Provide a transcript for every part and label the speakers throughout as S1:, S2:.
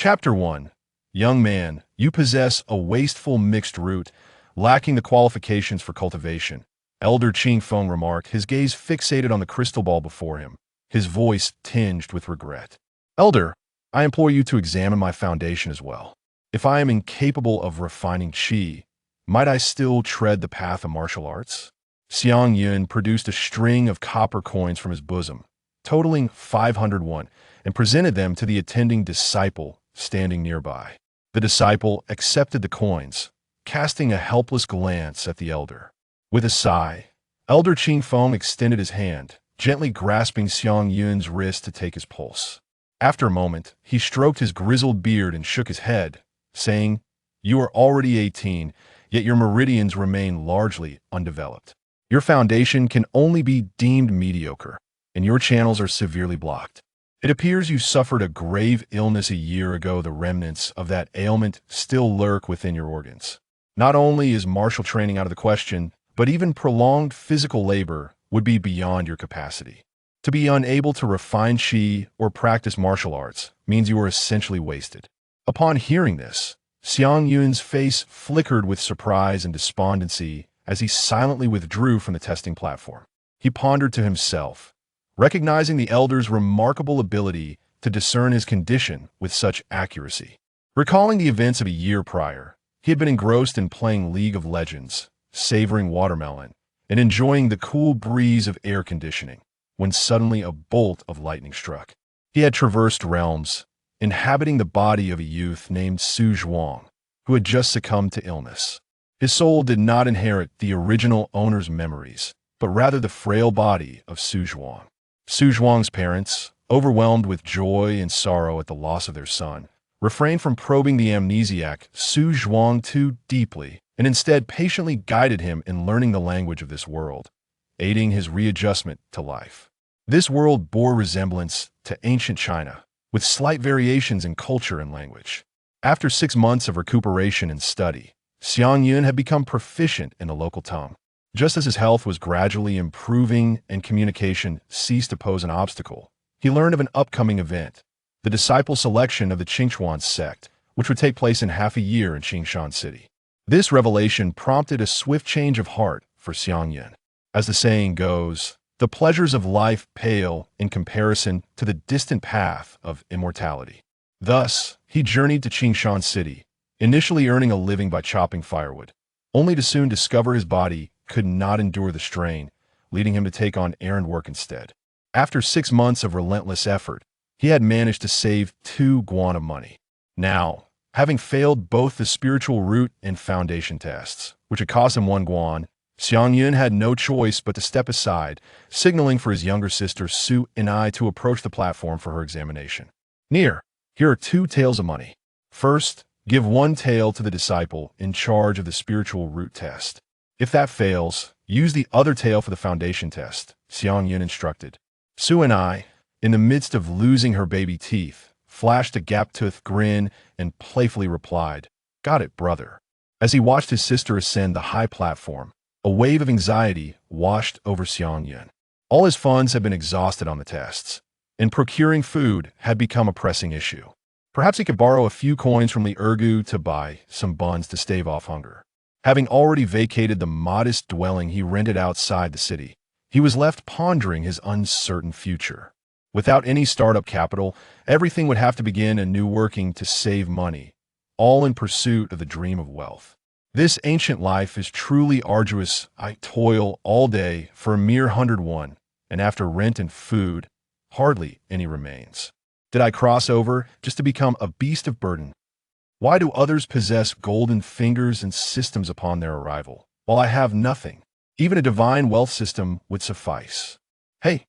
S1: Chapter 1. Young man, you possess a wasteful mixed root, lacking the qualifications for cultivation. Elder Qing Feng remarked, his gaze fixated on the crystal ball before him, his voice tinged with regret. Elder, I implore you to examine my foundation as well. If I am incapable of refining qi, might I still tread the path of martial arts? Xiang Yun produced a string of copper coins from his bosom, totaling 501, and presented them to the attending disciple standing nearby. The disciple accepted the coins, casting a helpless glance at the elder. With a sigh, Elder Qing Feng extended his hand, gently grasping Xiang Yun's wrist to take his pulse. After a moment, he stroked his grizzled beard and shook his head, saying, "You are already 18, yet your meridians remain largely undeveloped. Your foundation can only be deemed mediocre, and your channels are severely blocked. It appears you suffered a grave illness a year ago. The remnants of that ailment still lurk within your organs. Not only is martial training out of the question, but even prolonged physical labor would be beyond your capacity. To be unable to refine qi or practice martial arts means you are essentially wasted." Upon hearing this, Xiang Yun's face flickered with surprise and despondency as he silently withdrew from the testing platform. He pondered to himself, recognizing the elder's remarkable ability to discern his condition with such accuracy. Recalling the events of a year prior, he had been engrossed in playing League of Legends, savoring watermelon, and enjoying the cool breeze of air conditioning, when suddenly a bolt of lightning struck. He had traversed realms, inhabiting the body of a youth named Xu Zhuang, who had just succumbed to illness. His soul did not inherit the original owner's memories, but rather the frail body of Xu Zhuang. Xu Zhuang's parents, overwhelmed with joy and sorrow at the loss of their son, refrained from probing the amnesiac Xu Zhuang too deeply, and instead patiently guided him in learning the language of this world, aiding his readjustment to life. This world bore resemblance to ancient China, with slight variations in culture and language. After 6 months of recuperation and study, Xiang Yun had become proficient in the local tongue. Just as his health was gradually improving and communication ceased to pose an obstacle, he learned of an upcoming event, the disciple selection of the Qingchuan sect, which would take place in half a year in Qingshan City. This revelation prompted a swift change of heart for Xiang Yun. As the saying goes, the pleasures of life pale in comparison to the distant path of immortality. Thus, he journeyed to Qingshan City, initially earning a living by chopping firewood, only to soon discover his body could not endure the strain, leading him to take on errand work instead. After 6 months of relentless effort, he had managed to save 2 guan of money. Now, having failed both the spiritual root and foundation tests, which had cost him 1 guan, Xiang Yun had no choice but to step aside, signaling for his younger sister Su and I to approach the platform for her examination. Here are 2 taels of money. First, give 1 tael to the disciple in charge of the spiritual root test. If that fails, use the other tael for the foundation test, Xiang Yun instructed. Su and I, in the midst of losing her baby teeth, flashed a gap-toothed grin and playfully replied, "Got it, brother." As he watched his sister ascend the high platform, a wave of anxiety washed over Xiang Yun. All his funds had been exhausted on the tests, and procuring food had become a pressing issue. Perhaps he could borrow a few coins from the Ergu to buy some buns to stave off hunger. Having already vacated the modest dwelling he rented outside the city, he was left pondering his uncertain future. Without any startup capital, everything would have to begin anew, working to save money, all in pursuit of the dream of wealth. This ancient life is truly arduous. I toil all day for a mere 101, and after rent and food, hardly any remains. Did I cross over just to become a beast of burden? Why do others possess golden fingers and systems upon their arrival, while I have nothing? Even a divine wealth system would suffice. Hey,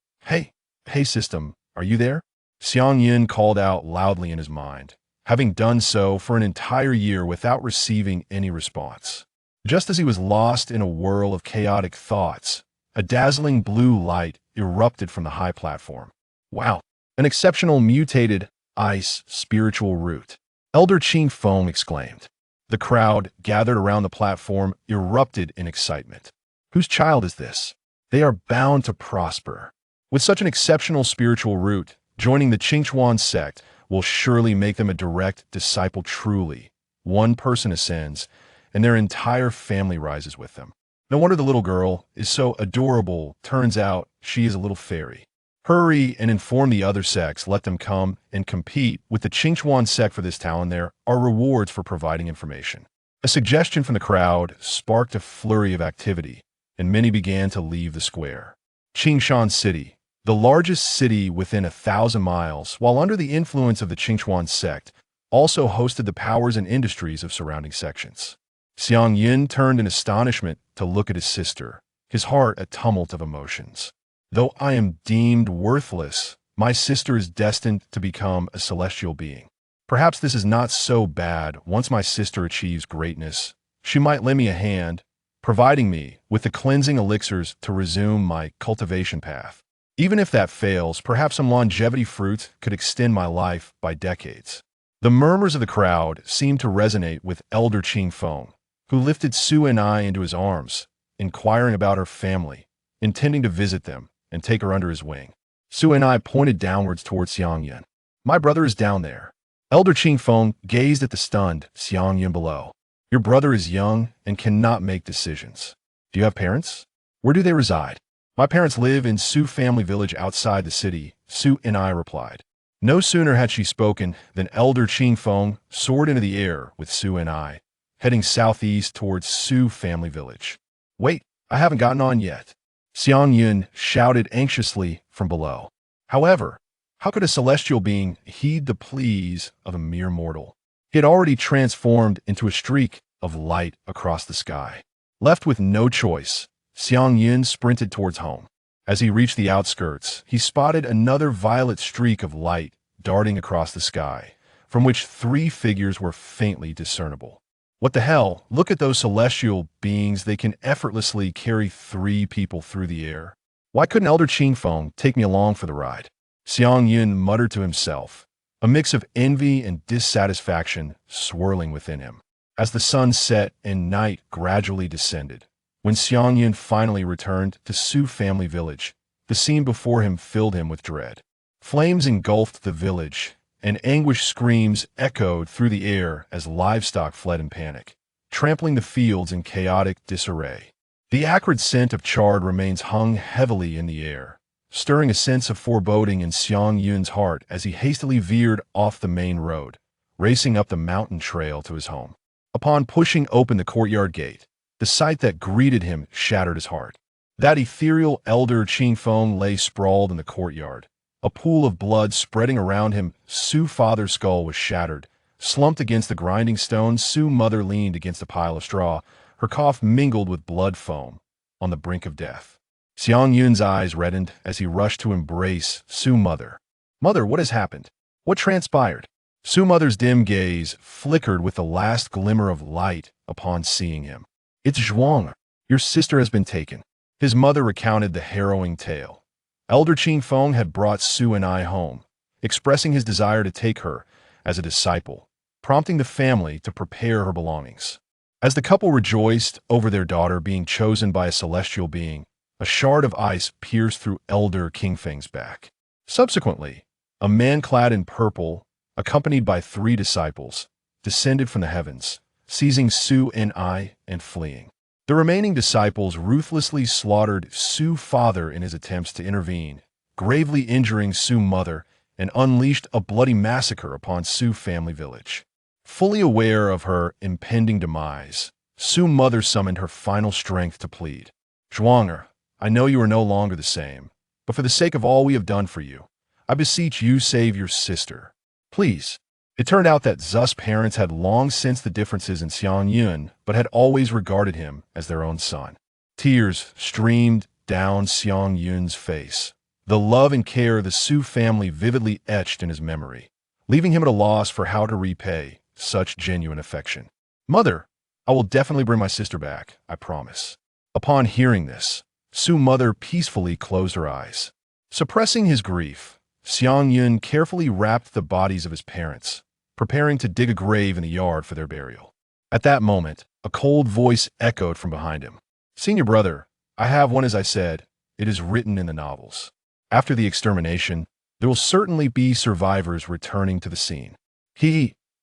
S1: system, are you there? Xiang Yun called out loudly in his mind, having done so for an entire year without receiving any response. Just as he was lost in a whirl of chaotic thoughts, a dazzling blue light erupted from the high platform. Wow, an exceptional mutated ice spiritual root. Elder Qing Feng exclaimed. The crowd gathered around the platform erupted in excitement. Whose child is this? They are bound to prosper. With such an exceptional spiritual root, joining the Qingchuan sect will surely make them a direct disciple truly. One person ascends, and their entire family rises with them. No wonder the little girl is so adorable. Turns out she is a little fairy. Hurry and inform the other sects. Let them come and compete with the Xu Zhuang sect for this talent. There are rewards for providing information. A suggestion from the crowd sparked a flurry of activity, and many began to leave the square. Qingshan City, the largest city within 1,000 miles, while under the influence of the Xu Zhuang sect, also hosted the powers and industries of surrounding sections. Xiang Yun turned in astonishment to look at his sister, his heart a tumult of emotions. Though I am deemed worthless, my sister is destined to become a celestial being. Perhaps this is not so bad. Once my sister achieves greatness, she might lend me a hand, providing me with the cleansing elixirs to resume my cultivation path. Even if that fails, perhaps some longevity fruit could extend my life by decades. The murmurs of the crowd seemed to resonate with Elder Qing Feng, who lifted Su and I into his arms, inquiring about her family, intending to visit them and take her under his wing. Su and I pointed downwards towards Xiang Yun. My brother is down there. Elder Qing Feng gazed at the stunned Xiang Yun below. Your brother is young and cannot make decisions. Do you have parents? Where do they reside? My parents live in Su family village outside the city, Su and I replied. No sooner had she spoken than Elder Qing Feng soared into the air with Su and I, heading southeast towards Su family village. Wait, I haven't gotten on yet. Xiang Yun shouted anxiously from below. However, how could a celestial being heed the pleas of a mere mortal? He had already transformed into a streak of light across the sky. Left with no choice, Xiang Yun sprinted towards home. As he reached the outskirts, he spotted another violet streak of light darting across the sky, from which 3 figures were faintly discernible. What the hell? Look at those celestial beings. They can effortlessly carry 3 people through the air. Why couldn't Elder Qing Feng take me along for the ride? Xiang Yun muttered to himself, a mix of envy and dissatisfaction swirling within him. As the sun set and night gradually descended, when Xiang Yun finally returned to Su family village, the scene before him filled him with dread. Flames engulfed the village, and anguished screams echoed through the air as livestock fled in panic, trampling the fields in chaotic disarray. The acrid scent of charred remains hung heavily in the air, stirring a sense of foreboding in Xiang Yun's heart as he hastily veered off the main road, racing up the mountain trail to his home. Upon pushing open the courtyard gate, the sight that greeted him shattered his heart. That ethereal Elder Qing Feng lay sprawled in the courtyard, a pool of blood spreading around him. Su father's skull was shattered. Slumped against the grinding stones, Su mother leaned against a pile of straw, her cough mingled with blood foam, on the brink of death. Xiang Yun's eyes reddened as he rushed to embrace Su mother. Mother, what has happened? What transpired? Su mother's dim gaze flickered with the last glimmer of light upon seeing him. It's Zhuang. Your sister has been taken. His mother recounted the harrowing tale. Elder Qing Feng had brought Su and I home, expressing his desire to take her as a disciple, prompting the family to prepare her belongings. As the couple rejoiced over their daughter being chosen by a celestial being, a shard of ice pierced through Elder Qing Feng's back. Subsequently, a man clad in purple, accompanied by 3 disciples, descended from the heavens, seizing Su and I and fleeing. The remaining disciples ruthlessly slaughtered Su father in his attempts to intervene, gravely injuring Su mother, and unleashed a bloody massacre upon Su family village. Fully aware of her impending demise, Su mother summoned her final strength to plead. Zhuang, I know you are no longer the same, but for the sake of all we have done for you, I beseech you save your sister. Please. It turned out that Zu's parents had long sensed the differences in Xiang Yun, but had always regarded him as their own son. Tears streamed down Xiang Yun's face, the love and care of the Su family vividly etched in his memory, leaving him at a loss for how to repay such genuine affection. Mother, I will definitely bring my sister back, I promise. Upon hearing this, Su mother peacefully closed her eyes. Suppressing his grief, Xiang Yun carefully wrapped the bodies of his parents, preparing to dig a grave in the yard for their burial. At that moment, a cold voice echoed from behind him. Senior brother, I have one as I said, it is written in the novels. After the extermination, There will certainly be survivors returning to the scene.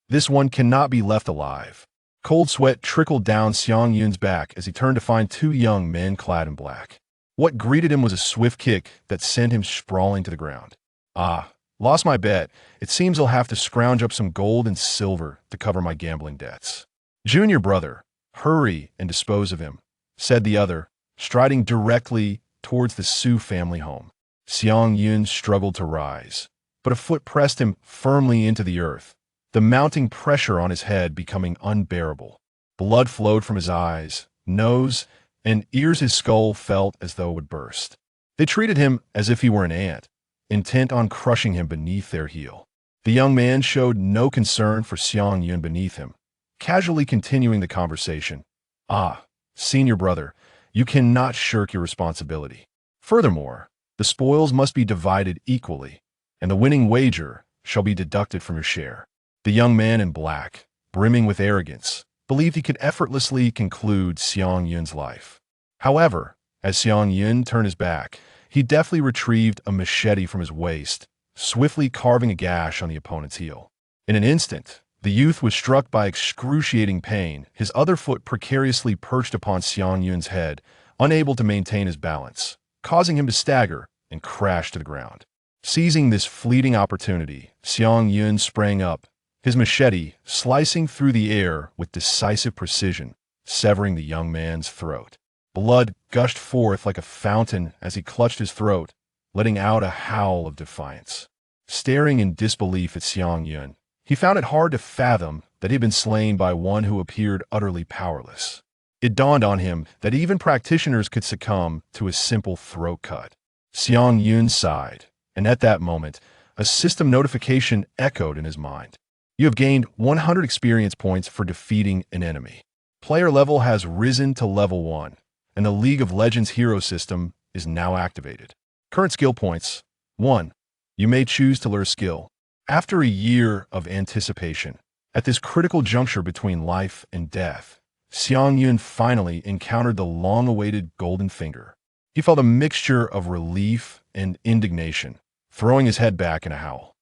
S1: This one cannot be left alive. Cold sweat trickled down Xiang Yun's back as he turned to find two young men clad in black. What greeted him was a swift kick that sent him sprawling to the ground. Lost my bet. It seems I'll have to scrounge up some gold and silver to cover my gambling debts. Junior brother, hurry and dispose of him, said the other, striding directly towards the Xu family home. Xiang Yun struggled to rise, but a foot pressed him firmly into the earth, the mounting pressure on his head becoming unbearable. Blood flowed from his eyes, nose, and ears. His skull felt as though it would burst. They treated him as if he were an ant, intent on crushing him beneath their heel. The young man showed no concern for Xiang Yun beneath him, casually continuing the conversation. Senior brother, you cannot shirk your responsibility. Furthermore, the spoils must be divided equally, and the winning wager shall be deducted from your share. The young man in black, brimming with arrogance, believed he could effortlessly conclude Xiang Yun's life. However, as Xiang Yun turned his back, he deftly retrieved a machete from his waist, swiftly carving a gash on the opponent's heel. In an instant, the youth was struck by excruciating pain, his other foot precariously perched upon Xiang Yun's head, unable to maintain his balance, causing him to stagger and crash to the ground. Seizing this fleeting opportunity, Xiang Yun sprang up, his machete slicing through the air with decisive precision, severing the young man's throat. Blood gushed forth like a fountain as he clutched his throat, letting out a howl of defiance. Staring in disbelief at Xiang Yun, he found it hard to fathom that he had been slain by one who appeared utterly powerless. It dawned on him that even practitioners could succumb to a simple throat cut. Xiang Yun sighed, and at that moment, a system notification echoed in his mind. You have gained 100 experience points for defeating an enemy. Player level has risen to level 1, and the League of Legends hero system is now activated. Current skill points: 1. You may choose to learn skill. After a year of anticipation, at this critical juncture between life and death, Xiang Yun finally encountered the long-awaited golden finger. He felt a mixture of relief and indignation, throwing his head back in a howl.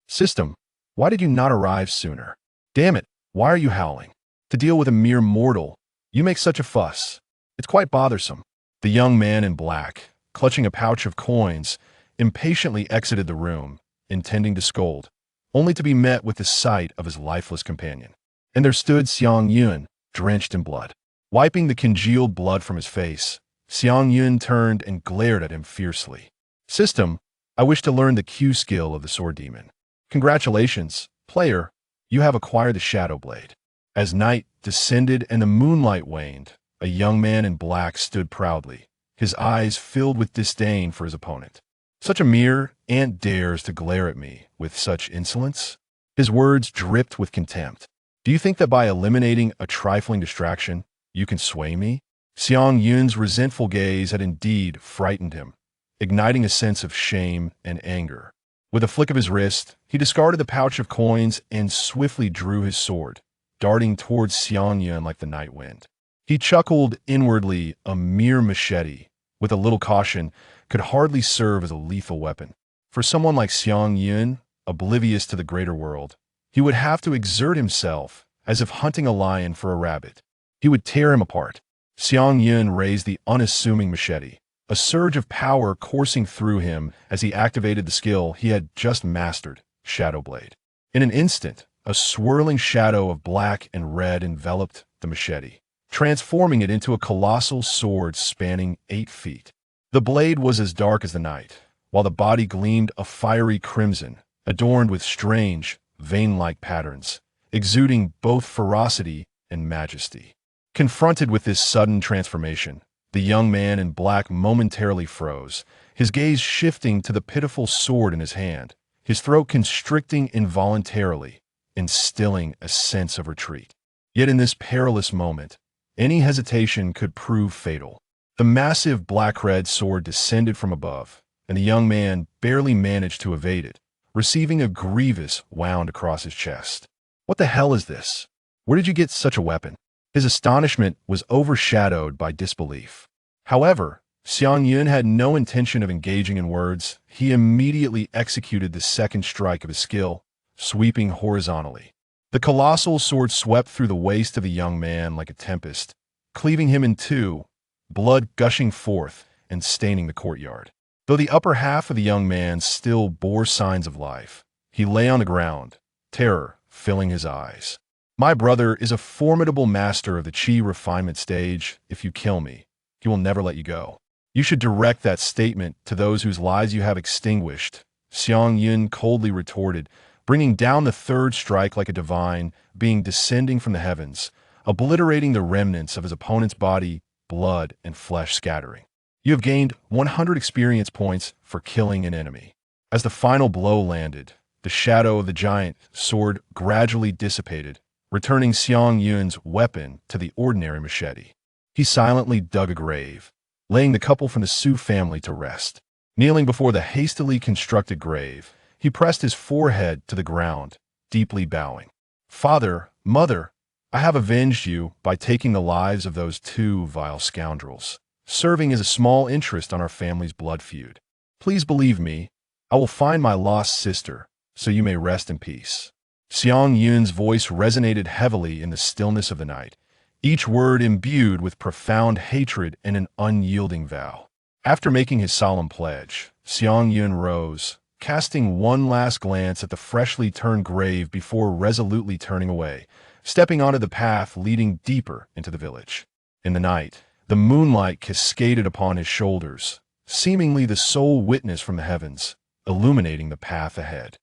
S1: System, why did you not arrive sooner? Damn it, why are you howling? To deal with a mere mortal, you make such a fuss. It's quite bothersome. The young man in black, clutching a pouch of coins, impatiently exited the room, intending to scold, only to be met with the sight of his lifeless companion. And there stood Xiang Yun, drenched in blood. Wiping the congealed blood from his face, Xiang Yun turned and glared at him fiercely. System, I wish to learn the Q skill of the sword demon. Congratulations, player, you have acquired the Shadow Blade. As night descended and the moonlight waned, a young man in black stood proudly, his eyes filled with disdain for his opponent. Such a mere ant dares to glare at me with such insolence? His words dripped with contempt. Do you think that by eliminating a trifling distraction, you can sway me? Xiang Yun's resentful gaze had indeed frightened him, igniting a sense of shame and anger. With a flick of his wrist, he discarded the pouch of coins and swiftly drew his sword, darting towards Xiang Yun like the night wind. He chuckled inwardly. A mere machete, with a little caution, could hardly serve as a lethal weapon. For someone like Xiang Yun, oblivious to the greater world, he would have to exert himself as if hunting a lion for a rabbit. He would tear him apart. Xiang Yun raised the unassuming machete, a surge of power coursing through him as he activated the skill he had just mastered, Shadow Blade. In an instant, a swirling shadow of black and red enveloped the machete, transforming it into a colossal sword spanning 8 feet. The blade was as dark as the night, while the body gleamed a fiery crimson, adorned with strange, vein-like patterns, exuding both ferocity and majesty. Confronted with this sudden transformation, the young man in black momentarily froze, his gaze shifting to the pitiful sword in his hand, his throat constricting involuntarily, instilling a sense of retreat. Yet in this perilous moment, any hesitation could prove fatal. The massive black-red sword descended from above, and the young man barely managed to evade it, receiving a grievous wound across his chest. What the hell is this? Where did you get such a weapon? His astonishment was overshadowed by disbelief. However, Xiang Yun had no intention of engaging in words. He immediately executed the second strike of his skill, sweeping horizontally. The colossal sword swept through the waist of the young man like a tempest, cleaving him in two, blood gushing forth and staining the courtyard. Though the upper half of the young man still bore signs of life, he lay on the ground, terror filling his eyes. My brother is a formidable master of the Qi refinement stage. If you kill me, he will never let you go. You should direct that statement to those whose lives you have extinguished, Xiang Yun coldly retorted, bringing down the third strike like a divine being descending from the heavens, obliterating the remnants of his opponent's body, blood and flesh scattering. You have gained 100 experience points for killing an enemy. As the final blow landed, the shadow of the giant sword gradually dissipated, returning Xiang Yun's weapon to the ordinary machete. He silently dug a grave, laying the couple from the Su family to rest. Kneeling before the hastily constructed grave, he pressed his forehead to the ground, deeply bowing. Father, mother, I have avenged you by taking the lives of those two vile scoundrels, serving as a small interest on our family's blood feud. Please believe me, I will find my lost sister, so you may rest in peace. Xiang Yun's voice resonated heavily in the stillness of the night, each word imbued with profound hatred and an unyielding vow. After making his solemn pledge, Xiang Yun rose, casting one last glance at the freshly turned grave before resolutely turning away, stepping onto the path leading deeper into the village. In the night, the moonlight cascaded upon his shoulders, seemingly the sole witness from the heavens, illuminating the path ahead.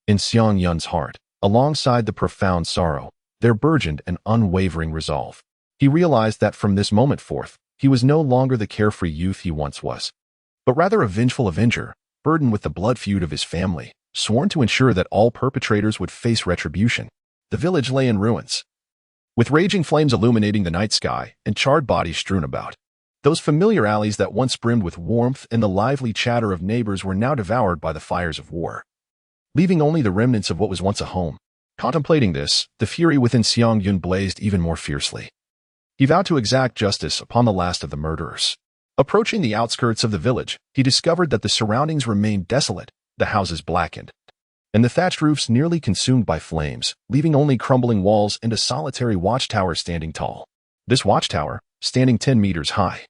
S1: In Xiang Yun's heart, alongside the profound sorrow, there burgeoned an unwavering resolve. He realized that from this moment forth, he was no longer the carefree youth he once was, but rather a vengeful avenger, burdened with the blood feud of his family, sworn to ensure that all perpetrators would face retribution. The village lay in ruins, with raging flames illuminating the night sky and charred bodies strewn about. Those familiar alleys that once brimmed with warmth and the lively chatter of neighbors were now devoured by the fires of war, leaving only the remnants of what was once a home. Contemplating this, the fury within Xiang Yun blazed even more fiercely. He vowed to exact justice upon the last of the murderers. Approaching the outskirts of the village, he discovered that the surroundings remained desolate, the houses blackened, and the thatched roofs nearly consumed by flames, leaving only crumbling walls and a solitary watchtower standing tall. This watchtower, standing 10 meters high,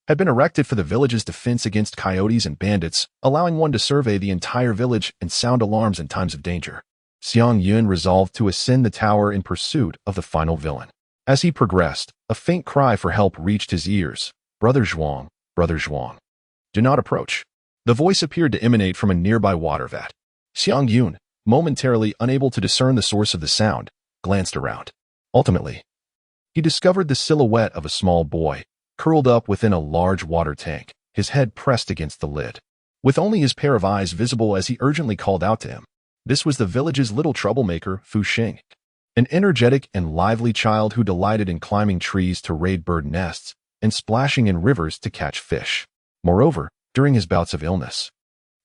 S1: had been erected for the village's defense against coyotes and bandits, allowing one to survey the entire village and sound alarms in times of danger. Xiang Yun resolved to ascend the tower in pursuit of the final villain. As he progressed, a faint cry for help reached his ears. Brother Zhuang, Brother Zhuang, do not approach. The voice appeared to emanate from a nearby water vat. Xiang Yun, momentarily unable to discern the source of the sound, glanced around. Ultimately, he discovered the silhouette of a small boy, curled up within a large water tank, his head pressed against the lid, with only his pair of eyes visible as he urgently called out to him. This was the village's little troublemaker, Fu Xing, an energetic and lively child who delighted in climbing trees to raid bird nests and splashing in rivers to catch fish. Moreover, during his bouts of illness,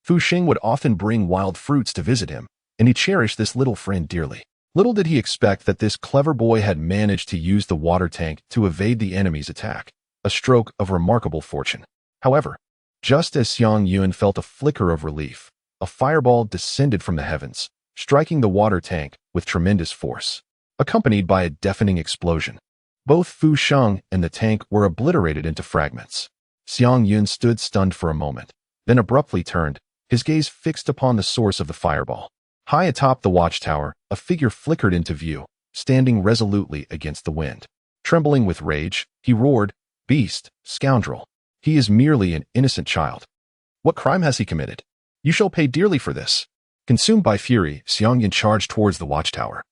S1: Fu Xing would often bring wild fruits to visit him, and he cherished this little friend dearly. Little did he expect that this clever boy had managed to use the water tank to evade the enemy's attack, a stroke of remarkable fortune. However, just as Xiang Yun felt a flicker of relief, a fireball descended from the heavens, striking the water tank with tremendous force, accompanied by a deafening explosion. Both Fu Sheng and the tank were obliterated into fragments. Xiang Yun stood stunned for a moment, then abruptly turned, his gaze fixed upon the source of the fireball. High atop the watchtower, a figure flickered into view, standing resolutely against the wind. Trembling with rage, he roared, "Beast, scoundrel! He is merely an innocent child. What crime has he committed? You shall pay dearly for this." Consumed by fury, Xiang Yun charged towards the watchtower,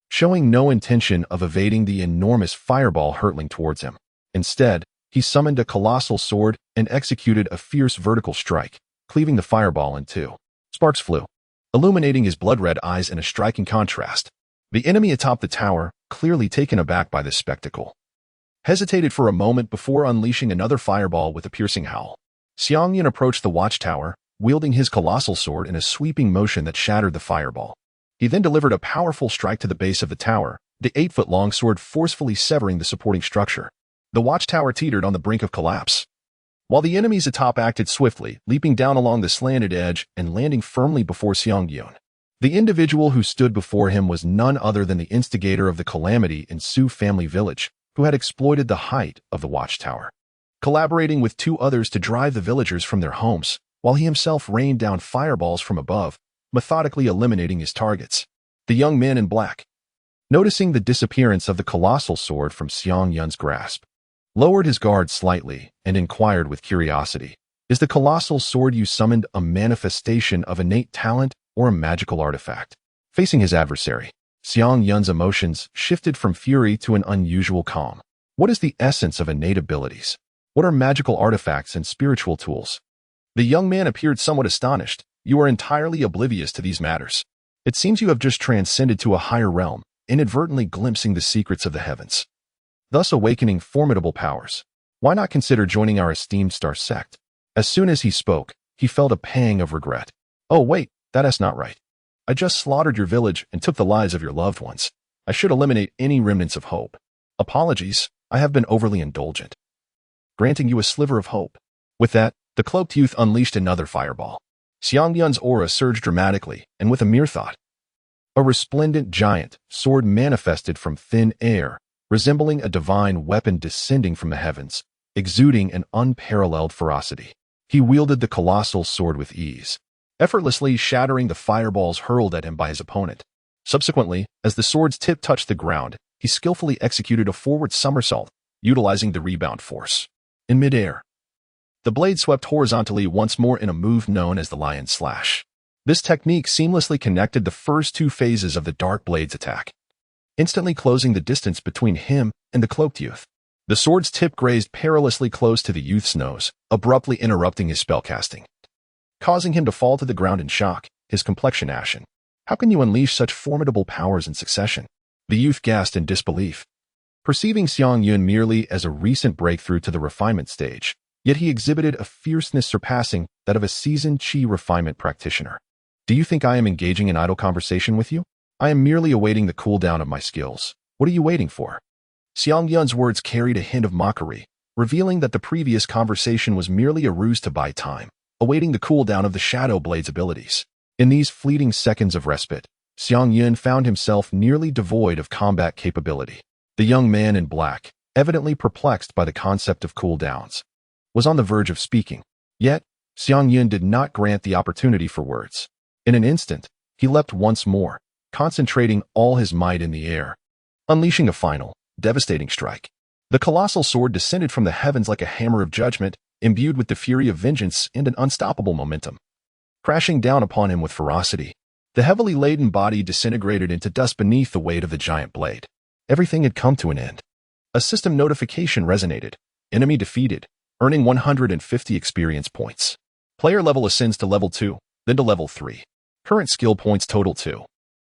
S1: showing no intention of evading the enormous fireball hurtling towards him. Instead, he summoned a colossal sword and executed a fierce vertical strike, cleaving the fireball in two. Sparks flew, illuminating his blood-red eyes in a striking contrast. The enemy atop the tower, clearly taken aback by this spectacle, hesitated for a moment before unleashing another fireball with a piercing howl. Xiang Yun approached the watchtower, wielding his colossal sword in a sweeping motion that shattered the fireball. He then delivered a powerful strike to the base of the tower, the 8-foot-long sword forcefully severing the supporting structure. The watchtower teetered on the brink of collapse. while the enemies atop acted swiftly, leaping down along the slanted edge and landing firmly before Xiang Yun. The individual who stood before him was none other than the instigator of the calamity in Su family village, who had exploited the height of the watchtower, collaborating with two others to drive the villagers from their homes, while he himself rained down fireballs from above, methodically eliminating his targets. The young man in black, noticing the disappearance of the colossal sword from Xiang Yun's grasp, lowered his guard slightly and inquired with curiosity, "Is the colossal sword you summoned a manifestation of innate talent or a magical artifact?" Facing his adversary, Xiang Yun's emotions shifted from fury to an unusual calm. What is the essence of innate abilities? What are magical artifacts and spiritual tools? The young man appeared somewhat astonished. "You are entirely oblivious to these matters. It seems you have just transcended to a higher realm, inadvertently glimpsing the secrets of the heavens, thus awakening formidable powers. Why not consider joining our esteemed star sect?" As soon as he spoke, he felt a pang of regret. "Oh wait, that's not right. I just slaughtered your village and took the lives of your loved ones. I should eliminate any remnants of hope. Apologies, I have been overly indulgent, granting you a sliver of hope." With that, the cloaked youth unleashed another fireball. Xiang Yun's aura surged dramatically, and with a mere thought, a resplendent giant sword manifested from thin air, resembling a divine weapon descending from the heavens, exuding an unparalleled ferocity. He wielded the colossal sword with ease, effortlessly shattering the fireballs hurled at him by his opponent. Subsequently, as the sword's tip touched the ground, he skillfully executed a forward somersault, utilizing the rebound force. In midair, the blade swept horizontally once more in a move known as the lion slash. This technique seamlessly connected the first two phases of the dark blade's attack, instantly closing the distance between him and the cloaked youth. The sword's tip grazed perilously close to the youth's nose, abruptly interrupting his spellcasting, causing him to fall to the ground in shock, his complexion ashen. "How can you unleash such formidable powers in succession?" The youth gasped in disbelief, perceiving Xiang Yun merely as a recent breakthrough to the refinement stage, yet he exhibited a fierceness surpassing that of a seasoned chi refinement practitioner. "Do you think I am engaging in idle conversation with you? I am merely awaiting the cooldown of my skills. What are you waiting for?" Xiang Yun's words carried a hint of mockery, revealing that the previous conversation was merely a ruse to buy time, awaiting the cooldown of the Shadow Blade's abilities. In these fleeting seconds of respite, Xiang Yun found himself nearly devoid of combat capability. The young man in black, evidently perplexed by the concept of cooldowns, was on the verge of speaking. Yet, Xiang Yun did not grant the opportunity for words. In an instant, he leapt once more, concentrating all his might in the air, unleashing a final, devastating strike. The colossal sword descended from the heavens like a hammer of judgment, imbued with the fury of vengeance and an unstoppable momentum, crashing down upon him with ferocity. The heavily laden body disintegrated into dust beneath the weight of the giant blade. Everything had come to an end. A system notification resonated. Enemy defeated, earning 150 experience points. Player level ascends to level 2, then to level 3. Current skill points total 2.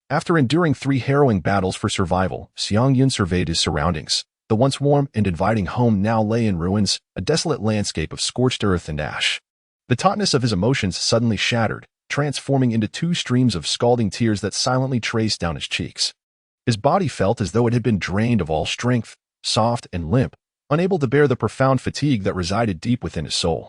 S1: After enduring 3 harrowing battles for survival, Xiang Yun surveyed his surroundings. The once warm and inviting home now lay in ruins, a desolate landscape of scorched earth and ash. The tautness of his emotions suddenly shattered, transforming into 2 streams of scalding tears that silently traced down his cheeks. His body felt as though it had been drained of all strength, soft and limp, unable to bear the profound fatigue that resided deep within his soul.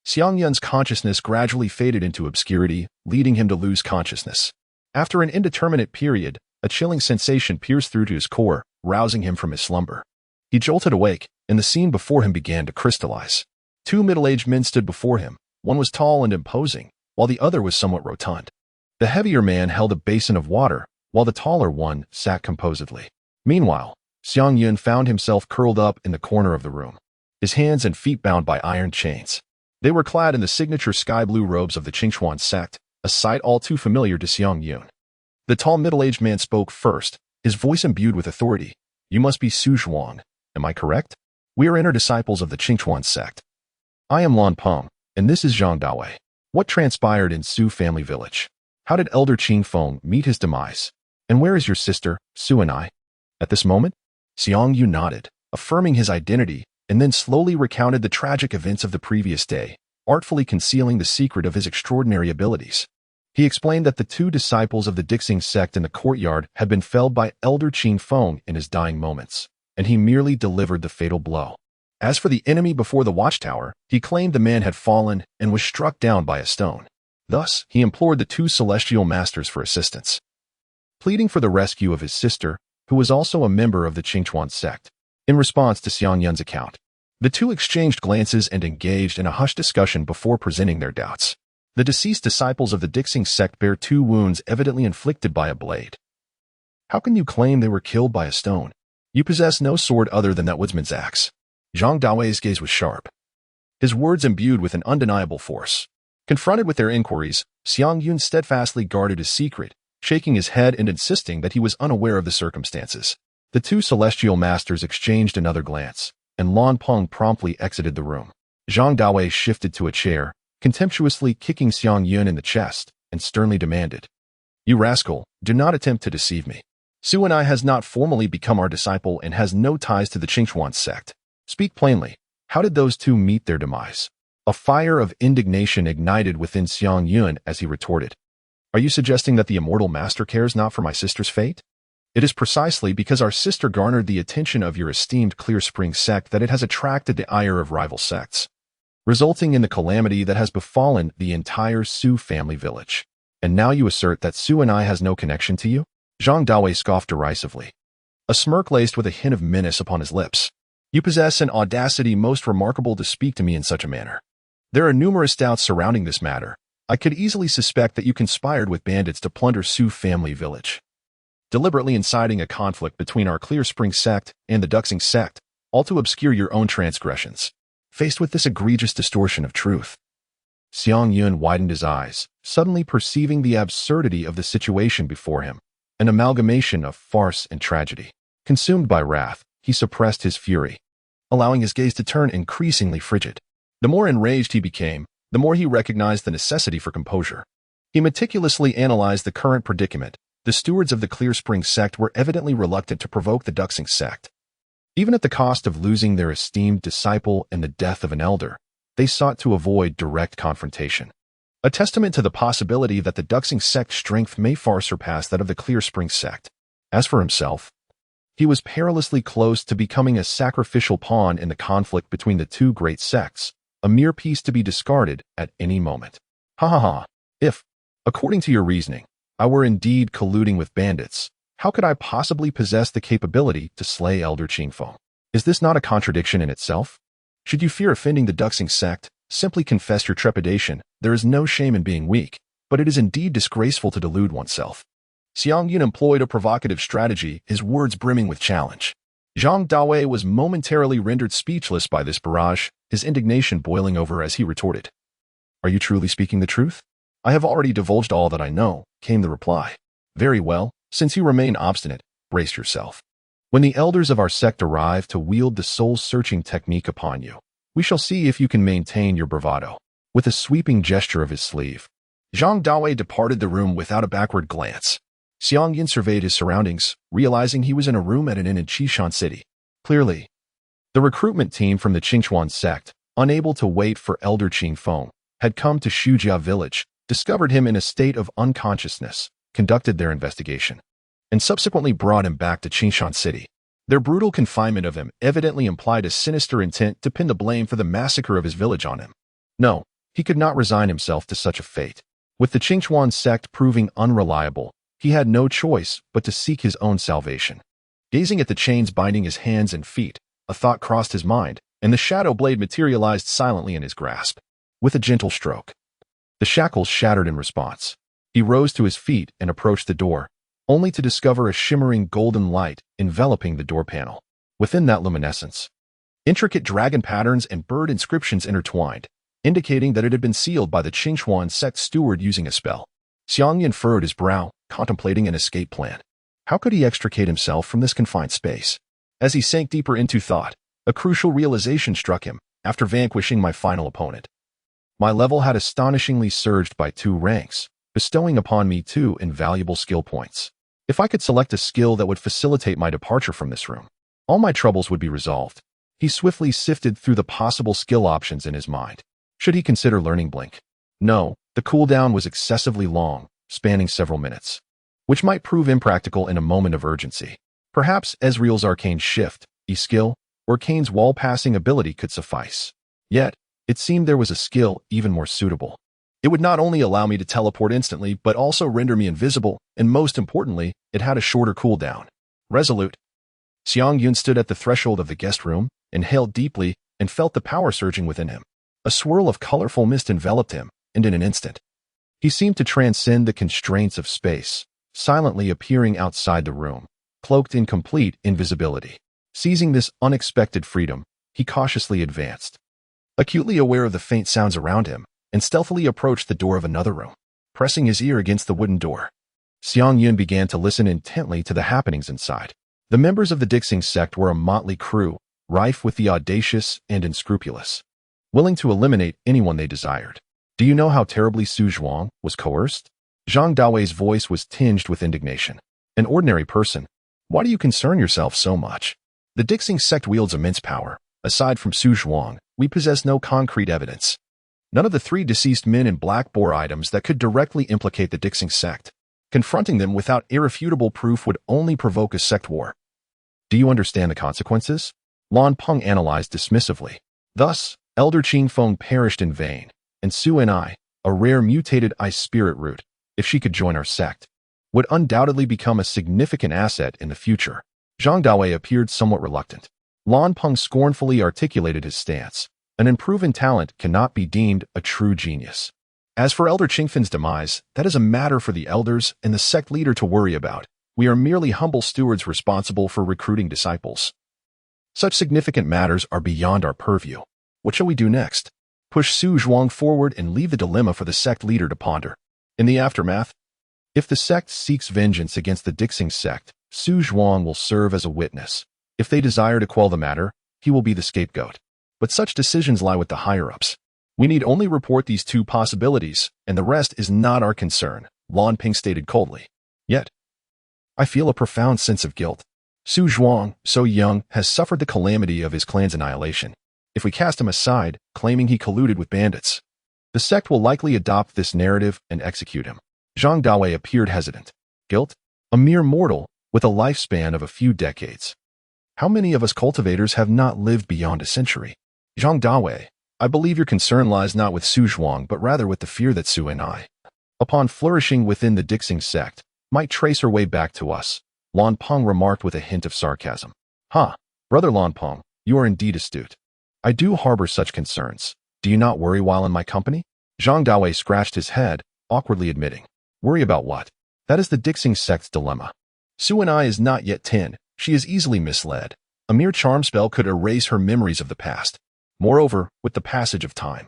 S1: Xiang Yun's consciousness gradually faded into obscurity, leading him to lose consciousness. After an indeterminate period, a chilling sensation pierced through to his core, rousing him from his slumber. He jolted awake, and the scene before him began to crystallize. 2 middle-aged men stood before him. One was tall and imposing, while the other was somewhat rotund. The heavier man held a basin of water, while the taller one sat composedly. Meanwhile, Xiang Yun found himself curled up in the corner of the room, his hands and feet bound by iron chains. They were clad in the signature sky-blue robes of the Qingchuan sect, a sight all too familiar to Xiang Yun. The tall middle-aged man spoke first, his voice imbued with authority. "You must be Xu Zhuang, am I correct? We are inner disciples of the Qingchuan sect. I am Lan Peng, and this is Zhang Dawei. What transpired in Su family village? How did Elder Qing Feng meet his demise? And where is your sister, Su and I?" At this moment, Xiang Yun nodded, affirming his identity, and then slowly recounted the tragic events of the previous day, artfully concealing the secret of his extraordinary abilities. He explained that the 2 disciples of the Dixing sect in the courtyard had been felled by Elder Qing Feng in his dying moments, and he merely delivered the fatal blow. As for the enemy before the watchtower, he claimed the man had fallen and was struck down by a stone. Thus, he implored the two celestial masters for assistance, pleading for the rescue of his sister, who was also a member of the Qingchuan sect. In response to Xiang Yun's account, the two exchanged glances and engaged in a hushed discussion before presenting their doubts. The deceased disciples of the Dixing sect bear 2 wounds evidently inflicted by a blade. How can you claim they were killed by a stone? You possess no sword other than that woodsman's axe. Zhang Daoi's gaze was sharp, his words imbued with an undeniable force. Confronted with their inquiries, Xiang Yun steadfastly guarded his secret, shaking his head and insisting that he was unaware of the circumstances. The two celestial masters exchanged another glance, and Lan Peng promptly exited the room. Zhang Daowei shifted to a chair, contemptuously kicking Xiang Yun in the chest, and sternly demanded, "You rascal, do not attempt to deceive me. Su and I has not formally become our disciple and has no ties to the Qingchuan sect. Speak plainly, how did those two meet their demise?" A fire of indignation ignited within Xiang Yun as he retorted, "Are you suggesting that the immortal master cares not for my sister's fate? It is precisely because our sister garnered the attention of your esteemed Clear Spring sect that it has attracted the ire of rival sects, resulting in the calamity that has befallen the entire Su family village. And now you assert that Su and I has no connection to you?" Zhang Daowei scoffed derisively, a smirk laced with a hint of menace upon his lips. "You possess an audacity most remarkable to speak to me in such a manner. There are numerous doubts surrounding this matter. I could easily suspect that you conspired with bandits to plunder Su family village, deliberately inciting a conflict between our Clear Spring sect and the Duxing sect, all to obscure your own transgressions." Faced with this egregious distortion of truth, Xiang Yun widened his eyes, suddenly perceiving the absurdity of the situation before him, an amalgamation of farce and tragedy. Consumed by wrath, he suppressed his fury, allowing his gaze to turn increasingly frigid. The more enraged he became, the more he recognized the necessity for composure. He meticulously analyzed the current predicament. The stewards of the Clear Spring sect were evidently reluctant to provoke the Duxing sect. Even at the cost of losing their esteemed disciple and the death of an elder, they sought to avoid direct confrontation, a testament to the possibility that the Duxing sect's strength may far surpass that of the Clear Spring sect. As for himself, he was perilously close to becoming a sacrificial pawn in the conflict between the two great sects, a mere piece to be discarded at any moment. Ha ha ha. If, according to your reasoning, I were indeed colluding with bandits, how could I possibly possess the capability to slay Elder Qingfeng? Is this not a contradiction in itself? Should you fear offending the Duxing sect, simply confess your trepidation. There is no shame in being weak, but it is indeed disgraceful to delude oneself. Xiang Yun employed a provocative strategy, his words brimming with challenge. Zhang Daowei was momentarily rendered speechless by this barrage, his indignation boiling over as he retorted, "Are you truly speaking the truth?" "I have already divulged all that I know," came the reply. "Very well, since you remain obstinate, brace yourself. When the elders of our sect arrive to wield the soul-searching technique upon you, we shall see if you can maintain your bravado." With a sweeping gesture of his sleeve, Zhang Daowei departed the room without a backward glance. Xiang Yun surveyed his surroundings, realizing he was in a room at an inn in Qishan City. Clearly, the recruitment team from the Qingchuan sect, unable to wait for Elder Qingfeng, had come to Shujia village, discovered him in a state of unconsciousness, conducted their investigation, and subsequently brought him back to Qishan City. Their brutal confinement of him evidently implied a sinister intent to pin the blame for the massacre of his village on him. No, he could not resign himself to such a fate. With the Qingchuan sect proving unreliable, he had no choice but to seek his own salvation. Gazing at the chains binding his hands and feet, a thought crossed his mind, and the shadow blade materialized silently in his grasp. With a gentle stroke, the shackles shattered in response. He rose to his feet and approached the door, only to discover a shimmering golden light enveloping the door panel. Within that luminescence, intricate dragon patterns and bird inscriptions intertwined, indicating that it had been sealed by the Qingchuan sect steward using a spell. Xiang Yun furrowed his brow, contemplating an escape plan. How could he extricate himself from this confined space? As he sank deeper into thought, a crucial realization struck him. After vanquishing my final opponent, my level had astonishingly surged by 2 ranks, bestowing upon me 2 invaluable skill points. If I could select a skill that would facilitate my departure from this room, all my troubles would be resolved. He swiftly sifted through the possible skill options in his mind. Should he consider learning Blink? No, the cooldown was excessively long, spanning several minutes, which might prove impractical in a moment of urgency. Perhaps Ezreal's Arcane Shift, E-skill, or Kane's wall-passing ability could suffice. Yet, it seemed there was a skill even more suitable. It would not only allow me to teleport instantly, but also render me invisible, and most importantly, it had a shorter cooldown. Resolute, Xiang Yun stood at the threshold of the guest room, inhaled deeply, and felt the power surging within him. A swirl of colorful mist enveloped him, and in an instant, he seemed to transcend the constraints of space, silently appearing outside the room, cloaked in complete invisibility. Seizing this unexpected freedom, he cautiously advanced, acutely aware of the faint sounds around him, and stealthily approached the door of another room. Pressing his ear against the wooden door, Xiang Yun began to listen intently to the happenings inside. The members of the Dixing sect were a motley crew, rife with the audacious and unscrupulous, willing to eliminate anyone they desired. Do you know how terribly Xu Zhuang was coerced? Zhang Daoi's voice was tinged with indignation. An ordinary person, why do you concern yourself so much? The Dixing sect wields immense power. Aside from Xu Zhuang, we possess no concrete evidence. None of the 3 deceased men in black bore items that could directly implicate the Dixing sect. Confronting them without irrefutable proof would only provoke a sect war. Do you understand the consequences? Lan Peng analyzed dismissively. Thus, Elder Qingfeng perished in vain, and Su and I, a rare mutated ice spirit root, if she could join our sect, would undoubtedly become a significant asset in the future. Zhang Daowei appeared somewhat reluctant. Lan Peng scornfully articulated his stance. An unproven talent cannot be deemed a true genius. As for Elder Qingfen's demise, that is a matter for the elders and the sect leader to worry about. We are merely humble stewards responsible for recruiting disciples. Such significant matters are beyond our purview. What shall we do next? Push Xu Zhuang forward and leave the dilemma for the sect leader to ponder. In the aftermath, if the sect seeks vengeance against the Dixing sect, Xu Zhuang will serve as a witness. If they desire to quell the matter, he will be the scapegoat. But such decisions lie with the higher-ups. We need only report these 2 possibilities, and the rest is not our concern, Lan Ping stated coldly. Yet, I feel a profound sense of guilt. Xu Zhuang, so young, has suffered the calamity of his clan's annihilation. If we cast him aside, claiming he colluded with bandits, the sect will likely adopt this narrative and execute him. Zhang Daowei appeared hesitant. Guilt? A mere mortal, with a lifespan of a few decades. How many of us cultivators have not lived beyond a century? Zhang Daowei, I believe your concern lies not with Xu Zhuang, but rather with the fear that Su and I, upon flourishing within the Dixing sect, might trace her way back to us. Lan Peng remarked with a hint of sarcasm. Brother Lan Peng, you are indeed astute. I do harbor such concerns. Do you not worry while in my company? Zhang Daowei scratched his head, awkwardly admitting. Worry about what? That is the Dixing sect's dilemma. Su and I is not yet 10. She is easily misled. A mere charm spell could erase her memories of the past. Moreover, with the passage of time,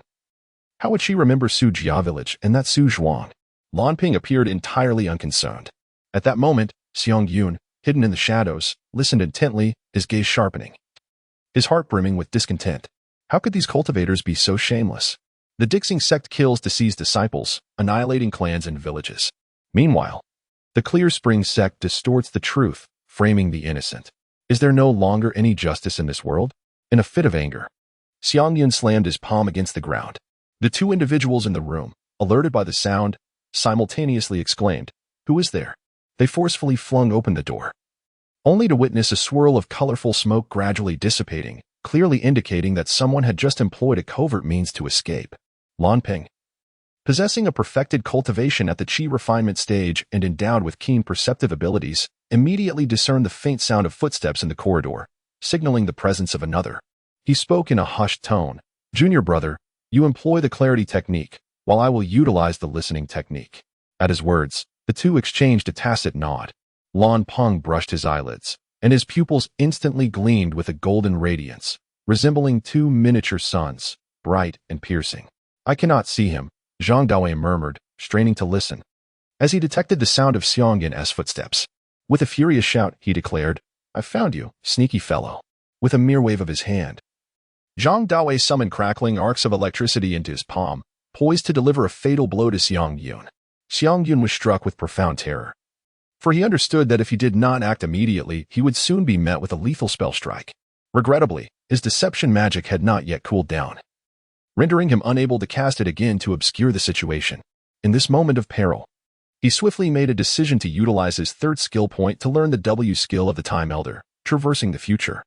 S1: how would she remember Su Jia village and that Xu Zhuang? Lan Ping appeared entirely unconcerned. At that moment, Xiang Yun, hidden in the shadows, listened intently, his gaze sharpening, his heart brimming with discontent. How could these cultivators be so shameless? The Dixing sect kills deceased disciples, annihilating clans and villages. Meanwhile, the Clear Spring sect distorts the truth, framing the innocent. Is there no longer any justice in this world? In a fit of anger, Xiang Yun slammed his palm against the ground. The 2 individuals in the room, alerted by the sound, simultaneously exclaimed, "Who is there?" They forcefully flung open the door, only to witness a swirl of colorful smoke gradually dissipating, clearly indicating that someone had just employed a covert means to escape. Lan Ping, possessing a perfected cultivation at the Qi refinement stage and endowed with keen perceptive abilities, immediately discerned the faint sound of footsteps in the corridor, signaling the presence of another. He spoke in a hushed tone. Junior brother, you employ the clarity technique, while I will utilize the listening technique. At his words, the 2 exchanged a tacit nod. Lan Peng brushed his eyelids, and his pupils instantly gleamed with a golden radiance, resembling 2 miniature suns, bright and piercing. I cannot see him, Zhang Daowei murmured, straining to listen, as he detected the sound of Xiang Yun's footsteps. With a furious shout, he declared, I found you, sneaky fellow. With a mere wave of his hand, Zhang Daowei summoned crackling arcs of electricity into his palm, poised to deliver a fatal blow to Xiang Yun. Xiang Yun was struck with profound terror, for he understood that if he did not act immediately, he would soon be met with a lethal spell strike. Regrettably, his deception magic had not yet cooled down, rendering him unable to cast it again to obscure the situation. In this moment of peril, he swiftly made a decision to utilize his 3rd skill point to learn the W skill of the Time Elder, traversing the future.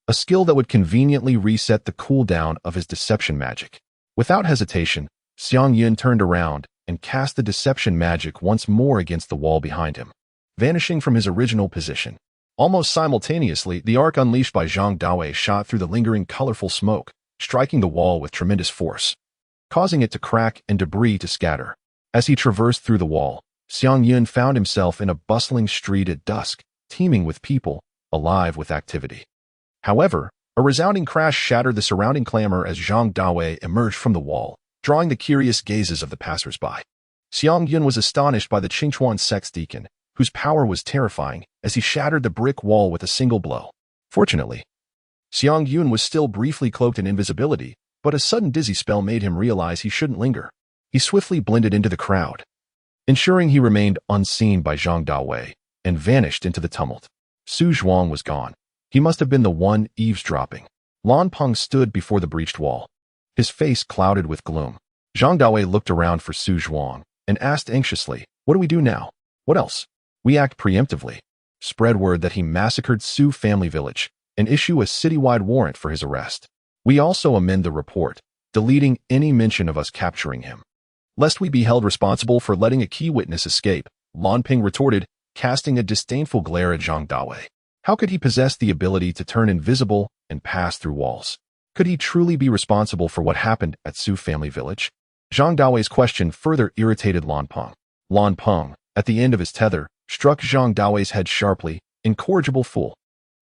S1: a skill that would conveniently reset the cooldown of his deception magic. Without hesitation, Xiang Yun turned around and cast the deception magic once more against the wall behind him, vanishing from his original position. Almost simultaneously, the arc unleashed by Zhang Dawei shot through the lingering colorful smoke, striking the wall with tremendous force, causing it to crack and debris to scatter. As he traversed through the wall, Xiang Yun found himself in a bustling street at dusk, teeming with people, alive with activity. However, a resounding crash shattered the surrounding clamor as Zhang Dawei emerged from the wall, drawing the curious gazes of the passers-by. Xiang Yun was astonished by the Qingchuan sect's deacon, whose power was terrifying, as he shattered the brick wall with a single blow. Fortunately, Xiang Yun was still briefly cloaked in invisibility, but a sudden dizzy spell made him realize he shouldn't linger. He swiftly blended into the crowd, ensuring he remained unseen by Zhang Dawei, and vanished into the tumult. Xu Zhuang was gone. He must have been the one eavesdropping. Lan Peng stood before the breached wall, his face clouded with gloom. Zhang Dawei looked around for Xu Zhuang and asked anxiously, "What do we do now? What else?" "We act preemptively. Spread word that he massacred Xu family village and issue a citywide warrant for his arrest. We also amend the report, deleting any mention of us capturing him, lest we be held responsible for letting a key witness escape," Lan Peng retorted, casting a disdainful glare at Zhang Dawei. How could he possess the ability to turn invisible and pass through walls? Could he truly be responsible for what happened at Xu family village? Zhang Dawei's question further irritated Lan Peng. Lan Peng, at the end of his tether, struck Zhang Dawei's head sharply. "Incorrigible fool.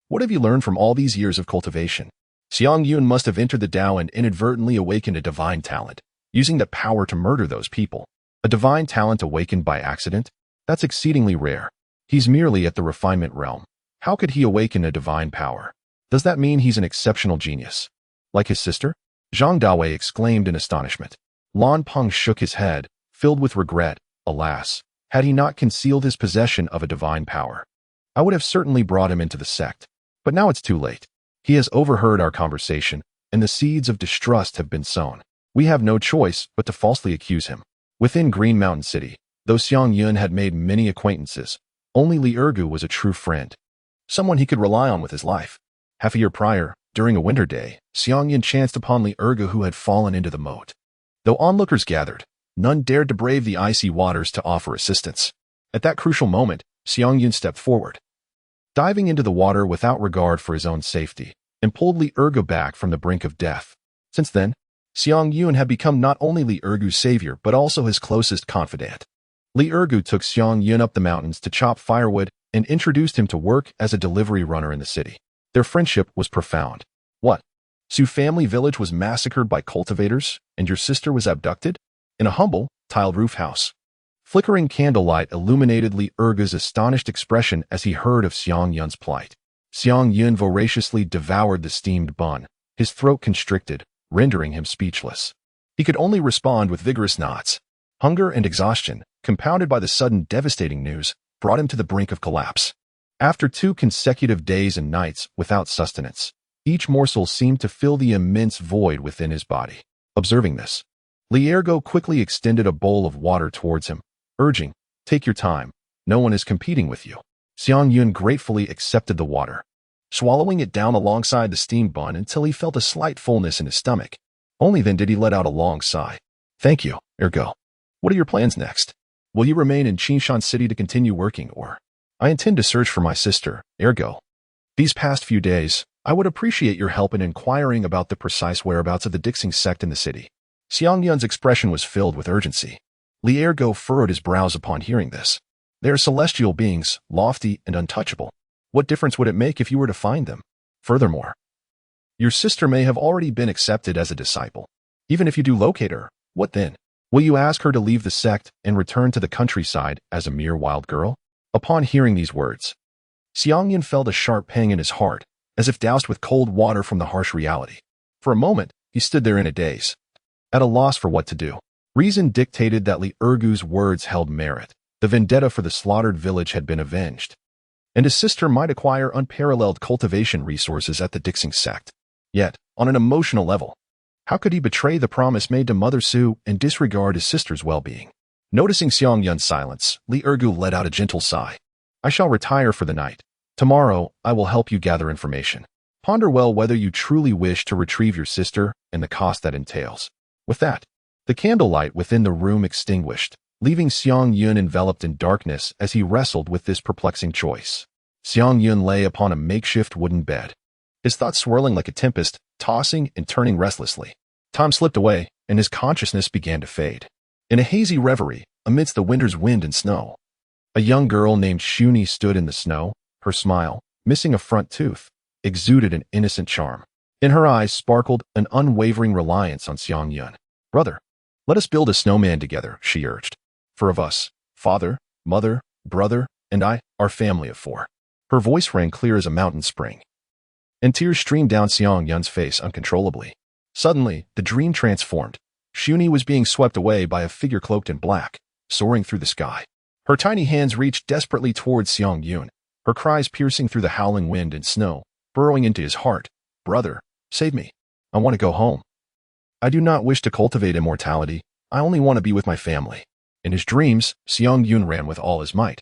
S1: What have you learned from all these years of cultivation?" Xiang Yun must have entered the Tao and inadvertently awakened a divine talent, using that power to murder those people. A divine talent awakened by accident? That's exceedingly rare. He's merely at the refinement realm. How could he awaken a divine power? Does that mean he's an exceptional genius? Like his sister? Zhang Dawei exclaimed in astonishment. Lan Peng shook his head, filled with regret. Alas, had he not concealed his possession of a divine power, I would have certainly brought him into the sect. But now it's too late. He has overheard our conversation, and the seeds of distrust have been sown. We have no choice but to falsely accuse him. Within Green Mountain City, though Xiang Yun had made many acquaintances, only Li Ergu was a true friend, someone he could rely on with his life. Half a year prior, during a winter day, Xiang Yun chanced upon Li Ergu, who had fallen into the moat. Though onlookers gathered, none dared to brave the icy waters to offer assistance. At that crucial moment, Xiang Yun stepped forward, diving into the water without regard for his own safety, and pulled Li Ergu back from the brink of death. Since then, Xiang Yun had become not only Li Ergu's savior but also his closest confidant. Li Ergu took Xiang Yun up the mountains to chop firewood and introduced him to work as a delivery runner in the city. Their friendship was profound. "What? Xu family village was massacred by cultivators, and your sister was abducted?" In a humble, tiled roof house, flickering candlelight illuminated Li Ergu's astonished expression as he heard of Xiang Yun's plight. Xiang Yun voraciously devoured the steamed bun, his throat constricted, rendering him speechless. He could only respond with vigorous nods. Hunger and exhaustion, compounded by the sudden devastating news, brought him to the brink of collapse. After 2 consecutive days and nights without sustenance, each morsel seemed to fill the immense void within his body. Observing this, Li Ergu quickly extended a bowl of water towards him, urging, "Take your time, no one is competing with you." Xiang Yun gratefully accepted the water, swallowing it down alongside the steamed bun until he felt a slight fullness in his stomach. Only then did he let out a long sigh. "Thank you, Ergo. What are your plans next? Will you remain in Qingshan City to continue working, or?" "I intend to search for my sister, Ergo. These past few days, I would appreciate your help in inquiring about the precise whereabouts of the Dixing sect in the city." Xiang Yun's expression was filled with urgency. Li Ergo furrowed his brows upon hearing this. "They are celestial beings, lofty and untouchable. What difference would it make if you were to find them? Furthermore, your sister may have already been accepted as a disciple. Even if you do locate her, what then? Will you ask her to leave the sect and return to the countryside as a mere wild girl?" Upon hearing these words, Xiang Yun felt a sharp pang in his heart, as if doused with cold water from the harsh reality. For a moment, he stood there in a daze, at a loss for what to do. Reason dictated that Li Ergu's words held merit. The vendetta for the slaughtered village had been avenged, and his sister might acquire unparalleled cultivation resources at the Dixing sect. Yet, on an emotional level, how could he betray the promise made to Mother Xu and disregard his sister's well-being? Noticing Xiang Yun's silence, Li Ergu let out a gentle sigh. "I shall retire for the night. Tomorrow, I will help you gather information." Ponder well whether you truly wish to retrieve your sister and the cost that entails. With that, the candlelight within the room extinguished, leaving Xiang Yun enveloped in darkness as he wrestled with this perplexing choice. Xiang Yun lay upon a makeshift wooden bed, his thoughts swirling like a tempest, tossing and turning restlessly. Time slipped away, and his consciousness began to fade. In a hazy reverie, amidst the winter's wind and snow, a young girl named Shuni stood in the snow. Her smile, missing a front tooth, exuded an innocent charm. In her eyes sparkled an unwavering reliance on Xiang Yun. "Brother, let us build a snowman together," she urged. "For of us, father, mother, brother, and I, our family of 4. Her voice rang clear as a mountain spring, and tears streamed down Xiang Yun's face uncontrollably. Suddenly, the dream transformed. Shuni was being swept away by a figure cloaked in black, soaring through the sky. Her tiny hands reached desperately towards Xiang Yun, her cries piercing through the howling wind and snow, burrowing into his heart. "Brother, save me. I want to go home. I do not wish to cultivate immortality. I only want to be with my family." In his dreams, Xiang Yun ran with all his might.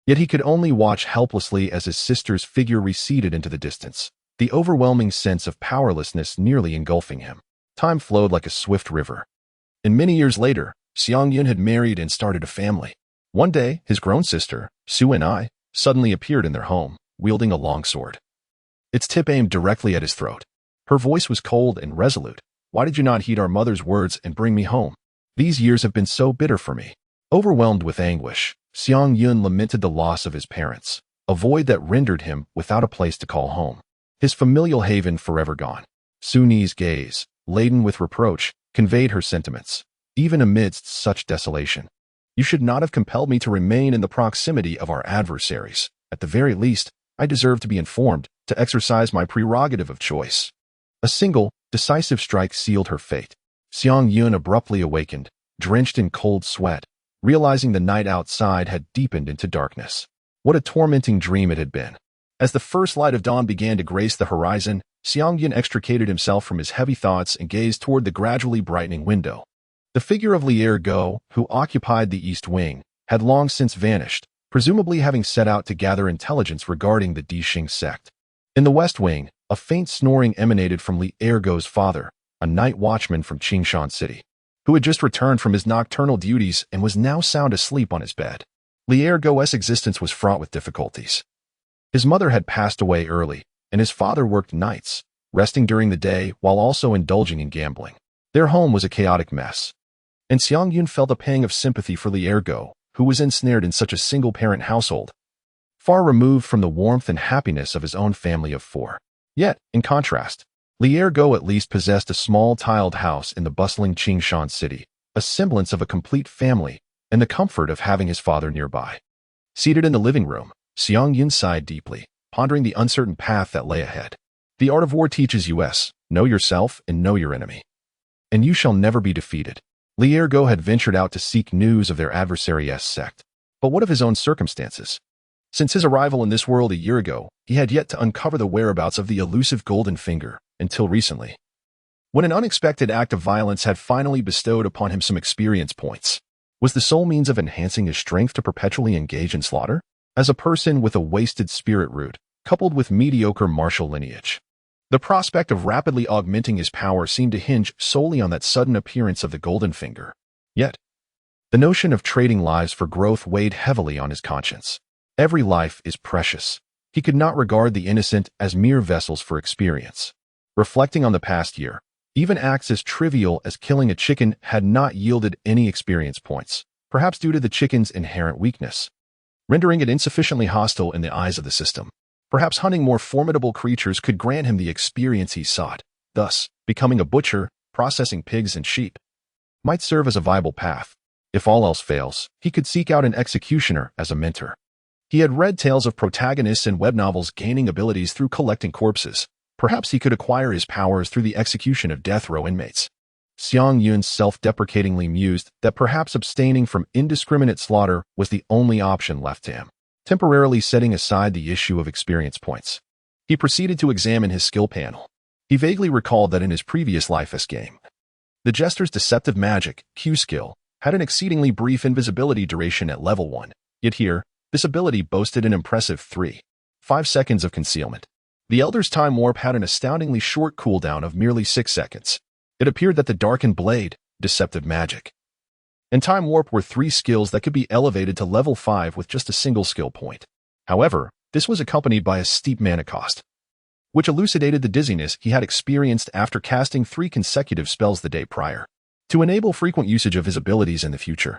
S1: Yet he could only watch helplessly as his sister's figure receded into the distance, the overwhelming sense of powerlessness nearly engulfing him. Time flowed like a swift river. And many years later, Xiang Yun had married and started a family. One day, his grown sister, Su and I, suddenly appeared in their home, wielding a long sword, its tip aimed directly at his throat. Her voice was cold and resolute. "Why did you not heed our mother's words and bring me home? These years have been so bitter for me." Overwhelmed with anguish, Xiang Yun lamented the loss of his parents, a void that rendered him without a place to call home, his familial haven forever gone. Suni's gaze, laden with reproach, conveyed her sentiments. Even amidst such desolation, "You should not have compelled me to remain in the proximity of our adversaries. At the very least, I deserve to be informed, to exercise my prerogative of choice." A single, decisive strike sealed her fate. Xiang Yun abruptly awakened, drenched in cold sweat, realizing the night outside had deepened into darkness. What a tormenting dream it had been. As the first light of dawn began to grace the horizon, Xiang Yun extricated himself from his heavy thoughts and gazed toward the gradually brightening window. The figure of Lier Go, who occupied the east wing, had long since vanished, presumably having set out to gather intelligence regarding the Dixing sect. In the west wing, a faint snoring emanated from Lier Go's father, a night watchman from Qingshan City, who had just returned from his nocturnal duties and was now sound asleep on his bed. Lier Go's existence was fraught with difficulties. His mother had passed away early, and his father worked nights, resting during the day while also indulging in gambling. Their home was a chaotic mess, and Xiang Yun felt a pang of sympathy for Lier Go, who was ensnared in such a single-parent household, far removed from the warmth and happiness of his own family of 4. Yet, in contrast, Lier Go at least possessed a small tiled house in the bustling Qingshan City, a semblance of a complete family, and the comfort of having his father nearby. Seated in the living room, Xiang Yun sighed deeply, pondering the uncertain path that lay ahead. The art of war teaches us, know yourself and know your enemy, and you shall never be defeated. Lier Go had ventured out to seek news of their adversary's sect. But what of his own circumstances? Since his arrival in this world a year ago, he had yet to uncover the whereabouts of the elusive Golden Finger, until recently, when an unexpected act of violence had finally bestowed upon him some experience points. Was the sole means of enhancing his strength to perpetually engage in slaughter? As a person with a wasted spirit root, coupled with mediocre martial lineage, the prospect of rapidly augmenting his power seemed to hinge solely on that sudden appearance of the Golden Finger. Yet, the notion of trading lives for growth weighed heavily on his conscience. Every life is precious. He could not regard the innocent as mere vessels for experience. Reflecting on the past year, even acts as trivial as killing a chicken had not yielded any experience points, perhaps due to the chicken's inherent weakness, rendering it insufficiently hostile in the eyes of the system. Perhaps hunting more formidable creatures could grant him the experience he sought. Thus, becoming a butcher, processing pigs and sheep, might serve as a viable path. If all else fails, he could seek out an executioner as a mentor. He had read tales of protagonists in web novels gaining abilities through collecting corpses. Perhaps he could acquire his powers through the execution of death row inmates. Xiang Yun self-deprecatingly mused that perhaps abstaining from indiscriminate slaughter was the only option left to him, temporarily setting aside the issue of experience points. He proceeded to examine his skill panel. He vaguely recalled that in his previous life game, the Jester's deceptive magic, Q skill, had an exceedingly brief invisibility duration at level 1, yet here, this ability boasted an impressive 3.5 seconds of concealment. The Elder's time warp had an astoundingly short cooldown of merely 6 seconds. It appeared that the darkened blade, deceptive magic, and time warp were 3 skills that could be elevated to level 5 with just a single skill point. However, this was accompanied by a steep mana cost, which elucidated the dizziness he had experienced after casting 3 consecutive spells the day prior. To enable frequent usage of his abilities in the future,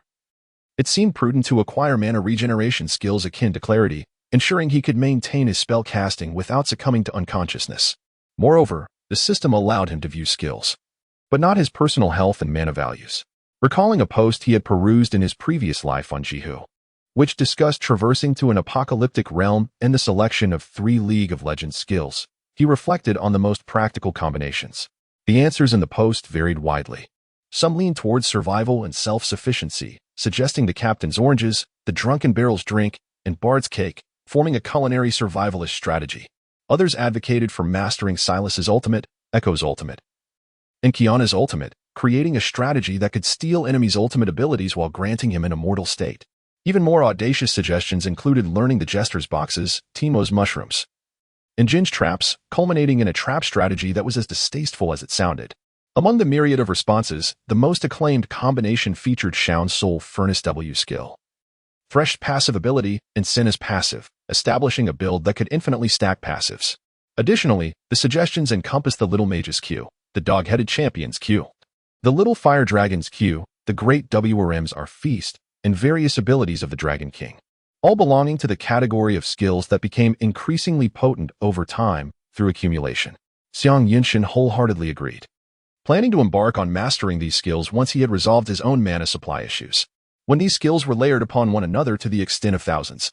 S1: it seemed prudent to acquire mana regeneration skills akin to clarity, ensuring he could maintain his spell casting without succumbing to unconsciousness. Moreover, the system allowed him to view skills, but not his personal health and mana values. Recalling a post he had perused in his previous life on Jihu, which discussed traversing to an apocalyptic realm and the selection of 3 League of Legends skills, he reflected on the most practical combinations. The answers in the post varied widely. Some leaned towards survival and self-sufficiency, suggesting the Captain's Oranges, the Drunken Barrel's Drink, and Bard's Cake, forming a culinary survivalist strategy. Others advocated for mastering Silas's ultimate, Echo's ultimate, and Kiana's ultimate, creating a strategy that could steal enemies' ultimate abilities while granting him an immortal state. Even more audacious suggestions included learning the Jester's boxes, Teemo's mushrooms, and Jin's traps, culminating in a trap strategy that was as distasteful as it sounded. Among the myriad of responses, the most acclaimed combination featured Xiang's Soul Furnace W skill, Thresh's passive ability, and Senna's passive, establishing a build that could infinitely stack passives. Additionally, the suggestions encompassed the Little Mage's Q, the Dog-Headed Champion's Q, the Little Fire Dragon's Q, the Great WRM's R Feast, and various abilities of the Dragon King, all belonging to the category of skills that became increasingly potent over time through accumulation. Xiang Yun wholeheartedly agreed, planning to embark on mastering these skills once he had resolved his own mana supply issues. When these skills were layered upon one another to the extent of thousands,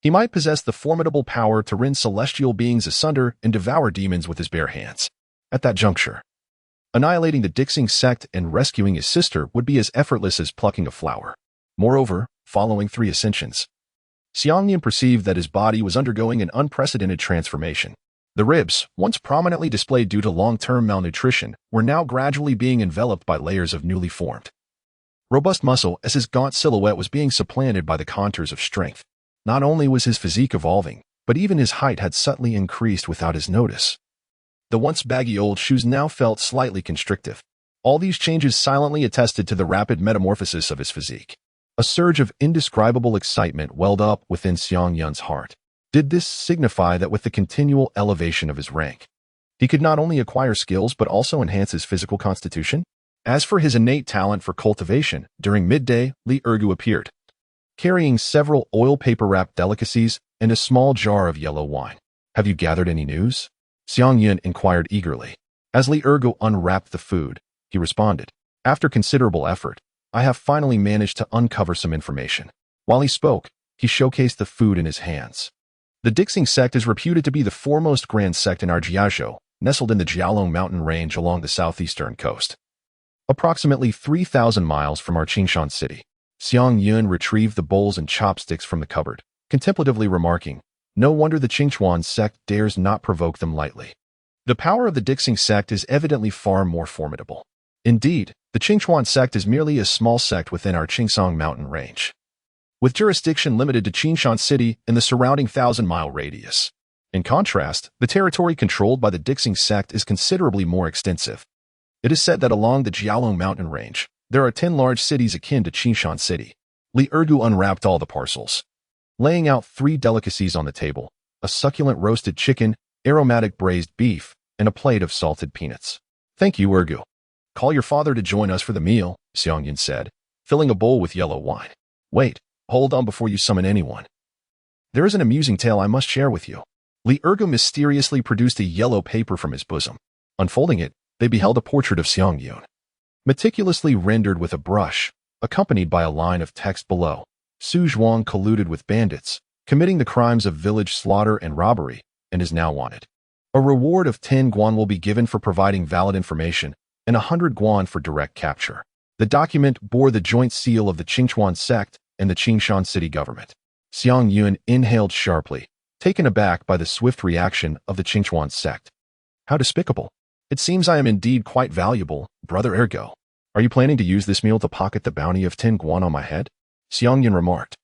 S1: he might possess the formidable power to rend celestial beings asunder and devour demons with his bare hands. At that juncture, annihilating the Dixing sect and rescuing his sister would be as effortless as plucking a flower. Moreover, following 3 ascensions, Xiang Yun perceived that his body was undergoing an unprecedented transformation. The ribs, once prominently displayed due to long-term malnutrition, were now gradually being enveloped by layers of newly formed, robust muscle as his gaunt silhouette was being supplanted by the contours of strength. Not only was his physique evolving, but even his height had subtly increased without his notice. The once baggy old shoes now felt slightly constrictive. All these changes silently attested to the rapid metamorphosis of his physique. A surge of indescribable excitement welled up within Xiang Yun's heart. Did this signify that with the continual elevation of his rank, he could not only acquire skills but also enhance his physical constitution? As for his innate talent for cultivation, during midday, Li Ergu appeared, carrying several oil paper-wrapped delicacies and a small jar of yellow wine. "Have you gathered any news?" Xiang Yun inquired eagerly. As Li Ergu unwrapped the food, he responded, "After considerable effort, I have finally managed to uncover some information." While he spoke, he showcased the food in his hands. The Dixing sect is reputed to be the foremost grand sect in Arjiazhou, nestled in the Jialong mountain range along the southeastern coast, approximately 3,000 miles from Arqingshan city. Xiang Yun retrieved the bowls and chopsticks from the cupboard, contemplatively remarking, "No wonder the Qingchuan sect dares not provoke them lightly." The power of the Dixing sect is evidently far more formidable. Indeed, the Qingchuan sect is merely a small sect within our Qingsong mountain range, with jurisdiction limited to Qingshan city and the surrounding 1,000-mile radius. In contrast, the territory controlled by the Dixing sect is considerably more extensive. It is said that along the Jialong mountain range, there are 10 large cities akin to Qingshan city. Li Ergu unwrapped all the parcels, laying out 3 delicacies on the table: a succulent roasted chicken, aromatic braised beef, and a plate of salted peanuts. "Thank you, Ergu. Call your father to join us for the meal," Xiang Yun said, filling a bowl with yellow wine. "Wait, hold on before you summon anyone. There is an amusing tale I must share with you." Li Ergu mysteriously produced a yellow paper from his bosom. Unfolding it, they beheld a portrait of Xiang Yun, meticulously rendered with a brush, accompanied by a line of text below. "Xu Zhuang colluded with bandits, committing the crimes of village slaughter and robbery, and is now wanted. A reward of 10 guan will be given for providing valid information, and 100 guan for direct capture." The document bore the joint seal of the Qingchuan sect and the Qingshan city government. Xiang Yun inhaled sharply, taken aback by the swift reaction of the Qingchuan sect. "How despicable. It seems I am indeed quite valuable, Brother Ergo. Are you planning to use this meal to pocket the bounty of 10 guan on my head?" Xiang Yun remarked,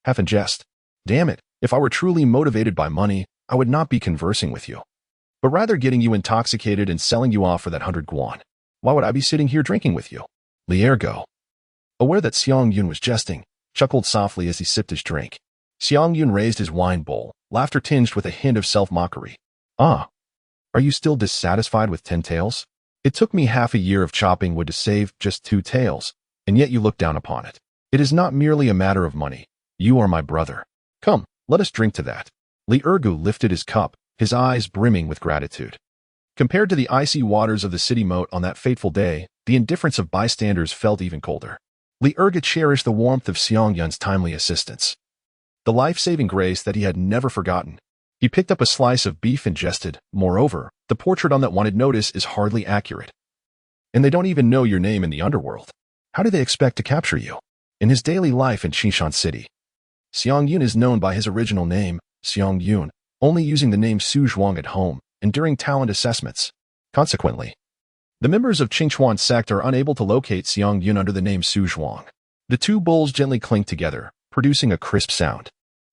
S1: half in jest. "Damn it, if I were truly motivated by money, I would not be conversing with you, but rather getting you intoxicated and selling you off for that 100 guan. Why would I be sitting here drinking with you? Liergo, aware that Xiang Yun was jesting, chuckled softly as he sipped his drink. Xiang Yun raised his wine bowl, laughter tinged with a hint of self-mockery. Ah, are you still dissatisfied with 10 taels? It took me half a year of chopping wood to save just 2 taels, and yet you look down upon it. It is not merely a matter of money. You are my brother. Come, let us drink to that. Li Ergu lifted his cup, his eyes brimming with gratitude. Compared to the icy waters of the city moat on that fateful day, the indifference of bystanders felt even colder. Li Ergu cherished the warmth of Xiang Yun's timely assistance, the life-saving grace that he had never forgotten. He picked up a slice of beef and jested, moreover, the portrait on that wanted notice is hardly accurate. And they don't even know your name in the underworld. How do they expect to capture you? In his daily life in Xishan City, Xiang Yun is known by his original name, Xiang Yun, only using the name Xu Zhuang at home and during talent assessments. Consequently, the members of Qingchuan sect are unable to locate Xiang Yun under the name Xu Zhuang. The two bowls gently clinked together, producing a crisp sound.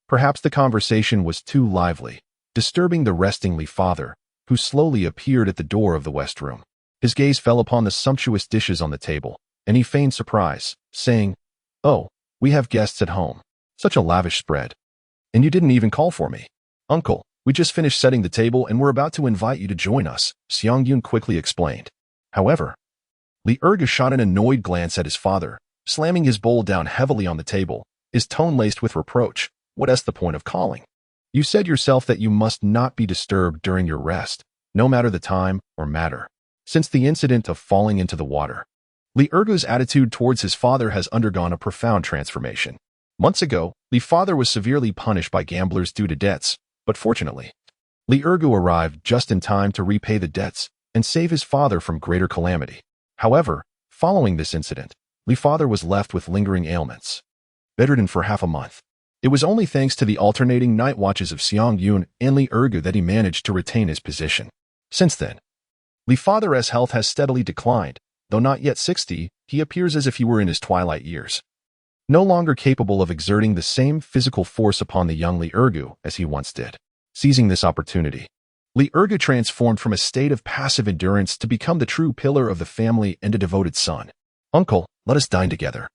S1: Perhaps the conversation was too lively, disturbing the resting Li father, who slowly appeared at the door of the west room. His gaze fell upon the sumptuous dishes on the table, and he feigned surprise, saying, "Oh, we have guests at home. Such a lavish spread. And you didn't even call for me. Uncle, we just finished setting the table and we're about to invite you to join us," Xiang Yun quickly explained. However, Li Ergu shot an annoyed glance at his father, slamming his bowl down heavily on the table, his tone laced with reproach. What's the point of calling? You said yourself that you must not be disturbed during your rest, no matter the time or matter. Since the incident of falling into the water, Li Ergu's attitude towards his father has undergone a profound transformation. Months ago, Li father was severely punished by gamblers due to debts, but fortunately, Li Ergu arrived just in time to repay the debts and save his father from greater calamity. However, following this incident, Li father was left with lingering ailments, bedridden for half a month. It was only thanks to the alternating night watches of Xiang Yun and Li Ergu that he managed to retain his position. Since then, Li father's health has steadily declined. Though not yet 60, he appears as if he were in his twilight years, no longer capable of exerting the same physical force upon the young Li Ergu as he once did. Seizing this opportunity, Li Ergu transformed from a state of passive endurance to become the true pillar of the family and a devoted son. "Uncle, let us dine together."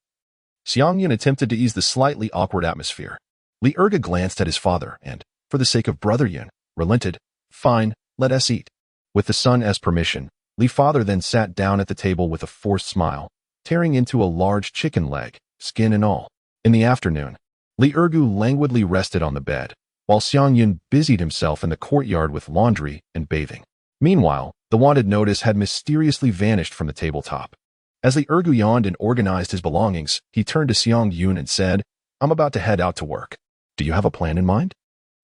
S1: Xiang Yun attempted to ease the slightly awkward atmosphere. Li Ergu glanced at his father and, for the sake of brother Yun, relented. "Fine, let us eat." With the son as permission, Li father then sat down at the table with a forced smile, tearing into a large chicken leg, skin and all. In the afternoon, Li Ergu languidly rested on the bed, while Xiang Yun busied himself in the courtyard with laundry and bathing. Meanwhile, the wanted notice had mysteriously vanished from the tabletop. As Li Ergu yawned and organized his belongings, he turned to Xiang Yun and said, "I'm about to head out to work. Do you have a plan in mind?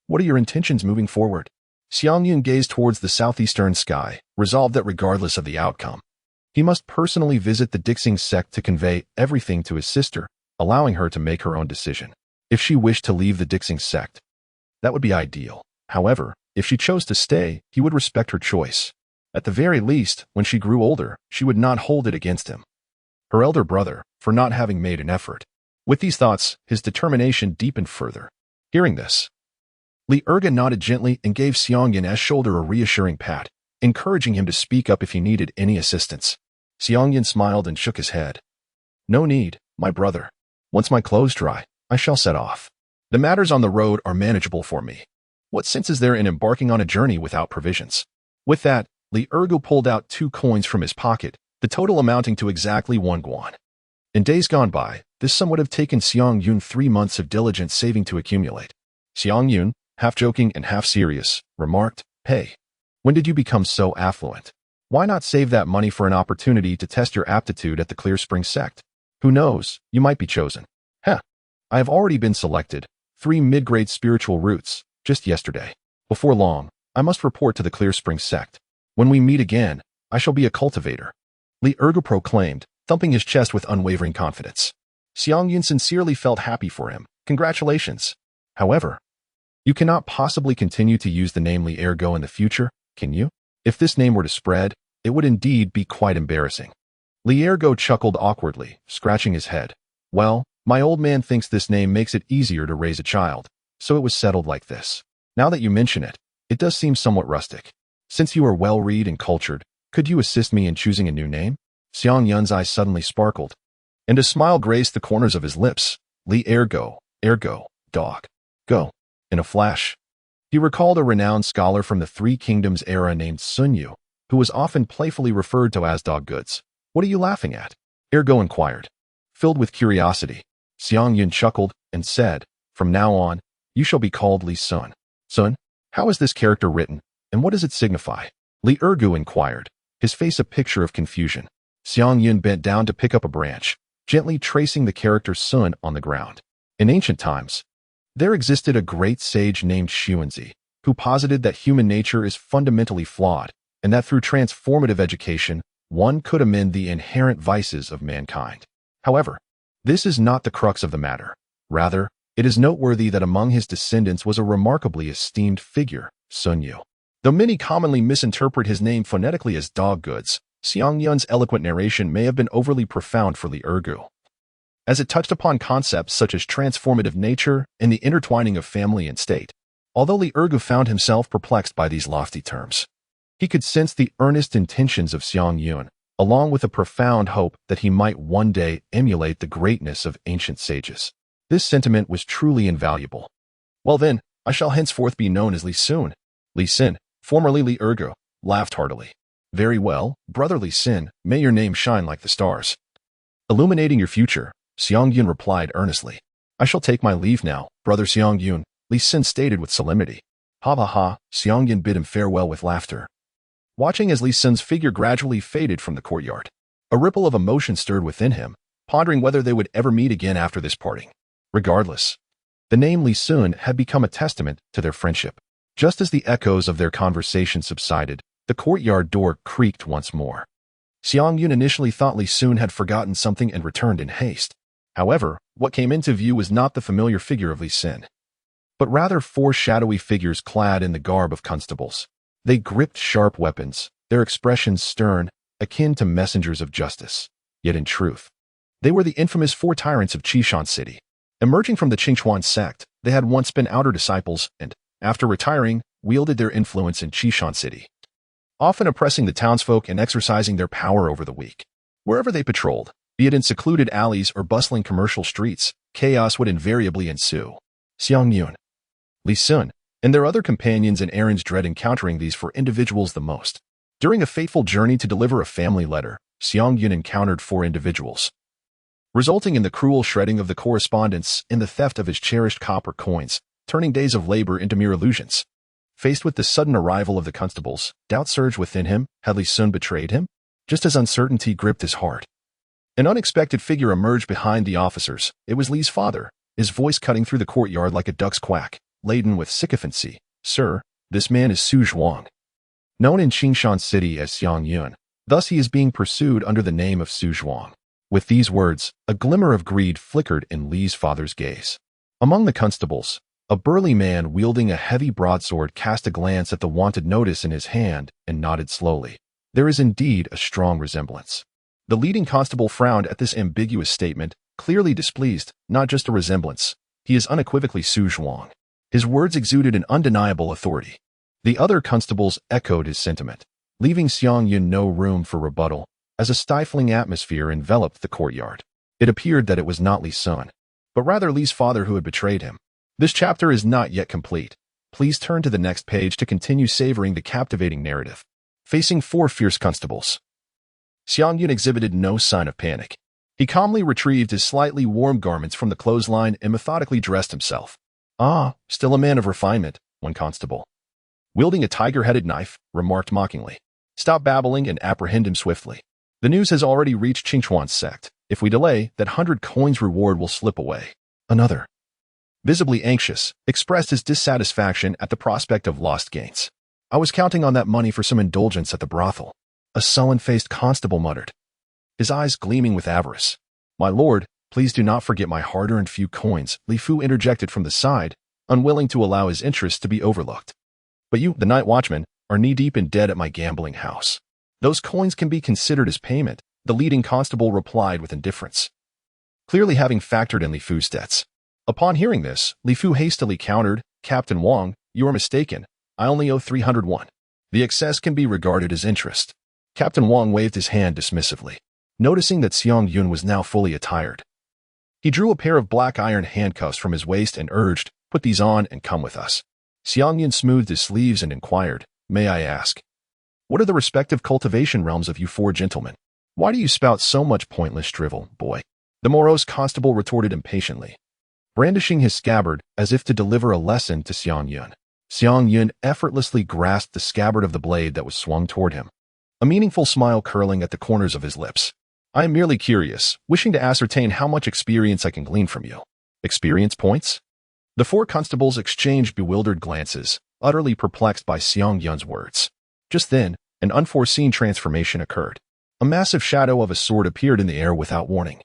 S1: What are your intentions moving forward?" Xiang Yun gazed towards the southeastern sky, resolved that regardless of the outcome, he must personally visit the Dixing sect to convey everything to his sister, allowing her to make her own decision. If she wished to leave the Dixing sect, that would be ideal. However, if she chose to stay, he would respect her choice. At the very least, when she grew older, she would not hold it against him, her elder brother, for not having made an effort. With these thoughts, his determination deepened further. Hearing this, Li Ergu nodded gently and gave Xiang Yun's shoulder a reassuring pat, encouraging him to speak up if he needed any assistance. Xiang Yun smiled and shook his head. "No need, my brother. Once my clothes dry, I shall set off. The matters on the road are manageable for me. What sense is there in embarking on a journey without provisions?" With that, Li Ergu pulled out 2 coins from his pocket, the total amounting to exactly 1 guan. In days gone by, this sum would have taken Xiang Yun 3 months of diligent saving to accumulate. Xiang Yun, half joking and half serious, remarked, "Hey, when did you become so affluent? Why not save that money for an opportunity to test your aptitude at the Clear Spring sect? Who knows, you might be chosen." "Heh, I have already been selected, 3 mid-grade spiritual roots, just yesterday. Before long, I must report to the Clear Spring sect. When we meet again, I shall be a cultivator," Li Ergu proclaimed, thumping his chest with unwavering confidence. Xiang Yun sincerely felt happy for him. "Congratulations. However, you cannot possibly continue to use the name Li Ergu in the future, can you? If this name were to spread, it would indeed be quite embarrassing." Li Ergu chuckled awkwardly, scratching his head. "Well, my old man thinks this name makes it easier to raise a child, so it was settled like this. Now that you mention it, It does seem somewhat rustic. Since you are well-read and cultured, could you assist me in choosing a new name? Xiang Yun's eyes suddenly sparkled, and a smile graced the corners of his lips. Li ergo, dog. Go. In a flash, he recalled a renowned scholar from the Three Kingdoms era named Sun Yu, who was often playfully referred to as Dog Goods. What are you laughing at? Ergo inquired. Filled with curiosity, Xiang Yun chuckled and said, from now on, you shall be called Li Sun. Sun, how is this character written, and what does it signify? Li Ergu inquired, his face a picture of confusion. Xiang Yun bent down to pick up a branch, gently tracing the character Sun on the ground. In ancient times, there existed a great sage named Xuanzi, who posited that human nature is fundamentally flawed, and that through transformative education, one could amend the inherent vices of mankind. However, this is not the crux of the matter. Rather, it is noteworthy that among his descendants was a remarkably esteemed figure, Sun Yu. Though many commonly misinterpret his name phonetically as Dog Goods, Xiang Yun's eloquent narration may have been overly profound for Li Ergu, as it touched upon concepts such as transformative nature and the intertwining of family and state. Although Li Ergu found himself perplexed by these lofty terms, he could sense the earnest intentions of Xiang Yun, along with a profound hope that he might one day emulate the greatness of ancient sages. This sentiment was truly invaluable. Well then, I shall henceforth be known as Li Sun. Li Sin, formerly Li Ergu, laughed heartily. Very well, brother Li Sin, may your name shine like the stars. Illuminating your future, Xiang Yun replied earnestly. I shall take my leave now, brother Xiang Yun, Li Sin stated with solemnity. Ha ha ha, Xiang Yun bid him farewell with laughter. Watching as Li Sin's figure gradually faded from the courtyard, a ripple of emotion stirred within him, pondering whether they would ever meet again after this parting. Regardless, the name Li Sun had become a testament to their friendship. Just as the echoes of their conversation subsided, the courtyard door creaked once more. Xiang Yun initially thought Li Sun had forgotten something and returned in haste. However, what came into view was not the familiar figure of Li Sin, but rather four shadowy figures clad in the garb of constables. They gripped sharp weapons, their expressions stern, akin to messengers of justice. Yet in truth, they were the infamous four tyrants of Qishan City. Emerging from the Qingchuan sect, they had once been outer disciples and, after retiring, wielded their influence in Qishan City, often oppressing the townsfolk and exercising their power over the weak. Wherever they patrolled, be it in secluded alleys or bustling commercial streets, chaos would invariably ensue. Xiang Yun, Li Sun, and their other companions in errands dread encountering these four individuals the most. During a fateful journey to deliver a family letter, Xiang Yun encountered four individuals, resulting in the cruel shredding of the correspondence and the theft of his cherished copper coins, turning days of labor into mere illusions. Faced with the sudden arrival of the constables, doubt surged within him. Had Li Sun betrayed him? Just as uncertainty gripped his heart, an unexpected figure emerged behind the officers. It was Li's father, his voice cutting through the courtyard like a duck's quack, laden with sycophancy. Sir, this man is Xu Zhuang, known in Qingshan City as Xiang Yun. Thus he is being pursued under the name of Xu Zhuang. With these words, a glimmer of greed flickered in Li's father's gaze. Among the constables, a burly man wielding a heavy broadsword cast a glance at the wanted notice in his hand and nodded slowly. There is indeed a strong resemblance. The leading constable frowned at this ambiguous statement, clearly displeased. Not just a resemblance. He is unequivocally Xu Zhuang. His words exuded an undeniable authority. The other constables echoed his sentiment, leaving Xiang Yun no room for rebuttal, as a stifling atmosphere enveloped the courtyard. It appeared that it was not Li Sun, but rather Li's father who had betrayed him. This chapter is not yet complete. Please turn to the next page to continue savoring the captivating narrative. Facing four fierce constables, Xiang Yun exhibited no sign of panic. He calmly retrieved his slightly warm garments from the clothesline and methodically dressed himself. Ah, still a man of refinement, one constable, wielding a tiger-headed knife, remarked mockingly. Stop babbling and apprehend him swiftly. The news has already reached Qingchuan's sect. If we delay, that 100 coins reward will slip away. Another, visibly anxious, expressed his dissatisfaction at the prospect of lost gains. I was counting on that money for some indulgence at the brothel. A sullen-faced constable muttered, his eyes gleaming with avarice. My lord, please do not forget my hard-earned few coins, Li Fu interjected from the side, unwilling to allow his interests to be overlooked. But you, the night watchman, are knee-deep in debt at my gambling house. Those coins can be considered as payment, the leading constable replied with indifference, clearly having factored in Li Fu's debts. Upon hearing this, Li Fu hastily countered, Captain Wang, you are mistaken. I only owe 301. The excess can be regarded as interest. Captain Wang waved his hand dismissively, noticing that Xiang Yun was now fully attired. He drew a pair of black iron handcuffs from his waist and urged, "Put these on and come with us." Xiang Yun smoothed his sleeves and inquired, "May I ask, what are the respective cultivation realms of you four gentlemen? Why do you spout so much pointless drivel, boy?" The morose constable retorted impatiently, brandishing his scabbard as if to deliver a lesson to Xiang Yun. Xiang Yun effortlessly grasped the scabbard of the blade that was swung toward him, a meaningful smile curling at the corners of his lips. "I am merely curious, wishing to ascertain how much experience I can glean from you." "Experience points?" The four constables exchanged bewildered glances, utterly perplexed by Xiang Yun's words. Just then, an unforeseen transformation occurred. A massive shadow of a sword appeared in the air without warning,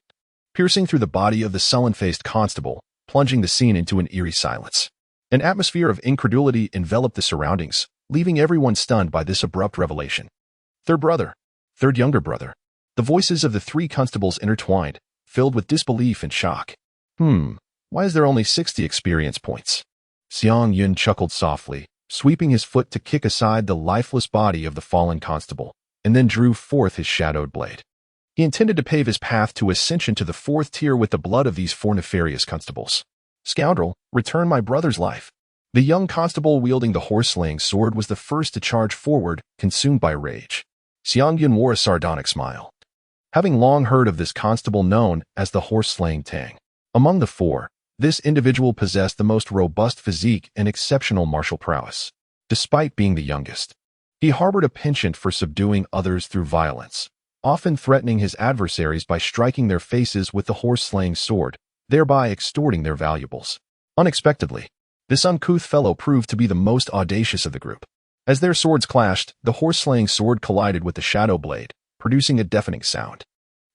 S1: piercing through the body of the sullen-faced constable, plunging the scene into an eerie silence. An atmosphere of incredulity enveloped the surroundings, leaving everyone stunned by this abrupt revelation. "Third brother. Third younger brother." The voices of the three constables intertwined, filled with disbelief and shock. Why is there only 60 experience points?" Xiang Yun chuckled softly, sweeping his foot to kick aside the lifeless body of the fallen constable, and then drew forth his shadowed blade. He intended to pave his path to ascension to the fourth tier with the blood of these four nefarious constables. "Scoundrel, return my brother's life." The young constable wielding the horse-slaying sword was the first to charge forward, consumed by rage. Xiang Yun wore a sardonic smile, having long heard of this constable known as the horse-slaying Tang. Among the four, this individual possessed the most robust physique and exceptional martial prowess. Despite being the youngest, he harbored a penchant for subduing others through violence, often threatening his adversaries by striking their faces with the horse-slaying sword, thereby extorting their valuables. Unexpectedly, this uncouth fellow proved to be the most audacious of the group. As their swords clashed, the horse-slaying sword collided with the shadow blade, producing a deafening sound.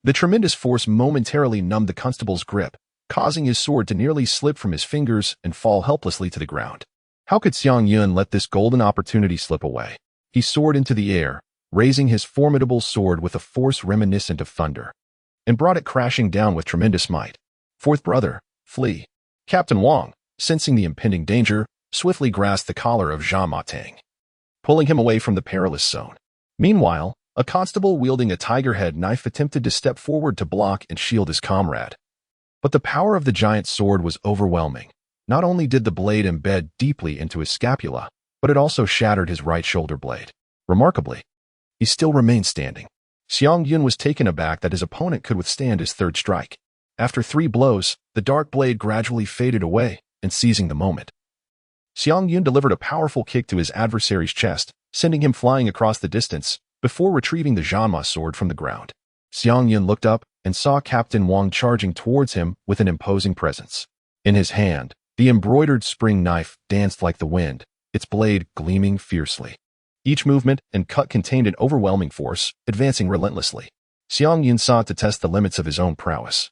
S1: The tremendous force momentarily numbed the constable's grip, causing his sword to nearly slip from his fingers and fall helplessly to the ground. How could Xiang Yun let this golden opportunity slip away? He soared into the air, raising his formidable sword with a force reminiscent of thunder, and brought it crashing down with tremendous might. "Fourth brother, flee." Captain Wang, sensing the impending danger, swiftly grasped the collar of Zhang Matang, pulling him away from the perilous zone. Meanwhile, a constable wielding a tiger-head knife attempted to step forward to block and shield his comrade. But the power of the giant sword was overwhelming. Not only did the blade embed deeply into his scapula, but it also shattered his right shoulder blade. Remarkably, he still remained standing. Xiang Yun was taken aback that his opponent could withstand his third strike. After 3 blows, the dark blade gradually faded away, and seizing the moment, Xiang Yun delivered a powerful kick to his adversary's chest, sending him flying across the distance, before retrieving the Zhanma sword from the ground. Xiang Yun looked up and saw Captain Wang charging towards him with an imposing presence. In his hand, the embroidered spring knife danced like the wind, its blade gleaming fiercely. Each movement and cut contained an overwhelming force, advancing relentlessly. Xiang Yun sought to test the limits of his own prowess,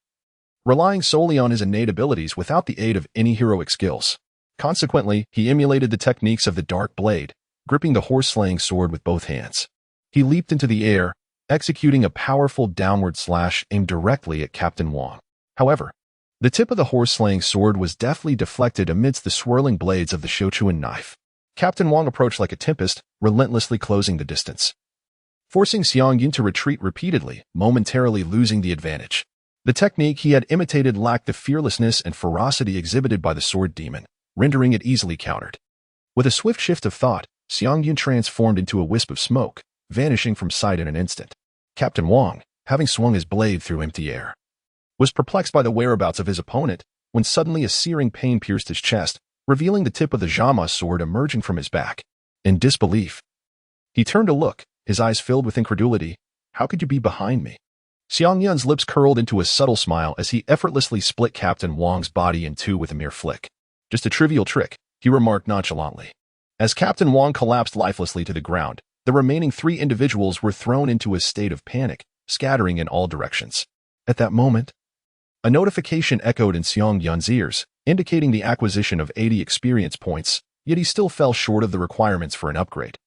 S1: relying solely on his innate abilities without the aid of any heroic skills. Consequently, he emulated the techniques of the dark blade, gripping the horse-slaying sword with both hands. He leaped into the air, executing a powerful downward slash aimed directly at Captain Wang. However, the tip of the horse-slaying sword was deftly deflected amidst the swirling blades of the Sichuan knife. Captain Wang approached like a tempest, relentlessly closing the distance, forcing Xiang Yun to retreat repeatedly, momentarily losing the advantage. The technique he had imitated lacked the fearlessness and ferocity exhibited by the sword demon, rendering it easily countered. With a swift shift of thought, Xiang Yun transformed into a wisp of smoke, vanishing from sight in an instant. Captain Wang, having swung his blade through empty air, was perplexed by the whereabouts of his opponent when suddenly a searing pain pierced his chest, revealing the tip of the Zhanma sword emerging from his back. In disbelief, he turned to look, his eyes filled with incredulity. "How could you be behind me?" Xiang Yun's lips curled into a subtle smile as he effortlessly split Captain Wang's body in two with a mere flick. "Just a trivial trick," he remarked nonchalantly. As Captain Wang collapsed lifelessly to the ground, the remaining 3 individuals were thrown into a state of panic, scattering in all directions. At that moment, a notification echoed in Xiang Yun's ears, indicating the acquisition of 80 experience points, yet he still fell short of the requirements for an upgrade.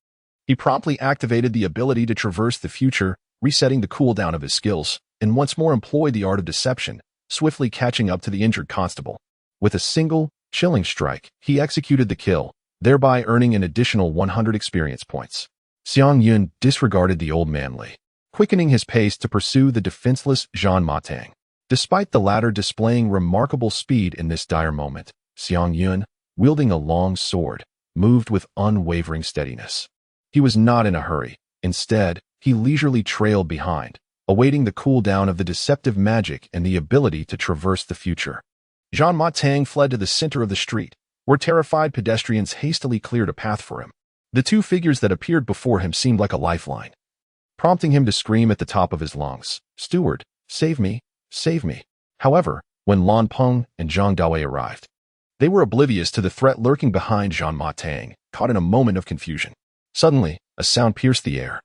S1: He promptly activated the ability to traverse the future, resetting the cooldown of his skills, and once more employed the art of deception, swiftly catching up to the injured constable. With a single, chilling strike, he executed the kill, thereby earning an additional 100 experience points. Xiang Yun disregarded the old manly, quickening his pace to pursue the defenseless Zhan Matang. Despite the latter displaying remarkable speed in this dire moment, Xiang Yun, wielding a long sword, moved with unwavering steadiness. He was not in a hurry. Instead, he leisurely trailed behind, awaiting the cooldown of the deceptive magic and the ability to traverse the future. Zhan Matang fled to the center of the street, where terrified pedestrians hastily cleared a path for him. The two figures that appeared before him seemed like a lifeline, prompting him to scream at the top of his lungs, "Steward, save me, save me." However, when Lan Peng and Zhang Dawei arrived, they were oblivious to the threat lurking behind Zhan Matang, caught in a moment of confusion. Suddenly, a sound pierced the air,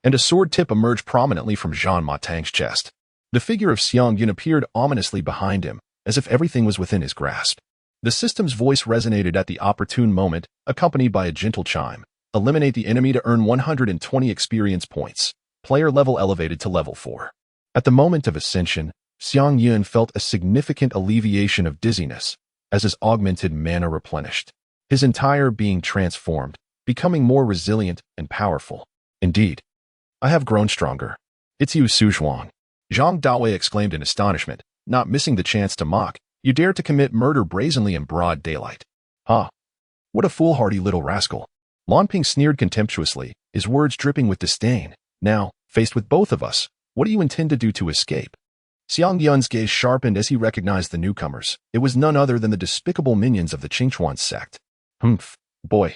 S1: and a sword tip emerged prominently from Zhan Matang's chest. The figure of Xiang Yun appeared ominously behind him, as if everything was within his grasp. The system's voice resonated at the opportune moment, accompanied by a gentle chime. Eliminate the enemy to earn 120 experience points. Player level elevated to level 4. At the moment of ascension, Xiang Yun felt a significant alleviation of dizziness as his augmented mana replenished. His entire being transformed, becoming more resilient and powerful. Indeed, I have grown stronger. It's you, Xu Zhuang. Zhang Dawei exclaimed in astonishment, not missing the chance to mock. You dare to commit murder brazenly in broad daylight. Ha! What a foolhardy little rascal. Lan Ping sneered contemptuously, his words dripping with disdain. Now, faced with both of us, what do you intend to do to escape? Xiang Yun's gaze sharpened as he recognized the newcomers. It was none other than the despicable minions of the Qingchuan sect. Humph, boy.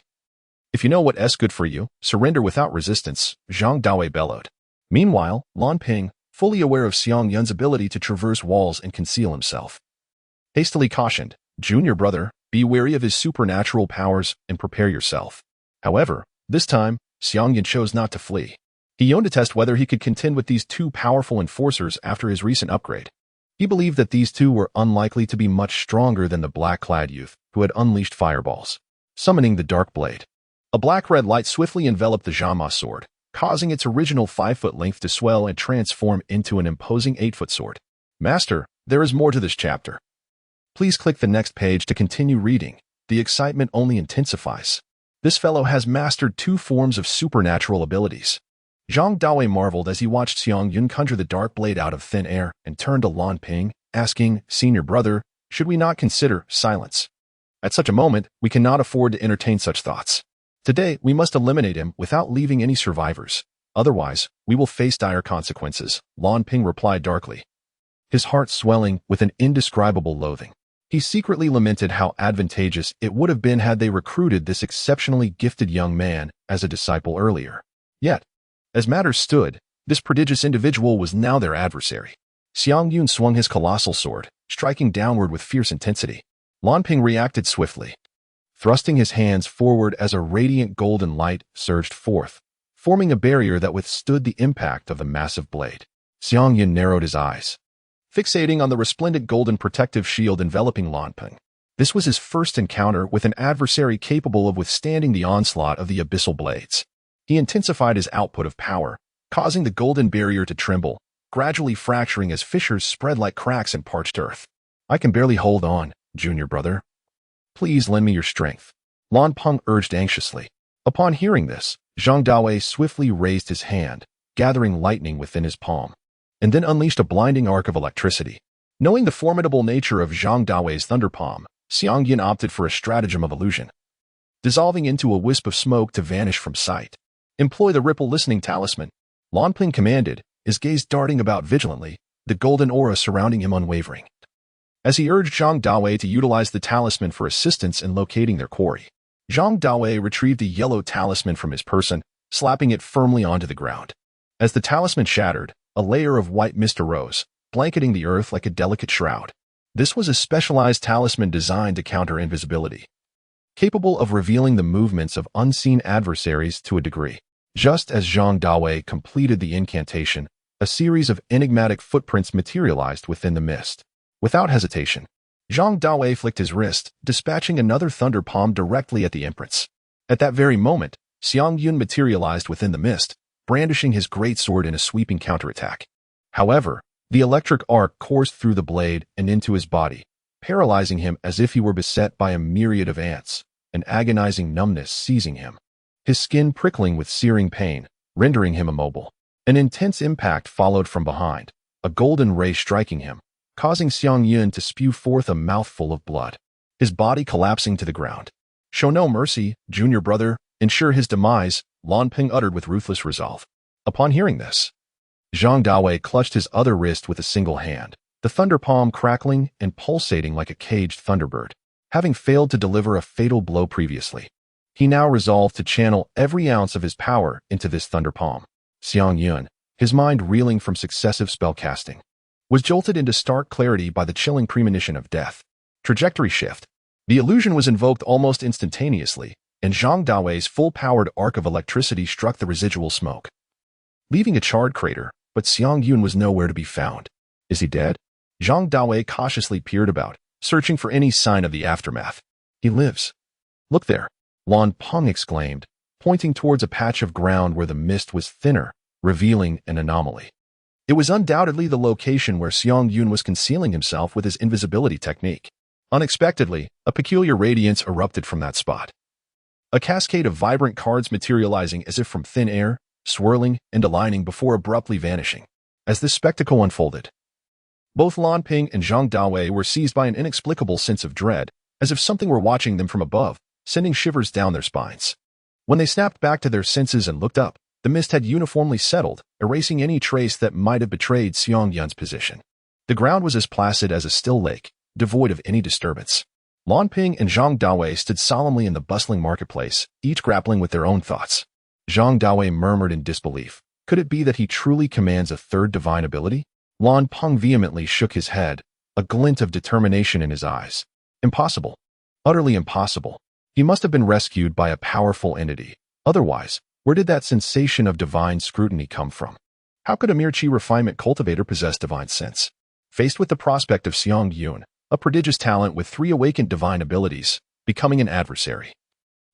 S1: If you know what's good for you, surrender without resistance, Zhang Dawei bellowed. Meanwhile, Lan Ping, fully aware of Xiang Yun's ability to traverse walls and conceal himself, hastily cautioned, "Junior brother, be wary of his supernatural powers and prepare yourself." However, this time, Xiang Yun chose not to flee. He yearned to test whether he could contend with these two powerful enforcers after his recent upgrade. He believed that these two were unlikely to be much stronger than the black-clad youth who had unleashed fireballs, summoning the dark blade. A black-red light swiftly enveloped the Zhanma sword, causing its original 5-foot length to swell and transform into an imposing 8-foot sword. Master, there is more to this chapter. Please click the next page to continue reading. The excitement only intensifies. This fellow has mastered 2 forms of supernatural abilities. Zhang Dawei marveled as he watched Xiang Yun conjure the dark blade out of thin air and turned to Lan Ping, asking, "Senior brother, should we not consider silence? At such a moment, we cannot afford to entertain such thoughts. Today, we must eliminate him without leaving any survivors. Otherwise, we will face dire consequences," Lan Ping replied darkly, his heart swelling with an indescribable loathing. He secretly lamented how advantageous it would have been had they recruited this exceptionally gifted young man as a disciple earlier. Yet, as matters stood, this prodigious individual was now their adversary. Xiang Yun swung his colossal sword, striking downward with fierce intensity. Lan Ping reacted swiftly, thrusting his hands forward as a radiant golden light surged forth, forming a barrier that withstood the impact of the massive blade. Xiang Yun narrowed his eyes, fixating on the resplendent golden protective shield enveloping Lan Ping. This was his first encounter with an adversary capable of withstanding the onslaught of the abyssal blades. He intensified his output of power, causing the golden barrier to tremble, gradually fracturing as fissures spread like cracks in parched earth. "I can barely hold on, junior brother. Please lend me your strength," Lan Peng urged anxiously. Upon hearing this, Zhang Dawei swiftly raised his hand, gathering lightning within his palm, and then unleashed a blinding arc of electricity. Knowing the formidable nature of Zhang Dawei's thunder palm, Xiang Yun opted for a stratagem of illusion, dissolving into a wisp of smoke to vanish from sight. "Employ the ripple listening talisman," Lan Ping commanded, his gaze darting about vigilantly, the golden aura surrounding him unwavering. As he urged Zhang Dawei to utilize the talisman for assistance in locating their quarry, Zhang Dawei retrieved the yellow talisman from his person, slapping it firmly onto the ground. As the talisman shattered, a layer of white mist arose, blanketing the earth like a delicate shroud. This was a specialized talisman designed to counter invisibility, capable of revealing the movements of unseen adversaries to a degree. Just as Zhang Dawei completed the incantation, a series of enigmatic footprints materialized within the mist. Without hesitation, Zhang Dawei flicked his wrist, dispatching another thunder palm directly at the imprints. At that very moment, Xiang Yun materialized within the mist, brandishing his great sword in a sweeping counterattack. However, the electric arc coursed through the blade and into his body, paralyzing him as if he were beset by a myriad of ants. an agonizing numbness seizing him. His skin prickling with searing pain, rendering him immobile. An intense impact followed from behind, a golden ray striking him, causing Xiang Yun to spew forth a mouthful of blood. His body collapsing to the ground. "Show no mercy, junior brother, ensure his demise," Lan Ping uttered with ruthless resolve. Upon hearing this, Zhang Dawei clutched his other wrist with a single hand, the thunder palm crackling and pulsating like a caged thunderbird. Having failed to deliver a fatal blow previously, he now resolved to channel every ounce of his power into this thunder palm. Xiang Yun, his mind reeling from successive spellcasting, was jolted into stark clarity by the chilling premonition of death. Trajectory shift. The illusion was invoked almost instantaneously, and Zhang Dawei's full-powered arc of electricity struck the residual smoke, leaving a charred crater, but Xiang Yun was nowhere to be found. Is he dead? Zhang Dawei cautiously peered about, searching for any sign of the aftermath. He lives. Look there, Lan Peng exclaimed, pointing towards a patch of ground where the mist was thinner, revealing an anomaly. It was undoubtedly the location where Xiang Yun was concealing himself with his invisibility technique. Unexpectedly, a peculiar radiance erupted from that spot. A cascade of vibrant cards materializing as if from thin air, swirling and aligning before abruptly vanishing. As this spectacle unfolded, both Lan Ping and Zhang Dawei were seized by an inexplicable sense of dread, as if something were watching them from above, sending shivers down their spines. When they snapped back to their senses and looked up, the mist had uniformly settled, erasing any trace that might have betrayed Xiang Yun's position. The ground was as placid as a still lake, devoid of any disturbance. Lan Ping and Zhang Dawei stood solemnly in the bustling marketplace, each grappling with their own thoughts. Zhang Dawei murmured in disbelief. Could it be that he truly commands a third divine ability? Lan Peng vehemently shook his head, a glint of determination in his eyes. Impossible. Utterly impossible. He must have been rescued by a powerful entity. Otherwise, where did that sensation of divine scrutiny come from? How could a mere chi refinement cultivator possess divine sense? Faced with the prospect of Xiang Yun, a prodigious talent with 3 awakened divine abilities, becoming an adversary,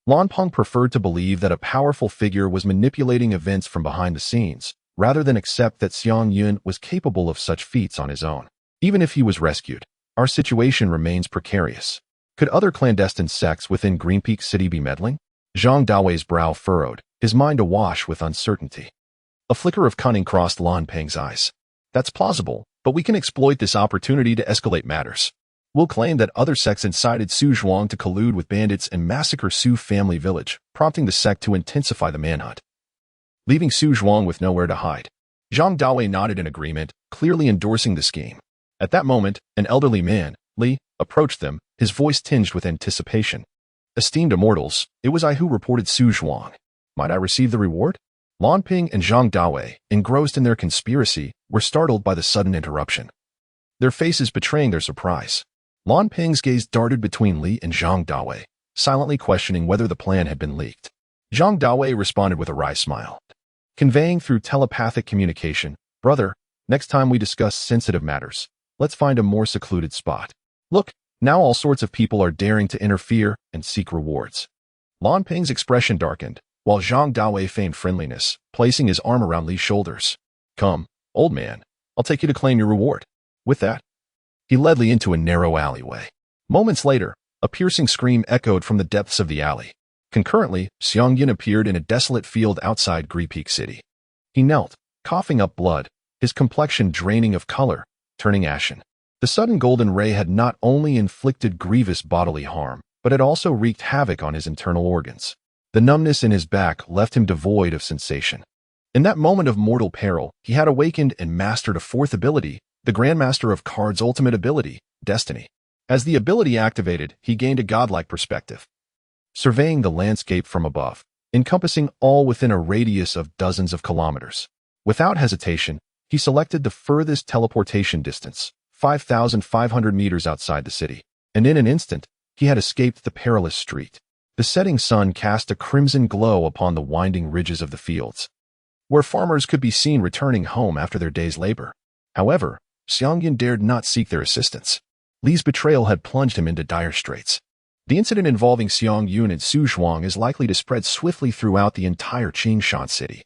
S1: Lan Peng preferred to believe that a powerful figure was manipulating events from behind the scenes, rather than accept that Xiang Yun was capable of such feats on his own. Even if he was rescued, our situation remains precarious. Could other clandestine sects within Green Peak City be meddling? Zhang Dawei's brow furrowed, his mind awash with uncertainty. A flicker of cunning crossed Lan Peng's eyes. That's plausible, but we can exploit this opportunity to escalate matters. We'll claim that other sects incited Xu Zhuang to collude with bandits and massacre Su family village, prompting the sect to intensify the manhunt, leaving Xu Zhuang with nowhere to hide. Zhang Dawei nodded in agreement, clearly endorsing the scheme. At that moment, an elderly man, Li, approached them, his voice tinged with anticipation. "Esteemed Immortals, it was I who reported Xu Zhuang. Might I receive the reward?" Lan Ping and Zhang Dawei, engrossed in their conspiracy, were startled by the sudden interruption, their faces betraying their surprise. Lan Ping's gaze darted between Li and Zhang Dawei, silently questioning whether the plan had been leaked. Zhang Dawei responded with a wry smile, conveying through telepathic communication, "Brother, next time we discuss sensitive matters, let's find a more secluded spot. Look, now all sorts of people are daring to interfere and seek rewards." Lan Ping's expression darkened, while Zhang Dawei feigned friendliness, placing his arm around Li's shoulders. "Come, old man, I'll take you to claim your reward." With that, he led Li into a narrow alleyway. Moments later, a piercing scream echoed from the depths of the alley. Concurrently, Xiang Yun appeared in a desolate field outside Green Peak City. He knelt, coughing up blood, his complexion draining of color, turning ashen. The sudden golden ray had not only inflicted grievous bodily harm, but had also wreaked havoc on his internal organs. The numbness in his back left him devoid of sensation. In that moment of mortal peril, he had awakened and mastered a 4th ability, the Grandmaster of Card's ultimate ability, Destiny. As the ability activated, he gained a godlike perspective, surveying the landscape from above, encompassing all within a radius of dozens of kilometers. Without hesitation, he selected the furthest teleportation distance, 5,500 meters outside the city, and in an instant, he had escaped the perilous street. The setting sun cast a crimson glow upon the winding ridges of the fields, where farmers could be seen returning home after their day's labor. However, Xiang Yun dared not seek their assistance. Li's betrayal had plunged him into dire straits. The incident involving Xiang Yun and Xu Zhuang is likely to spread swiftly throughout the entire Qingshan city.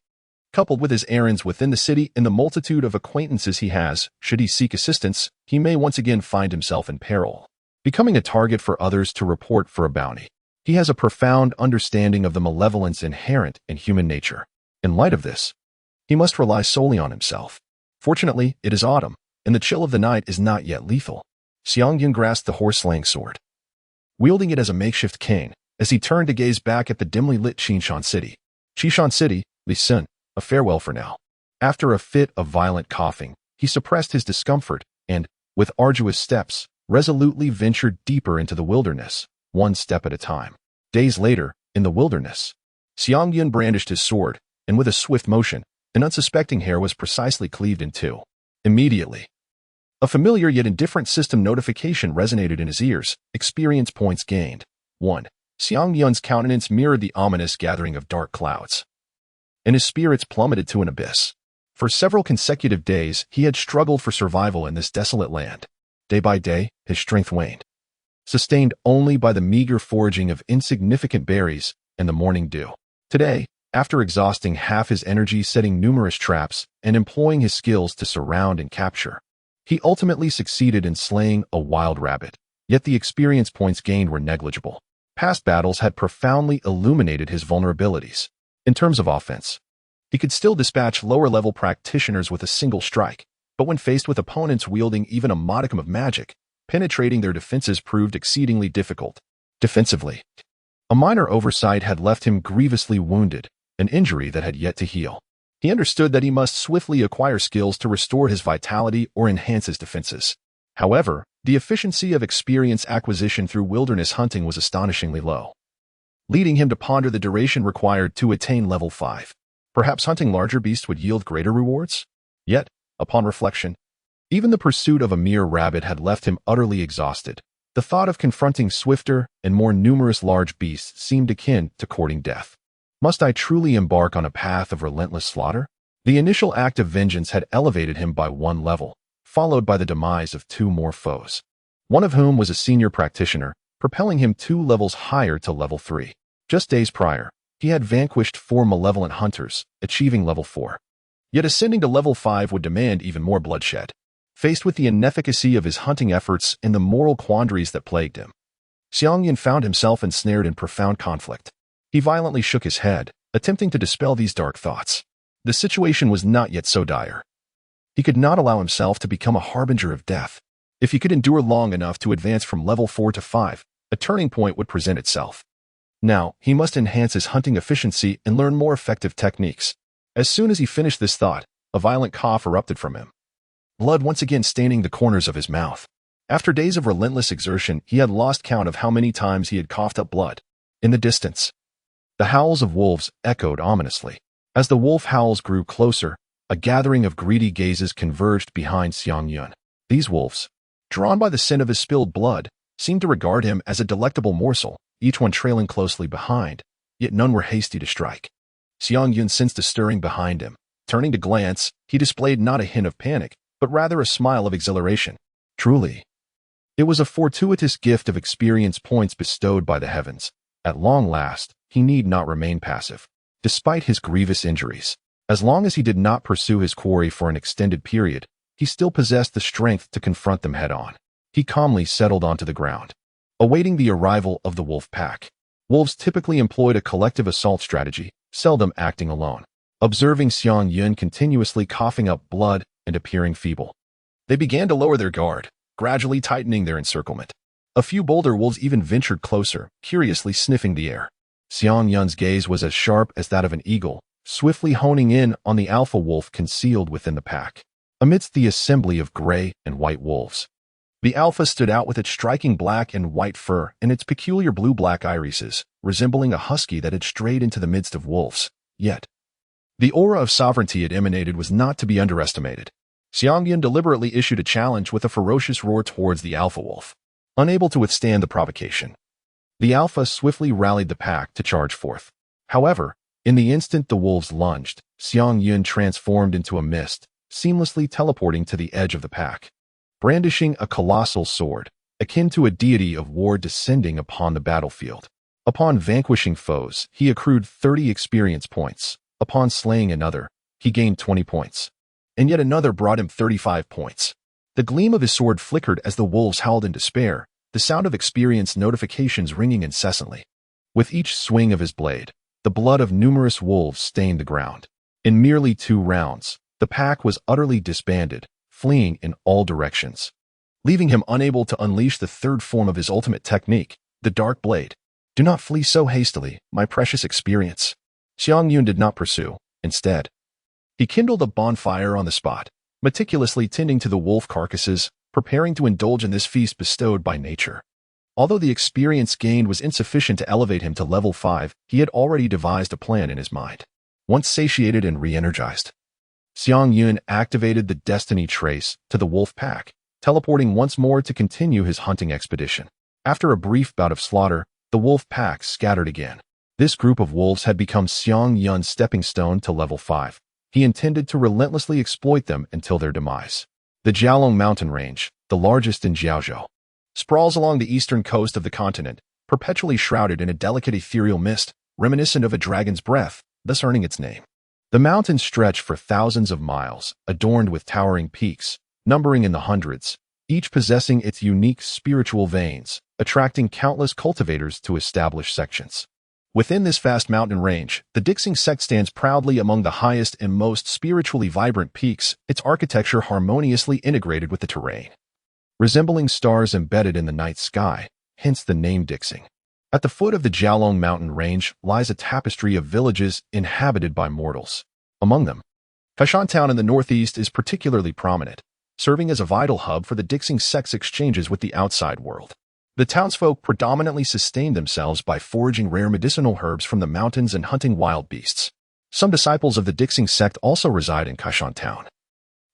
S1: Coupled with his errands within the city and the multitude of acquaintances he has, should he seek assistance, he may once again find himself in peril, becoming a target for others to report for a bounty. He has a profound understanding of the malevolence inherent in human nature. In light of this, he must rely solely on himself. Fortunately, it is autumn, and the chill of the night is not yet lethal. Xiang Yun grasped the horse-slaying sword, wielding it as a makeshift cane, as he turned to gaze back at the dimly lit Qinshan City. Qinshan City, Li Sun, a farewell for now. After a fit of violent coughing, he suppressed his discomfort and, with arduous steps, resolutely ventured deeper into the wilderness, one step at a time. Days later, in the wilderness, Xiang Yun brandished his sword, and with a swift motion, an unsuspecting hair was precisely cleaved in two. Immediately, a familiar yet indifferent system notification resonated in his ears. Experience points gained. 1. Xiang Yun's countenance mirrored the ominous gathering of dark clouds, and his spirits plummeted to an abyss. For several consecutive days, he had struggled for survival in this desolate land. Day by day, his strength waned, sustained only by the meager foraging of insignificant berries and the morning dew. Today, after exhausting half his energy setting numerous traps and employing his skills to surround and capture, he ultimately succeeded in slaying a wild rabbit. Yet the experience points gained were negligible. Past battles had profoundly illuminated his vulnerabilities. In terms of offense, he could still dispatch lower-level practitioners with a single strike, but when faced with opponents wielding even a modicum of magic, penetrating their defenses proved exceedingly difficult. Defensively, a minor oversight had left him grievously wounded, an injury that had yet to heal. He understood that he must swiftly acquire skills to restore his vitality or enhance his defenses. However, the efficiency of experience acquisition through wilderness hunting was astonishingly low, leading him to ponder the duration required to attain level 5. Perhaps hunting larger beasts would yield greater rewards? Yet, upon reflection, even the pursuit of a mere rabbit had left him utterly exhausted. The thought of confronting swifter and more numerous large beasts seemed akin to courting death. Must I truly embark on a path of relentless slaughter? The initial act of vengeance had elevated him by one level, followed by the demise of 2 more foes, one of whom was a senior practitioner, propelling him 2 levels higher to level 3. Just days prior, he had vanquished 4 malevolent hunters, achieving level 4. Yet ascending to level 5 would demand even more bloodshed. Faced with the inefficacy of his hunting efforts and the moral quandaries that plagued him, Xiang Yun found himself ensnared in profound conflict. He violently shook his head, attempting to dispel these dark thoughts. The situation was not yet so dire. He could not allow himself to become a harbinger of death. If he could endure long enough to advance from level 4 to 5, a turning point would present itself. Now, he must enhance his hunting efficiency and learn more effective techniques. As soon as he finished this thought, a violent cough erupted from him, blood once again staining the corners of his mouth. After days of relentless exertion, he had lost count of how many times he had coughed up blood. In the distance, the howls of wolves echoed ominously. As the wolf howls grew closer, a gathering of greedy gazes converged behind Xiang Yun. These wolves, drawn by the scent of his spilled blood, seemed to regard him as a delectable morsel, each one trailing closely behind, yet none were hasty to strike. Xiang Yun sensed a stirring behind him. Turning to glance, he displayed not a hint of panic, but rather a smile of exhilaration. Truly, it was a fortuitous gift of experience points bestowed by the heavens. At long last, he need not remain passive, despite his grievous injuries. As long as he did not pursue his quarry for an extended period, he still possessed the strength to confront them head-on. He calmly settled onto the ground, awaiting the arrival of the wolf pack. Wolves typically employed a collective assault strategy, seldom acting alone. Observing Xiang Yun continuously coughing up blood and appearing feeble, they began to lower their guard, gradually tightening their encirclement. A few bolder wolves even ventured closer, curiously sniffing the air. Xiang Yun's gaze was as sharp as that of an eagle, swiftly honing in on the alpha wolf concealed within the pack. Amidst the assembly of gray and white wolves, the alpha stood out with its striking black and white fur and its peculiar blue-black irises, resembling a husky that had strayed into the midst of wolves. Yet, the aura of sovereignty it emanated was not to be underestimated. Xiang Yun deliberately issued a challenge with a ferocious roar towards the alpha wolf. Unable to withstand the provocation, the alpha swiftly rallied the pack to charge forth. However, in the instant the wolves lunged, Xiang Yun transformed into a mist, seamlessly teleporting to the edge of the pack. Brandishing a colossal sword, akin to a deity of war descending upon the battlefield. Upon vanquishing foes, he accrued 30 experience points. Upon slaying another, he gained 20 points. And yet another brought him 35 points. The gleam of his sword flickered as the wolves howled in despair, the sound of experience notifications ringing incessantly. With each swing of his blade, the blood of numerous wolves stained the ground. In merely 2 rounds, the pack was utterly disbanded, fleeing in all directions, leaving him unable to unleash the 3rd form of his ultimate technique, the Dark Blade. Do not flee so hastily, my precious experience. Xiang Yun did not pursue. Instead, he kindled a bonfire on the spot, meticulously tending to the wolf carcasses, preparing to indulge in this feast bestowed by nature. Although the experience gained was insufficient to elevate him to level 5, he had already devised a plan in his mind. Once satiated and re-energized, Xiang Yun activated the Destiny Trace to the wolf pack, teleporting once more to continue his hunting expedition. After a brief bout of slaughter, the wolf pack scattered again. This group of wolves had become Xiang Yun's stepping stone to level 5. He intended to relentlessly exploit them until their demise. The Jialong mountain range, the largest in Jiaozhou, sprawls along the eastern coast of the continent, perpetually shrouded in a delicate ethereal mist, reminiscent of a dragon's breath, thus earning its name. The mountains stretch for thousands of miles, adorned with towering peaks, numbering in the hundreds, each possessing its unique spiritual veins, attracting countless cultivators to establish sections. Within this vast mountain range, the Dixing sect stands proudly among the highest and most spiritually vibrant peaks, its architecture harmoniously integrated with the terrain, resembling stars embedded in the night sky, hence the name Dixing. At the foot of the Jialong mountain range lies a tapestry of villages inhabited by mortals. Among them, Kaishan town in the northeast is particularly prominent, serving as a vital hub for the Dixing sect's exchanges with the outside world. The townsfolk predominantly sustain themselves by foraging rare medicinal herbs from the mountains and hunting wild beasts. Some disciples of the Dixing sect also reside in Kaishan town,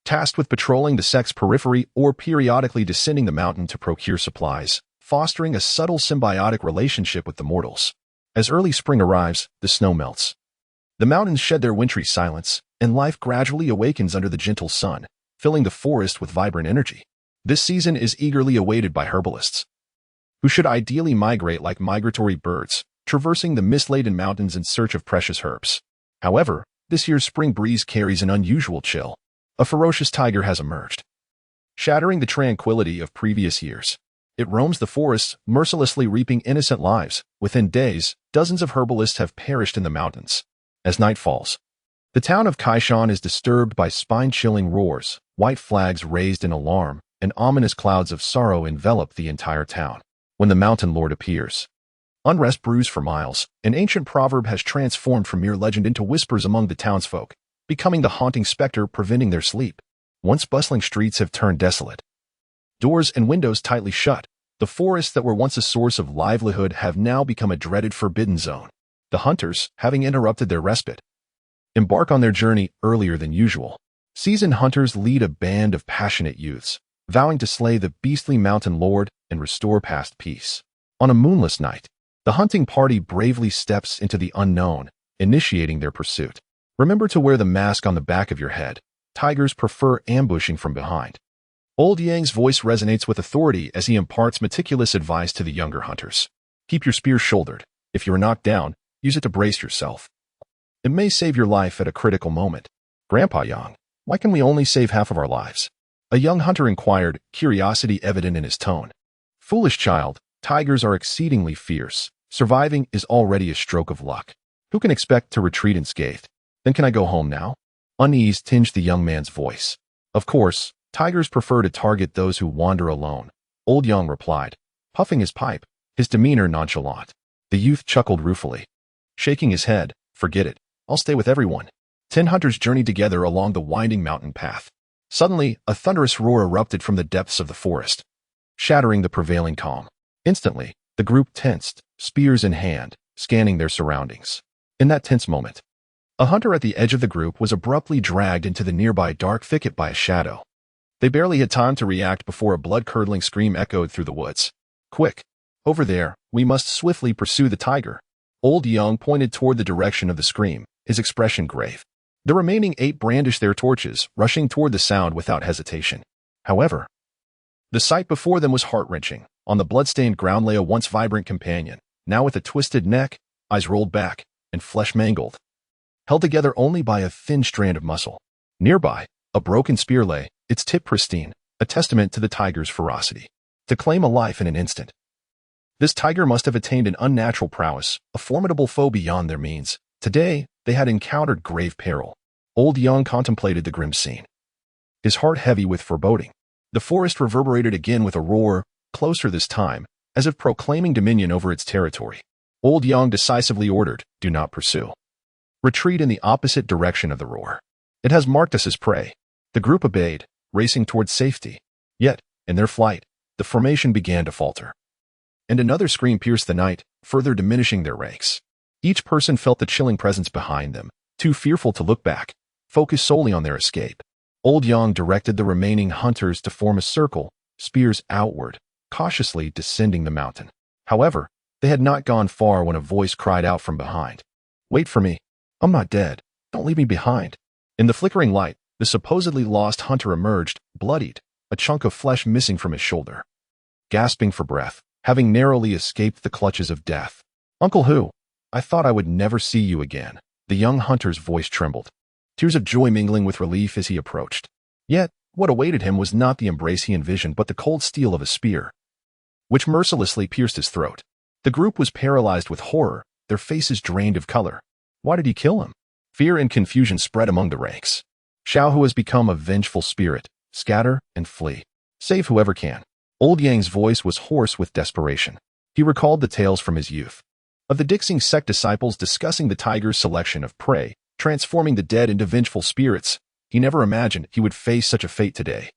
S1: tasked with patrolling the sect's periphery or periodically descending the mountain to procure supplies, fostering a subtle symbiotic relationship with the mortals. As early spring arrives, the snow melts. The mountains shed their wintry silence, and life gradually awakens under the gentle sun, filling the forest with vibrant energy. This season is eagerly awaited by herbalists, who should ideally migrate like migratory birds, traversing the mist-laden mountains in search of precious herbs. However, this year's spring breeze carries an unusual chill. A ferocious tiger has emerged, shattering the tranquility of previous years. It roams the forests, mercilessly reaping innocent lives. Within days, dozens of herbalists have perished in the mountains. As night falls, the town of Kaishan is disturbed by spine-chilling roars, white flags raised in alarm, and ominous clouds of sorrow envelop the entire town. When the mountain lord appears, unrest brews for miles. An ancient proverb has transformed from mere legend into whispers among the townsfolk, becoming the haunting specter preventing their sleep. Once bustling streets have turned desolate, doors and windows tightly shut. The forests that were once a source of livelihood have now become a dreaded forbidden zone. The hunters, having interrupted their respite, embark on their journey earlier than usual. Seasoned hunters lead a band of passionate youths, vowing to slay the beastly mountain lord and restore past peace. On a moonless night, the hunting party bravely steps into the unknown, initiating their pursuit. Remember to wear the mask on the back of your head. Tigers prefer ambushing from behind. Old Yang's voice resonates with authority as he imparts meticulous advice to the younger hunters. Keep your spear shouldered. If you are knocked down, use it to brace yourself. It may save your life at a critical moment. Grandpa Yang, why can we only save half of our lives? A young hunter inquired, curiosity evident in his tone. Foolish child, tigers are exceedingly fierce. Surviving is already a stroke of luck. Who can expect to retreat unscathed? Then can I go home now? Unease tinged the young man's voice. Of course, tigers prefer to target those who wander alone, Old Yang replied, puffing his pipe, his demeanor nonchalant. The youth chuckled ruefully, shaking his head. Forget it. I'll stay with everyone. 10 hunters journeyed together along the winding mountain path. Suddenly, a thunderous roar erupted from the depths of the forest, shattering the prevailing calm. Instantly, the group tensed, spears in hand, scanning their surroundings. In that tense moment, a hunter at the edge of the group was abruptly dragged into the nearby dark thicket by a shadow. They barely had time to react before a blood-curdling scream echoed through the woods. Quick! Over there, we must swiftly pursue the tiger. Old Yang pointed toward the direction of the scream, his expression grave. The remaining 8 brandished their torches, rushing toward the sound without hesitation. However, the sight before them was heart-wrenching. On the blood-stained ground lay a once vibrant companion, now with a twisted neck, eyes rolled back, and flesh mangled, held together only by a thin strand of muscle. Nearby, a broken spear lay, its tip pristine, a testament to the tiger's ferocity. To claim a life in an instant, This tiger must have attained an unnatural prowess, a formidable foe beyond their means. Today, they had encountered grave peril. Old Yang contemplated the grim scene, his heart heavy with foreboding. The forest reverberated again with a roar, closer this time, as if proclaiming dominion over its territory. Old Yang decisively ordered, "Do not pursue. Retreat in the opposite direction of the roar. It has marked us as prey." The group obeyed, racing towards safety. Yet, in their flight, the formation began to falter. And another scream pierced the night, further diminishing their ranks. Each person felt the chilling presence behind them, too fearful to look back, focused solely on their escape. Old Yang directed the remaining hunters to form a circle, spears outward, cautiously descending the mountain. However, they had not gone far when a voice cried out from behind. "Wait for me. I'm not dead. Don't leave me behind." In the flickering light, the supposedly lost hunter emerged, bloodied, a chunk of flesh missing from his shoulder. Gasping for breath, having narrowly escaped the clutches of death. "Uncle Hu, I thought I would never see you again." The young hunter's voice trembled, tears of joy mingling with relief as he approached. Yet, what awaited him was not the embrace he envisioned but the cold steel of a spear, which mercilessly pierced his throat. The group was paralyzed with horror, their faces drained of color. Why did he kill him? Fear and confusion spread among the ranks. Xiao Hu has become a vengeful spirit. Scatter and flee. Save whoever can. Old Yang's voice was hoarse with desperation. He recalled the tales from his youth of the Dixing sect disciples discussing the tiger's selection of prey, transforming the dead into vengeful spirits. He never imagined he would face such a fate today.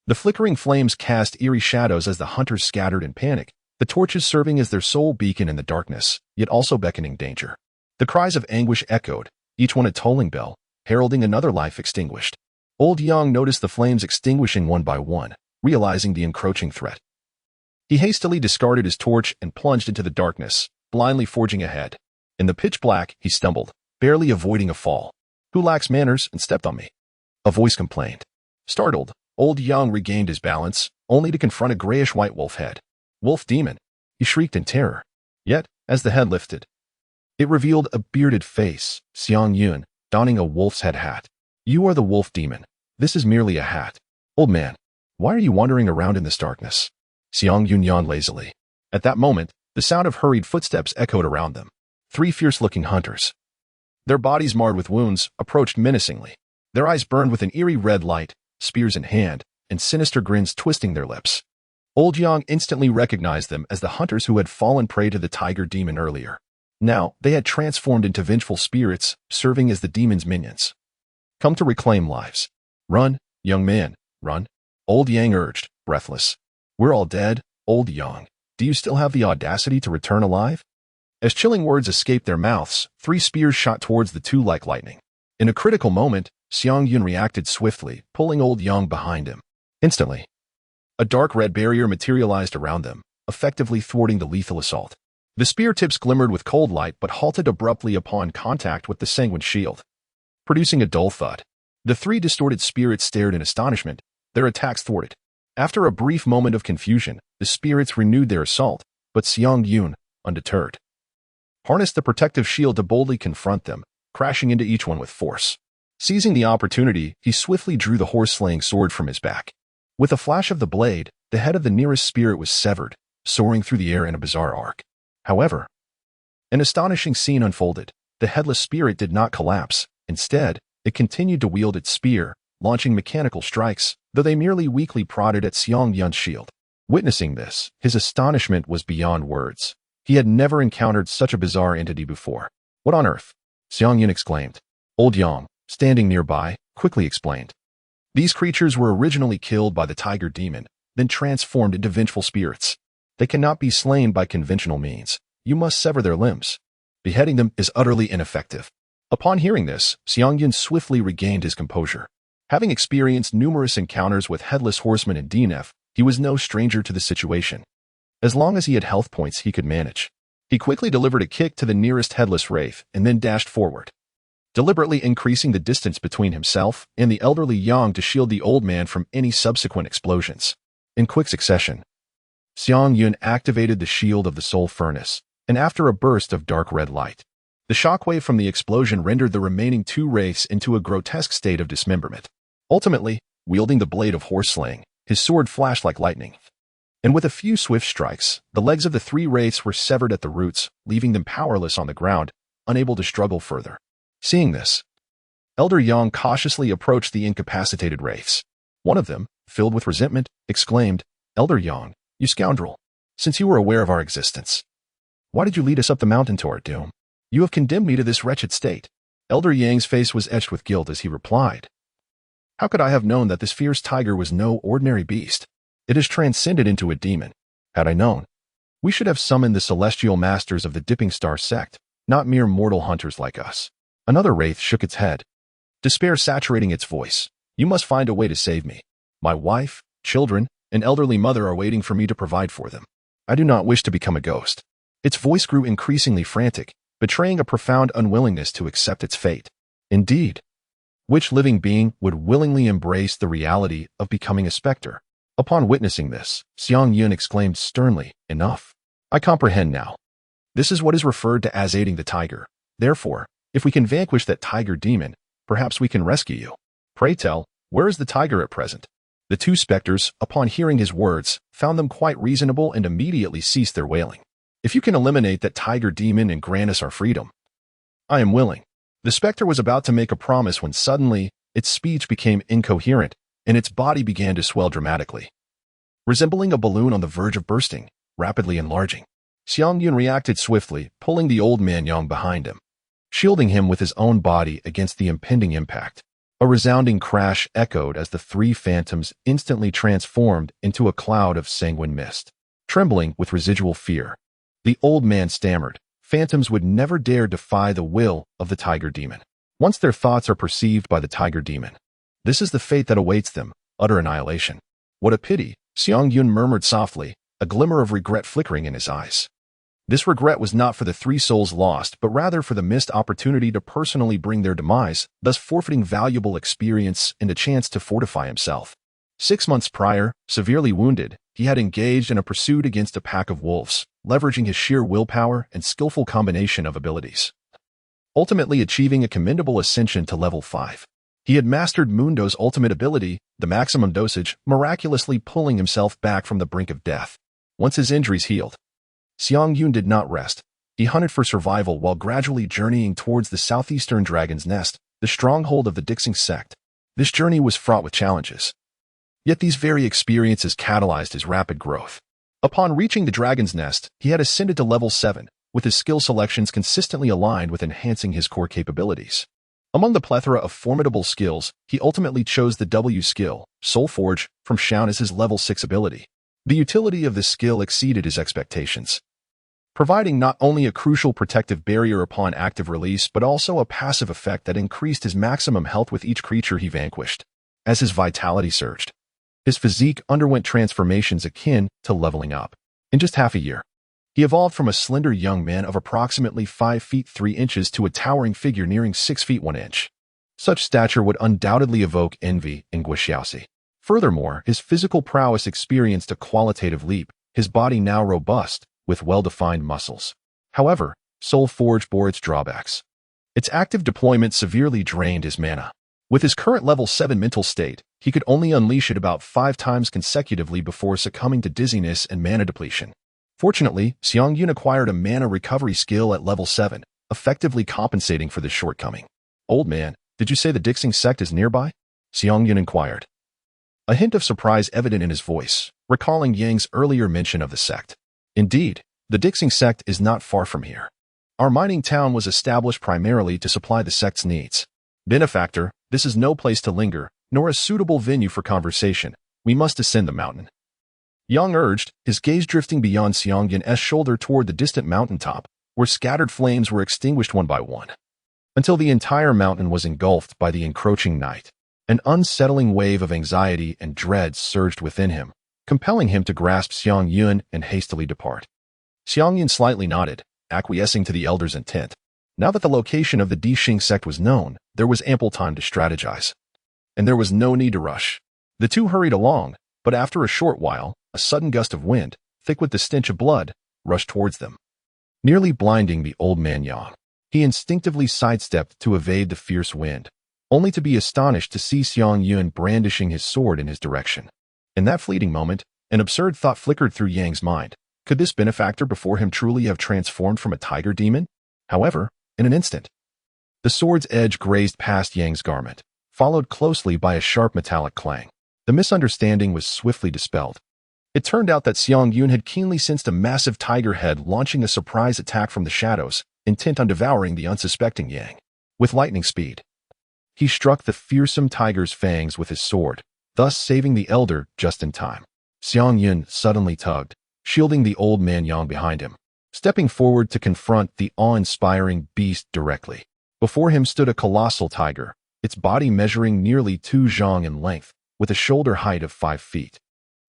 S1: The flickering flames cast eerie shadows as the hunters scattered in panic, the torches serving as their sole beacon in the darkness, yet also beckoning danger. The cries of anguish echoed, each one a tolling bell, heralding another life extinguished. Old Yang noticed the flames extinguishing one by one, realizing the encroaching threat. He hastily discarded his torch and plunged into the darkness, blindly forging ahead. In the pitch black, he stumbled, barely avoiding a fall. "Who lacks manners and stepped on me?" a voice complained. Startled, Old Yang regained his balance, only to confront a grayish-white wolf head. "Wolf demon!" he shrieked in terror. Yet, as the head lifted, it revealed a bearded face, Xiang Yun, donning a wolf's head hat. "You are the wolf demon. This is merely a hat. Old man, why are you wandering around in this darkness?" Xiang Yun yawned lazily. At that moment, the sound of hurried footsteps echoed around them. 3 fierce-looking hunters, their bodies marred with wounds, approached menacingly. Their eyes burned with an eerie red light, spears in hand, and sinister grins twisting their lips. Old Yang instantly recognized them as the hunters who had fallen prey to the tiger demon earlier. Now, they had transformed into vengeful spirits, serving as the demon's minions. "Come to reclaim lives. Run, young man, run," Old Yang urged, breathless. "We're all dead, Old Yang. Do you still have the audacity to return alive?" As chilling words escaped their mouths, 3 spears shot towards the two like lightning. In a critical moment, Xiang Yun reacted swiftly, pulling Old Yang behind him. Instantly, a dark red barrier materialized around them, effectively thwarting the lethal assault. The spear tips glimmered with cold light but halted abruptly upon contact with the sanguine shield, producing a dull thud. The 3 distorted spirits stared in astonishment, their attacks thwarted. After a brief moment of confusion, the spirits renewed their assault, but Xiang Yun, undeterred, harnessed the protective shield to boldly confront them, crashing into each one with force. Seizing the opportunity, he swiftly drew the horse-slaying sword from his back. With a flash of the blade, the head of the nearest spirit was severed, soaring through the air in a bizarre arc. However, an astonishing scene unfolded. The headless spirit did not collapse. Instead, it continued to wield its spear, launching mechanical strikes, though they merely weakly prodded at Xiang Yun's shield. Witnessing this, his astonishment was beyond words. He had never encountered such a bizarre entity before. "What on earth?" Xiang Yun exclaimed. Old Yang, standing nearby, quickly explained. "These creatures were originally killed by the tiger demon, then transformed into vengeful spirits. They cannot be slain by conventional means. You must sever their limbs. Beheading them is utterly ineffective." Upon hearing this, Xiang Yun swiftly regained his composure. Having experienced numerous encounters with headless horsemen in DNF, he was no stranger to the situation. As long as he had health points, he could manage. He quickly delivered a kick to the nearest headless wraith and then dashed forward, deliberately increasing the distance between himself and the elderly Yang to shield the old man from any subsequent explosions. In quick succession, Xiang Yun activated the shield of the soul furnace, and after a burst of dark red light, the shockwave from the explosion rendered the remaining 2 wraiths into a grotesque state of dismemberment. Ultimately, wielding the blade of horse-slaying, his sword flashed like lightning, And with a few swift strikes, the legs of the three wraiths were severed at the roots, leaving them powerless on the ground, unable to struggle further. Seeing this, Elder Yang cautiously approached the incapacitated wraiths. One of them, filled with resentment, exclaimed, "Elder Yang, you scoundrel! Since you were aware of our existence, why did you lead us up the mountain to our doom? You have condemned me to this wretched state." Elder Yang's face was etched with guilt as he replied, "How could I have known that this fierce tiger was no ordinary beast? It has transcended into a demon. Had I known, we should have summoned the celestial masters of the Dipping Star sect, not mere mortal hunters like us." Another wraith shook its head, despair saturating its voice. "You must find a way to save me. My wife, children, and elderly mother are waiting for me to provide for them. I do not wish to become a ghost." Its voice grew increasingly frantic, betraying a profound unwillingness to accept its fate. Indeed, which living being would willingly embrace the reality of becoming a specter? Upon witnessing this, Xiang Yun exclaimed sternly, "Enough. I comprehend now. This is what is referred to as aiding the tiger. Therefore, if we can vanquish that tiger demon, perhaps we can rescue you. Pray tell, where is the tiger at present?" The two specters, upon hearing his words, found them quite reasonable and immediately ceased their wailing. "If you can eliminate that tiger demon and grant us our freedom, I am willing." The specter was about to make a promise when suddenly, its speech became incoherent, and its body began to swell dramatically, resembling a balloon on the verge of bursting, rapidly enlarging. Xiang Yun reacted swiftly, pulling the old man Yang behind him, shielding him with his own body against the impending impact. A resounding crash echoed as the three phantoms instantly transformed into a cloud of sanguine mist. Trembling with residual fear, the old man stammered, "Phantoms would never dare defy the will of the tiger demon. Once their thoughts are perceived by the tiger demon, this is the fate that awaits them, utter annihilation." "What a pity," Xiang Yun murmured softly, a glimmer of regret flickering in his eyes. This regret was not for the three souls lost, but rather for the missed opportunity to personally bring their demise, thus forfeiting valuable experience and a chance to fortify himself. 6 months prior, severely wounded, he had engaged in a pursuit against a pack of wolves, leveraging his sheer willpower and skillful combination of abilities, ultimately achieving a commendable ascension to level 5. He had mastered Mundo's ultimate ability, the maximum dosage, miraculously pulling himself back from the brink of death. Once his injuries healed, Xiang Yun did not rest. He hunted for survival while gradually journeying towards the southeastern Dragon's Nest, the stronghold of the Dixing sect. This journey was fraught with challenges. Yet these very experiences catalyzed his rapid growth. Upon reaching the Dragon's Nest, he had ascended to level 7, with his skill selections consistently aligned with enhancing his core capabilities. Among the plethora of formidable skills, he ultimately chose the W skill, Soul Forge, from Xian as his level 6 ability. The utility of this skill exceeded his expectations, providing not only a crucial protective barrier upon active release but also a passive effect that increased his maximum health with each creature he vanquished. As his vitality surged, his physique underwent transformations akin to leveling up. In just half a year, he evolved from a slender young man of approximately 5 feet 3 inches to a towering figure nearing 6 feet 1 inch. Such stature would undoubtedly evoke envy in Guixiaoxi. Furthermore, his physical prowess experienced a qualitative leap, his body now robust, with well-defined muscles. However, Soul Forge bore its drawbacks. Its active deployment severely drained his mana. With his current level 7 mental state, he could only unleash it about 5 times consecutively before succumbing to dizziness and mana depletion. Fortunately, Xiang Yun acquired a mana recovery skill at level 7, effectively compensating for this shortcoming. "Old man, did you say the Dixing sect is nearby?" Xiang Yun inquired, a hint of surprise evident in his voice, recalling Yang's earlier mention of the sect. "Indeed, the Dixing sect is not far from here. Our mining town was established primarily to supply the sect's needs. Benefactor, this is no place to linger, nor a suitable venue for conversation. We must ascend the mountain." Yang urged, his gaze drifting beyond Xiang Yun's shoulder toward the distant mountaintop, where scattered flames were extinguished one by one, until the entire mountain was engulfed by the encroaching night. An unsettling wave of anxiety and dread surged within him, compelling him to grasp Xiang Yun and hastily depart. Xiang Yun slightly nodded, acquiescing to the elder's intent. Now that the location of the Dixing sect was known, there was ample time to strategize. And there was no need to rush. The two hurried along, but after a short while, a sudden gust of wind, thick with the stench of blood, rushed towards them, nearly blinding the old man Yang. He instinctively sidestepped to evade the fierce wind, only to be astonished to see Xiang Yun brandishing his sword in his direction. In that fleeting moment, An absurd thought flickered through Yang's mind. Could this benefactor before him truly have transformed from a tiger demon? However, in an instant, the sword's edge grazed past Yang's garment, followed closely by a sharp metallic clang. The misunderstanding was swiftly dispelled. It turned out that Xiang Yun had keenly sensed a massive tiger head launching a surprise attack from the shadows, intent on devouring the unsuspecting Yang. With lightning speed, he struck the fearsome tiger's fangs with his sword, thus saving the elder just in time. Xiang Yun suddenly tugged, shielding the old man Yang behind him, stepping forward to confront the awe-inspiring beast directly. Before him stood a colossal tiger, its body measuring nearly 2 zhang in length, with a shoulder height of 5 feet.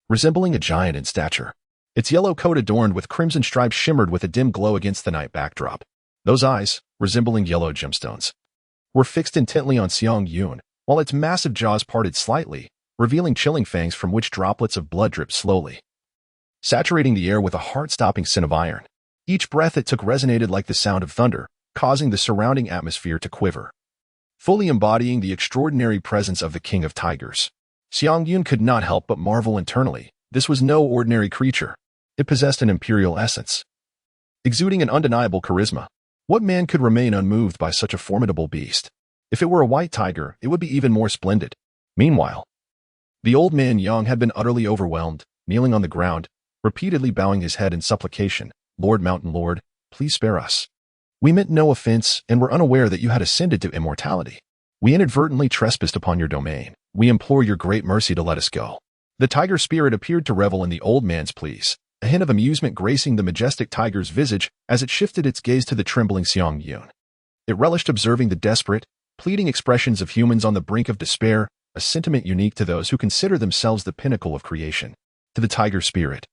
S1: Resembling a giant in stature, its yellow coat adorned with crimson stripes shimmered with a dim glow against the night backdrop. Those eyes, resembling yellow gemstones, were fixed intently on Xiang Yun, while its massive jaws parted slightly, revealing chilling fangs from which droplets of blood dripped slowly, saturating the air with a heart-stopping scent of iron. Each breath it took resonated like the sound of thunder, causing the surrounding atmosphere to quiver, fully embodying the extraordinary presence of the King of Tigers. Xiang Yun could not help but marvel internally. This was no ordinary creature. It possessed an imperial essence, exuding an undeniable charisma. What man could remain unmoved by such a formidable beast? If it were a white tiger, it would be even more splendid. Meanwhile, the old man Yang had been utterly overwhelmed, kneeling on the ground, repeatedly bowing his head in supplication. Lord Mountain Lord, please spare us. We meant no offense and were unaware that you had ascended to immortality. We inadvertently trespassed upon your domain. We implore your great mercy to let us go. The tiger spirit appeared to revel in the old man's pleas, a hint of amusement gracing the majestic tiger's visage as it shifted its gaze to the trembling Xiang Yun. It relished observing the desperate, pleading expressions of humans on the brink of despair, a sentiment unique to those who consider themselves the pinnacle of creation. To the tiger spirit,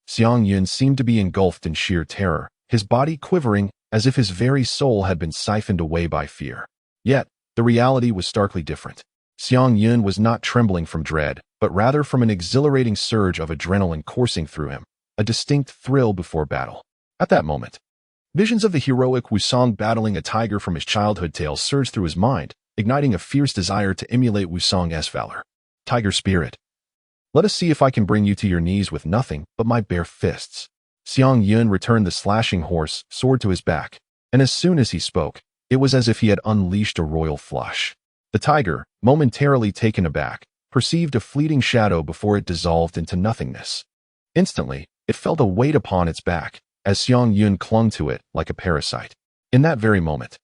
S1: Xiang Yun seemed to be engulfed in sheer terror, his body quivering as if his very soul had been siphoned away by fear. Yet, the reality was starkly different. Xiang Yun was not trembling from dread, but rather from an exhilarating surge of adrenaline coursing through him, a distinct thrill before battle. At that moment, visions of the heroic Wusong battling a tiger from his childhood tales surged through his mind, igniting a fierce desire to emulate Wusong's valor. Tiger spirit, let us see if I can bring you to your knees with nothing but my bare fists. Xiang Yun returned the slashing horse sword to his back, and as soon as he spoke, it was as if he had unleashed a royal flush. The tiger, momentarily taken aback, perceived a fleeting shadow before it dissolved into nothingness. Instantly, it felt a weight upon its back, as Xiang Yun clung to it like a parasite. In that very moment,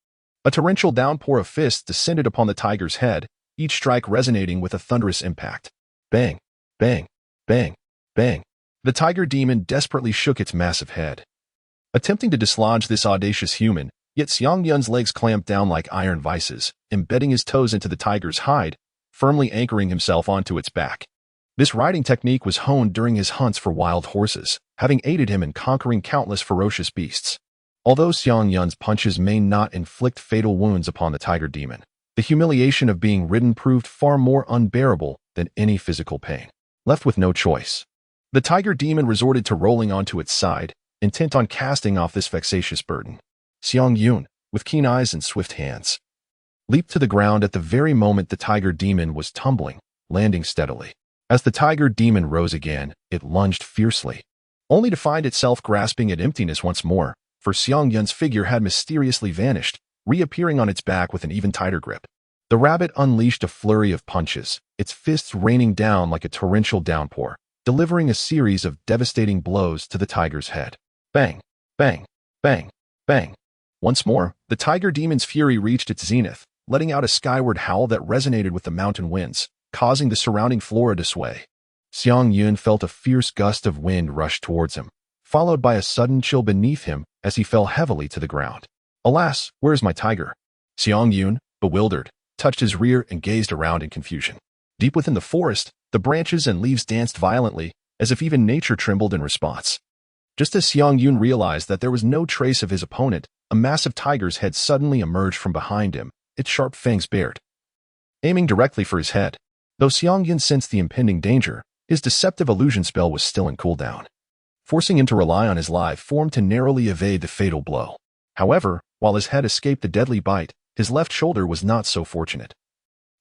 S1: a torrential downpour of fists descended upon the tiger's head, each strike resonating with a thunderous impact. Bang, bang, bang, bang. The tiger demon desperately shook its massive head, attempting to dislodge this audacious human, yet Xiang Yun's legs clamped down like iron vices, embedding his toes into the tiger's hide, firmly anchoring himself onto its back. This riding technique was honed during his hunts for wild horses, having aided him in conquering countless ferocious beasts. Although Xiang Yun's punches may not inflict fatal wounds upon the tiger demon, the humiliation of being ridden proved far more unbearable than any physical pain. Left with no choice, the tiger demon resorted to rolling onto its side, intent on casting off this vexatious burden. Xiang Yun, with keen eyes and swift hands, leaped to the ground at the very moment the tiger demon was tumbling, landing steadily. As the tiger demon rose again, it lunged fiercely, only to find itself grasping at emptiness once more, for Xiang Yun's figure had mysteriously vanished, reappearing on its back with an even tighter grip. The rabbit unleashed a flurry of punches, its fists raining down like a torrential downpour, delivering a series of devastating blows to the tiger's head. Bang, bang, bang, bang. Once more, the tiger demon's fury reached its zenith, letting out a skyward howl that resonated with the mountain winds, causing the surrounding flora to sway. Xiang Yun felt a fierce gust of wind rush towards him, followed by a sudden chill beneath him as he fell heavily to the ground. Alas, where is my tiger? Xiang Yun, bewildered, touched his rear and gazed around in confusion. Deep within the forest, the branches and leaves danced violently, as if even nature trembled in response. Just as Xiang Yun realized that there was no trace of his opponent, a massive tiger's head suddenly emerged from behind him, its sharp fangs bared, aiming directly for his head. Though Xiang Yun sensed the impending danger, his deceptive illusion spell was still in cooldown, forcing him to rely on his live form to narrowly evade the fatal blow. However, while his head escaped the deadly bite, his left shoulder was not so fortunate.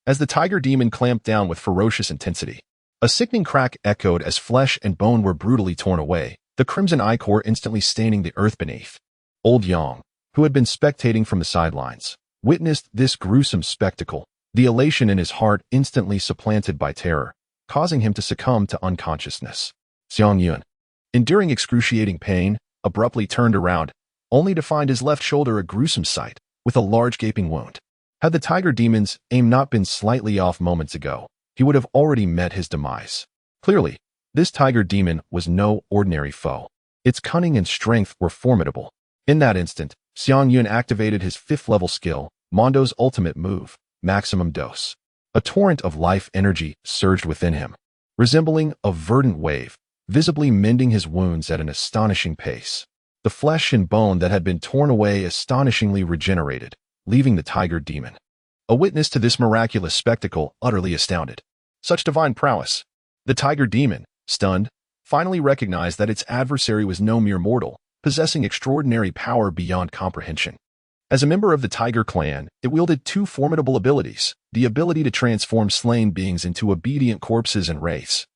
S1: As the tiger demon clamped down with ferocious intensity, A sickening crack echoed as flesh and bone were brutally torn away, the crimson ichor instantly staining the earth beneath. Old Yang, who had been spectating from the sidelines, witnessed this gruesome spectacle, the elation in his heart instantly supplanted by terror, causing him to succumb to unconsciousness. Xiang Yun, enduring excruciating pain, abruptly turned around, only to find his left shoulder a gruesome sight, with a large gaping wound. Had the tiger demon's aim not been slightly off moments ago, he would have already met his demise. Clearly, this tiger demon was no ordinary foe. Its cunning and strength were formidable. In that instant, Xiang Yun activated his 5th-level skill, Mondo's ultimate move, Maximum Dose. A torrent of life energy surged within him, resembling a verdant wave, visibly mending his wounds at an astonishing pace. The flesh and bone that had been torn away astonishingly regenerated, leaving the tiger demon, a witness to this miraculous spectacle, utterly astounded. Such divine prowess! The tiger demon, stunned, finally recognized that its adversary was no mere mortal, possessing extraordinary power beyond comprehension. As a member of the Tiger clan, it wielded 2 formidable abilities, the ability to transform slain beings into obedient corpses and wraiths,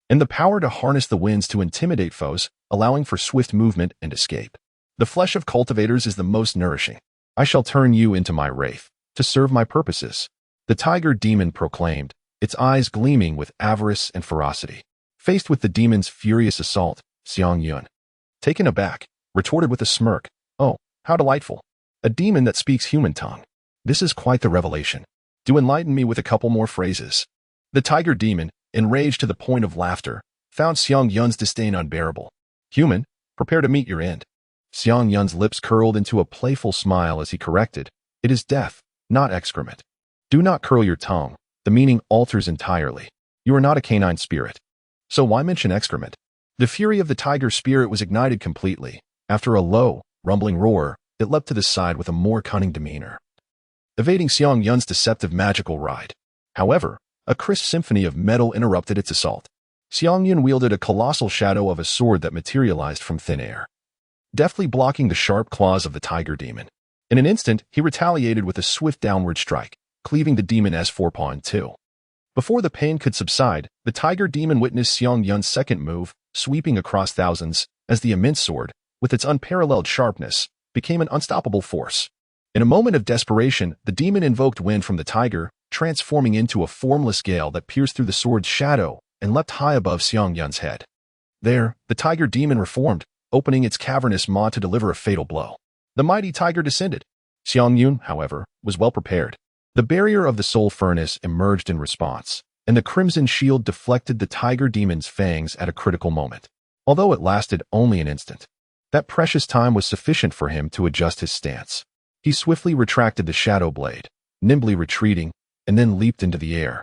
S1: and the power to harness the winds to intimidate foes, allowing for swift movement and escape. The flesh of cultivators is the most nourishing. I shall turn you into my wraith, to serve my purposes, the tiger demon proclaimed, its eyes gleaming with avarice and ferocity. Faced with the demon's furious assault, Xiang Yun, taken aback, retorted with a smirk, "Oh, how delightful. A demon that speaks human tongue. This is quite the revelation. Do enlighten me with a couple more phrases." The tiger demon, enraged to the point of laughter, found Xiang Yun's disdain unbearable. "Human, prepare to meet your end." Xiang Yun's lips curled into a playful smile as he corrected, "It is death, not excrement. Do not curl your tongue, the meaning alters entirely. You are not a canine spirit. So why mention excrement?" The fury of the tiger spirit was ignited completely. After a low, rumbling roar, it leapt to the side with a more cunning demeanor, evading Xiang Yun's deceptive magical ride. However, a crisp symphony of metal interrupted its assault. Xiang Yun wielded a colossal shadow of a sword that materialized from thin air, deftly blocking the sharp claws of the tiger demon. In an instant, he retaliated with a swift downward strike, cleaving the demon's forepaw in 2. Before the pain could subside, the tiger demon witnessed Xiang Yun's second move, sweeping across thousands, as the immense sword, with its unparalleled sharpness, became an unstoppable force. In a moment of desperation, the demon invoked wind from the tiger, transforming into a formless gale that pierced through the sword's shadow and leapt high above Xiang Yun's head. There, the tiger demon reformed, opening its cavernous maw to deliver a fatal blow. The mighty tiger descended. Xiang Yun, however, was well prepared. The barrier of the soul furnace emerged in response, and the crimson shield deflected the tiger demon's fangs at a critical moment. Although it lasted only an instant, that precious time was sufficient for him to adjust his stance. He swiftly retracted the shadow blade, nimbly retreating, and then leaped into the air,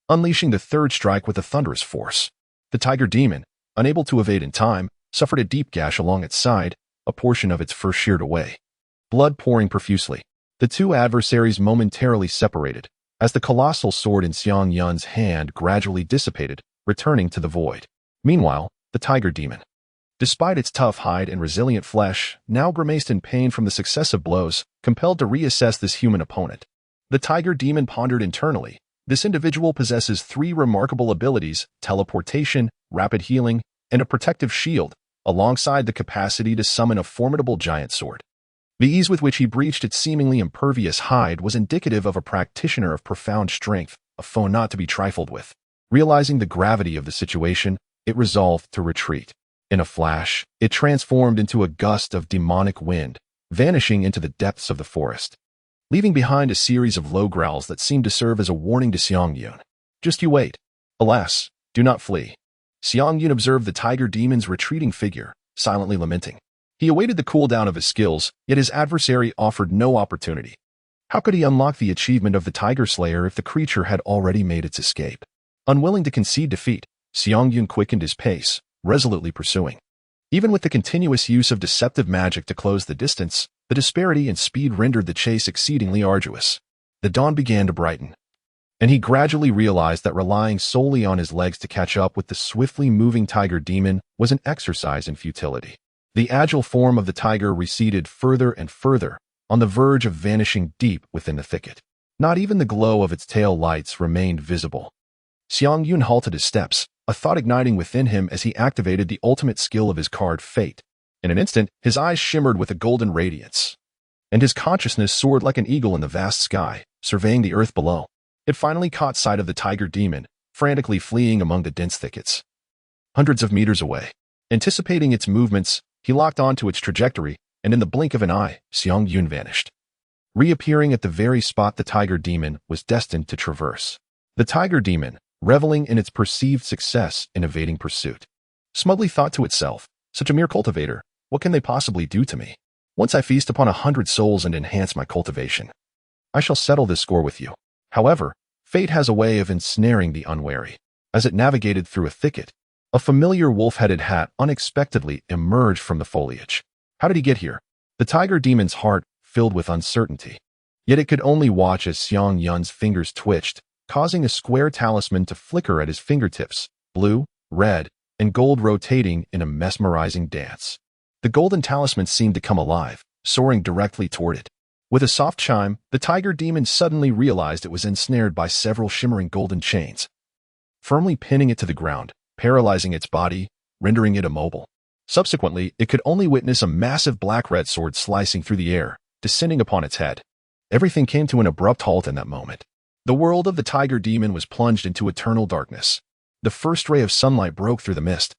S1: unleashing the third strike with a thunderous force. The tiger demon, unable to evade in time, suffered a deep gash along its side, a portion of its fur sheared away, blood pouring profusely. The 2 adversaries momentarily separated, as the colossal sword in Xiang Yun's hand gradually dissipated, returning to the void. Meanwhile, the tiger demon, despite its tough hide and resilient flesh, now grimaced in pain from the successive blows, compelled to reassess this human opponent. The tiger demon pondered internally. This individual possesses 3 remarkable abilities: teleportation, rapid healing, and a protective shield, alongside the capacity to summon a formidable giant sword. The ease with which he breached its seemingly impervious hide was indicative of a practitioner of profound strength, a foe not to be trifled with. Realizing the gravity of the situation, it resolved to retreat. In a flash, it transformed into a gust of demonic wind, vanishing into the depths of the forest, leaving behind a series of low growls that seemed to serve as a warning to Xiang Yun. "Just you wait. Alas, do not flee." Xiang Yun observed the tiger demon's retreating figure, silently lamenting. He awaited the cooldown of his skills, yet his adversary offered no opportunity. How could he unlock the achievement of the Tiger Slayer if the creature had already made its escape? Unwilling to concede defeat, Xiang Yun quickened his pace, resolutely pursuing. Even with the continuous use of deceptive magic to close the distance, the disparity in speed rendered the chase exceedingly arduous. The dawn began to brighten, and he gradually realized that relying solely on his legs to catch up with the swiftly moving tiger demon was an exercise in futility. The agile form of the tiger receded further and further, on the verge of vanishing deep within the thicket. Not even the glow of its tail lights remained visible. Xiang Yun halted his steps, a thought igniting within him as he activated the ultimate skill of his card, Fate. In an instant, his eyes shimmered with a golden radiance, and his consciousness soared like an eagle in the vast sky, surveying the earth below. It finally caught sight of the tiger demon, frantically fleeing among the dense thickets. Hundreds of meters away. Anticipating its movements, he locked onto its trajectory, and in the blink of an eye, Xiang Yun vanished, reappearing at the very spot the tiger demon was destined to traverse. The tiger demon, reveling in its perceived success in evading pursuit, smugly thought to itself, such a mere cultivator, what can they possibly do to me? Once I feast upon 100 souls and enhance my cultivation, I shall settle this score with you. However, fate has a way of ensnaring the unwary. As it navigated through a thicket, a familiar wolf-headed hat unexpectedly emerged from the foliage. How did he get here? The tiger demon's heart filled with uncertainty. Yet it could only watch as Xiang Yun's fingers twitched, causing a square talisman to flicker at his fingertips, blue, red, and gold rotating in a mesmerizing dance. The golden talisman seemed to come alive, soaring directly toward it. With a soft chime, the tiger demon suddenly realized it was ensnared by several shimmering golden chains, firmly pinning it to the ground, paralyzing its body, rendering it immobile. Subsequently, it could only witness a massive black-red sword slicing through the air, descending upon its head. Everything came to an abrupt halt in that moment. The world of the tiger demon was plunged into eternal darkness. The first ray of sunlight broke through the mist,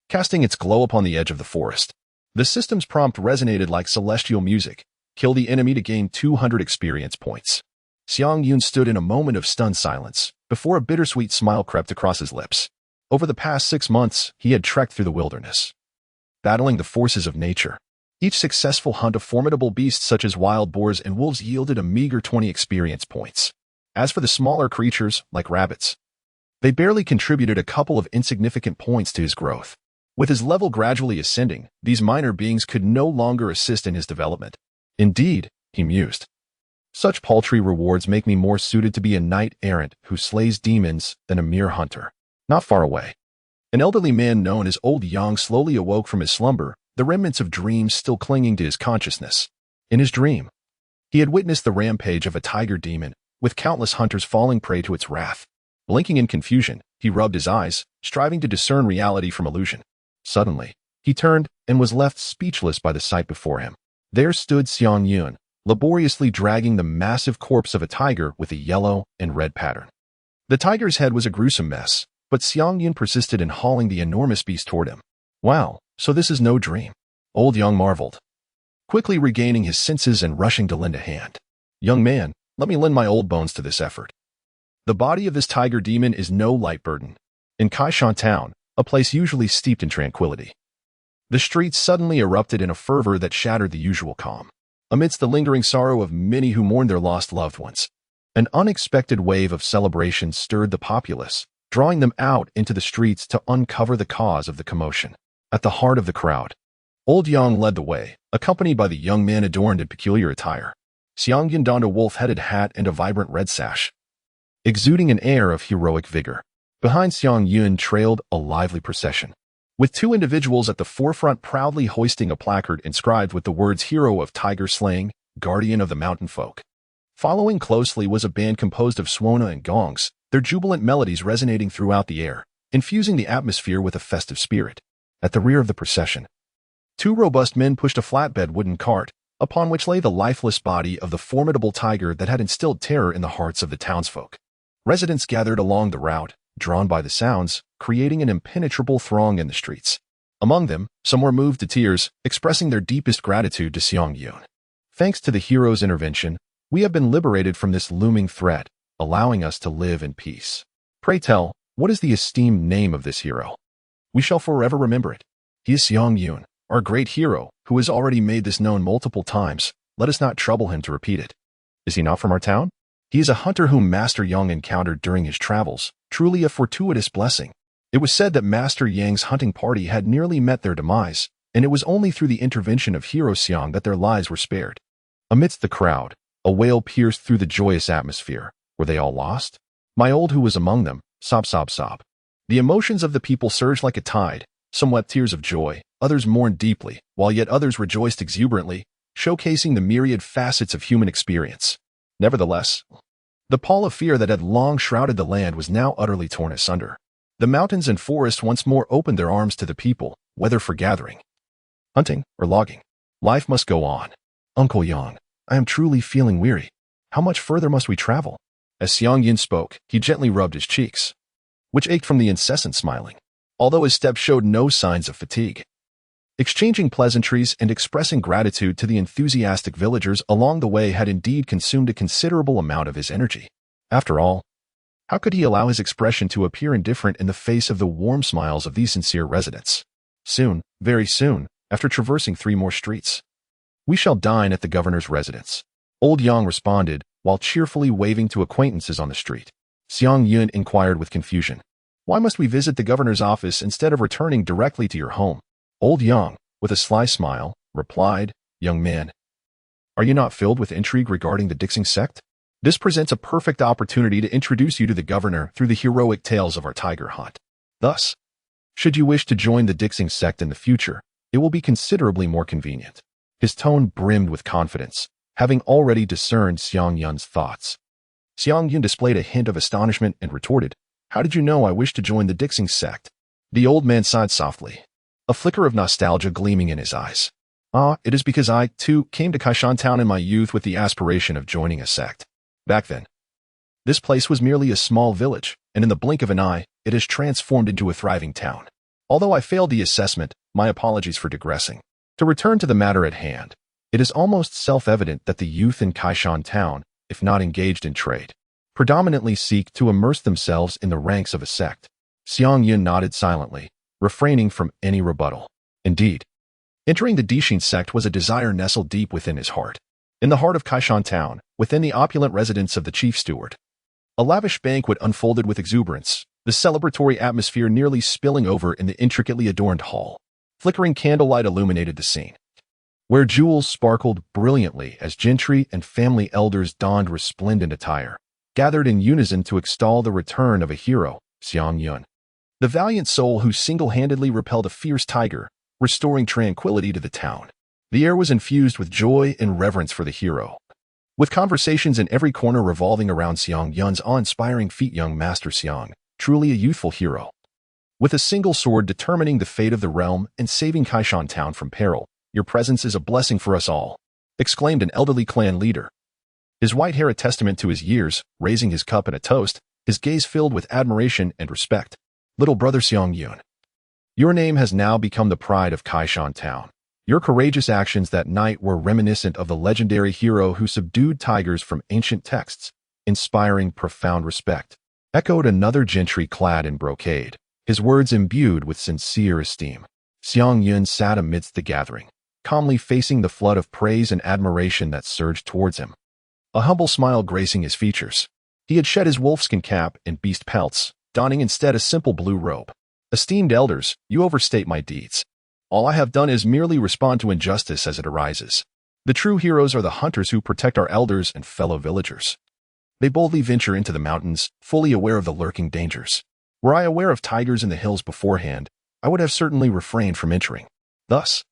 S1: casting its glow upon the edge of the forest. The system's prompt resonated like celestial music. Kill the enemy to gain 200 experience points. Xiang Yun stood in a moment of stunned silence, before a bittersweet smile crept across his lips. Over the past 6 months, he had trekked through the wilderness, battling the forces of nature. Each successful hunt of formidable beasts such as wild boars and wolves yielded a meager 20 experience points. As for the smaller creatures, like rabbits, they barely contributed a couple of insignificant points to his growth. With his level gradually ascending, these minor beings could no longer assist in his development. Indeed, he mused, such paltry rewards make me more suited to be a knight-errant who slays demons than a mere hunter. Not far away, an elderly man known as Old Yang slowly awoke from his slumber, the remnants of dreams still clinging to his consciousness. In his dream, he had witnessed the rampage of a tiger demon, with countless hunters falling prey to its wrath. Blinking in confusion, he rubbed his eyes, striving to discern reality from illusion. Suddenly, he turned and was left speechless by the sight before him. There stood Xiang Yun, laboriously dragging the massive corpse of a tiger with a yellow and red pattern. The tiger's head was a gruesome mess, but Xiang Yun persisted in hauling the enormous beast toward him. Wow, so this is no dream. Old Yang marveled, quickly regaining his senses and rushing to lend a hand. Young man, let me lend my old bones to this effort. The body of this tiger demon is no light burden. In Kaishan Town, a place usually steeped in tranquility, the streets suddenly erupted in a fervor that shattered the usual calm. Amidst the lingering sorrow of many who mourned their lost loved ones, an unexpected wave of celebration stirred the populace, drawing them out into the streets to uncover the cause of the commotion. At the heart of the crowd, Old Yang led the way, accompanied by the young man adorned in peculiar attire. Xiang Yun donned a wolf-headed hat and a vibrant red sash, exuding an air of heroic vigor. Behind Xiang Yun trailed a lively procession, with 2 individuals at the forefront proudly hoisting a placard inscribed with the words Hero of Tiger Slaying, Guardian of the Mountain Folk. Following closely was a band composed of swona and gongs, their jubilant melodies resonating throughout the air, infusing the atmosphere with a festive spirit. At the rear of the procession, 2 robust men pushed a flatbed wooden cart, upon which lay the lifeless body of the formidable tiger that had instilled terror in the hearts of the townsfolk. Residents gathered along the route, drawn by the sounds, creating an impenetrable throng in the streets. Among them, some were moved to tears, expressing their deepest gratitude to Xiang Yun. Thanks to the hero's intervention, we have been liberated from this looming threat, allowing us to live in peace. Pray tell, what is the esteemed name of this hero? We shall forever remember it. He is Xiang Yun, our great hero, who has already made this known multiple times. Let us not trouble him to repeat it. Is he not from our town? He is a hunter whom Master Yang encountered during his travels, truly a fortuitous blessing. It was said that Master Yang's hunting party had nearly met their demise, and it was only through the intervention of Hero Xiang that their lives were spared. Amidst the crowd, a wail pierced through the joyous atmosphere. Were they all lost? My old who was among them, sob sob sob. The emotions of the people surged like a tide. Some wept tears of joy, others mourned deeply, while yet others rejoiced exuberantly, showcasing the myriad facets of human experience. Nevertheless, The pall of fear that had long shrouded the land was now utterly torn asunder. The mountains and forests once more opened their arms to the people, whether for gathering, hunting, or logging. Life must go on. Uncle Yang, I am truly feeling weary. How much further must we travel? As Xiang Yun spoke, he gently rubbed his cheeks, which ached from the incessant smiling, although his steps showed no signs of fatigue. Exchanging pleasantries and expressing gratitude to the enthusiastic villagers along the way had indeed consumed a considerable amount of his energy. After all, how could he allow his expression to appear indifferent in the face of the warm smiles of these sincere residents? Soon, very soon, after traversing 3 more streets, we shall dine at the governor's residence. Old Yang responded, while cheerfully waving to acquaintances on the street. Xiang Yun inquired with confusion. Why must we visit the governor's office instead of returning directly to your home? Old Yang, with a sly smile, replied, Young man, are you not filled with intrigue regarding the Dixing sect? This presents a perfect opportunity to introduce you to the governor through the heroic tales of our tiger hunt. Thus, should you wish to join the Dixing sect in the future, it will be considerably more convenient. His tone brimmed with confidence, having already discerned Xiang Yun's thoughts. Xiang Yun displayed a hint of astonishment and retorted, How did you know I wish to join the Dixing sect? The old man sighed softly, a flicker of nostalgia gleaming in his eyes. It is because I, too, came to Kaishan Town in my youth with the aspiration of joining a sect. Back then, this place was merely a small village, and in the blink of an eye, it has transformed into a thriving town. Although I failed the assessment, my apologies for digressing. To return to the matter at hand, it is almost self-evident that the youth in Kaishan Town, if not engaged in trade, predominantly seek to immerse themselves in the ranks of a sect. Xiang Yun nodded silently, refraining from any rebuttal. Indeed, entering the Dixing sect was a desire nestled deep within his heart. In the heart of Kaishan Town, within the opulent residence of the chief steward, a lavish banquet unfolded with exuberance, the celebratory atmosphere nearly spilling over in the intricately adorned hall. Flickering candlelight illuminated the scene, where jewels sparkled brilliantly as gentry and family elders donned resplendent attire, gathered in unison to extol the return of a hero, Xiang Yun, the valiant soul who single-handedly repelled a fierce tiger, restoring tranquility to the town. The air was infused with joy and reverence for the hero, with conversations in every corner revolving around Xiang Yun's awe-inspiring feat. Young Master Xiang, truly a youthful hero, with a single sword determining the fate of the realm and saving Kaishan Town from peril. Your presence is a blessing for us all, exclaimed an elderly clan leader, his white hair a testament to his years, raising his cup in a toast, his gaze filled with admiration and respect. Little brother Xiang Yun, your name has now become the pride of Kaishan Town. Your courageous actions that night were reminiscent of the legendary hero who subdued tigers from ancient texts, inspiring profound respect, echoed another gentry clad in brocade, his words imbued with sincere esteem. Xiang Yun sat amidst the gathering, calmly facing the flood of praise and admiration that surged towards him, a humble smile gracing his features. He had shed his wolfskin cap and beast pelts, donning instead a simple blue robe. Esteemed elders, you overstate my deeds. All I have done is merely respond to injustice as it arises. The true heroes are the hunters who protect our elders and fellow villagers. They boldly venture into the mountains, fully aware of the lurking dangers. Were I aware of tigers in the hills beforehand, I would have certainly refrained from entering. Thus,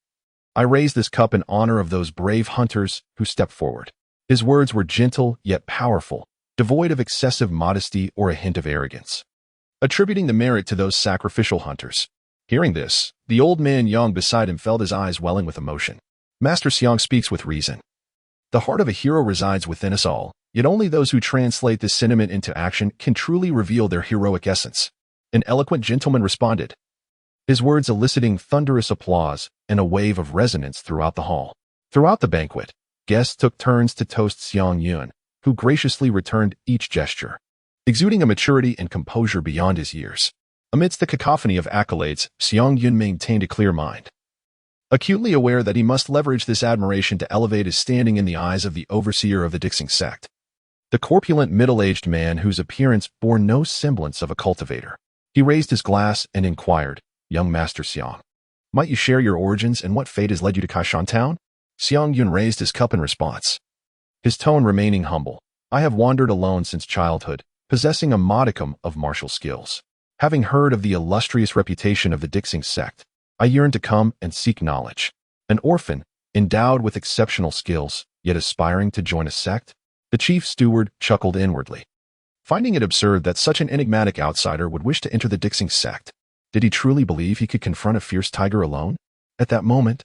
S1: I raise this cup in honor of those brave hunters who stepped forward. His words were gentle yet powerful, devoid of excessive modesty or a hint of arrogance, attributing the merit to those sacrificial hunters. Hearing this, the old man Yang beside him felt his eyes welling with emotion. Master Xiang speaks with reason. The heart of a hero resides within us all, yet only those who translate this sentiment into action can truly reveal their heroic essence. An eloquent gentleman responded, his words eliciting thunderous applause and a wave of resonance throughout the hall. Throughout the banquet, guests took turns to toast Xiang Yun, who graciously returned each gesture, exuding a maturity and composure beyond his years. Amidst the cacophony of accolades, Xiang Yun maintained a clear mind, acutely aware that he must leverage this admiration to elevate his standing in the eyes of the overseer of the Dixing sect, the corpulent middle-aged man whose appearance bore no semblance of a cultivator. He raised his glass and inquired, Young Master Xiang, might you share your origins and what fate has led you to Kaishan Town? Xiang Yun raised his cup in response, his tone remaining humble. I have wandered alone since childhood, possessing a modicum of martial skills. Having heard of the illustrious reputation of the Dixing sect, I yearn to come and seek knowledge. An orphan, endowed with exceptional skills, yet aspiring to join a sect? The chief steward chuckled inwardly, finding it absurd that such an enigmatic outsider would wish to enter the Dixing sect. Did he truly believe he could confront a fierce tiger alone? At that moment,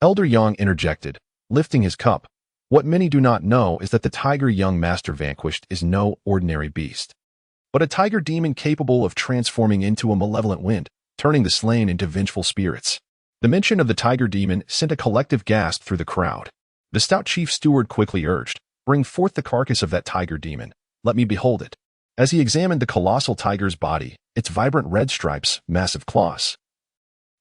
S1: Elder Yang interjected, lifting his cup. What many do not know is that the tiger young master vanquished is no ordinary beast, but a tiger demon capable of transforming into a malevolent wind, turning the slain into vengeful spirits. The mention of the tiger demon sent a collective gasp through the crowd. The stout chief steward quickly urged, "Bring forth the carcass of that tiger demon. Let me behold it." As he examined the colossal tiger's body, its vibrant red stripes, massive claws,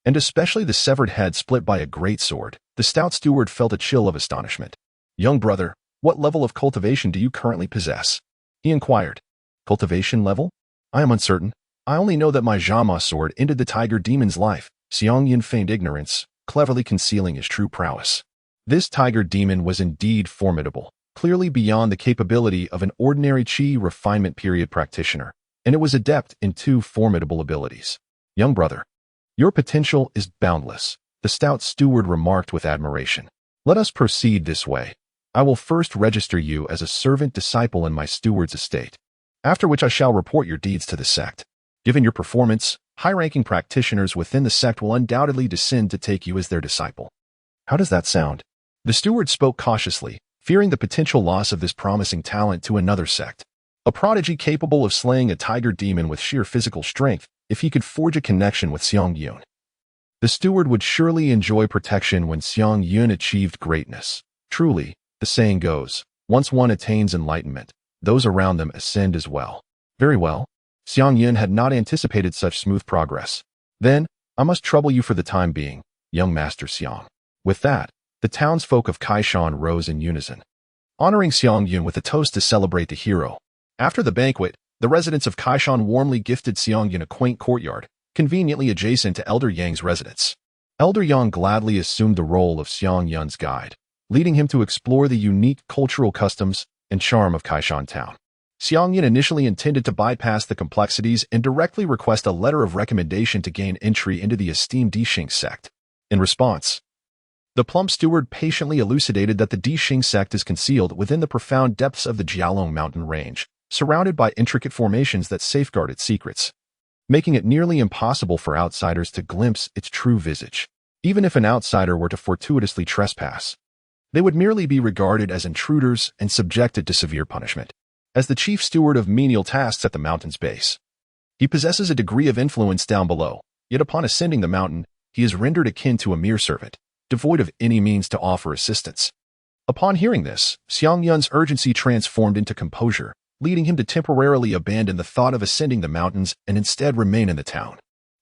S1: and especially the severed head split by a great sword, the stout steward felt a chill of astonishment. "Young brother, what level of cultivation do you currently possess?" he inquired. "Cultivation level? I am uncertain. I only know that my Jama sword ended the tiger demon's life." Xiang Yun feigned ignorance, cleverly concealing his true prowess. This tiger demon was indeed formidable, clearly beyond the capability of an ordinary Qi refinement period practitioner, and it was adept in two formidable abilities. "Young brother, your potential is boundless," the stout steward remarked with admiration. "Let us proceed this way. I will first register you as a servant disciple in my steward's estate, after which I shall report your deeds to the sect. Given your performance, high-ranking practitioners within the sect will undoubtedly descend to take you as their disciple." "How does that sound?" The steward spoke cautiously, fearing the potential loss of this promising talent to another sect. A prodigy capable of slaying a tiger demon with sheer physical strength, if he could forge a connection with Xiang Yun. The steward would surely enjoy protection when Xiang Yun achieved greatness. Truly, the saying goes, once one attains enlightenment, those around them ascend as well. Very well. Xiang Yun had not anticipated such smooth progress. "Then, I must trouble you for the time being, young Master Xiang." With that, the townsfolk of Kaishan rose in unison, honoring Xiang Yun with a toast to celebrate the hero. After the banquet, the residents of Kaishan warmly gifted Xiang Yun a quaint courtyard, conveniently adjacent to Elder Yang's residence. Elder Yang gladly assumed the role of Xiang Yun's guide, leading him to explore the unique cultural customs and charm of Kaishan town. Xiang Yun initially intended to bypass the complexities and directly request a letter of recommendation to gain entry into the esteemed Dixing sect. In response, the plump steward patiently elucidated that the Dixing sect is concealed within the profound depths of the Jialong mountain range, surrounded by intricate formations that safeguard its secrets, making it nearly impossible for outsiders to glimpse its true visage. Even if an outsider were to fortuitously trespass, they would merely be regarded as intruders and subjected to severe punishment. As the chief steward of menial tasks at the mountain's base, he possesses a degree of influence down below, yet upon ascending the mountain, he is rendered akin to a mere servant, devoid of any means to offer assistance. Upon hearing this, Xiang Yun's urgency transformed into composure, leading him to temporarily abandon the thought of ascending the mountains and instead remain in the town.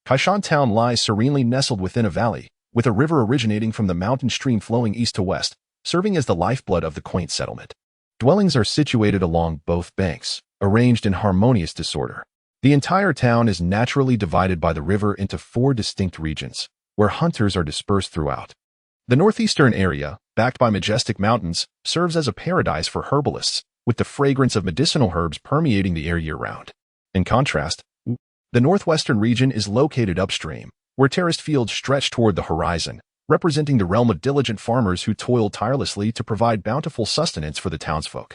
S1: Kaishan town lies serenely nestled within a valley, with a river originating from the mountain stream flowing east to west, serving as the lifeblood of the quaint settlement. Dwellings are situated along both banks, arranged in harmonious disorder. The entire town is naturally divided by the river into 4 distinct regions, where hunters are dispersed throughout. The northeastern area, backed by majestic mountains, serves as a paradise for herbalists, with the fragrance of medicinal herbs permeating the air year-round. In contrast, the northwestern region is located upstream, where terraced fields stretch toward the horizon, representing the realm of diligent farmers who toil tirelessly to provide bountiful sustenance for the townsfolk.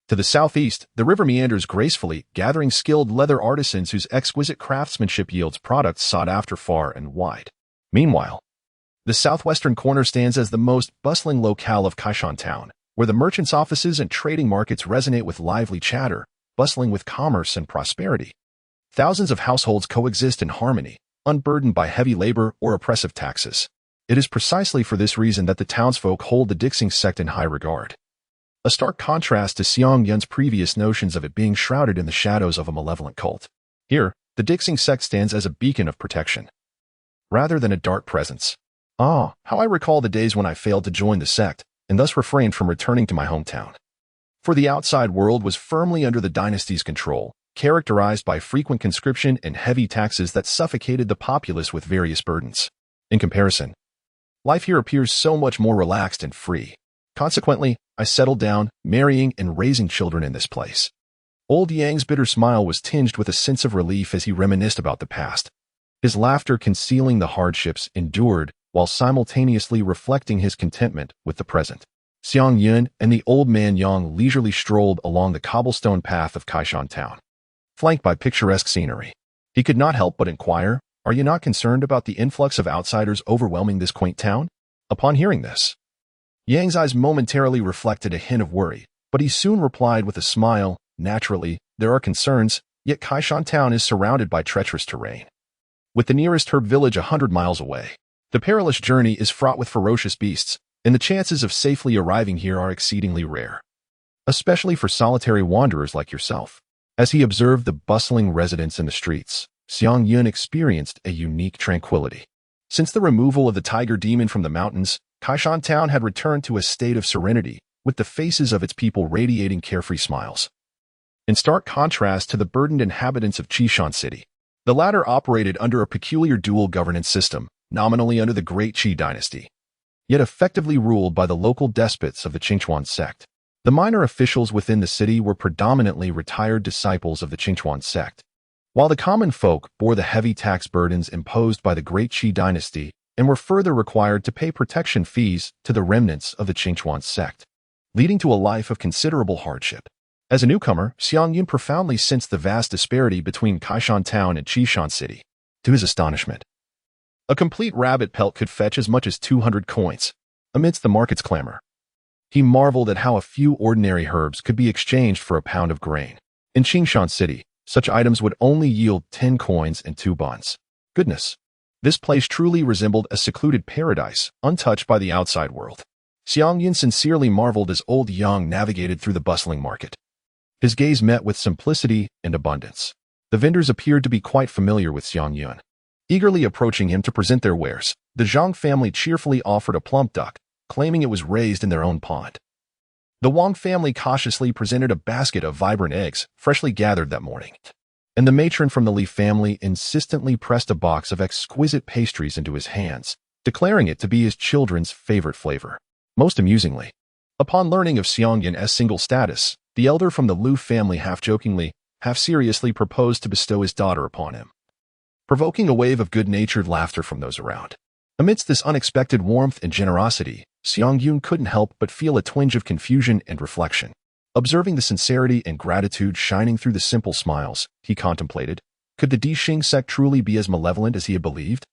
S1: To the southeast, the river meanders gracefully, gathering skilled leather artisans whose exquisite craftsmanship yields products sought after far and wide. Meanwhile, the southwestern corner stands as the most bustling locale of Kaishan town, where the merchants' offices and trading markets resonate with lively chatter, bustling with commerce and prosperity. Thousands of households coexist in harmony, unburdened by heavy labor or oppressive taxes. It is precisely for this reason that the townsfolk hold the Dixing sect in high regard. A stark contrast to Xiang Yun's previous notions of it being shrouded in the shadows of a malevolent cult. Here, the Dixing sect stands as a beacon of protection, rather than a dark presence. Ah, how I recall the days when I failed to join the sect, and thus refrained from returning to my hometown. For the outside world was firmly under the dynasty's control, characterized by frequent conscription and heavy taxes that suffocated the populace with various burdens. In comparison, life here appears so much more relaxed and free. Consequently, I settled down, marrying and raising children in this place. Old Yang's bitter smile was tinged with a sense of relief as he reminisced about the past, his laughter concealing the hardships endured while simultaneously reflecting his contentment with the present. Xiang Yun and the old man Yang leisurely strolled along the cobblestone path of Kaishan town, flanked by picturesque scenery. He could not help but inquire, "Are you not concerned about the influx of outsiders overwhelming this quaint town?" Upon hearing this, Yang's eyes momentarily reflected a hint of worry, but he soon replied with a smile, "Naturally, there are concerns, yet Kaishan town is surrounded by treacherous terrain. With the nearest herb village 100 miles away, the perilous journey is fraught with ferocious beasts, and the chances of safely arriving here are exceedingly rare, especially for solitary wanderers like yourself." As he observed the bustling residents in the streets, Xiang Yun experienced a unique tranquility. Since the removal of the tiger demon from the mountains, Kaishan town had returned to a state of serenity, with the faces of its people radiating carefree smiles. In stark contrast to the burdened inhabitants of Qishan City, the latter operated under a peculiar dual governance system, nominally under the Great Qi dynasty, yet effectively ruled by the local despots of the Qingchuan sect. The minor officials within the city were predominantly retired disciples of the Qingchuan sect, while the common folk bore the heavy tax burdens imposed by the Great Qi dynasty and were further required to pay protection fees to the remnants of the Qingchuan sect, leading to a life of considerable hardship. As a newcomer, Xiang Yun profoundly sensed the vast disparity between Kaishan town and Qishan City. To his astonishment, a complete rabbit pelt could fetch as much as 200 coins. Amidst the market's clamor, he marveled at how a few ordinary herbs could be exchanged for a pound of grain. In Qingshan City, such items would only yield 10 coins and 2 buns. Goodness! This place truly resembled a secluded paradise, untouched by the outside world. Xiang Yun sincerely marveled as old Yang navigated through the bustling market. His gaze met with simplicity and abundance. The vendors appeared to be quite familiar with Xiang Yun. Eagerly approaching him to present their wares, the Zhang family cheerfully offered a plump duck, claiming it was raised in their own pond. The Wang family cautiously presented a basket of vibrant eggs, freshly gathered that morning. And the matron from the Li family insistently pressed a box of exquisite pastries into his hands, declaring it to be his children's favorite flavor. Most amusingly, upon learning of Xiang Yun's single status, the elder from the Lu family half-jokingly, half-seriously proposed to bestow his daughter upon him, provoking a wave of good-natured laughter from those around. Amidst this unexpected warmth and generosity, Xiang Yun couldn't help but feel a twinge of confusion and reflection. Observing the sincerity and gratitude shining through the simple smiles, he contemplated, could the Dixing sect truly be as malevolent as he had believed?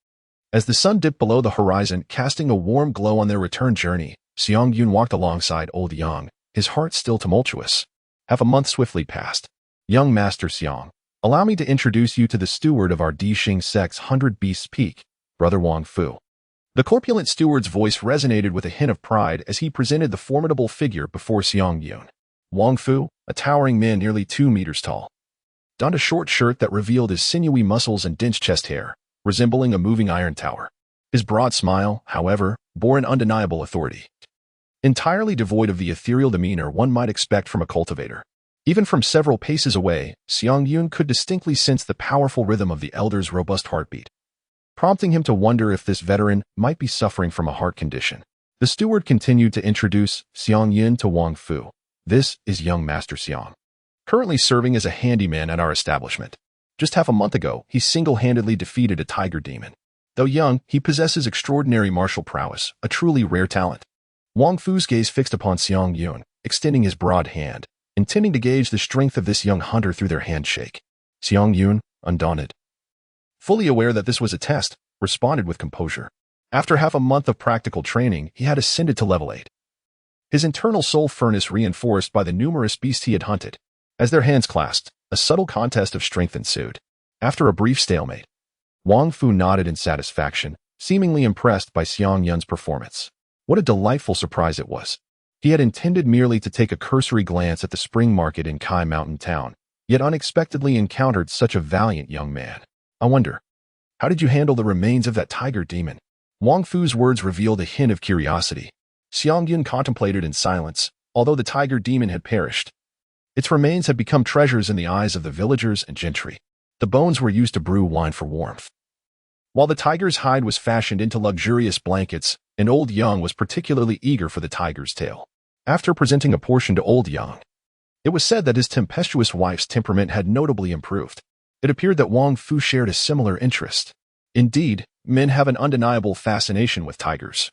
S1: As the sun dipped below the horizon, casting a warm glow on their return journey, Xiang Yun walked alongside old Yang, his heart still tumultuous. Half a month swiftly passed. "Young Master Xiang, allow me to introduce you to the steward of our Dixing sect's 100 Beasts Peak, Brother Wang Fu." The corpulent steward's voice resonated with a hint of pride as he presented the formidable figure before Xiang Yun. Wang Fu, a towering man nearly 2 meters tall, donned a short shirt that revealed his sinewy muscles and dense chest hair, resembling a moving iron tower. His broad smile, however, bore an undeniable authority, entirely devoid of the ethereal demeanor one might expect from a cultivator. Even from several paces away, Xiang Yun could distinctly sense the powerful rhythm of the elder's robust heartbeat, prompting him to wonder if this veteran might be suffering from a heart condition. The steward continued to introduce Xiang Yun to Wang Fu. "This is young Master Xiang, currently serving as a handyman at our establishment. Just half a month ago, he single-handedly defeated a tiger demon. Though young, he possesses extraordinary martial prowess, a truly rare talent." Wang Fu's gaze fixed upon Xiang Yun, extending his broad hand, intending to gauge the strength of this young hunter through their handshake. Xiang Yun, undaunted, fully aware that this was a test, responded with composure. After half a month of practical training, he had ascended to level 8. His internal soul furnace reinforced by the numerous beasts he had hunted. As their hands clasped, a subtle contest of strength ensued. After a brief stalemate, Wang Fu nodded in satisfaction, seemingly impressed by Xiang Yun's performance. What a delightful surprise it was. He had intended merely to take a cursory glance at the spring market in Kai Mountain Town, yet unexpectedly encountered such a valiant young man. "I wonder, how did you handle the remains of that tiger demon?" Wang Fu's words revealed a hint of curiosity. Xiang Yun contemplated in silence, although the tiger demon had perished. Its remains had become treasures in the eyes of the villagers and gentry. The bones were used to brew wine for warmth, while the tiger's hide was fashioned into luxurious blankets, and old Yang was particularly eager for the tiger's tail. After presenting a portion to old Yang, it was said that his tempestuous wife's temperament had notably improved. It appeared that Wang Fu shared a similar interest. Indeed, men have an undeniable fascination with tigers.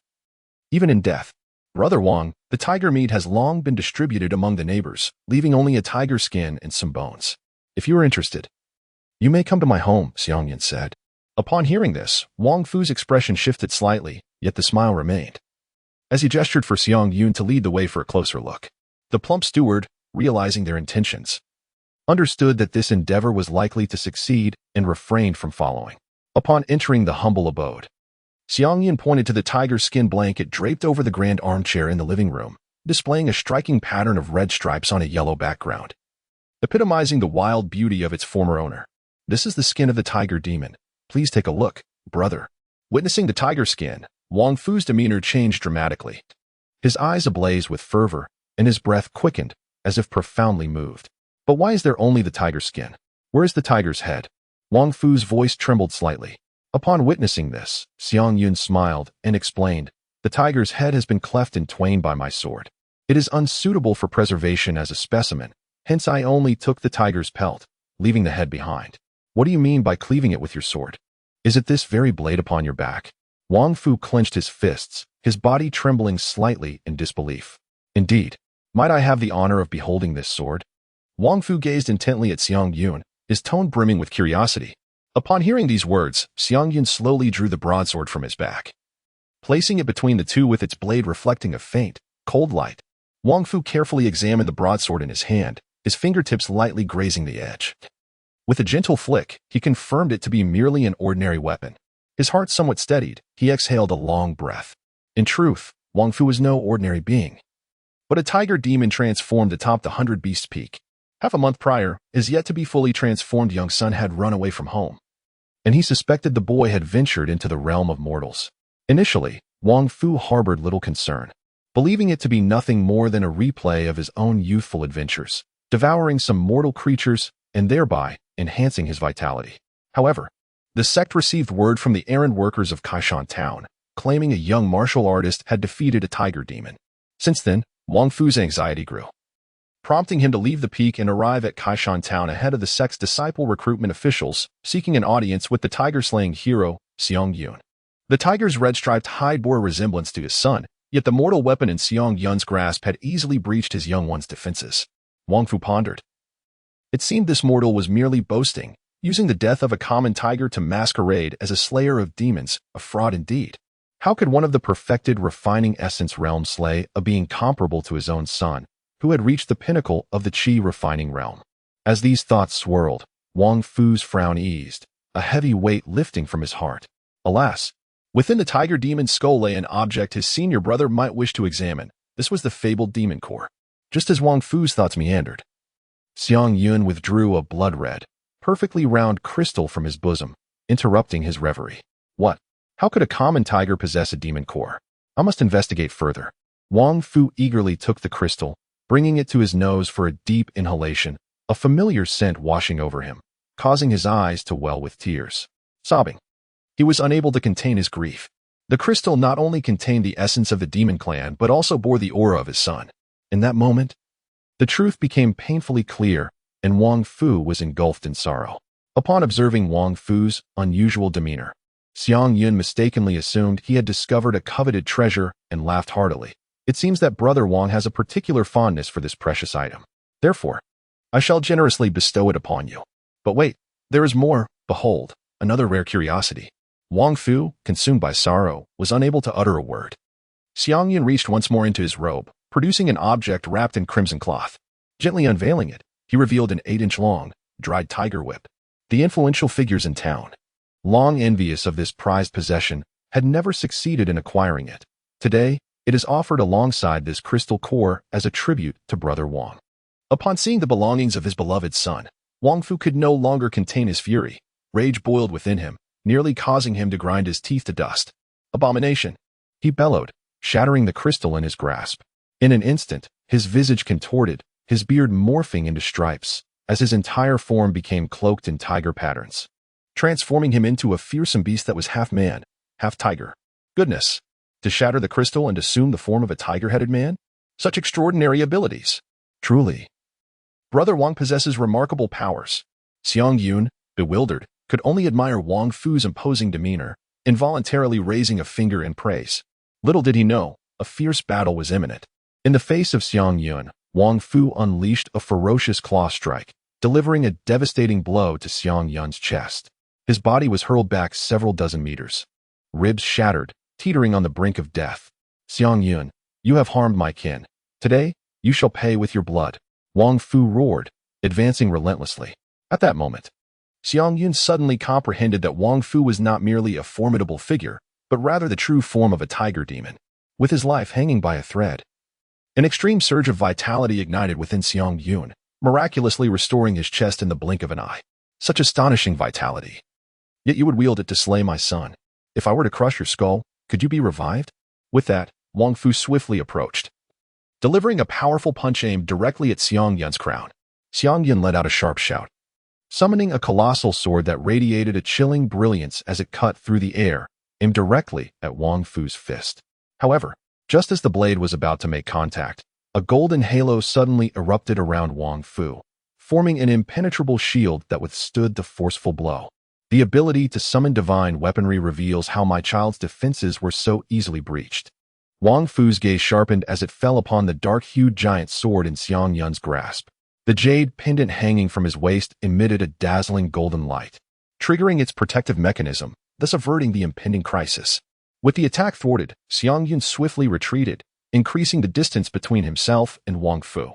S1: Even in death, Brother Wang, the tiger meat has long been distributed among the neighbors, leaving only a tiger skin and some bones. If you are interested, you may come to my home, Xiang Yun said. Upon hearing this, Wang Fu's expression shifted slightly, yet the smile remained. As he gestured for Xiang Yun to lead the way for a closer look, the plump steward, realizing their intentions, understood that this endeavor was likely to succeed and refrained from following. Upon entering the humble abode, Xiang Yun pointed to the tiger skin blanket draped over the grand armchair in the living room, displaying a striking pattern of red stripes on a yellow background, epitomizing the wild beauty of its former owner. This is the skin of the tiger demon. Please take a look, brother. Witnessing the tiger skin, Wang Fu's demeanor changed dramatically. His eyes ablaze with fervor, and his breath quickened, as if profoundly moved. But why is there only the tiger skin? Where is the tiger's head? Wang Fu's voice trembled slightly. Upon witnessing this, Xiang Yun smiled and explained, the tiger's head has been cleft in twain by my sword. It is unsuitable for preservation as a specimen, hence I only took the tiger's pelt, leaving the head behind. What do you mean by cleaving it with your sword? Is it this very blade upon your back? Wang Fu clenched his fists, his body trembling slightly in disbelief. Indeed, might I have the honor of beholding this sword? Wang Fu gazed intently at Xiang Yun, his tone brimming with curiosity. Upon hearing these words, Xiang Yun slowly drew the broadsword from his back, placing it between the two with its blade reflecting a faint, cold light. Wang Fu carefully examined the broadsword in his hand, his fingertips lightly grazing the edge. With a gentle flick, he confirmed it to be merely an ordinary weapon. His heart somewhat steadied, he exhaled a long breath. In truth, Wang Fu was no ordinary being, but a tiger demon transformed atop the 100 Beasts Peak. Half a month prior, his yet-to-be-fully transformed young son had run away from home, and he suspected the boy had ventured into the realm of mortals. Initially, Wang Fu harbored little concern, believing it to be nothing more than a replay of his own youthful adventures, devouring some mortal creatures and thereby enhancing his vitality. However, the sect received word from the errand workers of Kaishan Town, claiming a young martial artist had defeated a tiger demon. Since then, Wang Fu's anxiety grew, prompting him to leave the peak and arrive at Kaishan Town ahead of the sect's disciple recruitment officials, seeking an audience with the tiger-slaying hero, Xiang Yun. The tiger's red-striped hide bore a resemblance to his son, yet the mortal weapon in Xiang Yun's grasp had easily breached his young one's defenses. Wang Fu pondered. It seemed this mortal was merely boasting, using the death of a common tiger to masquerade as a slayer of demons, a fraud indeed. How could one of the perfected refining essence realm slay a being comparable to his own son, who had reached the pinnacle of the Qi refining realm? As these thoughts swirled, Wang Fu's frown eased, a heavy weight lifting from his heart. Alas, within the tiger demon's skull lay an object his senior brother might wish to examine. This was the fabled demon core. Just as Wang Fu's thoughts meandered, Xiang Yun withdrew a blood-red, perfectly round crystal from his bosom, interrupting his reverie. What? How could a common tiger possess a demon core? I must investigate further. Wang Fu eagerly took the crystal, bringing it to his nose for a deep inhalation, a familiar scent washing over him, causing his eyes to well with tears. Sobbing, he was unable to contain his grief. The crystal not only contained the essence of the demon clan, but also bore the aura of his son. In that moment, the truth became painfully clear, and Wang Fu was engulfed in sorrow. Upon observing Wang Fu's unusual demeanor, Xiang Yun mistakenly assumed he had discovered a coveted treasure and laughed heartily. It seems that Brother Wang has a particular fondness for this precious item. Therefore, I shall generously bestow it upon you. But wait, there is more. Behold, another rare curiosity. Wang Fu, consumed by sorrow, was unable to utter a word. Xiang Yun reached once more into his robe, producing an object wrapped in crimson cloth. Gently unveiling it, he revealed an 8-inch-long, dried tiger whip. The influential figures in town, long envious of this prized possession, had never succeeded in acquiring it. Today, it is offered alongside this crystal core as a tribute to Brother Wang. Upon seeing the belongings of his beloved son, Wang Fu could no longer contain his fury. Rage boiled within him, nearly causing him to grind his teeth to dust. Abomination! He bellowed, shattering the crystal in his grasp. In an instant, his visage contorted, his beard morphing into stripes, as his entire form became cloaked in tiger patterns, transforming him into a fearsome beast that was half man, half tiger. Goodness! To shatter the crystal and assume the form of a tiger-headed man? Such extraordinary abilities! Truly, Brother Wang possesses remarkable powers. Xiang Yun, bewildered, could only admire Wang Fu's imposing demeanor, involuntarily raising a finger in praise. Little did he know, A fierce battle was imminent. In the face of Xiang Yun, Wang Fu unleashed a ferocious claw strike, delivering a devastating blow to Xiang Yun's chest. His body was hurled back several dozen meters. Ribs shattered, teetering on the brink of death. Xiang Yun, you have harmed my kin. Today, you shall pay with your blood. Wang Fu roared, advancing relentlessly. At that moment, Xiang Yun suddenly comprehended that Wang Fu was not merely a formidable figure, but rather the true form of a tiger demon, with his life hanging by a thread. An extreme surge of vitality ignited within Xiang Yun, miraculously restoring his chest in the blink of an eye. Such astonishing vitality. Yet you would wield it to slay my son. If I were to crush your skull, could you be revived? With that, Wang Fu swiftly approached, delivering a powerful punch aimed directly at Xiang Yun's crown. Xiang Yun let out a sharp shout, summoning a colossal sword that radiated a chilling brilliance as it cut through the air, aimed directly at Wang Fu's fist. However, just as the blade was about to make contact, a golden halo suddenly erupted around Wang Fu, forming an impenetrable shield that withstood the forceful blow. The ability to summon divine weaponry reveals how my child's defenses were so easily breached. Wang Fu's gaze sharpened as it fell upon the dark-hued giant sword in Xiang Yun's grasp. The jade pendant hanging from his waist emitted a dazzling golden light, triggering its protective mechanism, thus averting the impending crisis. With the attack thwarted, Xiang Yun swiftly retreated, increasing the distance between himself and Wang Fu.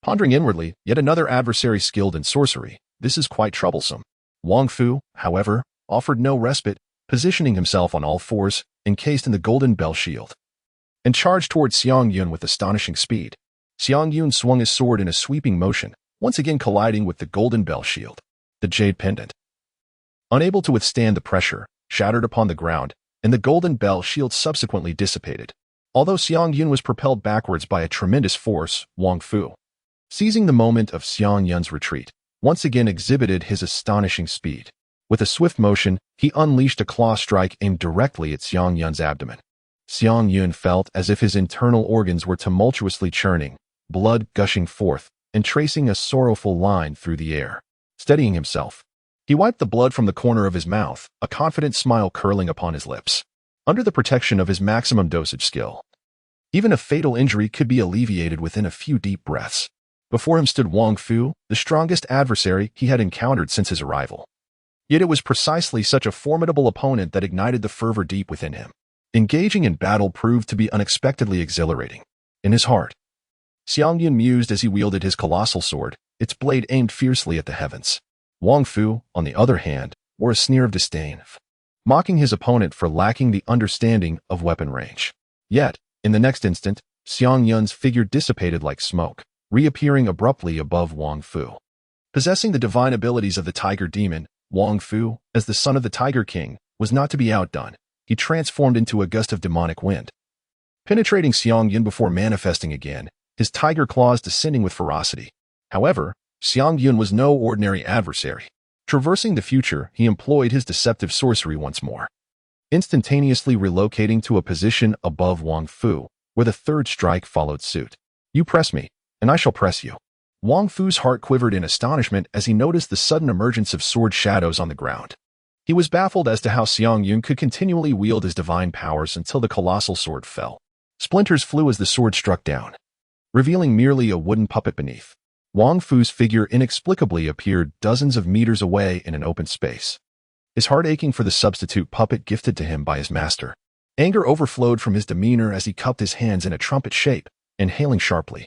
S1: Pondering inwardly, yet another adversary skilled in sorcery, this is quite troublesome. Wang Fu, however, offered no respite, positioning himself on all fours, encased in the golden bell shield, and charged towards Xiang Yun with astonishing speed. Xiang Yun swung his sword in a sweeping motion, once again colliding with the golden bell shield. The jade pendant, unable to withstand the pressure, shattered upon the ground, and the golden bell shield subsequently dissipated. Although Xiang Yun was propelled backwards by a tremendous force, Wang Fu, seizing the moment of Xiang Yun's retreat, once again exhibited his astonishing speed. With a swift motion, he unleashed a claw strike aimed directly at Xiang Yun's abdomen. Xiang Yun felt as if his internal organs were tumultuously churning, blood gushing forth, and tracing a sorrowful line through the air. Steadying himself, he wiped the blood from the corner of his mouth, a confident smile curling upon his lips. Under the protection of his maximum dosage skill, even a fatal injury could be alleviated within a few deep breaths. Before him stood Wang Fu, the strongest adversary he had encountered since his arrival. Yet it was precisely such a formidable opponent that ignited the fervor deep within him. Engaging in battle proved to be unexpectedly exhilarating. In his heart, Xiang Yun mused as he wielded his colossal sword, its blade aimed fiercely at the heavens. Wang Fu, on the other hand, wore a sneer of disdain, mocking his opponent for lacking the understanding of weapon range. Yet, in the next instant, Xiang Yun's figure dissipated like smoke, reappearing abruptly above Wang Fu. Possessing the divine abilities of the tiger demon, Wang Fu, as the son of the Tiger King, was not to be outdone. He transformed into a gust of demonic wind, penetrating Xiang Yun before manifesting again, his tiger claws descending with ferocity. However, Xiang Yun was no ordinary adversary. Traversing the future, he employed his deceptive sorcery once more, instantaneously relocating to a position above Wang Fu, where the third strike followed suit. You press me, and I shall press you. Wang Fu's heart quivered in astonishment as he noticed the sudden emergence of sword shadows on the ground. He was baffled as to how Xiang Yun could continually wield his divine powers until the colossal sword fell. Splinters flew as the sword struck down, revealing merely a wooden puppet beneath. Wang Fu's figure inexplicably appeared dozens of meters away in an open space, his heart aching for the substitute puppet gifted to him by his master. Anger overflowed from his demeanor as he cupped his hands in a trumpet shape, inhaling sharply,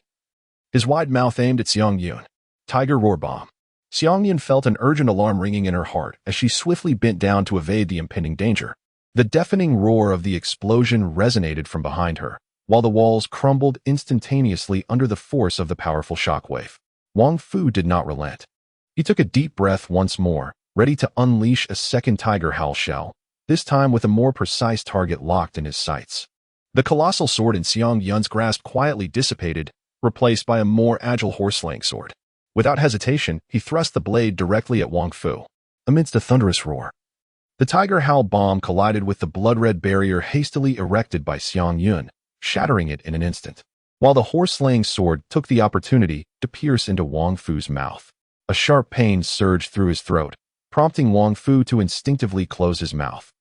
S1: his wide mouth aimed at Xiang Yun. Tiger roar bomb. Xiang Yun felt an urgent alarm ringing in her heart as she swiftly bent down to evade the impending danger. The deafening roar of the explosion resonated from behind her, while the walls crumbled instantaneously under the force of the powerful shockwave. Wang Fu did not relent. He took a deep breath once more, ready to unleash a second tiger howl shell, this time with a more precise target locked in his sights. The colossal sword in Xiang Yun's grasp quietly dissipated, replaced by a more agile horse-slaying sword. Without hesitation, he thrust the blade directly at Wang Fu. Amidst a thunderous roar, the tiger howl bomb collided with the blood-red barrier hastily erected by Xiang Yun, shattering it in an instant, while the horse-slaying sword took the opportunity to pierce into Wang Fu's mouth. A sharp pain surged through his throat, prompting Wang Fu to instinctively close his mouth.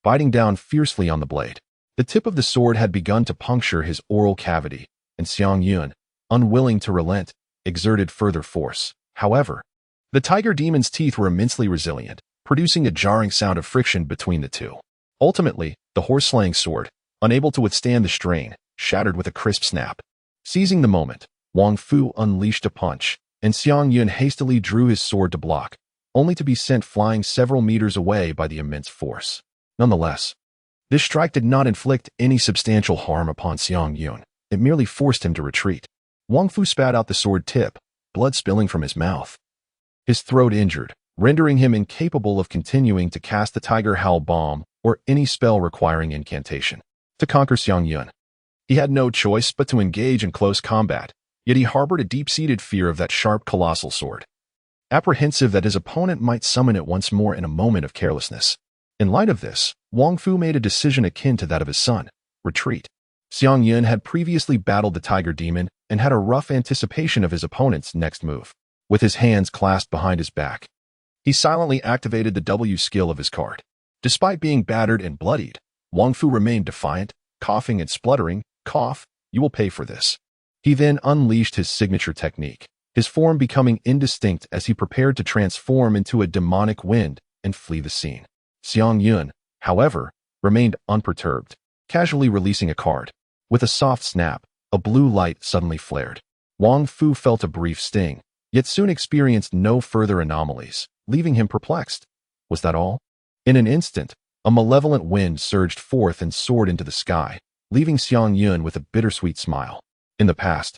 S1: Biting down fiercely on the blade, The tip of the sword had begun to puncture his oral cavity, and Xiang Yun, unwilling to relent, exerted further force. However, the tiger demon's teeth were immensely resilient, producing a jarring sound of friction between the two. Ultimately, the horse-slaying sword, unable to withstand the strain, shattered with a crisp snap. Seizing the moment, Wang Fu unleashed a punch, and Xiang Yun hastily drew his sword to block, only to be sent flying several meters away by the immense force. Nonetheless, this strike did not inflict any substantial harm upon Xiang Yun. It merely forced him to retreat. Wang Fu spat out the sword tip, blood spilling from his mouth. His throat injured, rendering him incapable of continuing to cast the Tiger Howl Bomb or any spell requiring incantation. To conquer Xiang Yun, he had no choice but to engage in close combat, yet he harbored a deep-seated fear of that sharp colossal sword. Apprehensive that his opponent might summon it once more in a moment of carelessness. In light of this, Wang Fu made a decision akin to that of his son: retreat. Xiang Yun had previously battled the tiger demon and had a rough anticipation of his opponent's next move. With his hands clasped behind his back, he silently activated the W skill of his card. Despite being battered and bloodied, Wang Fu remained defiant, coughing and spluttering. "Cough, you will pay for this." He then unleashed his signature technique, his form becoming indistinct as he prepared to transform into a demonic wind and flee the scene. Xiang Yun, however, remained unperturbed, casually releasing a card. With a soft snap, a blue light suddenly flared. Wang Fu felt a brief sting, yet soon experienced no further anomalies, leaving him perplexed. Was that all? In an instant, a malevolent wind surged forth and soared into the sky, leaving Xiang Yun with a bittersweet smile. In the past,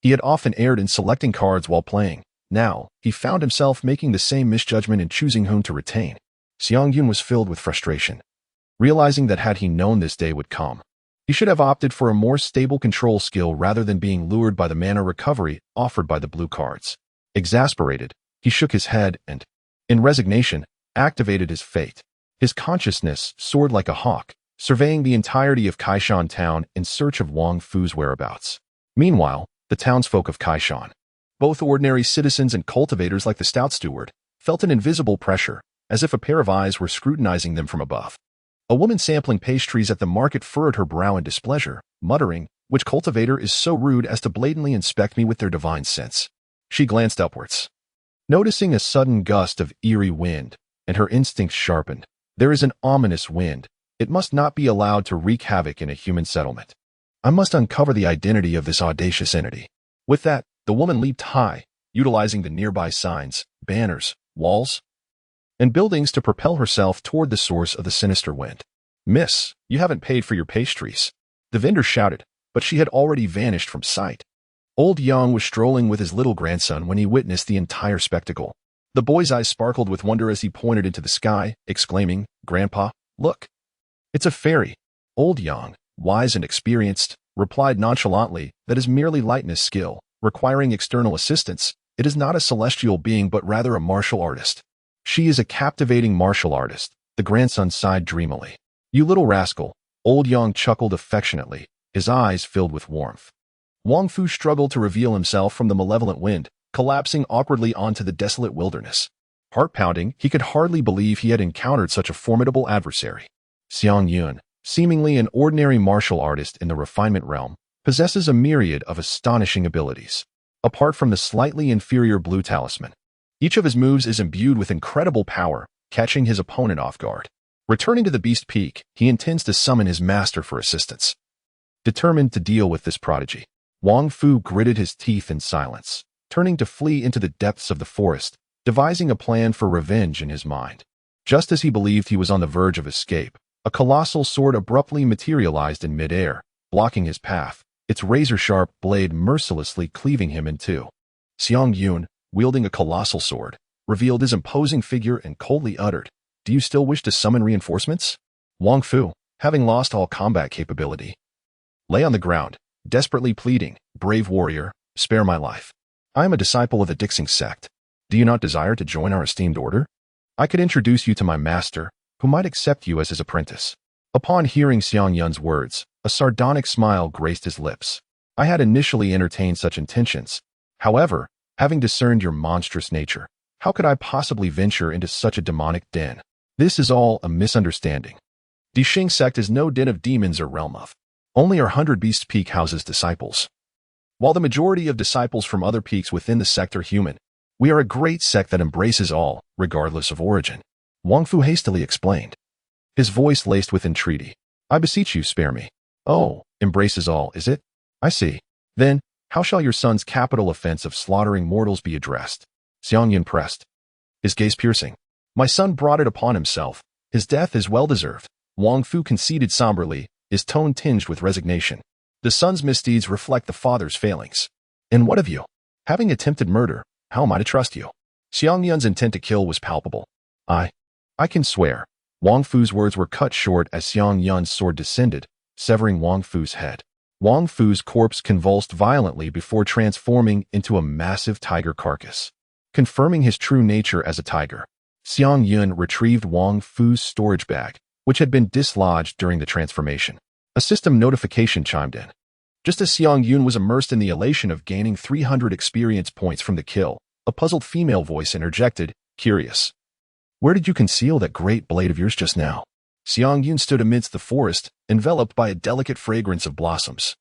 S1: he had often erred in selecting cards while playing. Now, he found himself making the same misjudgment in choosing whom to retain. Xiang Yun was filled with frustration, realizing that had he known this day would come, he should have opted for a more stable control skill rather than being lured by the mana recovery offered by the blue cards. Exasperated, he shook his head and, in resignation, activated his fate. His consciousness soared like a hawk, surveying the entirety of Kaishan town in search of Wang Fu's whereabouts. Meanwhile, the townsfolk of Kaishan, both ordinary citizens and cultivators like the stout steward, felt an invisible pressure, as if a pair of eyes were scrutinizing them from above. A woman sampling pastries at the market furrowed her brow in displeasure, muttering, "Which cultivator is so rude as to blatantly inspect me with their divine sense?" She glanced upwards, noticing a sudden gust of eerie wind, and her instincts sharpened. There is an ominous wind. It must not be allowed to wreak havoc in a human settlement. I must uncover the identity of this audacious entity. With that, the woman leaped high, utilizing the nearby signs, banners, walls, and buildings to propel herself toward the source of the sinister wind. "Miss, you haven't paid for your pastries," the vendor shouted, but she had already vanished from sight. Old Yang was strolling with his little grandson when he witnessed the entire spectacle. The boy's eyes sparkled with wonder as he pointed into the sky, exclaiming, "Grandpa, look! It's a fairy." Old Yang, wise and experienced, replied nonchalantly that is merely lightness skill, requiring external assistance. It is not a celestial being but rather a martial artist. "She is a captivating martial artist," the grandson sighed dreamily. "You little rascal," Old Yang chuckled affectionately, his eyes filled with warmth. Wang Fu struggled to reveal himself from the malevolent wind, collapsing awkwardly onto the desolate wilderness. Heart-pounding, he could hardly believe he had encountered such a formidable adversary. Xiang Yun, seemingly an ordinary martial artist in the refinement realm, possesses a myriad of astonishing abilities. Apart from the slightly inferior blue talisman, each of his moves is imbued with incredible power, catching his opponent off guard. Returning to the Beast Peak, he intends to summon his master for assistance. Determined to deal with this prodigy, Wang Fu gritted his teeth in silence, turning to flee into the depths of the forest, devising a plan for revenge in his mind. Just as he believed he was on the verge of escape, a colossal sword abruptly materialized in midair, blocking his path, its razor-sharp blade mercilessly cleaving him in two. Xiang Yun, wielding a colossal sword, revealed his imposing figure and coldly uttered, "Do you still wish to summon reinforcements?" Wang Fu, having lost all combat capability, lay on the ground, desperately pleading, "Brave warrior, spare my life. I am a disciple of the Dixing sect. Do you not desire to join our esteemed order? I could introduce you to my master, who might accept you as his apprentice." Upon hearing Xiang Yun's words, a sardonic smile graced his lips. "I had initially entertained such intentions. However, having discerned your monstrous nature, how could I possibly venture into such a demonic den? This is all a misunderstanding." The Xing sect is no den of demons or realm of. Only our 100 Beasts Peak houses disciples. While the majority of disciples from other peaks within the sect are human, we are a great sect that embraces all, regardless of origin. Wang Fu hastily explained, his voice laced with entreaty. I beseech you, spare me. Oh, embraces all, is it? I see. Then, how shall your son's capital offense of slaughtering mortals be addressed? Xiang Yun pressed, his gaze piercing. My son brought it upon himself. His death is well-deserved. Wang Fu conceded somberly, his tone tinged with resignation. The son's misdeeds reflect the father's failings. And what of you? Having attempted murder, how am I to trust you? Xiang Yun's intent to kill was palpable. I can swear. Wang Fu's words were cut short as Xiang Yun's sword descended, severing Wang Fu's head. Wang Fu's corpse convulsed violently before transforming into a massive tiger carcass. Confirming his true nature as a tiger, Xiang Yun retrieved Wang Fu's storage bag, which had been dislodged during the transformation. A system notification chimed in. Just as Xiang Yun was immersed in the elation of gaining 300 experience points from the kill, a puzzled female voice interjected, curious. Where did you conceal that great blade of yours just now? Xiang Yun stood amidst the forest, enveloped by a delicate fragrance of blossoms.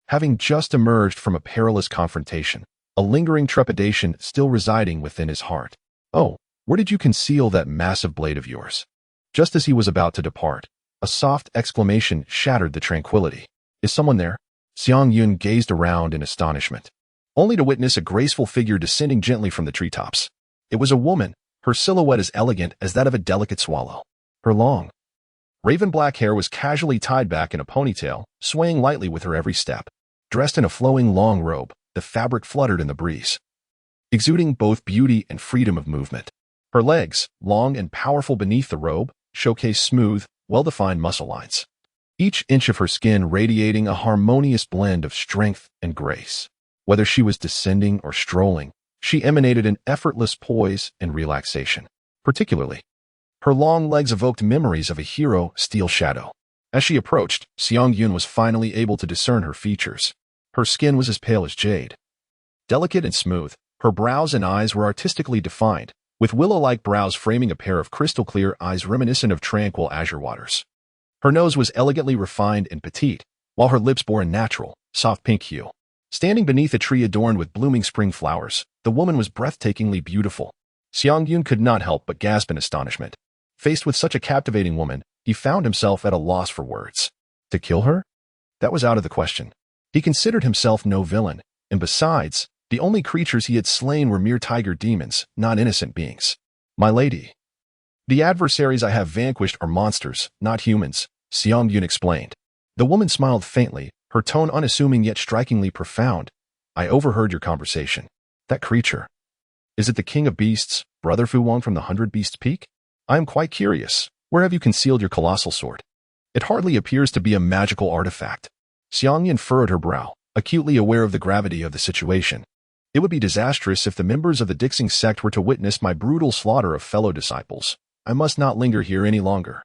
S1: Having just emerged from a perilous confrontation, a lingering trepidation still residing within his heart. Oh, where did you conceal that massive blade of yours? Just as he was about to depart, a soft exclamation shattered the tranquility. Is someone there? Xiang Yun gazed around in astonishment, only to witness a graceful figure descending gently from the treetops. It was a woman, her silhouette as elegant as that of a delicate swallow. Her long, raven-black hair was casually tied back in a ponytail, swaying lightly with her every step. Dressed in a flowing long robe, the fabric fluttered in the breeze, exuding both beauty and freedom of movement. Her legs, long and powerful beneath the robe, showcased smooth, well-defined muscle lines, each inch of her skin radiating a harmonious blend of strength and grace. Whether she was descending or strolling, she emanated an effortless poise and relaxation. Particularly, her long legs evoked memories of a hero, Steel Shadow. As she approached, Xiang Yun was finally able to discern her features. Her skin was as pale as jade. Delicate and smooth, her brows and eyes were artistically defined, with willow-like brows framing a pair of crystal-clear eyes reminiscent of tranquil azure waters. Her nose was elegantly refined and petite, while her lips bore a natural, soft pink hue. Standing beneath a tree adorned with blooming spring flowers, the woman was breathtakingly beautiful. Xiang Yun could not help but gasp in astonishment. Faced with such a captivating woman, he found himself at a loss for words. To kill her? That was out of the question. He considered himself no villain, and besides, the only creatures he had slain were mere tiger demons, not innocent beings. My lady. The adversaries I have vanquished are monsters, not humans, Xiang Yun explained. The woman smiled faintly, her tone unassuming yet strikingly profound. I overheard your conversation. That creature. Is it the king of beasts, brother Fu Wang from the 100 Beasts Peak? I am quite curious. Where have you concealed your colossal sword? It hardly appears to be a magical artifact. Xiang Yun furrowed her brow, acutely aware of the gravity of the situation. It would be disastrous if the members of the Dixing sect were to witness my brutal slaughter of fellow disciples. I must not linger here any longer.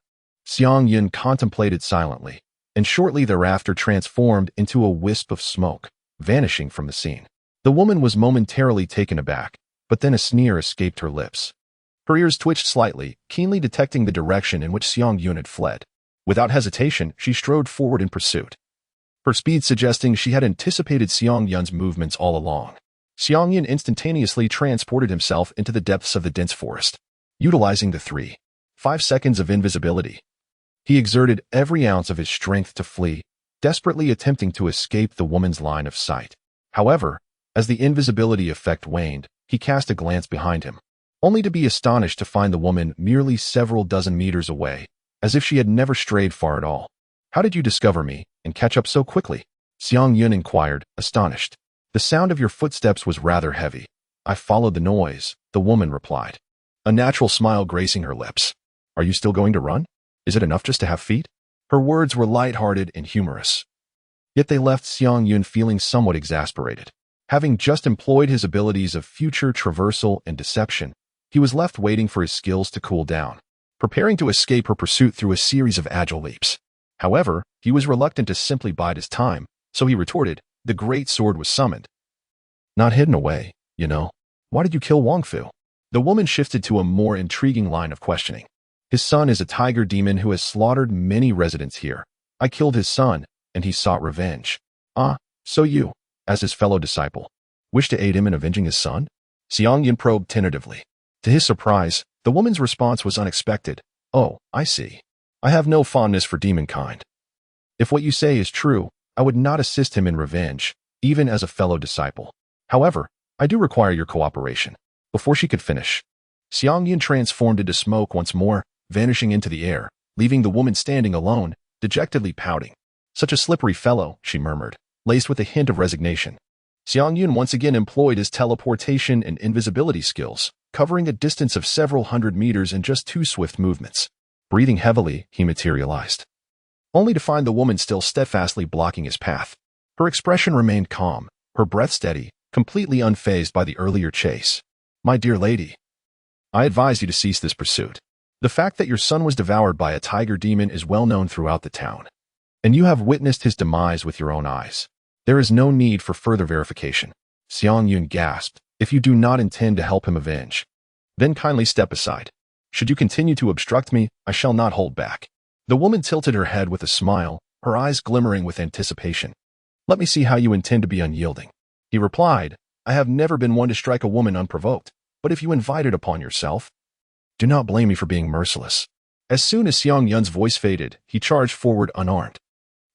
S1: Xiang Yun contemplated silently, and shortly thereafter transformed into a wisp of smoke, vanishing from the scene. The woman was momentarily taken aback, but then a sneer escaped her lips. Her ears twitched slightly, keenly detecting the direction in which Xiang Yun had fled. Without hesitation, she strode forward in pursuit, her speed suggesting she had anticipated Xiang Yun's movements all along. Xiang Yun instantaneously transported himself into the depths of the dense forest, utilizing the 5 seconds of invisibility. He exerted every ounce of his strength to flee, desperately attempting to escape the woman's line of sight. However, as the invisibility effect waned, he cast a glance behind him, only to be astonished to find the woman merely several dozen meters away, as if she had never strayed far at all. How did you discover me and catch up so quickly? Xiang Yun inquired, astonished. The sound of your footsteps was rather heavy. I followed the noise, the woman replied, a natural smile gracing her lips. Are you still going to run? Is it enough just to have feet? Her words were light-hearted and humorous. Yet they left Xiang Yun feeling somewhat exasperated. Having just employed his abilities of future traversal and deception, he was left waiting for his skills to cool down, preparing to escape her pursuit through a series of agile leaps. However, he was reluctant to simply bide his time, so he retorted, the great sword was summoned. Not hidden away, you know. Why did you kill Wang Fu? The woman shifted to a more intriguing line of questioning. His son is a tiger demon who has slaughtered many residents here. I killed his son, and he sought revenge. Ah, so you, as his fellow disciple, wish to aid him in avenging his son? Xiang Yun probed tentatively. To his surprise, the woman's response was unexpected. Oh, I see. I have no fondness for demonkind. If what you say is true, I would not assist him in revenge, even as a fellow disciple. However, I do require your cooperation. Before she could finish, Xiang Yun transformed into smoke once more, vanishing into the air, leaving the woman standing alone, dejectedly pouting. Such a slippery fellow, she murmured, laced with a hint of resignation. Xiang Yun once again employed his teleportation and invisibility skills, covering a distance of several hundred meters in just 2 swift movements. Breathing heavily, he materialized, only to find the woman still steadfastly blocking his path. Her expression remained calm, her breath steady, completely unfazed by the earlier chase. My dear lady, I advise you to cease this pursuit. The fact that your son was devoured by a tiger demon is well known throughout the town, and you have witnessed his demise with your own eyes. There is no need for further verification. Xiang Yun gasped. If you do not intend to help him avenge, then kindly step aside. Should you continue to obstruct me, I shall not hold back. The woman tilted her head with a smile, her eyes glimmering with anticipation. Let me see how you intend to be unyielding. He replied, I have never been one to strike a woman unprovoked, but if you invite it upon yourself, do not blame me for being merciless. As soon as Xiang Yun's voice faded, he charged forward unarmed.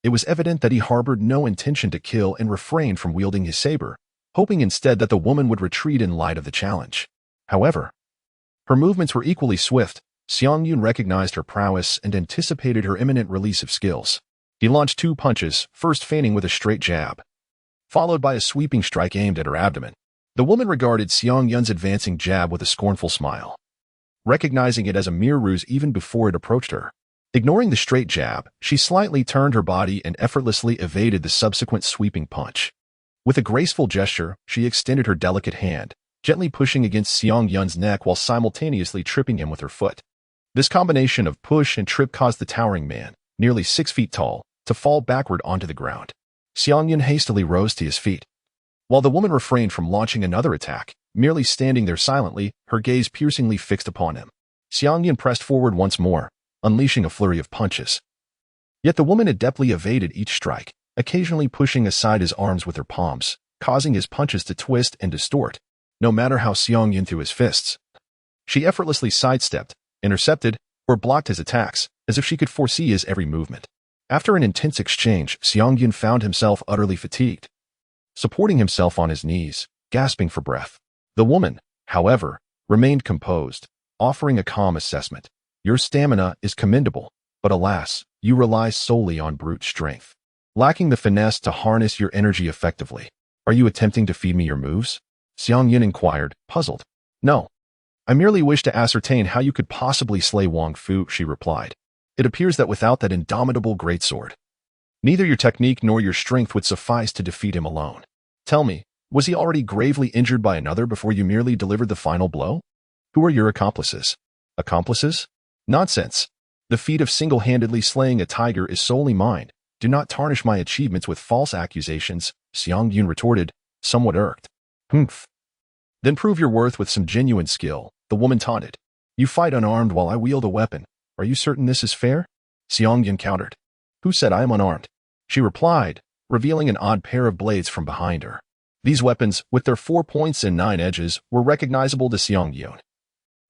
S1: It was evident that he harbored no intention to kill and refrained from wielding his saber, hoping instead that the woman would retreat in light of the challenge. However, her movements were equally swift. Xiang Yun recognized her prowess and anticipated her imminent release of skills. He launched 2 punches, first feigning with a straight jab, followed by a sweeping strike aimed at her abdomen. The woman regarded Xiang Yun's advancing jab with a scornful smile, recognizing it as a mere ruse even before it approached her. Ignoring the straight jab, she slightly turned her body and effortlessly evaded the subsequent sweeping punch. With a graceful gesture, she extended her delicate hand, gently pushing against Xiang Yun's neck while simultaneously tripping him with her foot. This combination of push and trip caused the towering man, nearly 6 feet tall, to fall backward onto the ground. Xiang Yun hastily rose to his feet, while the woman refrained from launching another attack, merely standing there silently, her gaze piercingly fixed upon him. Xiang Yun pressed forward once more, unleashing a flurry of punches. Yet the woman adeptly evaded each strike, occasionally pushing aside his arms with her palms, causing his punches to twist and distort, no matter how Xiang Yun threw his fists. She effortlessly sidestepped, intercepted, or blocked his attacks, as if she could foresee his every movement. After an intense exchange, Xiang Yun found himself utterly fatigued, supporting himself on his knees, gasping for breath. The woman, however, remained composed, offering a calm assessment. Your stamina is commendable, but alas, you rely solely on brute strength, lacking the finesse to harness your energy effectively. Are you attempting to feed me your moves? Xiang Yun inquired, puzzled. No. I merely wish to ascertain how you could possibly slay Wang Fu, she replied. It appears that without that indomitable greatsword, neither your technique nor your strength would suffice to defeat him alone. Tell me, was he already gravely injured by another before you merely delivered the final blow? Who are your accomplices? Accomplices? Nonsense. The feat of single-handedly slaying a tiger is solely mine. Do not tarnish my achievements with false accusations, Xiang Yun retorted, somewhat irked. Humph. Then prove your worth with some genuine skill, the woman taunted. You fight unarmed while I wield a weapon. Are you certain this is fair? Xiang Yun countered. Who said I am unarmed? She replied, revealing an odd pair of blades from behind her. These weapons, with their 4 points and 9 edges, were recognizable to Xiang Yun.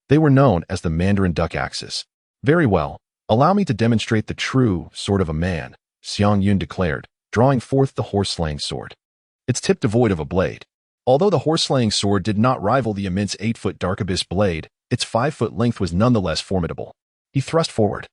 S1: They were known as the Mandarin duck axes. Very well, allow me to demonstrate the true sort of a man, Xiang Yun declared, drawing forth the horse-slaying sword. Its tip devoid of a blade. Although the horse-slaying sword did not rival the immense 8-foot dark abyss blade, its 5-foot length was nonetheless formidable. He thrust forward,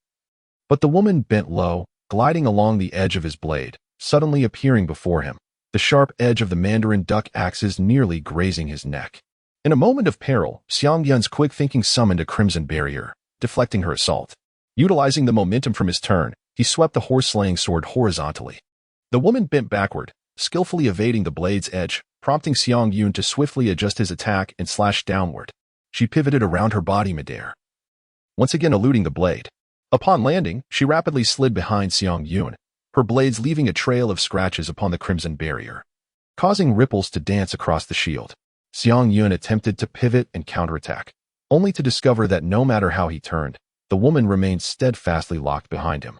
S1: but the woman bent low, gliding along the edge of his blade, suddenly appearing before him, the sharp edge of the Mandarin duck axes nearly grazing his neck. In a moment of peril, Xiang Yun's quick thinking summoned a crimson barrier, deflecting her assault. Utilizing the momentum from his turn, he swept the horse-slaying sword horizontally. The woman bent backward, skillfully evading the blade's edge, prompting Xiang Yun to swiftly adjust his attack and slash downward. She pivoted around her body midair, once again eluding the blade. Upon landing, she rapidly slid behind Xiang Yun, her blades leaving a trail of scratches upon the crimson barrier, causing ripples to dance across the shield. Xiang Yun attempted to pivot and counterattack, only to discover that no matter how he turned, the woman remained steadfastly locked behind him,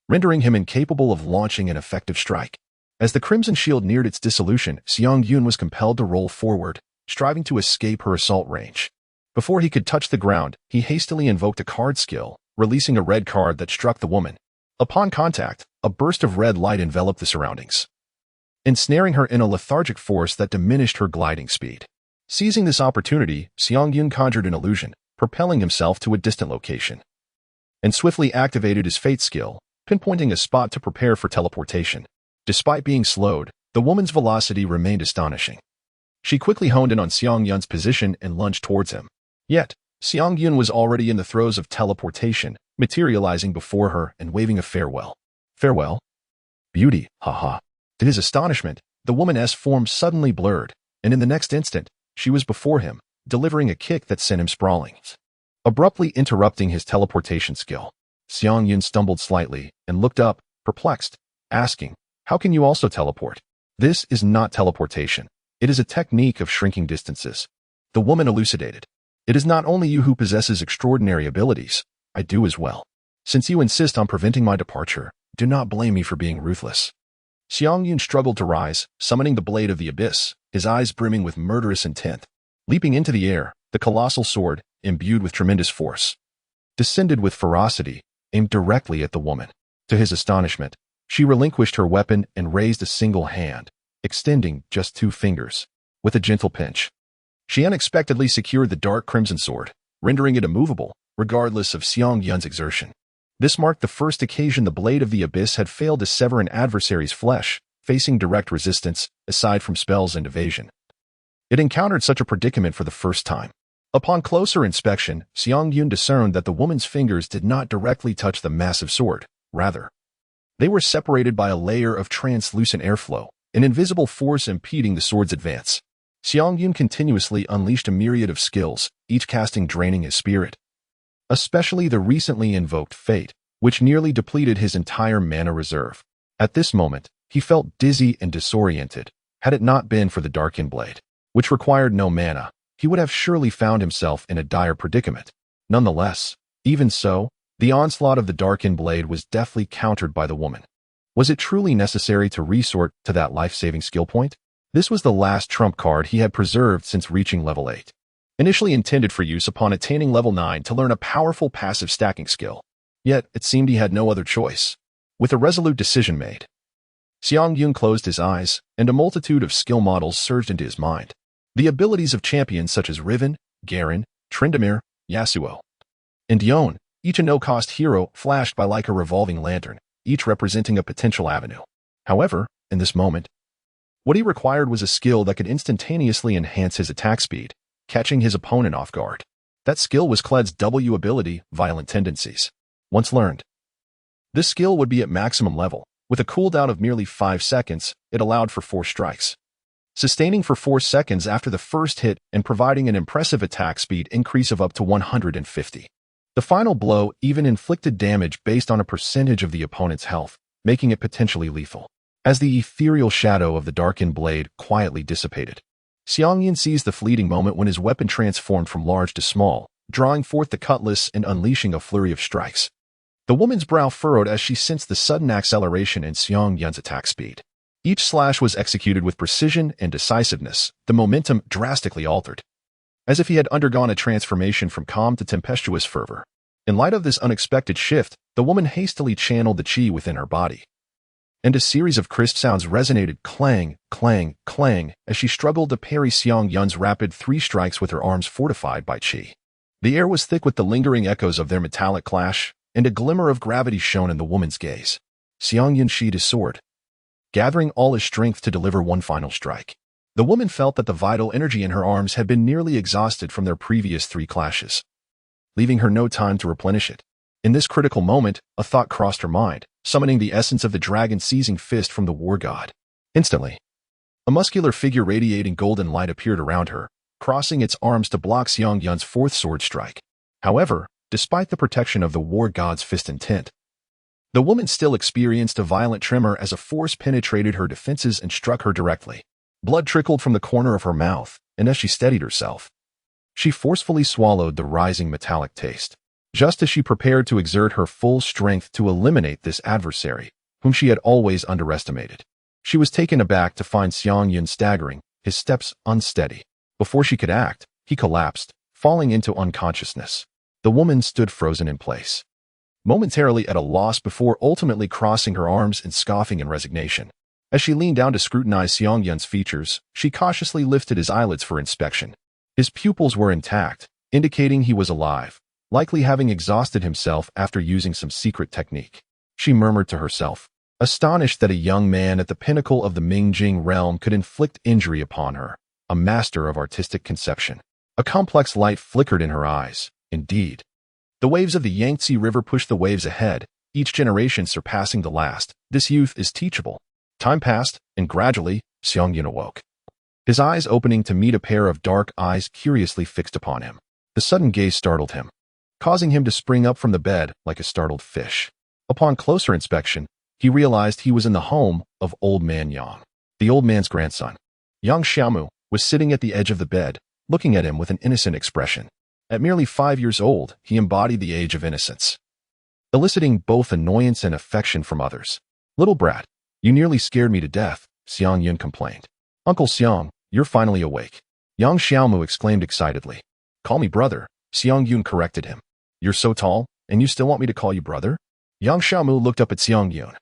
S1: rendering him incapable of launching an effective strike. As the Crimson Shield neared its dissolution, Xiang Yun was compelled to roll forward, striving to escape her assault range. Before he could touch the ground, he hastily invoked a card skill, releasing a red card that struck the woman. Upon contact, a burst of red light enveloped the surroundings, ensnaring her in a lethargic force that diminished her gliding speed. Seizing this opportunity, Xiang Yun conjured an illusion, propelling himself to a distant location, and swiftly activated his fate skill, pinpointing a spot to prepare for teleportation. Despite being slowed, the woman's velocity remained astonishing. She quickly honed in on Xiang Yun's position and lunged towards him. Yet, Xiang Yun was already in the throes of teleportation, materializing before her and waving a farewell. Farewell? Beauty, haha. To his astonishment, the woman's form suddenly blurred, and in the next instant, she was before him, delivering a kick that sent him sprawling. Abruptly interrupting his teleportation skill, Xiang Yun stumbled slightly and looked up, perplexed, asking, "How can you also teleport?" "This is not teleportation. It is a technique of shrinking distances," the woman elucidated. "It is not only you who possesses extraordinary abilities. I do as well. Since you insist on preventing my departure, do not blame me for being ruthless." Xiang Yun struggled to rise, summoning the blade of the abyss, his eyes brimming with murderous intent. Leaping into the air, the colossal sword, imbued with tremendous force, descended with ferocity, aimed directly at the woman. To his astonishment, she relinquished her weapon and raised a single hand, extending just 2 fingers. With a gentle pinch, she unexpectedly secured the dark crimson sword, rendering it immovable, regardless of Xiang Yun's exertion. This marked the first occasion the blade of the abyss had failed to sever an adversary's flesh, facing direct resistance, aside from spells and evasion. It encountered such a predicament for the first time. Upon closer inspection, Xiang Yun discerned that the woman's fingers did not directly touch the massive sword. Rather, they were separated by a layer of translucent airflow, an invisible force impeding the sword's advance. Xiang Yun continuously unleashed a myriad of skills, each casting draining his spirit, especially the recently invoked Fate, which nearly depleted his entire mana reserve. At this moment, he felt dizzy and disoriented. Had it not been for the Darkened Blade, which required no mana, he would have surely found himself in a dire predicament. Nonetheless, even so, the onslaught of the Darkened Blade was deftly countered by the woman. Was it truly necessary to resort to that life-saving skill point? This was the last trump card he had preserved since reaching level 8. Initially intended for use upon attaining level 9 to learn a powerful passive stacking skill. Yet, it seemed he had no other choice. With a resolute decision made, Xiang Yun closed his eyes, and a multitude of skill models surged into his mind. The abilities of champions such as Riven, Garen, Tryndamere, Yasuo, and Sion, each a no-cost hero, flashed by like a revolving lantern, each representing a potential avenue. However, in this moment, what he required was a skill that could instantaneously enhance his attack speed, catching his opponent off guard. That skill was Kled's W ability, Violent Tendencies. Once learned, this skill would be at maximum level. With a cooldown of merely 5 seconds, it allowed for 4 strikes, sustaining for 4 seconds after the first hit and providing an impressive attack speed increase of up to 150. The final blow even inflicted damage based on a percentage of the opponent's health, making it potentially lethal. As the ethereal shadow of the Darkened Blade quietly dissipated, Xiang Yun seized the fleeting moment when his weapon transformed from large to small, drawing forth the cutlass and unleashing a flurry of strikes. The woman's brow furrowed as she sensed the sudden acceleration in Xiang Yun's attack speed. Each slash was executed with precision and decisiveness, the momentum drastically altered, as if he had undergone a transformation from calm to tempestuous fervor. In light of this unexpected shift, the woman hastily channeled the chi within her body, and a series of crisp sounds resonated clang, clang, clang as she struggled to parry Xiang Yun's rapid 3 strikes with her arms fortified by chi. The air was thick with the lingering echoes of their metallic clash, and a glimmer of gravity shone in the woman's gaze. Xiang Yun sheathed his sword, gathering all his strength to deliver one final strike. The woman felt that the vital energy in her arms had been nearly exhausted from their previous 3 clashes, leaving her no time to replenish it. In this critical moment, a thought crossed her mind, summoning the essence of the dragon seizing fist from the war god. Instantly, a muscular figure radiating golden light appeared around her, crossing its arms to block Xiang Yun's 4th sword strike. However, despite the protection of the war god's fist intent, the woman still experienced a violent tremor as a force penetrated her defenses and struck her directly. Blood trickled from the corner of her mouth, and as she steadied herself, she forcefully swallowed the rising metallic taste. just as she prepared to exert her full strength to eliminate this adversary, whom she had always underestimated. She was taken aback to find Xiang Yun staggering, his steps unsteady. Before she could act, he collapsed, falling into unconsciousness. The woman stood frozen in place, momentarily at a loss before ultimately crossing her arms and scoffing in resignation. As she leaned down to scrutinize Xiang Yun's features, she cautiously lifted his eyelids for inspection. His pupils were intact, indicating he was alive, likely having exhausted himself after using some secret technique. She murmured to herself, astonished that a young man at the pinnacle of the Mingjing realm could inflict injury upon her, a master of artistic conception. A complex light flickered in her eyes. Indeed, the waves of the Yangtze River push the waves ahead, each generation surpassing the last. This youth is teachable. Time passed, and gradually, Xiang Yun awoke, his eyes opening to meet a pair of dark eyes curiously fixed upon him. The sudden gaze startled him, causing him to spring up from the bed like a startled fish. Upon closer inspection, he realized he was in the home of Old Man Yang. The old man's grandson, Yang Xiaomu, was sitting at the edge of the bed, looking at him with an innocent expression. At merely 5 years old, he embodied the age of innocence, eliciting both annoyance and affection from others. "Little brat, you nearly scared me to death," Xiang Yun complained. "Uncle Xiang, you're finally awake," Yang Xiaomu exclaimed excitedly. "Call me brother," Xiang Yun corrected him. "You're so tall, and you still want me to call you brother?" Yang Xiaomu looked up at Xiang Yun,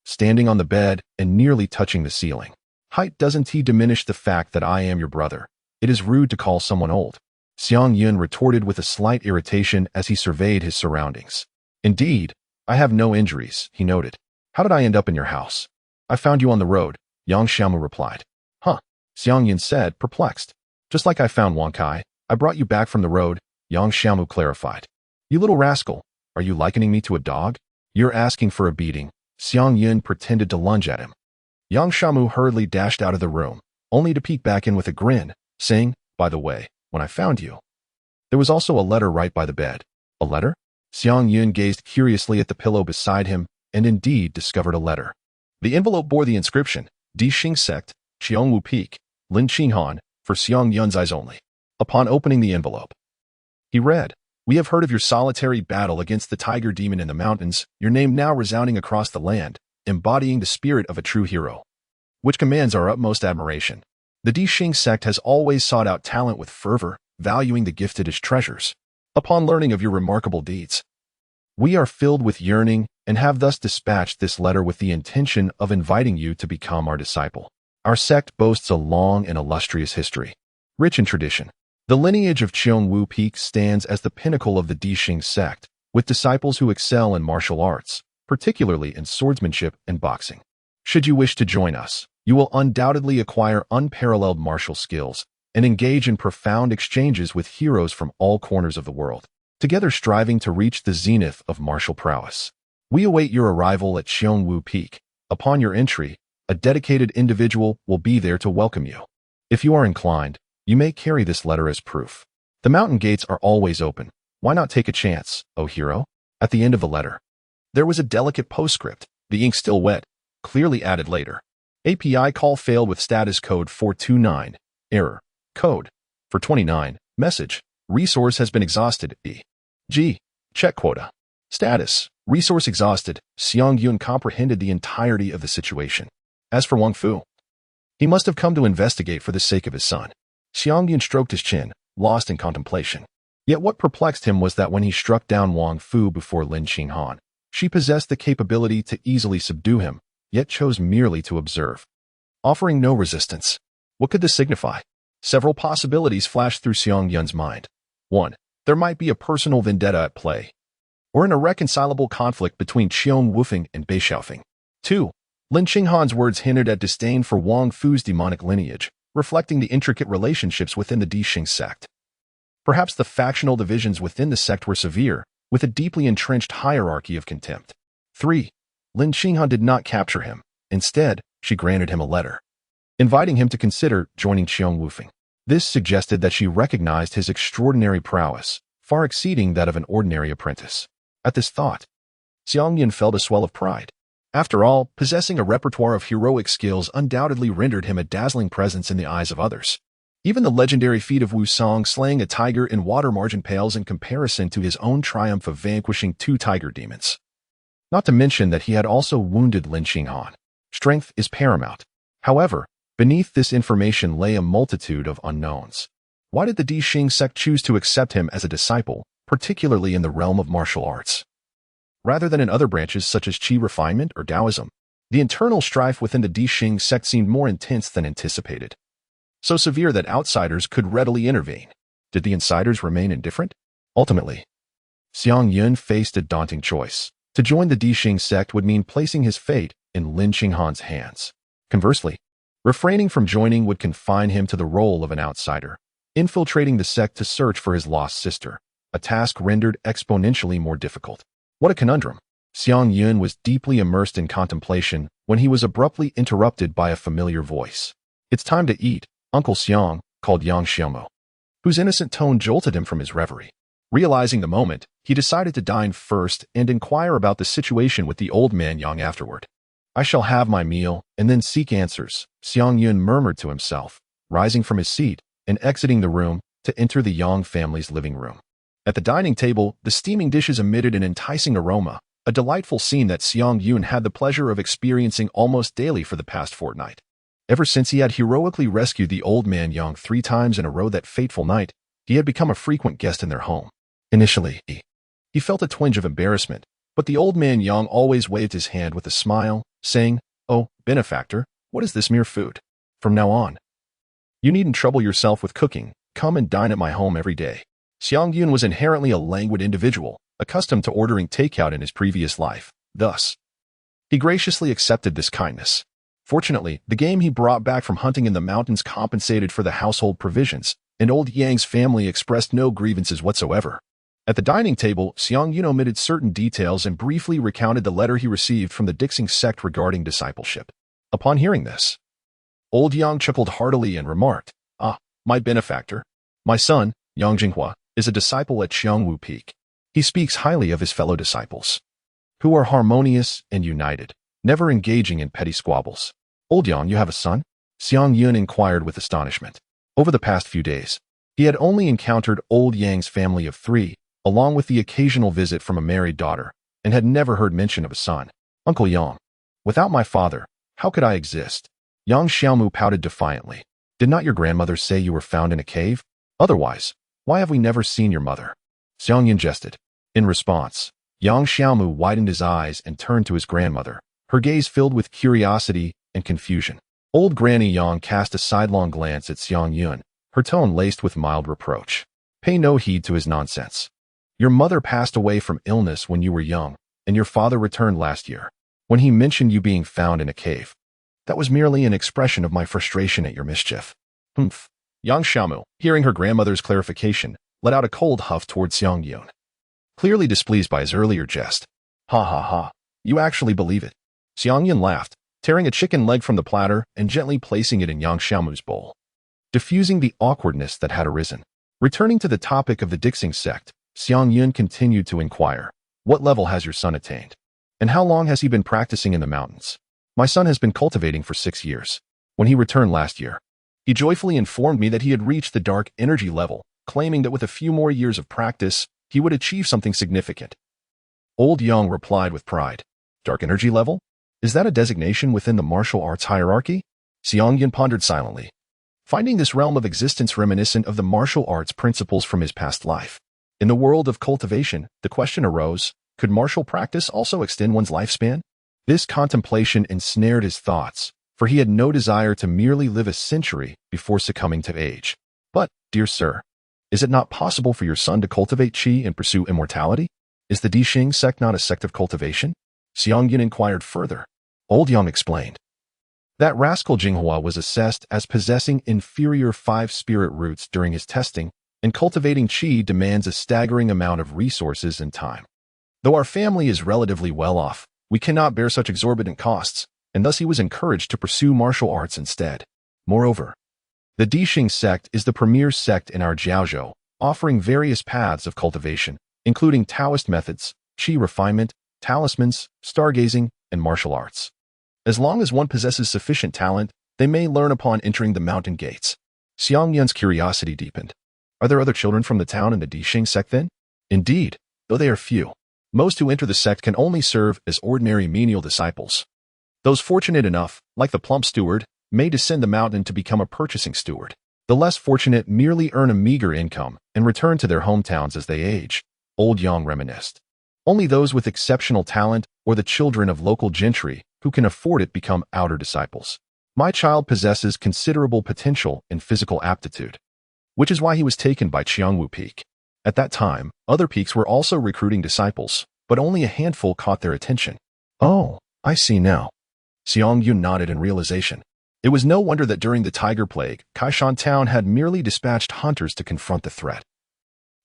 S1: standing on the bed and nearly touching the ceiling. "Height doesn't diminish the fact that I am your brother. It is rude to call someone old," Xiang Yun retorted with a slight irritation as he surveyed his surroundings. "Indeed, I have no injuries," he noted. "How did I end up in your house?" "I found you on the road," Yang Xiaomu replied. "Huh," Xiang Yun said, perplexed. "Just like I found Wang Kai, I brought you back from the road," Yang Xiaomu clarified. "You little rascal, are you likening me to a dog? You're asking for a beating." Xiang Yun pretended to lunge at him. Yang Xiaomu hurriedly dashed out of the room, only to peek back in with a grin, saying, "By the way, when I found you, there was also a letter right by the bed." "A letter?" Xiang Yun gazed curiously at the pillow beside him and indeed discovered a letter. The envelope bore the inscription, "Di Xing Sect, Qiongwu Peak, Lin Qinghan, for Xiang Yun's eyes only." Upon opening the envelope, he read, "We have heard of your solitary battle against the tiger demon in the mountains, your name now resounding across the land, embodying the spirit of a true hero, which commands our utmost admiration. The Di Xing sect has always sought out talent with fervor, valuing the gifted as treasures. Upon learning of your remarkable deeds, we are filled with yearning and have thus dispatched this letter with the intention of inviting you to become our disciple. Our sect boasts a long and illustrious history, rich in tradition. The lineage of Qiongwu Peak stands as the pinnacle of the Di Xing sect, with disciples who excel in martial arts, particularly in swordsmanship and boxing. Should you wish to join us, you will undoubtedly acquire unparalleled martial skills and engage in profound exchanges with heroes from all corners of the world, together striving to reach the zenith of martial prowess. We await your arrival at Qiongwu Peak. Upon your entry, a dedicated individual will be there to welcome you. If you are inclined, you may carry this letter as proof. The mountain gates are always open. Why not take a chance, O hero?" At the end of the letter, there was a delicate postscript, the ink still wet, clearly added later. "API call failed with status code 429. Error. Code. For 29. Message. Resource has been exhausted. E.g. Check quota. Status. Resource exhausted." Xiang Yun comprehended the entirety of the situation. As for Wang Fu, he must have come to investigate for the sake of his son. Xiang Yun stroked his chin, lost in contemplation. Yet what perplexed him was that when he struck down Wang Fu before Lin Qinghan, she possessed the capability to easily subdue him, yet chose merely to observe, offering no resistance. What could this signify? Several possibilities flashed through Xiang Yun's mind. 1. There might be a personal vendetta at play, or an irreconcilable conflict between Qiong Wufeng and Bei Xiaofeng. 2. Lin Qinghan's words hinted at disdain for Wang Fu's demonic lineage, reflecting the intricate relationships within the Di Xing sect. Perhaps the factional divisions within the sect were severe, with a deeply entrenched hierarchy of contempt. 3. Lin Qinghan did not capture him. Instead, she granted him a letter, inviting him to consider joining Qiong Wufeng. This suggested that she recognized his extraordinary prowess, far exceeding that of an ordinary apprentice. At this thought, Xiang Yun felt a swell of pride. After all, possessing a repertoire of heroic skills undoubtedly rendered him a dazzling presence in the eyes of others. Even the legendary feat of Wu Song slaying a tiger in water margin pales in comparison to his own triumph of vanquishing 2 tiger demons. Not to mention that he had also wounded Lin Xinghan. Strength is paramount. However, beneath this information lay a multitude of unknowns. Why did the Dixing sect choose to accept him as a disciple, particularly in the realm of martial arts, rather than in other branches such as Qi refinement or Taoism? The internal strife within the Dixing sect seemed more intense than anticipated, so severe that outsiders could readily intervene. Did the insiders remain indifferent? Ultimately, Xiang Yun faced a daunting choice. To join the Dixing sect would mean placing his fate in Lin Xinghan's hands. Conversely, refraining from joining would confine him to the role of an outsider, infiltrating the sect to search for his lost sister, a task rendered exponentially more difficult. What a conundrum! Xiang Yun was deeply immersed in contemplation when he was abruptly interrupted by a familiar voice. "It's time to eat, Uncle Xiang," called Yang Xiaomo, whose innocent tone jolted him from his reverie. Realizing the moment, he decided to dine first and inquire about the situation with the old man Yang afterward. "I shall have my meal and then seek answers," Xiang Yun murmured to himself, rising from his seat and exiting the room to enter the Yang family's living room. At the dining table, the steaming dishes emitted an enticing aroma, a delightful scene that Xiang Yun had the pleasure of experiencing almost daily for the past fortnight. Ever since he had heroically rescued the old man Yang 3 times in a row that fateful night, he had become a frequent guest in their home. Initially, he felt a twinge of embarrassment, but the old man Yang always waved his hand with a smile, saying, "Oh, benefactor, what is this mere food? From now on, you needn't trouble yourself with cooking. Come and dine at my home every day." Xiang Yun was inherently a languid individual, accustomed to ordering takeout in his previous life. Thus, he graciously accepted this kindness. Fortunately, the game he brought back from hunting in the mountains compensated for the household provisions, and old Yang's family expressed no grievances whatsoever. At the dining table, Xiang Yun omitted certain details and briefly recounted the letter he received from the Dixing sect regarding discipleship. Upon hearing this, old Yang chuckled heartily and remarked, "Ah, my benefactor, my son, Yang Jinghua, is a disciple at Xiangwu Peak. He speaks highly of his fellow disciples, who are harmonious and united, never engaging in petty squabbles." "Old Yang, you have a son?" Xiang Yun inquired with astonishment. Over the past few days, he had only encountered old Yang's family of 3, along with the occasional visit from a married daughter, and had never heard mention of a son. "Uncle Yang, without my father, how could I exist?" Yang Xiaomu pouted defiantly. "Did not your grandmother say you were found in a cave? Otherwise, why have we never seen your mother?" Xiang Yun jested. In response, Yang Xiaomu widened his eyes and turned to his grandmother, her gaze filled with curiosity and confusion. Old Granny Yang cast a sidelong glance at Xiang Yun, her tone laced with mild reproach. "Pay no heed to his nonsense. Your mother passed away from illness when you were young, and your father returned last year. When he mentioned you being found in a cave, that was merely an expression of my frustration at your mischief." "Humph." Yang Xiaomu, hearing her grandmother's clarification, let out a cold huff toward Xiang Yun, clearly displeased by his earlier jest. "Ha ha ha, you actually believe it." Xiang Yun laughed, tearing a chicken leg from the platter and gently placing it in Yang Xiaomu's bowl, diffusing the awkwardness that had arisen. Returning to the topic of the Dixing sect, Xiang Yun continued to inquire, "What level has your son attained? And how long has he been practicing in the mountains?" "My son has been cultivating for 6 years. When he returned last year, he joyfully informed me that he had reached the dark energy level, claiming that with a few more years of practice, he would achieve something significant." Old Yang replied with pride, "Dark energy level? Is that a designation within the martial arts hierarchy?" Xiang Yun pondered silently, finding this realm of existence reminiscent of the martial arts principles from his past life. In the world of cultivation, the question arose, could martial practice also extend one's lifespan? This contemplation ensnared his thoughts, for he had no desire to merely live a century before succumbing to age. "But, dear sir, is it not possible for your son to cultivate qi and pursue immortality? Is the Dixing sect not a sect of cultivation?" Xiang Yun inquired further. Old Yang explained. That rascal Jinghua was assessed as possessing inferior 5 spirit roots during his testing, and cultivating qi demands a staggering amount of resources and time. Though our family is relatively well off, we cannot bear such exorbitant costs, and thus he was encouraged to pursue martial arts instead. Moreover, the Dixing sect is the premier sect in our Jiaozhou, offering various paths of cultivation, including Taoist methods, qi refinement, talismans, stargazing, and martial arts. As long as one possesses sufficient talent, they may learn upon entering the mountain gates. Xiang Yun's curiosity deepened. Are there other children from the town in the Dixing sect then? Indeed, though they are few. Most who enter the sect can only serve as ordinary menial disciples. Those fortunate enough, like the plump steward, may descend the mountain to become a purchasing steward. The less fortunate merely earn a meager income and return to their hometowns as they age, Old Yang reminisced. Only those with exceptional talent or the children of local gentry who can afford it become outer disciples. My child possesses considerable potential and physical aptitude, which is why he was taken by Qiangwu Peak. At that time, other peaks were also recruiting disciples, but only a handful caught their attention. Oh, I see now. Xiang Yun nodded in realization. It was no wonder that during the Tiger Plague, Kaishan Town had merely dispatched hunters to confront the threat.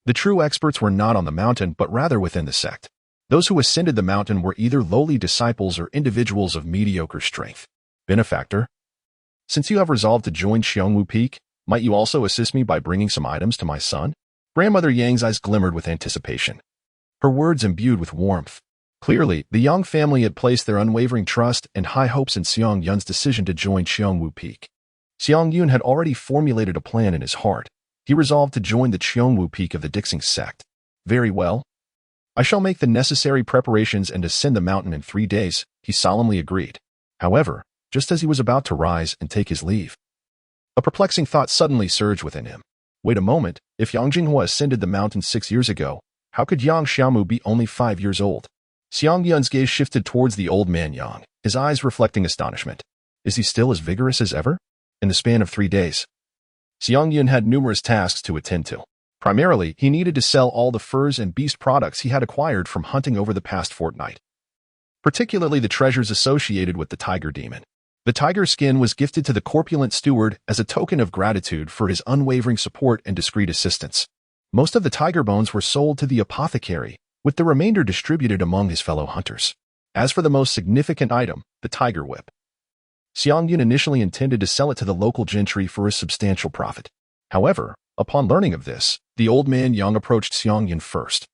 S1: The true experts were not on the mountain, but rather within the sect. Those who ascended the mountain were either lowly disciples or individuals of mediocre strength. Benefactor, since you have resolved to join Xiangwu Peak, might you also assist me by bringing some items to my son? Grandmother Yang's eyes glimmered with anticipation, her words imbued with warmth. Clearly, the Yang family had placed their unwavering trust and high hopes in Xiang Yun's decision to join Xiangwu Peak. Xiang Yun had already formulated a plan in his heart. He resolved to join the Qiangwu Peak of the Dixing sect. Very well. I shall make the necessary preparations and ascend the mountain in 3 days, he solemnly agreed. However, just as he was about to rise and take his leave, a perplexing thought suddenly surged within him. Wait a moment, if Yang Jinghua ascended the mountain 6 years ago, how could Yang Xiaomu be only 5 years old? Xiang Yun's gaze shifted towards the old man Yang, his eyes reflecting astonishment. Is he still as vigorous as ever? In the span of 3 days, Xiang Yun had numerous tasks to attend to. Primarily, he needed to sell all the furs and beast products he had acquired from hunting over the past fortnight, particularly the treasures associated with the tiger demon. The tiger skin was gifted to the corpulent steward as a token of gratitude for his unwavering support and discreet assistance. Most of the tiger bones were sold to the apothecary, with the remainder distributed among his fellow hunters. As for the most significant item, the tiger whip, Xiang Yun initially intended to sell it to the local gentry for a substantial profit. However, upon learning of this, the old man Yang approached Xiang Yun first,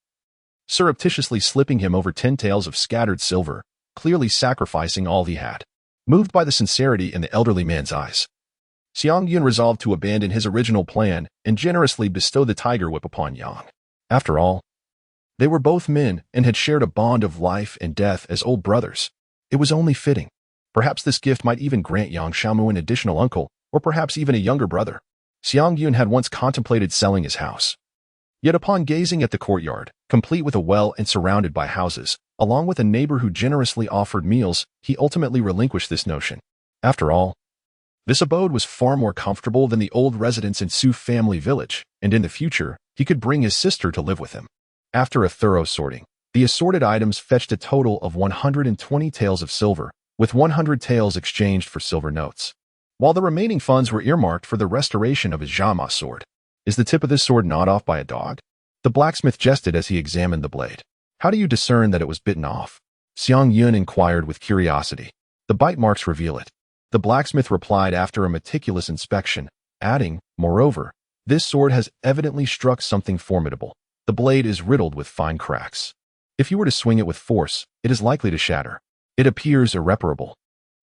S1: surreptitiously slipping him over 10 taels of scattered silver, clearly sacrificing all he had. Moved by the sincerity in the elderly man's eyes, Xiang Yun resolved to abandon his original plan and generously bestow the tiger whip upon Yang. After all, they were both men and had shared a bond of life and death as old brothers. It was only fitting. Perhaps this gift might even grant Yang Xiaomu an additional uncle, or perhaps even a younger brother. Xiang Yun had once contemplated selling his house. Yet upon gazing at the courtyard, complete with a well and surrounded by houses, along with a neighbor who generously offered meals, he ultimately relinquished this notion. After all, this abode was far more comfortable than the old residence in Su family village, and in the future, he could bring his sister to live with him. After a thorough sorting, the assorted items fetched a total of 120 taels of silver, with 100 taels exchanged for silver notes, while the remaining funds were earmarked for the restoration of his Zhama sword. Is the tip of this sword gnawed off by a dog? The blacksmith jested as he examined the blade. How do you discern that it was bitten off? Xiang Yun inquired with curiosity. The bite marks reveal it. The blacksmith replied after a meticulous inspection, adding, moreover, this sword has evidently struck something formidable. The blade is riddled with fine cracks. If you were to swing it with force, it is likely to shatter. It appears irreparable.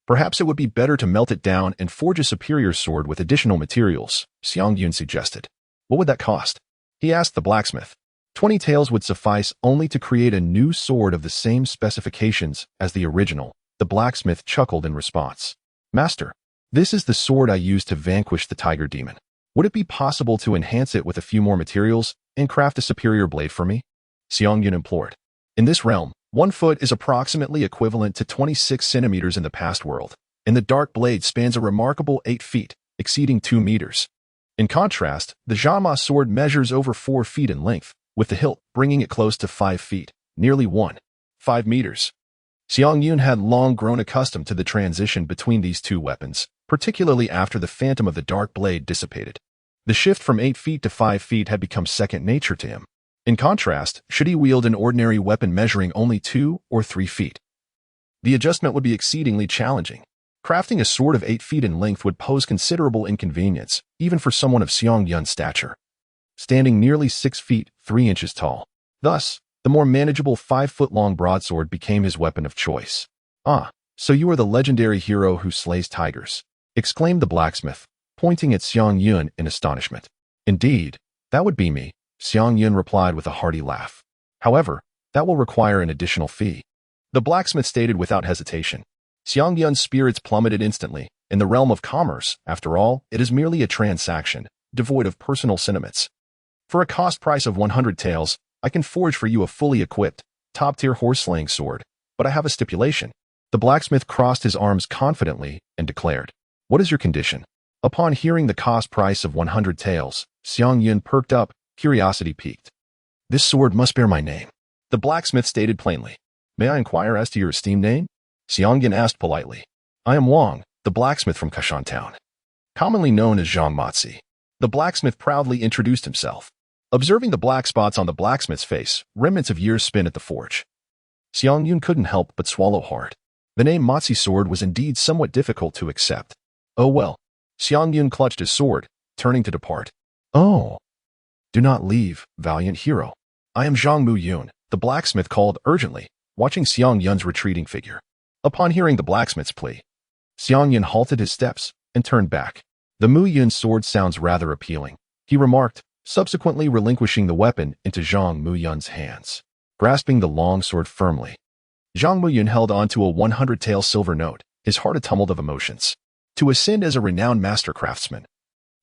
S1: Perhaps it would be better to melt it down and forge a superior sword with additional materials, Xiang Yun suggested. What would that cost? He asked the blacksmith. 20 taels would suffice only to create a new sword of the same specifications as the original. The blacksmith chuckled in response. Master, this is the sword I used to vanquish the tiger demon. Would it be possible to enhance it with a few more materials and craft a superior blade for me? Xiang Yun implored. In this realm, 1 foot is approximately equivalent to 26 centimeters in the past world, and the dark blade spans a remarkable 8 feet, exceeding 2 meters. In contrast, the Zhama sword measures over 4 feet in length, with the hilt bringing it close to 5 feet, nearly 1.5 meters. Xiang Yun had long grown accustomed to the transition between these two weapons, particularly after the phantom of the dark blade dissipated. The shift from 8 feet to 5 feet had become second nature to him. In contrast, should he wield an ordinary weapon measuring only 2 or 3 feet, the adjustment would be exceedingly challenging. Crafting a sword of 8 feet in length would pose considerable inconvenience, even for someone of Xiang Yun's stature, standing nearly 6 feet 3 inches tall. Thus, the more manageable 5-foot-long broadsword became his weapon of choice. Ah, so you are the legendary hero who slays tigers, exclaimed the blacksmith, pointing at Xiang Yun in astonishment. Indeed, that would be me, Xiang Yun replied with a hearty laugh. However, that will require an additional fee. The blacksmith stated without hesitation. Xiang Yun's spirits plummeted instantly. In the realm of commerce, after all, it is merely a transaction, devoid of personal sentiments. For a cost price of 100 taels, I can forge for you a fully equipped, top-tier horse-slaying sword, but I have a stipulation. The blacksmith crossed his arms confidently and declared, "What is your condition?" Upon hearing the cost price of 100 taels, Xiang Yun perked up, curiosity piqued. "This sword must bear my name," the blacksmith stated plainly. "May I inquire as to your esteemed name?" Xiang Yun asked politely. "I am Wang, the blacksmith from Kashan Town, commonly known as Zhang Matzi." The blacksmith proudly introduced himself. Observing the black spots on the blacksmith's face, remnants of years spent at the forge, Xiang Yun couldn't help but swallow hard. The name Matzi sword was indeed somewhat difficult to accept. Oh well. Xiang Yun clutched his sword, turning to depart. "Oh, do not leave, valiant hero. I am Zhang Mu Yun," the blacksmith called urgently, watching Xiang Yun's retreating figure. Upon hearing the blacksmith's plea, Xiang Yun halted his steps and turned back. "The Mu Yun sword sounds rather appealing," he remarked, subsequently relinquishing the weapon into Zhang Mu Yun's hands. Grasping the long sword firmly, Zhang Mu Yun held on to a 100-tael silver note, his heart a tumult of emotions. To ascend as a renowned master craftsman,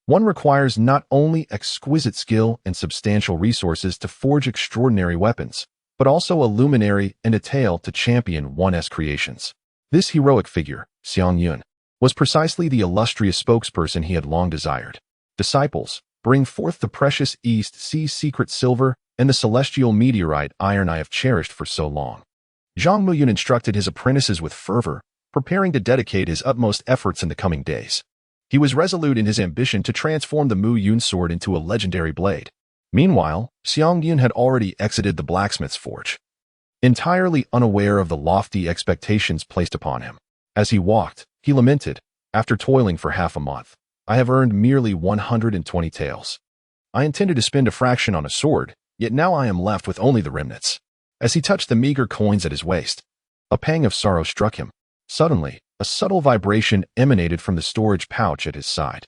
S1: one requires not only exquisite skill and substantial resources to forge extraordinary weapons, but also a luminary and a tael to champion one's creations. This heroic figure, Xiang Yun, was precisely the illustrious spokesperson he had long desired. Disciples, bring forth the precious East Sea secret silver and the celestial meteorite iron I have cherished for so long. Zhang Mu Yun instructed his apprentices with fervor, preparing to dedicate his utmost efforts in the coming days. He was resolute in his ambition to transform the Mu Yun sword into a legendary blade. Meanwhile, Xiang Yun had already exited the blacksmith's forge, entirely unaware of the lofty expectations placed upon him. As he walked, he lamented, "After toiling for half a month, I have earned merely 120 taels. I intended to spend a fraction on a sword, yet now I am left with only the remnants." As he touched the meager coins at his waist, a pang of sorrow struck him. Suddenly, a subtle vibration emanated from the storage pouch at his side.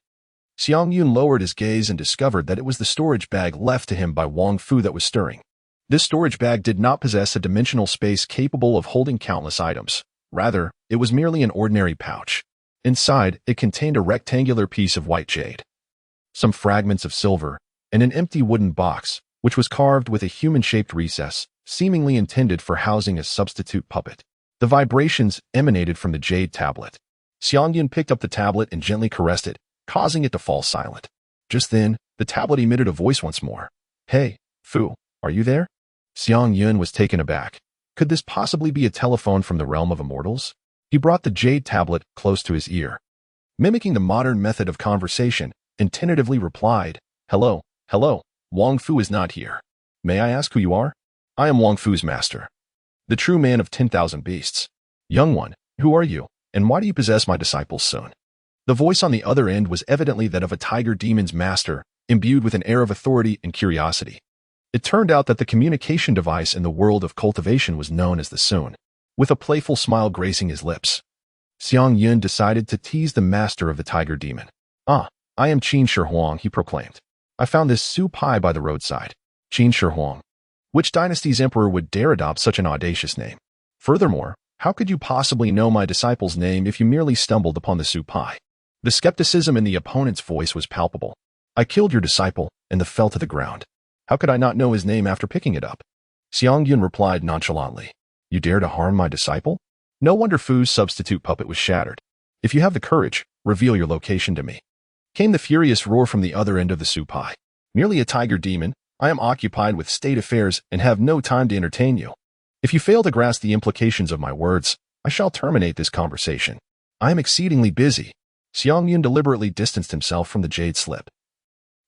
S1: Xiang Yun lowered his gaze and discovered that it was the storage bag left to him by Wang Fu that was stirring. This storage bag did not possess a dimensional space capable of holding countless items. Rather, it was merely an ordinary pouch. Inside, it contained a rectangular piece of white jade, some fragments of silver, and an empty wooden box, which was carved with a human-shaped recess, seemingly intended for housing a substitute puppet. The vibrations emanated from the jade tablet. Xiang Yun picked up the tablet and gently caressed it, causing it to fall silent. Just then, the tablet emitted a voice once more. "Hey, Fu, are you there?" Xiang Yun was taken aback. Could this possibly be a telephone from the realm of immortals? He brought the jade tablet close to his ear, mimicking the modern method of conversation, and tentatively replied, "Hello, hello, Wang Fu is not here. May I ask who you are?" "I am Wang Fu's master, the true man of 10,000 beasts." "Young one, who are you, and why do you possess my disciples soon?" The voice on the other end was evidently that of a tiger demon's master, imbued with an air of authority and curiosity. It turned out that the communication device in the world of cultivation was known as the Sun. With a playful smile gracing his lips, Xiang Yun decided to tease the master of the tiger demon. "Ah, I am Qin Shi Huang," he proclaimed. "I found this soup pie by the roadside." Qin Shi Huang. Which dynasty's emperor would dare adopt such an audacious name? Furthermore, how could you possibly know my disciple's name if you merely stumbled upon the soup pie? The skepticism in the opponent's voice was palpable. "I killed your disciple, and the fell to the ground. How could I not know his name after picking it up?" Xiang Yun replied nonchalantly. "You dare to harm my disciple?" No wonder Fu's substitute puppet was shattered. "If you have the courage, reveal your location to me." Came the furious roar from the other end of the soup pie. "Merely a tiger demon. I am occupied with state affairs and have no time to entertain you. If you fail to grasp the implications of my words, I shall terminate this conversation. I am exceedingly busy." Xiang Yun deliberately distanced himself from the jade slip,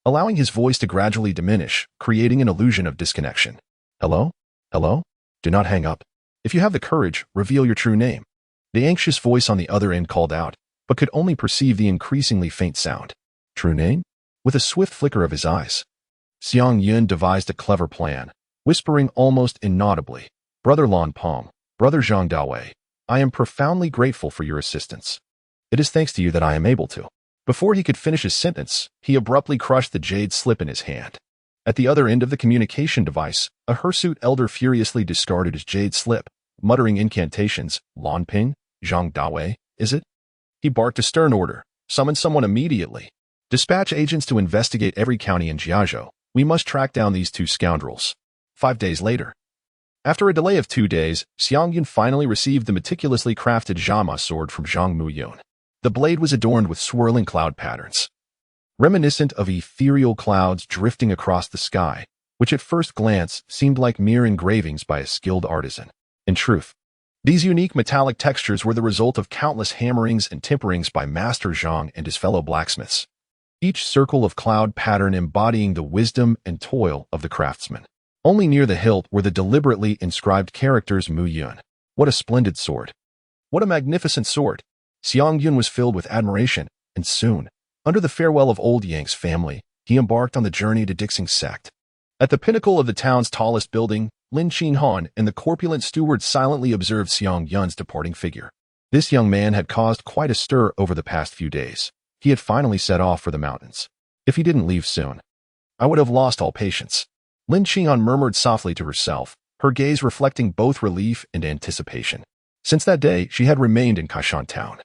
S1: allowing his voice to gradually diminish, creating an illusion of disconnection. "Hello? Hello? Do not hang up. If you have the courage, reveal your true name." The anxious voice on the other end called out, but could only perceive the increasingly faint sound. "True name?" With a swift flicker of his eyes, Xiang Yun devised a clever plan, whispering almost inaudibly, "Brother Lan Pong, Brother Zhang Daowei, I am profoundly grateful for your assistance. It is thanks to you that I am able to." Before he could finish his sentence, he abruptly crushed the jade slip in his hand. At the other end of the communication device, a hirsute elder furiously discarded his jade slip, muttering incantations. Lan Ping, Zhang Dawei, is it? He barked a stern order. Summon someone immediately. Dispatch agents to investigate every county in Jiazhou. We must track down these two scoundrels. 5 days later. After a delay of 2 days, Xiang Yun finally received the meticulously crafted Zhama sword from Zhang Yun. The blade was adorned with swirling cloud patterns, reminiscent of ethereal clouds drifting across the sky, which at first glance seemed like mere engravings by a skilled artisan. In truth, these unique metallic textures were the result of countless hammerings and temperings by Master Zhang and his fellow blacksmiths, each circle of cloud pattern embodying the wisdom and toil of the craftsman. Only near the hilt were the deliberately inscribed characters Mu Yun. What a splendid sword! What a magnificent sword! Xiang Yun was filled with admiration, and soon, under the farewell of old Yang's family, he embarked on the journey to Dixing's sect. At the pinnacle of the town's tallest building, Lin Qinghan and the corpulent steward silently observed Xiang Yun's departing figure. This young man had caused quite a stir over the past few days. He had finally set off for the mountains. If he didn't leave soon, I would have lost all patience. Lin Qinghan murmured softly to herself, her gaze reflecting both relief and anticipation. Since that day, she had remained in Kaishan town,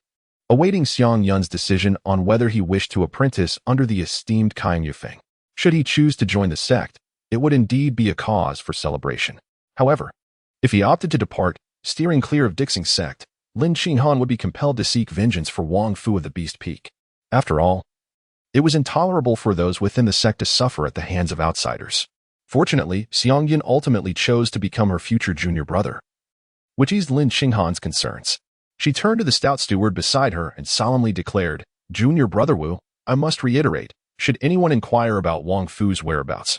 S1: awaiting Xiang Yun's decision on whether he wished to apprentice under the esteemed Qiang Yufeng. Should he choose to join the sect, it would indeed be a cause for celebration. However, if he opted to depart, steering clear of Dixing's sect, Lin Qinghan would be compelled to seek vengeance for Wang Fu of the Beast Peak. After all, it was intolerable for those within the sect to suffer at the hands of outsiders. Fortunately, Xiang Yun ultimately chose to become her future junior brother, which eased Lin Qinghan's concerns. She turned to the stout steward beside her and solemnly declared, "Junior brother Wu, I must reiterate, should anyone inquire about Wang Fu's whereabouts,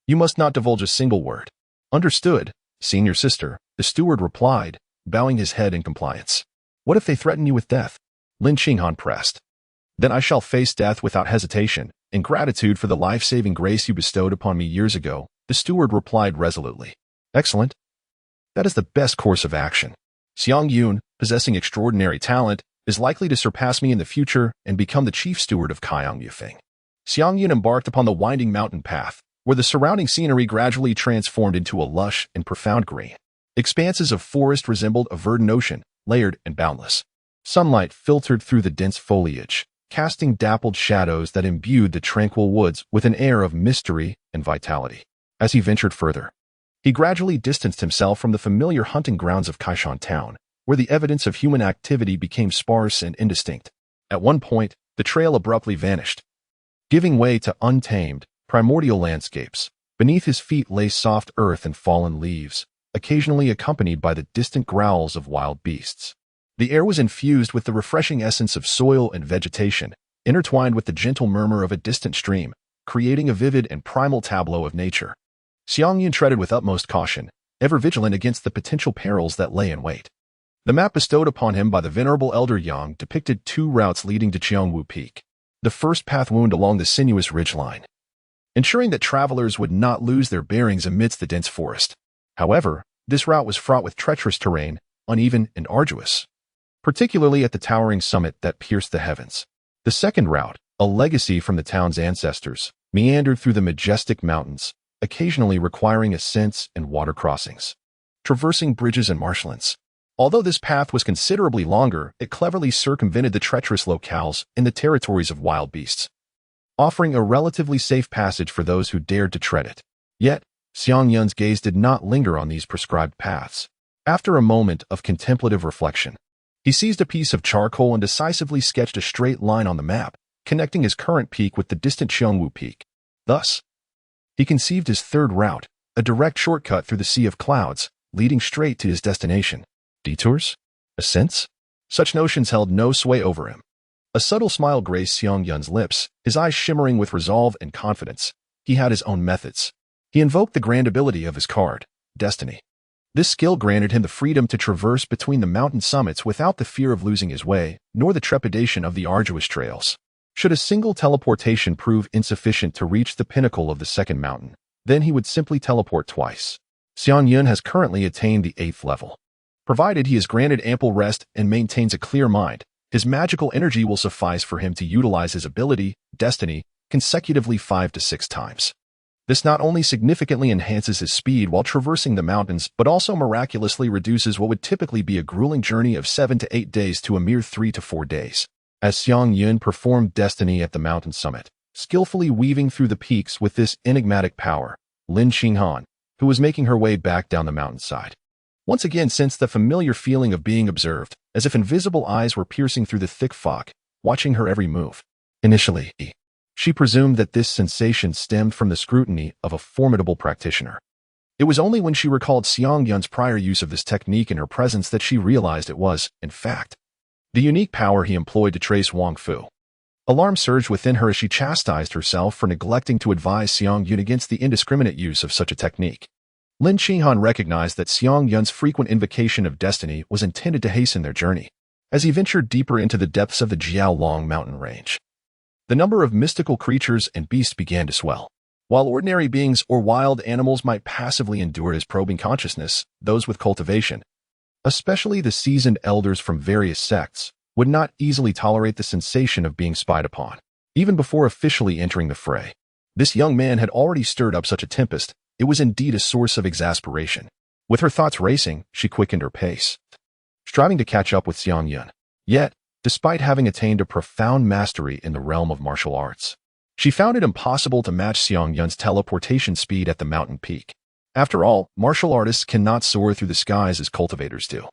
S1: you must not divulge a single word." "Understood, senior sister," the steward replied, bowing his head in compliance. "What if they threaten you with death?" Lin Qinghan pressed. "Then I shall face death without hesitation, in gratitude for the life-saving grace you bestowed upon me years ago," the steward replied resolutely. "Excellent. That is the best course of action. Xiang Yun, possessing extraordinary talent, is likely to surpass me in the future and become the chief steward of Qiang Yufeng." Xiang Yun embarked upon the winding mountain path, where the surrounding scenery gradually transformed into a lush and profound green. Expanses of forest resembled a verdant ocean, layered and boundless. Sunlight filtered through the dense foliage, casting dappled shadows that imbued the tranquil woods with an air of mystery and vitality. As he ventured further, he gradually distanced himself from the familiar hunting grounds of Kaishan town, where the evidence of human activity became sparse and indistinct. At one point, the trail abruptly vanished, giving way to untamed, primordial landscapes. Beneath his feet lay soft earth and fallen leaves, occasionally accompanied by the distant growls of wild beasts. The air was infused with the refreshing essence of soil and vegetation, intertwined with the gentle murmur of a distant stream, creating a vivid and primal tableau of nature. Xiang Yun treaded with utmost caution, ever vigilant against the potential perils that lay in wait. The map bestowed upon him by the venerable elder Yang depicted 2 routes leading to Qiangwu Peak. The first path wound along the sinuous ridgeline, ensuring that travelers would not lose their bearings amidst the dense forest. However, this route was fraught with treacherous terrain, uneven and arduous, particularly at the towering summit that pierced the heavens. The second route, a legacy from the town's ancestors, meandered through the majestic mountains, occasionally requiring ascents and water crossings, traversing bridges and marshlands. Although this path was considerably longer, it cleverly circumvented the treacherous locales in the territories of wild beasts, offering a relatively safe passage for those who dared to tread it. Yet, Xiang Yun's gaze did not linger on these prescribed paths. After a moment of contemplative reflection, he seized a piece of charcoal and decisively sketched a straight line on the map, connecting his current peak with the distant Qiangwu Peak. Thus, he conceived his third route, a direct shortcut through the sea of clouds, leading straight to his destination. Detours? Ascents? Such notions held no sway over him. A subtle smile graced Xiang Yun's lips, his eyes shimmering with resolve and confidence. He had his own methods. He invoked the grand ability of his card, Destiny. This skill granted him the freedom to traverse between the mountain summits without the fear of losing his way, nor the trepidation of the arduous trails. Should a single teleportation prove insufficient to reach the pinnacle of the second mountain, then he would simply teleport twice. Xiang Yun has currently attained the 8th level. Provided he is granted ample rest and maintains a clear mind, His magical energy will suffice for him to utilize his ability, Destiny, consecutively 5 to 6 times. This not only significantly enhances his speed while traversing the mountains, but also miraculously reduces what would typically be a grueling journey of 7 to 8 days to a mere 3 to 4 days. As Xiang Yun performed Destiny at the mountain summit, skillfully weaving through the peaks with this enigmatic power, Lin Qinghan, who was making her way back down the mountainside, once again sensed the familiar feeling of being observed, as if invisible eyes were piercing through the thick fog, watching her every move. Initially, she presumed that this sensation stemmed from the scrutiny of a formidable practitioner. It was only when she recalled Xiang Yun's prior use of this technique in her presence that she realized it was, in fact, the unique power he employed to trace Wang Fu. Alarm surged within her as she chastised herself for neglecting to advise Xiang Yun against the indiscriminate use of such a technique. Lin Qinghan recognized that Xiang Yun's frequent invocation of destiny was intended to hasten their journey, as he ventured deeper into the depths of the Jiaolong mountain range. The number of mystical creatures and beasts began to swell. While ordinary beings or wild animals might passively endure his probing consciousness, those with cultivation, especially the seasoned elders from various sects, would not easily tolerate the sensation of being spied upon. Even before officially entering the fray, this young man had already stirred up such a tempest. It was indeed a source of exasperation. With her thoughts racing, she quickened her pace, striving to catch up with Xiang Yun. Yet, despite having attained a profound mastery in the realm of martial arts, she found it impossible to match Xiang Yun's teleportation speed at the mountain peak. After all, martial artists cannot soar through the skies as cultivators do.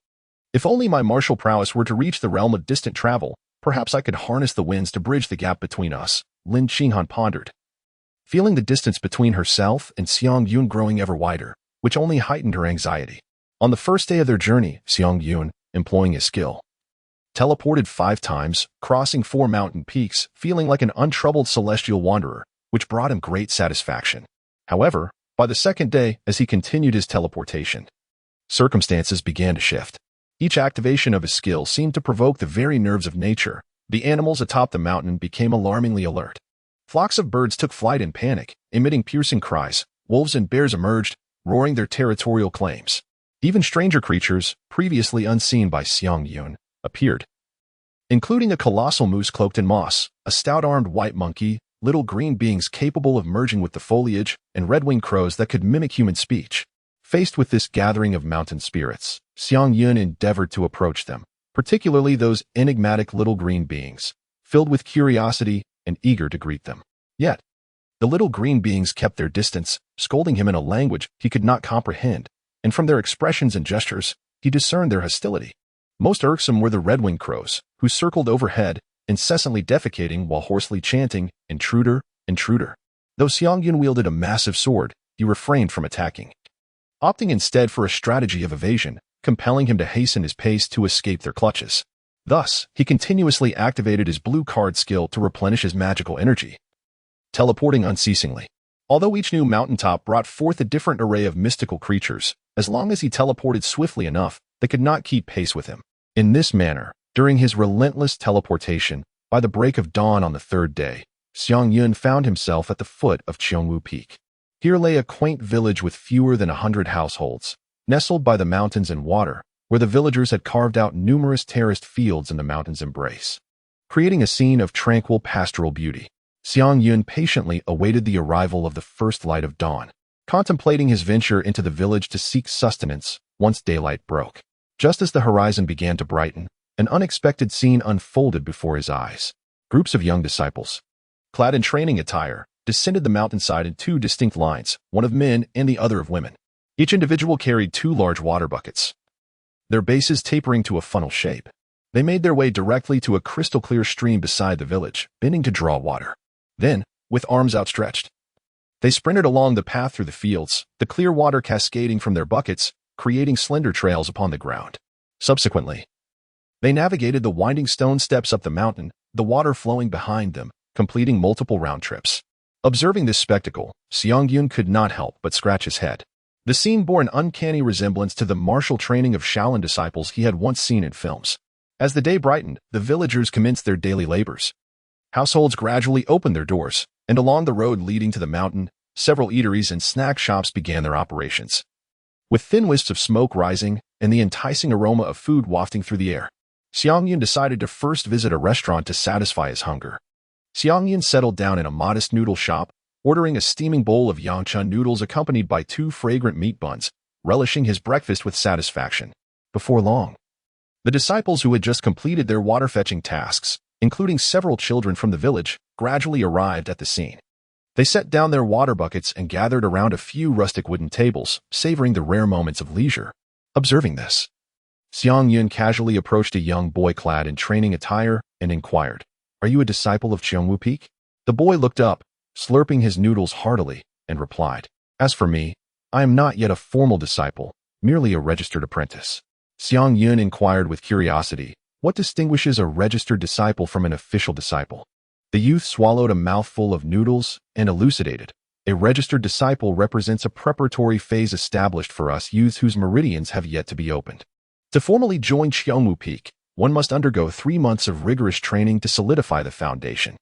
S1: If only my martial prowess were to reach the realm of distant travel, perhaps I could harness the winds to bridge the gap between us, Lin Qinghan pondered, feeling the distance between herself and Xiang Yun growing ever wider, which only heightened her anxiety. On the first day of their journey, Xiang Yun, employing his skill, teleported 5 times, crossing 4 mountain peaks, feeling like an untroubled celestial wanderer, which brought him great satisfaction. However, by the second day, as he continued his teleportation, circumstances began to shift. Each activation of his skill seemed to provoke the very nerves of nature. The animals atop the mountain became alarmingly alert. Flocks of birds took flight in panic, emitting piercing cries. Wolves and bears emerged, roaring their territorial claims. Even stranger creatures, previously unseen by Xiang Yun, appeared, including a colossal moose cloaked in moss, a stout-armed white monkey, little green beings capable of merging with the foliage, and red-winged crows that could mimic human speech. Faced with this gathering of mountain spirits, Xiang Yun endeavored to approach them, particularly those enigmatic little green beings, filled with curiosity and eager to greet them. Yet, the little green beings kept their distance, scolding him in a language he could not comprehend, and from their expressions and gestures, he discerned their hostility. Most irksome were the red-winged crows, who circled overhead, incessantly defecating while hoarsely chanting, "Intruder, intruder." Though Xiang Yun wielded a massive sword, he refrained from attacking, opting instead for a strategy of evasion, compelling him to hasten his pace to escape their clutches. Thus, he continuously activated his blue card skill to replenish his magical energy, teleporting unceasingly. Although each new mountaintop brought forth a different array of mystical creatures, as long as he teleported swiftly enough, they could not keep pace with him. In this manner, during his relentless teleportation, by the break of dawn on the 3rd day, Xiang Yun found himself at the foot of Qiongwu Peak. Here lay a quaint village with fewer than 100 households, nestled by the mountains and water, where the villagers had carved out numerous terraced fields in the mountain's embrace, creating a scene of tranquil pastoral beauty. Xiang Yun patiently awaited the arrival of the first light of dawn, contemplating his venture into the village to seek sustenance once daylight broke. Just as the horizon began to brighten, an unexpected scene unfolded before his eyes. Groups of young disciples, clad in training attire, descended the mountainside in 2 distinct lines, one of men and the other of women. Each individual carried 2 large water buckets, their bases tapering to a funnel shape. They made their way directly to a crystal-clear stream beside the village, bending to draw water. Then, with arms outstretched, they sprinted along the path through the fields, the clear water cascading from their buckets, creating slender trails upon the ground. Subsequently, they navigated the winding stone steps up the mountain, the water flowing behind them, completing multiple round trips. Observing this spectacle, Xiang Yun could not help but scratch his head. The scene bore an uncanny resemblance to the martial training of Shaolin disciples he had once seen in films. As the day brightened, the villagers commenced their daily labors. Households gradually opened their doors, and along the road leading to the mountain, several eateries and snack shops began their operations. With thin wisps of smoke rising and the enticing aroma of food wafting through the air, Xiang Yun decided to first visit a restaurant to satisfy his hunger. Xiang Yun settled down in a modest noodle shop, ordering a steaming bowl of yangchun noodles accompanied by 2 fragrant meat buns, relishing his breakfast with satisfaction. Before long, the disciples who had just completed their water-fetching tasks, including several children from the village, gradually arrived at the scene. They set down their water buckets and gathered around a few rustic wooden tables, savoring the rare moments of leisure. Observing this, Xiang Yun casually approached a young boy clad in training attire and inquired, "Are you a disciple of Xiongwu Peak?" The boy looked up, slurping his noodles heartily, and replied, "As for me, I am not yet a formal disciple, merely a registered apprentice." Xiang Yun inquired with curiosity, "What distinguishes a registered disciple from an official disciple?" The youth swallowed a mouthful of noodles and elucidated, "A registered disciple represents a preparatory phase established for us youths whose meridians have yet to be opened. To formally join Xiongwu Peak, one must undergo 3 months of rigorous training to solidify the foundation.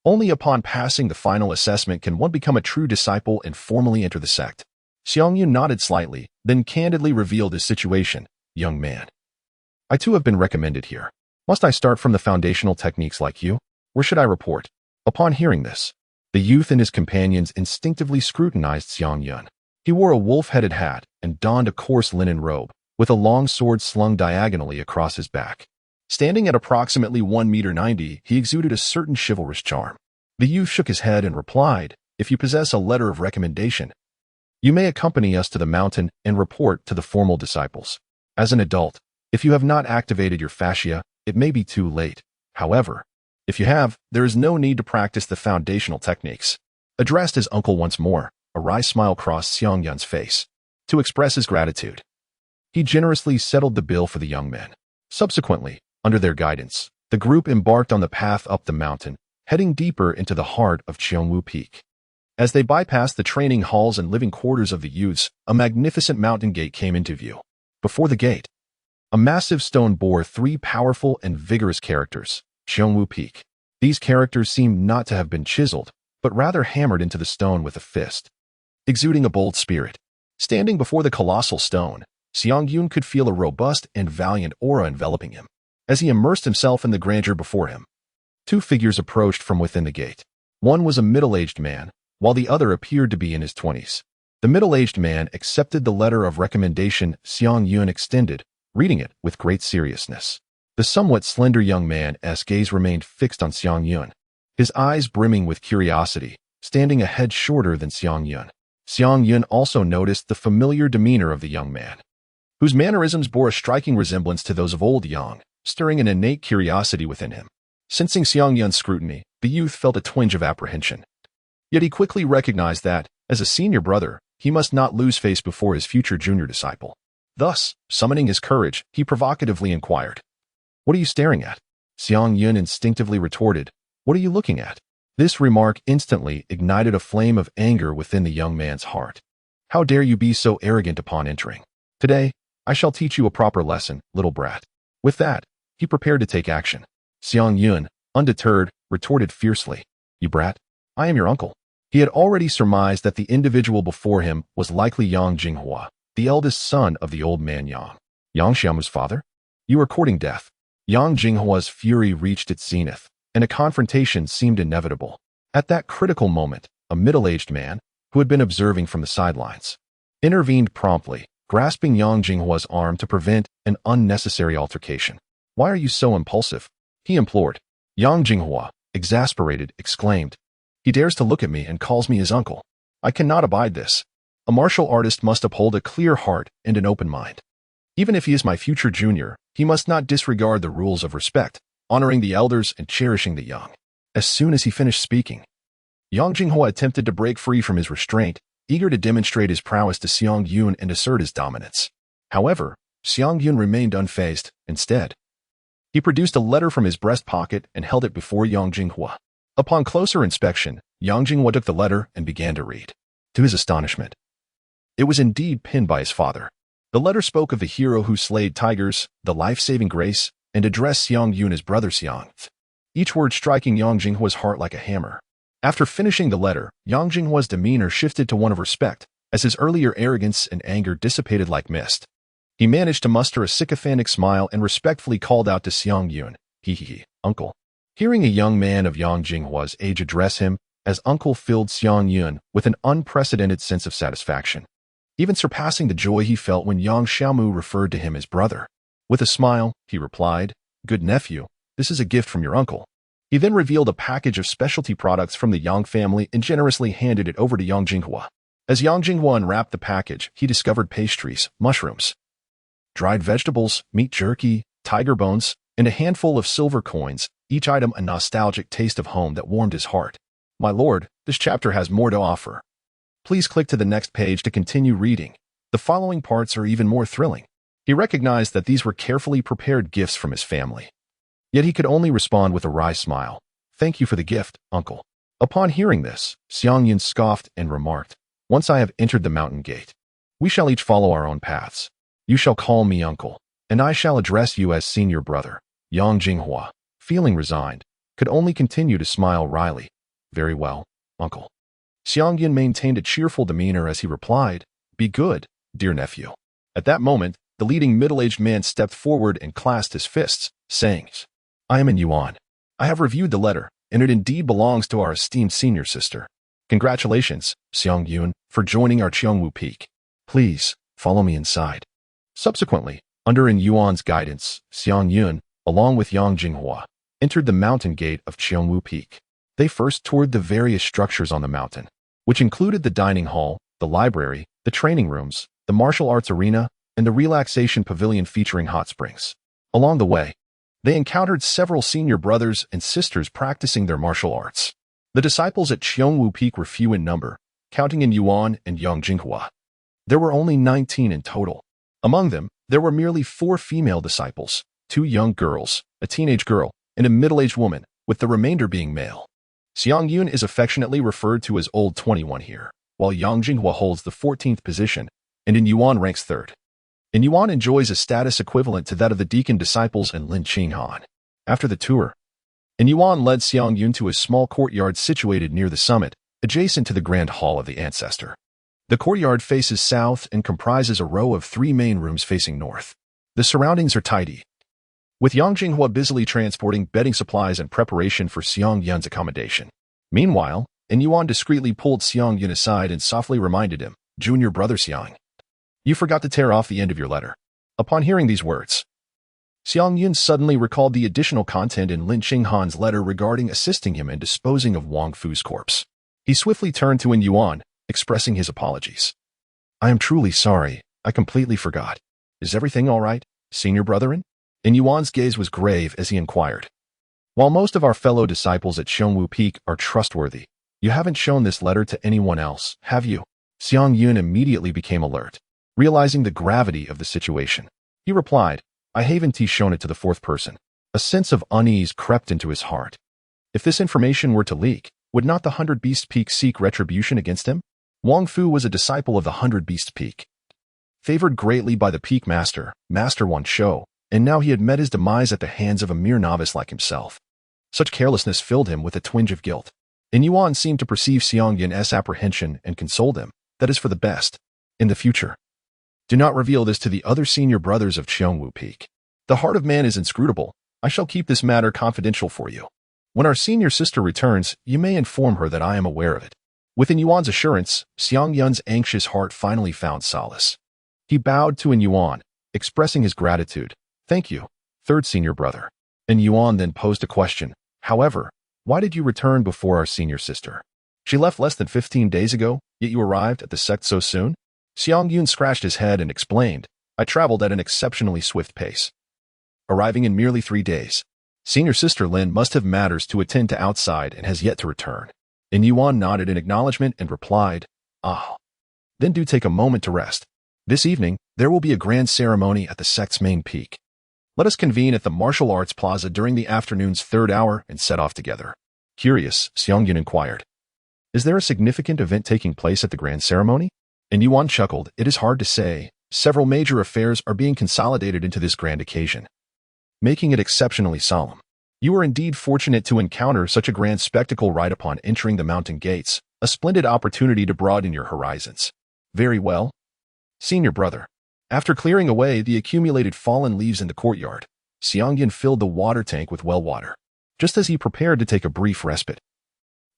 S1: Only upon passing the final assessment can one become a true disciple and formally enter the sect." Xiang Yun nodded slightly, then candidly revealed his situation. "Young man, I too have been recommended here. Must I start from the foundational techniques like you? Where should I report?" Upon hearing this, the youth and his companions instinctively scrutinized Xiang Yun. He wore a wolf-headed hat and donned a coarse linen robe, with a long sword slung diagonally across his back. Standing at approximately 1.90 meters, he exuded a certain chivalrous charm. The youth shook his head and replied, "If you possess a letter of recommendation, you may accompany us to the mountain and report to the formal disciples. As an adult, if you have not activated your fascia, it may be too late. However, if you have, there is no need to practice the foundational techniques." Addressed as uncle once more, a wry smile crossed Xiang Yun's face. To express his gratitude, he generously settled the bill for the young men. Subsequently, under their guidance, the group embarked on the path up the mountain, heading deeper into the heart of Xiongwu Peak. As they bypassed the training halls and living quarters of the youths, a magnificent mountain gate came into view. Before the gate, a massive stone bore 3 powerful and vigorous characters, Xiongwu Peak. These characters seemed not to have been chiseled, but rather hammered into the stone with a fist. Exuding a bold spirit, standing before the colossal stone, Xiang Yun could feel a robust and valiant aura enveloping him. As he immersed himself in the grandeur before him, 2 figures approached from within the gate. One was a middle-aged man, while the other appeared to be in his 20s. The middle-aged man accepted the letter of recommendation Xiang Yun extended, reading it with great seriousness. The somewhat slender young man's gaze remained fixed on Xiang Yun, his eyes brimming with curiosity, standing a head shorter than Xiang Yun. Xiang Yun also noticed the familiar demeanor of the young man, whose mannerisms bore a striking resemblance to those of old Yang, stirring an innate curiosity within him. Sensing Xiang Yun's scrutiny, the youth felt a twinge of apprehension. Yet he quickly recognized that, as a senior brother, he must not lose face before his future junior disciple. Thus, summoning his courage, he provocatively inquired, "What are you staring at?" Xiang Yun instinctively retorted, "What are you looking at?" This remark instantly ignited a flame of anger within the young man's heart. "How dare you be so arrogant upon entering? Today, I shall teach you a proper lesson, little brat." With that, he prepared to take action. Xiang Yun, undeterred, retorted fiercely, "You brat, I am your uncle." He had already surmised that the individual before him was likely Yang Jinghua, the eldest son of the old man Yang. Yang Xiaomu's father? "You are courting death." Yang Jinghua's fury reached its zenith, and a confrontation seemed inevitable. At that critical moment, a middle-aged man, who had been observing from the sidelines, intervened promptly, grasping Yang Jinghua's arm to prevent an unnecessary altercation. "Why are you so impulsive?" he implored. Yang Jinghua, exasperated, exclaimed, "He dares to look at me and calls me his uncle. I cannot abide this. A martial artist must uphold a clear heart and an open mind. Even if he is my future junior, he must not disregard the rules of respect, honoring the elders and cherishing the young." As soon as he finished speaking, Yang Jinghua attempted to break free from his restraint, eager to demonstrate his prowess to Xiang Yun and assert his dominance. However, Xiang Yun remained unfazed. Instead, he produced a letter from his breast pocket and held it before Yang Jinghua. Upon closer inspection, Yang Jinghua took the letter and began to read. To his astonishment, it was indeed penned by his father. The letter spoke of the hero who slayed tigers, the life-saving grace, and addressed Xiang Yun as brother Xiang, each word striking Yang Jinghua's heart like a hammer. After finishing the letter, Yang Jinghua's demeanor shifted to one of respect, as his earlier arrogance and anger dissipated like mist. He managed to muster a sycophantic smile and respectfully called out to Xiang Yun, uncle. Hearing a young man of Yang Jinghua's age address him as uncle filled Xiang Yun with an unprecedented sense of satisfaction, even surpassing the joy he felt when Yang Xiaomu referred to him as brother. With a smile, he replied, "Good nephew, this is a gift from your uncle." He then revealed a package of specialty products from the Yang family and generously handed it over to Yang Jinghua. As Yang Jinghua unwrapped the package, he discovered pastries, mushrooms, dried vegetables, meat jerky, tiger bones, and a handful of silver coins, each item a nostalgic taste of home that warmed his heart. My lord, this chapter has more to offer. Please click to the next page to continue reading. The following parts are even more thrilling. He recognized that these were carefully prepared gifts from his family. Yet he could only respond with a wry smile. "Thank you for the gift, uncle." Upon hearing this, Xiang Yun scoffed and remarked, "Once I have entered the mountain gate, we shall each follow our own paths. You shall call me uncle, and I shall address you as senior brother." Yang Jinghua, feeling resigned, could only continue to smile wryly. "Very well, uncle." Xiang Yun maintained a cheerful demeanor as he replied, "Be good, dear nephew." At that moment, the leading middle-aged man stepped forward and clasped his fists, saying, "I am in Yuan. I have reviewed the letter, and it indeed belongs to our esteemed senior sister. Congratulations, Xiang Yun, for joining our Qiongwu Peak. Please, follow me inside." Subsequently, under In Yuan's guidance, Xiang Yun, along with Yang Jinghua, entered the mountain gate of Qiongwu Peak. They first toured the various structures on the mountain, which included the dining hall, the library, the training rooms, the martial arts arena, and the relaxation pavilion featuring hot springs. Along the way, they encountered several senior brothers and sisters practicing their martial arts. The disciples at Qiongwu Peak were few in number, counting in Yuan and Yang Jinghua. There were only 19 in total. Among them, there were merely 4 female disciples, 2 young girls, a teenage girl, and a middle-aged woman, with the remainder being male. Xiang Yun is affectionately referred to as Old 21 here, while Yang Jinghua holds the 14th position, and In Yuan ranks 3rd. In Yuan enjoys a status equivalent to that of the deacon disciples and Lin Qinghan. After the tour, In Yuan led Xiang Yun to a small courtyard situated near the summit, adjacent to the Grand Hall of the Ancestor. The courtyard faces south and comprises a row of 3 main rooms facing north. The surroundings are tidy, with Yang Jinghua busily transporting bedding supplies in preparation for Xiang Yun's accommodation. Meanwhile, In Yuan discreetly pulled Xiang Yun aside and softly reminded him, "Junior brother Xiang, you forgot to tear off the end of your letter." Upon hearing these words, Xiang Yun suddenly recalled the additional content in Lin Qinghan's letter regarding assisting him in disposing of Wang Fu's corpse. He swiftly turned to In Yuan, expressing his apologies. "I am truly sorry, I completely forgot. Is everything all right, senior brethren?" In Yuan's gaze was grave as he inquired. "While most of our fellow disciples at Qiongwu Peak are trustworthy, you haven't shown this letter to anyone else, have you?" Xiang Yun immediately became alert, realizing the gravity of the situation. He replied, "I haven't shown it to the 4th person." A sense of unease crept into his heart. If this information were to leak, would not the 100 Beast Peak seek retribution against him? Wang Fu was a disciple of the 100 Beast Peak, favored greatly by the Peak Master, Master Wan Shou, and now he had met his demise at the hands of a mere novice like himself. Such carelessness filled him with a twinge of guilt. In Yuan seemed to perceive Xiang Yun's apprehension and consoled him, "That is for the best. In the future, do not reveal this to the other senior brothers of Qiongwu Peak. The heart of man is inscrutable. I shall keep this matter confidential for you. When our senior sister returns, you may inform her that I am aware of it." With In Yuan's assurance, Xiang Yun's anxious heart finally found solace. He bowed to In Yuan, expressing his gratitude. "Thank you, 3rd senior brother." In Yuan then posed a question. "However, why did you return before our senior sister? She left less than 15 days ago, yet you arrived at the sect so soon?" Xiang Yun scratched his head and explained, "I traveled at an exceptionally swift pace, arriving in merely 3 days. Senior sister Lin must have matters to attend to outside and has yet to return." In Yuan nodded in acknowledgement and replied, "Ah, then do take a moment to rest. This evening, there will be a grand ceremony at the sect's main peak. Let us convene at the Martial Arts Plaza during the afternoon's 3rd hour and set off together." Curious, Xiang Yun inquired, "Is there a significant event taking place at the grand ceremony?" And Yuan chuckled, "It is hard to say. Several major affairs are being consolidated into this grand occasion, making it exceptionally solemn. You are indeed fortunate to encounter such a grand spectacle right upon entering the mountain gates, a splendid opportunity to broaden your horizons." "Very well, senior brother. After clearing away the accumulated fallen leaves in the courtyard, Xiang Yun filled the water tank with well water, just as he prepared to take a brief respite.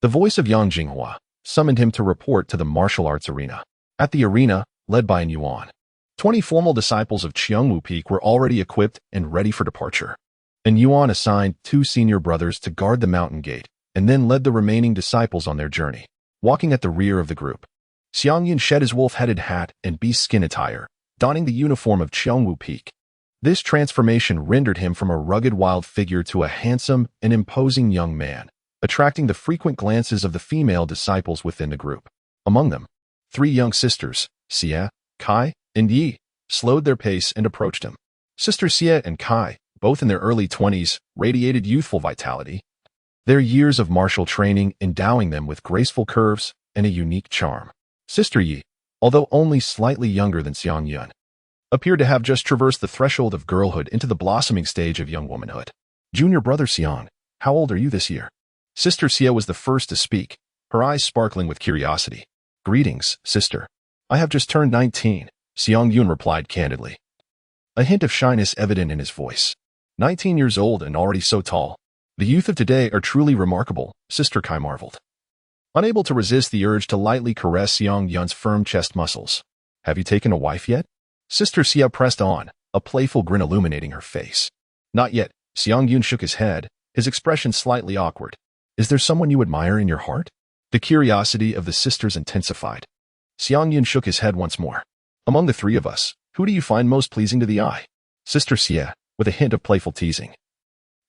S1: The voice of Yang Jinghua summoned him to report to the martial arts arena. At the arena, led by Yuan, 20 formal disciples of Qiangwu Peak were already equipped and ready for departure. And Yuan assigned 2 senior brothers to guard the mountain gate, and then led the remaining disciples on their journey. Walking at the rear of the group, Xiang Yun shed his wolf-headed hat and beast skin attire, donning the uniform of Qiangwu Peak. This transformation rendered him from a rugged wild figure to a handsome and imposing young man, attracting the frequent glances of the female disciples within the group. Among them, 3 young sisters, Xie, Kai, and Yi, slowed their pace and approached him. Sister Xie and Kai, both in their early 20s, radiated youthful vitality, their years of martial training endowing them with graceful curves and a unique charm. Sister Yi, although only slightly younger than Xiang Yun, appeared to have just traversed the threshold of girlhood into the blossoming stage of young womanhood. Junior brother Xiang, how old are you this year? Sister Xie was the first to speak, her eyes sparkling with curiosity. Greetings, sister. I have just turned 19, Xiang Yun replied candidly, a hint of shyness evident in his voice. 19 years old and already so tall. The youth of today are truly remarkable, Sister Kai marveled, unable to resist the urge to lightly caress Xiang Yun's firm chest muscles. Have you taken a wife yet? Sister Xie pressed on, a playful grin illuminating her face. Not yet, Xiang Yun shook his head, his expression slightly awkward. Is there someone you admire in your heart? The curiosity of the sisters intensified. Xiang Yun shook his head once more. Among the 3 of us, who do you find most pleasing to the eye? Sister Xie, with a hint of playful teasing,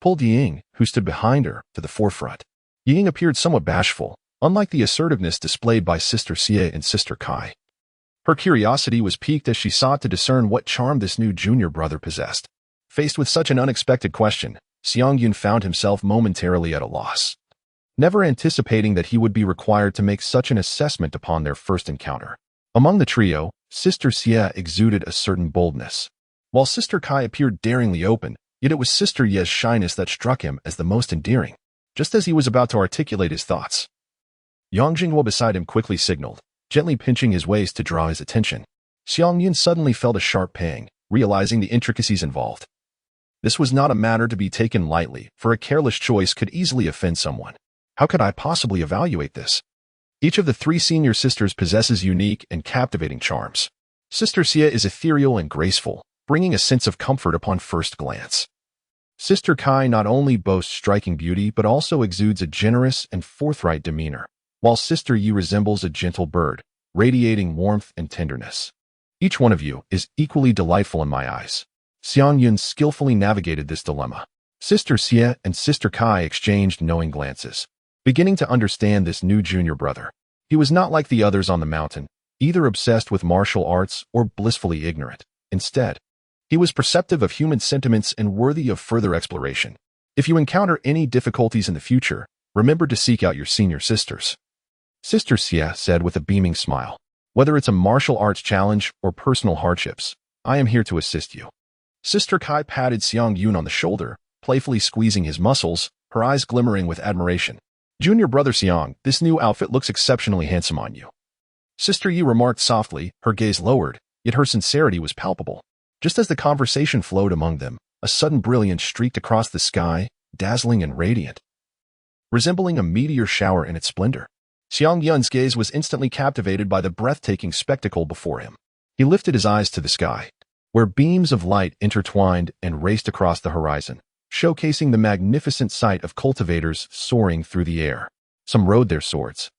S1: pulled Ying, who stood behind her, to the forefront. Ying appeared somewhat bashful, unlike the assertiveness displayed by Sister Xie and Sister Kai. Her curiosity was piqued as she sought to discern what charm this new junior brother possessed. Faced with such an unexpected question, Xiang Yun found himself momentarily at a loss, never anticipating that he would be required to make such an assessment upon their first encounter. Among the trio, Sister Xie exuded a certain boldness, while Sister Kai appeared daringly open, yet it was Sister Ye's shyness that struck him as the most endearing. Just as he was about to articulate his thoughts, Yang Jinghua beside him quickly signaled, gently pinching his waist to draw his attention. Xiang Yun suddenly felt a sharp pang, realizing the intricacies involved. This was not a matter to be taken lightly, for a careless choice could easily offend someone. How could I possibly evaluate this? Each of the 3 senior sisters possesses unique and captivating charms. Sister Xie is ethereal and graceful, bringing a sense of comfort upon first glance. Sister Kai not only boasts striking beauty but also exudes a generous and forthright demeanor, while Sister Yi resembles a gentle bird, radiating warmth and tenderness. Each one of you is equally delightful in my eyes. Xiang Yun skillfully navigated this dilemma. Sister Xie and Sister Kai exchanged knowing glances, beginning to understand this new junior brother. He was not like the others on the mountain, either obsessed with martial arts or blissfully ignorant. Instead, he was perceptive of human sentiments and worthy of further exploration. If you encounter any difficulties in the future, remember to seek out your senior sisters. Sister Xie said with a beaming smile, whether it's a martial arts challenge or personal hardships, I am here to assist you. Sister Kai patted Xiang Yun on the shoulder, playfully squeezing his muscles, her eyes glimmering with admiration. Junior brother Xiang, this new outfit looks exceptionally handsome on you. Sister Yi remarked softly, her gaze lowered, yet her sincerity was palpable. Just as the conversation flowed among them, a sudden brilliance streaked across the sky, dazzling and radiant, resembling a meteor shower in its splendor. Xiang Yun's gaze was instantly captivated by the breathtaking spectacle before him. He lifted his eyes to the sky, where beams of light intertwined and raced across the horizon, showcasing the magnificent sight of cultivators soaring through the air. Some rode their swords,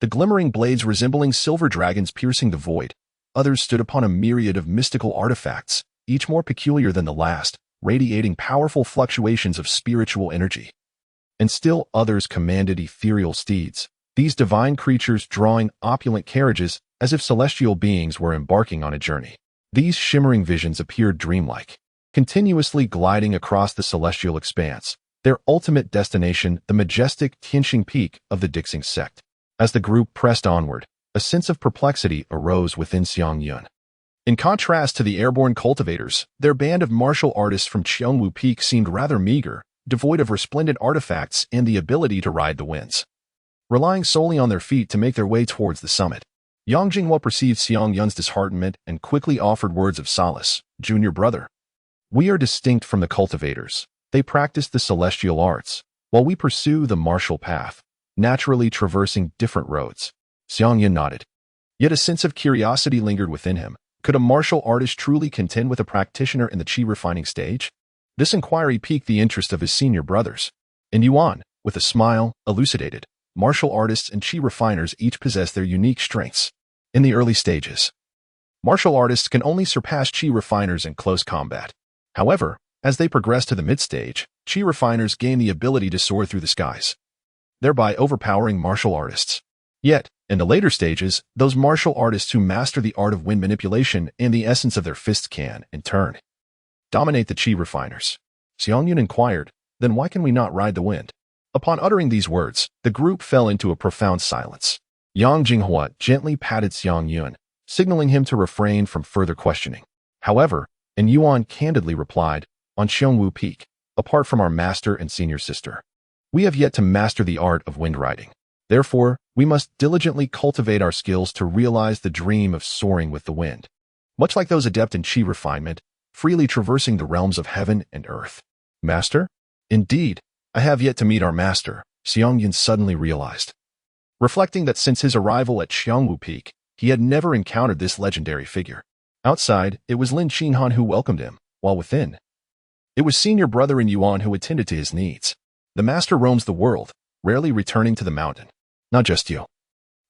S1: the glimmering blades resembling silver dragons piercing the void. Others stood upon a myriad of mystical artifacts, each more peculiar than the last, radiating powerful fluctuations of spiritual energy. And still others commanded ethereal steeds, these divine creatures drawing opulent carriages as if celestial beings were embarking on a journey. These shimmering visions appeared dreamlike, continuously gliding across the celestial expanse, their ultimate destination the majestic Tianxing Peak of the Dixing sect. As the group pressed onward, a sense of perplexity arose within Xiang Yun. In contrast to the airborne cultivators, their band of martial artists from Qiangwu Peak seemed rather meager, devoid of resplendent artifacts and the ability to ride the winds. Relying solely on their feet to make their way towards the summit, Yang Jinghua perceived Xiang Yun's disheartenment and quickly offered words of solace. Junior brother, we are distinct from the cultivators. They practice the celestial arts, while we pursue the martial path, naturally traversing different roads. Xiang Yun nodded. Yet a sense of curiosity lingered within him. Could a martial artist truly contend with a practitioner in the chi refining stage? This inquiry piqued the interest of his senior brothers. And Yuan, with a smile, elucidated. Martial artists and chi refiners each possess their unique strengths. In the early stages, martial artists can only surpass chi refiners in close combat. However, as they progress to the mid-stage, chi refiners gain the ability to soar through the skies, thereby overpowering martial artists. Yet, in the later stages, those martial artists who master the art of wind manipulation and the essence of their fists can, in turn, dominate the chi refiners. Xiang Yun inquired, then why can we not ride the wind? Upon uttering these words, the group fell into a profound silence. Yang Jinghua gently patted Xiang Yun, signaling him to refrain from further questioning. However, and Yuan candidly replied, on Xiongwu Peak, apart from our master and senior sister, we have yet to master the art of wind riding. Therefore, we must diligently cultivate our skills to realize the dream of soaring with the wind. Much like those adept in chi refinement, freely traversing the realms of heaven and earth. Master? Indeed, I have yet to meet our master, Xiang Yun suddenly realized. Reflecting that since his arrival at Xiongwu Peak, he had never encountered this legendary figure. Outside, it was Lin Qinhan who welcomed him, while within, it was senior brother in Yuan who attended to his needs. The master roams the world, rarely returning to the mountain. Not just you.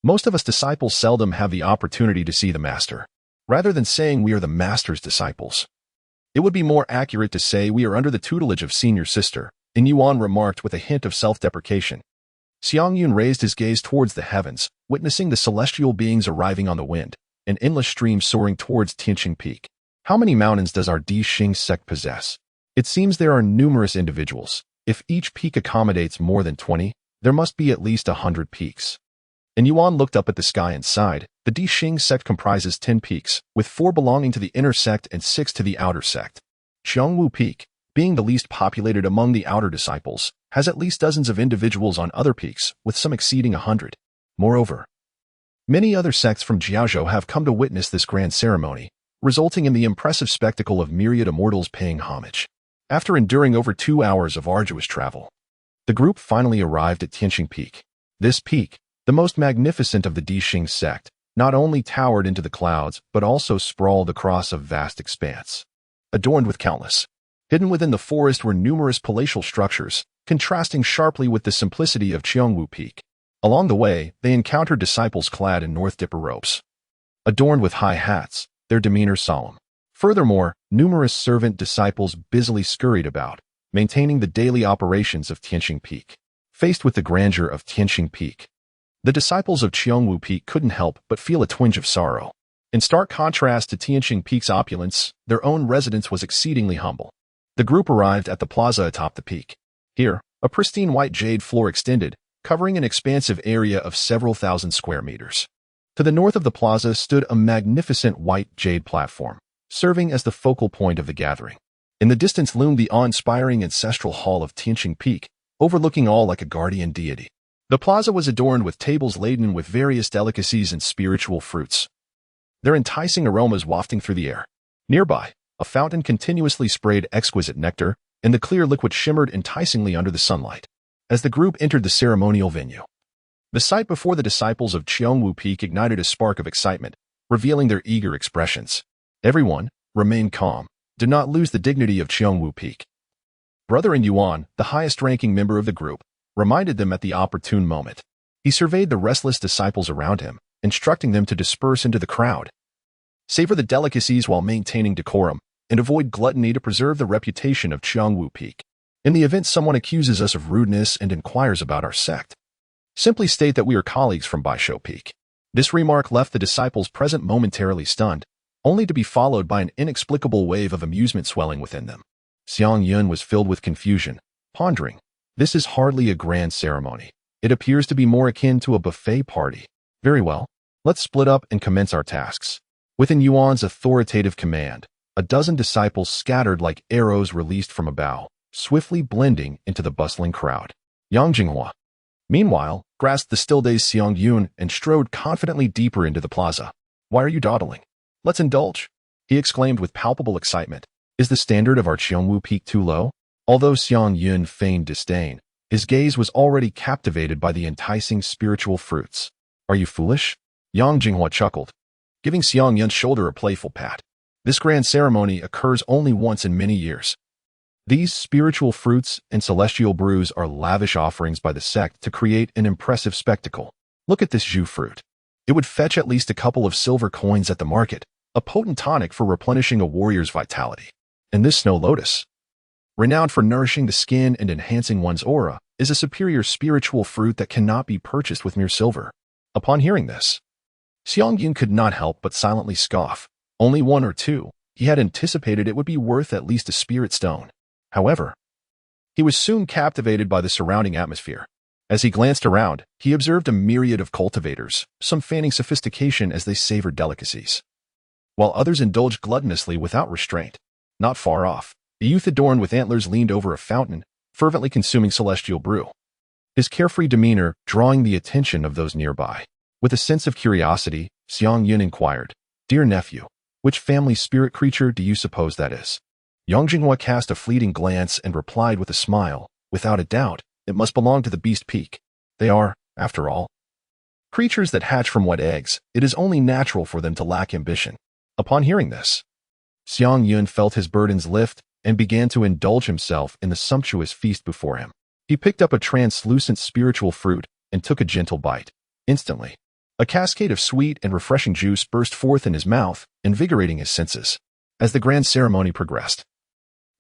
S1: Most of us disciples seldom have the opportunity to see the master. Rather than saying we are the master's disciples, it would be more accurate to say we are under the tutelage of senior sister, and Yuan remarked with a hint of self-deprecation. Xiang Yun raised his gaze towards the heavens, witnessing the celestial beings arriving on the wind, an endless stream soaring towards Tianqing Peak. How many mountains does our Di Xing sect possess? It seems there are numerous individuals. If each peak accommodates more than 20, there must be at least 100 peaks. And Yuan looked up at the sky and sighed. The Di Xing sect comprises 10 peaks, with 4 belonging to the inner sect and 6 to the outer sect. Xiongwu Peak, being the least populated among the outer disciples, has at least dozens of individuals on other peaks, with some exceeding 100. Moreover, many other sects from Jiaozhou have come to witness this grand ceremony, resulting in the impressive spectacle of myriad immortals paying homage. After enduring over 2 hours of arduous travel, the group finally arrived at Tianqing Peak. This peak, the most magnificent of the Di Xing sect, not only towered into the clouds but also sprawled across a vast expanse. Adorned with countless, hidden within the forest were numerous palatial structures, contrasting sharply with the simplicity of Xiongwu Peak. Along the way, they encountered disciples clad in North Dipper robes, adorned with high hats, their demeanor solemn. Furthermore, numerous servant disciples busily scurried about, maintaining the daily operations of Tianqing Peak. Faced with the grandeur of Tianqing Peak, the disciples of Xiongwu Peak couldn't help but feel a twinge of sorrow. In stark contrast to Tianqing Peak's opulence, their own residence was exceedingly humble. The group arrived at the plaza atop the peak. Here, a pristine white jade floor extended, covering an expansive area of several thousand square meters. To the north of the plaza stood a magnificent white jade platform, serving as the focal point of the gathering. In the distance loomed the awe-inspiring ancestral hall of Tianqing Peak, overlooking all like a guardian deity. The plaza was adorned with tables laden with various delicacies and spiritual fruits, their enticing aromas wafting through the air. Nearby, a fountain continuously sprayed exquisite nectar, and the clear liquid shimmered enticingly under the sunlight. As the group entered the ceremonial venue, the sight before the disciples of Xiongwu Peak ignited a spark of excitement, revealing their eager expressions. Everyone, remain calm. Do not lose the dignity of Xiongwu Peak. Brother in Yuan, the highest-ranking member of the group, reminded them at the opportune moment. He surveyed the restless disciples around him, instructing them to disperse into the crowd. Savor the delicacies while maintaining decorum, and avoid gluttony to preserve the reputation of Xiongwu Peak. In the event someone accuses us of rudeness and inquires about our sect, simply state that we are colleagues from Baisho Peak. This remark left the disciples present momentarily stunned, only to be followed by an inexplicable wave of amusement swelling within them. Xiang Yun was filled with confusion, pondering, this is hardly a grand ceremony. It appears to be more akin to a buffet party. Very well, let's split up and commence our tasks. Within Yuan's authoritative command, a dozen disciples scattered like arrows released from a bow, swiftly blending into the bustling crowd. Yang Jinghua, Meanwhile, grasped the still-dazed Xiang Yun and strode confidently deeper into the plaza. "Why are you dawdling? Let's indulge," he exclaimed with palpable excitement. "Is the standard of our Qiongwu peak too low?" Although Xiang Yun feigned disdain, his gaze was already captivated by the enticing spiritual fruits. "Are you foolish?" Yang Jinghua chuckled, giving Xiang Yun's shoulder a playful pat. "This grand ceremony occurs only once in many years. These spiritual fruits and celestial brews are lavish offerings by the sect to create an impressive spectacle. Look at this Zhu fruit. It would fetch at least a couple of silver coins at the market, a potent tonic for replenishing a warrior's vitality. And this snow lotus, renowned for nourishing the skin and enhancing one's aura, is a superior spiritual fruit that cannot be purchased with mere silver." Upon hearing this, Xiang Yun could not help but silently scoff. Only one or two, he had anticipated it would be worth at least a spirit stone. However, he was soon captivated by the surrounding atmosphere. As he glanced around, he observed a myriad of cultivators, some feigning sophistication as they savored delicacies, while others indulged gluttonously without restraint. Not far off, a youth adorned with antlers leaned over a fountain, fervently consuming celestial brew, his carefree demeanor drawing the attention of those nearby. With a sense of curiosity, Xiang Yun inquired, "Dear nephew, which family spirit creature do you suppose that is?" Yang Jinghua cast a fleeting glance and replied with a smile, "Without a doubt, it must belong to the beast peak. They are, after all, creatures that hatch from wet eggs. It is only natural for them to lack ambition." Upon hearing this, Xiang Yun felt his burdens lift and began to indulge himself in the sumptuous feast before him. He picked up a translucent spiritual fruit and took a gentle bite. Instantly, a cascade of sweet and refreshing juice burst forth in his mouth, invigorating his senses. As the grand ceremony progressed,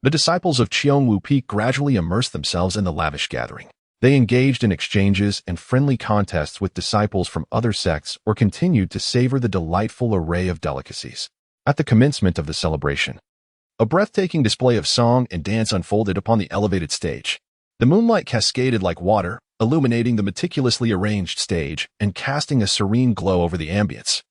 S1: the disciples of Qiongwu Peak gradually immersed themselves in the lavish gathering. They engaged in exchanges and friendly contests with disciples from other sects or continued to savor the delightful array of delicacies. At the commencement of the celebration, a breathtaking display of song and dance unfolded upon the elevated stage. The moonlight cascaded like water, illuminating the meticulously arranged stage and casting a serene glow over the ambience.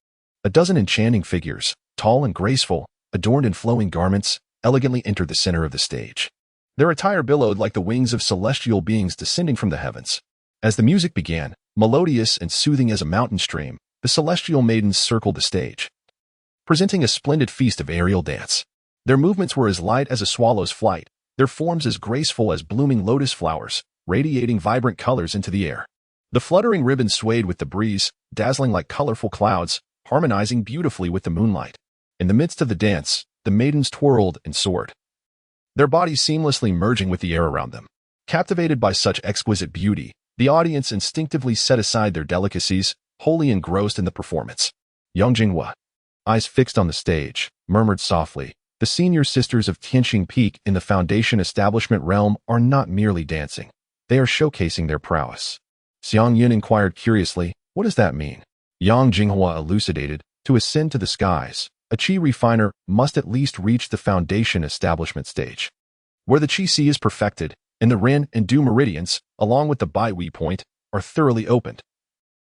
S1: A dozen enchanting figures, tall and graceful, adorned in flowing garments, elegantly entered the center of the stage. Their attire billowed like the wings of celestial beings descending from the heavens. As the music began, melodious and soothing as a mountain stream, the celestial maidens circled the stage, presenting a splendid feast of aerial dance. Their movements were as light as a swallow's flight, their forms as graceful as blooming lotus flowers, radiating vibrant colors into the air. The fluttering ribbons swayed with the breeze, dazzling like colorful clouds, harmonizing beautifully with the moonlight. In the midst of the dance, the maidens twirled and soared, their bodies seamlessly merging with the air around them. Captivated by such exquisite beauty, the audience instinctively set aside their delicacies, wholly engrossed in the performance. Yang Jinghua, eyes fixed on the stage, murmured softly, "The senior sisters of Tianqing Peak in the Foundation Establishment realm are not merely dancing. They are showcasing their prowess." Xiang Yun inquired curiously, "What does that mean?" Yang Jinghua elucidated, "To ascend to the skies, a qi refiner must at least reach the Foundation Establishment stage, where the qi sea is perfected, and the ren and du meridians, along with the bai wei point, are thoroughly opened,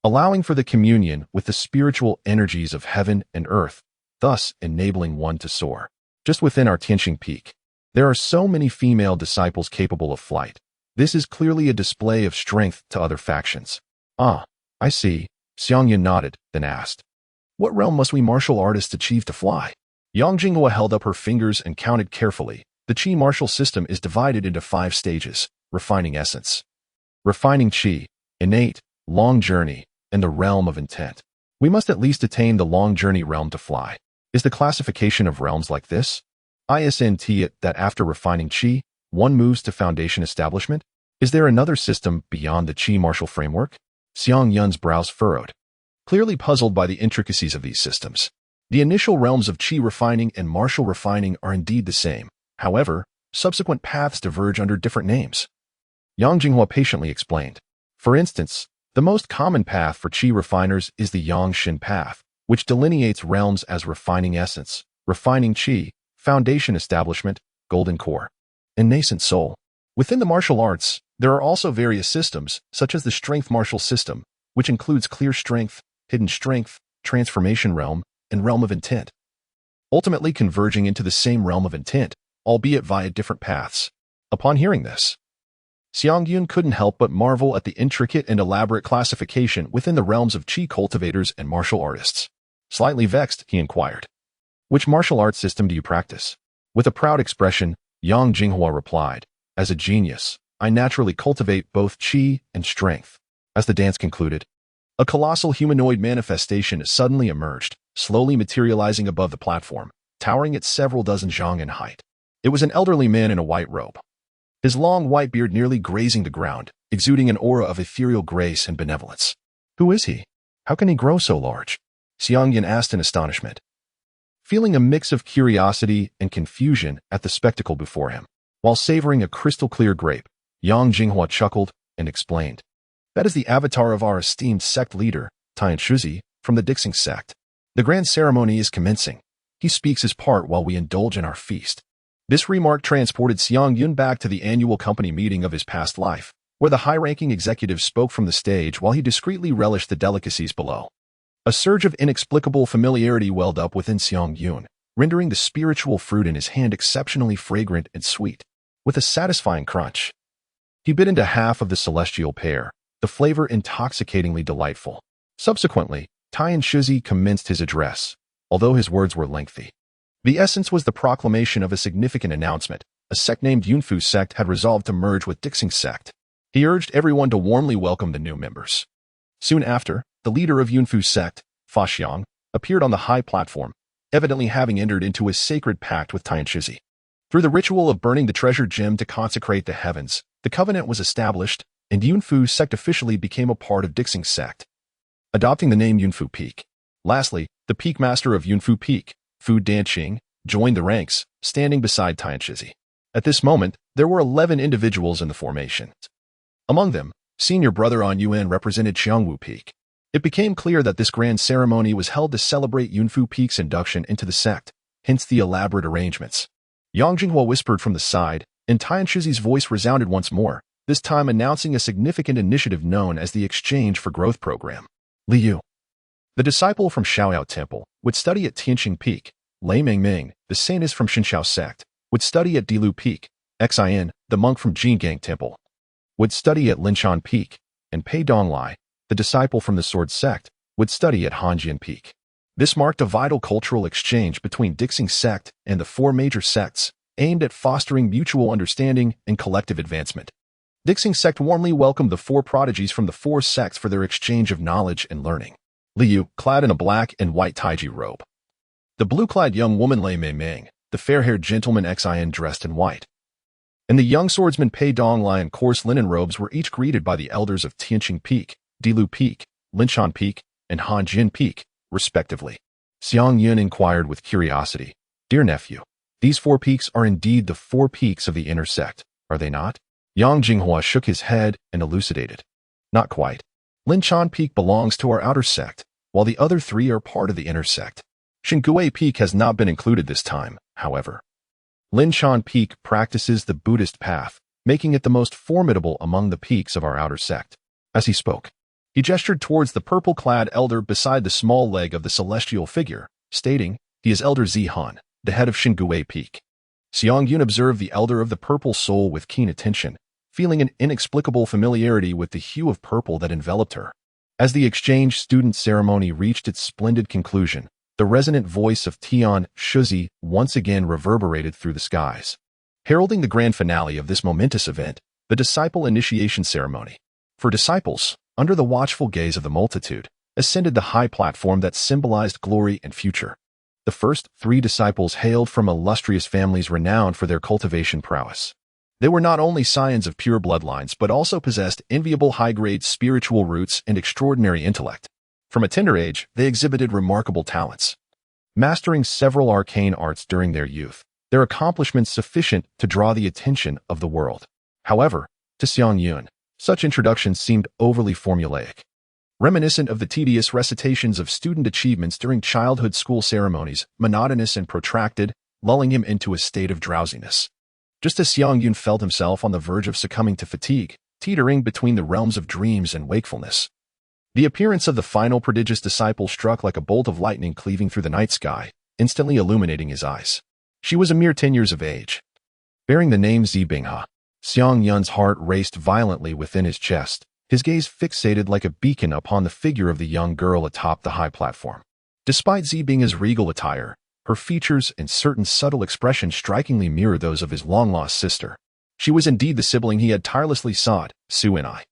S1: allowing for the communion with the spiritual energies of heaven and earth, thus enabling one to soar. Just within our Tianqing Peak, there are so many female disciples capable of flight. This is clearly a display of strength to other factions." "Ah, I see." Xiang Yun nodded, then asked, "What realm must we martial artists achieve to fly?" Yang Jinghua held up her fingers and counted carefully. The qi martial system is divided into 5 stages: refining essence, refining qi, innate, long journey, and the realm of intent. We must at least attain the long journey realm to fly. Is the classification of realms like this? Isn't it that after refining qi, one moves to foundation establishment? Is there another system beyond the qi martial framework? Xiang Yun's brows furrowed, clearly puzzled by the intricacies of these systems. The initial realms of qi refining and martial refining are indeed the same. However, subsequent paths diverge under different names. Yang Jinghua patiently explained. For instance, the most common path for qi refiners is the Yangshin path, which delineates realms as refining essence, refining qi, foundation establishment, golden core, and nascent soul. Within the martial arts, there are also various systems, such as the strength martial system, which includes clear strength, hidden strength, transformation realm, and realm of intent, ultimately converging into the same realm of intent, albeit via different paths. Upon hearing this, Xiang Yun couldn't help but marvel at the intricate and elaborate classification within the realms of qi cultivators and martial artists. Slightly vexed, he inquired, "Which martial art system do you practice?" With a proud expression, Yang Jinghua replied, "As a genius, I naturally cultivate both qi and strength." As the dance concluded, a colossal humanoid manifestation suddenly emerged, slowly materializing above the platform, towering at several dozen zhang in height. It was an elderly man in a white robe, his long white beard nearly grazing the ground, exuding an aura of ethereal grace and benevolence. "Who is he? How can he grow so large?" Xiang Yun asked in astonishment, feeling a mix of curiosity and confusion at the spectacle before him. While savoring a crystal-clear grape, Yang Jinghua chuckled and explained, "That is the avatar of our esteemed sect leader, Tian Shuzi, from the Dixing sect. The grand ceremony is commencing. He speaks his part while we indulge in our feast." This remark transported Xiang Yun back to the annual company meeting of his past life, where the high-ranking executive spoke from the stage while he discreetly relished the delicacies below. A surge of inexplicable familiarity welled up within Xiang Yun, rendering the spiritual fruit in his hand exceptionally fragrant and sweet. With a satisfying crunch, he bit into half of the celestial pear, the flavor intoxicatingly delightful. Subsequently, Tian Shuzi commenced his address, although his words were lengthy. The essence was the proclamation of a significant announcement. A sect named Yunfu sect had resolved to merge with Dixing sect. He urged everyone to warmly welcome the new members. Soon after, the leader of Yunfu sect, Fa Xiang, appeared on the high platform, evidently having entered into a sacred pact with Tian Shuzi. Through the ritual of burning the treasure gem to consecrate the heavens, the covenant was established, and Yunfu sect officially became a part of Dixing sect, adopting the name Yunfu Peak. Lastly, the peak master of Yunfu Peak, Fu Danqing, joined the ranks, standing beside Tian Shuzi. At this moment, there were 11 individuals in the formation. Among them, senior brother An Yuan represented Xiangwu Peak. It became clear that this grand ceremony was held to celebrate Yunfu Peak's induction into the sect, hence the elaborate arrangements. Yang Jinghua whispered from the side, and Tian Shuzi's voice resounded once more, this time announcing a significant initiative known as the Exchange for Growth Program. Li Yu, the disciple from Xiaoyao Temple, would study at Tianqing Peak. Lei Mingming, the saintess from Xinxiao sect, would study at Dilu Peak. Xian, the monk from Jingang Temple, would study at Linshan Peak, and Pei Donglai, the disciple from the Sword sect, would study at Hanjian Peak. This marked a vital cultural exchange between Dixing sect and the 4 major sects, aimed at fostering mutual understanding and collective advancement. Dixing sect warmly welcomed the 4 prodigies from the 4 sects for their exchange of knowledge and learning. Li Yu, clad in a black and white taiji robe. The blue-clad young woman Lei Mei, the fair-haired gentleman Xian dressed in white, and the young swordsman Pei Donglai in coarse linen robes were each greeted by the elders of Tianqing Peak, Dilu Peak, Linshan Peak, and Hanjin Peak, respectively. Xiang Yun inquired with curiosity, "Dear nephew, these 4 peaks are indeed the 4 peaks of the inner sect, are they not?" Yang Jinghua shook his head and elucidated, "Not quite. Linshan Peak belongs to our outer sect, while the other 3 are part of the inner sect. Xingui Peak has not been included this time, however. Linshan Peak practices the Buddhist path, making it the most formidable among the peaks of our outer sect." As he spoke, he gestured towards the purple-clad elder beside the small leg of the celestial figure, stating, "He is Elder Zihan, the head of Xingui Peak." Xiang Yun observed the elder of the purple soul with keen attention, feeling an inexplicable familiarity with the hue of purple that enveloped her. As the exchange student ceremony reached its splendid conclusion, the resonant voice of Tian Shuzi once again reverberated through the skies, heralding the grand finale of this momentous event, the disciple initiation ceremony. For disciples, under the watchful gaze of the multitude, ascended the high platform that symbolized glory and future. The first 3 disciples hailed from illustrious families renowned for their cultivation prowess. They were not only scions of pure bloodlines but also possessed enviable high-grade spiritual roots and extraordinary intellect. From a tender age, they exhibited remarkable talents, mastering several arcane arts during their youth, their accomplishments sufficient to draw the attention of the world. However, to Xiang Yun, such introductions seemed overly formulaic, reminiscent of the tedious recitations of student achievements during childhood school ceremonies, monotonous and protracted, lulling him into a state of drowsiness. Just as Xiang Yun felt himself on the verge of succumbing to fatigue, teetering between the realms of dreams and wakefulness, the appearance of the final prodigious disciple struck like a bolt of lightning cleaving through the night sky, instantly illuminating his eyes. She was a mere 10 years of age, bearing the name Zibingha, Xiang Yun's heart raced violently within his chest, his gaze fixated like a beacon upon the figure of the young girl atop the high platform. Despite Zibing's regal attire, her features and certain subtle expressions strikingly mirrored those of his long-lost sister. She was indeed the sibling he had tirelessly sought, Su and I.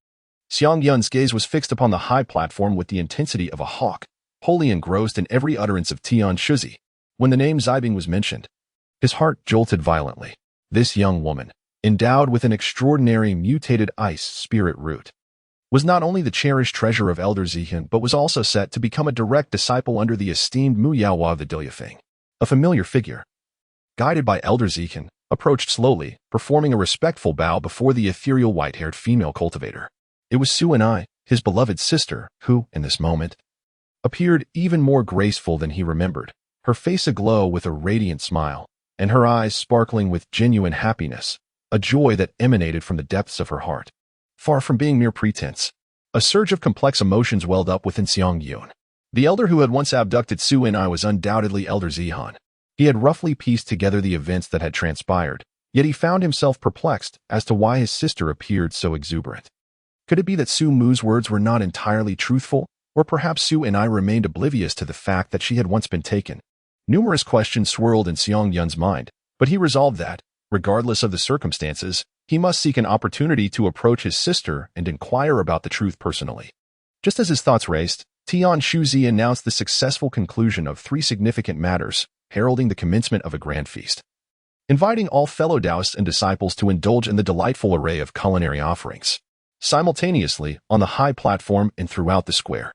S1: Xiang Yun's gaze was fixed upon the high platform with the intensity of a hawk, wholly engrossed in every utterance of Tian Shuzi. When the name Zibing was mentioned, his heart jolted violently. This young woman, endowed with an extraordinary mutated ice spirit root, was not only the cherished treasure of Elder Zihan but was also set to become a direct disciple under the esteemed Mu Yaohua of the Dilyafeng. A familiar figure, guided by Elder Zihan, approached slowly, performing a respectful bow before the ethereal white-haired female cultivator. It was Su and I, his beloved sister, who, in this moment, appeared even more graceful than he remembered, her face aglow with a radiant smile, and her eyes sparkling with genuine happiness, a joy that emanated from the depths of her heart. Far from being mere pretense, a surge of complex emotions welled up within Xiang Yun. The elder who had once abducted Su and I was undoubtedly Elder Zihan. He had roughly pieced together the events that had transpired, yet he found himself perplexed as to why his sister appeared so exuberant. Could it be that Su Mu's words were not entirely truthful, or perhaps Su and I remained oblivious to the fact that she had once been taken? Numerous questions swirled in Xiang Yun's mind, but he resolved that, regardless of the circumstances, he must seek an opportunity to approach his sister and inquire about the truth personally. Just as his thoughts raced, Tian Shuzi announced the successful conclusion of 3 significant matters, heralding the commencement of a grand feast. Inviting all fellow Taoists and disciples to indulge in the delightful array of culinary offerings. Simultaneously, on the high platform and throughout the square,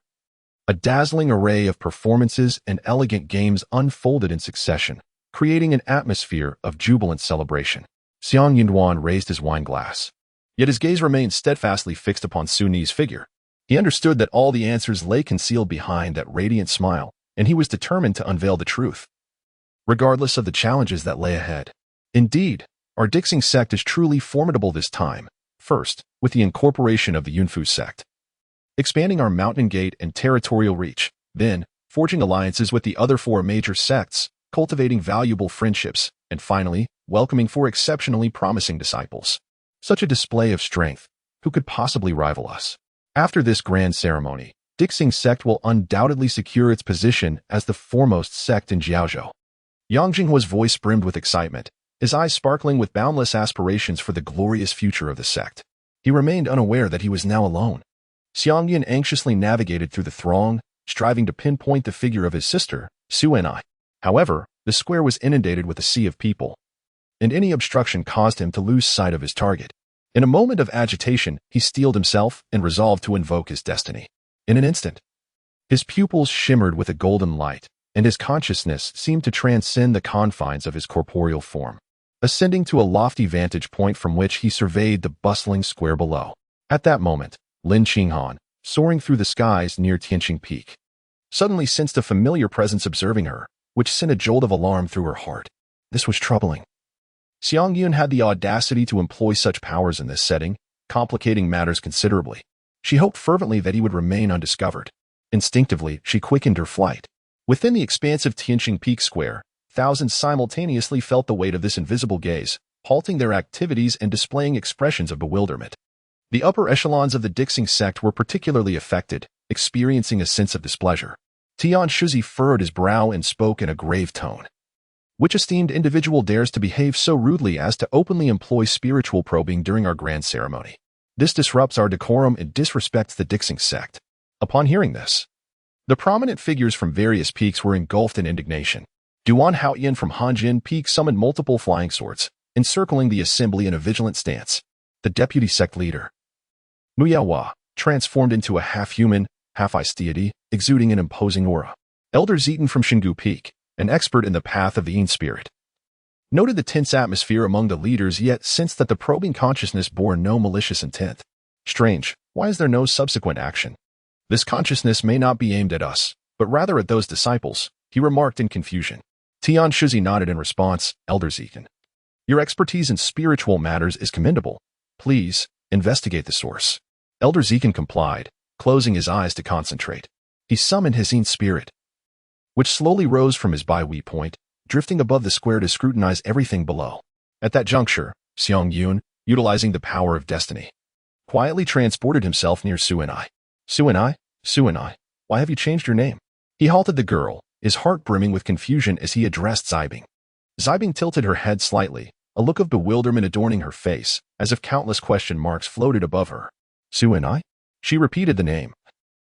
S1: a dazzling array of performances and elegant games unfolded in succession, creating an atmosphere of jubilant celebration. Xiang Yun raised his wine glass, yet his gaze remained steadfastly fixed upon Su Ni's figure. He understood that all the answers lay concealed behind that radiant smile, and he was determined to unveil the truth, regardless of the challenges that lay ahead. Indeed, our Dixing sect is truly formidable this time, first, with the incorporation of the Yunfu sect, expanding our mountain gate and territorial reach, then, forging alliances with the other 4 major sects, cultivating valuable friendships, and finally, welcoming 4 exceptionally promising disciples. Such a display of strength, who could possibly rival us? After this grand ceremony, Dixing sect will undoubtedly secure its position as the foremost sect in Jiaozhou. Yang Jinghua's voice brimmed with excitement, his eyes sparkling with boundless aspirations for the glorious future of the sect. He remained unaware that he was now alone. Xiang Yun anxiously navigated through the throng, striving to pinpoint the figure of his sister, Su and I. However, the square was inundated with a sea of people, and any obstruction caused him to lose sight of his target. In a moment of agitation, he steeled himself and resolved to invoke his destiny. In an instant, his pupils shimmered with a golden light, and his consciousness seemed to transcend the confines of his corporeal form, ascending to a lofty vantage point from which he surveyed the bustling square below. At that moment, Lin Qinghan, soaring through the skies near Tianqing Peak, suddenly sensed a familiar presence observing her, which sent a jolt of alarm through her heart. This was troubling. Xiang Yun had the audacity to employ such powers in this setting, complicating matters considerably. She hoped fervently that he would remain undiscovered. Instinctively, she quickened her flight. Within the expansive Tianqing Peak Square, thousands simultaneously felt the weight of this invisible gaze, halting their activities and displaying expressions of bewilderment. The upper echelons of the Dixing sect were particularly affected, experiencing a sense of displeasure. Tian Shuzi furrowed his brow and spoke in a grave tone. Which esteemed individual dares to behave so rudely as to openly employ spiritual probing during our grand ceremony? This disrupts our decorum and disrespects the Dixing sect. Upon hearing this, the prominent figures from various peaks were engulfed in indignation. Duan Haoyan from Hanjin Peak summoned multiple flying swords, encircling the assembly in a vigilant stance. The deputy sect leader, Mu Yaohua, transformed into a half-human, half-ice deity, exuding an imposing aura. Elder Zitan from Xingu Peak, an expert in the path of the Yin spirit, noted the tense atmosphere among the leaders yet sensed that the probing consciousness bore no malicious intent. Strange, why is there no subsequent action? This consciousness may not be aimed at us, but rather at those disciples, he remarked in confusion. Tian Shuzi nodded in response. Elder Zitan, your expertise in spiritual matters is commendable. Please, investigate the source. Elder Zitan complied, closing his eyes to concentrate. He summoned his Yin spirit, which slowly rose from his Bai point, drifting above the square to scrutinize everything below. At that juncture, Xiang Yun, utilizing the power of destiny. Quietly transported himself near Suinai. Suinai? Suinai, why have you changed your name? He halted the girl, his heart brimming with confusion as he addressed Zibing. Zibing tilted her head slightly, a look of bewilderment adorning her face, as if countless question marks floated above her. Suinai? She repeated the name,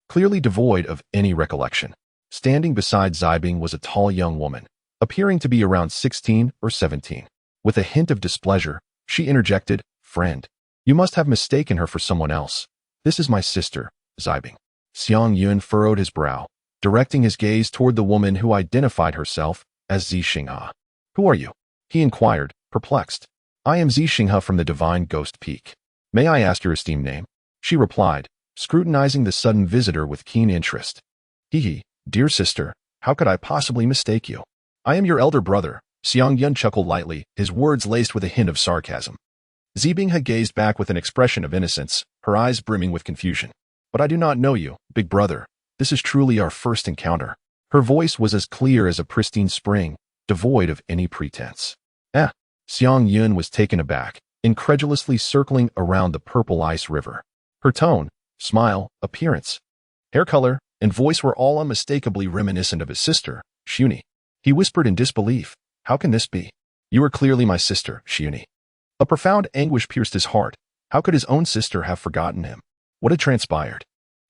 S1: clearly devoid of any recollection. Standing beside Zibing was a tall young woman, appearing to be around 16 or 17. With a hint of displeasure, she interjected, "Friend, you must have mistaken her for someone else. This is my sister, Zibing." Xiang Yun furrowed his brow, directing his gaze toward the woman who identified herself as Xingha. "Who are you?" he inquired, perplexed. "I am Xingha from the Divine Ghost Peak. May I ask your esteemed name?" She replied, scrutinizing the sudden visitor with keen interest. "Hee, dear sister, how could I possibly mistake you? I am your elder brother." Xiang Yun chuckled lightly, his words laced with a hint of sarcasm. Zibing had gazed back with an expression of innocence, her eyes brimming with confusion. "But I do not know you, big brother. This is truly our first encounter." Her voice was as clear as a pristine spring, devoid of any pretense. Xiang Yun was taken aback, incredulously circling around the purple ice river. Her tone, smile, appearance, hair color, and voice were all unmistakably reminiscent of his sister, Shuni. He whispered in disbelief, "How can this be? You are clearly my sister, Shuni." A profound anguish pierced his heart. How could his own sister have forgotten him? What had transpired?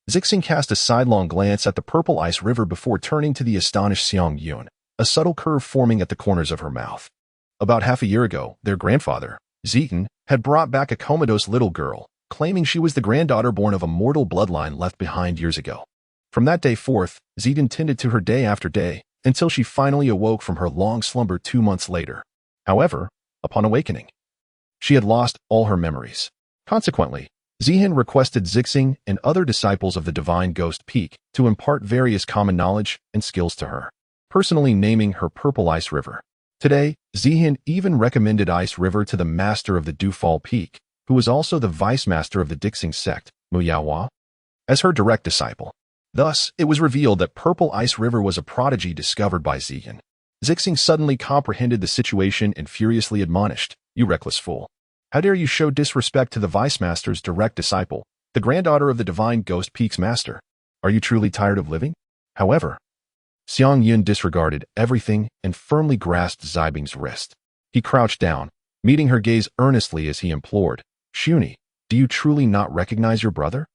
S1: Zixing cast a sidelong glance at the purple ice river before turning to the astonished Xiang Yun, a subtle curve forming at the corners of her mouth. About half a year ago, their grandfather, Zitan, had brought back a comatose little girl, claiming she was the granddaughter born of a mortal bloodline left behind years ago. From that day forth, Zitan tended to her day after day, until she finally awoke from her long slumber 2 months later. However, upon awakening, she had lost all her memories. Consequently, Zihan requested Zixing and other disciples of the Divine Ghost Peak to impart various common knowledge and skills to her, personally naming her Purple Ice River. Today, Zihan even recommended Ice River to the master of the Dufall Peak, who was also the vice master of the Dixing sect, Muyawa, as her direct disciple. Thus, it was revealed that Purple Ice River was a prodigy discovered by Zihan. Zixing suddenly comprehended the situation and furiously admonished, "You reckless fool. How dare you show disrespect to the vice master's direct disciple, the granddaughter of the Divine Ghost Peak's master? Are you truly tired of living?" However, Xiang Yun disregarded everything and firmly grasped Zibing's wrist. He crouched down, meeting her gaze earnestly as he implored, "Shuni, do you truly not recognize your brother?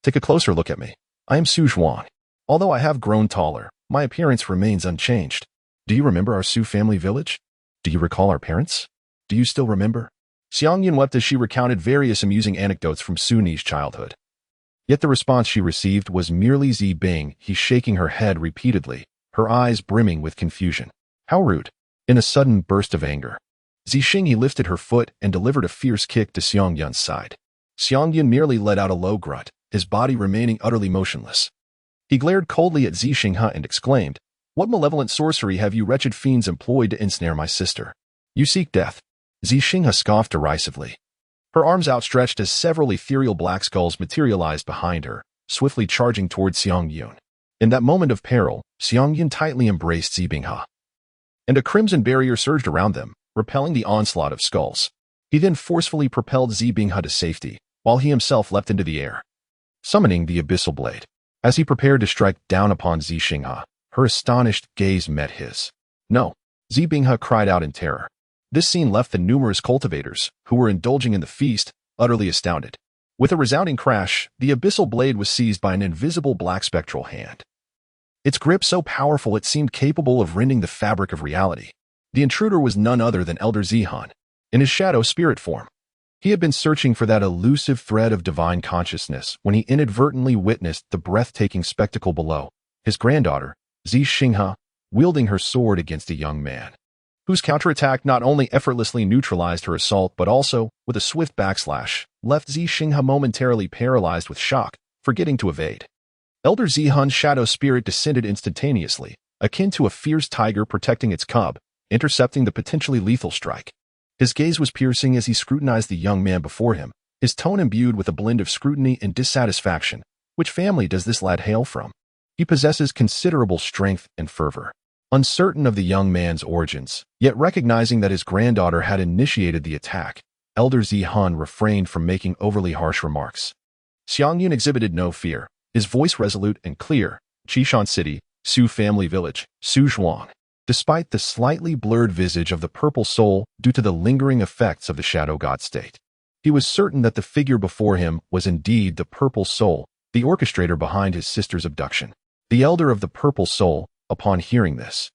S1: Take a closer look at me. I am Xu Zhuang. Although I have grown taller, my appearance remains unchanged. Do you remember our Su family village? Do you recall our parents? Do you still remember?" Xiang Yun wept as she recounted various amusing anecdotes from Su Ni's childhood. Yet the response she received was merely Zibing, he shaking her head repeatedly, her eyes brimming with confusion. "How rude." In a sudden burst of anger, Zixing lifted her foot and delivered a fierce kick to Xiang Yun's side. Xiang Yun merely let out a low grunt, his body remaining utterly motionless. He glared coldly at Zixing and exclaimed, "What malevolent sorcery have you wretched fiends employed to ensnare my sister? You seek death." Zixing scoffed derisively, her arms outstretched as several ethereal black skulls materialized behind her, swiftly charging toward Xiang Yun. In that moment of peril, Xiang Yun tightly embraced Zibing, and a crimson barrier surged around them, repelling the onslaught of skulls. He then forcefully propelled Zibing to safety, while he himself leapt into the air, summoning the abyssal blade. As he prepared to strike down upon Zixing, her astonished gaze met his. "No!" Zibing cried out in terror. This scene left the numerous cultivators, who were indulging in the feast, utterly astounded. With a resounding crash, the abyssal blade was seized by an invisible black spectral hand. Its grip so powerful it seemed capable of rending the fabric of reality. The intruder was none other than Elder Zihan, in his shadow spirit form. He had been searching for that elusive thread of divine consciousness when he inadvertently witnessed the breathtaking spectacle below, his granddaughter, Xingha, wielding her sword against a young man, whose counterattack not only effortlessly neutralized her assault but also, with a swift backslash, left Xingha momentarily paralyzed with shock, forgetting to evade. Elder Zihan's shadow spirit descended instantaneously, akin to a fierce tiger protecting its cub, intercepting the potentially lethal strike. His gaze was piercing as he scrutinized the young man before him, his tone imbued with a blend of scrutiny and dissatisfaction. "Which family does this lad hail from? He possesses considerable strength and fervor." Uncertain of the young man's origins, yet recognizing that his granddaughter had initiated the attack, Elder Xiang refrained from making overly harsh remarks. Xiang Yun exhibited no fear, his voice resolute and clear. Qishan City, Xu Family Village, Xu Zhuang. Despite the slightly blurred visage of the purple soul due to the lingering effects of the shadow god state, he was certain that the figure before him was indeed the purple soul, the orchestrator behind his sister's abduction. The elder of the purple soul, upon hearing this,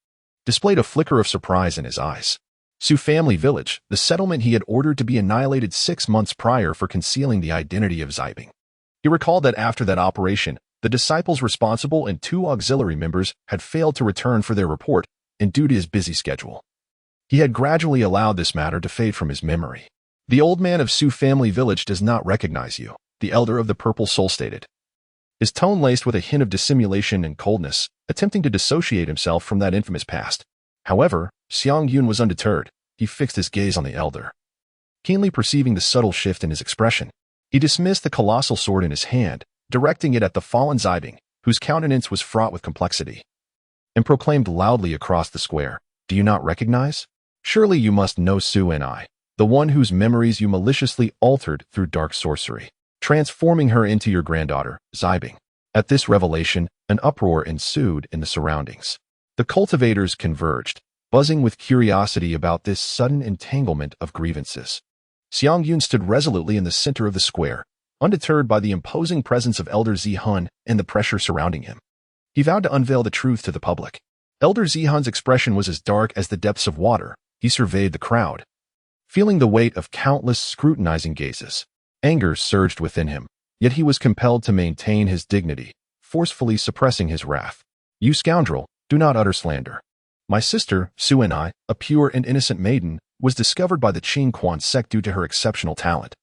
S1: displayed a flicker of surprise in his eyes. Xu Family Village, the settlement he had ordered to be annihilated 6 months prior for concealing the identity of Xibing. He recalled that after that operation, the disciples responsible and 2 auxiliary members had failed to return for their report, and due to his busy schedule, he had gradually allowed this matter to fade from his memory. The old man of Xu Family Village does not recognize you, the elder of the purple soul stated, his tone laced with a hint of dissimulation and coldness, attempting to dissociate himself from that infamous past. However, Xiang Yun was undeterred. He fixed his gaze on the elder, keenly perceiving the subtle shift in his expression. He dismissed the colossal sword in his hand, directing it at the fallen Xibing, whose countenance was fraught with complexity, and proclaimed loudly across the square, "Do you not recognize? Surely you must know Xu and I, the one whose memories you maliciously altered through dark sorcery, transforming her into your granddaughter, Xibing." At this revelation, an uproar ensued in the surroundings. The cultivators converged, buzzing with curiosity about this sudden entanglement of grievances. Xiang Yun stood resolutely in the center of the square, undeterred by the imposing presence of Elder Xihan and the pressure surrounding him. He vowed to unveil the truth to the public. Elder Xihan's expression was as dark as the depths of water. He surveyed the crowd, feeling the weight of countless scrutinizing gazes. Anger surged within him, yet he was compelled to maintain his dignity, forcefully suppressing his wrath. "You scoundrel, do not utter slander. My sister, Xu and I, a pure and innocent maiden, was discovered by the Qing sect due to her exceptional talent,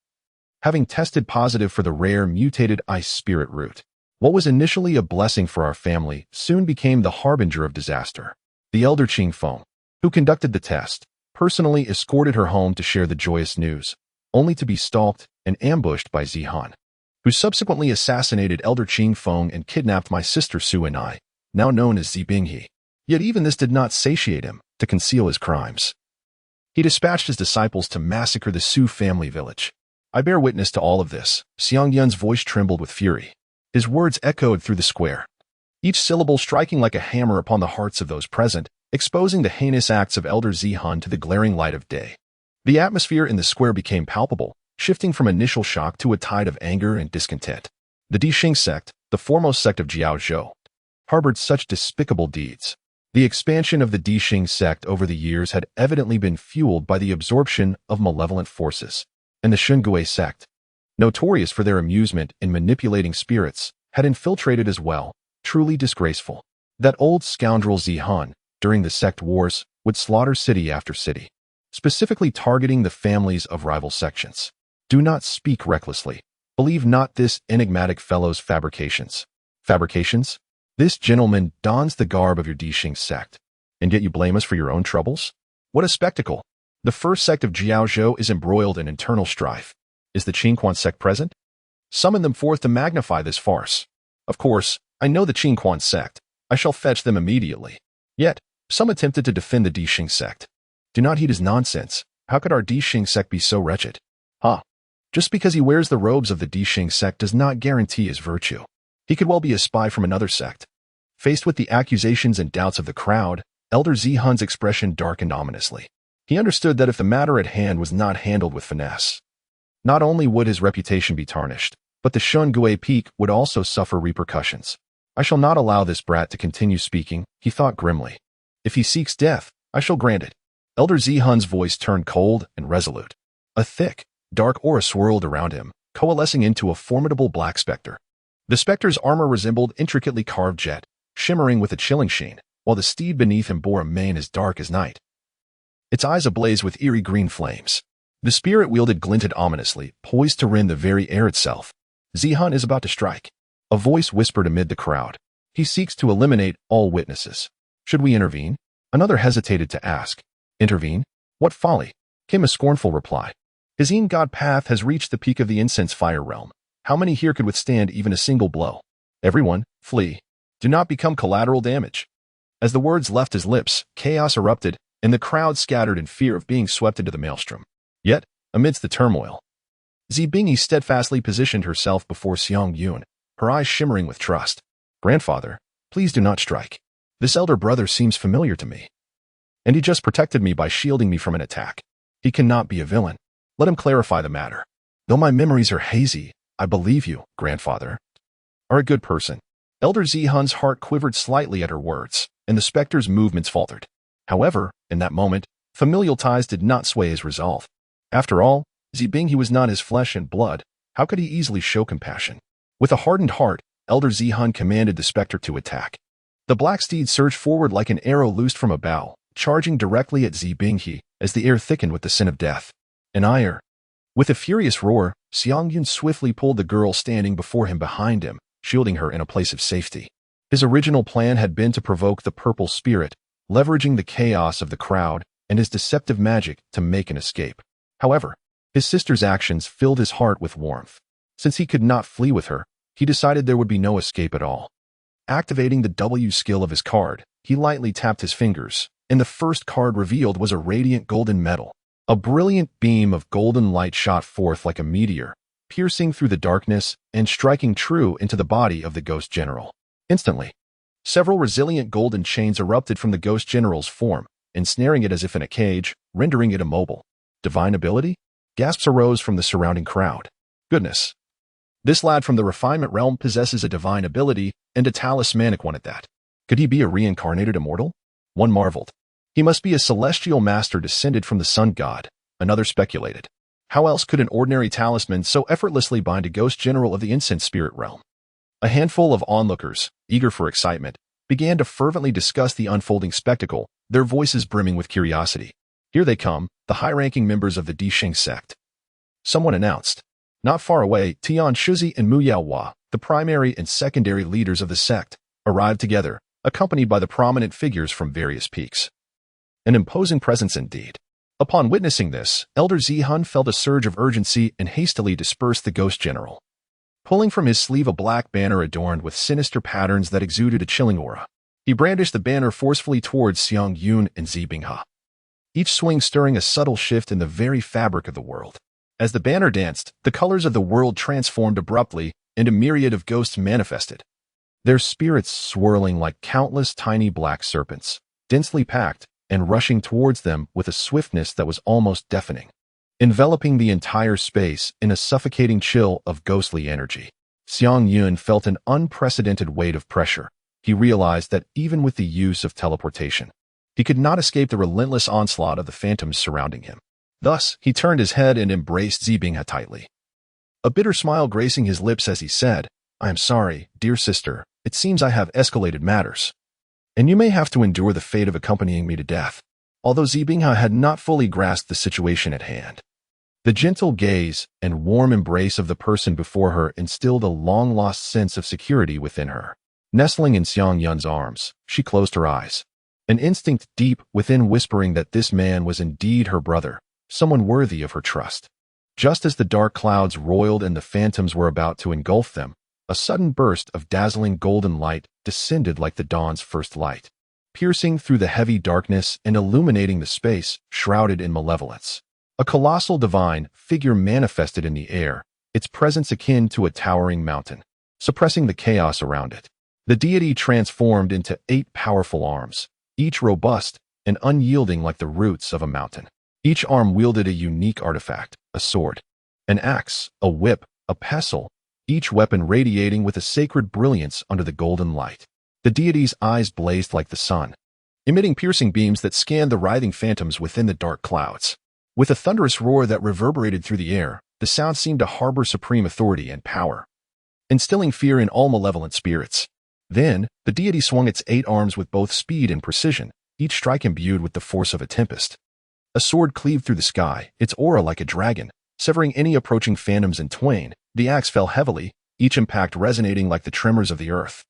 S1: having tested positive for the rare mutated ice spirit root. What was initially a blessing for our family soon became the harbinger of disaster." The elder Qing, who conducted the test, personally escorted her home to share the joyous news, only to be stalked and ambushed by Xihan, who subsequently assassinated Elder Qing and kidnapped my sister Xu and I, now known as Xibinghe. Yet even this did not satiate him to conceal his crimes. He dispatched his disciples to massacre the Xu family village. "I bear witness to all of this." Xiang Yun's voice trembled with fury. His words echoed through the square, each syllable striking like a hammer upon the hearts of those present, exposing the heinous acts of Elder Xihan to the glaring light of day. The atmosphere in the square became palpable, shifting from initial shock to a tide of anger and discontent. The Dixing sect, the foremost sect of Jiaozhou, harbored such despicable deeds. The expansion of the Dixing sect over the years had evidently been fueled by the absorption of malevolent forces, and the Shengui sect, notorious for their amusement in manipulating spirits, had infiltrated as well. Truly disgraceful. That old scoundrel Xihan, during the sect wars, would slaughter city after city, specifically targeting the families of rival sections. Do not speak recklessly. Believe not this enigmatic fellow's fabrications. Fabrications? This gentleman dons the garb of your Dixing sect, and yet you blame us for your own troubles? What a spectacle! The first sect of Jiaozhou is embroiled in internal strife. Is the Qingquan sect present? Summon them forth to magnify this farce. Of course, I know the Qingquan sect. I shall fetch them immediately. Yet, some attempted to defend the Dixing sect. Do not heed his nonsense. How could our Dixing sect be so wretched? Just because he wears the robes of the Dixing sect does not guarantee his virtue. He could well be a spy from another sect. Faced with the accusations and doubts of the crowd, Elder Xihan's expression darkened ominously. He understood that if the matter at hand was not handled with finesse, not only would his reputation be tarnished, but the Shengui peak would also suffer repercussions. I shall not allow this brat to continue speaking, he thought grimly. If he seeks death, I shall grant it. Elder Xihan's voice turned cold and resolute. A thick, dark aura swirled around him, coalescing into a formidable black specter. The specter's armor resembled intricately carved jet, shimmering with a chilling sheen, while the steed beneath him bore a mane as dark as night, its eyes ablaze with eerie green flames. The spear it wielded glinted ominously, poised to rend the very air itself. Xihan is about to strike. A voice whispered amid the crowd. He seeks to eliminate all witnesses. Should we intervene? Another hesitated to ask. Intervene? What folly? Came a scornful reply. His god path has reached the peak of the incense fire realm. How many here could withstand even a single blow? Everyone, flee. Do not become collateral damage. As the words left his lips, chaos erupted, and the crowd scattered in fear of being swept into the maelstrom. Yet, Amidst the turmoil, Zibingyi steadfastly positioned herself before Xiang Yun, her eyes shimmering with trust. Grandfather, please do not strike. This elder brother seems familiar to me. And he just protected me by shielding me from an attack. He cannot be a villain. Let him clarify the matter. Though my memories are hazy, I believe you, grandfather are a good person. Elder Zihun's heart quivered slightly at her words, and the specter's movements faltered. However, in that moment, familial ties did not sway his resolve. After all, Zibingyi was not his flesh and blood. How could he easily show compassion? With a hardened heart, Elder Zihun commanded the specter to attack. The black steed surged forward like an arrow loosed from a bow, charging directly at Zibingyi as the air thickened with the scent of death. An ire. With a furious roar, Xiang Yun swiftly pulled the girl standing before him behind him, shielding her in a place of safety. His original plan had been to provoke the purple spirit, leveraging the chaos of the crowd and his deceptive magic to make an escape. However, his sister's actions filled his heart with warmth. Since he could not flee with her, he decided there would be no escape at all. Activating the W skill of his card, he lightly tapped his fingers, and the first card revealed was a radiant golden metal. A brilliant beam of golden light shot forth like a meteor, piercing through the darkness and striking true into the body of the Ghost General. Instantly, several resilient golden chains erupted from the Ghost General's form, ensnaring it as if in a cage, rendering it immobile. Divine ability? Gasps arose from the surrounding crowd. Goodness. This lad from the refinement realm possesses a divine ability, and a talismanic one at that. Could he be a reincarnated immortal? One marveled. He must be a celestial master descended from the sun god, another speculated. How else could an ordinary talisman so effortlessly bind a Ghost General of the incense spirit realm? A handful of onlookers, eager for excitement, began to fervently discuss the unfolding spectacle, their voices brimming with curiosity. Here they come, the high-ranking members of the Dixing sect. Someone announced. Not far away, Tian Shuzi and Mu Yaohua, the primary and secondary leaders of the sect, arrived together, accompanied by the prominent figures from various peaks. An imposing presence indeed. Upon witnessing this, Elder Zihun felt a surge of urgency and hastily dispersed the Ghost General. Pulling from his sleeve a black banner adorned with sinister patterns that exuded a chilling aura, he brandished the banner forcefully towards Xiang Yun and Zibingyi, each swing stirring a subtle shift in the very fabric of the world. As the banner danced, the colors of the world transformed abruptly, and a myriad of ghosts manifested, their spirits swirling like countless tiny black serpents, densely packed, and rushing towards them with a swiftness that was almost deafening, enveloping the entire space in a suffocating chill of ghostly energy. Xiang Yun felt an unprecedented weight of pressure. He realized that even with the use of teleportation, he could not escape the relentless onslaught of the phantoms surrounding him. Thus, he turned his head and embraced Zibingyi tightly. A bitter smile gracing his lips as he said, "I am sorry, dear sister, it seems I have escalated matters, and you may have to endure the fate of accompanying me to death." Although Zibingyi had not fully grasped the situation at hand, the gentle gaze and warm embrace of the person before her instilled a long-lost sense of security within her. Nestling in Xiang Yun's arms, she closed her eyes, an instinct deep within whispering that this man was indeed her brother, someone worthy of her trust. Just as the dark clouds roiled and the phantoms were about to engulf them, a sudden burst of dazzling golden light descended like the dawn's first light, piercing through the heavy darkness and illuminating the space shrouded in malevolence. A colossal divine figure manifested in the air, its presence akin to a towering mountain, suppressing the chaos around it. The deity transformed into 8 powerful arms, each robust and unyielding like the roots of a mountain. Each arm wielded a unique artifact, a sword, an axe, a whip, a pestle, each weapon radiating with a sacred brilliance under the golden light. The deity's eyes blazed like the sun, emitting piercing beams that scanned the writhing phantoms within the dark clouds. With a thunderous roar that reverberated through the air, the sound seemed to harbor supreme authority and power, instilling fear in all malevolent spirits. Then, the deity swung its 8 arms with both speed and precision, each strike imbued with the force of a tempest. A sword cleaved through the sky, its aura like a dragon, severing any approaching phantoms in twain. The axe fell heavily, each impact resonating like the tremors of the earth,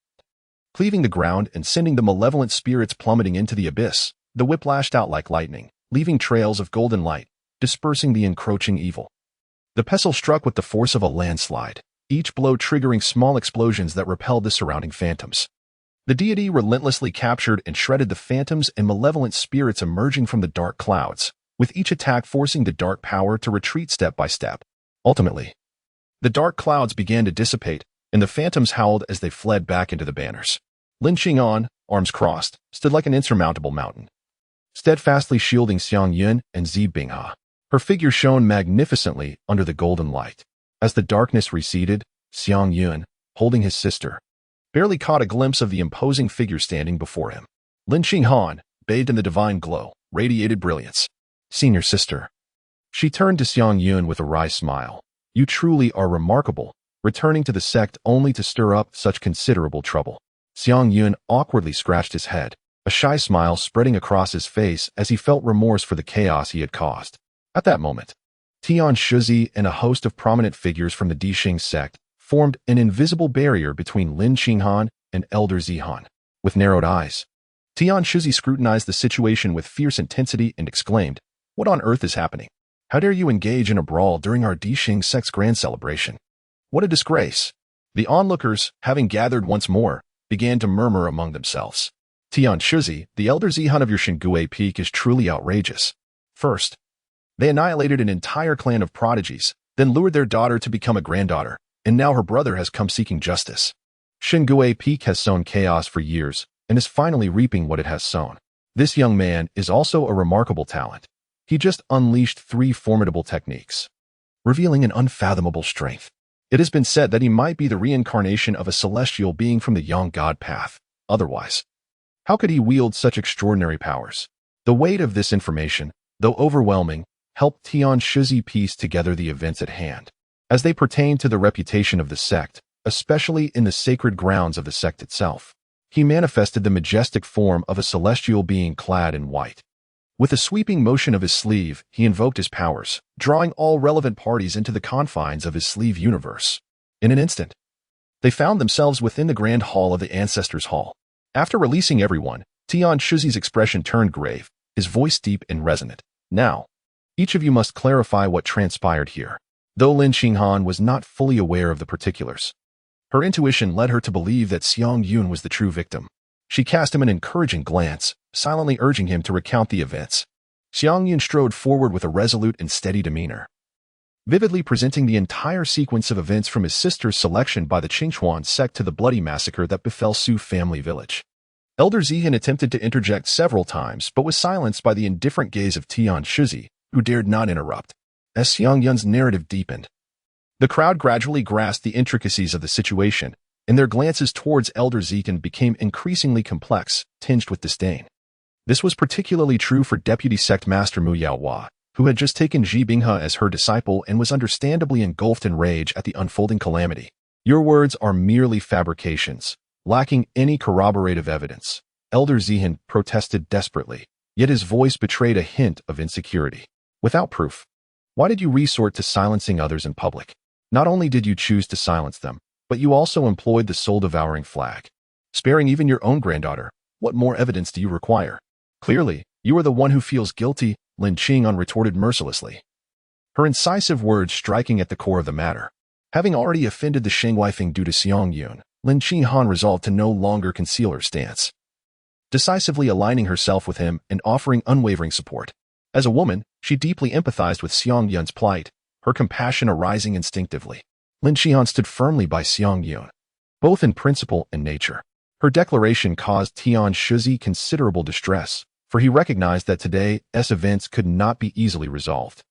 S1: cleaving the ground and sending the malevolent spirits plummeting into the abyss. The whip lashed out like lightning, leaving trails of golden light, dispersing the encroaching evil. The pestle struck with the force of a landslide, each blow triggering small explosions that repelled the surrounding phantoms. The deity relentlessly captured and shredded the phantoms and malevolent spirits emerging from the dark clouds, with each attack forcing the dark power to retreat step by step. Ultimately, the dark clouds began to dissipate, and the phantoms howled as they fled back into the banners. Lin Xing'an, arms crossed, stood like an insurmountable mountain, steadfastly shielding Xiang Yun and Zi Binghe. Her figure shone magnificently under the golden light. As the darkness receded, Xiang Yun, holding his sister, barely caught a glimpse of the imposing figure standing before him. Lin Xing'an, bathed in the divine glow, radiated brilliance. "Senior sister." She turned to Xiang Yun with a wry smile. "You truly are remarkable, returning to the sect only to stir up such considerable trouble." Xiang Yun awkwardly scratched his head, a shy smile spreading across his face as he felt remorse for the chaos he had caused. At that moment, Tian Shuzi and a host of prominent figures from the Dixing sect formed an invisible barrier between Lin Xing'an and Elder Zihan. With narrowed eyes, Tian Shuzi scrutinized the situation with fierce intensity and exclaimed, "What on earth is happening? How dare you engage in a brawl during our Dixing sect's grand celebration? What a disgrace!" The onlookers, having gathered once more, began to murmur among themselves. "Tian Shuzi, the Elder Zihan of your Xingue Peak is truly outrageous. First, they annihilated an entire clan of prodigies, then lured their daughter to become a granddaughter, and now her brother has come seeking justice. Xingue Peak has sown chaos for years and is finally reaping what it has sown. This young man is also a remarkable talent. He just unleashed 3 formidable techniques, revealing an unfathomable strength. It has been said that he might be the reincarnation of a celestial being from the Yang God path. Otherwise, how could he wield such extraordinary powers?" The weight of this information, though overwhelming, helped Tian Shuzi piece together the events at hand, as they pertain to the reputation of the sect, especially in the sacred grounds of the sect itself. He manifested the majestic form of a celestial being clad in white. With a sweeping motion of his sleeve, he invoked his powers, drawing all relevant parties into the confines of his sleeve universe. In an instant, they found themselves within the grand hall of the Ancestors' Hall. After releasing everyone, Tian Shuzi's expression turned grave, his voice deep and resonant. "Now, each of you must clarify what transpired here." Though Lin Xing'an was not fully aware of the particulars, her intuition led her to believe that Xiang Yun was the true victim. She cast him an encouraging glance, silently urging him to recount the events. Xiang Yun strode forward with a resolute and steady demeanor, vividly presenting the entire sequence of events from his sister's selection by the Qingchuan sect to the bloody massacre that befell Su family village. Elder Zihan attempted to interject several times, but was silenced by the indifferent gaze of Tian Shuzi, who dared not interrupt. As Xiang Yun's narrative deepened, the crowd gradually grasped the intricacies of the situation, and their glances towards Elder Zihan became increasingly complex, tinged with disdain. This was particularly true for Deputy Sect Master Mu Yaohua, who had just taken Zi Binghe as her disciple and was understandably engulfed in rage at the unfolding calamity. "Your words are merely fabrications, lacking any corroborative evidence," Elder Zihan protested desperately, yet his voice betrayed a hint of insecurity. "Without proof, why did you resort to silencing others in public? Not only did you choose to silence them, but you also employed the soul-devouring flag, sparing even your own granddaughter. What more evidence do you require? Clearly, you are the one who feels guilty," Lin Xing'an retorted mercilessly, her incisive words striking at the core of the matter. Having already offended the Shengweifeng due to Xiang Yun, Lin Xing'an resolved to no longer conceal her stance, decisively aligning herself with him and offering unwavering support. As a woman, she deeply empathized with Xiang Yun's plight, her compassion arising instinctively. Lin Xing'an stood firmly by Xiang Yun, both in principle and nature. Her declaration caused Tian Shuzi considerable distress, for he recognized that today's events could not be easily resolved.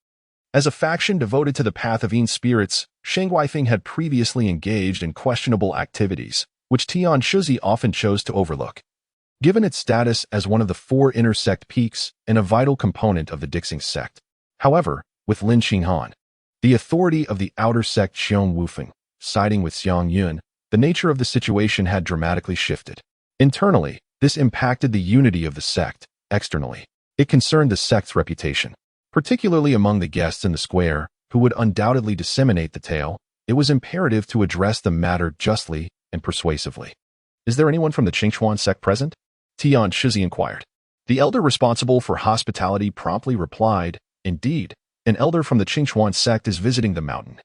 S1: As a faction devoted to the path of Yin spirits, Shengweifeng had previously engaged in questionable activities, which Tian Shuzi often chose to overlook. Given its status as one of the 4 inner sect peaks and a vital component of the Dixing sect. However, with Lin Xing'an, the authority of the outer sect Xiong Wufeng, siding with Xiang Yun, the nature of the situation had dramatically shifted. Internally, this impacted the unity of the sect. Externally, it concerned the sect's reputation, particularly among the guests in the square, who would undoubtedly disseminate the tale. It was imperative to address the matter justly and persuasively. "Is there anyone from the Qingchuan sect present?" Tian Shuzi inquired. The elder responsible for hospitality promptly replied, "Indeed, an elder from the Qingchuan sect is visiting the mountain.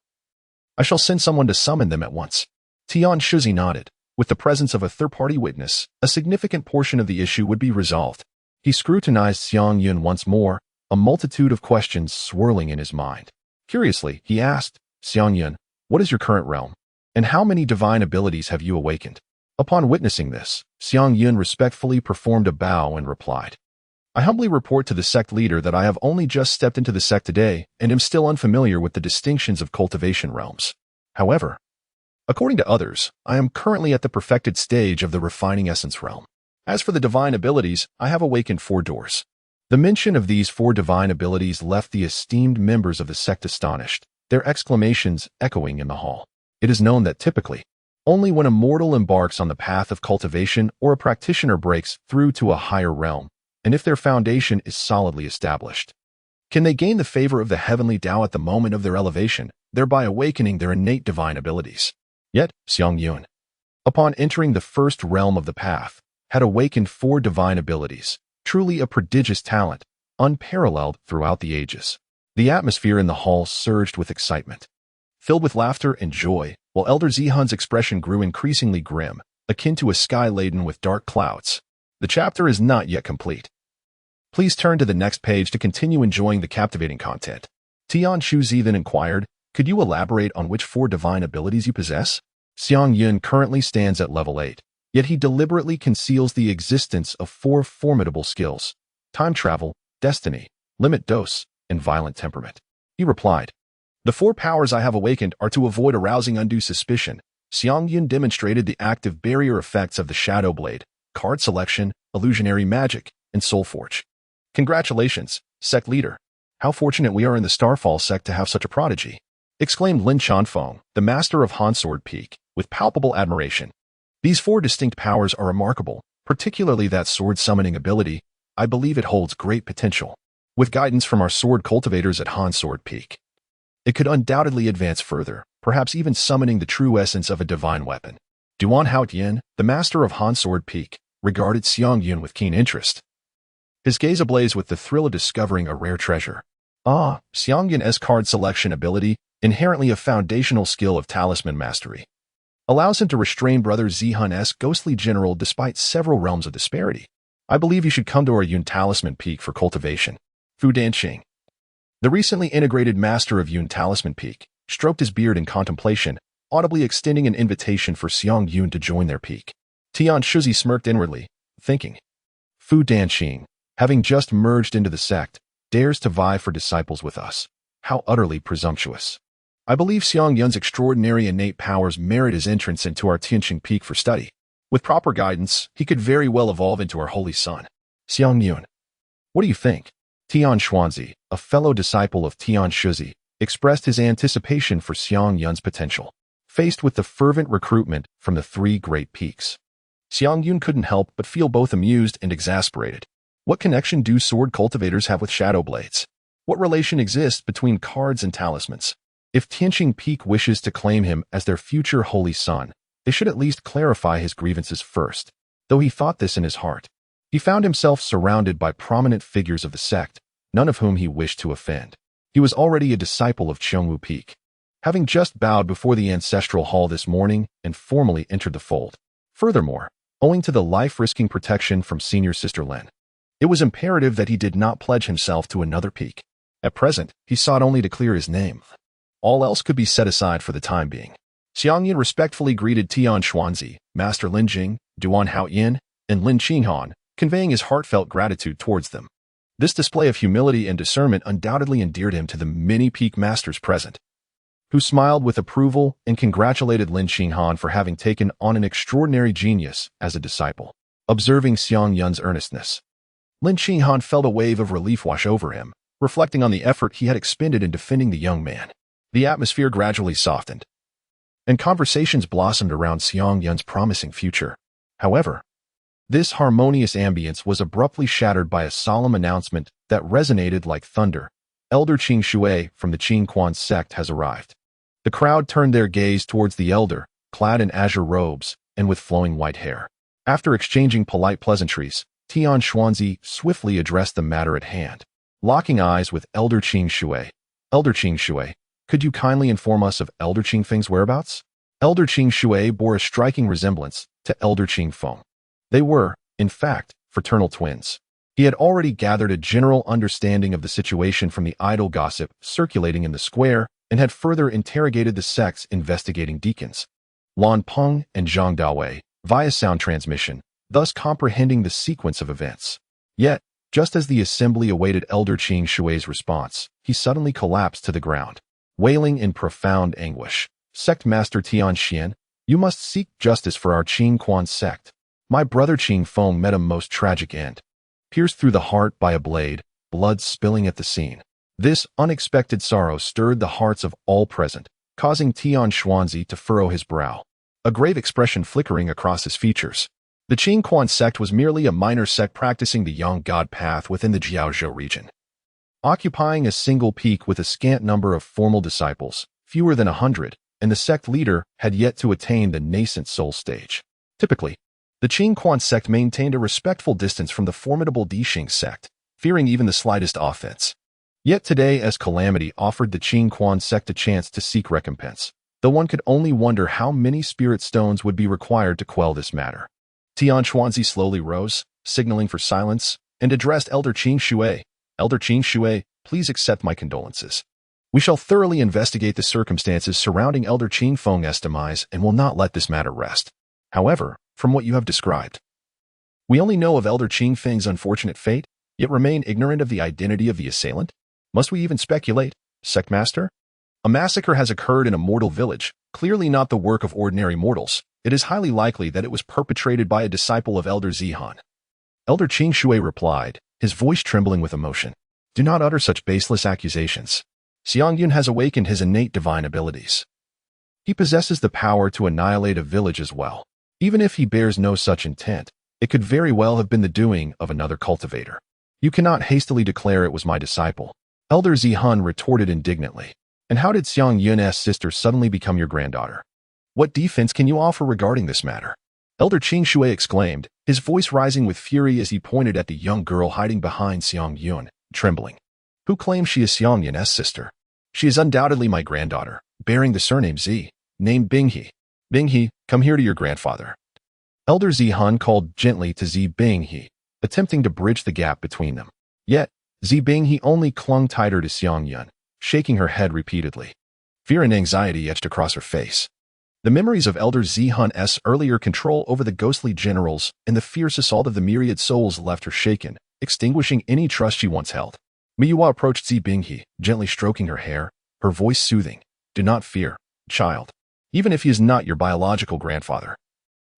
S1: I shall send someone to summon them at once." Tian Shuzi nodded. With the presence of a third-party witness, a significant portion of the issue would be resolved. He scrutinized Xiang Yun once more, a multitude of questions swirling in his mind. Curiously, he asked, Xiang Yun, what is your current realm? And how many divine abilities have you awakened? Upon witnessing this, Xiang Yun respectfully performed a bow and replied, I humbly report to the sect leader that I have only just stepped into the sect today and am still unfamiliar with the distinctions of cultivation realms. However, according to others, I am currently at the perfected stage of the refining essence realm. As for the divine abilities, I have awakened 4 doors. The mention of these 4 divine abilities left the esteemed members of the sect astonished, their exclamations echoing in the hall. It is known that typically, only when a mortal embarks on the path of cultivation or a practitioner breaks through to a higher realm, and if their foundation is solidly established, can they gain the favor of the heavenly Tao at the moment of their elevation, thereby awakening their innate divine abilities. Yet, Xiang Yun, upon entering the first realm of the path, had awakened 4 divine abilities, truly a prodigious talent, unparalleled throughout the ages. The atmosphere in the hall surged with excitement, filled with laughter and joy, while Elder Zihun's expression grew increasingly grim, akin to a sky laden with dark clouds. The chapter is not yet complete. Please turn to the next page to continue enjoying the captivating content. Tian Shuzi then inquired, could you elaborate on which 4 divine abilities you possess? Xiang Yun currently stands at level 8, yet he deliberately conceals the existence of 4 formidable skills: time travel, destiny, limit dose, and violent temperament. He replied, the 4 powers I have awakened are to avoid arousing undue suspicion. Xiang Yun demonstrated the active barrier effects of the Shadow Blade, card selection, illusionary magic, and soul forge. Congratulations, sect leader. How fortunate we are in the Starfall sect to have such a prodigy, exclaimed Lin Chanfeng, the master of Han Sword Peak, with palpable admiration. These 4 distinct powers are remarkable, particularly that sword summoning ability. I believe it holds great potential. With guidance from our sword cultivators at Han Sword Peak, it could undoubtedly advance further, perhaps even summoning the true essence of a divine weapon. Duan Haotian, the master of Han Sword Peak, regarded Xiang Yun with keen interest, his gaze ablaze with the thrill of discovering a rare treasure. Xiang Yun's card selection ability, inherently a foundational skill of talisman mastery, allows him to restrain Brother Zihun's ghostly general despite several realms of disparity. I believe you should come to our Yun Talisman Peak for cultivation. Fu Danqing, the recently integrated master of Yun Talisman Peak, stroked his beard in contemplation, audibly extending an invitation for Xiang Yun to join their peak. Tian Shuzi smirked inwardly, thinking, Fu Danqing, having just merged into the sect, dares to vie for disciples with us. How utterly presumptuous. I believe Xiang Yun's extraordinary innate powers merit his entrance into our Tianqing Peak for study. With proper guidance, he could very well evolve into our holy son. Xiang Yun, what do you think? Tian Xuanzi, a fellow disciple of Tian Shuzi, expressed his anticipation for Xiang Yun's potential. Faced with the fervent recruitment from the 3 great peaks, Xiang Yun couldn't help but feel both amused and exasperated. What connection do sword cultivators have with shadow blades? What relation exists between cards and talismans? If Tianqing Peak wishes to claim him as their future holy son, they should at least clarify his grievances first. Though he thought this in his heart, he found himself surrounded by prominent figures of the sect, none of whom he wished to offend. He was already a disciple of Chengwu Peak, having just bowed before the ancestral hall this morning and formally entered the fold. Furthermore, owing to the life-risking protection from senior sister Lin, it was imperative that he did not pledge himself to another peak. At present, he sought only to clear his name. All else could be set aside for the time being. Xiang Yun respectfully greeted Tian Xuanzi, Master Lin Jing, Duan Haoyin, and Lin Qinghan, conveying his heartfelt gratitude towards them. This display of humility and discernment undoubtedly endeared him to the many peak masters present, who smiled with approval and congratulated Lin Qinghan for having taken on an extraordinary genius as a disciple. Observing Xiang Yun's earnestness, Lin Qinghan felt a wave of relief wash over him, reflecting on the effort he had expended in defending the young man. The atmosphere gradually softened, and conversations blossomed around Xiang Yun's promising future. However, this harmonious ambience was abruptly shattered by a solemn announcement that resonated like thunder. Elder Qing Shui from the Qing Quan sect has arrived. The crowd turned their gaze towards the elder, clad in azure robes and with flowing white hair. After exchanging polite pleasantries, Tian Xuanzi swiftly addressed the matter at hand. Locking eyes with Elder Qing Shui. Elder Qing Shui, could you kindly inform us of Elder Qing Feng's whereabouts? Elder Qing Shui bore a striking resemblance to Elder Qing Feng. They were, in fact, fraternal twins. He had already gathered a general understanding of the situation from the idle gossip circulating in the square and had further interrogated the sect's investigating deacons, Lan Peng and Zhang Dawei, via sound transmission, thus comprehending the sequence of events. Yet, just as the assembly awaited Elder Qing Shui's response, he suddenly collapsed to the ground, wailing in profound anguish. Sect Master Tian Xian, you must seek justice for our Qing Quan sect. My brother Qing Feng met a most tragic end. Pierced through the heart by a blade, blood spilling at the scene. This unexpected sorrow stirred the hearts of all present, causing Tian Xuanzi to furrow his brow, a grave expression flickering across his features. The Qing Quan sect was merely a minor sect practicing the Yang God path within the Jiaozhou region. Occupying a single peak with a scant number of formal disciples, fewer than 100, and the sect leader had yet to attain the nascent soul stage. Typically, the Qing Quan sect maintained a respectful distance from the formidable Dixing sect, fearing even the slightest offense. Yet today, as calamity offered the Qing Quan sect a chance to seek recompense, though one could only wonder how many spirit stones would be required to quell this matter. Tian Xuanzi slowly rose, signaling for silence, and addressed Elder Qing Shui. Elder Qing Shui, please accept my condolences. We shall thoroughly investigate the circumstances surrounding Elder Qing Feng's demise and will not let this matter rest. However, from what you have described, we only know of Elder Qing Feng's unfortunate fate, yet remain ignorant of the identity of the assailant. Must we even speculate, Sect Master? A massacre has occurred in a mortal village, clearly not the work of ordinary mortals. It is highly likely that it was perpetrated by a disciple of Elder Zihan. Elder Qing Shui replied, his voice trembling with emotion. Do not utter such baseless accusations. Xiang Yun has awakened his innate divine abilities. He possesses the power to annihilate a village as well. Even if he bears no such intent, it could very well have been the doing of another cultivator. You cannot hastily declare it was my disciple. Elder Zihan retorted indignantly. And how did Xiang Yun's sister suddenly become your granddaughter? What defense can you offer regarding this matter? Elder Qing Shui exclaimed, his voice rising with fury as he pointed at the young girl hiding behind Xiang Yun, trembling. Who claims she is Xiang Yun's sister? She is undoubtedly my granddaughter, bearing the surname Zi, named Binghe. Binghe, come here to your grandfather. Elder Zihan called gently to Zi Binghe, attempting to bridge the gap between them. Yet, Zi Binghe only clung tighter to Xiang Yun, shaking her head repeatedly. Fear and anxiety etched across her face. The memories of Elder Zihan's earlier control over the ghostly generals and the fierce assault of the myriad souls left her shaken, extinguishing any trust she once held. Miyuwa approached Zi Binghe, gently stroking her hair, her voice soothing. Do not fear, child. Even if he is not your biological grandfather,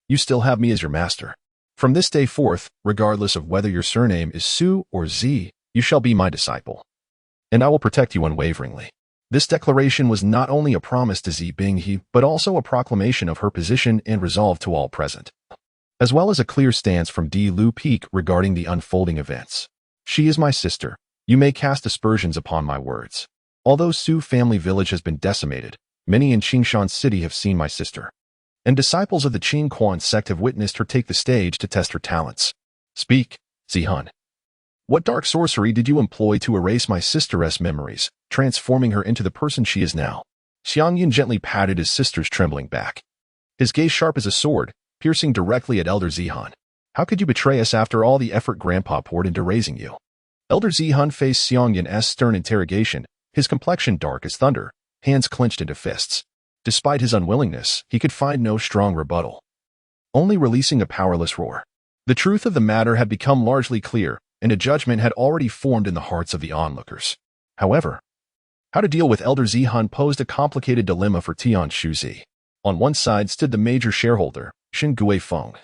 S1: you still have me as your master. From this day forth, regardless of whether your surname is Su or Zi, you shall be my disciple. And I will protect you unwaveringly. This declaration was not only a promise to Zi Binghe, but also a proclamation of her position and resolve to all present, as well as a clear stance from Di Lu Peak regarding the unfolding events. She is my sister. You may cast aspersions upon my words. Although Su family village has been decimated, many in Qingshan City have seen my sister, and disciples of the Qing Quan sect have witnessed her take the stage to test her talents. Speak, Zihan. What dark sorcery did you employ to erase my sister's memories, transforming her into the person she is now? Xiang Yun gently patted his sister's trembling back. His gaze sharp as a sword, piercing directly at Elder Zihan. How could you betray us after all the effort Grandpa poured into raising you? Elder Zihan faced Xiang Yun's stern interrogation, his complexion dark as thunder, hands clenched into fists. Despite his unwillingness, he could find no strong rebuttal, only releasing a powerless roar. The truth of the matter had become largely clear, and a judgment had already formed in the hearts of the onlookers. However, how to deal with Elder Zihan posed a complicated dilemma for Tian Shuzi. On one side stood the major shareholder, Shen Guifeng,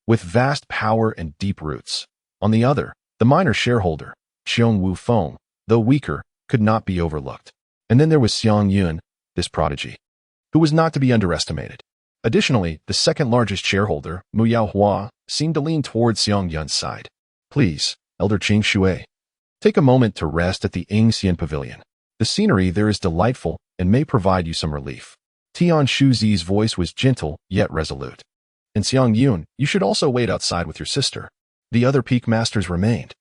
S1: with vast power and deep roots. On the other, the minor shareholder, Xiong Wu Feng, though weaker, could not be overlooked. And then there was Xiang Yun, this prodigy, who was not to be underestimated. Additionally, the second largest shareholder, Mu Yaohua, seemed to lean towards Xiang Yun's side. Please, Elder Qing Shui, take a moment to rest at the Yingxian Pavilion. The scenery there is delightful and may provide you some relief. Tian Shuzi's voice was gentle yet resolute. And Xiang Yun, you should also wait outside with your sister. The other peak masters remained.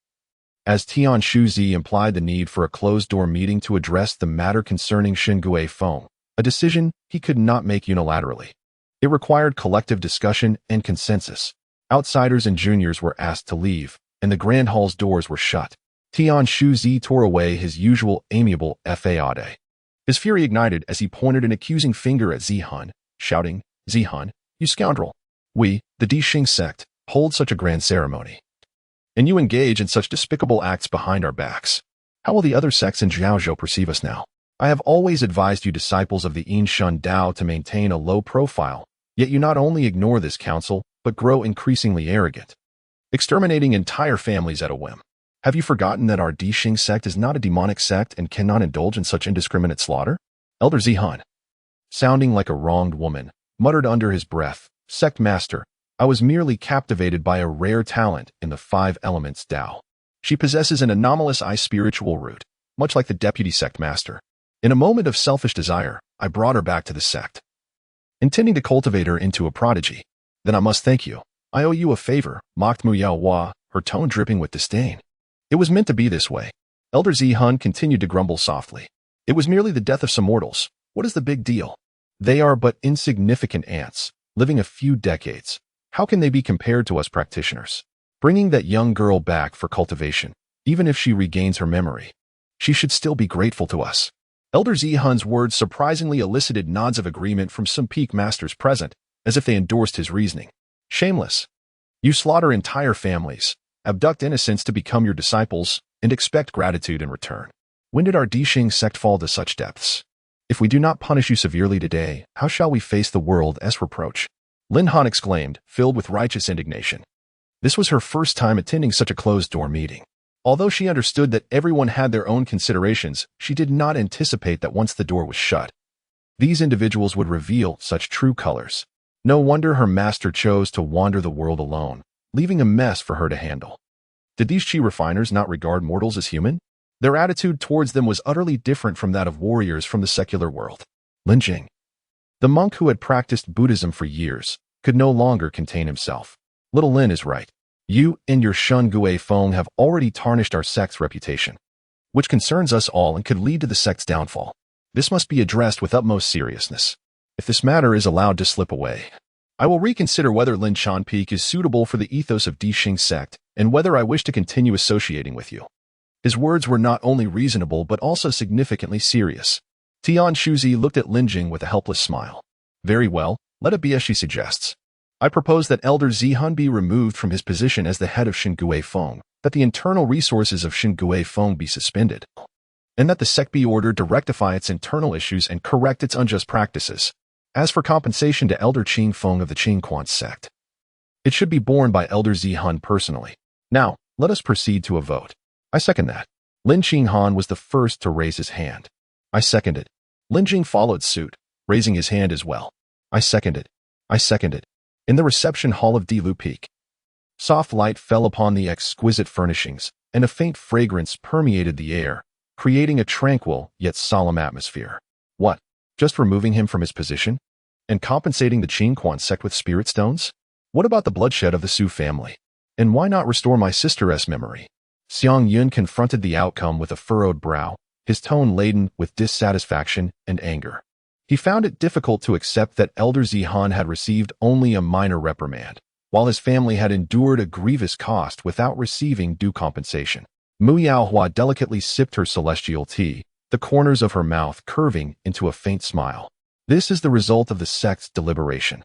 S1: As Tian Shuzi implied the need for a closed-door meeting to address the matter concerning Shen Guifeng, a decision he could not make unilaterally. It required collective discussion and consensus. Outsiders and juniors were asked to leave, and the grand hall's doors were shut. Tian Shuzi tore away his usual amiable faade. His fury ignited as he pointed an accusing finger at Zihun, shouting, "Zihun, you scoundrel! We, the Dixing sect, hold such a grand ceremony. And you engage in such despicable acts behind our backs. How will the other sects in Jiaozhou perceive us now? I have always advised you disciples of the Inshun Dao to maintain a low profile, yet you not only ignore this counsel, but grow increasingly arrogant, exterminating entire families at a whim. Have you forgotten that our Dixing sect is not a demonic sect and cannot indulge in such indiscriminate slaughter?" Elder Zihun, sounding like a wronged woman, muttered under his breath, "Sect master, I was merely captivated by a rare talent in the 5 elements Dao. She possesses an anomalous spiritual root, much like the deputy sect master. In a moment of selfish desire, I brought her back to the sect, intending to cultivate her into a prodigy. Then I must thank you. I owe you a favor," mocked Mu Yao Hua, her tone dripping with disdain. "It was meant to be this way." Elder Zihun continued to grumble softly. "It was merely the death of some mortals. What is the big deal? They are but insignificant ants, living a few decades. How can they be compared to us practitioners? Bringing that young girl back for cultivation, even if she regains her memory, she should still be grateful to us." Elder Zihun's words surprisingly elicited nods of agreement from some peak masters present, as if they endorsed his reasoning. "Shameless. You slaughter entire families, abduct innocents to become your disciples, and expect gratitude in return. When did our Dixing sect fall to such depths? If we do not punish you severely today, how shall we face the world as reproach?" Lin Han exclaimed, filled with righteous indignation. This was her first time attending such a closed-door meeting. Although she understood that everyone had their own considerations, she did not anticipate that once the door was shut, these individuals would reveal such true colors. No wonder her master chose to wander the world alone, leaving a mess for her to handle. Did these Qi refiners not regard mortals as human? Their attitude towards them was utterly different from that of warriors from the secular world. Lin Jing, the monk who had practiced Buddhism for years, could no longer contain himself. "Little Lin is right. You and your Shun Gui Feng have already tarnished our sect's reputation, which concerns us all and could lead to the sect's downfall. This must be addressed with utmost seriousness. If this matter is allowed to slip away, I will reconsider whether Lin Chan Peak is suitable for the ethos of Dixing sect and whether I wish to continue associating with you." His words were not only reasonable but also significantly serious. Tian Shuzi looked at Lin Jing with a helpless smile. "Very well, let it be as she suggests. I propose that Elder Zihun be removed from his position as the head of Xingui Feng, that the internal resources of Xingui Feng be suspended, and that the sect be ordered to rectify its internal issues and correct its unjust practices. As for compensation to Elder Qing Feng of the Qingquan sect, it should be borne by Elder Zihun personally. Now, let us proceed to a vote." "I second that." Lin Qinghan was the first to raise his hand. "I second it." Lin Jing followed suit, raising his hand as well. "I second it." "I second it." In the reception hall of Dilu Peak, soft light fell upon the exquisite furnishings, and a faint fragrance permeated the air, creating a tranquil yet solemn atmosphere. What? Just removing him from his position? And compensating the Qingquan sect with spirit stones? What about the bloodshed of the Su family? And why not restore my sister's memory? Xiang Yun confronted the outcome with a furrowed brow, his tone laden with dissatisfaction and anger. He found it difficult to accept that Elder Zihun had received only a minor reprimand, while his family had endured a grievous cost without receiving due compensation. Mu Yaohua delicately sipped her celestial tea, the corners of her mouth curving into a faint smile. "This is the result of the sect's deliberation.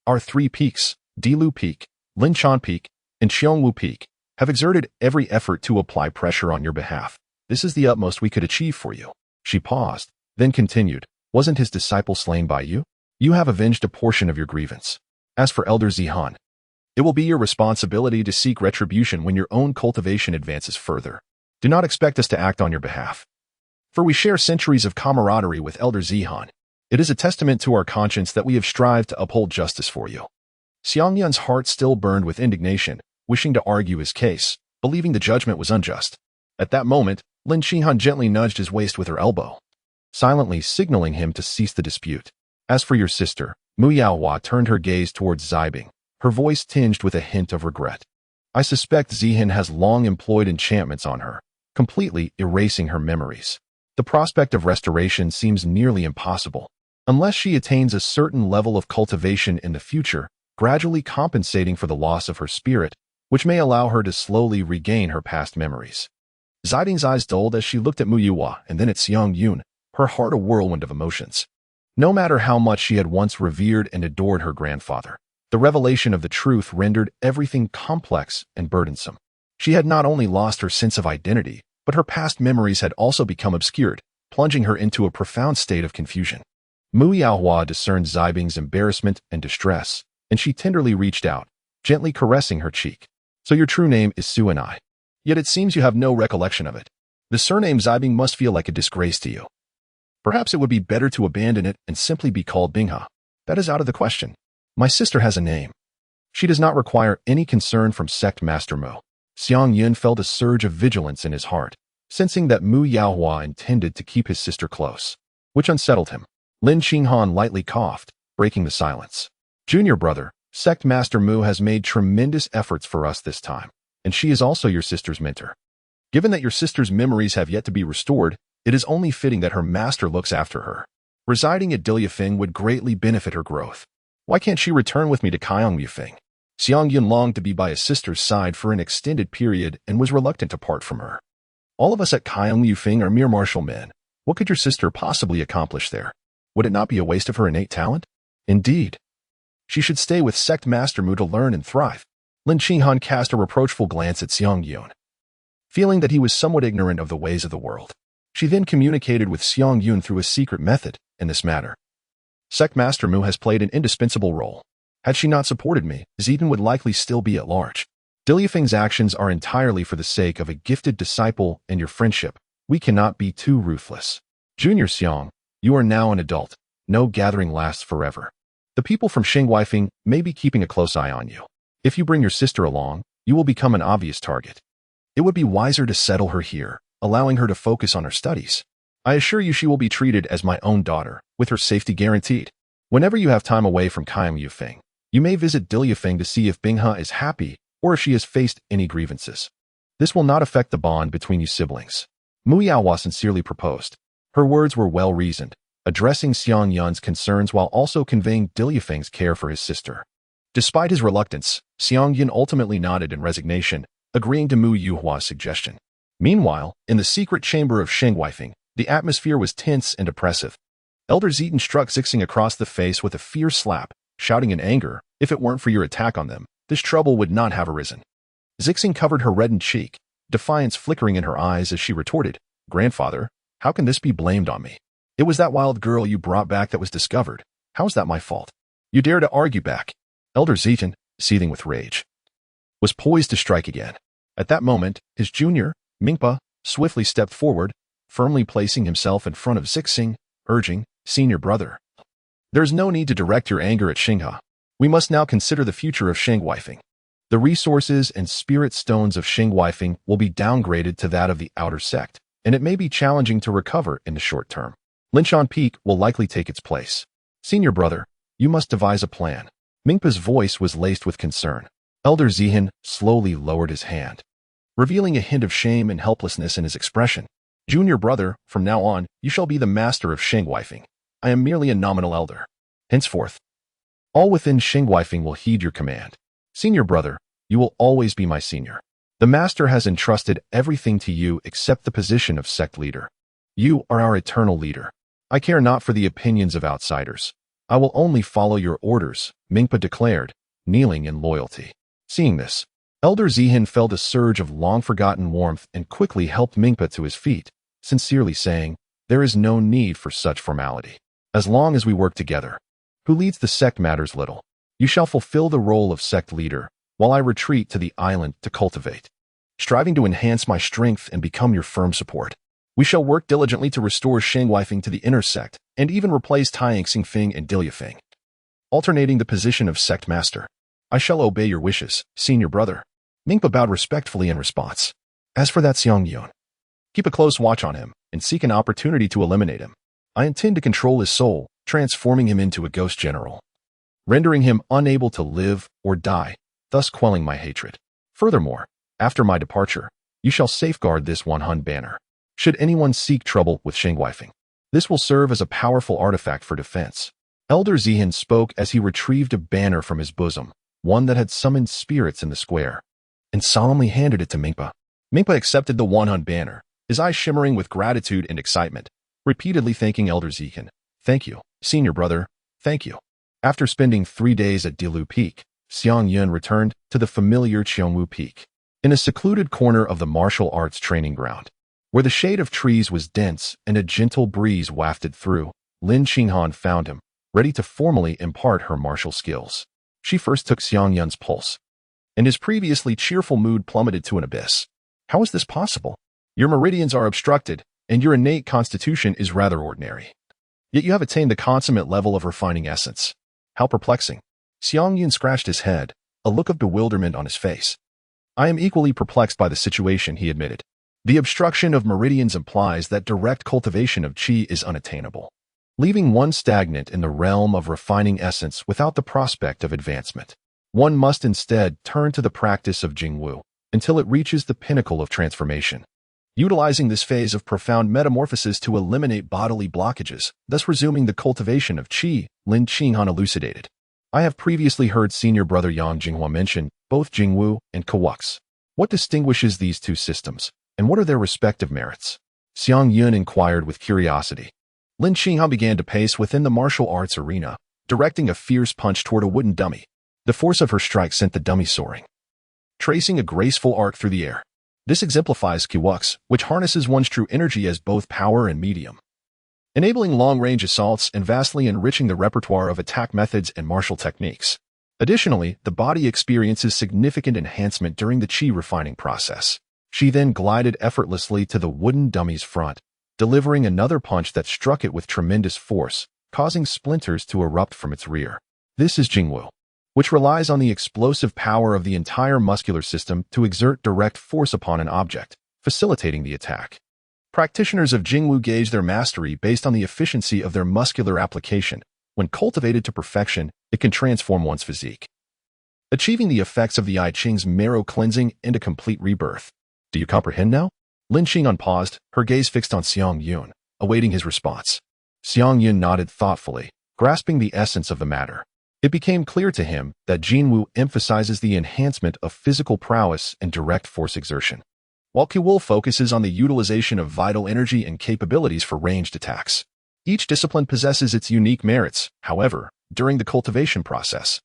S1: Our 3 peaks, Dilu Peak, Linchan Peak, and Xiongwu Peak, have exerted every effort to apply pressure on your behalf. This is the utmost we could achieve for you." She paused, then continued, "Wasn't his disciple slain by you? You have avenged a portion of your grievance. As for Elder Zihun, it will be your responsibility to seek retribution when your own cultivation advances further. Do not expect us to act on your behalf, for we share centuries of camaraderie with Elder Zihun. It is a testament to our conscience that we have strived to uphold justice for you." Xiang Yun's heart still burned with indignation, wishing to argue his case, believing the judgment was unjust. At that moment, Lin Qihan gently nudged his waist with her elbow, silently signaling him to cease the dispute. "As for your sister," Mu Yaohua turned her gaze towards Zibing, her voice tinged with a hint of regret. "I suspect Zihin has long employed enchantments on her, completely erasing her memories. The prospect of restoration seems nearly impossible, unless she attains a certain level of cultivation in the future, gradually compensating for the loss of her spirit. which may allow her to slowly regain her past memories. Ziding's eyes dulled as she looked at Mu Yuhua and then at Xiang Yun, her heart a whirlwind of emotions. No matter how much she had once revered and adored her grandfather, the revelation of the truth rendered everything complex and burdensome. She had not only lost her sense of identity, but her past memories had also become obscured, plunging her into a profound state of confusion. Mu Yaohua discerned Zibing's embarrassment and distress, and she tenderly reached out, gently caressing her cheek. So your true name is Su and I. Yet it seems you have no recollection of it. The surname Zibing must feel like a disgrace to you. Perhaps it would be better to abandon it and simply be called Bingha. That is out of the question. My sister has a name. She does not require any concern from Sect Master Mu. Xiang Yun felt a surge of vigilance in his heart, sensing that Mu Yaohua intended to keep his sister close, which unsettled him. Lin Qinghan lightly coughed, breaking the silence. Junior brother, Sect Master Mu has made tremendous efforts for us this time, and she is also your sister's mentor. Given that your sister's memories have yet to be restored, it is only fitting that her master looks after her. Residing at Dilyafeng would greatly benefit her growth. Why can't she return with me to Yifeng? Xiang Yun longed to be by his sister's side for an extended period and was reluctant to part from her. All of us at Yifeng are mere martial men. What could your sister possibly accomplish there? Would it not be a waste of her innate talent? Indeed. She should stay with Sect Master Mu to learn and thrive. Lin Qinghan cast a reproachful glance at Xiang Yun, feeling that he was somewhat ignorant of the ways of the world. She then communicated with Xiang Yun through a secret method in this matter. Sect Master Mu has played an indispensable role. Had she not supported me, Zidane would likely still be at large. Dilyafeng's actions are entirely for the sake of a gifted disciple and your friendship. We cannot be too ruthless. Junior Xiang, you are now an adult. No gathering lasts forever. The people from Yifeng may be keeping a close eye on you. If you bring your sister along, you will become an obvious target. It would be wiser to settle her here, allowing her to focus on her studies. I assure you she will be treated as my own daughter, with her safety guaranteed. Whenever you have time away from Yifeng, you may visit Dilyafeng to see if Bingha is happy or if she has faced any grievances. This will not affect the bond between you siblings. Mu Yaohua sincerely proposed. Her words were well-reasoned, addressing Xiang Yun's concerns while also conveying Dilyafeng's care for his sister. Despite his reluctance, Xiang Yun ultimately nodded in resignation, agreeing to Mu Yaohua's suggestion. Meanwhile, in the secret chamber of Yifeng, the atmosphere was tense and oppressive. Elder Zidane struck Zixing across the face with a fierce slap, shouting in anger, if it weren't for your attack on them, this trouble would not have arisen. Zixing covered her reddened cheek, defiance flickering in her eyes as she retorted, Grandfather, how can this be blamed on me? It was that wild girl you brought back that was discovered. How is that my fault? You dare to argue back. Elder Zidane, seething with rage, was poised to strike again. At that moment, his junior, Mingpa, swiftly stepped forward, firmly placing himself in front of Zixing, urging, Senior brother, there is no need to direct your anger at Xingha. We must now consider the future of Yifeng. The resources and spirit stones of Yifeng will be downgraded to that of the outer sect, and it may be challenging to recover in the short term. Linshan Peak will likely take its place. Senior brother, you must devise a plan. Mingpa's voice was laced with concern. Elder Zihan slowly lowered his hand, revealing a hint of shame and helplessness in his expression. Junior brother, from now on, you shall be the master of Yifeng. I am merely a nominal elder. Henceforth, all within Yifeng will heed your command. Senior brother, you will always be my senior. The master has entrusted everything to you except the position of sect leader. You are our eternal leader. I care not for the opinions of outsiders. I will only follow your orders, Mingpa declared, kneeling in loyalty. Seeing this, Elder Zihan felt a surge of long-forgotten warmth and quickly helped Mingpa to his feet, sincerely saying, there is no need for such formality. As long as we work together, who leads the sect matters little. You shall fulfill the role of sect leader, while I retreat to the island to cultivate, striving to enhance my strength and become your firm support. We shall work diligently to restore Yifeng to the inner sect, and even replace Xingfeng and Dilyafeng, alternating the position of sect master. I shall obey your wishes, senior brother. Mingpa bowed respectfully in response. As for that Xiang Yun, keep a close watch on him, and seek an opportunity to eliminate him. I intend to control his soul, transforming him into a ghost general, rendering him unable to live or die, thus quelling my hatred. Furthermore, after my departure, you shall safeguard this Wanhun banner. Should anyone seek trouble with Yifeng, this will serve as a powerful artifact for defense. Elder Zihan spoke as he retrieved a banner from his bosom, one that had summoned spirits in the square. and solemnly handed it to Mingpa. Mingpa accepted the Wanhun banner, his eyes shimmering with gratitude and excitement, repeatedly thanking Elder Zikan. Thank you, senior brother, thank you. After spending 3 days at Dilu Peak, Xiang Yun returned to the familiar Qiongwu Peak. In a secluded corner of the martial arts training ground, where the shade of trees was dense and a gentle breeze wafted through, Lin Qinghan found him, ready to formally impart her martial skills. She first took Xiang Yun's pulse, and his previously cheerful mood plummeted to an abyss. How is this possible? Your meridians are obstructed, and your innate constitution is rather ordinary. Yet you have attained the consummate level of refining essence. How perplexing. Xiang Yun scratched his head, a look of bewilderment on his face. I am equally perplexed by the situation, he admitted. The obstruction of meridians implies that direct cultivation of qi is unattainable, leaving one stagnant in the realm of refining essence without the prospect of advancement. One must instead turn to the practice of Jingwu until it reaches the pinnacle of transformation, utilizing this phase of profound metamorphosis to eliminate bodily blockages, thus resuming the cultivation of qi, Lin Qinghan elucidated. I have previously heard senior brother Yang Jinghua mention both Jingwu and Kawux. What distinguishes these two systems, and what are their respective merits? Xiang Yun inquired with curiosity. Lin Qinghan began to pace within the martial arts arena, directing a fierce punch toward a wooden dummy. The force of her strike sent the dummy soaring, tracing a graceful arc through the air. This exemplifies Kawux, which harnesses one's true energy as both power and medium, enabling long-range assaults and vastly enriching the repertoire of attack methods and martial techniques. Additionally, the body experiences significant enhancement during the qi refining process. She then glided effortlessly to the wooden dummy's front, delivering another punch that struck it with tremendous force, causing splinters to erupt from its rear. This is Jingwu, which relies on the explosive power of the entire muscular system to exert direct force upon an object, facilitating the attack. Practitioners of Jingwu gauge their mastery based on the efficiency of their muscular application. When cultivated to perfection, it can transform one's physique, achieving the effects of the I Ching's marrow cleansing and a complete rebirth. Do you comprehend now? Lin Qinghan paused, her gaze fixed on Xiang Yun, awaiting his response. Xiang Yun nodded thoughtfully, grasping the essence of the matter. It became clear to him that Jingwu emphasizes the enhancement of physical prowess and direct force exertion, while Kewol focuses on the utilization of vital energy and capabilities for ranged attacks. Each discipline possesses its unique merits, however, during the cultivation process.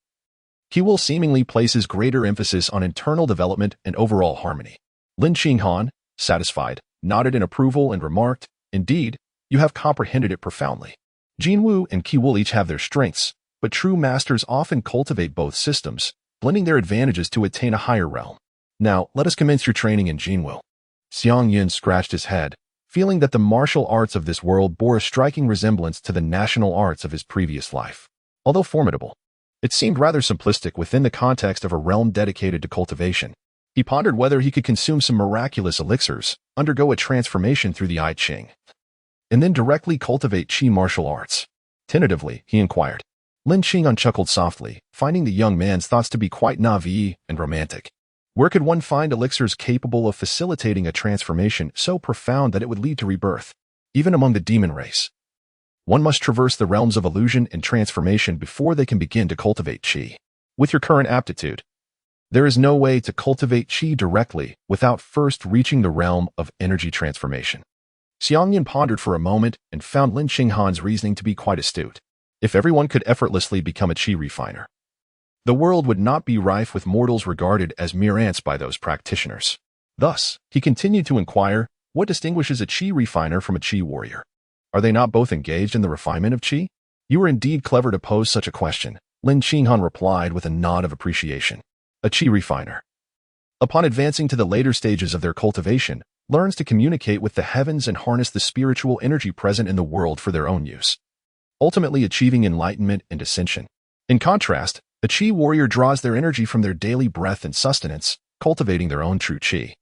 S1: Kewol seemingly places greater emphasis on internal development and overall harmony. Lin Qinghan, satisfied, nodded in approval and remarked, Indeed, you have comprehended it profoundly. Jingwu and Kewol each have their strengths, but true masters often cultivate both systems, blending their advantages to attain a higher realm. Now, let us commence your training in Jingwu. Xiang Yun scratched his head, feeling that the martial arts of this world bore a striking resemblance to the national arts of his previous life. Although formidable, it seemed rather simplistic within the context of a realm dedicated to cultivation. He pondered whether he could consume some miraculous elixirs, undergo a transformation through the I Ching, and then directly cultivate qi martial arts. Tentatively, he inquired. Lin Qinghan chuckled softly, finding the young man's thoughts to be quite naïve and romantic. Where could one find elixirs capable of facilitating a transformation so profound that it would lead to rebirth? Even among the demon race, one must traverse the realms of illusion and transformation before they can begin to cultivate qi. With your current aptitude, there is no way to cultivate qi directly without first reaching the realm of energy transformation. Xiang Yun pondered for a moment and found Lin Qinghan's reasoning to be quite astute. If everyone could effortlessly become a qi refiner, the world would not be rife with mortals regarded as mere ants by those practitioners. Thus, he continued to inquire, what distinguishes a qi refiner from a qi warrior? Are they not both engaged in the refinement of qi? You are indeed clever to pose such a question, Lin Qinghan replied with a nod of appreciation. A qi refiner, upon advancing to the later stages of their cultivation, learns to communicate with the heavens and harness the spiritual energy present in the world for their own use, ultimately achieving enlightenment and ascension. In contrast, a qi warrior draws their energy from their daily breath and sustenance, cultivating their own true qi,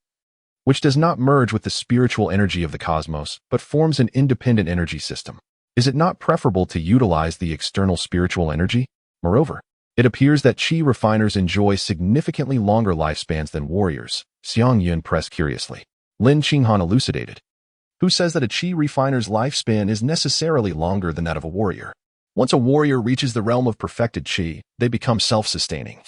S1: which does not merge with the spiritual energy of the cosmos, but forms an independent energy system. Is it not preferable to utilize the external spiritual energy? Moreover, it appears that qi refiners enjoy significantly longer lifespans than warriors, Xiang Yun pressed curiously. Lin Qinghan elucidated. Who says that a qi refiner's lifespan is necessarily longer than that of a warrior? Once a warrior reaches the realm of perfected qi, they become self-sustaining,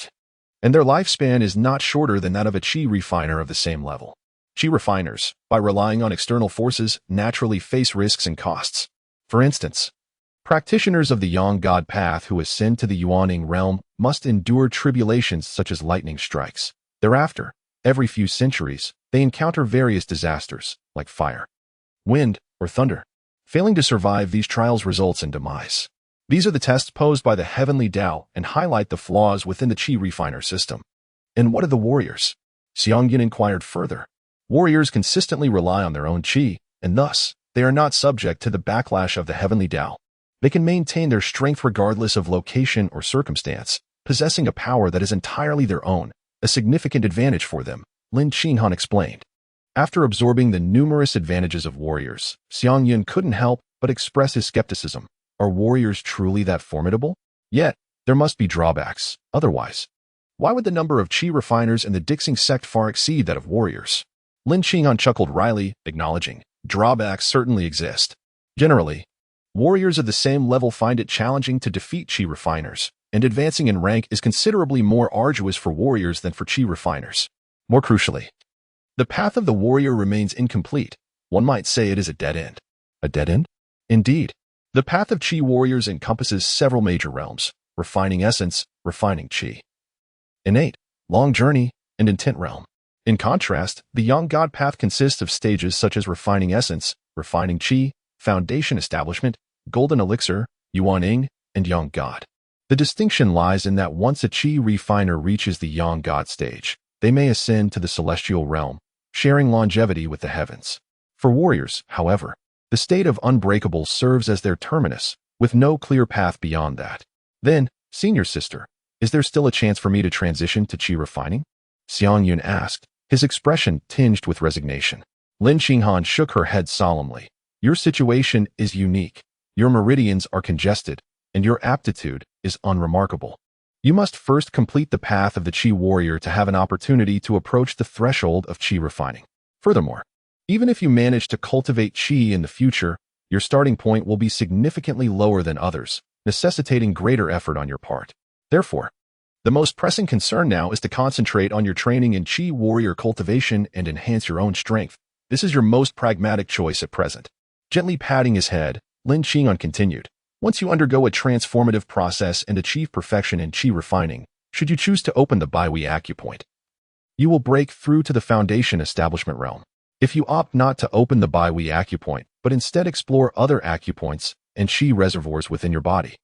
S1: and their lifespan is not shorter than that of a Qi refiner of the same level. Qi refiners, by relying on external forces, naturally face risks and costs. For instance, practitioners of the Yang God path who ascend to the Yuaning realm must endure tribulations such as lightning strikes. Thereafter, every few centuries, they encounter various disasters, like fire, wind, or thunder. Failing to survive these trials results in demise. These are the tests posed by the heavenly Tao and highlight the flaws within the Qi refiner system. And what of the warriors? Xiang Yun inquired further. Warriors consistently rely on their own Qi, and thus, they are not subject to the backlash of the heavenly Tao. They can maintain their strength regardless of location or circumstance, possessing a power that is entirely their own, a significant advantage for them, Lin Qinghan explained. After absorbing the numerous advantages of warriors, Xiang Yun couldn't help but express his skepticism. Are warriors truly that formidable? Yet, there must be drawbacks. Otherwise, why would the number of Qi refiners in the Dixing sect far exceed that of warriors? Lin Qinghan chuckled wryly, acknowledging, drawbacks certainly exist. Generally, warriors of the same level find it challenging to defeat Qi refiners, and advancing in rank is considerably more arduous for warriors than for Qi refiners. More crucially, the path of the warrior remains incomplete. One might say it is a dead end. A dead end? Indeed. The path of Qi warriors encompasses several major realms: refining essence, refining Qi, innate, long journey, and intent realm. In contrast, the Yang God path consists of stages such as refining essence, refining Qi, foundation establishment, golden elixir, Yuaning, and Yang God. The distinction lies in that once a Qi refiner reaches the Yang God stage, they may ascend to the celestial realm, sharing longevity with the heavens. For warriors, however, the state of unbreakable serves as their terminus, with no clear path beyond that. Then, senior sister, is there still a chance for me to transition to Qi refining? Xiang Yun asked, his expression tinged with resignation. Lin Qinghan shook her head solemnly. Your situation is unique. Your meridians are congested, and your aptitude is unremarkable. You must first complete the path of the Qi warrior to have an opportunity to approach the threshold of Qi refining. Furthermore, even if you manage to cultivate Qi in the future, your starting point will be significantly lower than others, necessitating greater effort on your part. Therefore, the most pressing concern now is to concentrate on your training in Qi warrior cultivation and enhance your own strength. This is your most pragmatic choice at present. Gently patting his head, Lin Qinghan continued. Once you undergo a transformative process and achieve perfection in Qi refining, should you choose to open the Baihui acupoint, you will break through to the foundation establishment realm. If you opt not to open the Baihui acupoint, but instead explore other acupoints and Qi reservoirs within your body,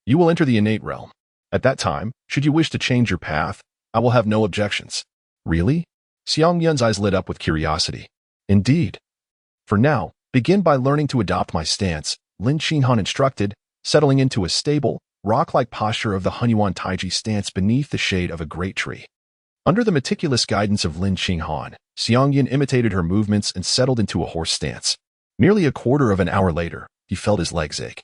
S1: you will enter the innate realm. At that time, should you wish to change your path, I will have no objections. Really? Xiang Yun's eyes lit up with curiosity. Indeed. For now, begin by learning to adopt my stance, Lin Qinghan instructed, settling into a stable, rock-like posture of the Hunyuan Taiji stance beneath the shade of a great tree. Under the meticulous guidance of Lin Qinghan, Xiang Yun imitated her movements and settled into a horse stance. Nearly a quarter of an hour later, he felt his legs ache.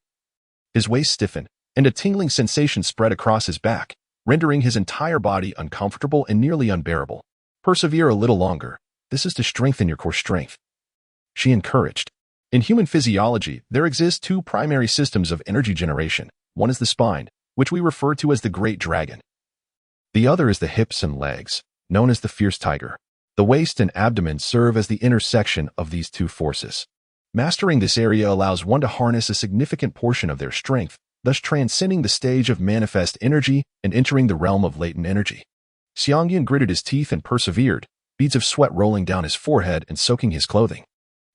S1: His waist stiffened, and a tingling sensation spread across his back, rendering his entire body uncomfortable and nearly unbearable. Persevere a little longer. This is to strengthen your core strength, she encouraged. In human physiology, there exist two primary systems of energy generation. One is the spine, which we refer to as the great dragon. The other is the hips and legs, known as the fierce tiger. The waist and abdomen serve as the intersection of these two forces. Mastering this area allows one to harness a significant portion of their strength, thus transcending the stage of manifest energy and entering the realm of latent energy. Xiang Yun gritted his teeth and persevered, beads of sweat rolling down his forehead and soaking his clothing.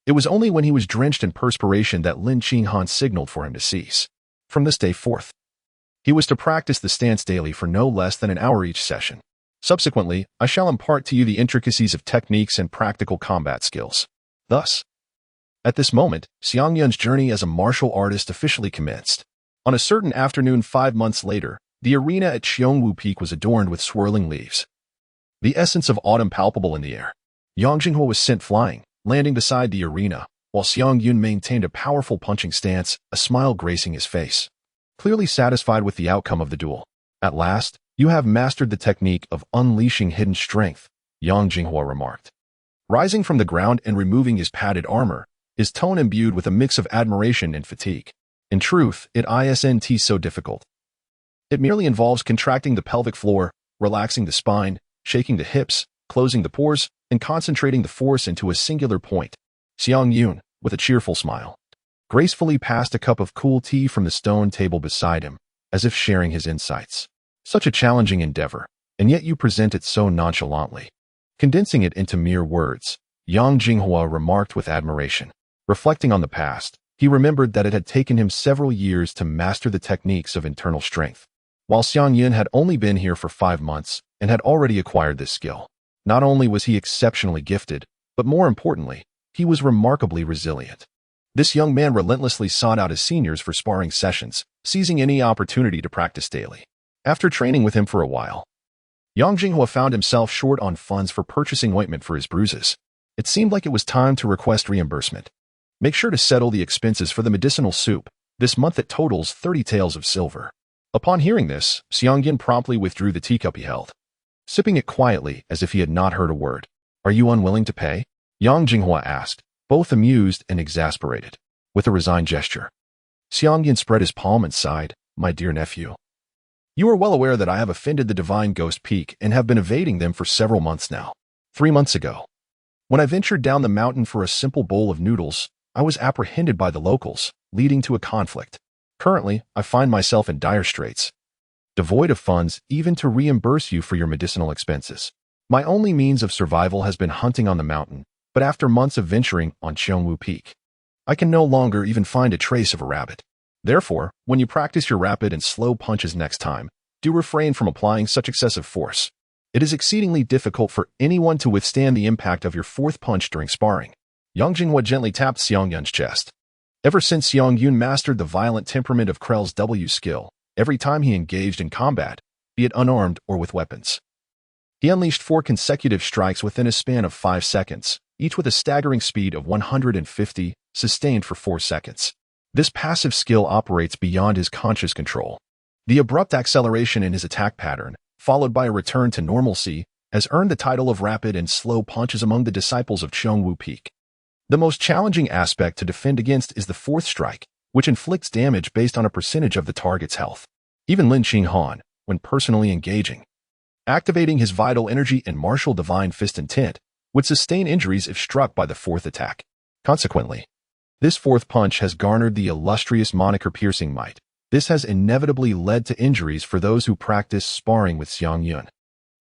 S1: It was only when he was drenched in perspiration that Lin Qinghan signaled for him to cease. From this day forth, he was to practice the stance daily for no less than an hour each session. Subsequently, I shall impart to you the intricacies of techniques and practical combat skills. Thus, at this moment, Xiang Yun's journey as a martial artist officially commenced. On a certain afternoon 5 months later, the arena at Xiongwu Peak was adorned with swirling leaves. The essence of autumn palpable in the air. Yang Jinghua was sent flying, landing beside the arena, while Xiang Yun maintained a powerful punching stance, a smile gracing his face. Clearly satisfied with the outcome of the duel. At last, you have mastered the technique of unleashing hidden strength, Yang Jinghua remarked. Rising from the ground and removing his padded armor, his tone imbued with a mix of admiration and fatigue. In truth, it isn't so difficult. It merely involves contracting the pelvic floor, relaxing the spine, shaking the hips, closing the pores, and concentrating the force into a singular point. Xiang Yun, with a cheerful smile, gracefully passed a cup of cool tea from the stone table beside him, as if sharing his insights. Such a challenging endeavor, and yet you present it so nonchalantly. Condensing it into mere words, Yang Jinghua remarked with admiration. Reflecting on the past, he remembered that it had taken him several years to master the techniques of internal strength. While Xiang Yun had only been here for 5 months and had already acquired this skill, not only was he exceptionally gifted, but more importantly, he was remarkably resilient. This young man relentlessly sought out his seniors for sparring sessions, seizing any opportunity to practice daily. After training with him for a while, Yang Jinghua found himself short on funds for purchasing ointment for his bruises. It seemed like it was time to request reimbursement. Make sure to settle the expenses for the medicinal soup. This month it totals 30 taels of silver. Upon hearing this, Xiang Yun promptly withdrew the teacup he held, sipping it quietly as if he had not heard a word. Are you unwilling to pay? Yang Jinghua asked, both amused and exasperated. With a resigned gesture, Xiang Yun spread his palm and sighed, my dear nephew. You are well aware that I have offended the divine ghost peak and have been evading them for several months now. 3 months ago, when I ventured down the mountain for a simple bowl of noodles, I was apprehended by the locals, leading to a conflict. Currently, I find myself in dire straits, devoid of funds even to reimburse you for your medicinal expenses. My only means of survival has been hunting on the mountain, but after months of venturing on Chongwu Peak, I can no longer even find a trace of a rabbit. Therefore, when you practice your rapid and slow punches next time, do refrain from applying such excessive force. It is exceedingly difficult for anyone to withstand the impact of your fourth punch during sparring. Yang Jinghua gently tapped Xiang Yun's chest. Ever since Xiang Yun mastered the violent temperament of Krell's W skill, every time he engaged in combat, be it unarmed or with weapons, he unleashed 4 consecutive strikes within a span of 5 seconds, each with a staggering speed of 150, sustained for 4 seconds. This passive skill operates beyond his conscious control. The abrupt acceleration in his attack pattern, followed by a return to normalcy, has earned the title of rapid and slow punches among the disciples of Chongwu Peak. The most challenging aspect to defend against is the 4th strike, which inflicts damage based on a percentage of the target's health. Even Lin Qinghan, when personally engaging, activating his vital energy and martial divine fist intent, would sustain injuries if struck by the 4th attack. Consequently, this 4th punch has garnered the illustrious moniker Piercing Might. This has inevitably led to injuries for those who practice sparring with Xiang Yun,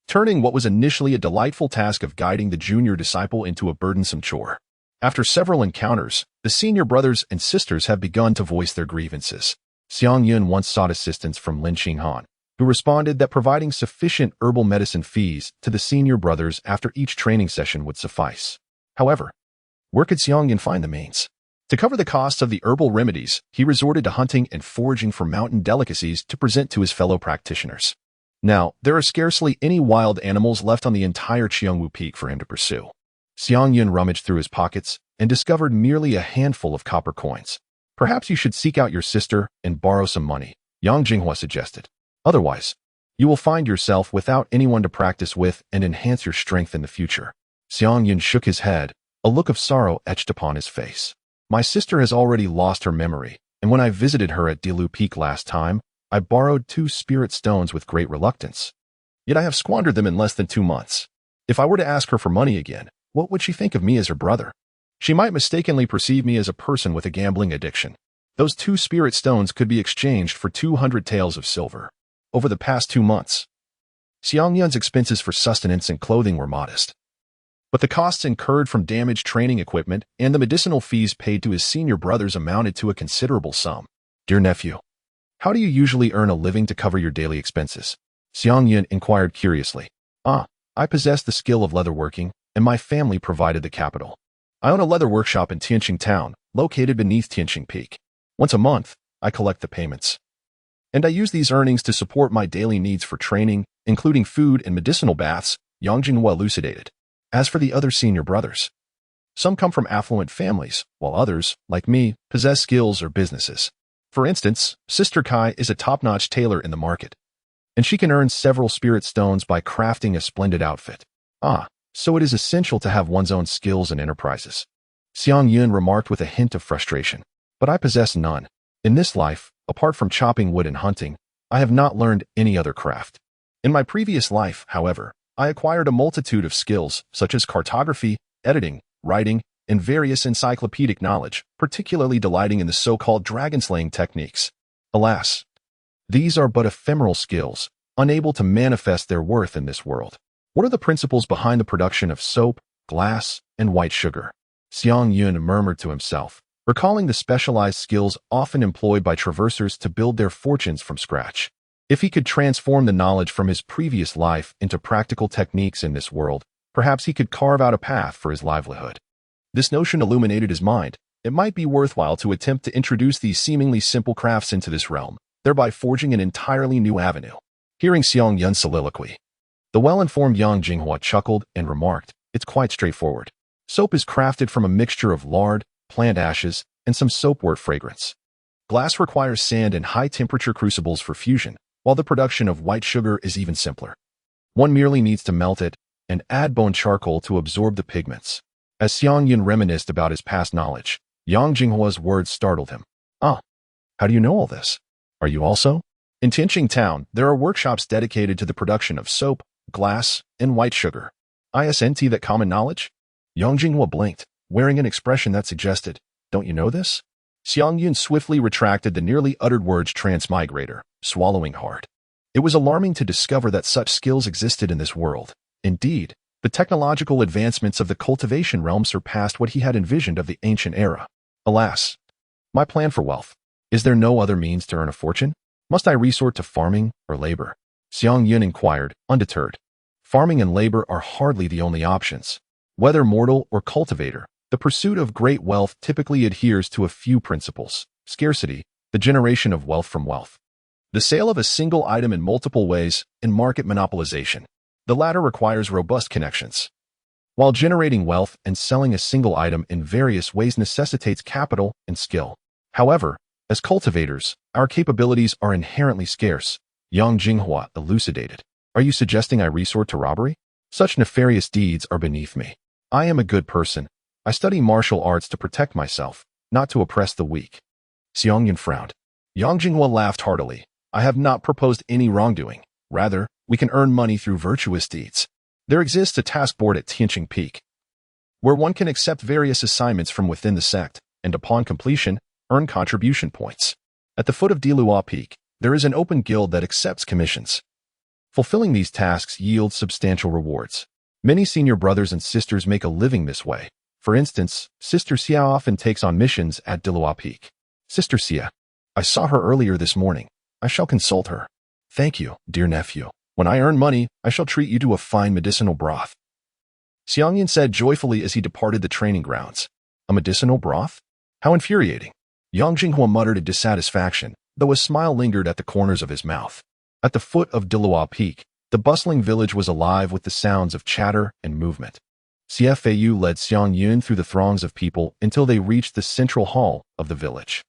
S1: turning what was initially a delightful task of guiding the junior disciple into a burdensome chore. After several encounters, the senior brothers and sisters have begun to voice their grievances. Xiang Yun once sought assistance from Lin Qinghan, who responded that providing sufficient herbal medicine fees to the senior brothers after each training session would suffice. However, where could Xiang Yun find the means? To cover the costs of the herbal remedies, he resorted to hunting and foraging for mountain delicacies to present to his fellow practitioners. Now, there are scarcely any wild animals left on the entire Chongwu Peak for him to pursue. Xiang Yun rummaged through his pockets and discovered merely a handful of copper coins. Perhaps you should seek out your sister and borrow some money, Yang Jinghua suggested. Otherwise, you will find yourself without anyone to practice with and enhance your strength in the future. Xiang Yun shook his head, a look of sorrow etched upon his face. My sister has already lost her memory, and when I visited her at Dilu Peak last time, I borrowed 2 spirit stones with great reluctance. Yet I have squandered them in less than 2 months. If I were to ask her for money again, what would she think of me as her brother? She might mistakenly perceive me as a person with a gambling addiction. Those 2 spirit stones could be exchanged for 200 taels of silver. Over the past 2 months, Xiang Yun's expenses for sustenance and clothing were modest, but the costs incurred from damaged training equipment and the medicinal fees paid to his senior brothers amounted to a considerable sum. Dear nephew, how do you usually earn a living to cover your daily expenses? Xiang Yun inquired curiously. I possess the skill of leatherworking, and my family provided the capital. I own a leather workshop in Tianqing Town, located beneath Tianqing Peak. Once a month, I collect the payments, and I use these earnings to support my daily needs for training, including food and medicinal baths, Yang Jinghua elucidated. As for the other senior brothers, some come from affluent families, while others, like me, possess skills or businesses. For instance, Sister Kai is a top-notch tailor in the market, and she can earn several spirit stones by crafting a splendid outfit. So it is essential to have one's own skills and enterprises. Xiang Yun remarked with a hint of frustration. But I possess none. In this life, apart from chopping wood and hunting, I have not learned any other craft. In my previous life, however, I acquired a multitude of skills such as cartography, editing, writing, and various encyclopedic knowledge, particularly delighting in the so-called dragon-slaying techniques. Alas, these are but ephemeral skills, unable to manifest their worth in this world. What are the principles behind the production of soap, glass, and white sugar? Xiang Yun murmured to himself, recalling the specialized skills often employed by traversers to build their fortunes from scratch. If he could transform the knowledge from his previous life into practical techniques in this world, perhaps he could carve out a path for his livelihood. This notion illuminated his mind. It might be worthwhile to attempt to introduce these seemingly simple crafts into this realm, thereby forging an entirely new avenue. Hearing Xiang Yun's soliloquy, the well-informed Yang Jinghua chuckled and remarked, "It's quite straightforward. Soap is crafted from a mixture of lard, plant ashes, and some soapwort fragrance. Glass requires sand and high-temperature crucibles for fusion, while the production of white sugar is even simpler. One merely needs to melt it and add bone charcoal to absorb the pigments." As Xiang Yun reminisced about his past knowledge, Yang Jinghua's words startled him. "Ah, how do you know all this? Are you also?" In Tianqing Town, there are workshops dedicated to the production of soap, glass, and white sugar. Isn't that common knowledge? Yang Jinghua blinked, wearing an expression that suggested, "Don't you know this?" Xiang Yun swiftly retracted the nearly uttered words transmigrator, swallowing hard. It was alarming to discover that such skills existed in this world. Indeed, the technological advancements of the cultivation realm surpassed what he had envisioned of the ancient era. Alas, my plan for wealth. Is there no other means to earn a fortune? Must I resort to farming or labor? Xiang Yun inquired, undeterred. Farming and labor are hardly the only options. Whether mortal or cultivator, the pursuit of great wealth typically adheres to a few principles: scarcity, the generation of wealth from wealth, the sale of a single item in multiple ways, and market monopolization. The latter requires robust connections, while generating wealth and selling a single item in various ways necessitates capital and skill. However, as cultivators, our capabilities are inherently scarce. Yang Jinghua elucidated. Are you suggesting I resort to robbery? Such nefarious deeds are beneath me. I am a good person. I study martial arts to protect myself, not to oppress the weak. Xiang Yun frowned. Yang Jinghua laughed heartily. I have not proposed any wrongdoing. Rather, we can earn money through virtuous deeds. There exists a task board at Tianqing Peak, where one can accept various assignments from within the sect, and upon completion, earn contribution points. At the foot of Dilua Peak, there is an open guild that accepts commissions. Fulfilling these tasks yields substantial rewards. Many senior brothers and sisters make a living this way. For instance, Sister Xia often takes on missions at Dilua Peak. Sister Xia. I saw her earlier this morning. I shall consult her. Thank you, dear nephew. When I earn money, I shall treat you to a fine medicinal broth. Xiang Yun said joyfully as he departed the training grounds. A medicinal broth? How infuriating. Yang Jinghua muttered in dissatisfaction, though a smile lingered at the corners of his mouth. At the foot of Dilua Peak, the bustling village was alive with the sounds of chatter and movement. CFAU led Xiang Yun through the throngs of people until they reached the central hall of the village.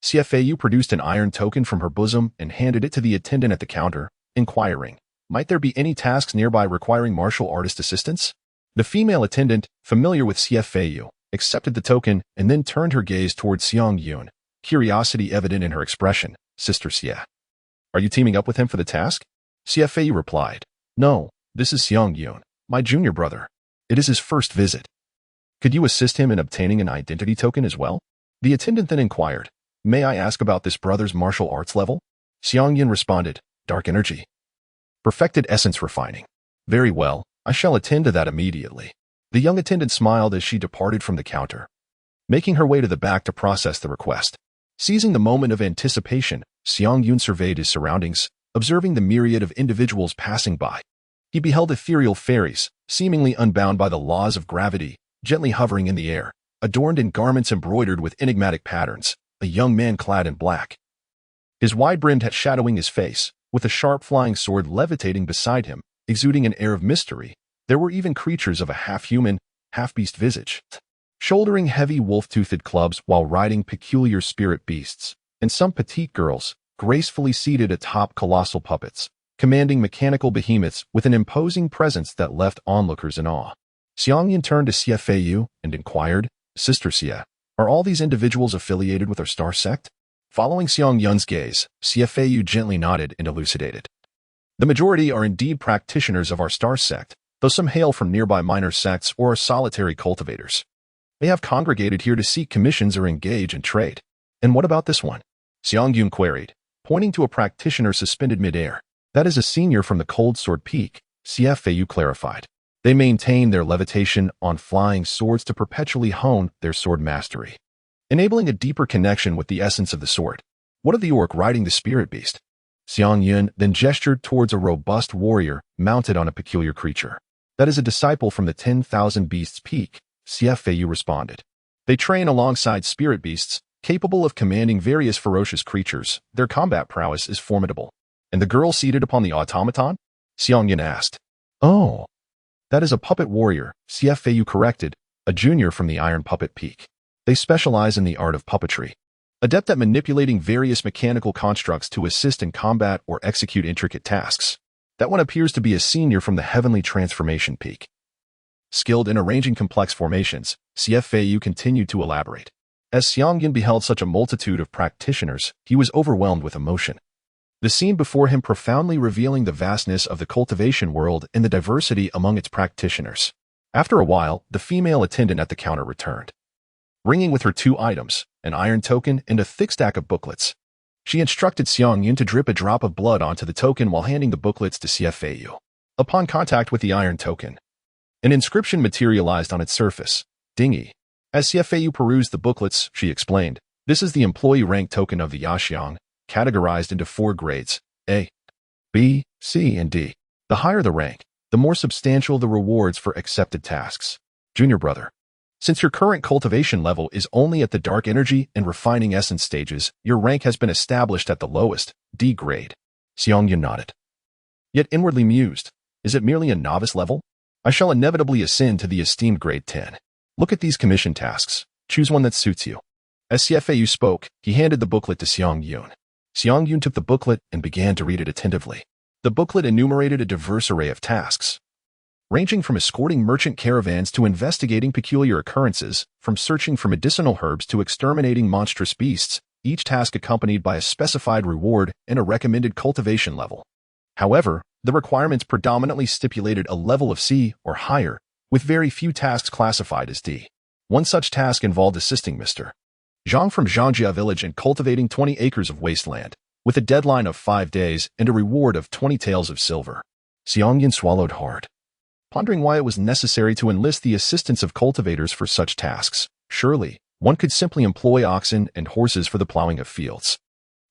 S1: CFAU produced an iron token from her bosom and handed it to the attendant at the counter, inquiring, might there be any tasks nearby requiring martial artist assistance? The female attendant, familiar with CFAU, accepted the token and then turned her gaze towards Xiang Yun, curiosity evident in her expression. Sister Xia. Are you teaming up with him for the task? CFAU replied, No, this is Xiang Yun, my junior brother. It is his first visit. Could you assist him in obtaining an identity token as well? The attendant then inquired, May I ask about this brother's martial arts level? Xiang Yun responded, Dark energy. Perfected essence refining. Very well, I shall attend to that immediately. The young attendant smiled as she departed from the counter, making her way to the back to process the request. Seizing the moment of anticipation, Xiang Yun surveyed his surroundings, observing the myriad of individuals passing by. He beheld ethereal fairies, seemingly unbound by the laws of gravity, gently hovering in the air, adorned in garments embroidered with enigmatic patterns, a young man clad in black, his wide-brimmed hat shadowing his face, with a sharp flying sword levitating beside him, exuding an air of mystery. There were even creatures of a half-human, half-beast visage, shouldering heavy wolf-toothed clubs while riding peculiar spirit beasts, and some petite girls, gracefully seated atop colossal puppets, commanding mechanical behemoths with an imposing presence that left onlookers in awe. Xiang Yun turned to CFAU and inquired, Sister Xia, are all these individuals affiliated with our star sect? Following Xiang Yun's gaze, CFAU gently nodded and elucidated. The majority are indeed practitioners of our star sect, though some hail from nearby minor sects or are solitary cultivators. They have congregated here to seek commissions or engage in trade. And what about this one? Xiang Yun queried, pointing to a practitioner suspended midair. That is a senior from the Cold Sword Peak, CFAU clarified. They maintain their levitation on flying swords to perpetually hone their sword mastery, enabling a deeper connection with the essence of the sword. What of the orc riding the spirit beast? Xiang Yun then gestured towards a robust warrior mounted on a peculiar creature. That is a disciple from the 10,000 Beasts Peak, CFAU responded. They train alongside spirit beasts, capable of commanding various ferocious creatures. Their combat prowess is formidable. And the girl seated upon the automaton? Xiang Yun asked. Oh, that is a puppet warrior, CFAU corrected, a junior from the Iron Puppet Peak. They specialize in the art of puppetry, adept at manipulating various mechanical constructs to assist in combat or execute intricate tasks. That one appears to be a senior from the Heavenly Transformation Peak. Skilled in arranging complex formations, CFAU continued to elaborate. As Xiang Yun beheld such a multitude of practitioners, he was overwhelmed with emotion. The scene before him profoundly revealing the vastness of the cultivation world and the diversity among its practitioners. After a while, the female attendant at the counter returned, bringing with her 2 items, an iron token and a thick stack of booklets. She instructed Xiang Yun to drip a drop of blood onto the token while handing the booklets to CFAU. Upon contact with the iron token, an inscription materialized on its surface. Dingy. As CFAU perused the booklets, she explained, this is the employee rank token of the Yaxiang, categorized into 4 grades, A, B, C, and D. The higher the rank, the more substantial the rewards for accepted tasks. Junior brother. Since your current cultivation level is only at the dark energy and refining essence stages, your rank has been established at the lowest, D grade. Xiang Yun nodded, yet inwardly mused, is it merely a novice level? I shall inevitably ascend to the esteemed grade 10. Look at these commission tasks. Choose one that suits you. As CFAU spoke, he handed the booklet to Xiang Yun. Xiang Yun took the booklet and began to read it attentively. The booklet enumerated a diverse array of tasks, ranging from escorting merchant caravans to investigating peculiar occurrences, from searching for medicinal herbs to exterminating monstrous beasts, each task accompanied by a specified reward and a recommended cultivation level. However, the requirements predominantly stipulated a level of C or higher, with very few tasks classified as D. One such task involved assisting Mr. Zhang from Zhangjia village in cultivating 20 acres of wasteland, with a deadline of 5 days and a reward of 20 taels of silver. Xiang Yun swallowed hard, pondering why it was necessary to enlist the assistance of cultivators for such tasks. Surely, one could simply employ oxen and horses for the plowing of fields.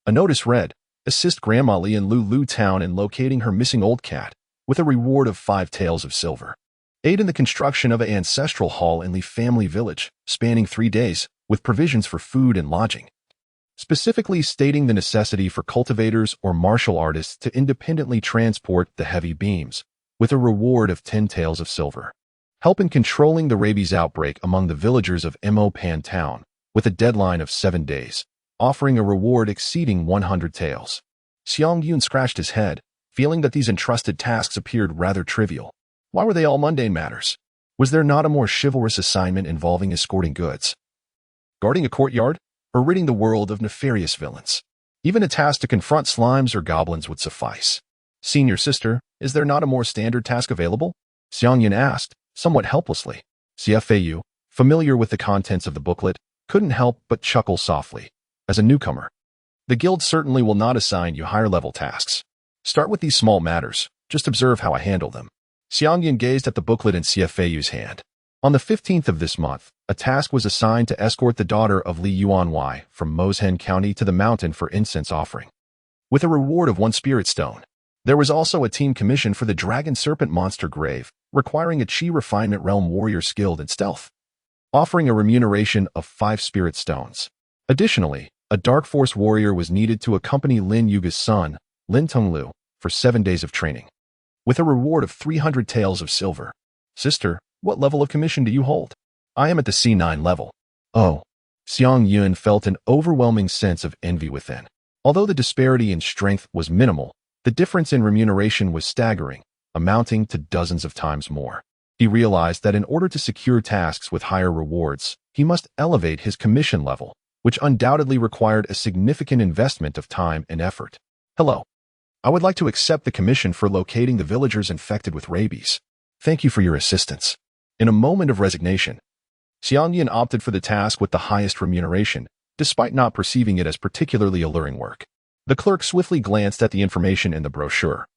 S1: A notice read, assist Grandma Li in Lulu Town in locating her missing old cat, with a reward of 5 taels of silver. Aid in the construction of an ancestral hall in the family village, spanning 3 days, with provisions for food and lodging. Specifically stating the necessity for cultivators or martial artists to independently transport the heavy beams, with a reward of 10 taels of silver. Help in controlling the rabies outbreak among the villagers of Mo Pan Town, with a deadline of 7 days, offering a reward exceeding 100 taels. Xiang Yun scratched his head, feeling that these entrusted tasks appeared rather trivial. Why were they all mundane matters? Was there not a more chivalrous assignment involving escorting goods, guarding a courtyard, or ridding the world of nefarious villains? Even a task to confront slimes or goblins would suffice. Senior sister, is there not a more standard task available? Xiang Yun asked, somewhat helplessly. CFAU, familiar with the contents of the booklet, couldn't help but chuckle softly. As a newcomer, the guild certainly will not assign you higher-level tasks. Start with these small matters. Just observe how I handle them. Xiang Yun gazed at the booklet in CFAU's hand. On the 15th of this month, a task was assigned to escort the daughter of Li Yuanwei from Moshen County to the mountain for incense offering, with a reward of 1 spirit stone. There was also a team commission for the Dragon Serpent Monster Grave, requiring a Chi Refinement Realm warrior skilled in stealth, offering a remuneration of 5 spirit stones. Additionally, a Dark Force warrior was needed to accompany Lin Yuga's son, Lin Tonglu, for 7 days of training, with a reward of 300 taels of silver. Sister, what level of commission do you hold? I am at the C9 level. Oh. Xiang Yun felt an overwhelming sense of envy within. Although the disparity in strength was minimal, the difference in remuneration was staggering, amounting to dozens of times more. He realized that in order to secure tasks with higher rewards, he must elevate his commission level, which undoubtedly required a significant investment of time and effort. Hello. I would like to accept the commission for locating the villagers infected with rabies. Thank you for your assistance. In a moment of resignation, Xiang Yun opted for the task with the highest remuneration, despite not perceiving it as particularly alluring work. The clerk swiftly glanced at the information in the brochure,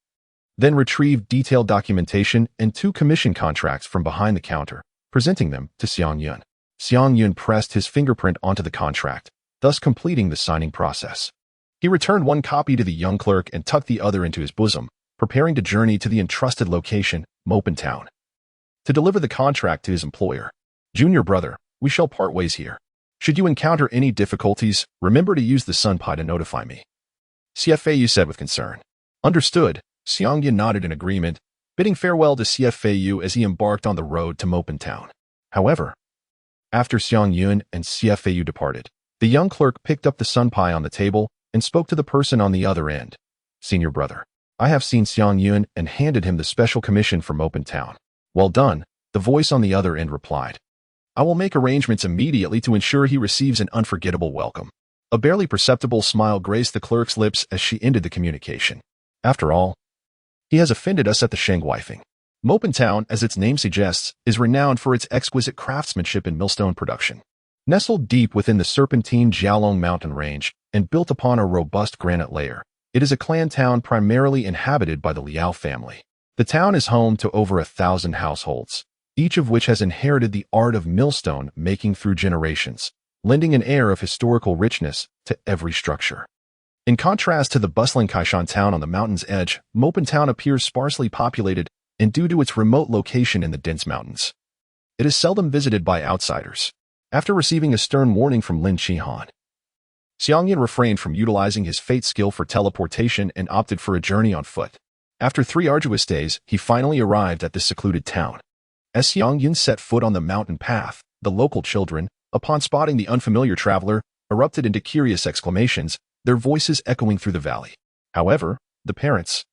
S1: then retrieved detailed documentation and 2 commission contracts from behind the counter, presenting them to Xiang Yun. Xiang Yun pressed his fingerprint onto the contract, thus completing the signing process. He returned 1 copy to the young clerk and tucked the other into his bosom, preparing to journey to the entrusted location, Mopen Town, to deliver the contract to his employer. Junior brother, we shall part ways here. Should you encounter any difficulties, remember to use the Sunpai to notify me. CFAU said with concern. Understood. Xiang Yun nodded in agreement, bidding farewell to CFAU as he embarked on the road to Mopen Town. However, after Xiang Yun and CFAU departed, the young clerk picked up the Sunpai on the table and spoke to the person on the other end. Senior brother, I have seen Xiang Yun and handed him the special commission for Mopen Town. Well done, the voice on the other end replied. I will make arrangements immediately to ensure he receives an unforgettable welcome. A barely perceptible smile graced the clerk's lips as she ended the communication. After all, he has offended us at the Shengweifing. Mopen Town, as its name suggests, is renowned for its exquisite craftsmanship in millstone production. Nestled deep within the serpentine Jiaolong mountain range and built upon a robust granite layer, it is a clan town primarily inhabited by the Liao family. The town is home to over 1,000 households, each of which has inherited the art of millstone making through generations, lending an air of historical richness to every structure. In contrast to the bustling Kaishan town on the mountain's edge, Mopen Town appears sparsely populated and due to its remote location in the dense mountains, it is seldom visited by outsiders. After receiving a stern warning from Lin Qihan, Xiang Yun refrained from utilizing his fate skill for teleportation and opted for a journey on foot. After 3 arduous days, he finally arrived at this secluded town. As Xiang Yun set foot on the mountain path, the local children, upon spotting the unfamiliar traveler, erupted into curious exclamations, their voices echoing through the valley. However, the parents,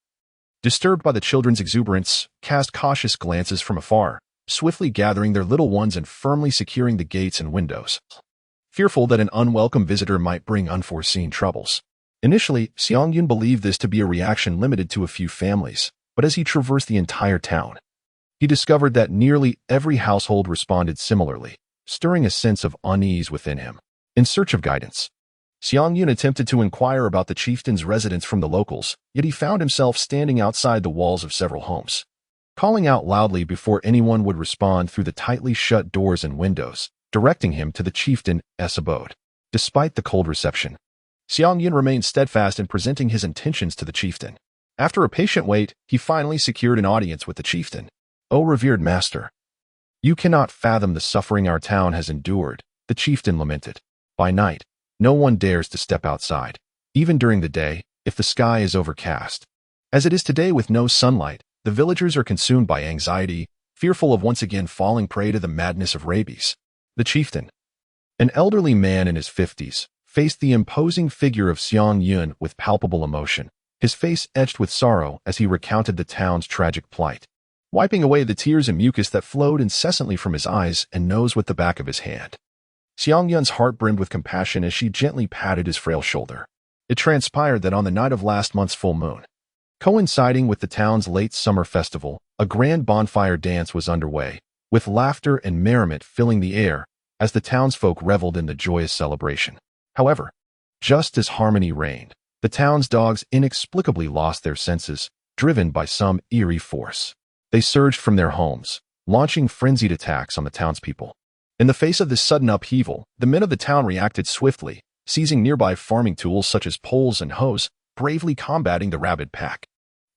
S1: disturbed by the children's exuberance, cast cautious glances from afar, swiftly gathering their little ones and firmly securing the gates and windows, fearful that an unwelcome visitor might bring unforeseen troubles. Initially, Xiang Yun believed this to be a reaction limited to a few families, but as he traversed the entire town, he discovered that nearly every household responded similarly, stirring a sense of unease within him. In search of guidance, Xiang Yun attempted to inquire about the chieftain's residence from the locals, yet he found himself standing outside the walls of several homes, calling out loudly before anyone would respond through the tightly shut doors and windows, directing him to the chieftain's abode. Despite the cold reception, Xiang Yun remained steadfast in presenting his intentions to the chieftain. After a patient wait, he finally secured an audience with the chieftain. O revered master, you cannot fathom the suffering our town has endured, the chieftain lamented. By night, no one dares to step outside, even during the day, if the sky is overcast. As it is today with no sunlight, the villagers are consumed by anxiety, fearful of once again falling prey to the madness of rabies. The chieftain, an elderly man in his 50s, faced the imposing figure of Xiang Yun with palpable emotion, his face etched with sorrow as he recounted the town's tragic plight, wiping away the tears and mucus that flowed incessantly from his eyes and nose with the back of his hand. Xiang Yun's heart brimmed with compassion as she gently patted his frail shoulder. It transpired that on the night of last month's full moon, coinciding with the town's late summer festival, a grand bonfire dance was underway, with laughter and merriment filling the air as the townsfolk reveled in the joyous celebration. However, just as harmony reigned, the town's dogs inexplicably lost their senses, driven by some eerie force. They surged from their homes, launching frenzied attacks on the townspeople. In the face of this sudden upheaval, the men of the town reacted swiftly, seizing nearby farming tools such as poles and hoes, bravely combating the rabid pack.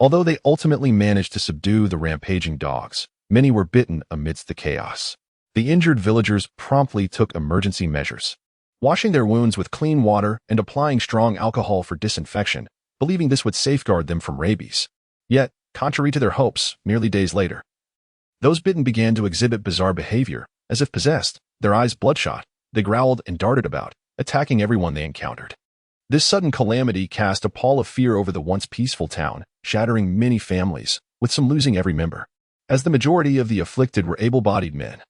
S1: Although they ultimately managed to subdue the rampaging dogs, many were bitten amidst the chaos. The injured villagers promptly took emergency measures, washing their wounds with clean water and applying strong alcohol for disinfection, believing this would safeguard them from rabies. Yet, contrary to their hopes, merely days later, those bitten began to exhibit bizarre behavior. As if possessed, their eyes bloodshot, they growled and darted about, attacking everyone they encountered. This sudden calamity cast a pall of fear over the once peaceful town, shattering many families, with some losing every member. As the majority of the afflicted were able-bodied men,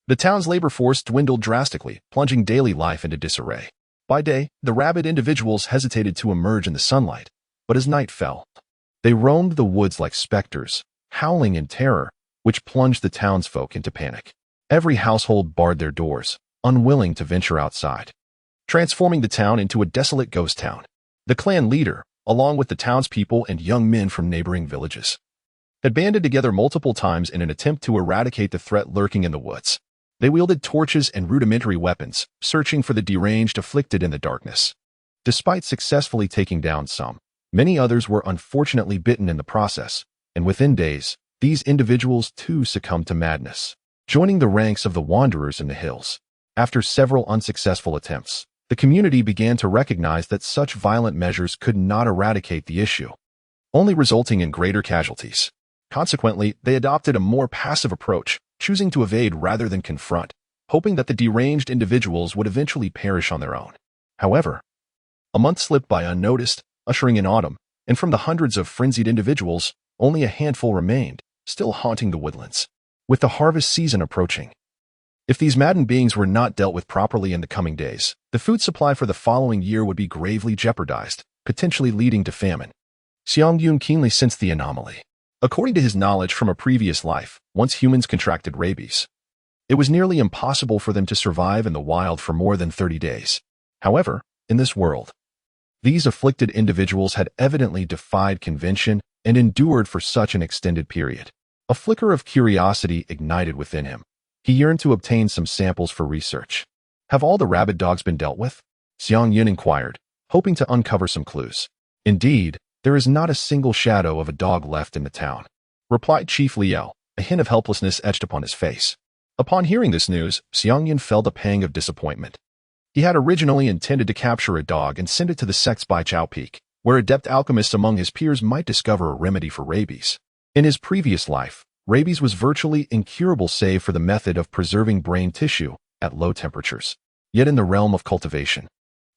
S1: the town's labor force dwindled drastically, plunging daily life into disarray. By day, the rabid individuals hesitated to emerge in the sunlight, but as night fell, They roamed the woods like specters, howling in terror, which plunged the townsfolk into panic. Every household barred their doors, unwilling to venture outside, transforming the town into a desolate ghost town. The clan leader, along with the townspeople and young men from neighboring villages, had banded together multiple times in an attempt to eradicate the threat lurking in the woods. They wielded torches and rudimentary weapons, searching for the deranged afflicted in the darkness. Despite successfully taking down some, many others were unfortunately bitten in the process, and within days, these individuals too succumbed to madness, joining the ranks of the wanderers in the hills. After several unsuccessful attempts, the community began to recognize that such violent measures could not eradicate the issue, only resulting in greater casualties. Consequently, they adopted a more passive approach, choosing to evade rather than confront, hoping that the deranged individuals would eventually perish on their own. However, a month slipped by unnoticed, ushering in autumn, and from the hundreds of frenzied individuals, only a handful remained, still haunting the woodlands. With the harvest season approaching, if these maddened beings were not dealt with properly in the coming days, the food supply for the following year would be gravely jeopardized, potentially leading to famine. Xiang Yun keenly sensed the anomaly. According to his knowledge from a previous life, once humans contracted rabies, it was nearly impossible for them to survive in the wild for more than 30 days. However, in this world, these afflicted individuals had evidently defied convention and endured for such an extended period. A flicker of curiosity ignited within him. He yearned to obtain some samples for research. Have all the rabid dogs been dealt with? Xiang Yun inquired, hoping to uncover some clues. Indeed, there is not a single shadow of a dog left in the town, replied Chief Liao, a hint of helplessness etched upon his face. Upon hearing this news, Xiang Yun felt a pang of disappointment. He had originally intended to capture a dog and send it to the sect's Baichao Peak, where adept alchemists among his peers might discover a remedy for rabies. In his previous life, rabies was virtually incurable save for the method of preserving brain tissue at low temperatures. Yet in the realm of cultivation,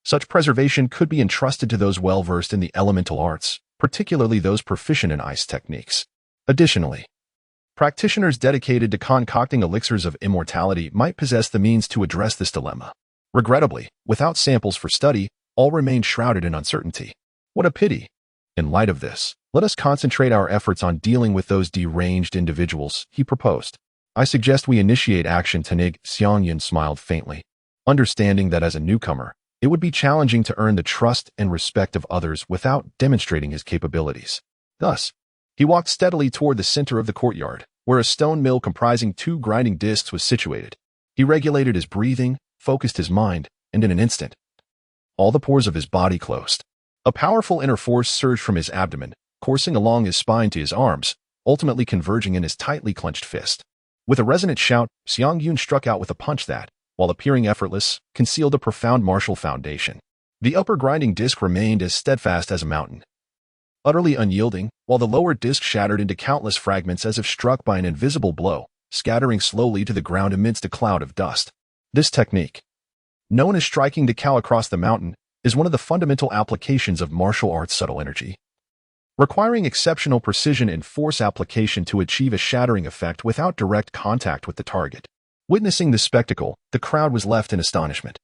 S1: such preservation could be entrusted to those well-versed in the elemental arts, particularly those proficient in ice techniques. Additionally, practitioners dedicated to concocting elixirs of immortality might possess the means to address this dilemma. Regrettably, without samples for study, all remained shrouded in uncertainty. What a pity! In light of this, let us concentrate our efforts on dealing with those deranged individuals, he proposed. I suggest we initiate action tonight. Xiang Yun smiled faintly, understanding that as a newcomer, it would be challenging to earn the trust and respect of others without demonstrating his capabilities. Thus, he walked steadily toward the center of the courtyard, where a stone mill comprising 2 grinding discs was situated. He regulated his breathing, focused his mind, and in an instant, all the pores of his body closed. A powerful inner force surged from his abdomen, coursing along his spine to his arms, ultimately converging in his tightly clenched fist. With a resonant shout, Xiang Yun struck out with a punch that, while appearing effortless, concealed a profound martial foundation. The upper grinding disc remained as steadfast as a mountain, utterly unyielding, while the lower disc shattered into countless fragments as if struck by an invisible blow, scattering slowly to the ground amidst a cloud of dust. This technique, known as striking the cow across the mountain, is one of the fundamental applications of martial arts subtle energy, requiring exceptional precision and force application to achieve a shattering effect without direct contact with the target. Witnessing this spectacle, the crowd was left in astonishment,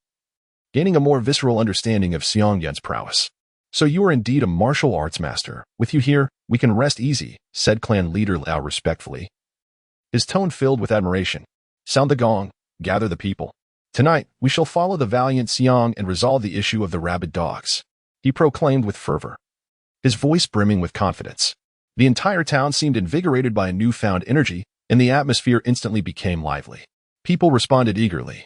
S1: gaining a more visceral understanding of Xiang Yun's prowess. So you are indeed a martial arts master. With you here, we can rest easy, said clan leader Liao respectfully, his tone filled with admiration. Sound the gong, gather the people. Tonight, we shall follow the valiant Xiang and resolve the issue of the rabid dogs, he proclaimed with fervor, his voice brimming with confidence. The entire town seemed invigorated by a newfound energy, and the atmosphere instantly became lively. People responded eagerly,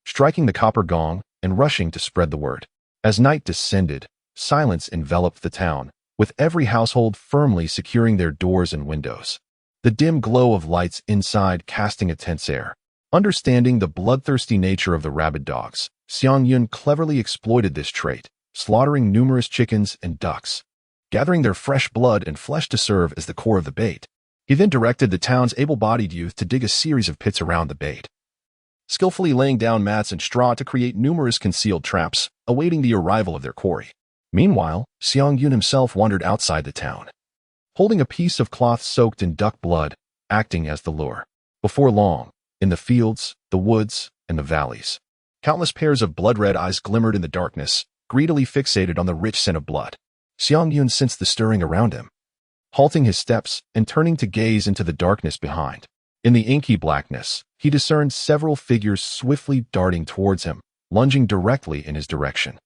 S1: striking the copper gong and rushing to spread the word. As night descended, silence enveloped the town, with every household firmly securing their doors and windows. The dim glow of lights inside casting a tense air. Understanding the bloodthirsty nature of the rabid dogs, Xiang Yun cleverly exploited this trait, slaughtering numerous chickens and ducks, gathering their fresh blood and flesh to serve as the core of the bait. He then directed the town's able-bodied youth to dig a series of pits around the bait, skillfully laying down mats and straw to create numerous concealed traps, awaiting the arrival of their quarry. Meanwhile, Xiang Yun himself wandered outside the town, holding a piece of cloth soaked in duck blood, acting as the lure. Before long, in the fields, the woods, and the valleys, countless pairs of blood-red eyes glimmered in the darkness, greedily fixated on the rich scent of blood. Xiang Yun sensed the stirring around him. halting his steps and turning to gaze into the darkness behind. In the inky blackness, he discerned several figures swiftly darting towards him, lunging directly in his direction.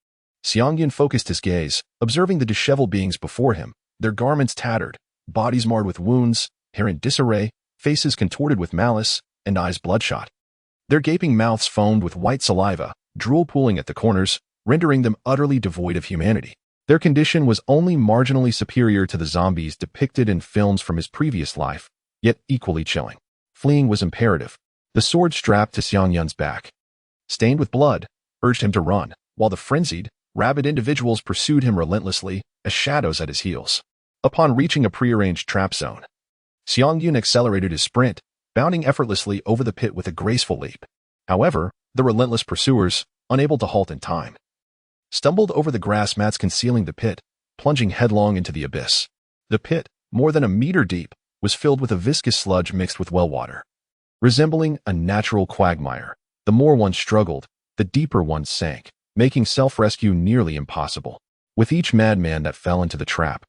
S1: Xiang Yun focused his gaze, observing the disheveled beings before him, their garments tattered, bodies marred with wounds, hair in disarray, faces contorted with malice, and eyes bloodshot. Their gaping mouths foamed with white saliva, drool pooling at the corners, rendering them utterly devoid of humanity. Their condition was only marginally superior to the zombies depicted in films from his previous life, yet equally chilling. Fleeing was imperative. The sword strapped to Xiang Yun's back, stained with blood, urged him to run, while the frenzied, rabid individuals pursued him relentlessly, as shadows at his heels. Upon reaching a prearranged trap zone, Xiang Yun accelerated his sprint, bounding effortlessly over the pit with a graceful leap. However, the relentless pursuers, unable to halt in time, stumbled over the grass mats concealing the pit, plunging headlong into the abyss. The pit, more than a meter deep, was filled with a viscous sludge mixed with well water. Resembling a natural quagmire, the more one struggled, the deeper one sank, making self-rescue nearly impossible. With each madman that fell into the trap,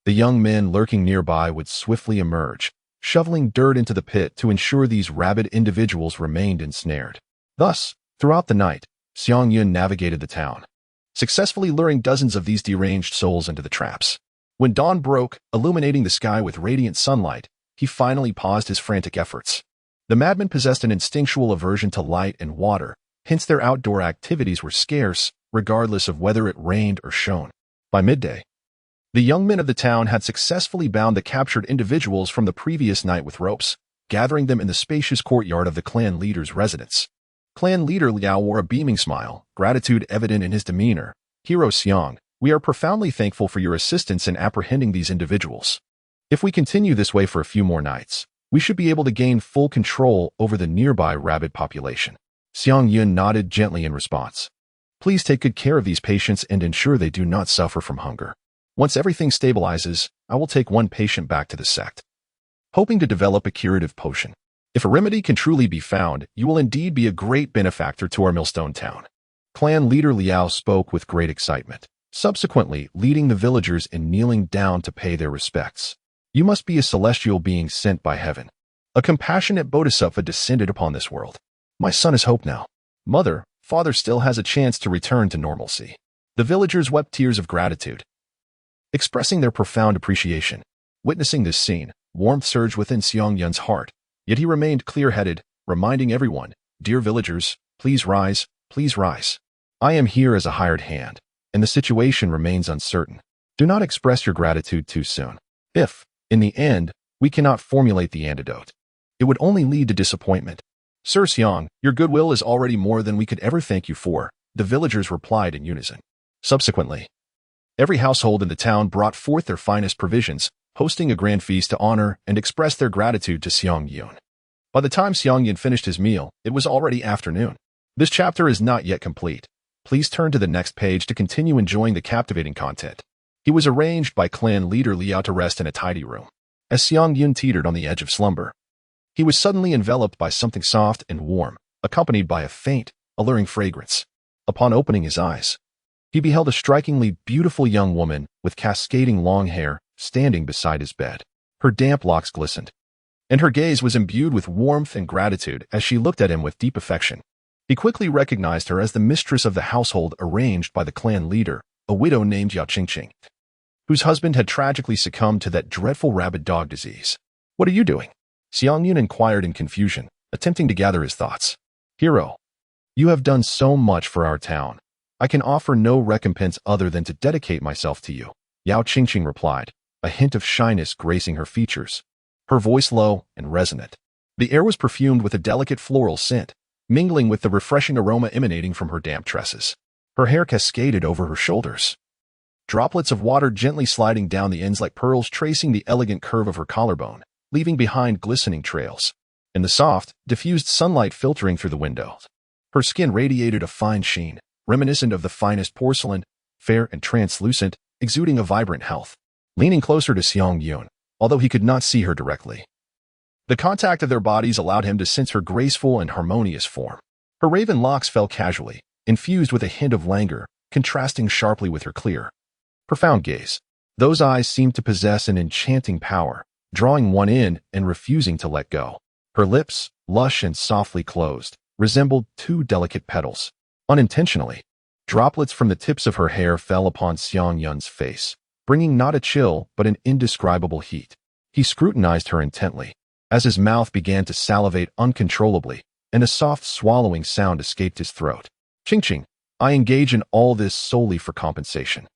S1: the young men lurking nearby would swiftly emerge, shoveling dirt into the pit to ensure these rabid individuals remained ensnared. Thus, throughout the night, Xiang Yun navigated the town, successfully luring dozens of these deranged souls into the traps. When dawn broke, illuminating the sky with radiant sunlight, he finally paused his frantic efforts. The madmen possessed an instinctual aversion to light and water, hence their outdoor activities were scarce, regardless of whether it rained or shone. By midday, the young men of the town had successfully bound the captured individuals from the previous night with ropes, gathering them in the spacious courtyard of the clan leader's residence. Clan leader Liao wore a beaming smile, gratitude evident in his demeanor. "Hero Xiang, we are profoundly thankful for your assistance in apprehending these individuals. If we continue this way for a few more nights, we should be able to gain full control over the nearby rabid population." Xiang Yun nodded gently in response. "Please take good care of these patients and ensure they do not suffer from hunger. Once everything stabilizes, I will take one patient back to the sect, hoping to develop a curative potion. If a remedy can truly be found, you will indeed be a great benefactor to our millstone town." Clan leader Liao spoke with great excitement, subsequently leading the villagers in kneeling down to pay their respects. "You must be a celestial being sent by heaven. A compassionate bodhisattva descended upon this world. My son is hope now. Mother, father still has a chance to return to normalcy." The villagers wept tears of gratitude, expressing their profound appreciation. Witnessing this scene, warmth surged within Xiang Yun's heart, yet he remained clear-headed, reminding everyone, "Dear villagers, please rise, please rise. I am here as a hired hand, and the situation remains uncertain. Do not express your gratitude too soon. If, in the end, we cannot formulate the antidote, it would only lead to disappointment." "Sir Xiang, your goodwill is already more than we could ever thank you for," the villagers replied in unison. Subsequently, every household in the town brought forth their finest provisions, hosting a grand feast to honor and express their gratitude to Xiang Yun. By the time Xiang Yun finished his meal, it was already afternoon. This chapter is not yet complete. Please turn to the next page to continue enjoying the captivating content. He was arranged by clan leader Liao to rest in a tidy room. As Xiang Yun teetered on the edge of slumber, he was suddenly enveloped by something soft and warm, accompanied by a faint, alluring fragrance. Upon opening his eyes, he beheld a strikingly beautiful young woman with cascading long hair standing beside his bed. Her damp locks glistened, and her gaze was imbued with warmth and gratitude as she looked at him with deep affection. He quickly recognized her as the mistress of the household arranged by the clan leader, a widow named Yao Qingqing, whose husband had tragically succumbed to that dreadful rabid dog disease. "What are you doing?" Xiang Yun inquired in confusion, attempting to gather his thoughts. "Hero, you have done so much for our town. I can offer no recompense other than to dedicate myself to you," Yao Qingqing replied, a hint of shyness gracing her features, her voice low and resonant. The air was perfumed with a delicate floral scent, mingling with the refreshing aroma emanating from her damp tresses. Her hair cascaded over her shoulders, droplets of water gently sliding down the ends like pearls tracing the elegant curve of her collarbone, leaving behind glistening trails. In the soft, diffused sunlight filtering through the windows, her skin radiated a fine sheen, reminiscent of the finest porcelain, fair and translucent, exuding a vibrant health. Leaning closer to Xiang Yun, although he could not see her directly, the contact of their bodies allowed him to sense her graceful and harmonious form. Her raven locks fell casually, infused with a hint of languor, contrasting sharply with her clear, profound gaze. Those eyes seemed to possess an enchanting power, drawing one in and refusing to let go. Her lips, lush and softly closed, resembled two delicate petals. Unintentionally, droplets from the tips of her hair fell upon Xiang Yun's face, bringing not a chill but an indescribable heat. He scrutinized her intently, as his mouth began to salivate uncontrollably, and a soft swallowing sound escaped his throat. Ching, I engage in all this solely for compensation.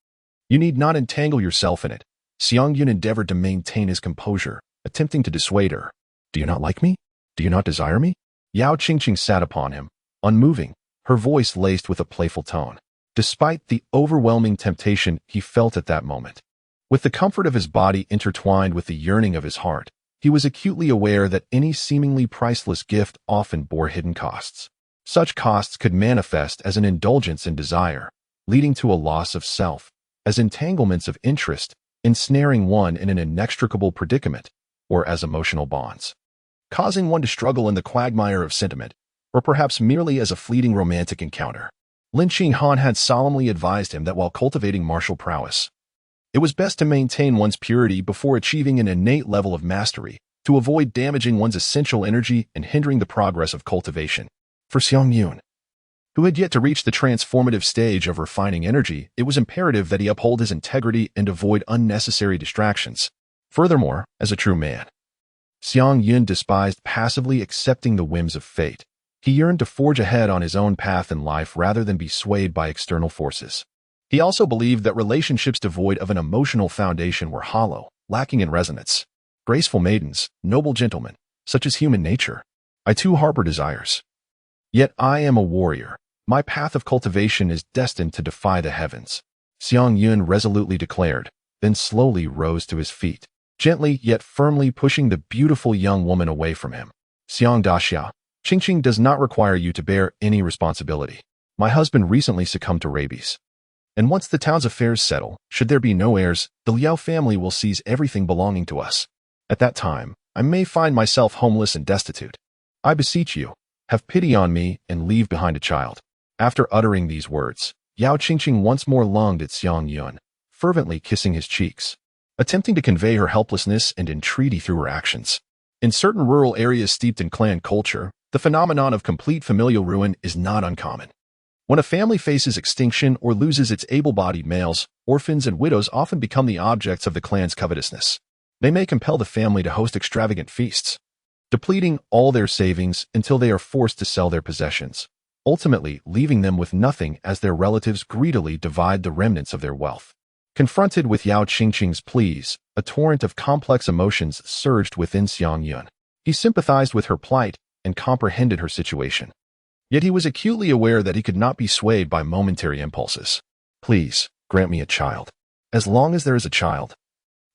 S1: You need not entangle yourself in it. Xiang Yun endeavored to maintain his composure, attempting to dissuade her. Do you not like me? Do you not desire me? Yao Qingqing sat upon him, unmoving, her voice laced with a playful tone, despite the overwhelming temptation he felt at that moment. With the comfort of his body intertwined with the yearning of his heart, he was acutely aware that any seemingly priceless gift often bore hidden costs. Such costs could manifest as an indulgence in desire, leading to a loss of self, as entanglements of interest, ensnaring one in an inextricable predicament, or as emotional bonds, causing one to struggle in the quagmire of sentiment, or perhaps merely as a fleeting romantic encounter. Lin Qinghan had solemnly advised him that while cultivating martial prowess, it was best to maintain one's purity before achieving an innate level of mastery, to avoid damaging one's essential energy and hindering the progress of cultivation. For Xiang Yun, who had yet to reach the transformative stage of refining energy, it was imperative that he uphold his integrity and avoid unnecessary distractions. Furthermore, as a true man, Xiang Yun despised passively accepting the whims of fate. He yearned to forge ahead on his own path in life rather than be swayed by external forces. He also believed that relationships devoid of an emotional foundation were hollow, lacking in resonance. Graceful maidens, noble gentlemen, such is human nature. I too harbor desires. Yet I am a warrior. My path of cultivation is destined to defy the heavens, Xiang Yun resolutely declared, then slowly rose to his feet, gently yet firmly pushing the beautiful young woman away from him. Xiang Daxia, Qingqing does not require you to bear any responsibility. My husband recently succumbed to rabies. And once the town's affairs settle, should there be no heirs, the Liao family will seize everything belonging to us. At that time, I may find myself homeless and destitute. I beseech you, have pity on me and leave behind a child. After uttering these words, Yao Qingqing once more lunged at Xiang Yun, fervently kissing his cheeks, attempting to convey her helplessness and entreaty through her actions. In certain rural areas steeped in clan culture, the phenomenon of complete familial ruin is not uncommon. When a family faces extinction or loses its able-bodied males, orphans and widows often become the objects of the clan's covetousness. They may compel the family to host extravagant feasts, depleting all their savings until they are forced to sell their possessions, ultimately leaving them with nothing as their relatives greedily divide the remnants of their wealth. Confronted with Yao Qingqing's pleas, a torrent of complex emotions surged within Xiang Yun. He sympathized with her plight and comprehended her situation. Yet he was acutely aware that he could not be swayed by momentary impulses. Please, grant me a child. As long as there is a child,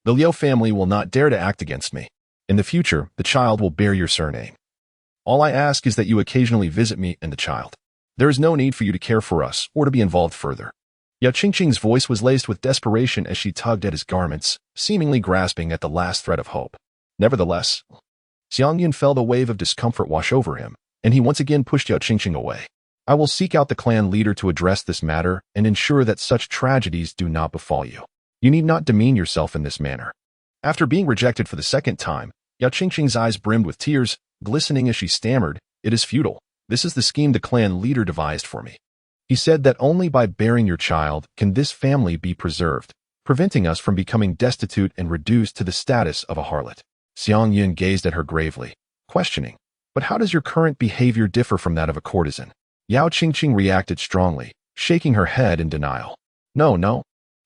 S1: the Liao family will not dare to act against me. In the future, the child will bear your surname. All I ask is that you occasionally visit me and the child. There is no need for you to care for us or to be involved further. Yao Qingqing's voice was laced with desperation as she tugged at his garments, seemingly grasping at the last thread of hope. Nevertheless, Xiang Yun felt a wave of discomfort wash over him, and he once again pushed Yao Qingqing away. I will seek out the clan leader to address this matter and ensure that such tragedies do not befall you. You need not demean yourself in this manner. After being rejected for the second time, Yao Qingqing's eyes brimmed with tears, glistening as she stammered, "It is futile. This is the scheme the clan leader devised for me. He said that only by bearing your child can this family be preserved, preventing us from becoming destitute and reduced to the status of a harlot." Xiang Yun gazed at her gravely, questioning, "But how does your current behavior differ from that of a courtesan?" Yao Qingqing reacted strongly, shaking her head in denial. No.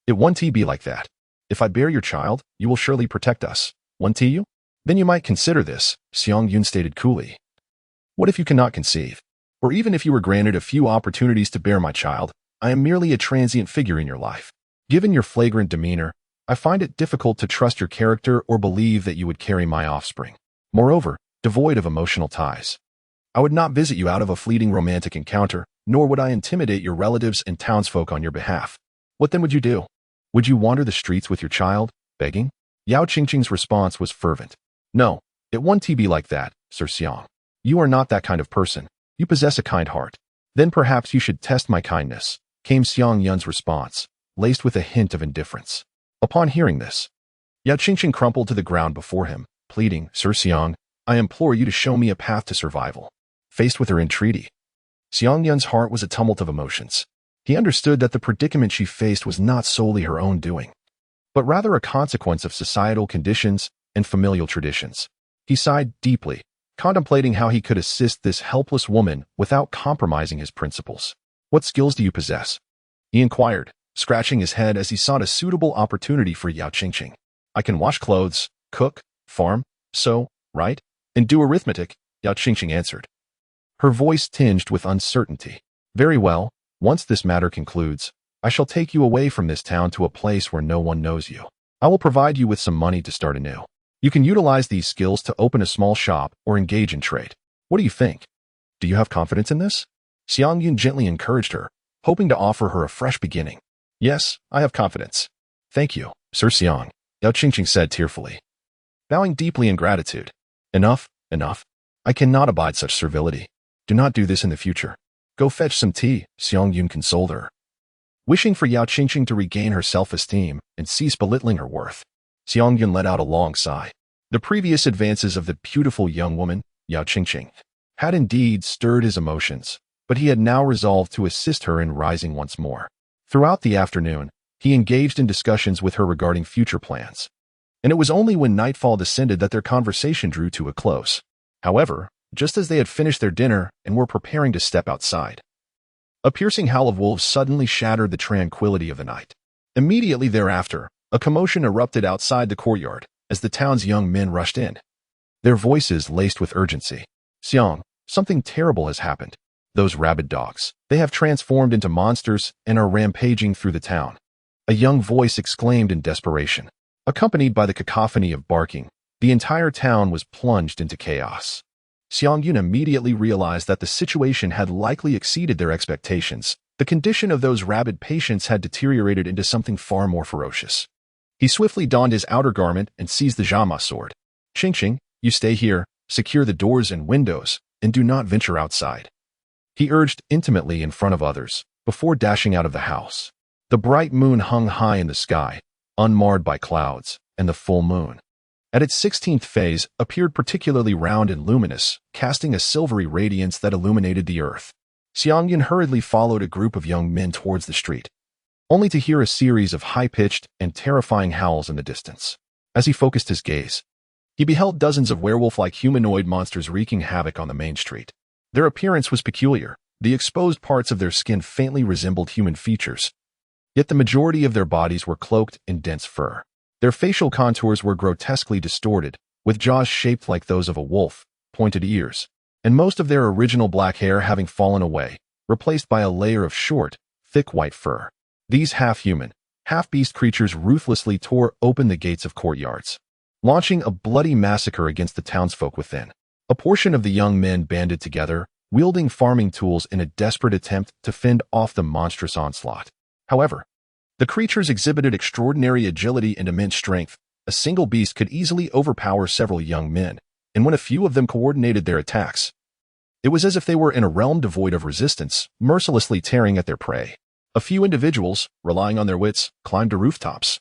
S1: It won't be like that. If I bear your child, you will surely protect us. Won't you? Then you might consider this, Xiang Yun stated coolly. What if you cannot conceive? Or even if you were granted a few opportunities to bear my child, I am merely a transient figure in your life. Given your flagrant demeanor, I find it difficult to trust your character or believe that you would carry my offspring. Moreover, devoid of emotional ties, I would not visit you out of a fleeting romantic encounter, nor would I intimidate your relatives and townsfolk on your behalf. What then would you do? Would you wander the streets with your child, begging? Yao Qingqing's response was fervent. No, it won't be like that, Sir Xiang. You are not that kind of person. You possess a kind heart. Then perhaps you should test my kindness, came Xiang Yun's response, laced with a hint of indifference. Upon hearing this, Yao Qingqing crumpled to the ground before him, pleading, "Sir Xiang, I implore you to show me a path to survival." Faced with her entreaty, Xiang Yun's heart was a tumult of emotions. He understood that the predicament she faced was not solely her own doing, but rather a consequence of societal conditions and familial traditions. He sighed deeply, contemplating how he could assist this helpless woman without compromising his principles. "What skills do you possess?" he inquired, scratching his head as he sought a suitable opportunity for Yao Qingqing. "I can wash clothes, cook, farm, sew, write, and do arithmetic," Yao Qingqing answered, her voice tinged with uncertainty. "Very well, once this matter concludes, I shall take you away from this town to a place where no one knows you. I will provide you with some money to start anew. You can utilize these skills to open a small shop or engage in trade. What do you think? Do you have confidence in this?" Xiang Yun gently encouraged her, hoping to offer her a fresh beginning. "Yes, I have confidence. Thank you, Sir Xiang," Yao Qingqing said tearfully, bowing deeply in gratitude. "Enough, enough. I cannot abide such servility. Do not do this in the future. Go fetch some tea," Xiang Yun consoled her. Wishing for Yao Qingqing to regain her self-esteem and cease belittling her worth, Xiang Yun let out a long sigh. The previous advances of the beautiful young woman, Yao Qingqing, had indeed stirred his emotions, but he had now resolved to assist her in rising once more. Throughout the afternoon, he engaged in discussions with her regarding future plans, and it was only when nightfall descended that their conversation drew to a close. However, just as they had finished their dinner and were preparing to step outside, a piercing howl of wolves suddenly shattered the tranquility of the night. Immediately thereafter, a commotion erupted outside the courtyard as the town's young men rushed in, their voices laced with urgency. "Xiang, something terrible has happened. Those rabid dogs, they have transformed into monsters and are rampaging through the town," a young voice exclaimed in desperation. Accompanied by the cacophony of barking, the entire town was plunged into chaos. Xiang Yun immediately realized that the situation had likely exceeded their expectations. The condition of those rabid patients had deteriorated into something far more ferocious. He swiftly donned his outer garment and seized the Zhama sword. "Qingqing, you stay here, secure the doors and windows, and do not venture outside," he urged intimately in front of others, before dashing out of the house. The bright moon hung high in the sky, unmarred by clouds, and the full moon, at its 16th phase, appeared particularly round and luminous, casting a silvery radiance that illuminated the earth. Xiang Yun hurriedly followed a group of young men towards the street, only to hear a series of high-pitched and terrifying howls in the distance. As he focused his gaze, he beheld dozens of werewolf-like humanoid monsters wreaking havoc on the main street. Their appearance was peculiar. The exposed parts of their skin faintly resembled human features, yet the majority of their bodies were cloaked in dense fur. Their facial contours were grotesquely distorted, with jaws shaped like those of a wolf, pointed ears, and most of their original black hair having fallen away, replaced by a layer of short, thick white fur. These half-human, half-beast creatures ruthlessly tore open the gates of courtyards, launching a bloody massacre against the townsfolk within. A portion of the young men banded together, wielding farming tools in a desperate attempt to fend off the monstrous onslaught. However, the creatures exhibited extraordinary agility and immense strength. A single beast could easily overpower several young men, and when a few of them coordinated their attacks, it was as if they were in a realm devoid of resistance, mercilessly tearing at their prey. A few individuals, relying on their wits, climbed to rooftops,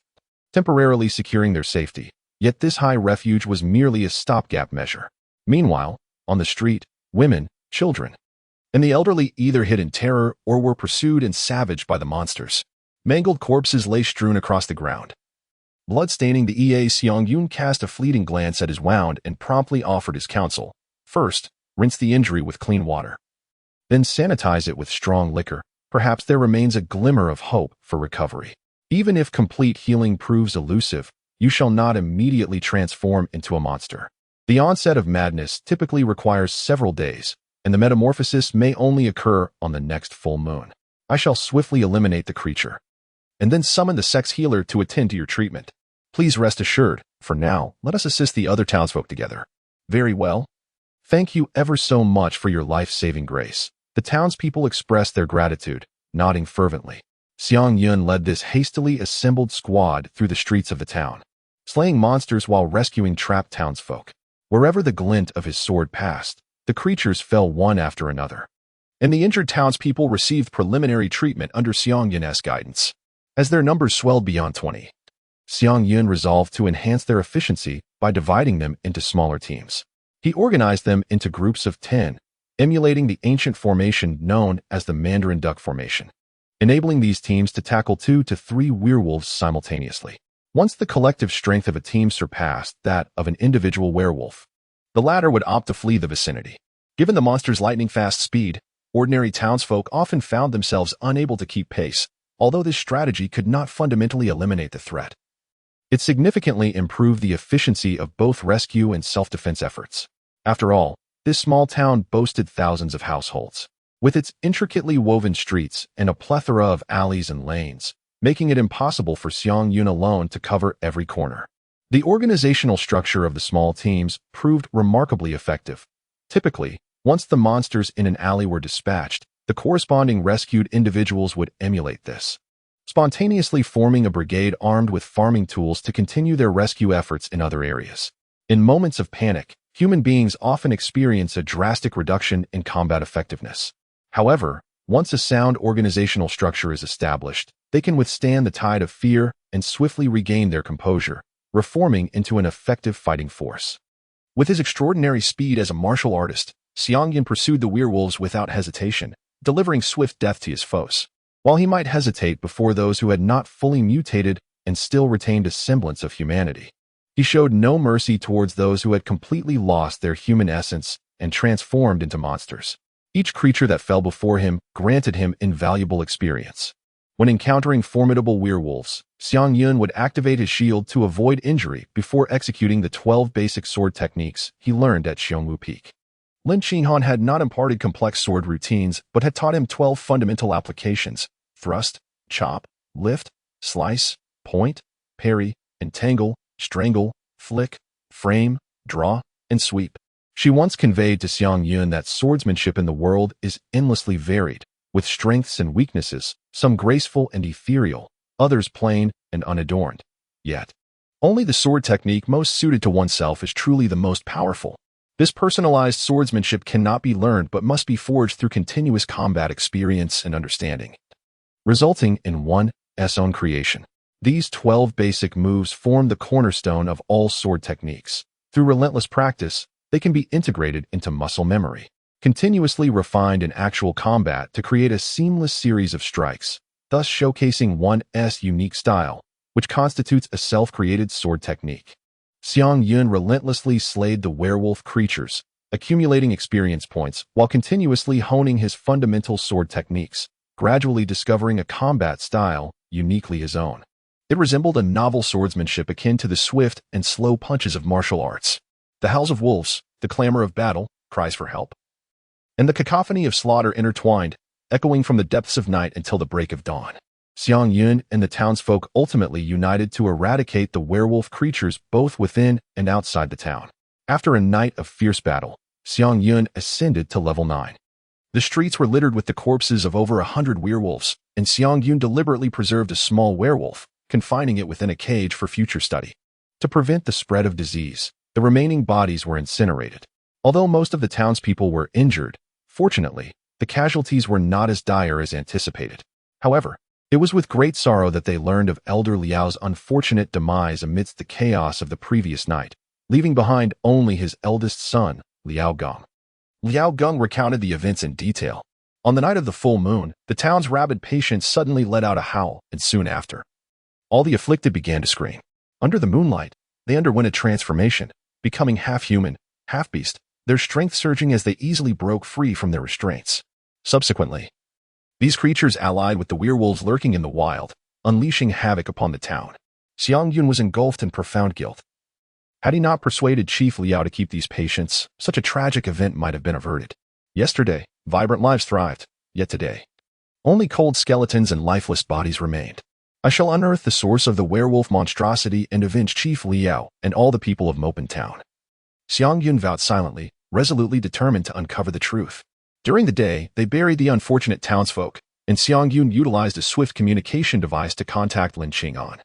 S1: temporarily securing their safety. Yet this high refuge was merely a stopgap measure. Meanwhile, on the street, women, children, and the elderly either hid in terror or were pursued and savaged by the monsters. Mangled corpses lay strewn across the ground. Blood-staining the Xiang Yun cast a fleeting glance at his wound and promptly offered his counsel. First, rinse the injury with clean water. Then sanitize it with strong liquor. Perhaps there remains a glimmer of hope for recovery. Even if complete healing proves elusive, you shall not immediately transform into a monster. The onset of madness typically requires several days, and the metamorphosis may only occur on the next full moon. I shall swiftly eliminate the creature, and then summon the sect's healer to attend to your treatment. Please rest assured, for now, let us assist the other townsfolk together." "Very well. Thank you ever so much for your life-saving grace." The townspeople expressed their gratitude, nodding fervently. Xiang Yun led this hastily assembled squad through the streets of the town, slaying monsters while rescuing trapped townsfolk. Wherever the glint of his sword passed, the creatures fell one after another, and the injured townspeople received preliminary treatment under Xiang Yun's guidance. As their numbers swelled beyond 20, Xiang Yun resolved to enhance their efficiency by dividing them into smaller teams. He organized them into groups of 10, emulating the ancient formation known as the Mandarin Duck Formation, enabling these teams to tackle 2 to 3 werewolves simultaneously. Once the collective strength of a team surpassed that of an individual werewolf, the latter would opt to flee the vicinity. Given the monster's lightning-fast speed, ordinary townsfolk often found themselves unable to keep pace, although this strategy could not fundamentally eliminate the threat. It significantly improved the efficiency of both rescue and self-defense efforts. After all, this small town boasted thousands of households, with its intricately woven streets and a plethora of alleys and lanes, making it impossible for Xiang Yun alone to cover every corner. The organizational structure of the small teams proved remarkably effective. Typically, once the monsters in an alley were dispatched, the corresponding rescued individuals would emulate this, spontaneously forming a brigade armed with farming tools to continue their rescue efforts in other areas. In moments of panic, human beings often experience a drastic reduction in combat effectiveness. However, once a sound organizational structure is established, they can withstand the tide of fear and swiftly regain their composure, reforming into an effective fighting force. With his extraordinary speed as a martial artist, Xiang Yun pursued the werewolves without hesitation, delivering swift death to his foes. While he might hesitate before those who had not fully mutated and still retained a semblance of humanity, he showed no mercy towards those who had completely lost their human essence and transformed into monsters. Each creature that fell before him granted him invaluable experience. When encountering formidable werewolves, Xiang Yun would activate his shield to avoid injury before executing the 12 basic sword techniques he learned at Xiongwu Peak. Lin Qinghan had not imparted complex sword routines, but had taught him 12 fundamental applications: thrust, chop, lift, slice, point, parry, entangle, strangle, flick, frame, draw, and sweep. She once conveyed to Xiang Yun that swordsmanship in the world is endlessly varied, with strengths and weaknesses, some graceful and ethereal, others plain and unadorned. Yet, only the sword technique most suited to oneself is truly the most powerful. This personalized swordsmanship cannot be learned but must be forged through continuous combat experience and understanding, resulting in one's own creation. These 12 basic moves form the cornerstone of all sword techniques. Through relentless practice, they can be integrated into muscle memory, continuously refined in actual combat to create a seamless series of strikes, thus showcasing one's unique style, which constitutes a self-created sword technique. Xiang Yun relentlessly slayed the werewolf creatures, accumulating experience points while continuously honing his fundamental sword techniques, gradually discovering a combat style uniquely his own. It resembled a novel swordsmanship akin to the swift and slow punches of martial arts. The howls of wolves, the clamor of battle, cries for help, and the cacophony of slaughter intertwined, echoing from the depths of night until the break of dawn. Xiang Yun and the townsfolk ultimately united to eradicate the werewolf creatures both within and outside the town. After a night of fierce battle, Xiang Yun ascended to level 9. The streets were littered with the corpses of over 100 werewolves, and Xiang Yun deliberately preserved a small werewolf, confining it within a cage for future study. To prevent the spread of disease, the remaining bodies were incinerated. Although most of the townspeople were injured, fortunately, the casualties were not as dire as anticipated. However, it was with great sorrow that they learned of Elder Liao's unfortunate demise amidst the chaos of the previous night, leaving behind only his eldest son, Liao Gong. Liao Gong recounted the events in detail. On the night of the full moon, the town's rabid patient suddenly let out a howl, and soon after, all the afflicted began to scream. Under the moonlight, they underwent a transformation, becoming half-human, half-beast, their strength surging as they easily broke free from their restraints. Subsequently, these creatures allied with the werewolves lurking in the wild, unleashing havoc upon the town. Xiang Yun was engulfed in profound guilt. Had he not persuaded Chief Liao to keep these patients, such a tragic event might have been averted. Yesterday, vibrant lives thrived, yet today, only cold skeletons and lifeless bodies remained. I shall unearth the source of the werewolf monstrosity and avenge Chief Liao and all the people of Mopin Town. Xiang Yun vowed silently, resolutely determined to uncover the truth. During the day, they buried the unfortunate townsfolk, and Xiang Yun utilized a swift communication device to contact Lin Qinghan,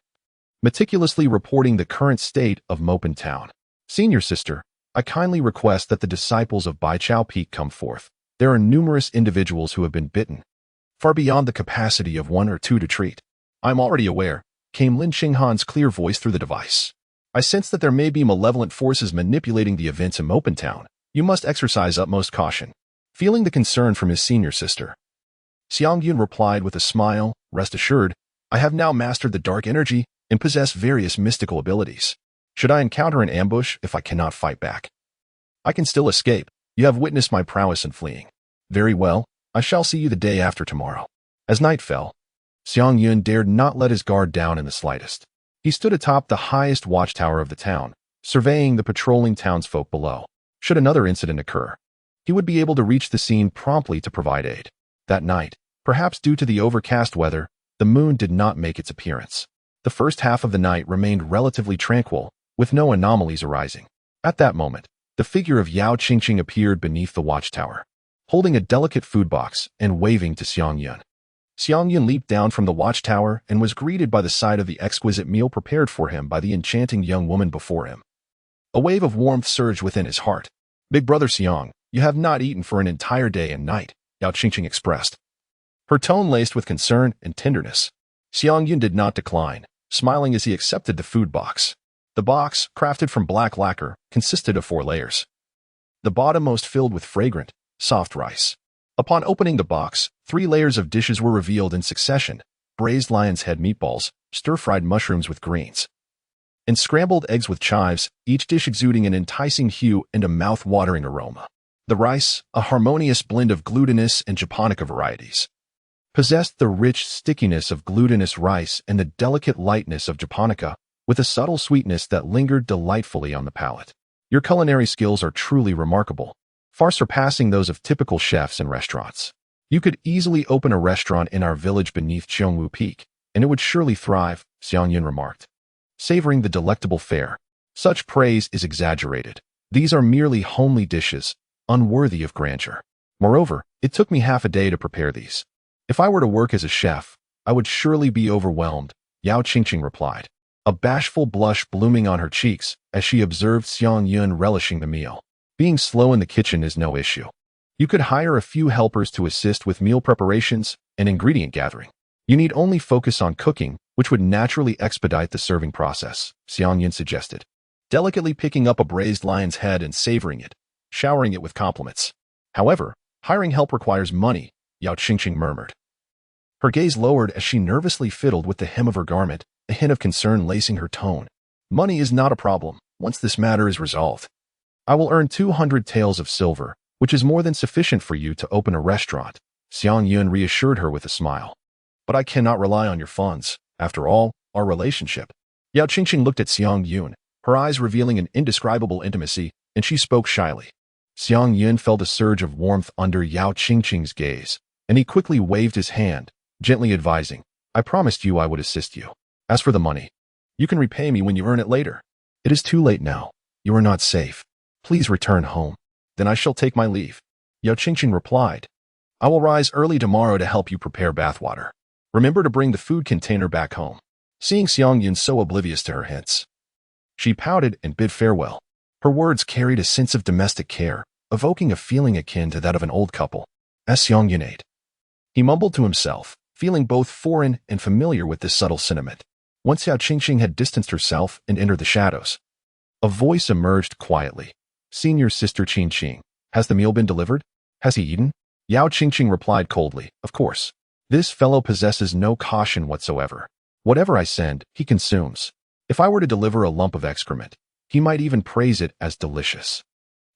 S1: meticulously reporting the current state of Mopin Town. Senior sister, I kindly request that the disciples of Baichao Peak come forth. There are numerous individuals who have been bitten, far beyond the capacity of 1 or 2 to treat. I am already aware, came Lin Qinghan's clear voice through the device. I sense that there may be malevolent forces manipulating the events in Open Town. You must exercise utmost caution. Feeling the concern from his senior sister, Xiang Yun replied with a smile, rest assured, I have now mastered the dark energy and possess various mystical abilities. Should I encounter an ambush if I cannot fight back, I can still escape. You have witnessed my prowess in fleeing. Very well, I shall see you the day after tomorrow. As night fell, Xiang Yun dared not let his guard down in the slightest. He stood atop the highest watchtower of the town, surveying the patrolling townsfolk below. Should another incident occur, he would be able to reach the scene promptly to provide aid. That night, perhaps due to the overcast weather, the moon did not make its appearance. The first half of the night remained relatively tranquil, with no anomalies arising. At that moment, the figure of Yao Qingqing appeared beneath the watchtower, holding a delicate food box and waving to Xiang Yun. Xiang Yun leaped down from the watchtower and was greeted by the sight of the exquisite meal prepared for him by the enchanting young woman before him. A wave of warmth surged within his heart. Big brother Xiang, you have not eaten for an entire day and night, Yao Qingqing expressed, her tone laced with concern and tenderness. Xiang Yun did not decline, smiling as he accepted the food box. The box, crafted from black lacquer, consisted of 4 layers. The bottommost filled with fragrant, soft rice. Upon opening the box, 3 layers of dishes were revealed in succession: braised lion's head meatballs, stir-fried mushrooms with greens, and scrambled eggs with chives, each dish exuding an enticing hue and a mouth-watering aroma. The rice, a harmonious blend of glutinous and japonica varieties, possessed the rich stickiness of glutinous rice and the delicate lightness of japonica, with a subtle sweetness that lingered delightfully on the palate. Your culinary skills are truly remarkable, far surpassing those of typical chefs in restaurants. You could easily open a restaurant in our village beneath Chongwu Peak, and it would surely thrive, Xiang Yun remarked, savoring the delectable fare. Such praise is exaggerated. These are merely homely dishes, unworthy of grandeur. Moreover, it took me half a day to prepare these. If I were to work as a chef, I would surely be overwhelmed, Yao Qingqing replied, a bashful blush blooming on her cheeks as she observed Xiang Yun relishing the meal. Being slow in the kitchen is no issue. You could hire a few helpers to assist with meal preparations and ingredient gathering. You need only focus on cooking, which would naturally expedite the serving process, Xiang Yun suggested, delicately picking up a braised lion's head and savoring it, showering it with compliments. However, hiring help requires money, Yao Qingqing murmured. Her gaze lowered as she nervously fiddled with the hem of her garment, a hint of concern lacing her tone. Money is not a problem, once this matter is resolved. I will earn 200 taels of silver, which is more than sufficient for you to open a restaurant, Xiang Yun reassured her with a smile. But I cannot rely on your funds. After all, our relationship. Yao Qingqing looked at Xiang Yun, her eyes revealing an indescribable intimacy, and she spoke shyly. Xiang Yun felt a surge of warmth under Yao Qingqing's gaze, and he quickly waved his hand, gently advising, I promised you I would assist you. As for the money, you can repay me when you earn it later. It is too late now. You are not safe. Please return home. Then I shall take my leave. Yao Qingqing replied, I will rise early tomorrow to help you prepare bathwater. Remember to bring the food container back home. Seeing Xiang Yun so oblivious to her hints, she pouted and bid farewell. Her words carried a sense of domestic care, evoking a feeling akin to that of an old couple. As Xiang Yun ate, he mumbled to himself, feeling both foreign and familiar with this subtle sentiment. Once Yao Qingqing had distanced herself and entered the shadows, a voice emerged quietly. Senior sister Qingqing, has the meal been delivered? Has he eaten? Yao Qingqing replied coldly, of course. This fellow possesses no caution whatsoever. Whatever I send, he consumes. If I were to deliver a lump of excrement, he might even praise it as delicious.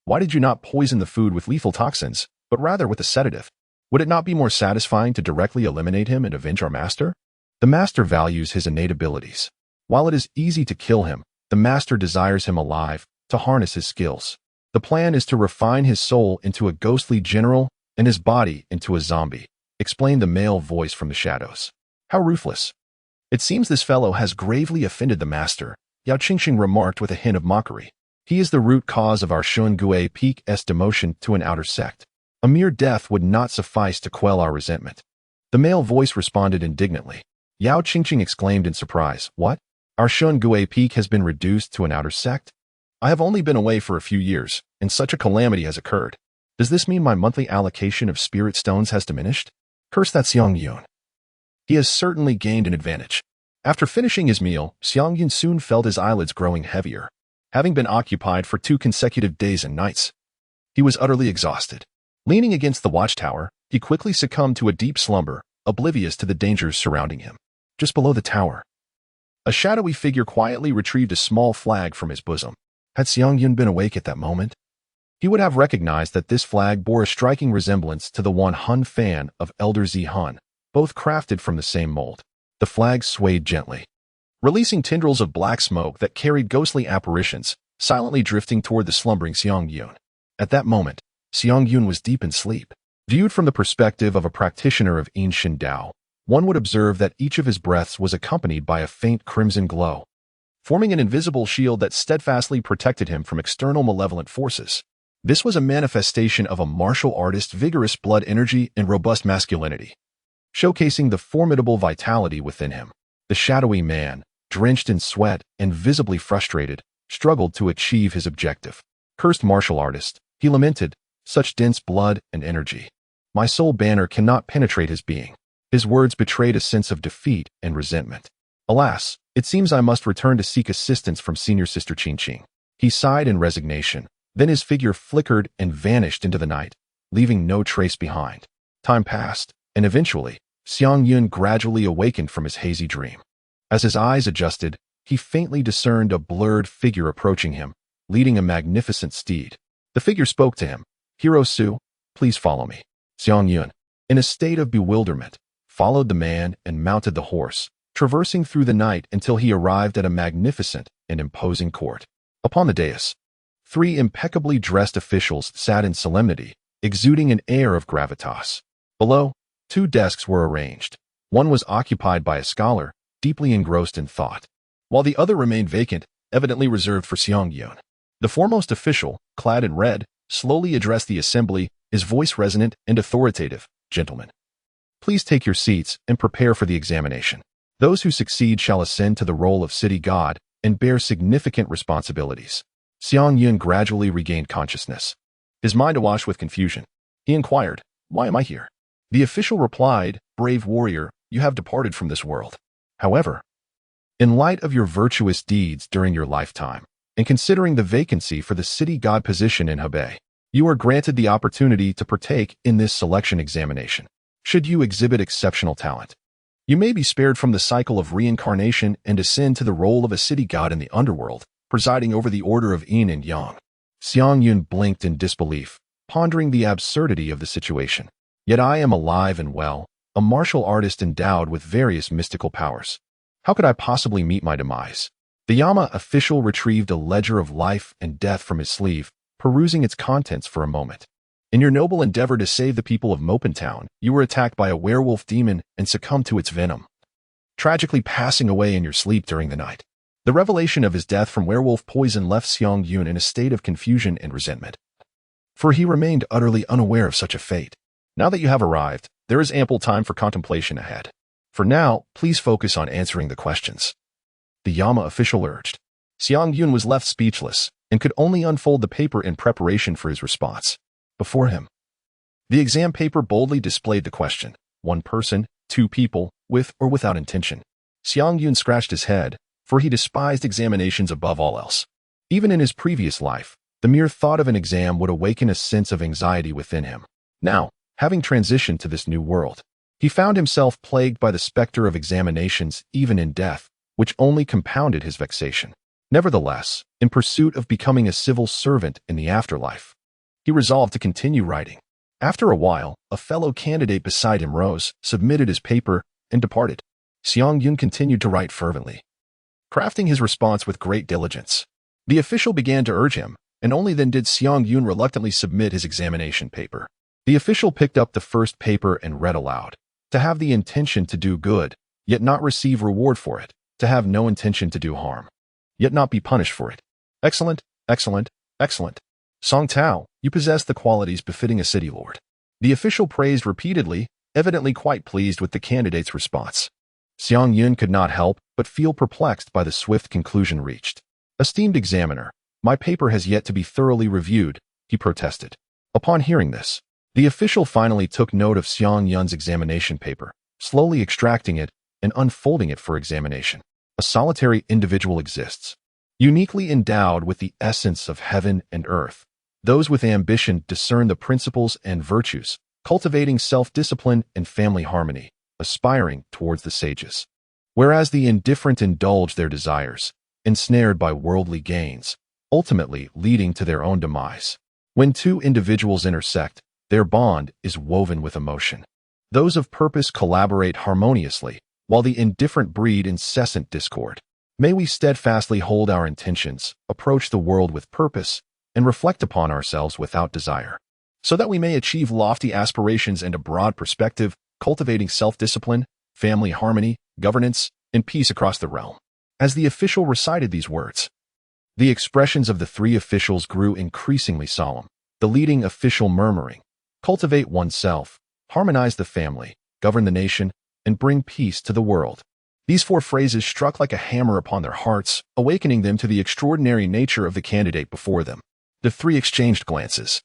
S1: Why did you not poison the food with lethal toxins, but rather with a sedative? Would it not be more satisfying to directly eliminate him and avenge our master? The master values his innate abilities. While it is easy to kill him, the master desires him alive, to harness his skills. The plan is to refine his soul into a ghostly general and his body into a zombie, explained the male voice from the shadows. How ruthless. It seems this fellow has gravely offended the master, Yao Qingqing remarked with a hint of mockery. He is the root cause of our Chongwu Peak's demotion to an outer sect. A mere death would not suffice to quell our resentment. The male voice responded indignantly. Yao Qingqing exclaimed in surprise, what? Our Chongwu Peak has been reduced to an outer sect? I have only been away for a few years, and such a calamity has occurred. Does this mean my monthly allocation of spirit stones has diminished? Curse that Xiang Yun. He has certainly gained an advantage. After finishing his meal, Xiang Yun soon felt his eyelids growing heavier, having been occupied for 2 consecutive days and nights. He was utterly exhausted. Leaning against the watchtower, he quickly succumbed to a deep slumber, oblivious to the dangers surrounding him. Just below the tower, a shadowy figure quietly retrieved a small flag from his bosom. Had Xiang Yun been awake at that moment, he would have recognized that this flag bore a striking resemblance to the one Hun fan of Elder Zi Hun, both crafted from the same mold. The flag swayed gently, releasing tendrils of black smoke that carried ghostly apparitions, silently drifting toward the slumbering Xiang Yun. At that moment, Xiang Yun was deep in sleep. Viewed from the perspective of a practitioner of ancient Tao, one would observe that each of his breaths was accompanied by a faint crimson glow, forming an invisible shield that steadfastly protected him from external malevolent forces. This was a manifestation of a martial artist's vigorous blood energy and robust masculinity, showcasing the formidable vitality within him. The shadowy man, drenched in sweat and visibly frustrated, struggled to achieve his objective. Cursed martial artist, he lamented, such dense blood and energy. My soul banner cannot penetrate his being. His words betrayed a sense of defeat and resentment. Alas, it seems I must return to seek assistance from senior sister Qing. He sighed in resignation. Then his figure flickered and vanished into the night, leaving no trace behind. Time passed, and eventually, Xiang Yun gradually awakened from his hazy dream. As his eyes adjusted, he faintly discerned a blurred figure approaching him, leading a magnificent steed. The figure spoke to him. Hero Su, please follow me. Xiang Yun, in a state of bewilderment, followed the man and mounted the horse, traversing through the night until he arrived at a magnificent and imposing court. Upon the dais, 3 impeccably dressed officials sat in solemnity, exuding an air of gravitas. Below, 2 desks were arranged. One was occupied by a scholar, deeply engrossed in thought, while the other remained vacant, evidently reserved for Xiang Yun. The foremost official, clad in red, slowly addressed the assembly, his voice resonant and authoritative. Gentlemen, please take your seats and prepare for the examination. Those who succeed shall ascend to the role of city god and bear significant responsibilities. Xiang Yun gradually regained consciousness. His mind awash with confusion. He inquired, why am I here? The official replied, brave warrior, you have departed from this world. However, in light of your virtuous deeds during your lifetime, and considering the vacancy for the city god position in Hebei, you are granted the opportunity to partake in this selection examination. Should you exhibit exceptional talent, you may be spared from the cycle of reincarnation and ascend to the role of a city god in the underworld, presiding over the order of yin and yang. Xiang Yun blinked in disbelief, pondering the absurdity of the situation. Yet I am alive and well, a martial artist endowed with various mystical powers. How could I possibly meet my demise? The Yama official retrieved a ledger of life and death from his sleeve, perusing its contents for a moment. In your noble endeavor to save the people of Mopen Town, you were attacked by a werewolf demon and succumbed to its venom, tragically passing away in your sleep during the night. The revelation of his death from werewolf poison left Xiang Yun in a state of confusion and resentment, for he remained utterly unaware of such a fate. Now that you have arrived, there is ample time for contemplation ahead. For now, please focus on answering the questions, the Yama official urged. Xiang Yun was left speechless and could only unfold the paper in preparation for his response. Before him, the exam paper boldly displayed the question, 1 person, 2 people, with or without intention. Xiang Yun scratched his head, for he despised examinations above all else. Even in his previous life, the mere thought of an exam would awaken a sense of anxiety within him. Now, having transitioned to this new world, he found himself plagued by the specter of examinations even in death, which only compounded his vexation. Nevertheless, in pursuit of becoming a civil servant in the afterlife, he resolved to continue writing. After a while, a fellow candidate beside him rose, submitted his paper, and departed. Xiang Yun continued to write fervently, crafting his response with great diligence. The official began to urge him, and only then did Xiang Yun reluctantly submit his examination paper. The official picked up the first paper and read aloud. To have the intention to do good, yet not receive reward for it. To have no intention to do harm, yet not be punished for it. Excellent, excellent, excellent. Song Tao, you possess the qualities befitting a city lord. The official praised repeatedly, evidently quite pleased with the candidate's response. Xiang Yun could not help but feel perplexed by the swift conclusion reached. Esteemed examiner, my paper has yet to be thoroughly reviewed, he protested. Upon hearing this, the official finally took note of Xiang Yun's examination paper, slowly extracting it and unfolding it for examination. A solitary individual exists, uniquely endowed with the essence of heaven and earth. Those with ambition discern the principles and virtues, cultivating self-discipline and family harmony, aspiring towards the sages. Whereas the indifferent indulge their desires, ensnared by worldly gains, ultimately leading to their own demise. When two individuals intersect, their bond is woven with emotion. Those of purpose collaborate harmoniously, while the indifferent breed incessant discord. May we steadfastly hold our intentions, approach the world with purpose, and reflect upon ourselves without desire, so that we may achieve lofty aspirations and a broad perspective, cultivating self-discipline, family harmony, governance, and peace across the realm. As the official recited these words, the expressions of the three officials grew increasingly solemn, the leading official murmuring, "Cultivate oneself, harmonize the family, govern the nation, and bring peace to the world." These four phrases struck like a hammer upon their hearts, awakening them to the extraordinary nature of the candidate before them. The three exchanged glances,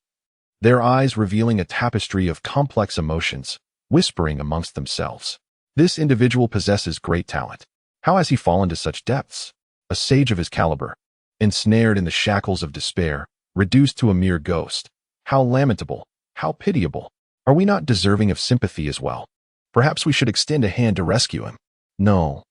S1: their eyes revealing a tapestry of complex emotions, whispering amongst themselves. This individual possesses great talent. How has he fallen to such depths? A sage of his caliber, ensnared in the shackles of despair, reduced to a mere ghost. How lamentable, how pitiable. Are we not deserving of sympathy as well? Perhaps we should extend a hand to rescue him. No,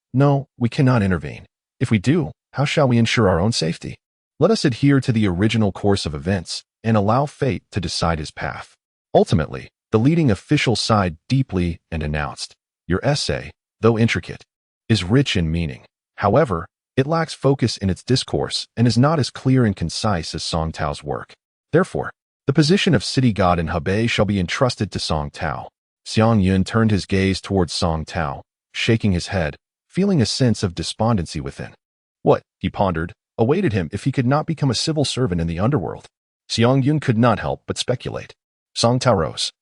S1: we cannot intervene. If we do, how shall we ensure our own safety? Let us adhere to the original course of events and allow fate to decide his path. Ultimately, the leading official sighed deeply and announced, "Your essay, though intricate, is rich in meaning. However, it lacks focus in its discourse and is not as clear and concise as Song Tao's work. Therefore, the position of city god in Hebei shall be entrusted to Song Tao." Xiang Yun turned his gaze towards Song Tao, shaking his head, feeling a sense of despondency within. What, he pondered, awaited him if he could not become a civil servant in the underworld? Xiang Yun could not help but speculate. Song Tao rose,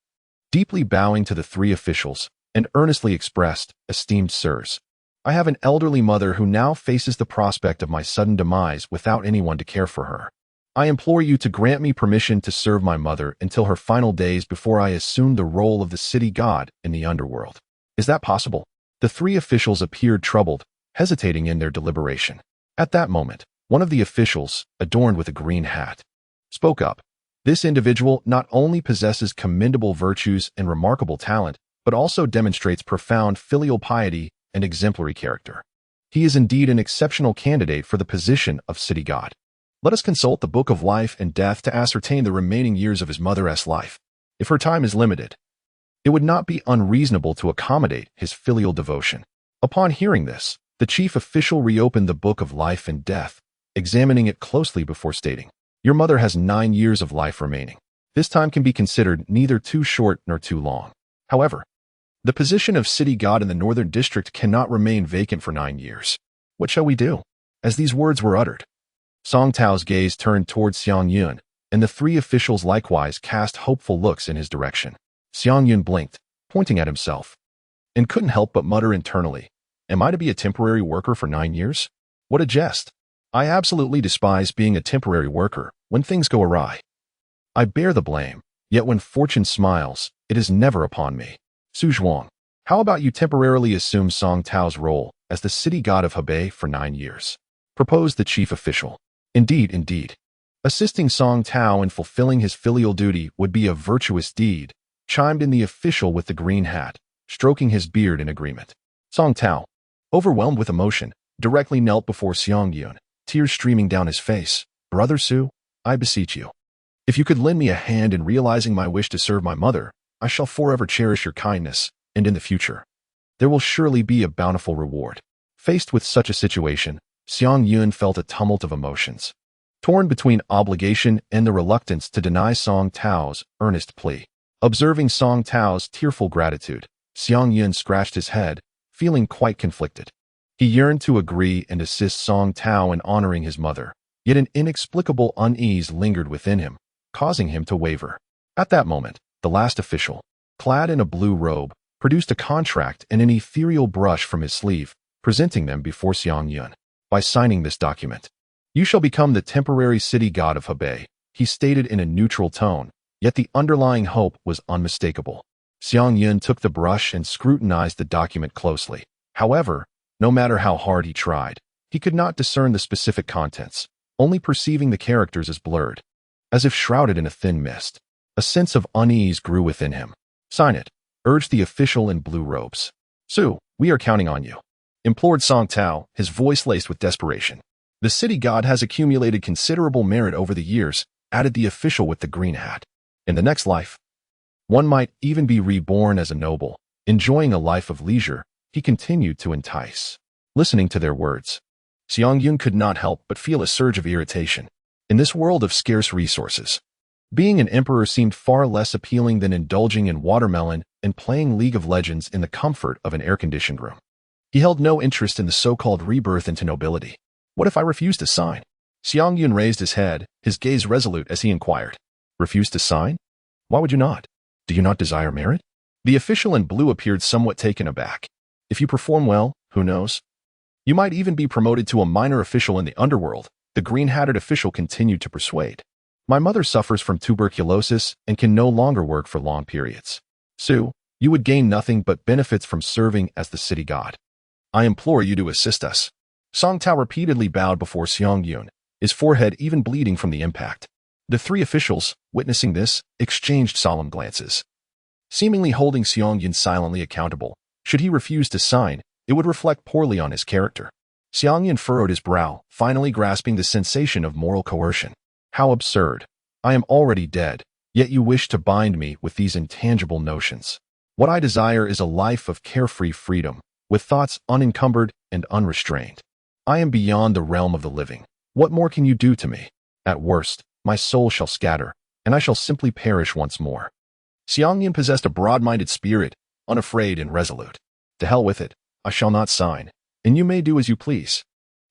S1: deeply bowing to the three officials, and earnestly expressed, "Esteemed sirs, I have an elderly mother who now faces the prospect of my sudden demise without anyone to care for her. I implore you to grant me permission to serve my mother until her final days before I assume the role of the city god in the underworld. Is that possible?" The three officials appeared troubled, hesitating in their deliberation. At that moment, one of the officials, adorned with a green hat, spoke up. This individual not only possesses commendable virtues and remarkable talent, but also demonstrates profound filial piety and exemplary character. He is indeed an exceptional candidate for the position of city god. Let us consult the Book of Life and Death to ascertain the remaining years of his mother's life. If her time is limited, it would not be unreasonable to accommodate his filial devotion. Upon hearing this, the chief official reopened the Book of Life and Death, examining it closely before stating, "Your mother has 9 years of life remaining. This time can be considered neither too short nor too long. However, the position of city god in the northern district cannot remain vacant for 9 years. What shall we do?" As these words were uttered, Song Tao's gaze turned towards Xiang Yun, and the three officials likewise cast hopeful looks in his direction. Xiang Yun blinked, pointing at himself, and couldn't help but mutter internally, "Am I to be a temporary worker for 9 years? What a jest! I absolutely despise being a temporary worker when things go awry. I bear the blame, yet when fortune smiles, it is never upon me. Xu Zhuang, how about you temporarily assume Song Tao's role as the city god of Hebei for 9 years? Proposed the chief official. Indeed. Assisting Song Tao in fulfilling his filial duty would be a virtuous deed, chimed in the official with the green hat, stroking his beard in agreement. Song Tao, overwhelmed with emotion, directly knelt before Xiang Yun, tears streaming down his face. "Brother Su, I beseech you, if you could lend me a hand in realizing my wish to serve my mother, I shall forever cherish your kindness, and in the future, there will surely be a bountiful reward." Faced with such a situation, Xiang Yun felt a tumult of emotions, torn between obligation and the reluctance to deny Song Tao's earnest plea. Observing Song Tao's tearful gratitude, Xiang Yun scratched his head, feeling quite conflicted. He yearned to agree and assist Song Tao in honoring his mother, yet an inexplicable unease lingered within him, causing him to waver. At that moment, the last official, clad in a blue robe, produced a contract and an ethereal brush from his sleeve, presenting them before Xiang Yun. "By signing this document, you shall become the temporary city god of Hebei," he stated in a neutral tone, yet the underlying hope was unmistakable. Xiang Yun took the brush and scrutinized the document closely. However, no matter how hard he tried, he could not discern the specific contents, only perceiving the characters as blurred, as if shrouded in a thin mist. A sense of unease grew within him. "Sign it," urged the official in blue robes. "Su, we are counting on you," implored Song Tao, his voice laced with desperation. "The city god has accumulated considerable merit over the years," added the official with the green hat. "In the next life, one might even be reborn as a noble, enjoying a life of leisure," he continued to entice. Listening to their words, Xiang Yun could not help but feel a surge of irritation. In this world of scarce resources, being an emperor seemed far less appealing than indulging in watermelon and playing League of Legends in the comfort of an air-conditioned room. He held no interest in the so-called rebirth into nobility. "What if I refuse to sign?" Xiang Yun raised his head, his gaze resolute as he inquired. "Refuse to sign? Why would you not? Do you not desire merit?" The official in blue appeared somewhat taken aback. "If you perform well, who knows? You might even be promoted to a minor official in the underworld," the green-hatted official continued to persuade. "My mother suffers from tuberculosis and can no longer work for long periods. Su, you would gain nothing but benefits from serving as the city god. I implore you to assist us." Song Tao repeatedly bowed before Xiang Yun, his forehead even bleeding from the impact. The three officials, witnessing this, exchanged solemn glances. Seemingly holding Xiang Yun silently accountable, should he refuse to sign, it would reflect poorly on his character. Xiang Yun furrowed his brow, finally grasping the sensation of moral coercion. "How absurd. I am already dead, yet you wish to bind me with these intangible notions. What I desire is a life of carefree freedom, with thoughts unencumbered and unrestrained. I am beyond the realm of the living. What more can you do to me? At worst, my soul shall scatter, and I shall simply perish once more." Xiang Yun possessed a broad-minded spirit, unafraid and resolute. "To hell with it. I shall not sign, and you may do as you please."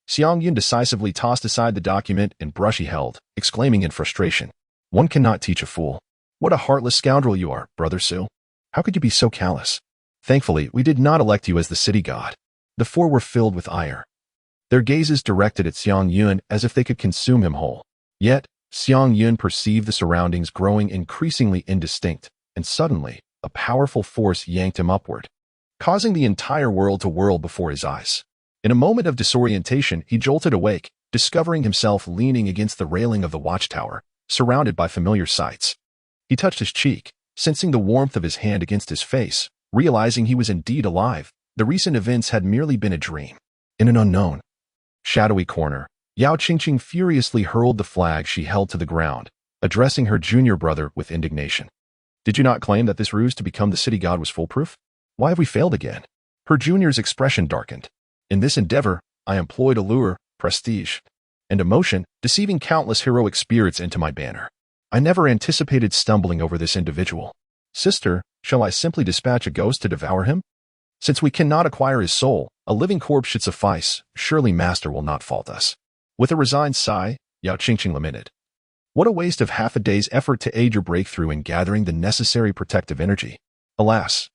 S1: Xiang Yun decisively tossed aside the document and brush he held, exclaiming in frustration, "One cannot teach a fool. What a heartless scoundrel you are, Brother Su. How could you be so callous? Thankfully, we did not elect you as the city god." The four were filled with ire, their gazes directed at Xiang Yun as if they could consume him whole. Yet, Xiang Yun perceived the surroundings growing increasingly indistinct, and suddenly, a powerful force yanked him upward, causing the entire world to whirl before his eyes. In a moment of disorientation, he jolted awake, discovering himself leaning against the railing of the watchtower, surrounded by familiar sights. He touched his cheek, sensing the warmth of his hand against his face, realizing he was indeed alive. The recent events had merely been a dream. In an unknown, shadowy corner, Yao Qingqing furiously hurled the flag she held to the ground, addressing her junior brother with indignation. "Did you not claim that this ruse to become the city god was foolproof? Why have we failed again?" Her junior's expression darkened. "In this endeavor, I employed allure, prestige, and emotion, deceiving countless heroic spirits into my banner. I never anticipated stumbling over this individual. Sister, shall I simply dispatch a ghost to devour him? Since we cannot acquire his soul, a living corpse should suffice. Surely Master will not fault us." With a resigned sigh, Yao Qingqing lamented, "What a waste of half a day's effort to aid your breakthrough in gathering the necessary protective energy. Alas,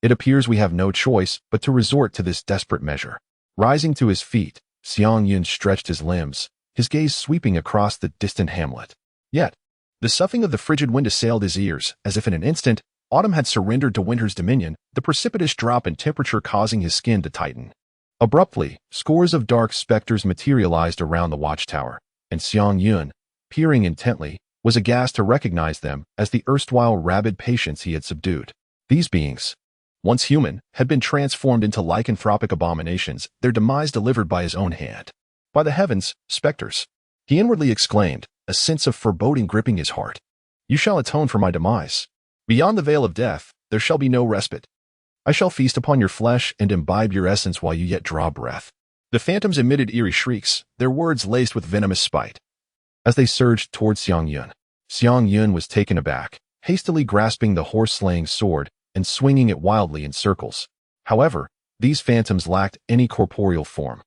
S1: it appears we have no choice but to resort to this desperate measure." Rising to his feet, Xiang Yun stretched his limbs, his gaze sweeping across the distant hamlet. Yet, the soughing of the frigid wind assailed his ears, as if in an instant, autumn had surrendered to winter's dominion, the precipitous drop in temperature causing his skin to tighten. Abruptly, scores of dark specters materialized around the watchtower, and Xiang Yun, peering intently, was aghast to recognize them as the erstwhile rabid patients he had subdued. These beings, once human, had been transformed into lycanthropic abominations, their demise delivered by his own hand. "By the heavens, specters!" he inwardly exclaimed, a sense of foreboding gripping his heart. "You shall atone for my demise. Beyond the veil of death, there shall be no respite. I shall feast upon your flesh and imbibe your essence while you yet draw breath." The phantoms emitted eerie shrieks, their words laced with venomous spite. As they surged towards Xiang Yun was taken aback, hastily grasping the horse-slaying sword and swinging it wildly in circles. However, these phantoms lacked any corporeal form.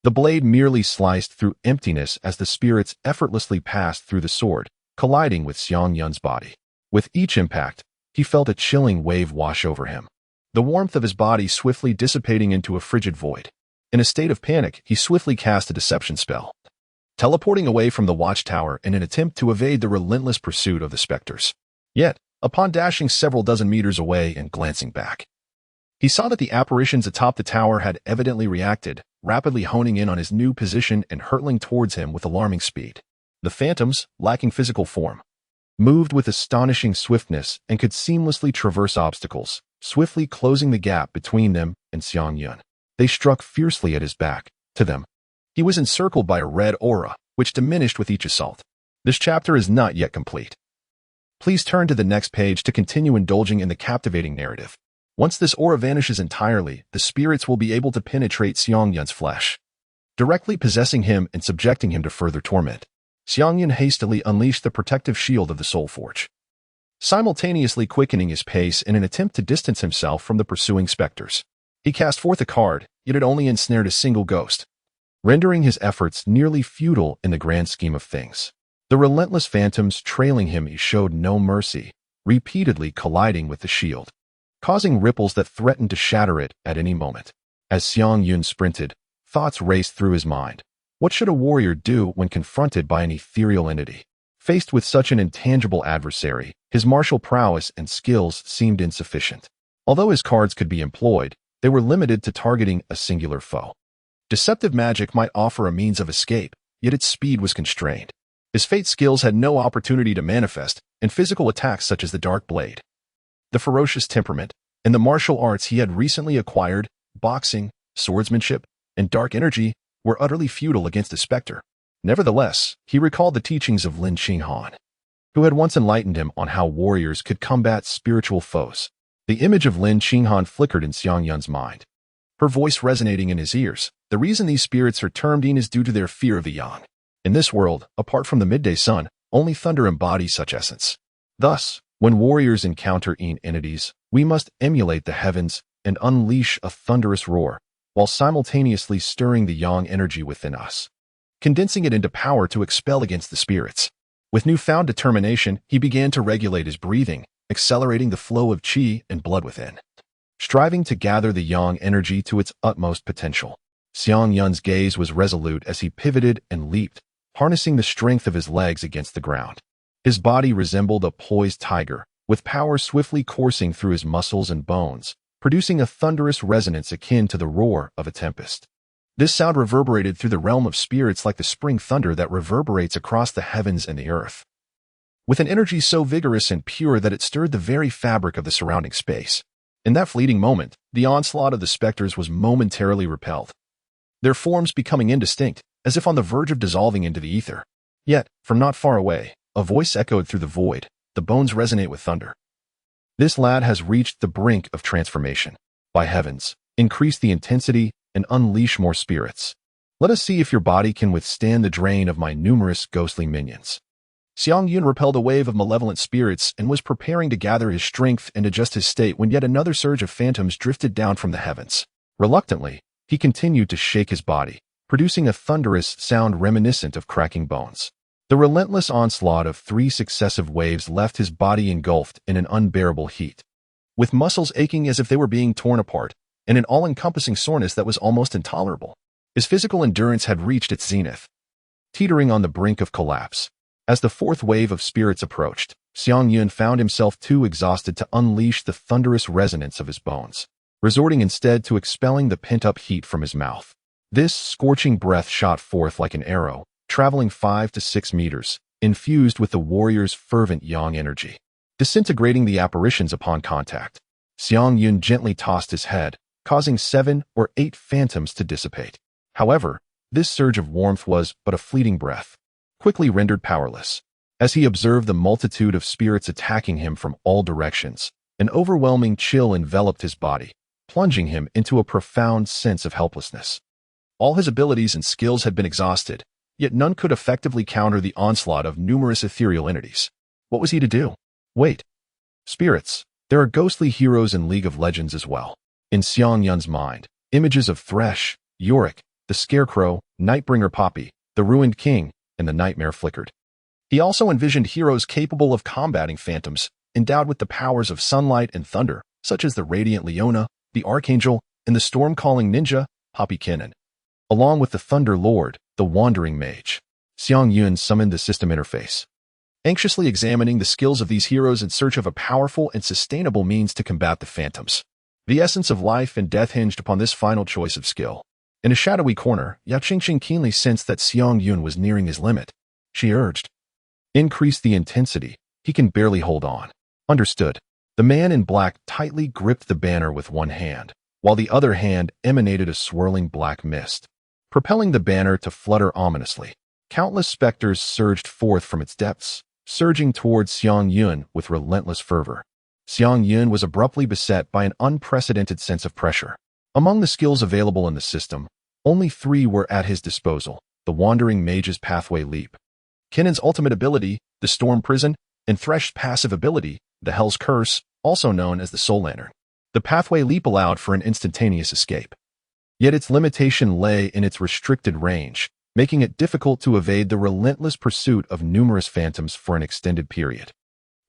S1: The blade merely sliced through emptiness as the spirits effortlessly passed through the sword, colliding with Xiang Yun's body. With each impact, he felt a chilling wave wash over him, the warmth of his body swiftly dissipating into a frigid void. In a state of panic, he swiftly cast a deception spell, teleporting away from the watchtower in an attempt to evade the relentless pursuit of the specters. Yet, upon dashing several dozen meters away and glancing back, He saw that the apparitions atop the tower had evidently reacted, rapidly honing in on his new position and hurtling towards him with alarming speed. The phantoms, lacking physical form, moved with astonishing swiftness and could seamlessly traverse obstacles, swiftly closing the gap between them and Xiang Yun. They struck fiercely at his back. To them, he was encircled by a red aura, which diminished with each assault. This chapter is not yet complete. Please turn to the next page to continue indulging in the captivating narrative. Once this aura vanishes entirely, the spirits will be able to penetrate Xiang Yun's flesh, directly possessing him and subjecting him to further torment. Xiang Yun hastily unleashed the protective shield of the Soul Forge, simultaneously quickening his pace in an attempt to distance himself from the pursuing specters. He cast forth a card, yet it only ensnared a single ghost, rendering his efforts nearly futile in the grand scheme of things. The relentless phantoms trailing him showed no mercy, repeatedly colliding with the shield, causing ripples that threatened to shatter it at any moment. As Xiang Yun sprinted, thoughts raced through his mind. What should a warrior do when confronted by an ethereal entity? Faced with such an intangible adversary, his martial prowess and skills seemed insufficient. Although his cards could be employed, they were limited to targeting a singular foe. Deceptive magic might offer a means of escape, yet its speed was constrained. His fate skills had no opportunity to manifest, and physical attacks such as the Dark Blade, the ferocious temperament, and the martial arts he had recently acquired, boxing, swordsmanship, and dark energy, were utterly futile against the specter. Nevertheless, he recalled the teachings of Lin Qinghan, who had once enlightened him on how warriors could combat spiritual foes. The image of Lin Qinghan flickered in Xiang Yun's mind, her voice resonating in his ears. The reason these spirits are termed Yin is due to their fear of the yang. In this world, apart from the midday sun, only thunder embodies such essence. Thus, when warriors encounter Yin entities, we must emulate the heavens and unleash a thunderous roar, while simultaneously stirring the yang energy within us, condensing it into power to expel against the spirits. With newfound determination, he began to regulate his breathing, accelerating the flow of qi and blood within, striving to gather the yang energy to its utmost potential. Xiang Yun's gaze was resolute as he pivoted and leaped, harnessing the strength of his legs against the ground. His body resembled a poised tiger, with power swiftly coursing through his muscles and bones, producing a thunderous resonance akin to the roar of a tempest. This sound reverberated through the realm of spirits like the spring thunder that reverberates across the heavens and the earth, with an energy so vigorous and pure that it stirred the very fabric of the surrounding space. In that fleeting moment, the onslaught of the specters was momentarily repelled, their forms becoming indistinct, as if on the verge of dissolving into the ether. Yet, from not far away, a voice echoed through the void. The bones resonate with thunder. This lad has reached the brink of transformation. By heavens, increase the intensity and unleash more spirits. Let us see if your body can withstand the drain of my numerous ghostly minions. Xiang Yun repelled a wave of malevolent spirits and was preparing to gather his strength and adjust his state when yet another surge of phantoms drifted down from the heavens. Reluctantly, he continued to shake his body, producing a thunderous sound reminiscent of cracking bones. The relentless onslaught of 3 successive waves left his body engulfed in an unbearable heat, with muscles aching as if they were being torn apart, and an all-encompassing soreness that was almost intolerable. His physical endurance had reached its zenith, teetering on the brink of collapse. As the 4th wave of spirits approached, Xiang Yun found himself too exhausted to unleash the thunderous resonance of his bones, resorting instead to expelling the pent-up heat from his mouth. This scorching breath shot forth like an arrow, traveling 5 to 6 meters, infused with the warrior's fervent yang energy, disintegrating the apparitions upon contact. Xiang Yun gently tossed his head, causing 7 or 8 phantoms to dissipate. However, this surge of warmth was but a fleeting breath, quickly rendered powerless. As he observed the multitude of spirits attacking him from all directions, an overwhelming chill enveloped his body, plunging him into a profound sense of helplessness. All his abilities and skills had been exhausted, yet none could effectively counter the onslaught of numerous ethereal entities. What was he to do? Wait. Spirits. There are ghostly heroes in League of Legends as well. In Xiang Yun's mind, images of Thresh, Yorick, the Scarecrow, Nightbringer Poppy, the Ruined King, and the Nightmare flickered. He also envisioned heroes capable of combating phantoms, endowed with the powers of sunlight and thunder, such as the Radiant Leona, the Archangel, and the Storm-Calling Ninja, Poppy Kinnan. Along with the Thunder Lord, the Wandering Mage, Xiang Yun summoned the system interface, anxiously examining the skills of these heroes in search of a powerful and sustainable means to combat the phantoms. The essence of life and death hinged upon this final choice of skill. In a shadowy corner, Yao Qingqing keenly sensed that Xiang Yun was nearing his limit. She urged, "Increase the intensity. He can barely hold on." Understood. The man in black tightly gripped the banner with one hand, while the other hand emanated a swirling black mist, propelling the banner to flutter ominously. Countless specters surged forth from its depths, surging towards Xiang Yun with relentless fervor. Xiang Yun was abruptly beset by an unprecedented sense of pressure. Among the skills available in the system, only 3 were at his disposal: the Wandering Mage's Pathway Leap, Kinan's ultimate ability, the Storm Prison, and Thresh's passive ability, the Hell's Curse, also known as the Soul Lantern. The Pathway Leap allowed for an instantaneous escape. Yet its limitation lay in its restricted range, making it difficult to evade the relentless pursuit of numerous phantoms for an extended period.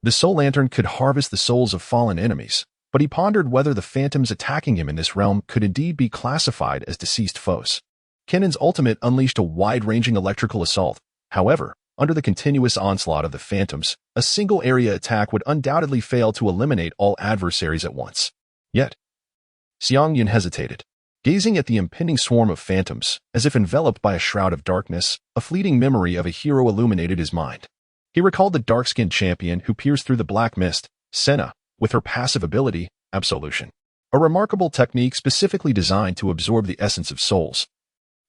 S1: The Soul Lantern could harvest the souls of fallen enemies, but he pondered whether the phantoms attacking him in this realm could indeed be classified as deceased foes. Kinan's ultimate unleashed a wide-ranging electrical assault. However, under the continuous onslaught of the phantoms, a single area attack would undoubtedly fail to eliminate all adversaries at once. Yet, Xiang Yun hesitated. Gazing at the impending swarm of phantoms, as if enveloped by a shroud of darkness, a fleeting memory of a hero illuminated his mind. He recalled the dark-skinned champion who pierced through the black mist, Senna, with her passive ability, Absolution, a remarkable technique specifically designed to absorb the essence of souls,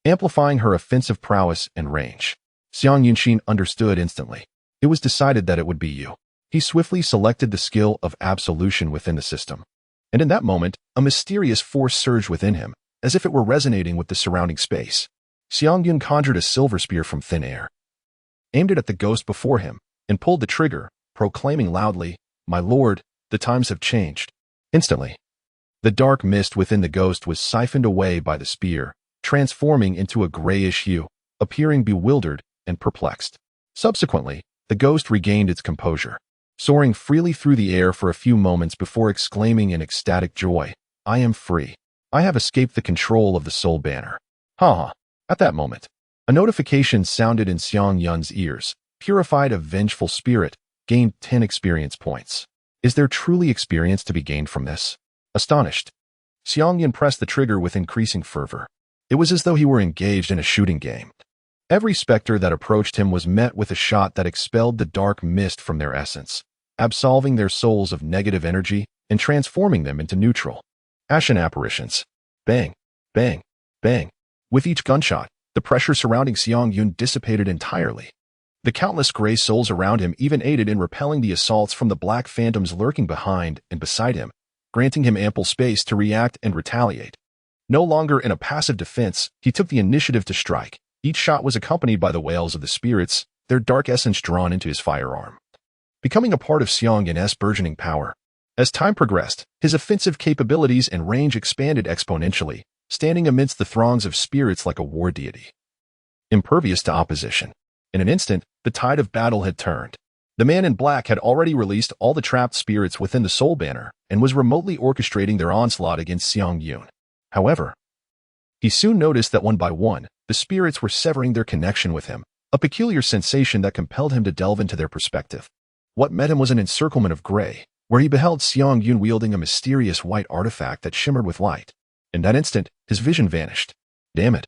S1: amplifying her offensive prowess and range. Xiang Yunxin understood instantly. It was decided that it would be you. He swiftly selected the skill of Absolution within the system. And in that moment, a mysterious force surged within him, as if it were resonating with the surrounding space. Xiang Yun conjured a silver spear from thin air, aimed it at the ghost before him, and pulled the trigger, proclaiming loudly, "My lord, the times have changed." Instantly, the dark mist within the ghost was siphoned away by the spear, transforming into a grayish hue, appearing bewildered and perplexed. Subsequently, the ghost regained its composure, soaring freely through the air for a few moments before exclaiming in ecstatic joy, "I am free. I have escaped the control of the soul banner." Ha! At that moment, a notification sounded in Xiang Yun's ears. Purified a vengeful spirit, gained 10 experience points. Is there truly experience to be gained from this? Astonished, Xiang Yun pressed the trigger with increasing fervor. It was as though he were engaged in a shooting game. Every specter that approached him was met with a shot that expelled the dark mist from their essence, absolving their souls of negative energy and transforming them into neutral, ashen apparitions. Bang, bang, bang. With each gunshot, the pressure surrounding Xiang Yun dissipated entirely. The countless gray souls around him even aided in repelling the assaults from the black phantoms lurking behind and beside him, granting him ample space to react and retaliate. No longer in a passive defense, he took the initiative to strike. Each shot was accompanied by the wails of the spirits, their dark essence drawn into his firearm, becoming a part of Xiang Yun's burgeoning power. As time progressed, his offensive capabilities and range expanded exponentially, standing amidst the throngs of spirits like a war deity, impervious to opposition. In an instant, the tide of battle had turned. The man in black had already released all the trapped spirits within the soul banner and was remotely orchestrating their onslaught against Xiang Yun. However, he soon noticed that one by one, the spirits were severing their connection with him, a peculiar sensation that compelled him to delve into their perspective. What met him was an encirclement of gray, where he beheld Xiang Yun wielding a mysterious white artifact that shimmered with light. In that instant, his vision vanished. Damn it.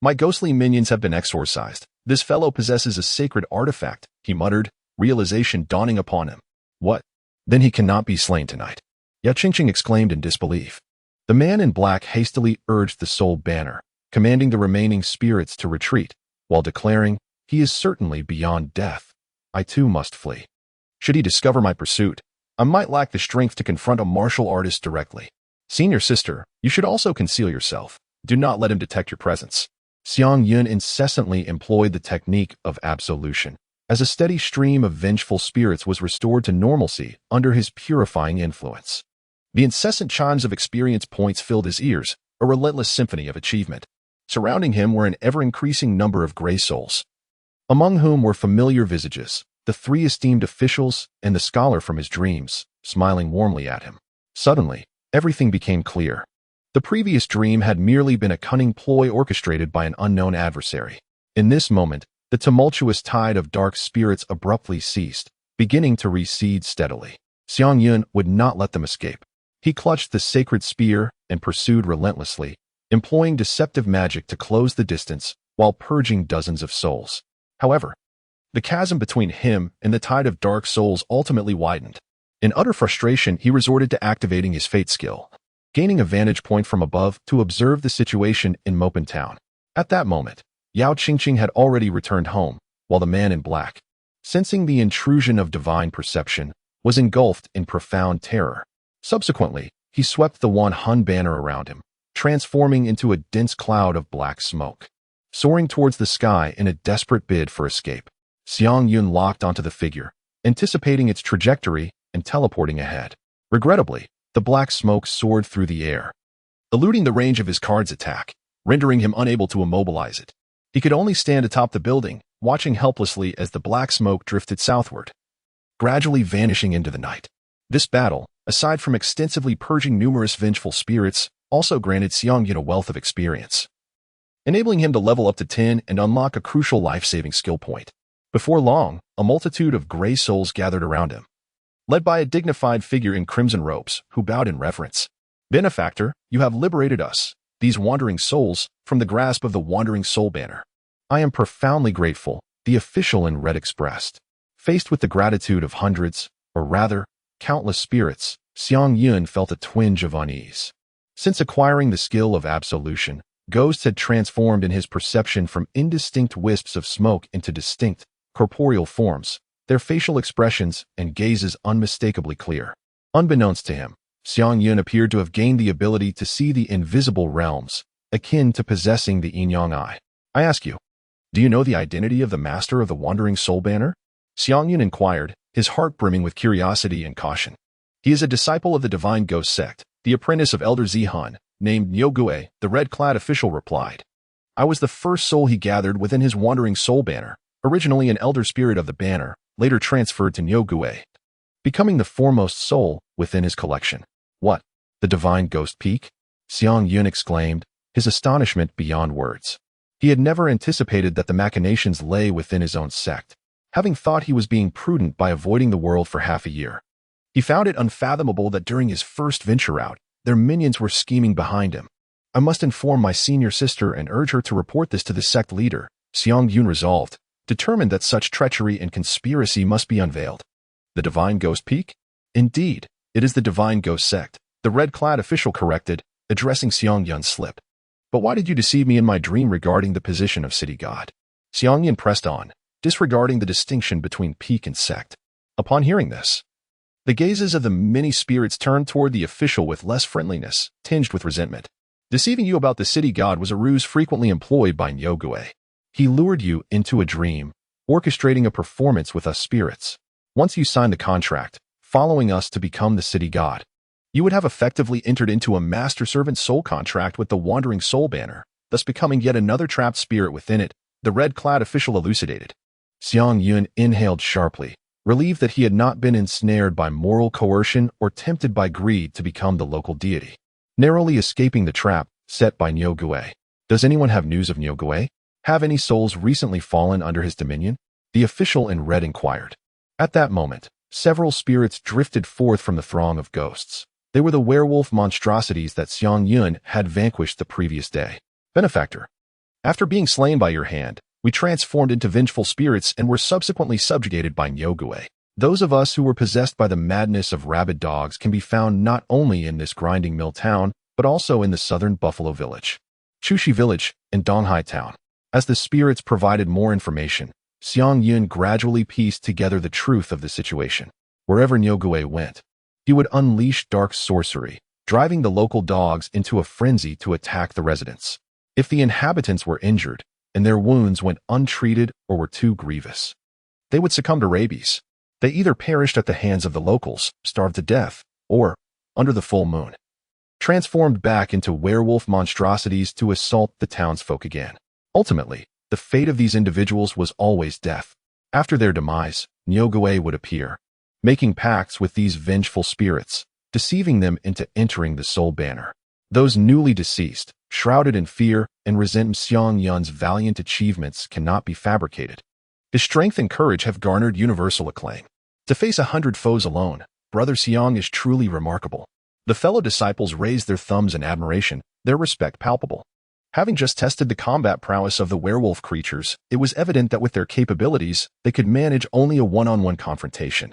S1: My ghostly minions have been exorcised. This fellow possesses a sacred artifact, he muttered, realization dawning upon him. What? Then he cannot be slain tonight. Yao Qingqing exclaimed in disbelief. The man in black hastily urged the soul banner, commanding the remaining spirits to retreat, while declaring, "He is certainly beyond death. I too must flee. Should he discover my pursuit, I might lack the strength to confront a martial artist directly. Senior sister, you should also conceal yourself. Do not let him detect your presence." Xiang Yun incessantly employed the technique of absolution, as a steady stream of vengeful spirits was restored to normalcy under his purifying influence. The incessant chimes of experience points filled his ears, a relentless symphony of achievement. Surrounding him were an ever-increasing number of gray souls, among whom were familiar visages, the 3 esteemed officials and the scholar from his dreams, smiling warmly at him. Suddenly, everything became clear. The previous dream had merely been a cunning ploy orchestrated by an unknown adversary. In this moment, the tumultuous tide of dark spirits abruptly ceased, beginning to recede steadily. Xiang Yun would not let them escape. He clutched the sacred spear and pursued relentlessly, employing deceptive magic to close the distance while purging dozens of souls. However, the chasm between him and the tide of dark souls ultimately widened. In utter frustration, he resorted to activating his fate skill, gaining a vantage point from above to observe the situation in Mopen Town. At that moment, Yao Qingqing had already returned home, while the man in black, sensing the intrusion of divine perception, was engulfed in profound terror. Subsequently, he swept the Wan Hun banner around him, transforming into a dense cloud of black smoke. Soaring towards the sky in a desperate bid for escape, Xiang Yun locked onto the figure, anticipating its trajectory and teleporting ahead. Regrettably, the black smoke soared through the air, eluding the range of his card's attack, rendering him unable to immobilize it. He could only stand atop the building, watching helplessly as the black smoke drifted southward, gradually vanishing into the night. This battle, aside from extensively purging numerous vengeful spirits, also granted Xiang Yun a wealth of experience, enabling him to level up to 10 and unlock a crucial life-saving skill point. Before long, a multitude of gray souls gathered around him, led by a dignified figure in crimson robes, who bowed in reverence. "Benefactor, you have liberated us, these wandering souls, from the grasp of the Wandering Soul Banner. I am profoundly grateful," the official in red expressed. Faced with the gratitude of hundreds, or rather, countless spirits, Xiang Yun felt a twinge of unease. Since acquiring the skill of absolution, ghosts had transformed in his perception from indistinct wisps of smoke into distinct, corporeal forms, their facial expressions and gazes unmistakably clear. Unbeknownst to him, Xiang Yun appeared to have gained the ability to see the invisible realms, akin to possessing the yin-yang eye. "I ask you, do you know the identity of the master of the Wandering Soul Banner?" Xiang Yun inquired, his heart brimming with curiosity and caution. "He is a disciple of the Divine Ghost sect, the apprentice of Elder Zihan, named Niugue," the red-clad official replied. "I was the first soul he gathered within his Wandering Soul Banner, originally an elder spirit of the banner, later transferred to Niugue, becoming the foremost soul within his collection." "What? The Divine Ghost Peak?" Xiang Yun exclaimed, his astonishment beyond words. He had never anticipated that the machinations lay within his own sect, having thought he was being prudent by avoiding the world for half a year. He found it unfathomable that during his first venture out, their minions were scheming behind him. "I must inform my senior sister and urge her to report this to the sect leader," Xiang Yun resolved, determined that such treachery and conspiracy must be unveiled. "The Divine Ghost Peak? Indeed, it is the Divine Ghost sect," the red-clad official corrected, addressing Xiang Yun's slip. "But why did you deceive me in my dream regarding the position of city god?" Xiang Yun pressed on, disregarding the distinction between peak and sect. Upon hearing this, the gazes of the many spirits turned toward the official with less friendliness, tinged with resentment. "Deceiving you about the city god was a ruse frequently employed by Niugue. He lured you into a dream, orchestrating a performance with us spirits. Once you signed the contract, following us to become the city god, you would have effectively entered into a master-servant soul contract with the Wandering Soul Banner, thus becoming yet another trapped spirit within it," the red-clad official elucidated. Xiang Yun inhaled sharply, relieved that he had not been ensnared by moral coercion or tempted by greed to become the local deity, narrowly escaping the trap set by Niugue. "Does anyone have news of Niugue? Have any souls recently fallen under his dominion?" the official in red inquired. At that moment, several spirits drifted forth from the throng of ghosts. They were the werewolf monstrosities that Xiang Yun had vanquished the previous day. "Benefactor, after being slain by your hand, we transformed into vengeful spirits and were subsequently subjugated by Niugue. Those of us who were possessed by the madness of rabid dogs can be found not only in this grinding mill town, but also in the southern Buffalo Village, Chushi Village, and Donghai Town." As the spirits provided more information, Xiang Yun gradually pieced together the truth of the situation. Wherever Niugue went, he would unleash dark sorcery, driving the local dogs into a frenzy to attack the residents. If the inhabitants were injured, and their wounds went untreated or were too grievous, they would succumb to rabies. They either perished at the hands of the locals, starved to death, or, under the full moon, transformed back into werewolf monstrosities to assault the townsfolk again. Ultimately, the fate of these individuals was always death. After their demise, Niugue would appear, making pacts with these vengeful spirits, deceiving them into entering the Soul Banner. Those newly deceased, shrouded in fear and resent Xiang Yun's valiant achievements, cannot be fabricated. His strength and courage have garnered universal acclaim. To face 100 foes alone, Brother Xiang is truly remarkable. The fellow disciples raised their thumbs in admiration, their respect palpable. Having just tested the combat prowess of the werewolf creatures, it was evident that with their capabilities, they could manage only a one-on-one confrontation.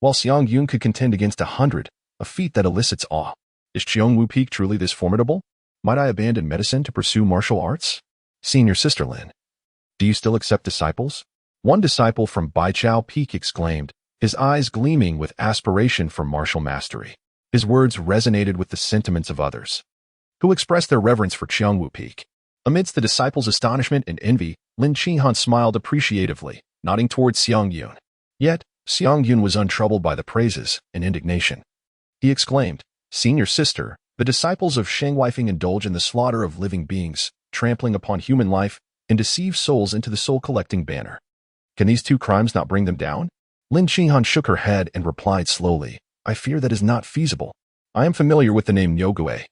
S1: While Xiang Yun could contend against 100, a feat that elicits awe. Is Qiongwu Peak truly this formidable? Might I abandon medicine to pursue martial arts? Senior Sister Lin. Do you still accept disciples? One disciple from Baichao Peak exclaimed, his eyes gleaming with aspiration for martial mastery. His words resonated with the sentiments of others, who expressed their reverence for Qiongwu Peak. Amidst the disciples' astonishment and envy, Lin Qinghan smiled appreciatively, nodding towards Xiang Yun. Yet, Xiang Yun was untroubled by the praises and indignation. He exclaimed, Senior Sister, the disciples of Shengweifeng indulge in the slaughter of living beings, trampling upon human life, and deceive souls into the soul-collecting banner. Can these two crimes not bring them down? Lin Qinghan shook her head and replied slowly, I fear that is not feasible. I am familiar with the name Niugui.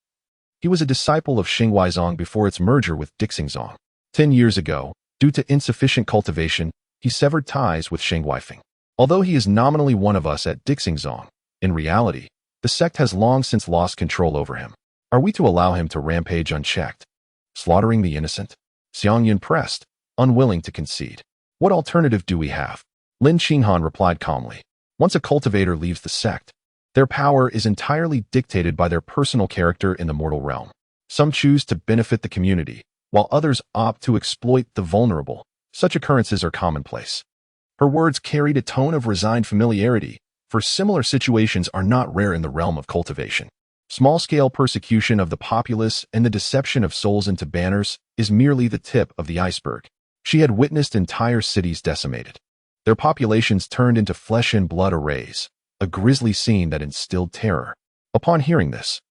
S1: He was a disciple of Xingweizong before its merger with Dixingzong. 10 years ago, due to insufficient cultivation, he severed ties with Shengweifeng. Although he is nominally one of us at Dixingzong, in reality, the sect has long since lost control over him. Are we to allow him to rampage unchecked, slaughtering the innocent? Xiang Yun pressed, unwilling to concede. What alternative do we have? Lin Qinghan replied calmly. Once a cultivator leaves the sect, their power is entirely dictated by their personal character in the mortal realm. Some choose to benefit the community, while others opt to exploit the vulnerable. Such occurrences are commonplace. Her words carried a tone of resigned familiarity, for similar situations are not rare in the realm of cultivation. Small-scale persecution of the populace and the deception of souls into banners is merely the tip of the iceberg. She had witnessed entire cities decimated, their populations turned into flesh and blood arrays, a grisly scene that instilled terror. Upon hearing this,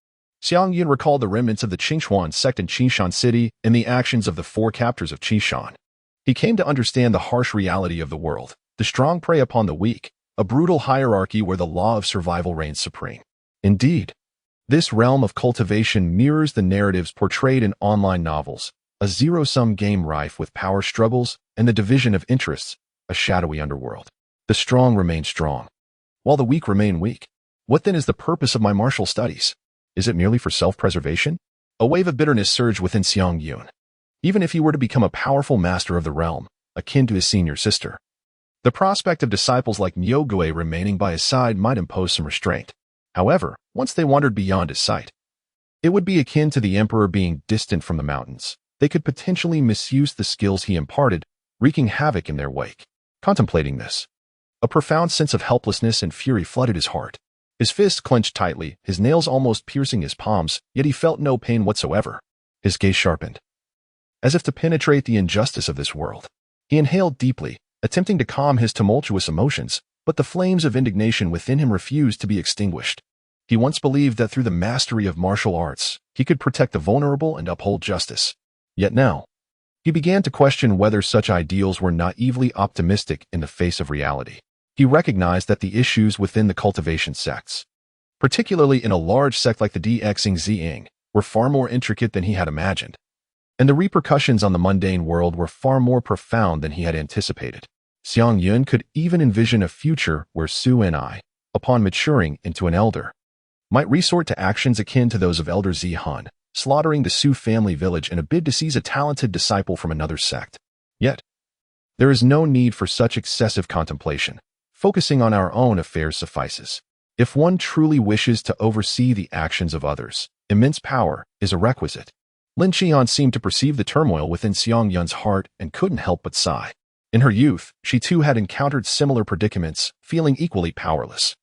S1: Xiang Yun recalled the remnants of the Qingchuan sect in Qishan City and the actions of the 4 captors of Qishan. He came to understand the harsh reality of the world. The strong prey upon the weak, a brutal hierarchy where the law of survival reigns supreme. Indeed, this realm of cultivation mirrors the narratives portrayed in online novels, a zero-sum game rife with power struggles and the division of interests, a shadowy underworld. The strong remain strong, while the weak remain weak. What then is the purpose of my martial studies? Is it merely for self-preservation? A wave of bitterness surged within Xiang Yun. Even if he were to become a powerful master of the realm, akin to his senior sister, the prospect of disciples like Niugui remaining by his side might impose some restraint. However, once they wandered beyond his sight, it would be akin to the emperor being distant from the mountains. They could potentially misuse the skills he imparted, wreaking havoc in their wake. Contemplating this, a profound sense of helplessness and fury flooded his heart. His fists clenched tightly, his nails almost piercing his palms, yet he felt no pain whatsoever. His gaze sharpened, as if to penetrate the injustice of this world. He inhaled deeply, attempting to calm his tumultuous emotions, but the flames of indignation within him refused to be extinguished. He once believed that through the mastery of martial arts, he could protect the vulnerable and uphold justice. Yet now, he began to question whether such ideals were naively optimistic in the face of reality. He recognized that the issues within the cultivation sects, particularly in a large sect like the Dxing, were far more intricate than he had imagined, and the repercussions on the mundane world were far more profound than he had anticipated. Xiang Yun could even envision a future where Su and I, upon maturing into an elder, might resort to actions akin to those of Elder Zihan, slaughtering the Su family village in a bid to seize a talented disciple from another sect. Yet, there is no need for such excessive contemplation. Focusing on our own affairs suffices. If one truly wishes to oversee the actions of others, immense power is a requisite. Lin Qian seemed to perceive the turmoil within Xiang Yun's heart and couldn't help but sigh. In her youth, she too had encountered similar predicaments, feeling equally powerless.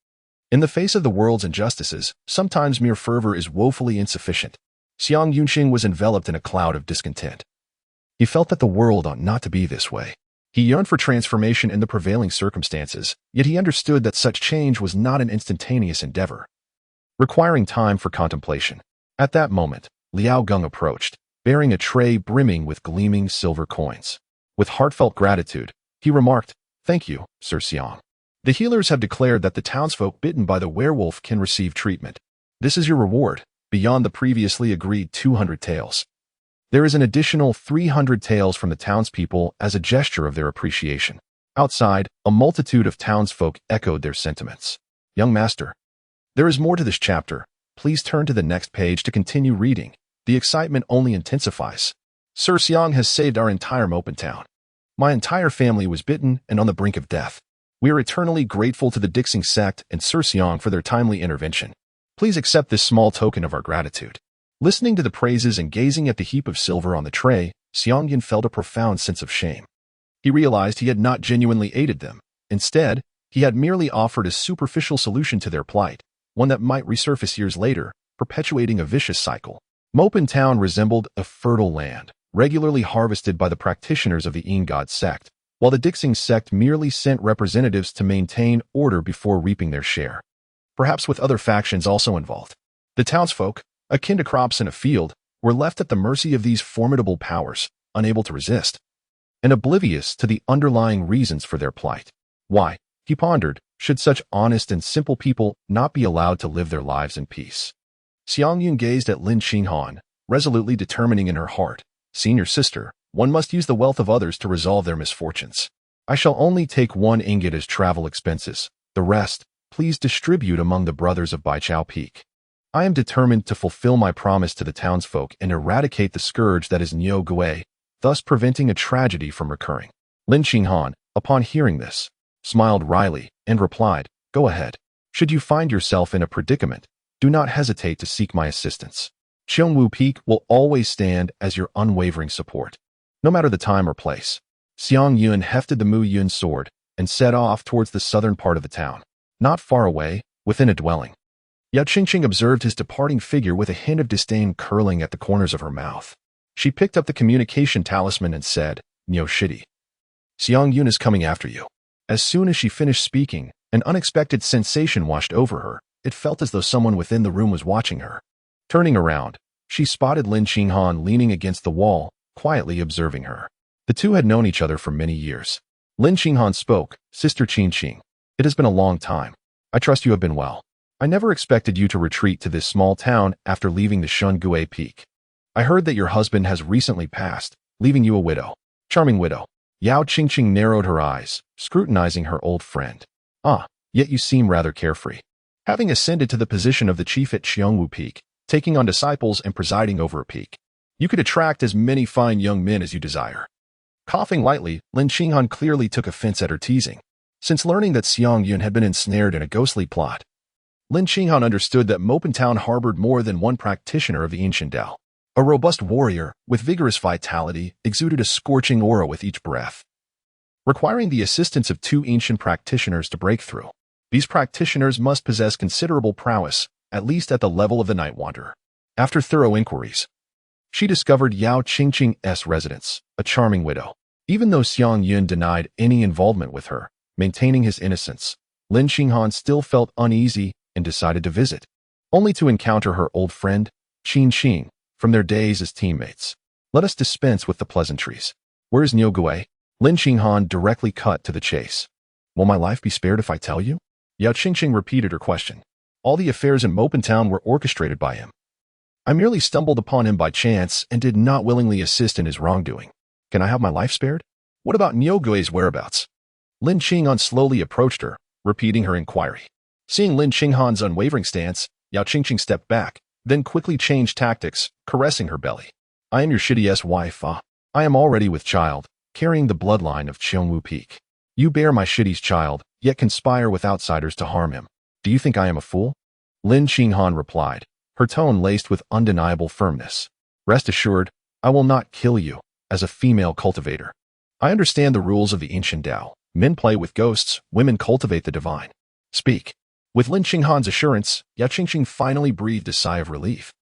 S1: In the face of the world's injustices, sometimes mere fervor is woefully insufficient. Xiang Yunxing was enveloped in a cloud of discontent. He felt that the world ought not to be this way. He yearned for transformation in the prevailing circumstances, yet he understood that such change was not an instantaneous endeavor, requiring time for contemplation. At that moment, Liao Geng approached, bearing a tray brimming with gleaming silver coins. With heartfelt gratitude, he remarked, "Thank you, Sir Xiang. The healers have declared that the townsfolk bitten by the werewolf can receive treatment. This is your reward, beyond the previously agreed 200 taels. There is an additional 300 taels from the townspeople as a gesture of their appreciation." Outside, a multitude of townsfolk echoed their sentiments. "Young master, there is more to this chapter. Please turn to the next page to continue reading. The excitement only intensifies. Sir Xiang has saved our entire Mopen town. My entire family was bitten and on the brink of death. We are eternally grateful to the Dixing sect and Sir Xiang for their timely intervention. Please accept this small token of our gratitude. Listening to the praises and gazing at the heap of silver on the tray, Xiang Yun felt a profound sense of shame. He realized he had not genuinely aided them. Instead, he had merely offered a superficial solution to their plight, one that might resurface years later, perpetuating a vicious cycle. Mopen town resembled a fertile land, regularly harvested by the practitioners of the God sect, while the Dixing sect merely sent representatives to maintain order before reaping their share. Perhaps with other factions also involved. The townsfolk, akin to crops in a field, were left at the mercy of these formidable powers, unable to resist, and oblivious to the underlying reasons for their plight. Why, he pondered, should such honest and simple people not be allowed to live their lives in peace? Xiang Yun gazed at Lin Qinghan, resolutely determining in her heart, "Senior sister, one must use the wealth of others to resolve their misfortunes. I shall only take 1 ingot as travel expenses. The rest, please distribute among the brothers of Baichao Peak. I am determined to fulfill my promise to the townsfolk and eradicate the scourge that is Niu Gui, thus preventing a tragedy from recurring." Lin Qinghan, upon hearing this, smiled wryly and replied, "Go ahead. Should you find yourself in a predicament, do not hesitate to seek my assistance. Qiongwu Peak will always stand as your unwavering support, no matter the time or place." Xiang Yun hefted the Mu Yun sword and set off towards the southern part of the town. Not far away, within a dwelling, Yao Qingqing observed his departing figure with a hint of disdain curling at the corners of her mouth. She picked up the communication talisman and said, "Niu Shidi. Xiang Yun is coming after you." As soon as she finished speaking, an unexpected sensation washed over her. It felt as though someone within the room was watching her. Turning around, she spotted Lin Qinghan leaning against the wall, quietly observing her. The two had known each other for many years. Lin Qinghan spoke, "Sister Qingqing, it has been a long time. I trust you have been well. I never expected you to retreat to this small town after leaving the Xungui Peak. I heard that your husband has recently passed, leaving you a widow. Charming widow." Yao Qingqing narrowed her eyes, scrutinizing her old friend. "Ah, yet you seem rather carefree. Having ascended to the position of the chief at Xiongwu Peak, taking on disciples and presiding over a peak, you could attract as many fine young men as you desire." Coughing lightly, Lin Qinghan clearly took offense at her teasing. Since learning that Xiang Yun had been ensnared in a ghostly plot, Lin Qinghan understood that Mopen Town harbored more than one practitioner of the ancient Tao. A robust warrior, with vigorous vitality, exuded a scorching aura with each breath, requiring the assistance of 2 ancient practitioners to break through. These practitioners must possess considerable prowess, at least at the level of the Night Wanderer. After thorough inquiries, she discovered Yao Qingqing's residence, a charming widow. Even though Xiang Yun denied any involvement with her, maintaining his innocence, Lin Qinghan still felt uneasy and decided to visit, only to encounter her old friend, Qin Xing, from their days as teammates. Let us dispense with the pleasantries. Where is Niu Gui? Lin Qinghan directly cut to the chase. Will my life be spared if I tell you? Yao Qingqing repeated her question. All the affairs in Mopen Town were orchestrated by him. I merely stumbled upon him by chance and did not willingly assist in his wrongdoing. Can I have my life spared? What about Niu Gui's whereabouts? Lin Qinghan slowly approached her, repeating her inquiry. Seeing Lin Qinghan's unwavering stance, Yao Qingqing stepped back, then quickly changed tactics, caressing her belly. I am your shitty-ass wife, I am already with child, carrying the bloodline of Qiongwu Peak. You bear my shitty's child, yet conspire with outsiders to harm him. Do you think I am a fool? Lin Qinghan replied, her tone laced with undeniable firmness. Rest assured, I will not kill you, as a female cultivator. I understand the rules of the ancient Tao. Men play with ghosts, women cultivate the divine. Speak. With Lin Qinghan's assurance, Yao Qingqing finally breathed a sigh of relief.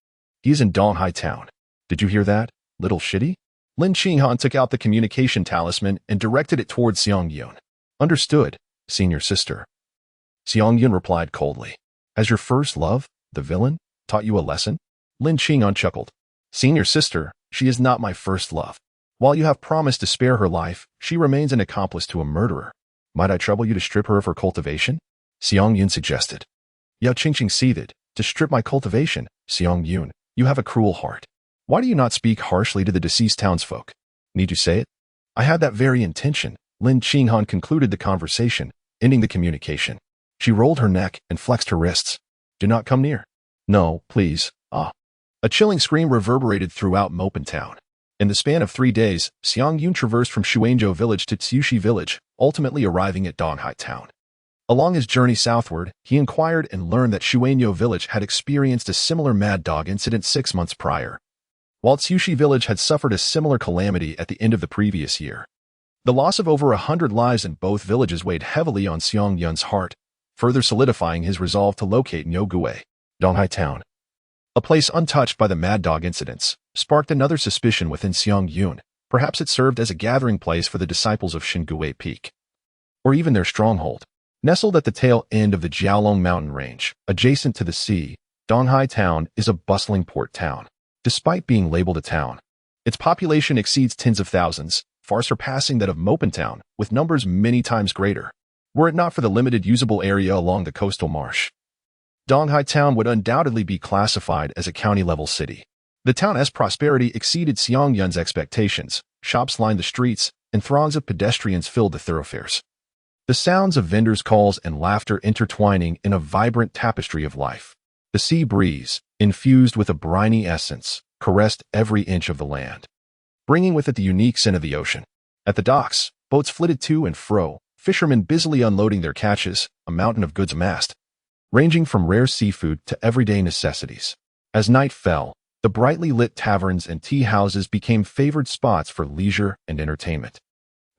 S1: He is in Donghai Town. Did you hear that, little shitty? Lin Qinghan took out the communication talisman and directed it towards Xiang Yun. Understood, senior sister. Xiang Yun replied coldly. As your first love, the villain, taught you a lesson? Lin Qinghan chuckled. Senior sister, she is not my first love. While you have promised to spare her life, she remains an accomplice to a murderer. Might I trouble you to strip her of her cultivation? Xiang Yun suggested. Yao Qingqing seethed. To strip my cultivation, Xiang Yun, you have a cruel heart. Why do you not speak harshly to the deceased townsfolk? Need you say it? I had that very intention. Lin Qinghan concluded the conversation, ending the communication. She rolled her neck and flexed her wrists. Do not come near. No, please. Ah. A chilling scream reverberated throughout Mopen town. In the span of 3 days, Xiang Yun traversed from Shuangzhou village to Tsushi village, ultimately arriving at Donghai town. Along his journey southward, he inquired and learned that Shuangzhou village had experienced a similar mad dog incident 6 months prior, while Tsushi village had suffered a similar calamity at the end of the previous year. The loss of over 100 lives in both villages weighed heavily on Xiang Yun's heart, further solidifying his resolve to locate Nyogue, Donghai town. A place untouched by the mad dog incidents sparked another suspicion within Xiang Yun. Perhaps it served as a gathering place for the disciples of Xingue Peak, or even their stronghold. Nestled at the tail end of the Jiaolong mountain range, adjacent to the sea, Donghai town is a bustling port town. Despite being labeled a town, its population exceeds tens of thousands, far surpassing that of Mopen town, with numbers many times greater. Were it not for the limited usable area along the coastal marsh, Donghai town would undoubtedly be classified as a county-level city. The town's prosperity exceeded Xiang Yun's expectations. Shops lined the streets, and throngs of pedestrians filled the thoroughfares. The sounds of vendors' calls and laughter intertwining in a vibrant tapestry of life. The sea breeze, infused with a briny essence, caressed every inch of the land, bringing with it the unique scent of the ocean. At the docks, boats flitted to and fro, fishermen busily unloading their catches, a mountain of goods amassed, ranging from rare seafood to everyday necessities. As night fell, the brightly lit taverns and tea houses became favored spots for leisure and entertainment.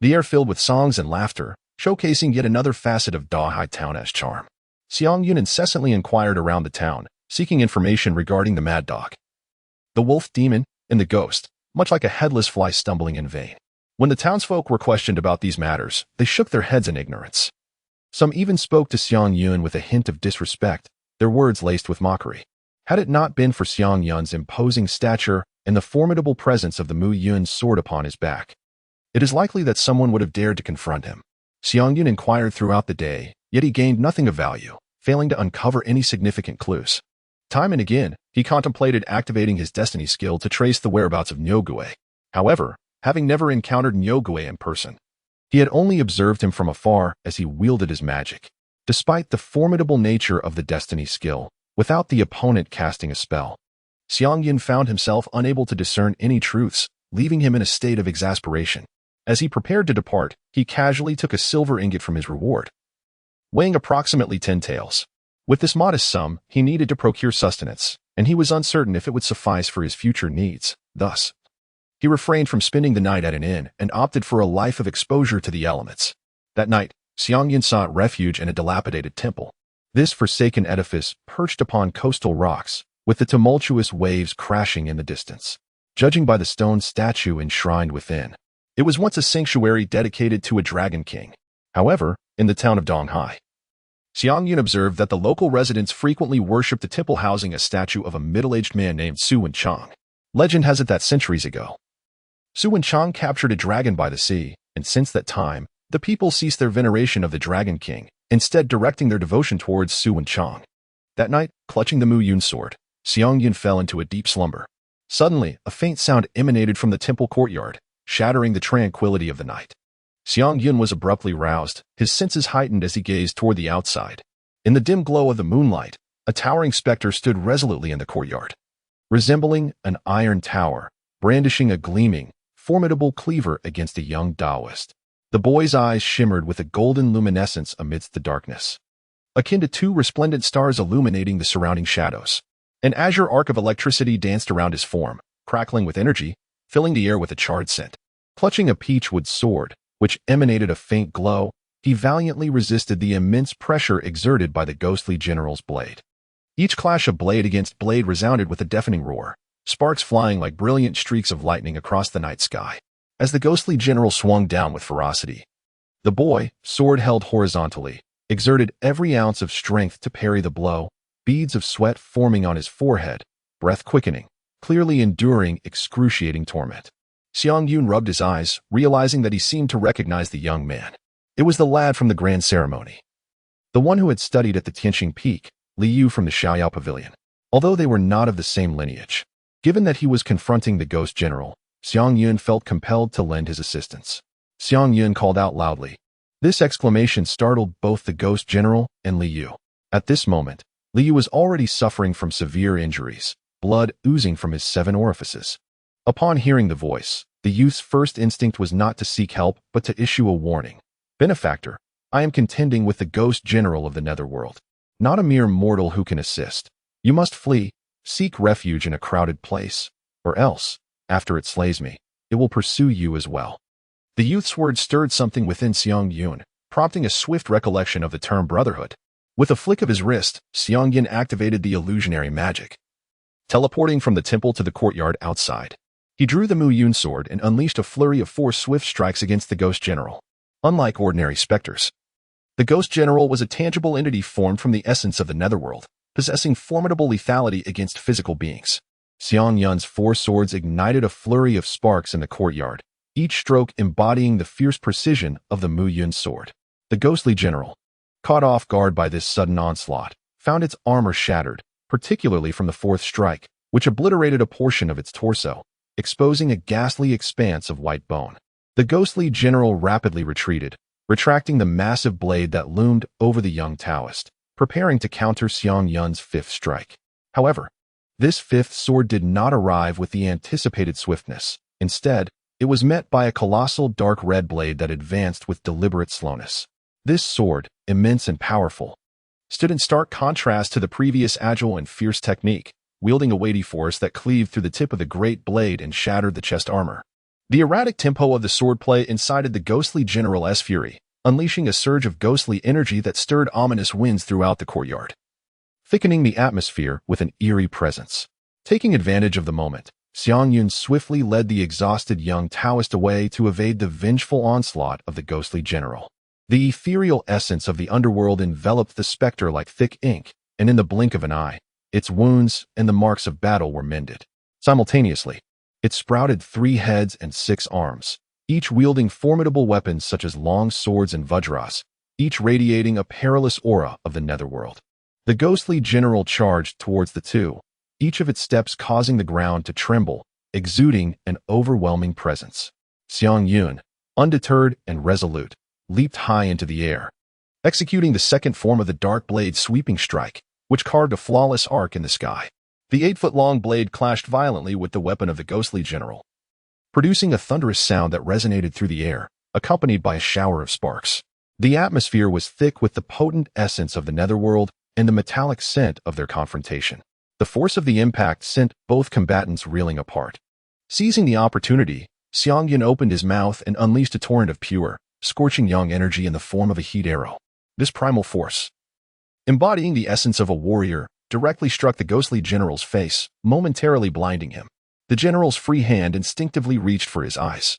S1: The air filled with songs and laughter, showcasing yet another facet of Donghai town's charm. Xiang Yun incessantly inquired around the town, seeking information regarding the mad dog, the wolf demon, and the ghost, much like a headless fly stumbling in vain. When the townsfolk were questioned about these matters, they shook their heads in ignorance. Some even spoke to Xiang Yun with a hint of disrespect, their words laced with mockery. Had it not been for Xiang Yun's imposing stature and the formidable presence of the Mu Yun's sword upon his back, it is likely that someone would have dared to confront him. Xiang Yun inquired throughout the day, yet he gained nothing of value, failing to uncover any significant clues. Time and again, he contemplated activating his destiny skill to trace the whereabouts of Nyogue. However, having never encountered Nyogue in person, he had only observed him from afar as he wielded his magic. Despite the formidable nature of the destiny skill, without the opponent casting a spell, Xiang Yun found himself unable to discern any truths, leaving him in a state of exasperation. As he prepared to depart, he casually took a silver ingot from his reward, weighing approximately 10 taels. With this modest sum, he needed to procure sustenance, and he was uncertain if it would suffice for his future needs. Thus, he refrained from spending the night at an inn and opted for a life of exposure to the elements. That night, Xiang Yun sought refuge in a dilapidated temple. This forsaken edifice perched upon coastal rocks, with the tumultuous waves crashing in the distance. Judging by the stone statue enshrined within, it was once a sanctuary dedicated to a dragon king. However, in the town of Donghai, Xiang Yun observed that the local residents frequently worshipped the temple housing a statue of a middle-aged man named Xu Zhuang. Legend has it that centuries ago, Xu Zhuang captured a dragon by the sea, and since that time, the people ceased their veneration of the Dragon King, instead directing their devotion towards Xu Zhuang. That night, clutching the Mu Yun sword, Xiang Yun fell into a deep slumber. Suddenly, a faint sound emanated from the temple courtyard, shattering the tranquility of the night. Xiang Yun was abruptly roused, his senses heightened as he gazed toward the outside. In the dim glow of the moonlight, a towering specter stood resolutely in the courtyard, resembling an iron tower, brandishing a gleaming, formidable cleaver against a young Taoist. The boy's eyes shimmered with a golden luminescence amidst the darkness, akin to 2 resplendent stars illuminating the surrounding shadows. An azure arc of electricity danced around his form, crackling with energy, filling the air with a charred scent. Clutching a peachwood sword, which emanated a faint glow, he valiantly resisted the immense pressure exerted by the ghostly general's blade. Each clash of blade against blade resounded with a deafening roar, sparks flying like brilliant streaks of lightning across the night sky. As the ghostly general swung down with ferocity, the boy, sword held horizontally, exerted every ounce of strength to parry the blow, beads of sweat forming on his forehead, breath quickening, clearly enduring excruciating torment. Xiang Yun rubbed his eyes, realizing that he seemed to recognize the young man. It was the lad from the grand ceremony, the one who had studied at the Tianqing Peak, Li Yu from the Xiaoyao Pavilion. Although they were not of the same lineage, given that he was confronting the ghost general, Xiang Yun felt compelled to lend his assistance. Xiang Yun called out loudly. This exclamation startled both the ghost general and Li Yu. At this moment, Liu was already suffering from severe injuries, blood oozing from his 7 orifices. Upon hearing the voice, the youth's first instinct was not to seek help but to issue a warning. Benefactor, I am contending with the ghost general of the netherworld, not a mere mortal who can assist. You must flee, seek refuge in a crowded place, or else, after it slays me, it will pursue you as well. The youth's words stirred something within Xiang Yun, prompting a swift recollection of the term brotherhood. With a flick of his wrist, Xiang Yun activated the illusionary magic. Teleporting from the temple to the courtyard outside, he drew the Mu Yun sword and unleashed a flurry of 4 swift strikes against the ghost general. Unlike ordinary specters, the ghost general was a tangible entity formed from the essence of the netherworld, possessing formidable lethality against physical beings. Xiang Yun's 4 swords ignited a flurry of sparks in the courtyard, each stroke embodying the fierce precision of the Mu Yun sword. The ghostly general, caught off guard by this sudden onslaught, found its armor shattered, particularly from the 4th strike, which obliterated a portion of its torso, exposing a ghastly expanse of white bone. The ghostly general rapidly retreated, retracting the massive blade that loomed over the young Taoist, preparing to counter Xiang Yun's 5th strike. However, this 5th sword did not arrive with the anticipated swiftness. Instead, it was met by a colossal dark red blade that advanced with deliberate slowness. This sword, immense and powerful, stood in stark contrast to the previous agile and fierce technique, wielding a weighty force that cleaved through the tip of the great blade and shattered the chest armor. The erratic tempo of the swordplay incited the ghostly general's fury, unleashing a surge of ghostly energy that stirred ominous winds throughout the courtyard, thickening the atmosphere with an eerie presence. Taking advantage of the moment, Xiang Yun swiftly led the exhausted young Taoist away to evade the vengeful onslaught of the ghostly general. The ethereal essence of the underworld enveloped the specter like thick ink, and in the blink of an eye, its wounds and the marks of battle were mended. Simultaneously, it sprouted 3 heads and 6 arms, each wielding formidable weapons such as long swords and vajras, each radiating a perilous aura of the netherworld. The ghostly general charged towards the 2, each of its steps causing the ground to tremble, exuding an overwhelming presence. Xiang Yun, undeterred and resolute, leaped high into the air, executing the 2nd form of the dark blade's sweeping strike, which carved a flawless arc in the sky. The 8-foot-long blade clashed violently with the weapon of the ghostly general, producing a thunderous sound that resonated through the air, accompanied by a shower of sparks. The atmosphere was thick with the potent essence of the netherworld and the metallic scent of their confrontation. The force of the impact sent both combatants reeling apart. Seizing the opportunity, Xiang Yun opened his mouth and unleashed a torrent of pure, scorching young energy in the form of a heat arrow. This primal force, embodying the essence of a warrior, directly struck the ghostly general's face, momentarily blinding him. The general's free hand instinctively reached for his eyes,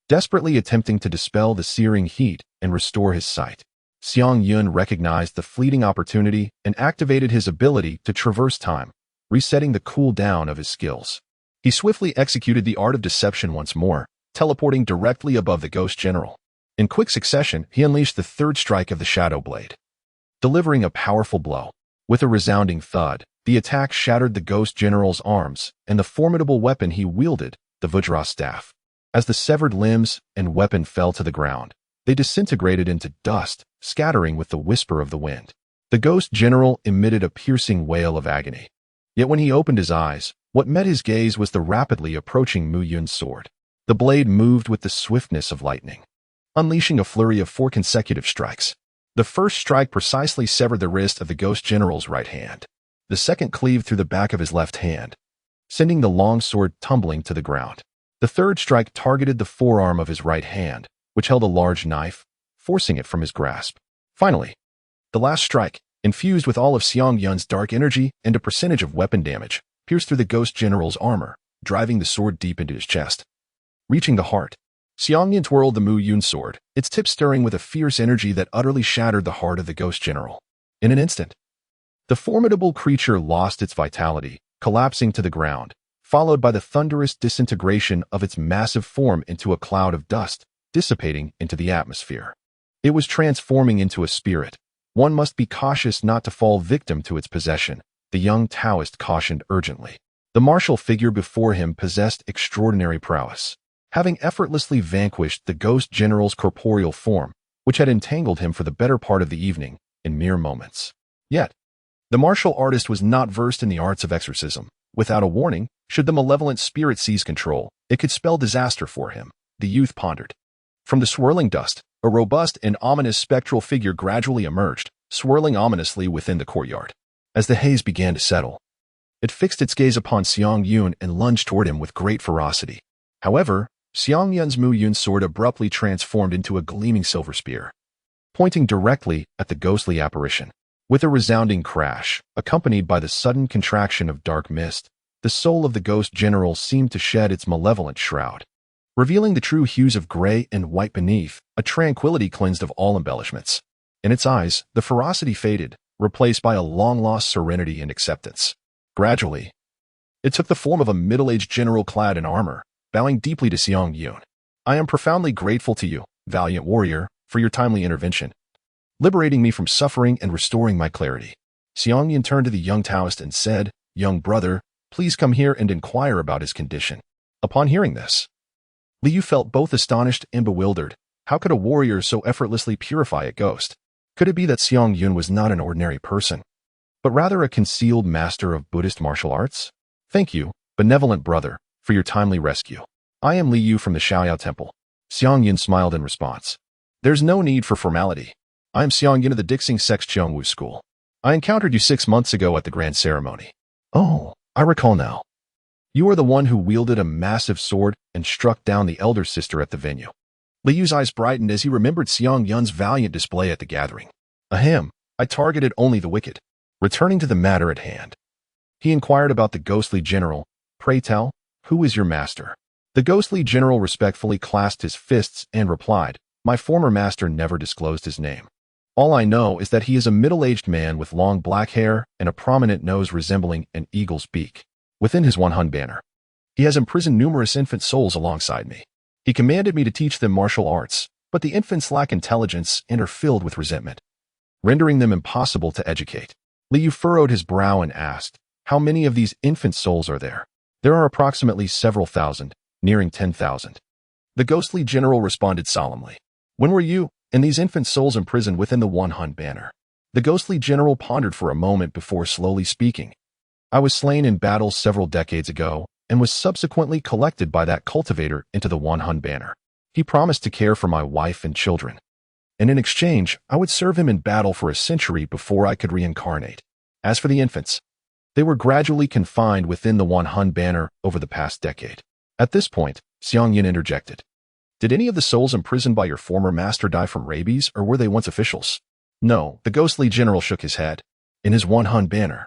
S1: desperately attempting to dispel the searing heat and restore his sight. Xiang Yun recognized the fleeting opportunity and activated his ability to traverse time, resetting the cooldown of his skills. He swiftly executed the art of deception once more, teleporting directly above the ghost general. In quick succession, he unleashed the 3rd strike of the Shadow Blade, delivering a powerful blow. With a resounding thud, the attack shattered the ghost general's arms and the formidable weapon he wielded, the Vajra staff. As the severed limbs and weapon fell to the ground, they disintegrated into dust, scattering with the whisper of the wind. The ghost general emitted a piercing wail of agony. Yet when he opened his eyes, what met his gaze was the rapidly approaching Mu Yun's sword. The blade moved with the swiftness of lightning, unleashing a flurry of 4 consecutive strikes. The 1st strike precisely severed the wrist of the ghost general's right hand. The 2nd cleaved through the back of his left hand, sending the long sword tumbling to the ground. The 3rd strike targeted the forearm of his right hand, which held a large knife, forcing it from his grasp. Finally, the last strike, infused with all of Xiang Yun's dark energy and a percentage of weapon damage, pierced through the ghost general's armor, driving the sword deep into his chest. Reaching the heart, Xiang Yun twirled the Mu Yun sword, its tip stirring with a fierce energy that utterly shattered the heart of the ghost general. In an instant, the formidable creature lost its vitality, collapsing to the ground, followed by the thunderous disintegration of its massive form into a cloud of dust, dissipating into the atmosphere. It was transforming into a spirit. One must be cautious not to fall victim to its possession, the young Taoist cautioned urgently. The martial figure before him possessed extraordinary prowess, having effortlessly vanquished the ghost general's corporeal form, which had entangled him for the better part of the evening, in mere moments. Yet, The martial artist was not versed in the arts of exorcism. Without a warning, should the malevolent spirit seize control, it could spell disaster for him, the youth pondered. From the swirling dust, a robust and ominous spectral figure gradually emerged, swirling ominously within the courtyard. As the haze began to settle, it fixed its gaze upon Xiang Yun and lunged toward him with great ferocity. However, Xiang Yun's Mu Yun sword abruptly transformed into a gleaming silver spear, pointing directly at the ghostly apparition. With a resounding crash, accompanied by the sudden contraction of dark mist, the soul of the ghost general seemed to shed its malevolent shroud, revealing the true hues of gray and white beneath, a tranquility cleansed of all embellishments. In its eyes, the ferocity faded, replaced by a long-lost serenity and acceptance. Gradually, it took the form of a middle-aged general clad in armor, bowing deeply to Xiang Yun. "I am profoundly grateful to you, valiant warrior, for your timely intervention, liberating me from suffering and restoring my clarity." Xiang Yun turned to the young Taoist and said, "Young brother, please come here and inquire about his condition." Upon hearing this, Liu felt both astonished and bewildered. How could a warrior so effortlessly purify a ghost? Could it be that Xiang Yun was not an ordinary person, but rather a concealed master of Buddhist martial arts? "Thank you, benevolent brother, for your timely rescue. I am Liu from the Xiaoyao Temple." Xiang Yun smiled in response. "There's no need for formality. I am Xiang Yun of the Dixing Sect's Zhongwu School. I encountered you 6 months ago at the grand ceremony." "Oh, I recall now. You are the one who wielded a massive sword and struck down the elder sister at the venue." Liu's eyes brightened as he remembered Xiang Yun's valiant display at the gathering. "Ahem, I targeted only the wicked." Returning to the matter at hand, he inquired about the ghostly general. "Pray tell, who is your master?" The ghostly general respectfully clasped his fists and replied, "My former master never disclosed his name. All I know is that he is a middle-aged man with long black hair and a prominent nose resembling an eagle's beak. Within his One Hun banner, he has imprisoned numerous infant souls alongside me. He commanded me to teach them martial arts, but the infants lack intelligence and are filled with resentment, rendering them impossible to educate." Liu furrowed his brow and asked, "How many of these infant souls are there?" "There are approximately several thousand, nearing 10,000. The ghostly general responded solemnly. "When were you and these infant souls imprisoned within the One Hun banner?" The ghostly general pondered for a moment before slowly speaking. "I was slain in battle several decades ago and was subsequently collected by that cultivator into the One Hun banner. He promised to care for my wife and children, and in exchange, I would serve him in battle for a century before I could reincarnate. As for the infants, they were gradually confined within the One Hun banner over the past decade." At this point, Xiang Yun interjected, "Did any of the souls imprisoned by your former master die from rabies, or were they once officials?" "No," the ghostly general shook his head. "In his One Hun banner,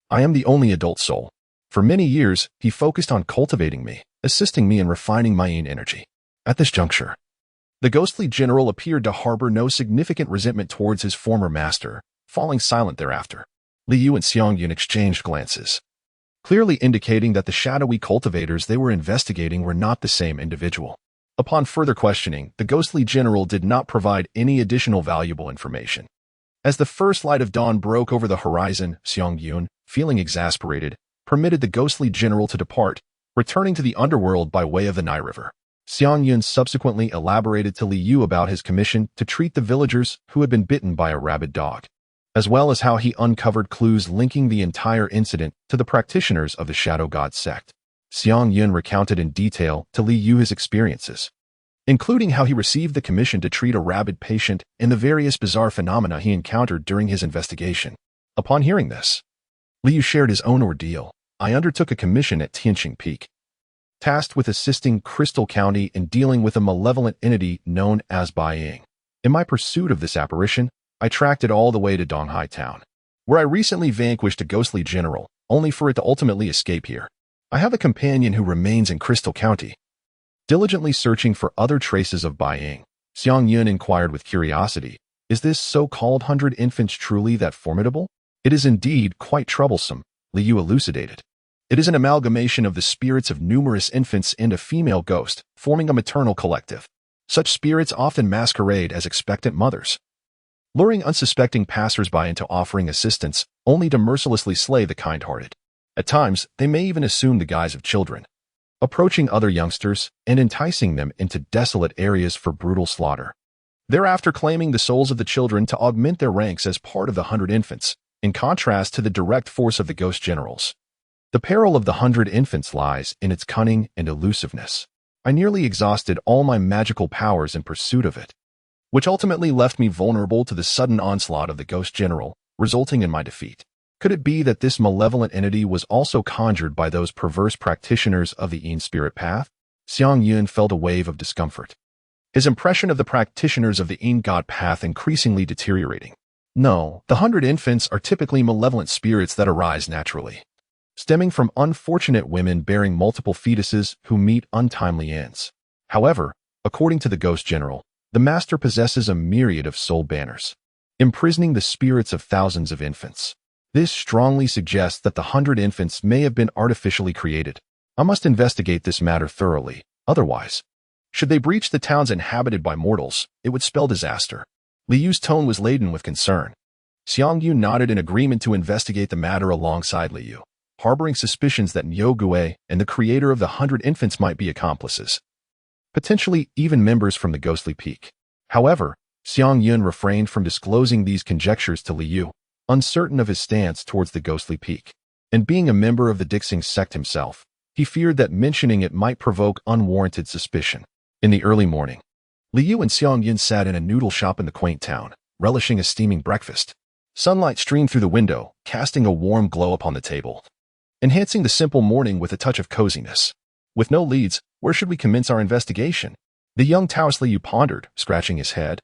S1: I am the only adult soul. For many years, he focused on cultivating me, assisting me in refining my yin energy." At this juncture, the ghostly general appeared to harbor no significant resentment towards his former master, falling silent thereafter. Liu and Xiang Yun exchanged glances, clearly indicating that the shadowy cultivators they were investigating were not the same individual. Upon further questioning, the ghostly general did not provide any additional valuable information. As the first light of dawn broke over the horizon, Xiang Yun, feeling exasperated, permitted the ghostly general to depart, returning to the underworld by way of the Nai River. Xiang Yun subsequently elaborated to Liu about his commission to treat the villagers who had been bitten by a rabid dog, as well as how he uncovered clues linking the entire incident to the practitioners of the Shadow God sect. Xiang Yun recounted in detail to Liu his experiences, including how he received the commission to treat a rabid patient and the various bizarre phenomena he encountered during his investigation. Upon hearing this, Liu shared his own ordeal. "I undertook a commission at Tianqing Peak, tasked with assisting Crystal County in dealing with a malevolent entity known as Baiying. In my pursuit of this apparition, I tracked it all the way to Donghai Town, where I recently vanquished a ghostly general, only for it to ultimately escape here. I have a companion who remains in Crystal County, diligently searching for other traces of Baiying." Xiang Yun inquired with curiosity, "Is this so-called 100 infants truly that formidable?" "It is indeed quite troublesome," Liu elucidated. "It is an amalgamation of the spirits of numerous infants and a female ghost, forming a maternal collective. Such spirits often masquerade as expectant mothers, luring unsuspecting passers-by into offering assistance, only to mercilessly slay the kind-hearted. At times, they may even assume the guise of children, approaching other youngsters and enticing them into desolate areas for brutal slaughter, thereafter claiming the souls of the children to augment their ranks as part of the 100 infants. in contrast to the direct force of the ghost generals. The peril of the 100 infants lies in its cunning and elusiveness. I nearly exhausted all my magical powers in pursuit of it, which ultimately left me vulnerable to the sudden onslaught of the ghost general, resulting in my defeat. Could it be that this malevolent entity was also conjured by those perverse practitioners of the Yin spirit path? Xiang Yun felt a wave of discomfort, his impression of the practitioners of the Yin god path increasingly deteriorating. No, the 100 infants are typically malevolent spirits that arise naturally, stemming from unfortunate women bearing multiple fetuses who meet untimely ends. However, according to the ghost general, the master possesses a myriad of soul banners, imprisoning the spirits of thousands of infants. This strongly suggests that the 100 infants may have been artificially created. I must investigate this matter thoroughly, otherwise, should they breach the towns inhabited by mortals, it would spell disaster. Li Yu's tone was laden with concern. Xiang Yun nodded in agreement to investigate the matter alongside Li Yu, harboring suspicions that Niu Gui and the creator of the 100 infants might be accomplices, potentially even members from the ghostly peak. However, Xiang Yun refrained from disclosing these conjectures to Li Yu, uncertain of his stance towards the ghostly peak. And being a member of the Dixing sect himself, he feared that mentioning it might provoke unwarranted suspicion. In the early morning, Li Yu and Xiang Yun sat in a noodle shop in the quaint town, relishing a steaming breakfast. Sunlight streamed through the window, casting a warm glow upon the table, enhancing the simple morning with a touch of coziness. With no leads, where should we commence our investigation? The young Taoist Li Yu pondered, scratching his head.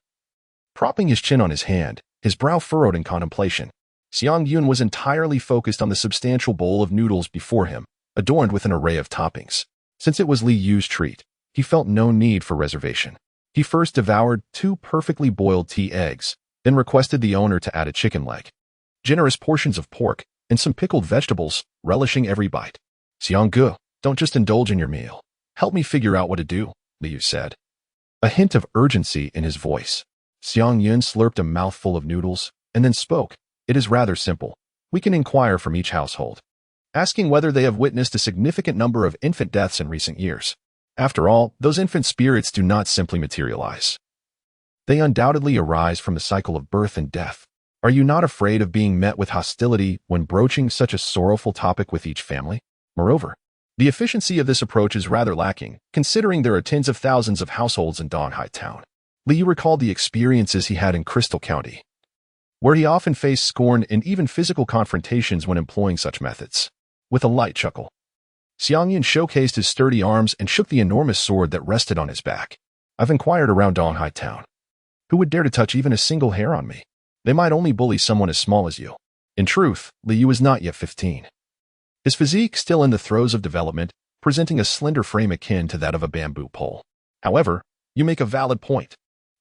S1: Propping his chin on his hand, his brow furrowed in contemplation, Xiang Yun was entirely focused on the substantial bowl of noodles before him, adorned with an array of toppings. Since it was Li Yu's treat, he felt no need for reservation. He first devoured 2 perfectly boiled tea eggs, then requested the owner to add a chicken leg, generous portions of pork, and some pickled vegetables, relishing every bite. Xiang Gu, don't just indulge in your meal. Help me figure out what to do, Li Yu said, a hint of urgency in his voice. Xiang Yun slurped a mouthful of noodles, and then spoke. It is rather simple. We can inquire from each household, asking whether they have witnessed a significant number of infant deaths in recent years. After all, those infant spirits do not simply materialize. They undoubtedly arise from the cycle of birth and death. Are you not afraid of being met with hostility when broaching such a sorrowful topic with each family? Moreover, the efficiency of this approach is rather lacking, considering there are tens of thousands of households in Donghai Town. Li Yu recalled the experiences he had in Crystal County, where he often faced scorn and even physical confrontations when employing such methods. With a light chuckle, Xiang Yun showcased his sturdy arms and shook the enormous sword that rested on his back. I've inquired around Donghai Town. Who would dare to touch even a single hair on me? They might only bully someone as small as you. In truth, Li Yu is not yet 15. His physique still in the throes of development, presenting a slender frame akin to that of a bamboo pole. However, you make a valid point.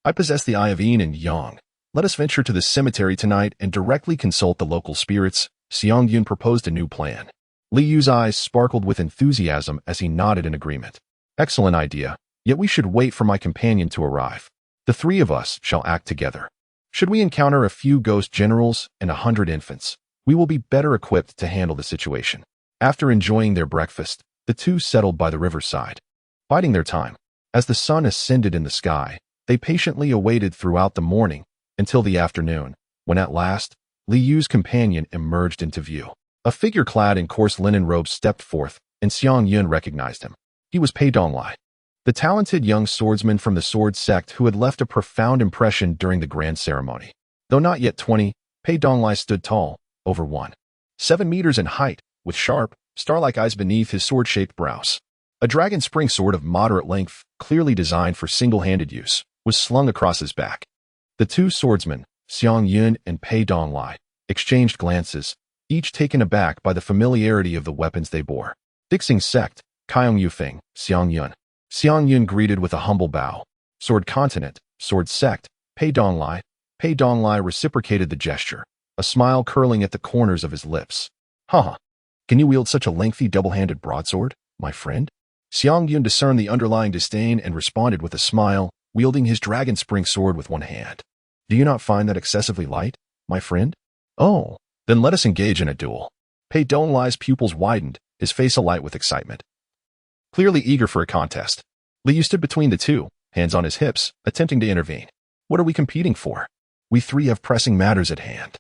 S1: I possess the eye of yin and yang. Let us venture to the cemetery tonight and directly consult the local spirits. Xiang Yun proposed a new plan. Li Yu's eyes sparkled with enthusiasm as he nodded in agreement. Excellent idea, yet we should wait for my companion to arrive. The 3 of us shall act together. Should we encounter a few ghost generals and 100 infants, we will be better equipped to handle the situation. After enjoying their breakfast, the 2 settled by the riverside, biding their time. As the sun ascended in the sky, they patiently awaited throughout the morning until the afternoon, when at last, Li Yu's companion emerged into view. A figure clad in coarse linen robes stepped forth, and Xiang Yun recognized him. He was Pei Donglai, the talented young swordsman from the sword sect who had left a profound impression during the grand ceremony. Though not yet 20, Pei Donglai stood tall, over 1.7 meters in height, with sharp, star-like eyes beneath his sword-shaped brows. A dragon spring sword of moderate length, clearly designed for single-handed use, was slung across his back. The 2 swordsmen, Xiang Yun and Pei Donglai, exchanged glances, each taken aback by the familiarity of the weapons they bore. Dixing sect, Kaiyong Yufeng, Xiang Yun. Xiang Yun greeted with a humble bow. Sword continent, sword sect, Pei Donglai. Pei Donglai reciprocated the gesture, a smile curling at the corners of his lips. Haha, can you wield such a lengthy double-handed broadsword, my friend? Xiang Yun discerned the underlying disdain and responded with a smile, wielding his dragon spring sword with one hand. Do you not find that excessively light, my friend? Oh, then let us engage in a duel. Pei Donglai's pupils widened, his face alight with excitement. Clearly eager for a contest, Li Yu stood between the 2, hands on his hips, attempting to intervene. What are we competing for? We 3 have pressing matters at hand.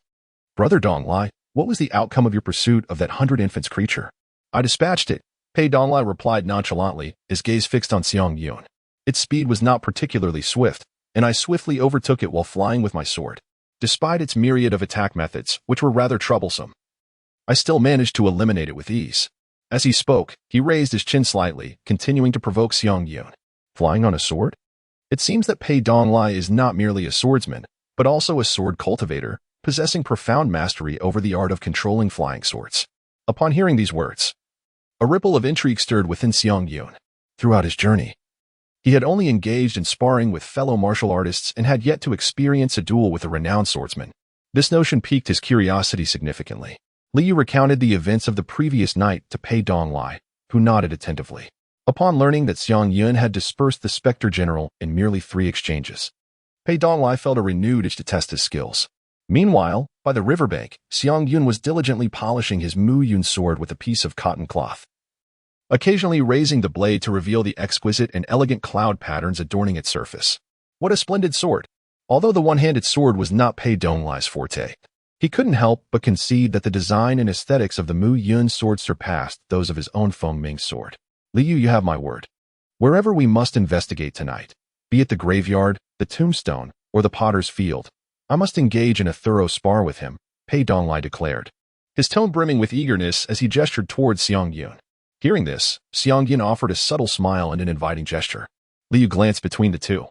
S1: Brother Donglai, what was the outcome of your pursuit of that 100 infants creature? I dispatched it, Pei Donglai replied nonchalantly, his gaze fixed on Xiang Yun. Its speed was not particularly swift, and I swiftly overtook it while flying with my sword. Despite its myriad of attack methods, which were rather troublesome, I still managed to eliminate it with ease. As he spoke, he raised his chin slightly, continuing to provoke Xiang Yun. Flying on a sword? It seems that Pei Donglai is not merely a swordsman, but also a sword cultivator, possessing profound mastery over the art of controlling flying swords. Upon hearing these words, a ripple of intrigue stirred within Xiang Yun. Throughout his journey, he had only engaged in sparring with fellow martial artists and had yet to experience a duel with a renowned swordsman. This notion piqued his curiosity significantly. Liu recounted the events of the previous night to Pei Donglai, who nodded attentively. Upon learning that Xiang Yun had dispersed the Spectre General in merely 3 exchanges, Pei Donglai felt a renewed itch to test his skills. Meanwhile, by the riverbank, Xiang Yun was diligently polishing his Mu Yun sword with a piece of cotton cloth, occasionally raising the blade to reveal the exquisite and elegant cloud patterns adorning its surface. What a splendid sword! Although the one-handed sword was not Pei Donglai's forte, he couldn't help but concede that the design and aesthetics of the Mu Yun sword surpassed those of his own Feng Ming sword. Liu, you have my word. Wherever we must investigate tonight, be it the graveyard, the tombstone, or the potter's field, I must engage in a thorough spar with him, Pei Donglai declared, his tone brimming with eagerness as he gestured towards Xiang Yun. Hearing this, Xiang Yun offered a subtle smile and an inviting gesture. Liu glanced between the two,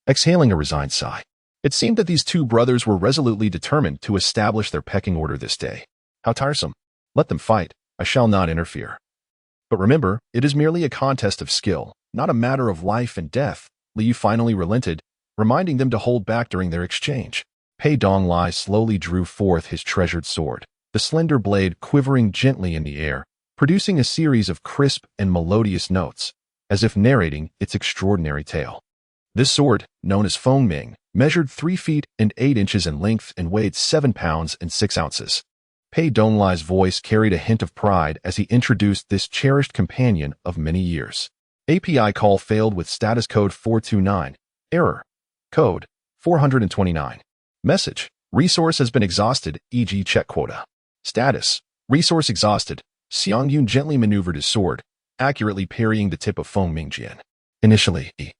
S1: exhaling a resigned sigh. It seemed that these two brothers were resolutely determined to establish their pecking order this day. How tiresome. Let them fight. I shall not interfere. But remember, it is merely a contest of skill, not a matter of life and death. Liu finally relented, reminding them to hold back during their exchange. Pei Donglai slowly drew forth his treasured sword, the slender blade quivering gently in the air, producing a series of crisp and melodious notes, as if narrating its extraordinary tale. This sword, known as Feng Ming, measured 3 feet and 8 inches in length and weighed 7 pounds and 6 ounces. Pei Donglai's voice carried a hint of pride as he introduced this cherished companion of many years. API call failed with status code 429. Error. Code 429. Message. Resource has been exhausted, e.g. check quota. Status. Resource exhausted. Xiang Yun gently maneuvered his sword, accurately parrying the tip of Feng Mingjian. Initially, he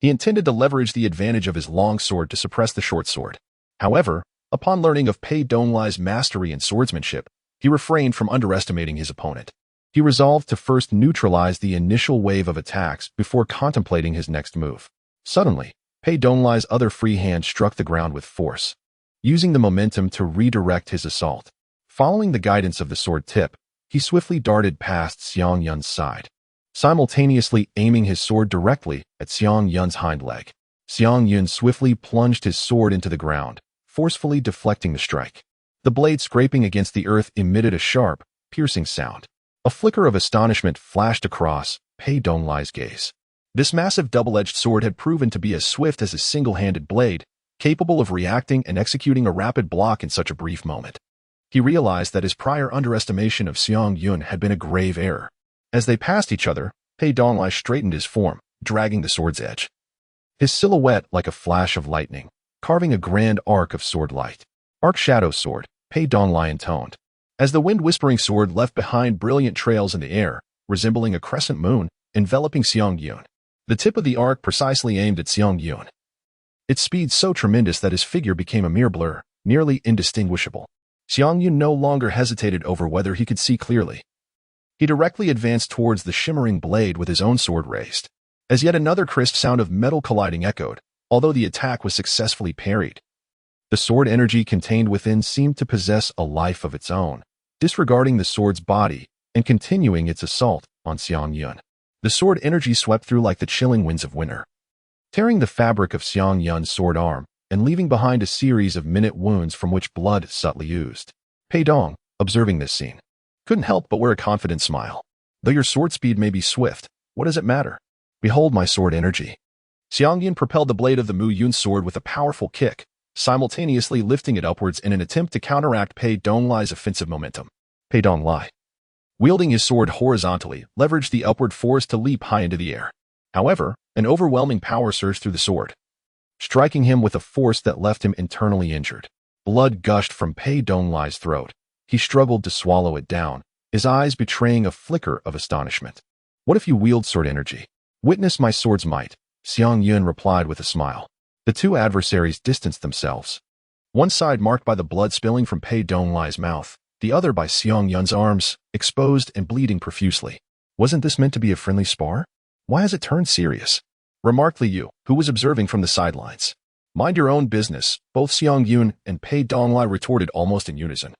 S1: intended to leverage the advantage of his long sword to suppress the short sword. However, upon learning of Pei Donglai's mastery in swordsmanship, he refrained from underestimating his opponent. He resolved to first neutralize the initial wave of attacks before contemplating his next move. Suddenly, Pei Donglai's other free hand struck the ground with force, using the momentum to redirect his assault. Following the guidance of the sword tip, he swiftly darted past Xiang Yun's side, simultaneously aiming his sword directly at Xiang Yun's hind leg. Xiang Yun swiftly plunged his sword into the ground, forcefully deflecting the strike. The blade scraping against the earth emitted a sharp, piercing sound. A flicker of astonishment flashed across Pei Donglai's gaze. This massive double-edged sword had proven to be as swift as a single-handed blade, capable of reacting and executing a rapid block in such a brief moment. He realized that his prior underestimation of Xiang Yun had been a grave error. As they passed each other, Pei Donglai straightened his form, dragging the sword's edge, his silhouette like a flash of lightning, carving a grand arc of sword light. Arc shadow sword, Pei Donglai intoned, as the wind-whispering sword left behind brilliant trails in the air, resembling a crescent moon, enveloping Xiang Yun. The tip of the arc precisely aimed at Xiang Yun, its speed so tremendous that his figure became a mere blur, nearly indistinguishable. Xiang Yun no longer hesitated over whether he could see clearly. He directly advanced towards the shimmering blade with his own sword raised. As yet another crisp sound of metal colliding echoed, although the attack was successfully parried. The sword energy contained within seemed to possess a life of its own, disregarding the sword's body and continuing its assault on Xiang Yun. The sword energy swept through like the chilling winds of winter, tearing the fabric of Xiang Yun's sword arm and leaving behind a series of minute wounds from which blood subtly oozed. Pei Dong, observing this scene, couldn't help but wear a confident smile. Though your sword speed may be swift, what does it matter? Behold my sword energy. Xiang Yun propelled the blade of the Mu Yun sword with a powerful kick, simultaneously lifting it upwards in an attempt to counteract Pei Donglai's offensive momentum. Pei Donglai, wielding his sword horizontally, leveraged the upward force to leap high into the air. However, an overwhelming power surged through the sword, striking him with a force that left him internally injured. Blood gushed from Pei Donglai's throat. He struggled to swallow it down, his eyes betraying a flicker of astonishment. What if you wield sword energy? Witness my sword's might, Xiang Yun replied with a smile. The two adversaries distanced themselves. One side marked by the blood spilling from Pei Donglai's mouth, the other by Xiang Yun's arms, exposed and bleeding profusely. Wasn't this meant to be a friendly spar? Why has it turned serious? Remarked Liu, who was observing from the sidelines. Mind your own business, both Xiang Yun and Pei Donglai retorted almost in unison,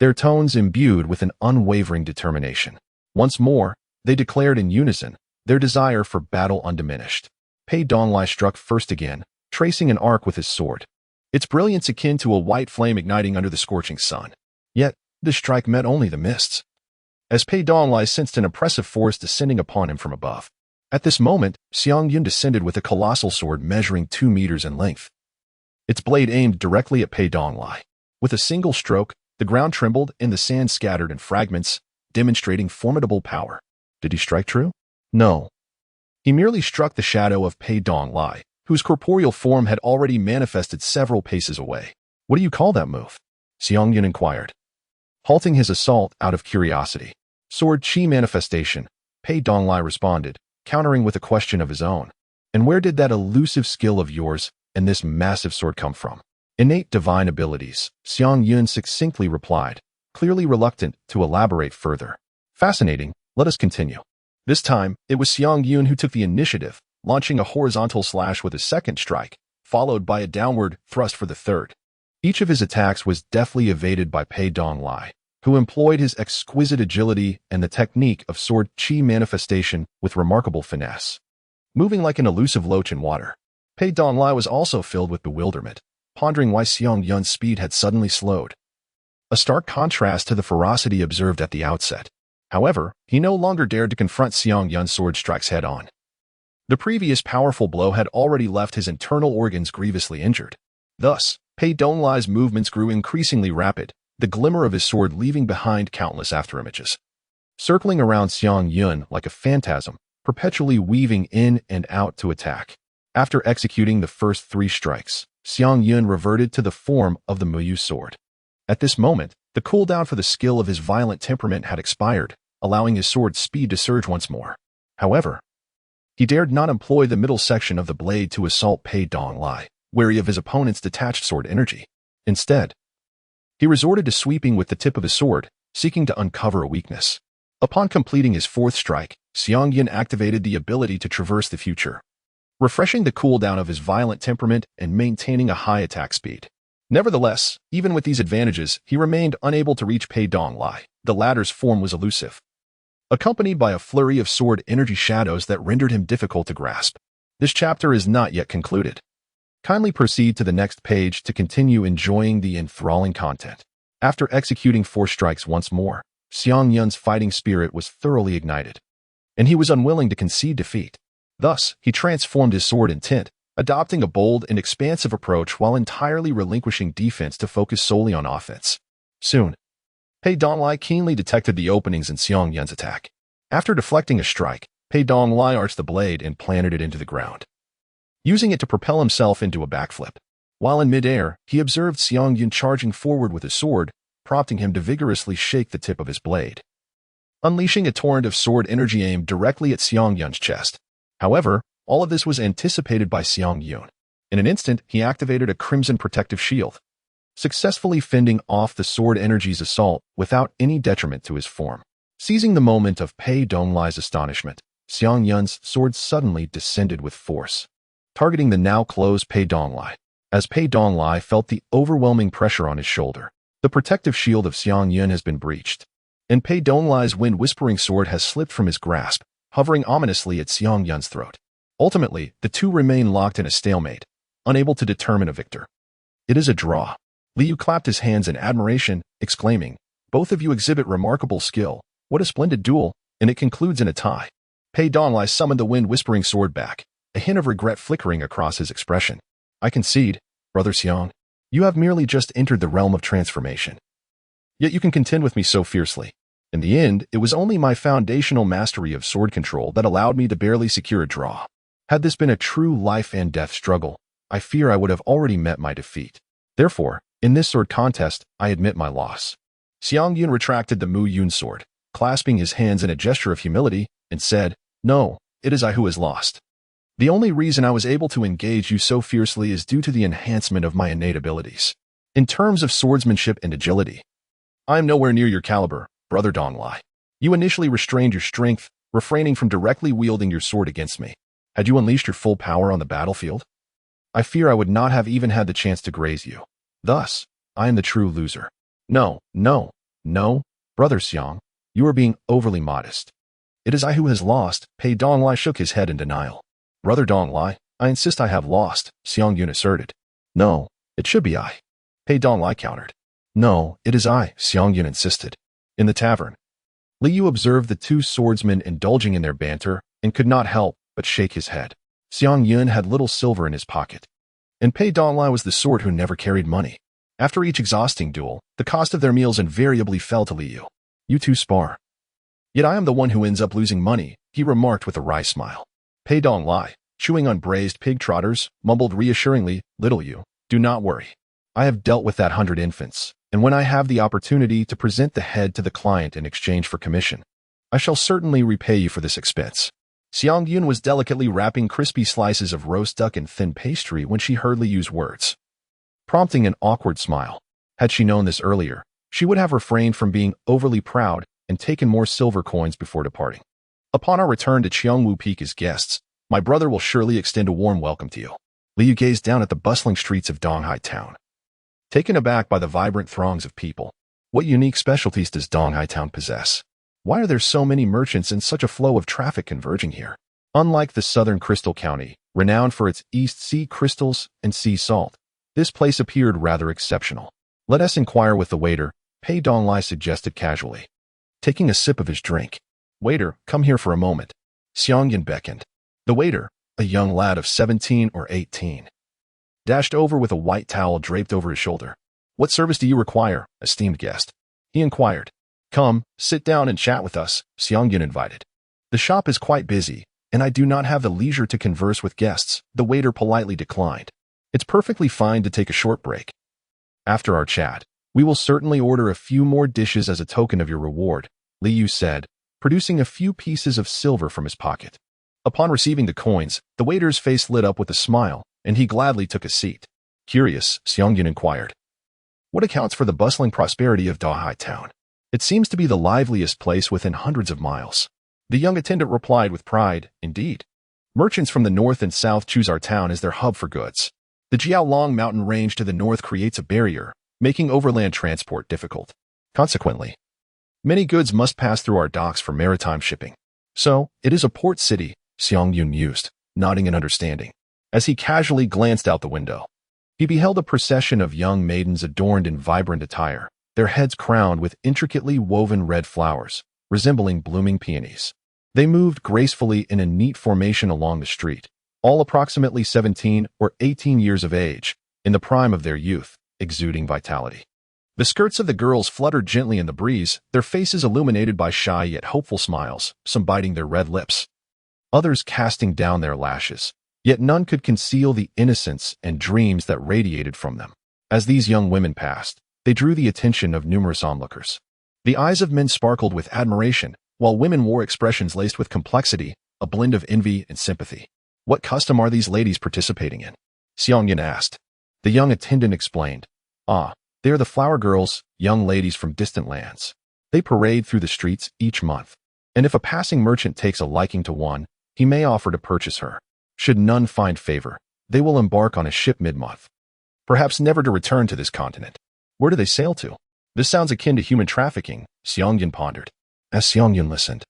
S1: their tones imbued with an unwavering determination. Once more, they declared in unison, their desire for battle undiminished. Pei Donglai struck first again, tracing an arc with his sword, its brilliance akin to a white flame igniting under the scorching sun. Yet, this strike met only the mists, as Pei Donglai sensed an oppressive force descending upon him from above. At this moment, Xiang Yun descended with a colossal sword measuring 2 meters in length, its blade aimed directly at Pei Donglai. With a single stroke, the ground trembled and the sand scattered in fragments, demonstrating formidable power. Did he strike true? No. He merely struck the shadow of Pei Donglai, whose corporeal form had already manifested several paces away. What do you call that move? Xiang Yun inquired, halting his assault out of curiosity. Sword chi manifestation, Pei Donglai responded, countering with a question of his own. And where did that elusive skill of yours and this massive sword come from? Innate divine abilities, Xiang Yun succinctly replied, clearly reluctant to elaborate further. Fascinating, let us continue. This time, it was Xiang Yun who took the initiative, launching a horizontal slash with his second strike, followed by a downward thrust for the third. Each of his attacks was deftly evaded by Pei Donglai, who employed his exquisite agility and the technique of sword chi manifestation with remarkable finesse. Moving like an elusive loach in water, Pei Donglai was also filled with bewilderment, pondering why Xiang Yun's speed had suddenly slowed. A stark contrast to the ferocity observed at the outset. However, he no longer dared to confront Xiang Yun's sword strikes head-on. The previous powerful blow had already left his internal organs grievously injured. Thus, Pei Donglai's movements grew increasingly rapid, the glimmer of his sword leaving behind countless afterimages. Circling around Xiang Yun like a phantasm, perpetually weaving in and out to attack. After executing the first 3 strikes, Xiang Yun reverted to the form of the Muyu sword. At this moment, the cooldown for the skill of his violent temperament had expired, allowing his sword's speed to surge once more. However, he dared not employ the middle section of the blade to assault Pei Donglai, wary of his opponent's detached sword energy. Instead, he resorted to sweeping with the tip of his sword, seeking to uncover a weakness. Upon completing his 4th strike, Xiang Yun activated the ability to traverse the future, refreshing the cooldown of his violent temperament and maintaining a high attack speed. Nevertheless, even with these advantages, he remained unable to reach Pei Donglai. The latter's form was elusive, accompanied by a flurry of sword energy shadows that rendered him difficult to grasp. This chapter is not yet concluded. Kindly proceed to the next page to continue enjoying the enthralling content. After executing 4 strikes once more, Xiang Yun's fighting spirit was thoroughly ignited, and he was unwilling to concede defeat. Thus, he transformed his sword intent, adopting a bold and expansive approach while entirely relinquishing defense to focus solely on offense. Soon, Pei Donglai keenly detected the openings in Xiang Yun's attack. After deflecting a strike, Pei Donglai arched the blade and planted it into the ground, using it to propel himself into a backflip. While in midair, he observed Xiang Yun charging forward with his sword, prompting him to vigorously shake the tip of his blade, unleashing a torrent of sword energy aimed directly at Xiang Yun's chest. However, all of this was anticipated by Xiang Yun. In an instant, he activated a crimson protective shield, successfully fending off the sword energy's assault without any detriment to his form. Seizing the moment of Pei Donglai's astonishment, Xiang Yun's sword suddenly descended with force, targeting the now closed Pei Donglai. As Pei Donglai felt the overwhelming pressure on his shoulder, the protective shield of Xiang Yun has been breached, and Pei Donglai's wind-whispering sword has slipped from his grasp, hovering ominously at Xiang Yun's throat. Ultimately, the two remain locked in a stalemate, unable to determine a victor. It is a draw. Liu clapped his hands in admiration, exclaiming, "Both of you exhibit remarkable skill. What a splendid duel," and it concludes in a tie. Pei Donglai summoned the wind-whispering sword back, a hint of regret flickering across his expression. "I concede, Brother Xiang. You have merely just entered the realm of transformation. Yet you can contend with me so fiercely. In the end, it was only my foundational mastery of sword control that allowed me to barely secure a draw. Had this been a true life and death struggle, I fear I would have already met my defeat. Therefore, In this sword contest, I admit my loss. Xiang Yun retracted the Mu Yun sword, clasping his hands in a gesture of humility, and said, "No, it is I who has lost. The only reason I was able to engage you so fiercely is due to the enhancement of my innate abilities. In terms of swordsmanship and agility, I am nowhere near your caliber, Brother Donglai. You initially restrained your strength, refraining from directly wielding your sword against me. Had you unleashed your full power on the battlefield, I fear I would not have even had the chance to graze you. Thus, I am the true loser. No, Brother Xiang, you are being overly modest. It is I who has lost." Pei Donglai shook his head in denial. "Brother Donglai, I insist I have lost," Xiang Yun asserted. "No, it should be I," Pei Donglai countered. "No, it is I," Xiang Yun insisted. In the tavern, Li Yu observed the two swordsmen indulging in their banter and could not help but shake his head. Xiang Yun had little silver in his pocket, and Pei Donglai was the sort who never carried money. After each exhausting duel, the cost of their meals invariably fell to Li Yu. "You two spar. Yet I am the one who ends up losing money," he remarked with a wry smile. Pei Donglai, chewing on braised pig trotters, mumbled reassuringly, "Little Yu, do not worry. I have dealt with that 100 infants, and when I have the opportunity to present the head to the client in exchange for commission, I shall certainly repay you for this expense." Xiang Yun was delicately wrapping crispy slices of roast duck in thin pastry when she heard Li Yu's words, prompting an awkward smile. Had she known this earlier, she would have refrained from being overly proud and taken more silver coins before departing. "Upon our return to Cheongwu Peak as guests, my brother will surely extend a warm welcome to you." Li Yu gazed down at the bustling streets of Donghai Town, taken aback by the vibrant throngs of people. What unique specialties does Donghai Town possess? Why are there so many merchants and such a flow of traffic converging here? Unlike the southern Crystal County, renowned for its East Sea crystals and sea salt, this place appeared rather exceptional. "Let us inquire with the waiter," Pei Donglai suggested casually, taking a sip of his drink. "Waiter, come here for a moment." Xiang Yun beckoned. The waiter, a young lad of 17 or 18, dashed over with a white towel draped over his shoulder. "What service do you require, esteemed guest?" he inquired. "Come, sit down and chat with us," Xiang Yun invited. "The shop is quite busy, and I do not have the leisure to converse with guests," the waiter politely declined. "It's perfectly fine to take a short break. After our chat, we will certainly order a few more dishes as a token of your reward," Li Yu said, producing a few pieces of silver from his pocket. Upon receiving the coins, the waiter's face lit up with a smile, and he gladly took a seat. "Curious," Xiang Yun inquired, "what accounts for the bustling prosperity of Donghai Town? It seems to be the liveliest place within hundreds of miles." The young attendant replied with pride, "Indeed. Merchants from the north and south choose our town as their hub for goods. The Jiaolong mountain range to the north creates a barrier, making overland transport difficult. Consequently, many goods must pass through our docks for maritime shipping. So, it is a port city," Xiang Yun mused, nodding in understanding. As he casually glanced out the window, he beheld a procession of young maidens adorned in vibrant attire, their heads crowned with intricately woven red flowers, resembling blooming peonies. They moved gracefully in a neat formation along the street, all approximately 17 or 18 years of age, in the prime of their youth, exuding vitality. The skirts of the girls fluttered gently in the breeze, their faces illuminated by shy yet hopeful smiles, some biting their red lips, others casting down their lashes, yet none could conceal the innocence and dreams that radiated from them. As these young women passed, they drew the attention of numerous onlookers. The eyes of men sparkled with admiration, while women wore expressions laced with complexity, a blend of envy and sympathy. "What custom are these ladies participating in?" Xiang Yun asked. The young attendant explained, "Ah, they are the flower girls, young ladies from distant lands. They parade through the streets each month, and if a passing merchant takes a liking to one, he may offer to purchase her. Should none find favor, they will embark on a ship mid-month, perhaps never to return to this continent. Where do they sail to?" "This sounds akin to human trafficking," Xiang Yun pondered. As Xiang Yun listened,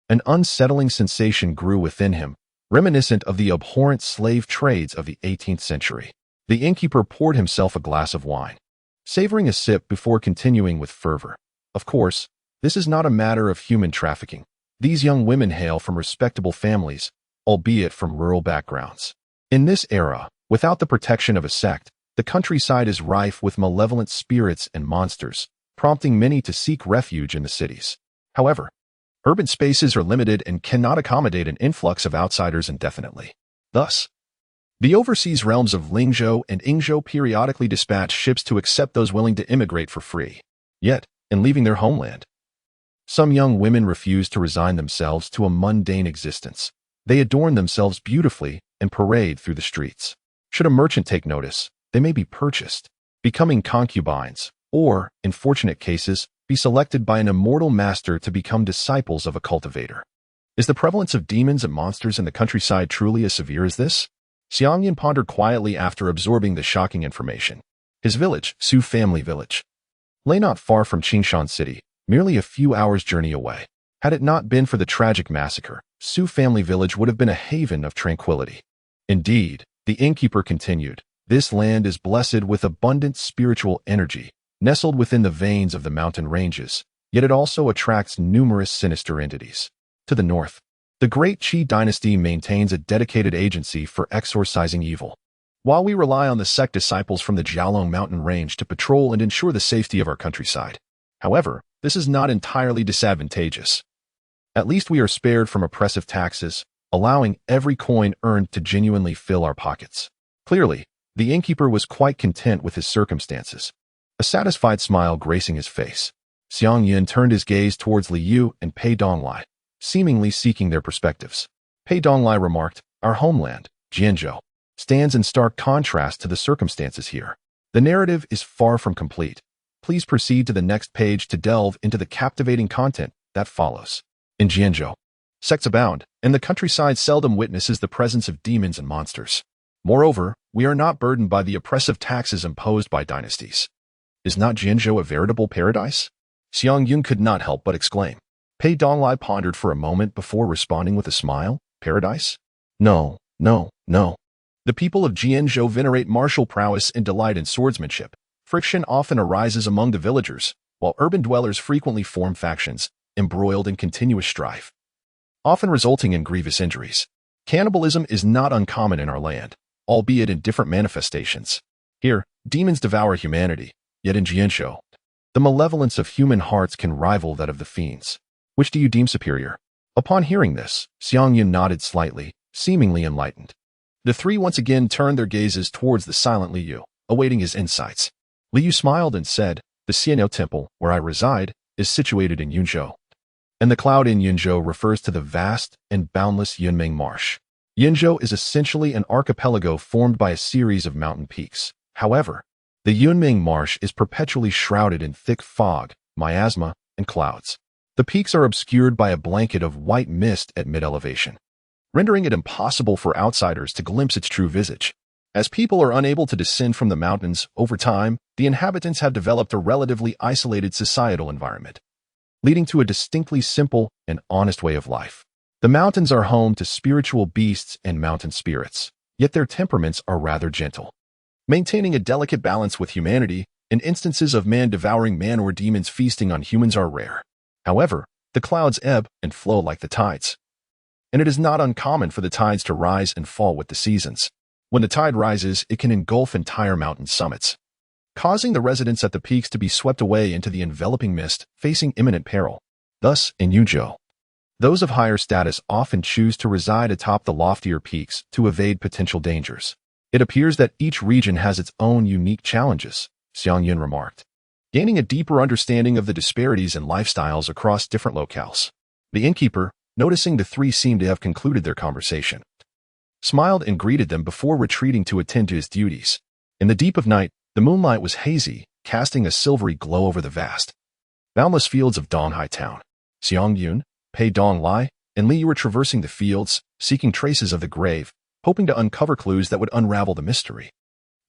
S1: an unsettling sensation grew within him, reminiscent of the abhorrent slave trades of the 18th century. The innkeeper poured himself a glass of wine, savoring a sip before continuing with fervor. "Of course, this is not a matter of human trafficking. These young women hail from respectable families, albeit from rural backgrounds. In this era, without the protection of a sect, the countryside is rife with malevolent spirits and monsters, prompting many to seek refuge in the cities. However, urban spaces are limited and cannot accommodate an influx of outsiders indefinitely. Thus, The overseas realms of Lingzhou and Yingzhou periodically dispatch ships to accept those willing to immigrate for free. Yet, in leaving their homeland, some young women refuse to resign themselves to a mundane existence. They adorn themselves beautifully and parade through the streets. Should a merchant take notice, they may be purchased, becoming concubines, or, in fortunate cases, be selected by an immortal master to become disciples of a cultivator. Is the prevalence of demons and monsters in the countryside truly as severe as this? Xiang Yun pondered quietly after absorbing the shocking information. His village, Xu family village, lay not far from Qingshan city, merely a few hours' journey away. Had it not been for the tragic massacre, Xu family village would have been a haven of tranquility. Indeed, the innkeeper continued, this land is blessed with abundant spiritual energy, nestled within the veins of the mountain ranges, yet it also attracts numerous sinister entities. To the north, the Great Qi dynasty maintains a dedicated agency for exorcising evil. While we rely on the sect disciples from the Jiaolong mountain range to patrol and ensure the safety of our countryside. However, this is not entirely disadvantageous. At least we are spared from oppressive taxes, allowing every coin earned to genuinely fill our pockets. Clearly, the innkeeper was quite content with his circumstances, a satisfied smile gracing his face. Xiang Yun turned his gaze towards Li Yu and Pei Donglai, seemingly seeking their perspectives. Pei Donglai remarked, our homeland, Jianzhou, stands in stark contrast to the circumstances here. The narrative is far from complete. Please proceed to the next page to delve into the captivating content that follows. In Jianzhou, sects abound, and the countryside seldom witnesses the presence of demons and monsters. Moreover, we are not burdened by the oppressive taxes imposed by dynasties. Is not Jianzhou a veritable paradise? Xiang Yun could not help but exclaim. Pei Donglai pondered for a moment before responding with a smile. Paradise? No, no, no. The people of Jianzhou venerate martial prowess and delight in swordsmanship. Friction often arises among the villagers, while urban dwellers frequently form factions, embroiled in continuous strife, often resulting in grievous injuries. Cannibalism is not uncommon in our land, albeit in different manifestations. Here, demons devour humanity, yet in Jianzhou, the malevolence of human hearts can rival that of the fiends. Which do you deem superior? Upon hearing this, Xiang Yun nodded slightly, seemingly enlightened. The three once again turned their gazes towards the silent Li Yu, awaiting his insights. Li Yu smiled and said, the Xianyo temple, where I reside, is situated in Yunzhou. And the cloud in Yunzhou refers to the vast and boundless Yunming Marsh. Yunzhou is essentially an archipelago formed by a series of mountain peaks. However, the Yunming Marsh is perpetually shrouded in thick fog, miasma, and clouds. The peaks are obscured by a blanket of white mist at mid-elevation, rendering it impossible for outsiders to glimpse its true visage. As people are unable to descend from the mountains, over time, the inhabitants have developed a relatively isolated societal environment, leading to a distinctly simple and honest way of life. The mountains are home to spiritual beasts and mountain spirits, yet their temperaments are rather gentle, maintaining a delicate balance with humanity, and instances of man devouring man or demons feasting on humans are rare. However, the clouds ebb and flow like the tides, and it is not uncommon for the tides to rise and fall with the seasons. When the tide rises, it can engulf entire mountain summits, causing the residents at the peaks to be swept away into the enveloping mist, facing imminent peril. Thus, in Yuzhou, those of higher status often choose to reside atop the loftier peaks to evade potential dangers. It appears that each region has its own unique challenges, Xiang Yun remarked, gaining a deeper understanding of the disparities in lifestyles across different locales. The innkeeper, noticing the three seemed to have concluded their conversation, smiled and greeted them before retreating to attend to his duties. In the deep of night, the moonlight was hazy, casting a silvery glow over the vast, boundless fields of Donghai town. Xiang Yun, Pei Donglai, and Li were traversing the fields, seeking traces of the grave, hoping to uncover clues that would unravel the mystery.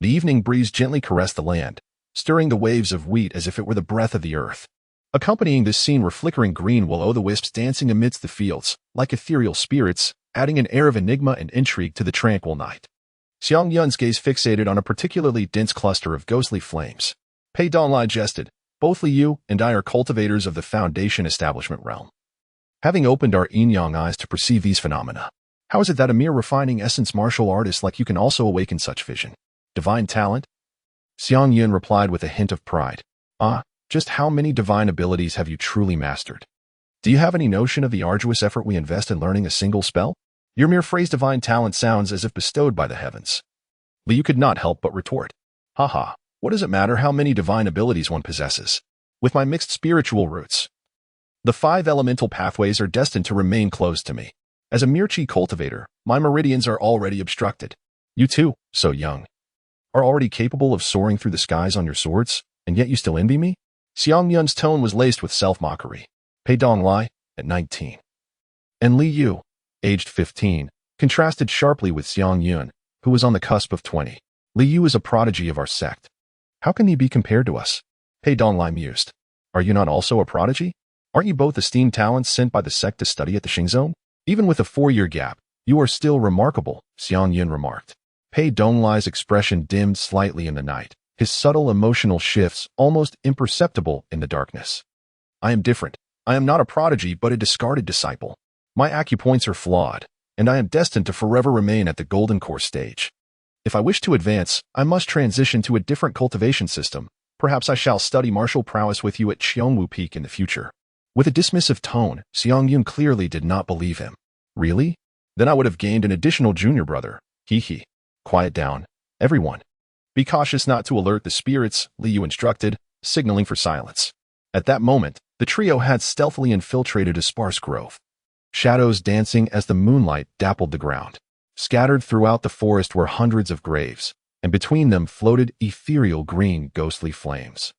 S1: The evening breeze gently caressed the land, stirring the waves of wheat as if it were the breath of the earth. Accompanying this scene were flickering green will-o'-the-wisps dancing amidst the fields, like ethereal spirits, adding an air of enigma and intrigue to the tranquil night. Xiang Yun's gaze fixated on a particularly dense cluster of ghostly flames. Pei Donglai jested, both Li Yu and I are cultivators of the Foundation establishment realm, having opened our yin-yang eyes to perceive these phenomena. How is it that a mere refining essence martial artist like you can also awaken such vision? Divine talent? Xiang Yun replied with a hint of pride. Just how many divine abilities have you truly mastered? Do you have any notion of the arduous effort we invest in learning a single spell? Your mere phrase divine talent sounds as if bestowed by the heavens. Liu could not help but retort. Haha, what does it matter how many divine abilities one possesses? With my mixed spiritual roots, the 5 elemental pathways are destined to remain closed to me. As a mere chi cultivator, my meridians are already obstructed. You too, so young, are already capable of soaring through the skies on your swords, and yet you still envy me? Xiang Yun's tone was laced with self-mockery. Pei Donglai, at 19. And Li Yu, aged 15, contrasted sharply with Xiang Yun, who was on the cusp of 20. Li Yu is a prodigy of our sect. How can he be compared to us? Pei Donglai mused. Are you not also a prodigy? Aren't you both esteemed talents sent by the sect to study at the Xingzhou? Even with a 4-year gap, you are still remarkable, Xiang Yun remarked. Pei Donglai's expression dimmed slightly in the night, his subtle emotional shifts almost imperceptible in the darkness. I am different. I am not a prodigy but a discarded disciple. My acupoints are flawed, and I am destined to forever remain at the golden core stage. If I wish to advance, I must transition to a different cultivation system. Perhaps I shall study martial prowess with you at Qiongwu Peak in the future. With a dismissive tone, Xiang Yun clearly did not believe him. Really? Then I would have gained an additional junior brother. Hee hee. Quiet down, everyone. Be cautious not to alert the spirits, Li Yu instructed, signaling for silence. At that moment, the trio had stealthily infiltrated a sparse grove. Shadows dancing as the moonlight dappled the ground. Scattered throughout the forest were hundreds of graves, and between them floated ethereal green ghostly flames,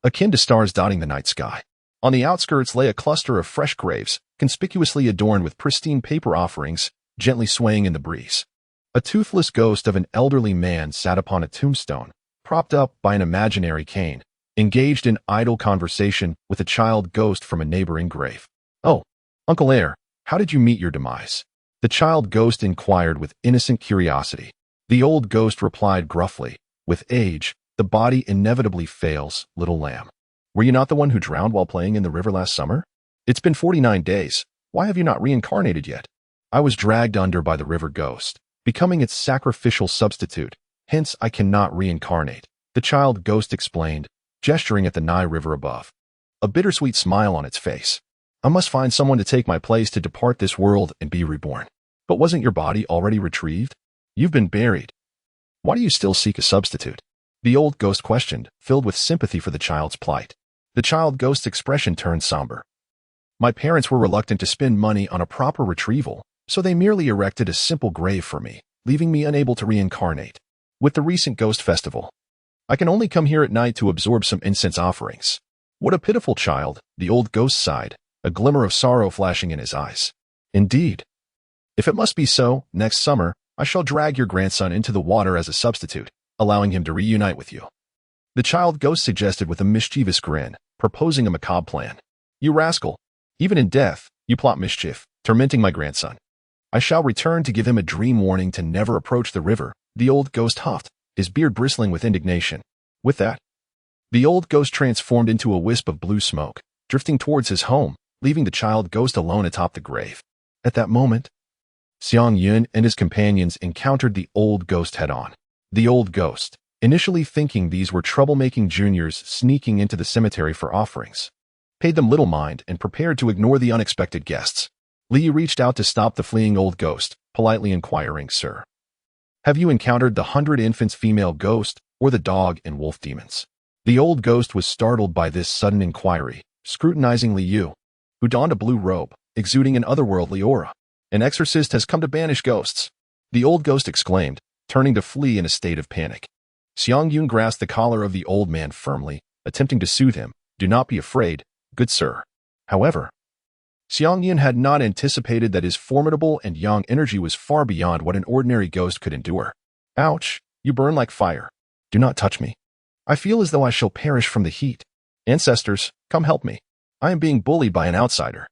S1: akin to stars dotting the night sky. On the outskirts lay a cluster of fresh graves, conspicuously adorned with pristine paper offerings, gently swaying in the breeze. A toothless ghost of an elderly man sat upon a tombstone, propped up by an imaginary cane, engaged in idle conversation with a child ghost from a neighboring grave. Oh, Uncle Air, how did you meet your demise? The child ghost inquired with innocent curiosity. The old ghost replied gruffly, with age, the body inevitably fails, little lamb. Were you not the one who drowned while playing in the river last summer? It's been 49 days. Why have you not reincarnated yet? I was dragged under by the river ghost, becoming its sacrificial substitute. Hence, I cannot reincarnate, the child ghost explained, gesturing at the Nai River above. A bittersweet smile on its face. I must find someone to take my place to depart this world and be reborn. But wasn't your body already retrieved? You've been buried. Why do you still seek a substitute? The old ghost questioned, filled with sympathy for the child's plight. The child ghost's expression turned somber. My parents were reluctant to spend money on a proper retrieval, so they merely erected a simple grave for me, leaving me unable to reincarnate. With the recent ghost festival, I can only come here at night to absorb some incense offerings. What a pitiful child, the old ghost sighed, a glimmer of sorrow flashing in his eyes. Indeed. If it must be so, next summer, I shall drag your grandson into the water as a substitute, allowing him to reunite with you. The child ghost suggested with a mischievous grin, proposing a macabre plan. You rascal! Even in death, you plot mischief, tormenting my grandson. I shall return to give him a dream warning to never approach the river, the old ghost huffed, his beard bristling with indignation. With that, the old ghost transformed into a wisp of blue smoke, drifting towards his home, leaving the child ghost alone atop the grave. At that moment, Xiang Yun and his companions encountered the old ghost head-on. The old ghost, initially thinking these were troublemaking juniors sneaking into the cemetery for offerings, paid them little mind and prepared to ignore the unexpected guests. Li reached out to stop the fleeing old ghost, politely inquiring, Sir, have you encountered the 100 infants female ghost or the dog and wolf demons? The old ghost was startled by this sudden inquiry, scrutinizing Li Yu, who donned a blue robe, exuding an otherworldly aura. An exorcist has come to banish ghosts, the old ghost exclaimed, turning to flee in a state of panic. Xiang Yun grasped the collar of the old man firmly, attempting to soothe him. Do not be afraid, good sir. However, Xiang Yun had not anticipated that his formidable and young energy was far beyond what an ordinary ghost could endure. Ouch, you burn like fire. Do not touch me. I feel as though I shall perish from the heat. Ancestors, come help me. I am being bullied by an outsider.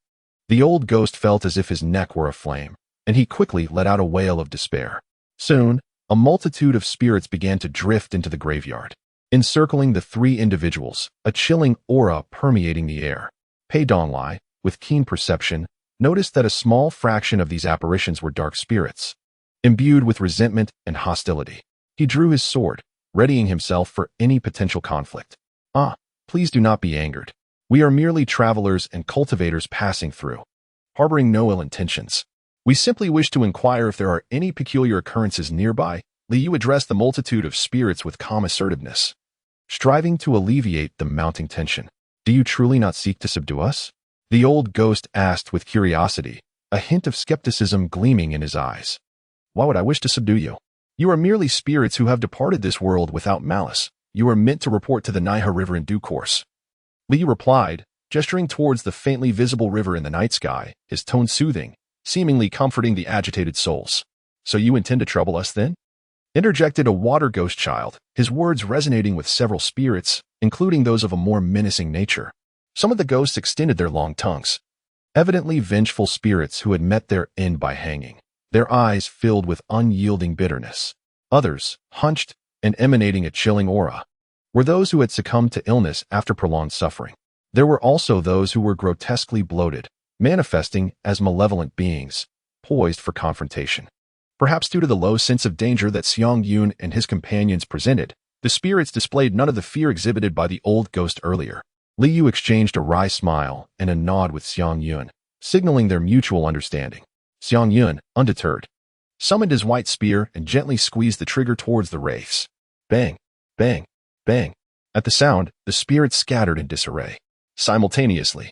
S1: The old ghost felt as if his neck were aflame, and he quickly let out a wail of despair. Soon, a multitude of spirits began to drift into the graveyard, encircling the 3 individuals, a chilling aura permeating the air. Pei Donglai, with keen perception, noticed that a small fraction of these apparitions were dark spirits, imbued with resentment and hostility. He drew his sword, readying himself for any potential conflict. Please do not be angered. We are merely travelers and cultivators passing through, harboring no ill intentions. We simply wish to inquire if there are any peculiar occurrences nearby. Liu addressed the multitude of spirits with calm assertiveness, striving to alleviate the mounting tension. Do you truly not seek to subdue us? The old ghost asked with curiosity, a hint of skepticism gleaming in his eyes. Why would I wish to subdue you? You are merely spirits who have departed this world without malice. You are meant to report to the Niha River in due course. Liu replied, gesturing towards the faintly visible river in the night sky, his tone soothing, seemingly comforting the agitated souls. So you intend to trouble us then? Interjected a water ghost child, his words resonating with several spirits, including those of a more menacing nature. Some of the ghosts extended their long tongues, evidently vengeful spirits who had met their end by hanging, their eyes filled with unyielding bitterness. Others, hunched and emanating a chilling aura, were those who had succumbed to illness after prolonged suffering. There were also those who were grotesquely bloated, manifesting as malevolent beings, poised for confrontation. Perhaps due to the low sense of danger that Xiang Yun and his companions presented, the spirits displayed none of the fear exhibited by the old ghost earlier. Liu exchanged a wry smile and a nod with Xiang Yun, signaling their mutual understanding. Xiang Yun, undeterred, summoned his white spear and gently squeezed the trigger towards the wraiths. Bang, bang, bang. At the sound, the spirits scattered in disarray. Simultaneously,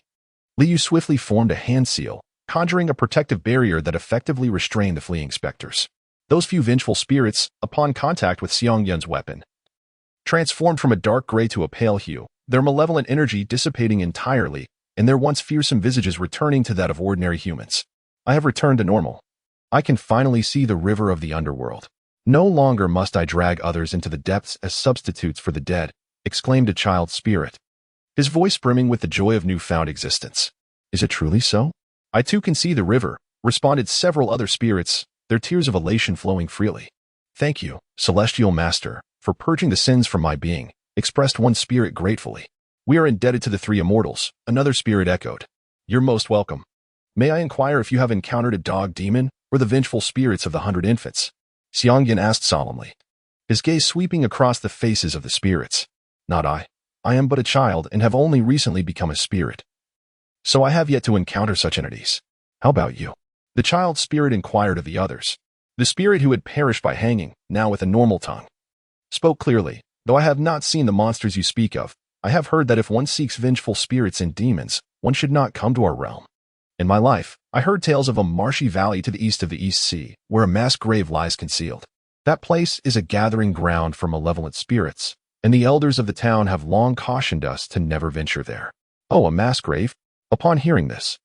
S1: Liu swiftly formed a hand seal, conjuring a protective barrier that effectively restrained the fleeing specters. Those few vengeful spirits, upon contact with Xiang Yun's weapon, transformed from a dark gray to a pale hue, their malevolent energy dissipating entirely, and their once fearsome visages returning to that of ordinary humans. I have returned to normal. I can finally see the river of the underworld. No longer must I drag others into the depths as substitutes for the dead, exclaimed a child spirit, his voice brimming with the joy of newfound existence. Is it truly so? I too can see the river, responded several other spirits, their tears of elation flowing freely. Thank you, Celestial Master, for purging the sins from my being, expressed one spirit gratefully. We are indebted to the three immortals, another spirit echoed. You're most welcome. May I inquire if you have encountered a dog demon or the vengeful spirits of the 100 infants? Xiang Yun asked solemnly, his gaze sweeping across the faces of the spirits. Not I. I am but a child and have only recently become a spirit. So I have yet to encounter such entities. How about you? The child spirit inquired of the others. The spirit who had perished by hanging, now with a normal tongue, spoke clearly. Though I have not seen the monsters you speak of, I have heard that if one seeks vengeful spirits and demons, one should not come to our realm. In my life, I heard tales of a marshy valley to the east of the East Sea, where a mass grave lies concealed. That place is a gathering ground for malevolent spirits, and the elders of the town have long cautioned us to never venture there. Oh, a mass grave? Upon hearing this,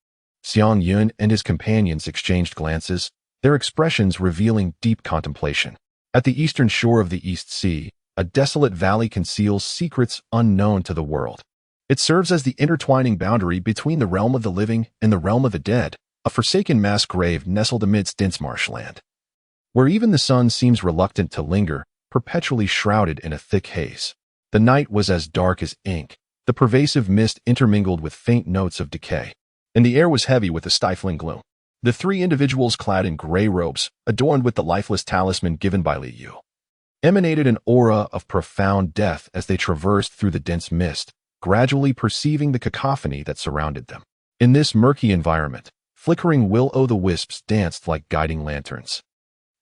S1: Xiang Yun and his companions exchanged glances, their expressions revealing deep contemplation. At the eastern shore of the East Sea, a desolate valley conceals secrets unknown to the world. It serves as the intertwining boundary between the realm of the living and the realm of the dead, a forsaken mass grave nestled amidst dense marshland, where even the sun seems reluctant to linger, perpetually shrouded in a thick haze. The night was as dark as ink, the pervasive mist intermingled with faint notes of decay, and the air was heavy with a stifling gloom. The three individuals clad in gray robes, adorned with the lifeless talisman given by Liu, emanated an aura of profound death as they traversed through the dense mist, gradually perceiving the cacophony that surrounded them. In this murky environment, flickering will-o'-the-wisps danced like guiding lanterns,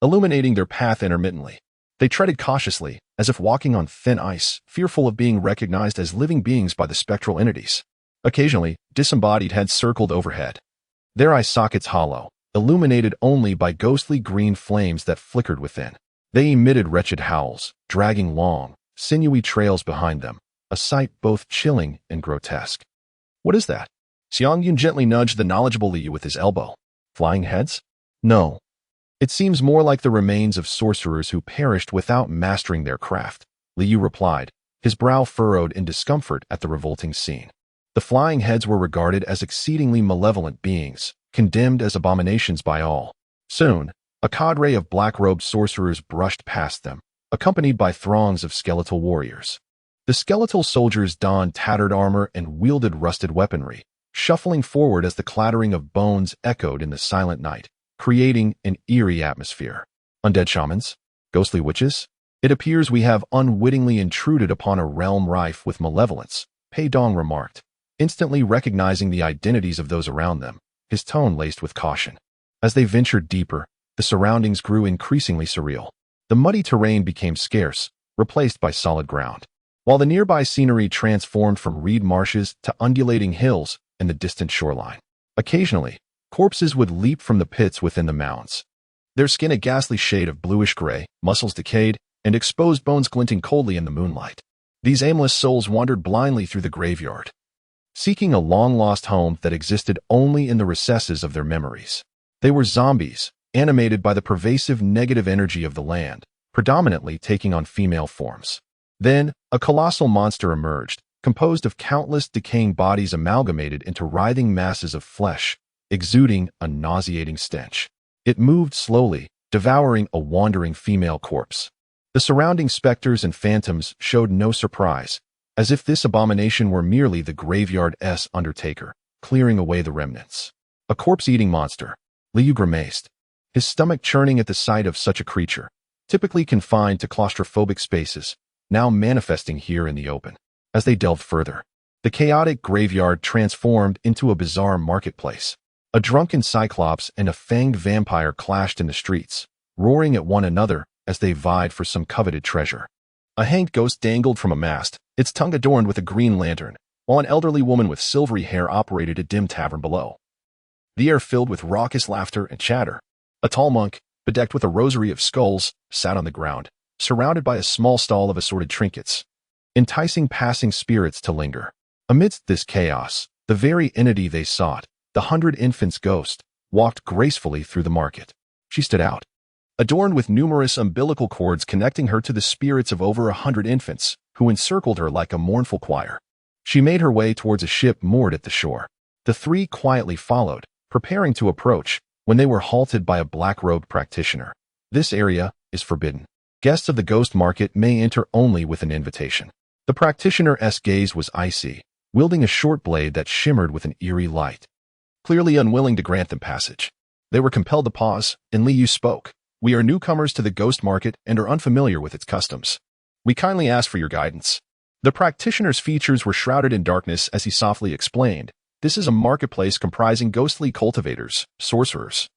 S1: illuminating their path intermittently. They treaded cautiously, as if walking on thin ice, fearful of being recognized as living beings by the spectral entities. Occasionally, disembodied heads circled overhead, their eye sockets hollow, illuminated only by ghostly green flames that flickered within. They emitted wretched howls, dragging long, sinewy trails behind them, a sight both chilling and grotesque. What is that? Xiang Yun gently nudged the knowledgeable Liu with his elbow. Flying heads? No. It seems more like the remains of sorcerers who perished without mastering their craft, Liu replied, his brow furrowed in discomfort at the revolting scene. The flying heads were regarded as exceedingly malevolent beings, condemned as abominations by all. Soon, a cadre of black-robed sorcerers brushed past them, accompanied by throngs of skeletal warriors. The skeletal soldiers donned tattered armor and wielded rusted weaponry, shuffling forward as the clattering of bones echoed in the silent night, creating an eerie atmosphere. Undead shamans? Ghostly witches? It appears we have unwittingly intruded upon a realm rife with malevolence, Pei Dong remarked, instantly recognizing the identities of those around them, his tone laced with caution. As they ventured deeper, the surroundings grew increasingly surreal. The muddy terrain became scarce, replaced by solid ground, while the nearby scenery transformed from reed marshes to undulating hills and the distant shoreline. Occasionally, corpses would leap from the pits within the mounds, their skin a ghastly shade of bluish-gray, muscles decayed, and exposed bones glinting coldly in the moonlight. These aimless souls wandered blindly through the graveyard, seeking a long-lost home that existed only in the recesses of their memories. They were zombies, animated by the pervasive negative energy of the land, predominantly taking on female forms. Then, a colossal monster emerged, composed of countless decaying bodies amalgamated into writhing masses of flesh, exuding a nauseating stench. It moved slowly, devouring a wandering female corpse. The surrounding specters and phantoms showed no surprise, as if this abomination were merely the graveyard's undertaker, clearing away the remnants. A corpse-eating monster, Liu grimaced, his stomach churning at the sight of such a creature, typically confined to claustrophobic spaces, now manifesting here in the open. As they delved further, the chaotic graveyard transformed into a bizarre marketplace. A drunken cyclops and a fanged vampire clashed in the streets, roaring at one another as they vied for some coveted treasure. A hanged ghost dangled from a mast, its tongue adorned with a green lantern, while an elderly woman with silvery hair operated a dim tavern below. The air filled with raucous laughter and chatter. A tall monk, bedecked with a rosary of skulls, sat on the ground, surrounded by a small stall of assorted trinkets, enticing passing spirits to linger. Amidst this chaos, the very entity they sought, the 100 Infants ghost, walked gracefully through the market. She stood out, adorned with numerous umbilical cords connecting her to the spirits of over 100 infants, who encircled her like a mournful choir. She made her way towards a ship moored at the shore. The three quietly followed, preparing to approach, when they were halted by a black-robed practitioner. This area is forbidden. Guests of the ghost market may enter only with an invitation. The practitioner's gaze was icy, wielding a short blade that shimmered with an eerie light. Clearly unwilling to grant them passage, they were compelled to pause, and Liu spoke. "We are newcomers to the ghost market and are unfamiliar with its customs. We kindly ask for your guidance." The practitioner's features were shrouded in darkness as he softly explained, "This is a marketplace comprising ghostly cultivators, sorcerers,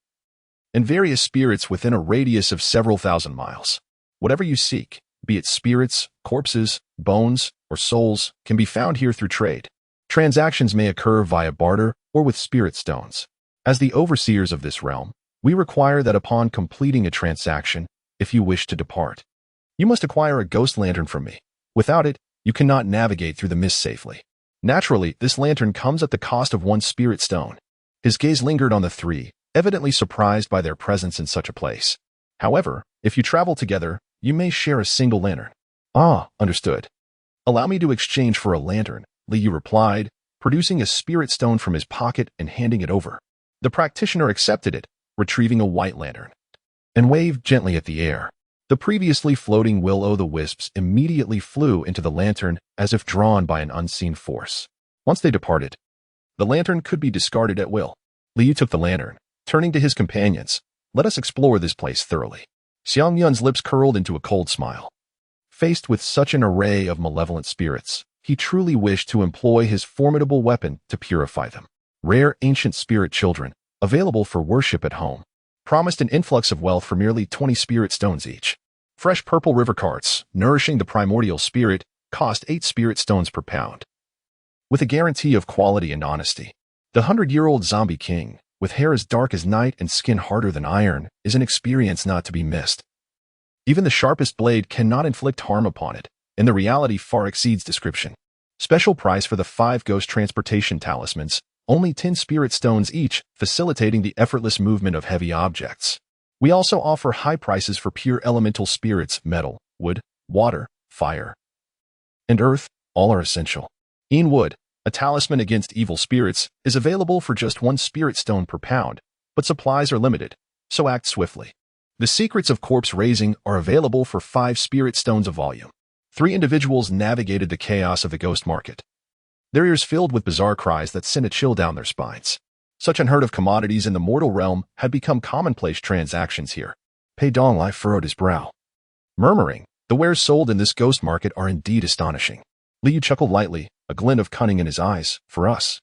S1: and various spirits within a radius of several thousand miles. Whatever you seek, be it spirits, corpses, bones, or souls, can be found here through trade. Transactions may occur via barter or with spirit stones. As the overseers of this realm, we require that upon completing a transaction, if you wish to depart, you must acquire a ghost lantern from me. Without it, you cannot navigate through the mist safely. Naturally, this lantern comes at the cost of one spirit stone." His gaze lingered on the three, evidently surprised by their presence in such a place. "However, if you travel together, you may share a single lantern." "Ah, understood. Allow me to exchange for a lantern," Liu replied, producing a spirit stone from his pocket and handing it over. The practitioner accepted it, retrieving a white lantern, and waved gently at the air. The previously floating will-o'-the-wisps immediately flew into the lantern as if drawn by an unseen force. Once they departed, the lantern could be discarded at will. Liu took the lantern, turning to his companions. "Let us explore this place thoroughly." Xiang Yun's lips curled into a cold smile. Faced with such an array of malevolent spirits, he truly wished to employ his formidable weapon to purify them. Rare ancient spirit children, available for worship at home, promised an influx of wealth for merely 20 spirit stones each. Fresh purple river carts, nourishing the primordial spirit, cost 8 spirit stones per pound. With a guarantee of quality and honesty, the 100-year-old zombie king, with hair as dark as night and skin harder than iron, is an experience not to be missed. Even the sharpest blade cannot inflict harm upon it, and the reality far exceeds description. Special price for the 5 ghost transportation talismans, only 10 spirit stones each, facilitating the effortless movement of heavy objects. We also offer high prices for pure elemental spirits, metal, wood, water, fire, and earth, all are essential. In wood, a talisman against evil spirits is available for just 1 spirit stone per pound, but supplies are limited, so act swiftly. The secrets of corpse raising are available for 5 spirit stones a volume. 3 individuals navigated the chaos of the ghost market, their ears filled with bizarre cries that sent a chill down their spines. Such unheard of commodities in the mortal realm had become commonplace transactions here. Pei Donglai furrowed his brow, murmuring, "The wares sold in this ghost market are indeed astonishing." Liu chuckled lightly, a glint of cunning in his eyes. "For us,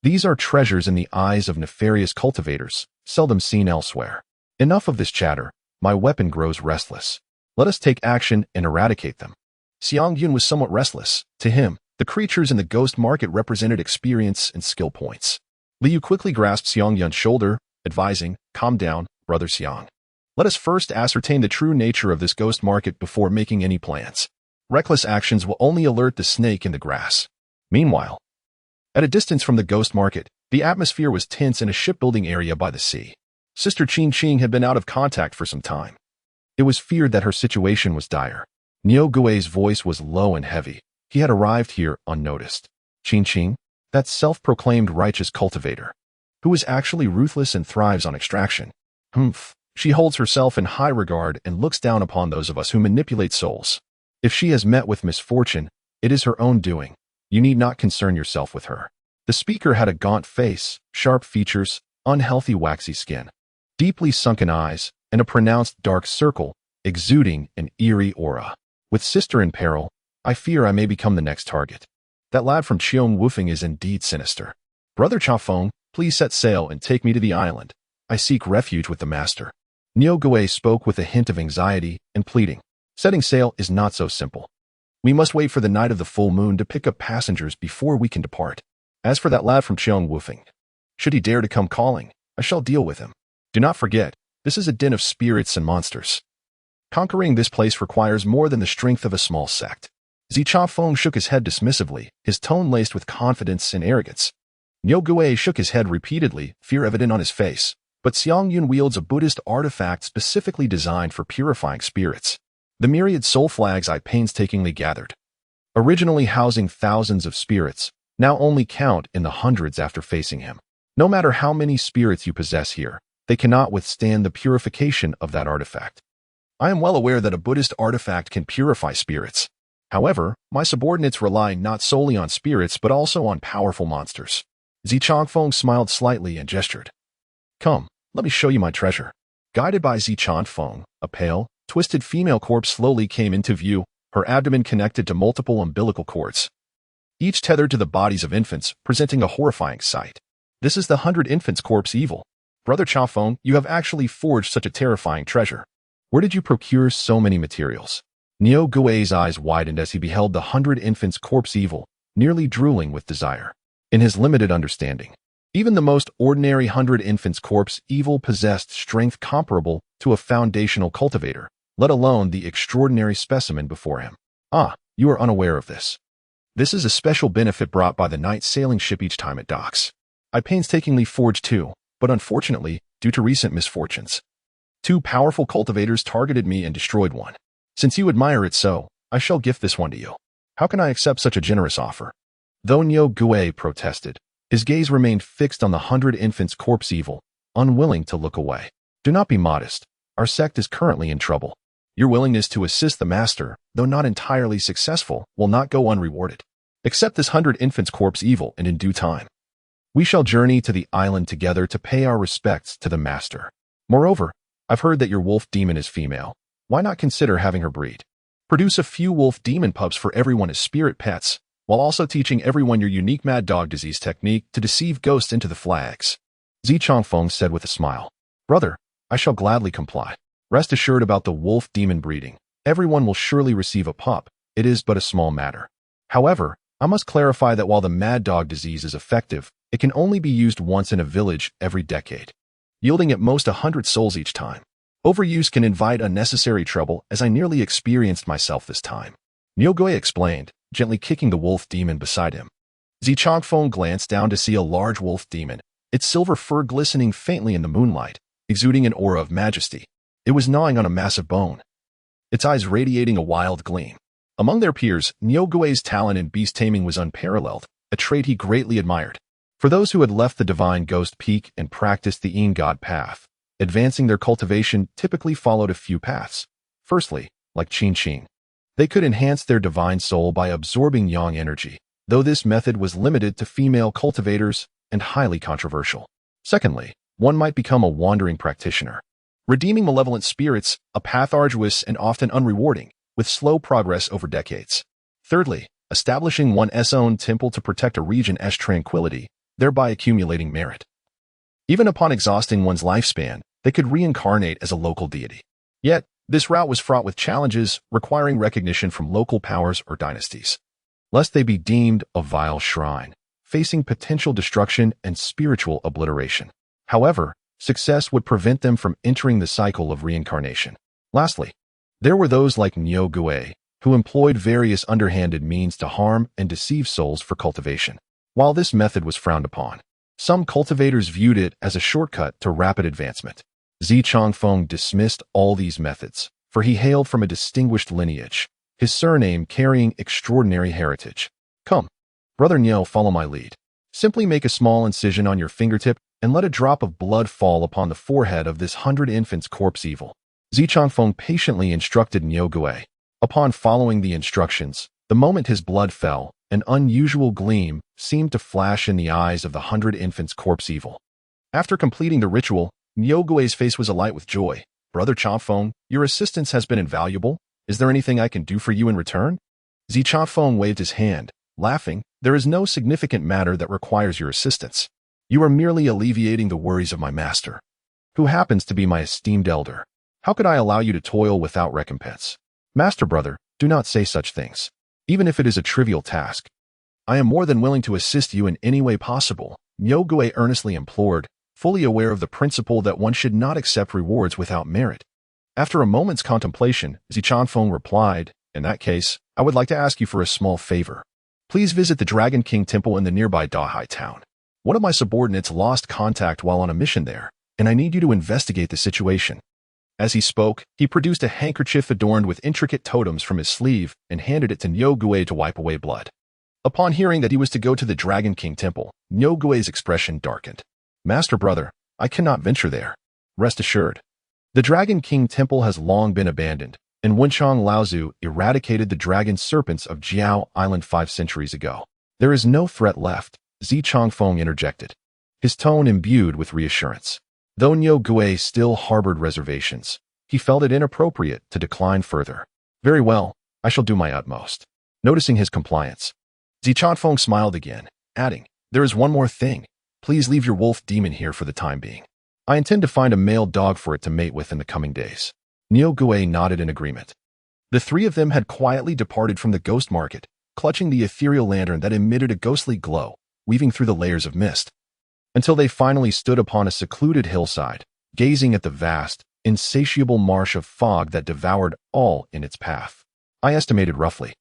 S1: these are treasures in the eyes of nefarious cultivators, seldom seen elsewhere. Enough of this chatter. My weapon grows restless. Let us take action and eradicate them. Xiang Yun was somewhat restless. To him, the creatures in the ghost market represented experience and skill points. Liu quickly grasped Xiang Yun's shoulder, advising, "Calm down, brother Xiang. Let us first ascertain the true nature of this ghost market before making any plans. Reckless actions will only alert the snake in the grass." Meanwhile, at a distance from the ghost market, the atmosphere was tense in a shipbuilding area by the sea. Sister Qing had been out of contact for some time. It was feared that her situation was dire. Niu Gui's voice was low and heavy. He had arrived here unnoticed. Qing, that self-proclaimed righteous cultivator, who is actually ruthless and thrives on extraction. She holds herself in high regard and looks down upon those of us who manipulate souls. If she has met with misfortune, it is her own doing. You need not concern yourself with her. The speaker had a gaunt face, sharp features, unhealthy waxy skin, deeply sunken eyes, and a pronounced dark circle, exuding an eerie aura. With sister in peril, I fear I may become the next target. That lad from Qiong Woofing is indeed sinister. Brother Cha Feng, please set sail and take me to the island. I seek refuge with the master. Niu Gui spoke with a hint of anxiety and pleading. Setting sail is not so simple. We must wait for the night of the full moon to pick up passengers before we can depart. As for that lad from Qiong Woofing, should he dare to come calling, I shall deal with him. Do not forget, this is a den of spirits and monsters. Conquering this place requires more than the strength of a small sect. Zicha Feng shook his head dismissively, his tone laced with confidence and arrogance. Niu Gui shook his head repeatedly, fear evident on his face, but Xiang Yun wields a Buddhist artifact specifically designed for purifying spirits. The myriad soul flags I painstakingly gathered, originally housing thousands of spirits, now only count in the hundreds after facing him. No matter how many spirits you possess here, they cannot withstand the purification of that artifact. I am well aware that a Buddhist artifact can purify spirits. However, my subordinates rely not solely on spirits but also on powerful monsters. Zichangfeng smiled slightly and gestured. Come, let me show you my treasure. Guided by Zichangfeng, a pale, twisted female corpse slowly came into view, her abdomen connected to multiple umbilical cords, each tethered to the bodies of infants, presenting a horrifying sight. This is the 100 infants corpse evil. Brother Cha Feng, you have actually forged such a terrifying treasure. Where did you procure so many materials? Niu Gui's eyes widened as he beheld the 100 infants corpse evil, nearly drooling with desire. In his limited understanding, even the most ordinary 100 infants corpse evil possessed strength comparable to a foundational cultivator, let alone the extraordinary specimen before him. Ah, you are unaware of this. This is a special benefit brought by the night sailing ship each time it docks. I painstakingly forged two, but unfortunately, due to recent misfortunes, two powerful cultivators targeted me and destroyed one. Since you admire it so, I shall gift this one to you. How can I accept such a generous offer? Though Niu Gui protested, his gaze remained fixed on the 100 infants corpse evil, unwilling to look away. Do not be modest. Our sect is currently in trouble. Your willingness to assist the master, though not entirely successful, will not go unrewarded. Accept this 100 infants corpse evil, and in due time, we shall journey to the island together to pay our respects to the master. Moreover, I've heard that your wolf demon is female. Why not consider having her breed? Produce a few wolf demon pups for everyone as spirit pets, while also teaching everyone your unique mad dog disease technique to deceive ghosts into the flags. Zichangfeng said with a smile. Brother, I shall gladly comply. Rest assured about the wolf demon breeding. Everyone will surely receive a pup. It is but a small matter. However, I must clarify that while the mad dog disease is effective, it can only be used once in a village every decade, yielding at most 100 souls each time. Overuse can invite unnecessary trouble, as I nearly experienced myself this time. Niu Gui explained, gently kicking the wolf demon beside him. Zichangfeng glanced down to see a large wolf demon, its silver fur glistening faintly in the moonlight, exuding an aura of majesty. It was gnawing on a massive bone, its eyes radiating a wild gleam. Among their peers, Niu Gui's talent in beast taming was unparalleled, a trait he greatly admired. For those who had left the divine ghost peak and practiced the Yin God path, advancing their cultivation typically followed a few paths. Firstly, like Qing, they could enhance their divine soul by absorbing yang energy, though this method was limited to female cultivators and highly controversial. Secondly, one might become a wandering practitioner, redeeming malevolent spirits, a path arduous and often unrewarding, with slow progress over decades. Thirdly, establishing one's own temple to protect a region's tranquility, thereby accumulating merit. Even upon exhausting one's lifespan, they could reincarnate as a local deity. Yet, this route was fraught with challenges requiring recognition from local powers or dynasties, lest they be deemed a vile shrine, facing potential destruction and spiritual obliteration. However, success would prevent them from entering the cycle of reincarnation. Lastly, there were those like Niu Gui, who employed various underhanded means to harm and deceive souls for cultivation. While this method was frowned upon, some cultivators viewed it as a shortcut to rapid advancement. Xi Changfeng dismissed all these methods, for he hailed from a distinguished lineage, his surname carrying extraordinary heritage. Come, Brother Niu, follow my lead. Simply make a small incision on your fingertip and let a drop of blood fall upon the forehead of this 100 infants' corpse evil. Xi Changfeng patiently instructed Niu Gui. Upon following the instructions, the moment his blood fell, an unusual gleam seemed to flash in the eyes of the 100 infants' corpse evil. After completing the ritual, Niu Gui's face was alight with joy. Brother Changfeng, your assistance has been invaluable. Is there anything I can do for you in return? Xi Changfeng waved his hand, laughing. There is no significant matter that requires your assistance. You are merely alleviating the worries of my master, who happens to be my esteemed elder. How could I allow you to toil without recompense? Master brother, do not say such things. Even if it is a trivial task, I am more than willing to assist you in any way possible, Niu Gui earnestly implored, fully aware of the principle that one should not accept rewards without merit. After a moment's contemplation, Xi Changfeng replied, in that case, I would like to ask you for a small favor. Please visit the Dragon King Temple in the nearby Dahai town. One of my subordinates lost contact while on a mission there, and I need you to investigate the situation. As he spoke, he produced a handkerchief adorned with intricate totems from his sleeve and handed it to Niu Gui to wipe away blood. Upon hearing that he was to go to the Dragon King Temple, Niu Gui's expression darkened. Master brother, I cannot venture there. Rest assured. The Dragon King Temple has long been abandoned, and Wenchang Laozu eradicated the dragon serpents of Jiao Island 5 centuries ago. There is no threat left, Xi Changfeng interjected, his tone imbued with reassurance. Though Niu Gui still harbored reservations, he felt it inappropriate to decline further. Very well, I shall do my utmost. Noticing his compliance, Xi Changfeng smiled again, adding, there is one more thing. Please leave your wolf demon here for the time being. I intend to find a male dog for it to mate with in the coming days. Niu Gui nodded in agreement. The three of them had quietly departed from the ghost market, clutching the ethereal lantern that emitted a ghostly glow, weaving through the layers of mist, until they finally stood upon a secluded hillside, gazing at the vast, insatiable marsh of fog that devoured all in its path. I estimated roughly.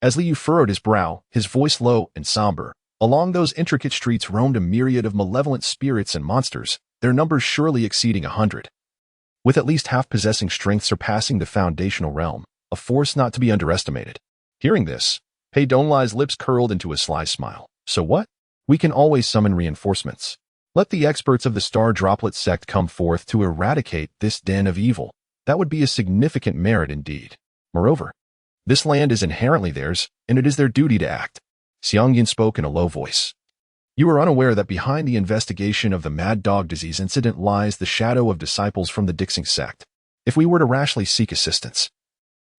S1: As Liu furrowed his brow, his voice low and somber, along those intricate streets roamed a myriad of malevolent spirits and monsters, their numbers surely exceeding 100. With at least half possessing strength surpassing the foundational realm, a force not to be underestimated. Hearing this, Pei Donglai's lips curled into a sly smile. So what? We can always summon reinforcements. Let the experts of the Star Droplet sect come forth to eradicate this den of evil. That would be a significant merit indeed. Moreover, this land is inherently theirs, and it is their duty to act. Xiang Yun spoke in a low voice. You are unaware that behind the investigation of the mad dog disease incident lies the shadow of disciples from the Dixing sect. If we were to rashly seek assistance,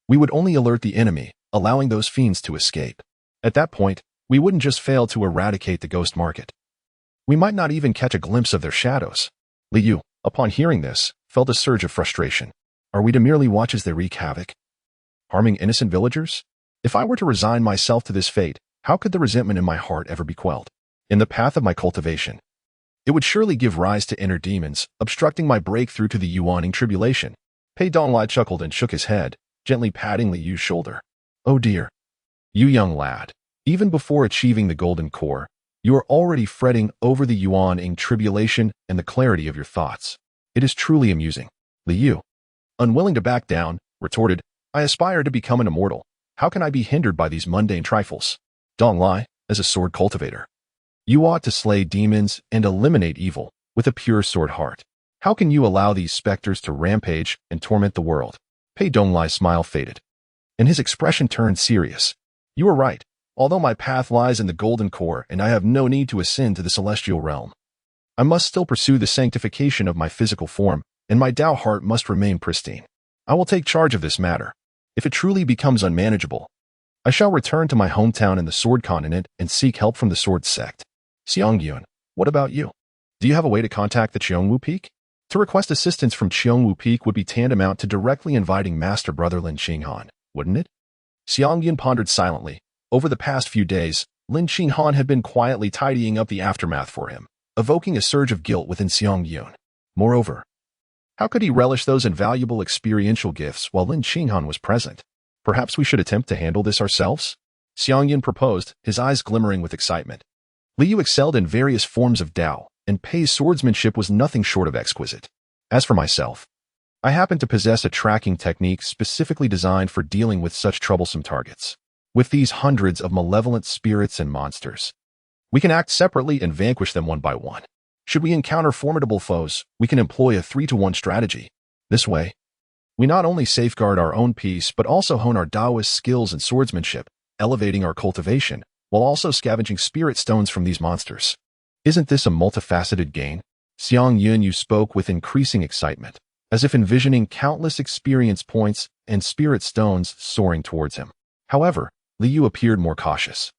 S1: we would only alert the enemy, allowing those fiends to escape. At that point, we wouldn't just fail to eradicate the ghost market. We might not even catch a glimpse of their shadows. Liu, upon hearing this, felt a surge of frustration. Are we to merely watch as they wreak havoc, harming innocent villagers? If I were to resign myself to this fate, how could the resentment in my heart ever be quelled? In the path of my cultivation, it would surely give rise to inner demons, obstructing my breakthrough to the yawning tribulation. Pei Donglai chuckled and shook his head, gently patting Liu's shoulder. Oh dear. You young lad, even before achieving the golden core, you are already fretting over the yawning tribulation and the clarity of your thoughts. It is truly amusing. Liu, unwilling to back down, retorted, I aspire to become an immortal. How can I be hindered by these mundane trifles? Donglai, as a sword cultivator, you ought to slay demons and eliminate evil with a pure sword heart. How can you allow these specters to rampage and torment the world? Pei Donglai's smile faded, and his expression turned serious. You are right. Although my path lies in the golden core and I have no need to ascend to the celestial realm, I must still pursue the sanctification of my physical form, and my Tao heart must remain pristine. I will take charge of this matter. If it truly becomes unmanageable, I shall return to my hometown in the Sword Continent and seek help from the Sword sect. Xiang Yun, what about you? Do you have a way to contact the Qiongwu Peak? To request assistance from Qiongwu Peak would be tantamount to directly inviting Master Brother Lin Qinghan, wouldn't it? Xiang Yun pondered silently. Over the past few days, Lin Qinghan had been quietly tidying up the aftermath for him, evoking a surge of guilt within Xiang Yun. Moreover, how could he relish those invaluable experiential gifts while Lin Qinghan was present? Perhaps we should attempt to handle this ourselves? Xiang Yun proposed, his eyes glimmering with excitement. Liu excelled in various forms of Dao, and Pei's swordsmanship was nothing short of exquisite. As for myself, I happen to possess a tracking technique specifically designed for dealing with such troublesome targets. With these hundreds of malevolent spirits and monsters, we can act separately and vanquish them one by one. Should we encounter formidable foes, we can employ a 3-to-1 strategy. This way, we not only safeguard our own peace but also hone our Taoist skills and swordsmanship, elevating our cultivation, while also scavenging spirit stones from these monsters. Isn't this a multifaceted gain? Xiang Yun spoke with increasing excitement, as if envisioning countless experience points and spirit stones soaring towards him. However, Liu appeared more cautious.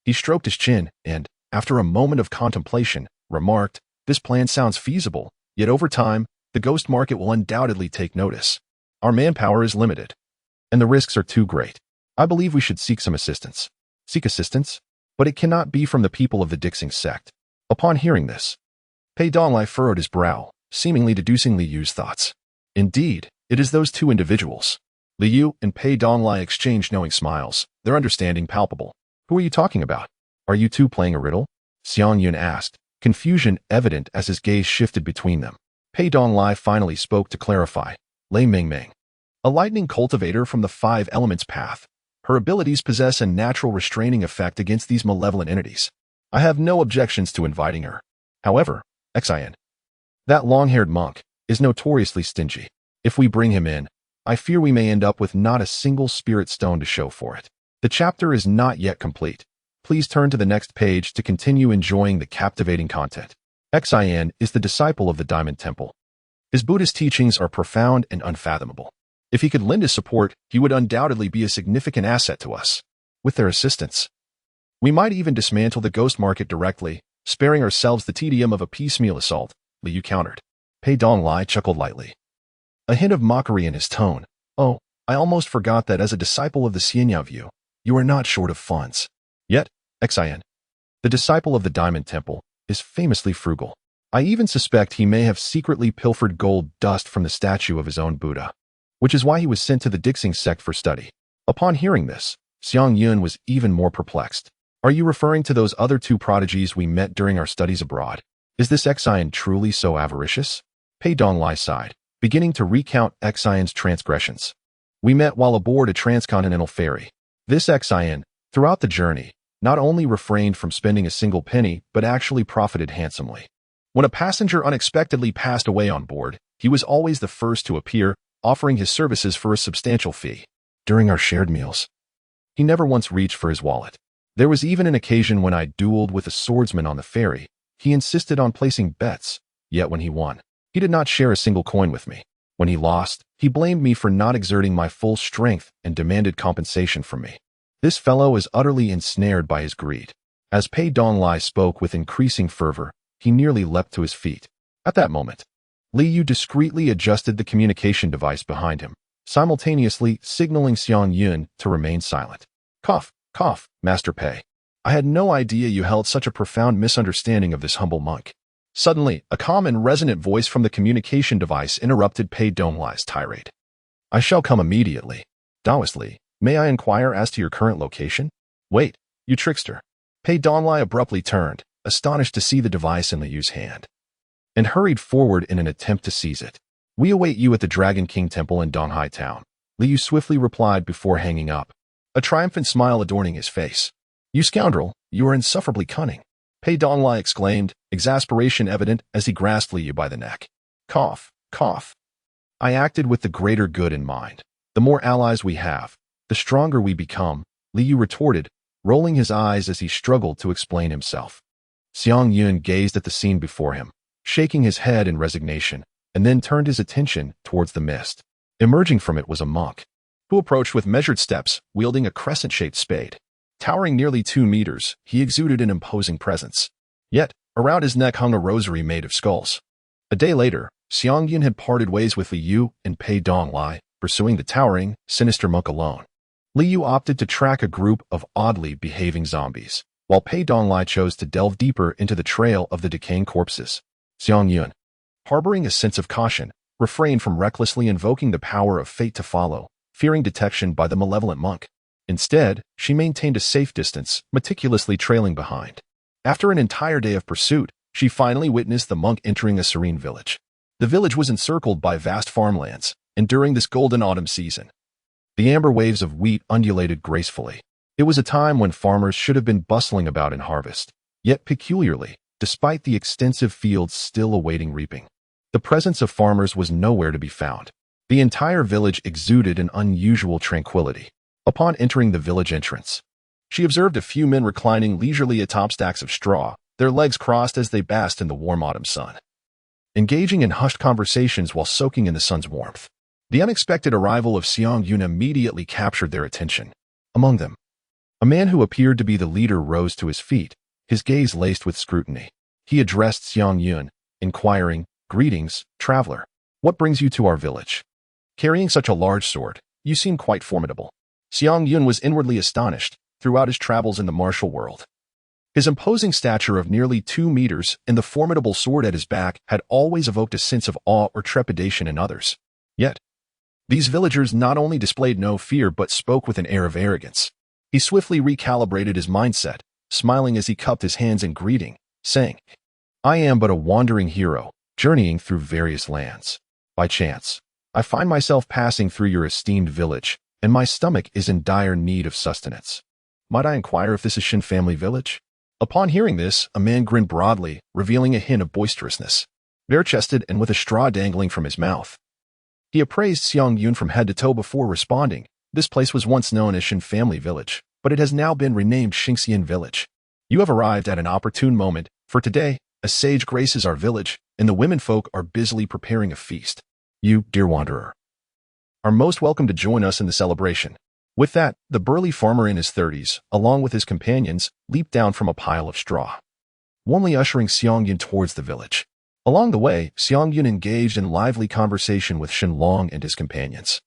S1: He stroked his chin and, after a moment of contemplation, remarked, "This plan sounds feasible, yet over time, the ghost market will undoubtedly take notice. Our manpower is limited, and the risks are too great. I believe we should seek some assistance." Seek assistance? But it cannot be from the people of the Dixing sect. Upon hearing this, Pei Donglai furrowed his brow, seemingly deducing Liu's thoughts. Indeed, it is those two individuals. Liu and Pei Donglai exchanged knowing smiles, their understanding palpable. Who are you talking about? Are you two playing a riddle? Xiang Yun asked, confusion evident as his gaze shifted between them. Pei Donglai finally spoke to clarify. Lei Mingming, a lightning cultivator from the 5 elements path. Her abilities possess a natural restraining effect against these malevolent entities. I have no objections to inviting her. However, Xian, that long-haired monk, is notoriously stingy. If we bring him in, I fear we may end up with not a single spirit stone to show for it. The chapter is not yet complete. Please turn to the next page to continue enjoying the captivating content. Xian is the disciple of the Diamond Temple. His Buddhist teachings are profound and unfathomable. If he could lend his support, he would undoubtedly be a significant asset to us. With their assistance, we might even dismantle the ghost market directly, sparing ourselves the tedium of a piecemeal assault, Liu countered. Pei Donglai chuckled lightly, a hint of mockery in his tone. Oh, I almost forgot that as a disciple of the Xian, you are not short of funds. Yet, Xian, the disciple of the Diamond Temple, is famously frugal. I even suspect he may have secretly pilfered gold dust from the statue of his own Buddha, which is why he was sent to the Dixing sect for study. Upon hearing this, Xiang Yun was even more perplexed. Are you referring to those other 2 prodigies we met during our studies abroad? Is this Xian truly so avaricious? Pei Donglai sighed, beginning to recount Xian's transgressions. We met while aboard a transcontinental ferry. This Xian, throughout the journey, not only refrained from spending a single penny, but actually profited handsomely. When a passenger unexpectedly passed away on board, he was always the first to appear, offering his services for a substantial fee. During our shared meals, he never once reached for his wallet. There was even an occasion when I dueled with a swordsman on the ferry. He insisted on placing bets, yet when he won, he did not share a single coin with me. When he lost, he blamed me for not exerting my full strength and demanded compensation from me. This fellow is utterly ensnared by his greed. As Pei Donglai spoke with increasing fervor, he nearly leapt to his feet. At that moment, Liu discreetly adjusted the communication device behind him, simultaneously signaling Xiang Yun to remain silent. Cough, cough, Master Pei. I had no idea you held such a profound misunderstanding of this humble monk. Suddenly, a calm and resonant voice from the communication device interrupted Pei Donglai's tirade. I shall come immediately. Taoistly, may I inquire as to your current location? Wait, you trickster. Pei Donglai abruptly turned, astonished to see the device in Liu's hand, and hurried forward in an attempt to seize it. We await you at the Dragon King Temple in Donghai Town, Liu swiftly replied before hanging up, a triumphant smile adorning his face. You scoundrel, you are insufferably cunning, Pei Donglai exclaimed, exasperation evident as he grasped Liu by the neck. Cough, cough. I acted with the greater good in mind. The more allies we have, the stronger we become, Liu retorted, rolling his eyes as he struggled to explain himself. Xiang Yun gazed at the scene before him, shaking his head in resignation, and then turned his attention towards the mist. Emerging from it was a monk, who approached with measured steps, wielding a crescent-shaped spade. Towering nearly 2 meters, he exuded an imposing presence. Yet, Around his neck hung a rosary made of skulls. A day later, Xiang Yun had parted ways with Li Yu and Pei Donglai, pursuing the towering, sinister monk alone. Li Yu opted to track a group of oddly behaving zombies, while Pei Donglai chose to delve deeper into the trail of the decaying corpses. Xiang Yun, harboring a sense of caution, refrained from recklessly invoking the power of fate to follow, fearing detection by the malevolent monk. Instead, she maintained a safe distance, meticulously trailing behind. After an entire day of pursuit, she finally witnessed the monk entering a serene village. The village was encircled by vast farmlands, and during this golden autumn season, the amber waves of wheat undulated gracefully. It was a time when farmers should have been bustling about in harvest, yet peculiarly, despite the extensive fields still awaiting reaping, the presence of farmers was nowhere to be found. The entire village exuded an unusual tranquility. Upon entering the village entrance, she observed a few men reclining leisurely atop stacks of straw, their legs crossed as they basked in the warm autumn sun, engaging in hushed conversations while soaking in the sun's warmth. The unexpected arrival of Xiang Yun immediately captured their attention. Among them, a man who appeared to be the leader rose to his feet, his gaze laced with scrutiny. He addressed Xiang Yun, inquiring, "Greetings, traveler. What brings you to our village? Carrying such a large sword, you seem quite formidable." Xiang Yun was inwardly astonished throughout his travels in the martial world. His imposing stature of nearly 2 meters and the formidable sword at his back had always evoked a sense of awe or trepidation in others. Yet, these villagers not only displayed no fear but spoke with an air of arrogance. He swiftly recalibrated his mindset, smiling as he cupped his hands in greeting, saying, "I am but a wandering hero, journeying through various lands. By chance, I find myself passing through your esteemed village, and my stomach is in dire need of sustenance. Might I inquire if this is Shin family village?" Upon hearing this, a man grinned broadly, revealing a hint of boisterousness. Bare-chested and with a straw dangling from his mouth, he appraised Xiang Yun from head to toe before responding. "This place was once known as Shin family village, but it has now been renamed Xingxian village. You have arrived at an opportune moment, for today, a sage graces our village, and the womenfolk are busily preparing a feast. You, dear wanderer, are most welcome to join us in the celebration." With that, the burly farmer in his 30s, along with his companions, leaped down from a pile of straw, warmly ushering Xiang Yun towards the village. Along the way, Xiang Yun engaged in lively conversation with Shen Long and his companions,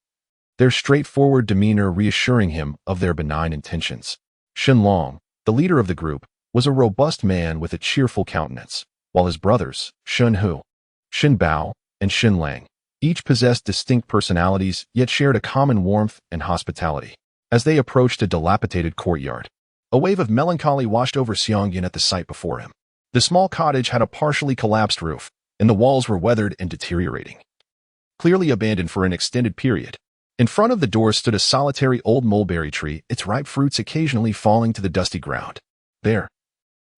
S1: their straightforward demeanor reassuring him of their benign intentions. Shen Long, the leader of the group, was a robust man with a cheerful countenance, while his brothers, Shen Hu, Shen Bao, and Shen Lang, each possessed distinct personalities yet shared a common warmth and hospitality. As they approached a dilapidated courtyard, a wave of melancholy washed over Xiang Yun at the sight before him. The small cottage had a partially collapsed roof, and the walls were weathered and deteriorating, clearly abandoned for an extended period. In front of the door stood a solitary old mulberry tree, its ripe fruits occasionally falling to the dusty ground. There,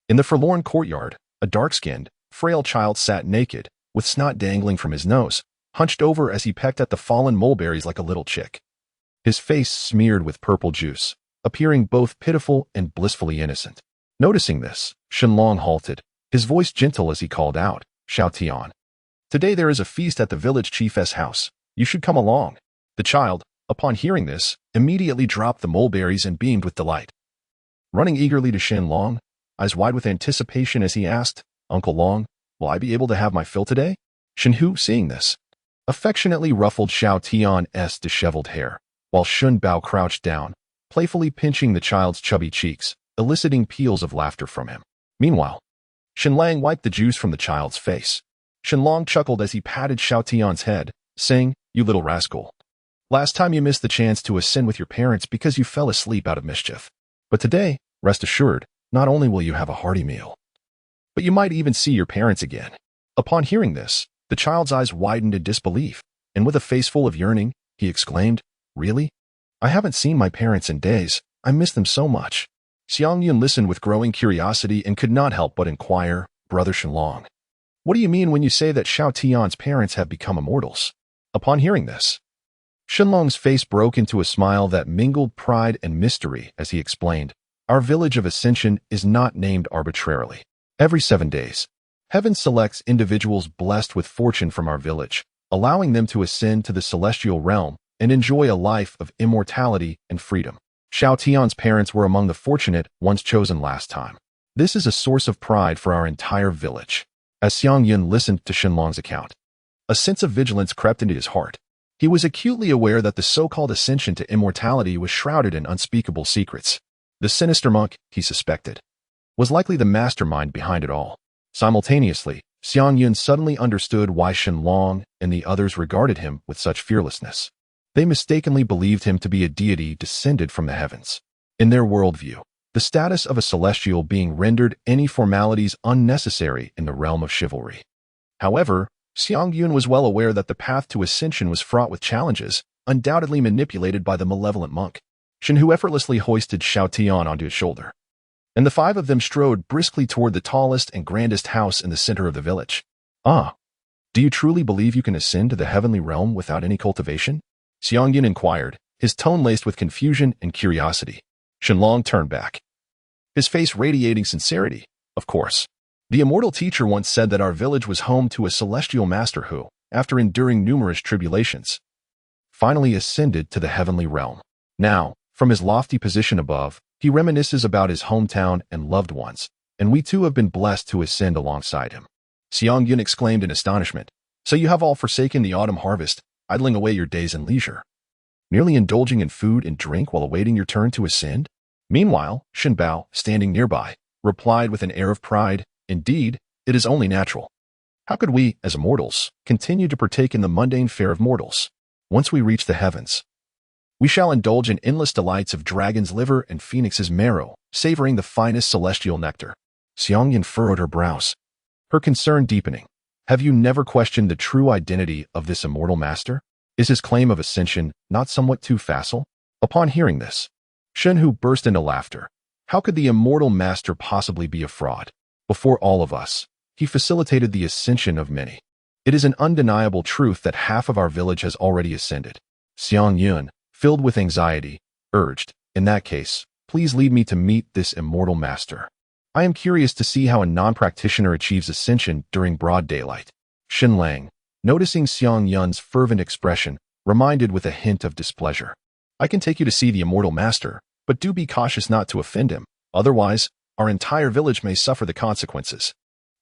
S1: in the forlorn courtyard, a dark-skinned, frail child sat naked, with snot dangling from his nose, hunched over as he pecked at the fallen mulberries like a little chick, his face smeared with purple juice, appearing both pitiful and blissfully innocent. Noticing this, Shen Long halted, his voice gentle as he called out, "Xiao Tian, today there is a feast at the village chief's house. You should come along." The child, upon hearing this, immediately dropped the mulberries and beamed with delight. Running eagerly to Shen Long, eyes wide with anticipation as he asked, "Uncle Long, will I be able to have my fill today?" Shen Hu, seeing this, affectionately ruffled Xiao Tian's disheveled hair, while Shen Bao crouched down, playfully pinching the child's chubby cheeks, eliciting peals of laughter from him. Meanwhile, Shen Lang wiped the juice from the child's face. Shen Long chuckled as he patted Xiao Tian's head, saying, "You little rascal. Last time you missed the chance to ascend with your parents because you fell asleep out of mischief. But today, rest assured, not only will you have a hearty meal, but you might even see your parents again." Upon hearing this, the child's eyes widened in disbelief, and with a face full of yearning, he exclaimed, "Really? I haven't seen my parents in days. I miss them so much." Xiang Yun listened with growing curiosity and could not help but inquire, "Brother Shen Long, what do you mean when you say that Xiao Tian's parents have become immortals?" Upon hearing this, Shen Long's face broke into a smile that mingled pride and mystery as he explained, "Our village of Ascension is not named arbitrarily. Every 7 days, Heaven selects individuals blessed with fortune from our village, allowing them to ascend to the celestial realm and enjoy a life of immortality and freedom. Xiao Tian's parents were among the fortunate ones chosen last time. This is a source of pride for our entire village. As Xiang Yun listened to Shenlong's account, a sense of vigilance crept into his heart. He was acutely aware that the so-called ascension to immortality was shrouded in unspeakable secrets. The sinister monk, he suspected, was likely the mastermind behind it all. Simultaneously, Xiang Yun suddenly understood why Shenlong and the others regarded him with such fearlessness. They mistakenly believed him to be a deity descended from the heavens. In their worldview, the status of a celestial being rendered any formalities unnecessary in the realm of chivalry. However, Xiang Yun was well aware that the path to ascension was fraught with challenges, undoubtedly manipulated by the malevolent monk. Shen, who effortlessly hoisted Xiao Tian onto his shoulder, and the five of them strode briskly toward the tallest and grandest house in the center of the village. Ah, do you truly believe you can ascend to the heavenly realm without any cultivation? Xiang Yun inquired, his tone laced with confusion and curiosity. Shenlong turned back, his face radiating sincerity. Of course. The immortal teacher once said that our village was home to a celestial master who, after enduring numerous tribulations, finally ascended to the heavenly realm. Now, from his lofty position above, he reminisces about his hometown and loved ones, and we too have been blessed to ascend alongside him. Xiang Yun exclaimed in astonishment. So you have all forsaken the autumn harvest, idling away your days in leisure, merely indulging in food and drink while awaiting your turn to ascend? Meanwhile, Shen Bao, standing nearby, replied with an air of pride, Indeed, it is only natural. How could we, as immortals, continue to partake in the mundane fare of mortals? Once we reach the heavens, we shall indulge in endless delights of dragon's liver and phoenix's marrow, savoring the finest celestial nectar. Xiang Yun furrowed her brows, her concern deepening. Have you never questioned the true identity of this immortal master? Is his claim of ascension not somewhat too facile? Upon hearing this, Shen Hu burst into laughter. How could the immortal master possibly be a fraud? Before all of us, he facilitated the ascension of many. It is an undeniable truth that half of our village has already ascended. Xiang Yun, filled with anxiety, urged, In that case, please lead me to meet this immortal master. I am curious to see how a non-practitioner achieves ascension during broad daylight. Shen Lang, noticing Xiang Yun's fervent expression, reminded with a hint of displeasure. I can take you to see the immortal master, but do be cautious not to offend him. Otherwise, our entire village may suffer the consequences.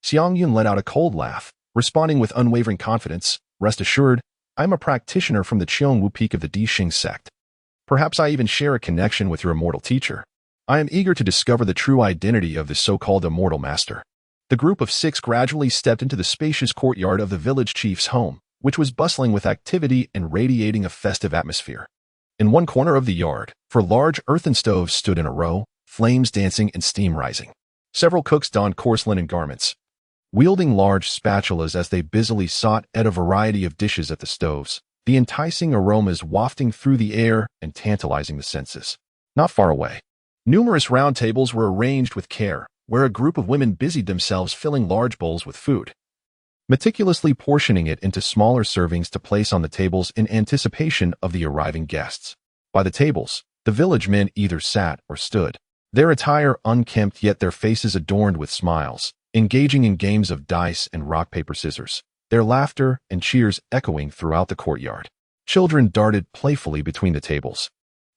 S1: Xiang Yun let out a cold laugh, responding with unwavering confidence, Rest assured, I am a practitioner from the Qiongwu Peak of the Dixing sect. Perhaps I even share a connection with your immortal teacher. I am eager to discover the true identity of this so-called immortal master. The group of 6 gradually stepped into the spacious courtyard of the village chief's home, which was bustling with activity and radiating a festive atmosphere. In one corner of the yard, 4 large earthen stoves stood in a row, flames dancing and steam rising. Several cooks donned coarse linen garments, wielding large spatulas as they busily sought at a variety of dishes at the stoves, the enticing aromas wafting through the air and tantalizing the senses. Not far away, numerous round tables were arranged with care, where a group of women busied themselves filling large bowls with food, meticulously portioning it into smaller servings to place on the tables in anticipation of the arriving guests. By the tables, the village men either sat or stood, their attire unkempt yet their faces adorned with smiles, engaging in games of dice and rock, paper, scissors, their laughter and cheers echoing throughout the courtyard. Children darted playfully between the tables,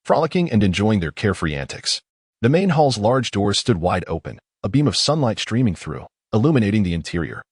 S1: frolicking and enjoying their carefree antics. The main hall's large doors stood wide open, a beam of sunlight streaming through, illuminating the interior.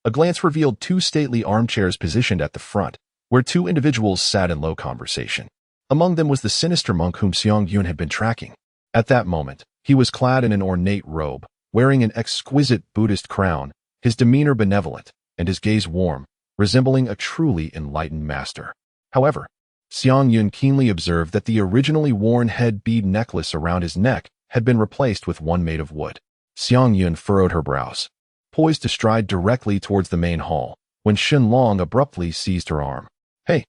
S1: A glance revealed 2 stately armchairs positioned at the front, where 2 individuals sat in low conversation. Among them was the sinister monk whom Xiang Yun had been tracking. At that moment, he was clad in an ornate robe, wearing an exquisite Buddhist crown, his demeanor benevolent, and his gaze warm, resembling a truly enlightened master. However, Xiang Yun keenly observed that the originally worn head bead necklace around his neck had been replaced with one made of wood. Xiang Yun furrowed her brows, poised to stride directly towards the main hall, when Shenlong abruptly seized her arm. Hey,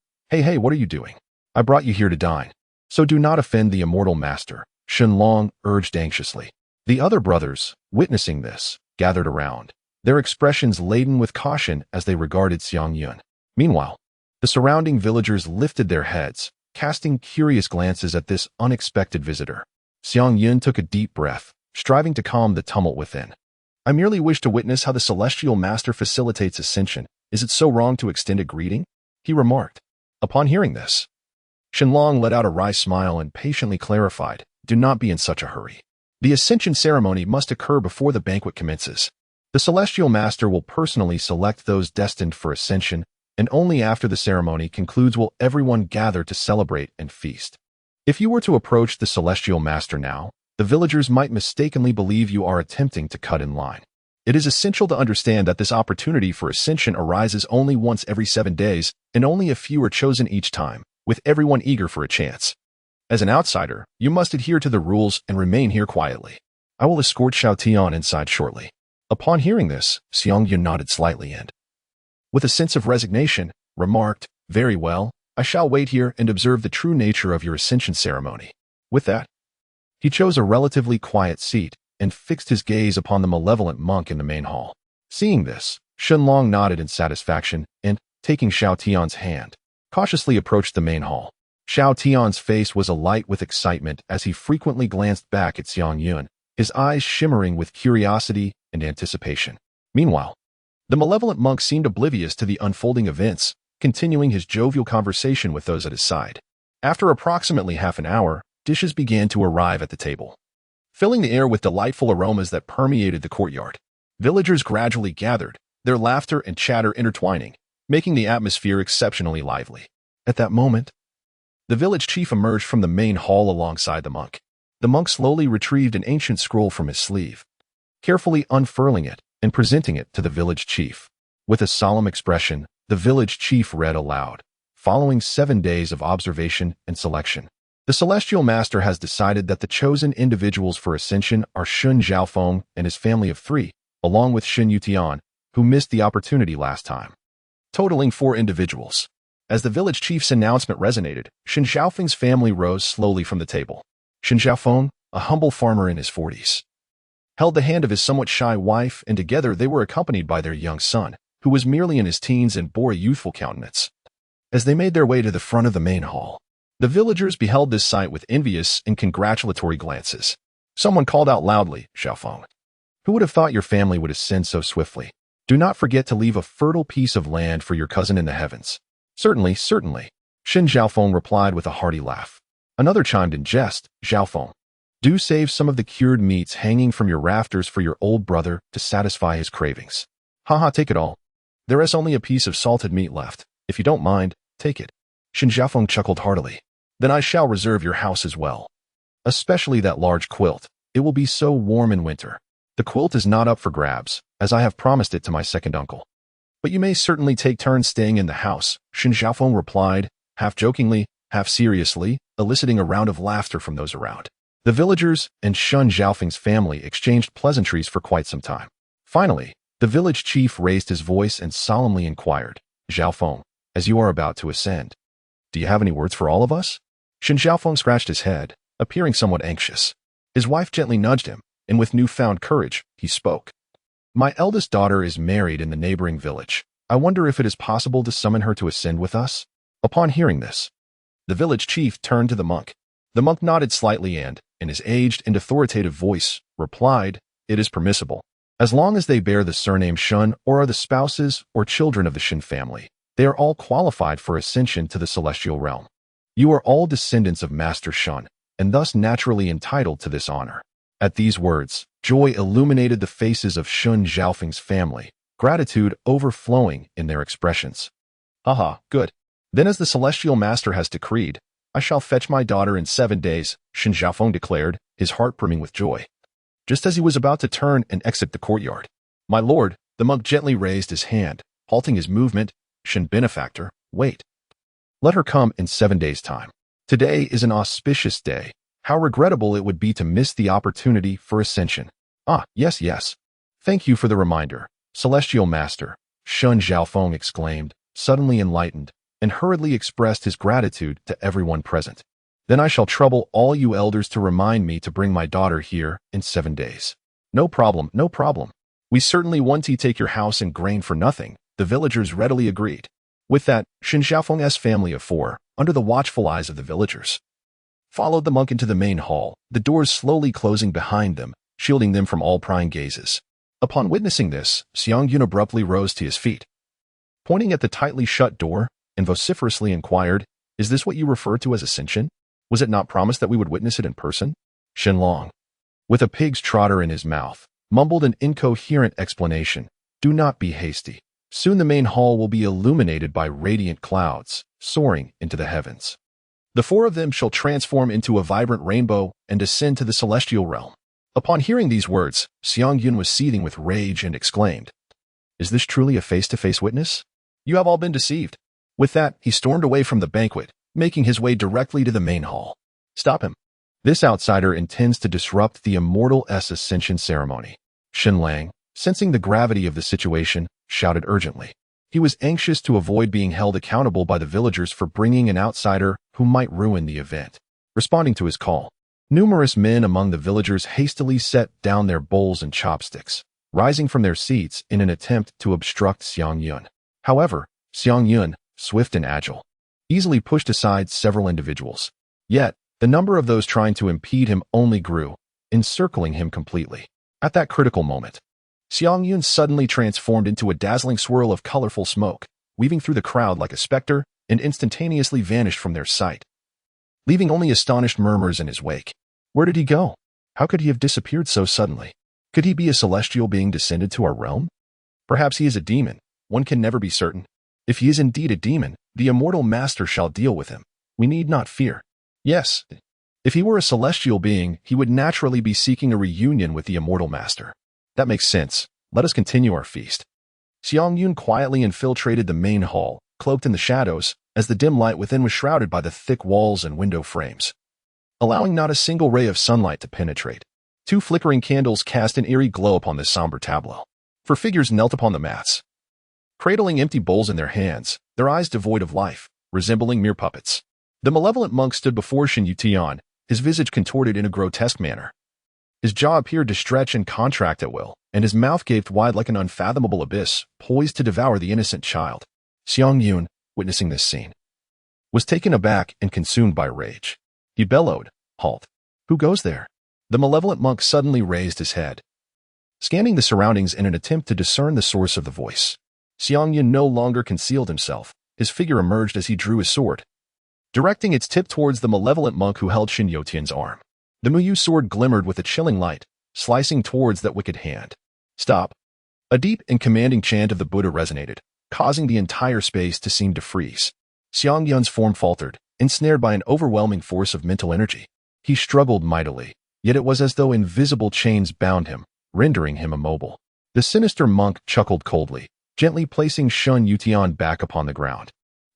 S1: what are you doing? I brought you here to dine, so do not offend the immortal master, Shenlong urged anxiously. The other brothers, witnessing this, gathered around, their expressions laden with caution as they regarded Xiang Yun. Meanwhile, the surrounding villagers lifted their heads, casting curious glances at this unexpected visitor. Xiang Yun took a deep breath, striving to calm the tumult within. I merely wish to witness how the celestial master facilitates ascension. Is it so wrong to extend a greeting? He remarked. Upon hearing this, Shenlong let out a wry smile and patiently clarified, Do not be in such a hurry. The ascension ceremony must occur before the banquet commences. The celestial master will personally select those destined for ascension, and only after the ceremony concludes will everyone gather to celebrate and feast. If you were to approach the celestial master now, the villagers might mistakenly believe you are attempting to cut in line. It is essential to understand that this opportunity for ascension arises only once every 7 days, and only a few are chosen each time, with everyone eager for a chance. As an outsider, you must adhere to the rules and remain here quietly. I will escort Xiao Tian inside shortly. Upon hearing this, Xiang Yun nodded slightly and, with a sense of resignation, remarked, "Very well, I shall wait here and observe the true nature of your ascension ceremony." With that, he chose a relatively quiet seat and fixed his gaze upon the malevolent monk in the main hall. Seeing this, Shenlong nodded in satisfaction and, taking Xiao Tian's hand, cautiously approached the main hall. Xiao Tian's face was alight with excitement as he frequently glanced back at Xiang Yun, his eyes shimmering with curiosity and anticipation. Meanwhile, the malevolent monk seemed oblivious to the unfolding events, continuing his jovial conversation with those at his side. After approximately half an hour, dishes began to arrive at the table, filling the air with delightful aromas that permeated the courtyard. Villagers gradually gathered, their laughter and chatter intertwining, making the atmosphere exceptionally lively. At that moment, the village chief emerged from the main hall alongside the monk. The monk slowly retrieved an ancient scroll from his sleeve, carefully unfurling it and presenting it to the village chief. With a solemn expression, the village chief read aloud, "Following 7 days of observation and selection, the celestial master has decided that the chosen individuals for ascension are Shun Zhaofeng and his family of 3, along with Shen Yutian, who missed the opportunity last time, totaling 4 individuals." As the village chief's announcement resonated, Shen Zhaofeng's family rose slowly from the table. Shen Zhaofeng, a humble farmer in his 40s, held the hand of his somewhat shy wife, and together they were accompanied by their young son, who was merely in his teens and bore a youthful countenance. As they made their way to the front of the main hall, the villagers beheld this sight with envious and congratulatory glances. Someone called out loudly, "Zhaofeng, who would have thought your family would ascend so swiftly? Do not forget to leave a fertile piece of land for your cousin in the heavens." "Certainly, certainly," Shen Zhaofeng replied with a hearty laugh. Another chimed in jest, "Zhaofeng, do save some of the cured meats hanging from your rafters for your old brother to satisfy his cravings." "Haha, take it all. There is only a piece of salted meat left. If you don't mind, take it." Shen Zhaofeng chuckled heartily. "Then I shall reserve your house as well. Especially that large quilt. It will be so warm in winter." "The quilt is not up for grabs, as I have promised it to my second uncle. But you may certainly take turns staying in the house," Shen Zhaofeng replied, half jokingly, half seriously, eliciting a round of laughter from those around. The villagers and Shen Zhaofeng's family exchanged pleasantries for quite some time. Finally, the village chief raised his voice and solemnly inquired, "Zhaofeng, as you are about to ascend, do you have any words for all of us?" Shen Zhaofeng scratched his head, appearing somewhat anxious. His wife gently nudged him, and with newfound courage, he spoke. "My eldest daughter is married in the neighboring village. I wonder if it is possible to summon her to ascend with us?" Upon hearing this, the village chief turned to the monk. The monk nodded slightly and, in his aged and authoritative voice, replied, "It is permissible. As long as they bear the surname Shun or are the spouses or children of the Shen family, they are all qualified for ascension to the celestial realm. You are all descendants of Master Shun, and thus naturally entitled to this honor." At these words, joy illuminated the faces of Shun Zhaofeng's family, gratitude overflowing in their expressions. "Haha, good. Then as the celestial master has decreed, I shall fetch my daughter in 7 days," Shen Zhaofeng declared, his heart brimming with joy. Just as he was about to turn and exit the courtyard, "My lord," the monk gently raised his hand, halting his movement, "Shen benefactor, wait. Let her come in 7 days' time. Today is an auspicious day. How regrettable it would be to miss the opportunity for ascension." "Ah, yes, yes. Thank you for the reminder, Celestial Master," Shun Zhaofeng exclaimed, suddenly enlightened, and hurriedly expressed his gratitude to everyone present. "Then I shall trouble all you elders to remind me to bring my daughter here in 7 days." "No problem, no problem. We certainly won't take your house and grain for nothing," the villagers readily agreed. With that, Shen Zhaofeng's family of 4, under the watchful eyes of the villagers, followed the monk into the main hall, the doors slowly closing behind them, shielding them from all prying gazes. Upon witnessing this, Xiang Yun abruptly rose to his feet, pointing at the tightly shut door, and vociferously inquired, "Is this what you refer to as ascension? Was it not promised that we would witness it in person?" Shenlong, with a pig's trotter in his mouth, mumbled an incoherent explanation. Do not be hasty. Soon the main hall will be illuminated by radiant clouds, soaring into the heavens. The four of them shall transform into a vibrant rainbow and ascend to the celestial realm. Upon hearing these words, Xiang Yun was seething with rage and exclaimed, Is this truly a face-to-face witness? You have all been deceived. With that, he stormed away from the banquet, making his way directly to the main hall. Stop him. This outsider intends to disrupt the Immortal ascension ceremony. Shen Lang, sensing the gravity of the situation, shouted urgently. He was anxious to avoid being held accountable by the villagers for bringing an outsider who might ruin the event. Responding to his call, numerous men among the villagers hastily set down their bowls and chopsticks, rising from their seats in an attempt to obstruct Xiang Yun. However, Xiang Yun, swift and agile, easily pushed aside several individuals. Yet, the number of those trying to impede him only grew, encircling him completely. At that critical moment, Xiang Yun suddenly transformed into a dazzling swirl of colorful smoke, weaving through the crowd like a specter, and instantaneously vanished from their sight, leaving only astonished murmurs in his wake. Where did he go? How could he have disappeared so suddenly? Could he be a celestial being descended to our realm? Perhaps he is a demon. One can never be certain. If he is indeed a demon, the immortal master shall deal with him. We need not fear. Yes, if he were a celestial being, he would naturally be seeking a reunion with the immortal master. That makes sense. Let us continue our feast. Xiang Yun quietly infiltrated the main hall, cloaked in the shadows, as the dim light within was shrouded by the thick walls and window frames, allowing not a single ray of sunlight to penetrate. Two flickering candles cast an eerie glow upon this somber tableau. For figures knelt upon the mats, cradling empty bowls in their hands, their eyes devoid of life, resembling mere puppets. The malevolent monk stood before Xiang Yun, his visage contorted in a grotesque manner. His jaw appeared to stretch and contract at will, and his mouth gaped wide like an unfathomable abyss, poised to devour the innocent child. Xiang Yun, witnessing this scene, was taken aback and consumed by rage. He bellowed, Halt! Who goes there? The malevolent monk suddenly raised his head, scanning the surroundings in an attempt to discern the source of the voice. Xiang Yun no longer concealed himself. His figure emerged as he drew his sword, directing its tip towards the malevolent monk who held Xiang Yun's arm. The Muyu sword glimmered with a chilling light, slicing towards that wicked hand. Stop! A deep and commanding chant of the Buddha resonated, causing the entire space to seem to freeze. Xiang Yun's form faltered, ensnared by an overwhelming force of mental energy. He struggled mightily, yet it was as though invisible chains bound him, rendering him immobile. The sinister monk chuckled coldly, gently placing Xiang Yun back upon the ground,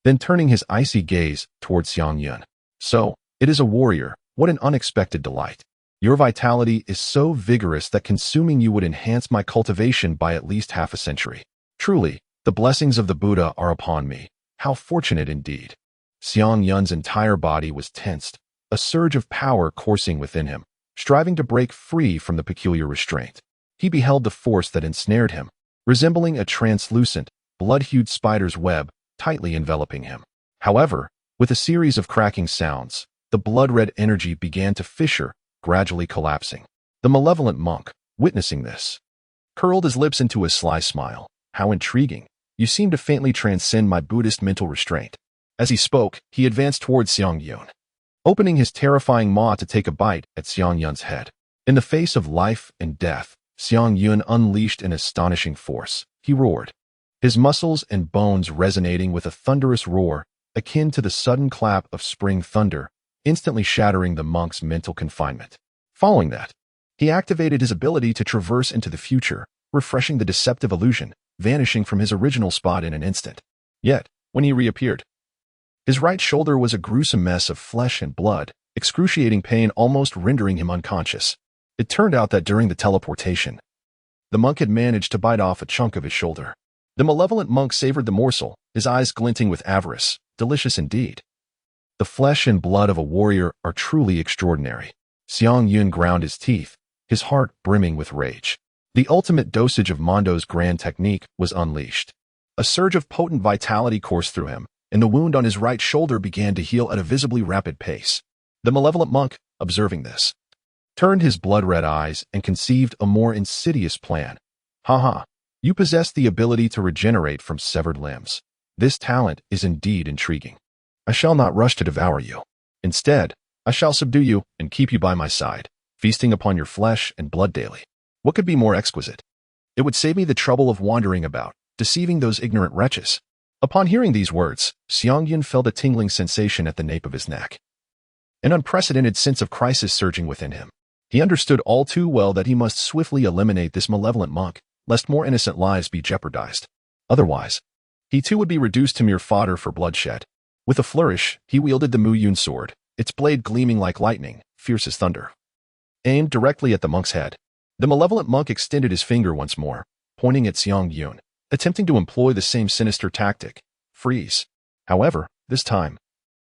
S1: then turning his icy gaze towards Xiang Yun. So, it is a warrior. What an unexpected delight. Your vitality is so vigorous that consuming you would enhance my cultivation by at least half a century. Truly, the blessings of the Buddha are upon me. How fortunate indeed. Xiang Yun's entire body was tensed, a surge of power coursing within him, striving to break free from the peculiar restraint. He beheld the force that ensnared him, resembling a translucent, blood-hued spider's web, tightly enveloping him. However, with a series of cracking sounds, the blood-red energy began to fissure, gradually collapsing. The malevolent monk, witnessing this, curled his lips into a sly smile. How intriguing. You seem to faintly transcend my Buddhist mental restraint. As he spoke, he advanced towards Xiang Yun, opening his terrifying maw to take a bite at Xiang Yun's head. In the face of life and death, Xiang Yun unleashed an astonishing force. He roared, his muscles and bones resonating with a thunderous roar, akin to the sudden clap of spring thunder, instantly shattering the monk's mental confinement. Following that, he activated his ability to traverse into the future, refreshing the deceptive illusion, vanishing from his original spot in an instant. Yet, when he reappeared, his right shoulder was a gruesome mess of flesh and blood, excruciating pain almost rendering him unconscious. It turned out that during the teleportation, the monk had managed to bite off a chunk of his shoulder. The malevolent monk savored the morsel, his eyes glinting with avarice. Delicious indeed. The flesh and blood of a warrior are truly extraordinary. Xiang Yun ground his teeth, his heart brimming with rage. The ultimate dosage of Mondo's grand technique was unleashed. A surge of potent vitality coursed through him, and the wound on his right shoulder began to heal at a visibly rapid pace. The malevolent monk, observing this, turned his blood-red eyes and conceived a more insidious plan. Ha! You possess the ability to regenerate from severed limbs. This talent is indeed intriguing. I shall not rush to devour you. Instead, I shall subdue you and keep you by my side. feasting upon your flesh and blood daily. What could be more exquisite? It would save me the trouble of wandering about, deceiving those ignorant wretches." Upon hearing these words, Xiang Yun felt a tingling sensation at the nape of his neck. An unprecedented sense of crisis surging within him. He understood all too well that he must swiftly eliminate this malevolent monk, lest more innocent lives be jeopardized. Otherwise, he too would be reduced to mere fodder for bloodshed. With a flourish, he wielded the Mu Yun sword, its blade gleaming like lightning, fierce as thunder. Aimed directly at the monk's head. The malevolent monk extended his finger once more, pointing at Xiang Yun, attempting to employ the same sinister tactic, freeze. However, this time,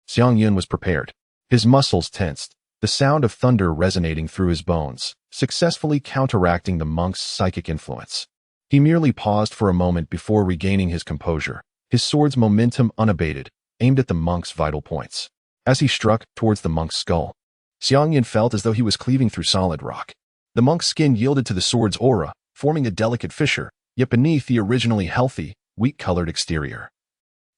S1: Xiang Yun was prepared. His muscles tensed, the sound of thunder resonating through his bones, successfully counteracting the monk's psychic influence. He merely paused for a moment before regaining his composure, his sword's momentum unabated, aimed at the monk's vital points. As he struck towards the monk's skull, Xiang Yun felt as though he was cleaving through solid rock. The monk's skin yielded to the sword's aura, forming a delicate fissure, yet beneath the originally healthy, wheat-colored exterior.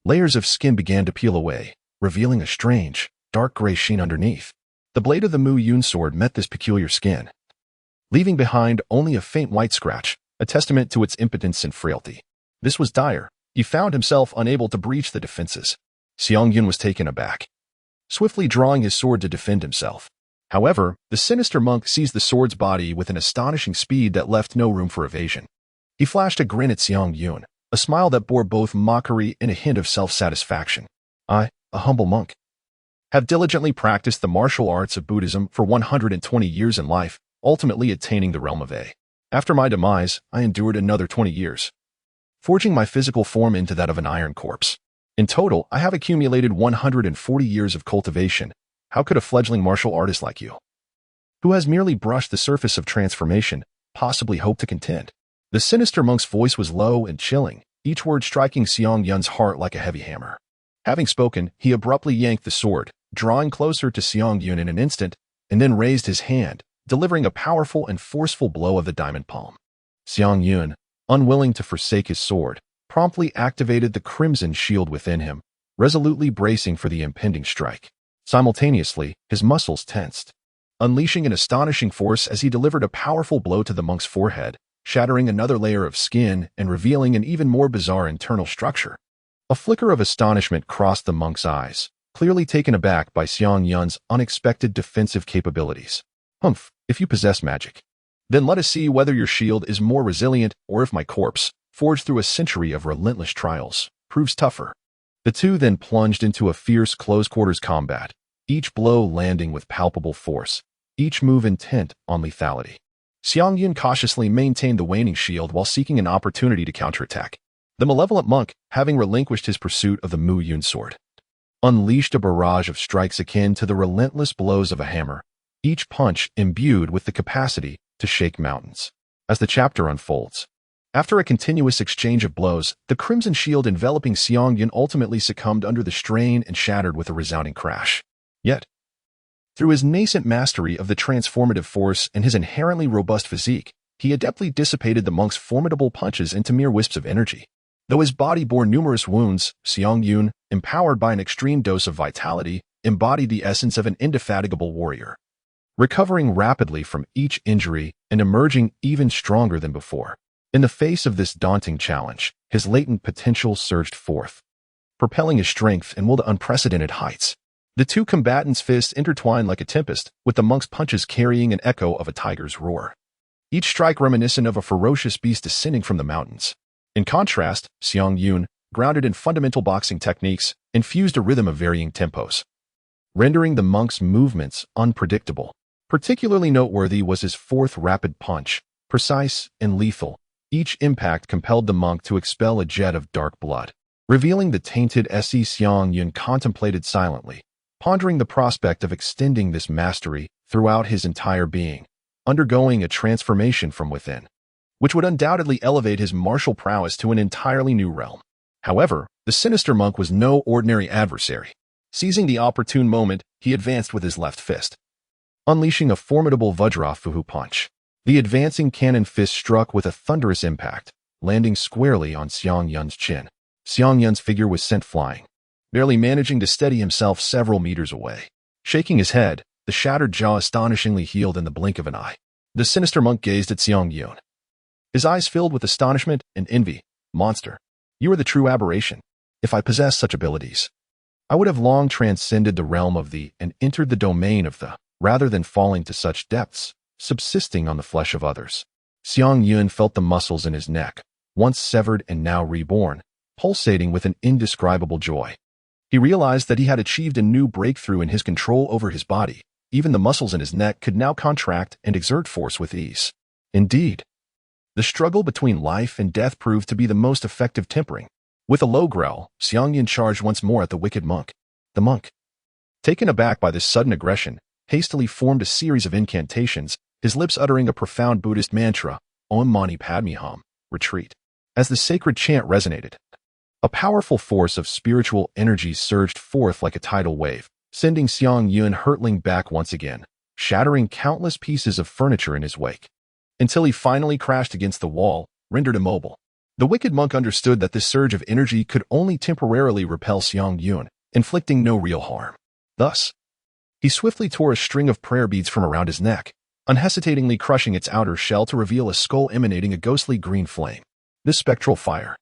S1: Layers of skin began to peel away, revealing a strange, dark gray sheen underneath. The blade of the Mu Yun sword met this peculiar skin, leaving behind only a faint white scratch, a testament to its impotence and frailty. This was dire. He found himself unable to breach the defenses. Xiang Yun was taken aback, swiftly drawing his sword to defend himself. However, the sinister monk seized the sword's body with an astonishing speed that left no room for evasion. He flashed a grin at Xiang Yun, a smile that bore both mockery and a hint of self-satisfaction. "I, a humble monk, have diligently practiced the martial arts of Buddhism for 120 years in life, ultimately attaining the realm of A. After my demise, I endured another 20 years, forging my physical form into that of an iron corpse. In total, I have accumulated 140 years of cultivation. How could a fledgling martial artist like you, who has merely brushed the surface of transformation, possibly hope to contend?" The sinister monk's voice was low and chilling, each word striking Xiang Yun's heart like a heavy hammer. Having spoken, he abruptly yanked the sword, drawing closer to Xiang Yun in an instant, and then raised his hand, delivering a powerful and forceful blow of the diamond palm. Xiang Yun, unwilling to forsake his sword, promptly activated the crimson shield within him, resolutely bracing for the impending strike. Simultaneously, his muscles tensed, unleashing an astonishing force as he delivered a powerful blow to the monk's forehead, shattering another layer of skin and revealing an even more bizarre internal structure. A flicker of astonishment crossed the monk's eyes, clearly taken aback by Xiang Yun's unexpected defensive capabilities. "Humph, if you possess magic, then let us see whether your shield is more resilient or if my corpse, forged through a century of relentless trials, proves tougher." The two then plunged into a fierce close-quarters combat, each blow landing with palpable force, each move intent on lethality. Xiang Yun cautiously maintained the waning shield while seeking an opportunity to counterattack. The malevolent monk, having relinquished his pursuit of the Mu Yun sword, unleashed a barrage of strikes akin to the relentless blows of a hammer, each punch imbued with the capacity to shake mountains. As the chapter unfolds, after a continuous exchange of blows, the crimson shield enveloping Xiang Yun ultimately succumbed under the strain and shattered with a resounding crash. Yet, through his nascent mastery of the transformative force and his inherently robust physique, he adeptly dissipated the monk's formidable punches into mere wisps of energy. Though his body bore numerous wounds, Xiang Yun, empowered by an extreme dose of vitality, embodied the essence of an indefatigable warrior, recovering rapidly from each injury and emerging even stronger than before. In the face of this daunting challenge, his latent potential surged forth, propelling his strength and will to unprecedented heights. The two combatants' fists intertwined like a tempest, with the monk's punches carrying an echo of a tiger's roar, each strike reminiscent of a ferocious beast descending from the mountains. In contrast, Xiang Yun, grounded in fundamental boxing techniques, infused a rhythm of varying tempos, rendering the monk's movements unpredictable. Particularly noteworthy was his fourth rapid punch, precise and lethal. Each impact compelled the monk to expel a jet of dark blood, revealing the tainted se. Xiang Yun contemplated silently, pondering the prospect of extending this mastery throughout his entire being, undergoing a transformation from within, which would undoubtedly elevate his martial prowess to an entirely new realm. However, the sinister monk was no ordinary adversary. Seizing the opportune moment, he advanced with his left fist, unleashing a formidable Vajrafuhu punch. The advancing cannon fist struck with a thunderous impact, landing squarely on Xiang Yun's chin. Xiang Yun's figure was sent flying, barely managing to steady himself several meters away. Shaking his head, the shattered jaw astonishingly healed in the blink of an eye. The sinister monk gazed at Xiang Yun, his eyes filled with astonishment and envy. Monster, you are the true aberration. If I possessed such abilities, I would have long transcended the realm of the and entered the domain of the, rather than falling to such depths, subsisting on the flesh of others. Xiang Yun felt the muscles in his neck, once severed and now reborn, pulsating with an indescribable joy. He realized that he had achieved a new breakthrough in his control over his body. Even the muscles in his neck could now contract and exert force with ease. Indeed, the struggle between life and death proved to be the most effective tempering. With a low growl, Xiang Yun charged once more at the wicked monk. The monk, taken aback by this sudden aggression, hastily formed a series of incantations, his lips uttering a profound Buddhist mantra, Om Mani Padme Hum, retreat. As the sacred chant resonated, a powerful force of spiritual energy surged forth like a tidal wave, sending Xiang Yun hurtling back once again, shattering countless pieces of furniture in his wake, until he finally crashed against the wall, rendered immobile. The wicked monk understood that this surge of energy could only temporarily repel Xiang Yun, inflicting no real harm. Thus, he swiftly tore a string of prayer beads from around his neck, unhesitatingly crushing its outer shell to reveal a skull emanating a ghostly green flame. This spectral fire,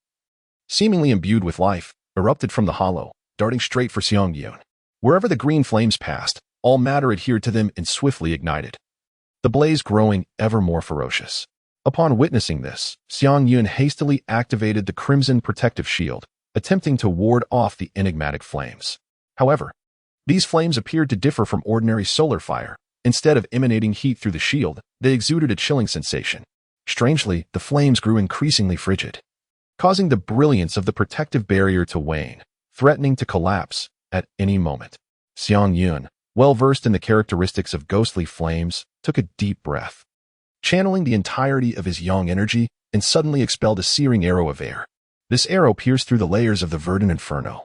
S1: seemingly imbued with life, erupted from the hollow, darting straight for Xiang Yun. Wherever the green flames passed, all matter adhered to them and swiftly ignited, the blaze growing ever more ferocious. Upon witnessing this, Xiang Yun hastily activated the crimson protective shield, attempting to ward off the enigmatic flames. However, these flames appeared to differ from ordinary solar fire. Instead of emanating heat through the shield, they exuded a chilling sensation. Strangely, the flames grew increasingly frigid, causing the brilliance of the protective barrier to wane, threatening to collapse at any moment. Xiang Yun, well versed in the characteristics of ghostly flames, took a deep breath, channeling the entirety of his yang energy, and suddenly expelled a searing arrow of air. This arrow pierced through the layers of the verdant inferno,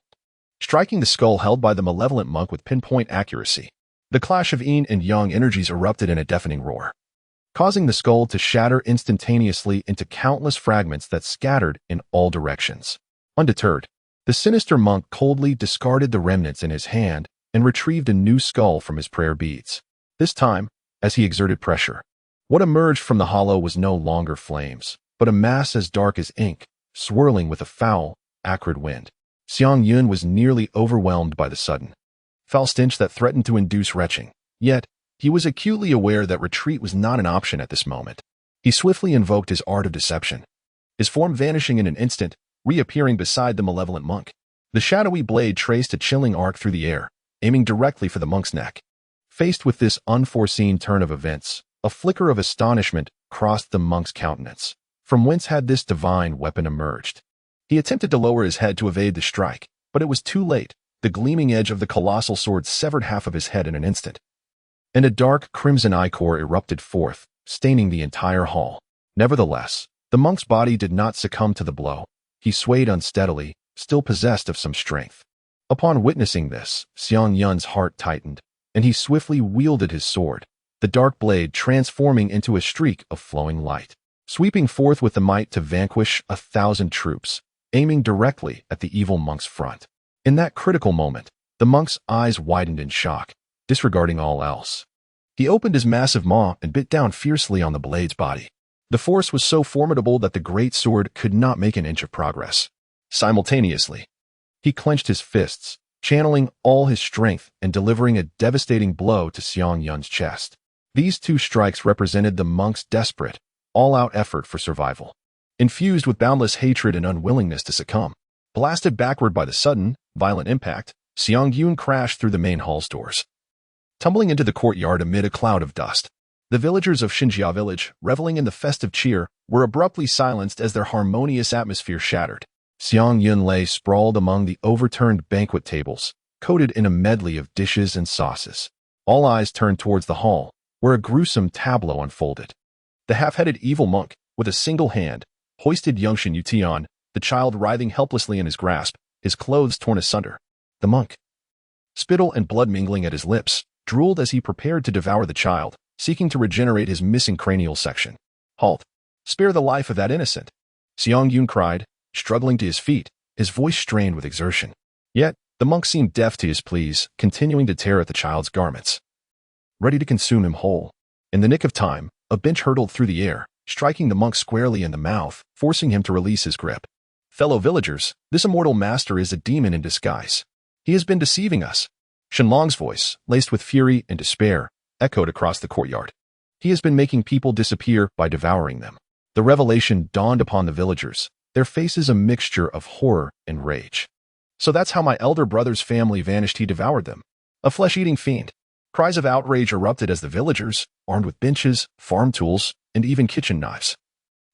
S1: striking the skull held by the malevolent monk with pinpoint accuracy. The clash of yin and yang energies erupted in a deafening roar, causing the skull to shatter instantaneously into countless fragments that scattered in all directions. Undeterred, the sinister monk coldly discarded the remnants in his hand and retrieved a new skull from his prayer beads. This time, as he exerted pressure, what emerged from the hollow was no longer flames, but a mass as dark as ink, swirling with a foul, acrid wind. Xiang Yun was nearly overwhelmed by the sudden, foul stench that threatened to induce retching. Yet, he was acutely aware that retreat was not an option at this moment. He swiftly invoked his art of deception, his form vanishing in an instant, reappearing beside the malevolent monk. The shadowy blade traced a chilling arc through the air, aiming directly for the monk's neck. Faced with this unforeseen turn of events, a flicker of astonishment crossed the monk's countenance. From whence had this divine weapon emerged? He attempted to lower his head to evade the strike, but it was too late. The gleaming edge of the colossal sword severed half of his head in an instant, and a dark crimson ichor erupted forth, staining the entire hall. Nevertheless, the monk's body did not succumb to the blow. He swayed unsteadily, still possessed of some strength. Upon witnessing this, Xiang Yun's heart tightened, and he swiftly wielded his sword, the dark blade transforming into a streak of flowing light, sweeping forth with the might to vanquish 1,000 troops, aiming directly at the evil monk's front. In that critical moment, the monk's eyes widened in shock, disregarding all else. He opened his massive maw and bit down fiercely on the blade's body. The force was so formidable that the great sword could not make an inch of progress. Simultaneously, he clenched his fists, channeling all his strength and delivering a devastating blow to Xiang Yun's chest. These two strikes represented the monk's desperate, all-out effort for survival. Infused with boundless hatred and unwillingness to succumb, blasted backward by the sudden, violent impact, Xiang Yun crashed through the main hall's doors, tumbling into the courtyard amid a cloud of dust. The villagers of Xinjia village, reveling in the festive cheer, were abruptly silenced as their harmonious atmosphere shattered. Xiang Yun lay sprawled among the overturned banquet tables, coated in a medley of dishes and sauces. All eyes turned towards the hall, where a gruesome tableau unfolded. The half-headed evil monk, with a single hand, hoisted young Xiang Yun, the child writhing helplessly in his grasp, his clothes torn asunder. The monk, spittle and blood mingling at his lips, drooled as he prepared to devour the child, seeking to regenerate his missing cranial section. Halt! Spare the life of that innocent! Xiang Yun cried, struggling to his feet, his voice strained with exertion. Yet, the monk seemed deaf to his pleas, continuing to tear at the child's garments. ready to consume him whole. In the nick of time, a bench hurtled through the air, striking the monk squarely in the mouth, forcing him to release his grip. Fellow villagers, this immortal master is a demon in disguise. He has been deceiving us. Shenlong's voice, laced with fury and despair, echoed across the courtyard. He has been making people disappear by devouring them. The revelation dawned upon the villagers, their faces a mixture of horror and rage. So that's how my elder brother's family vanished. He devoured them. A flesh-eating fiend. Cries of outrage erupted as the villagers, armed with benches, farm tools, and even kitchen knives,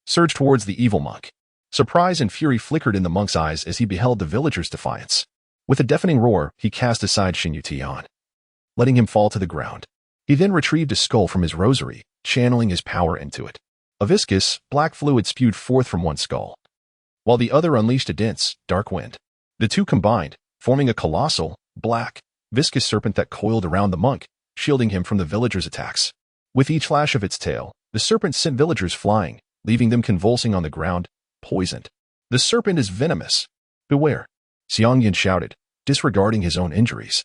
S1: surged towards the evil monk. Surprise and fury flickered in the monk's eyes as he beheld the villagers' defiance. With a deafening roar, he cast aside Xiang Yun, letting him fall to the ground. He then retrieved a skull from his rosary, channeling his power into it. A viscous, black fluid spewed forth from one skull, while the other unleashed a dense, dark wind. The two combined, forming a colossal, black, viscous serpent that coiled around the monk, shielding him from the villagers' attacks. With each lash of its tail, the serpent sent villagers flying, leaving them convulsing on the ground, poisoned. The serpent is venomous. Beware, Xiang Yun shouted, disregarding his own injuries.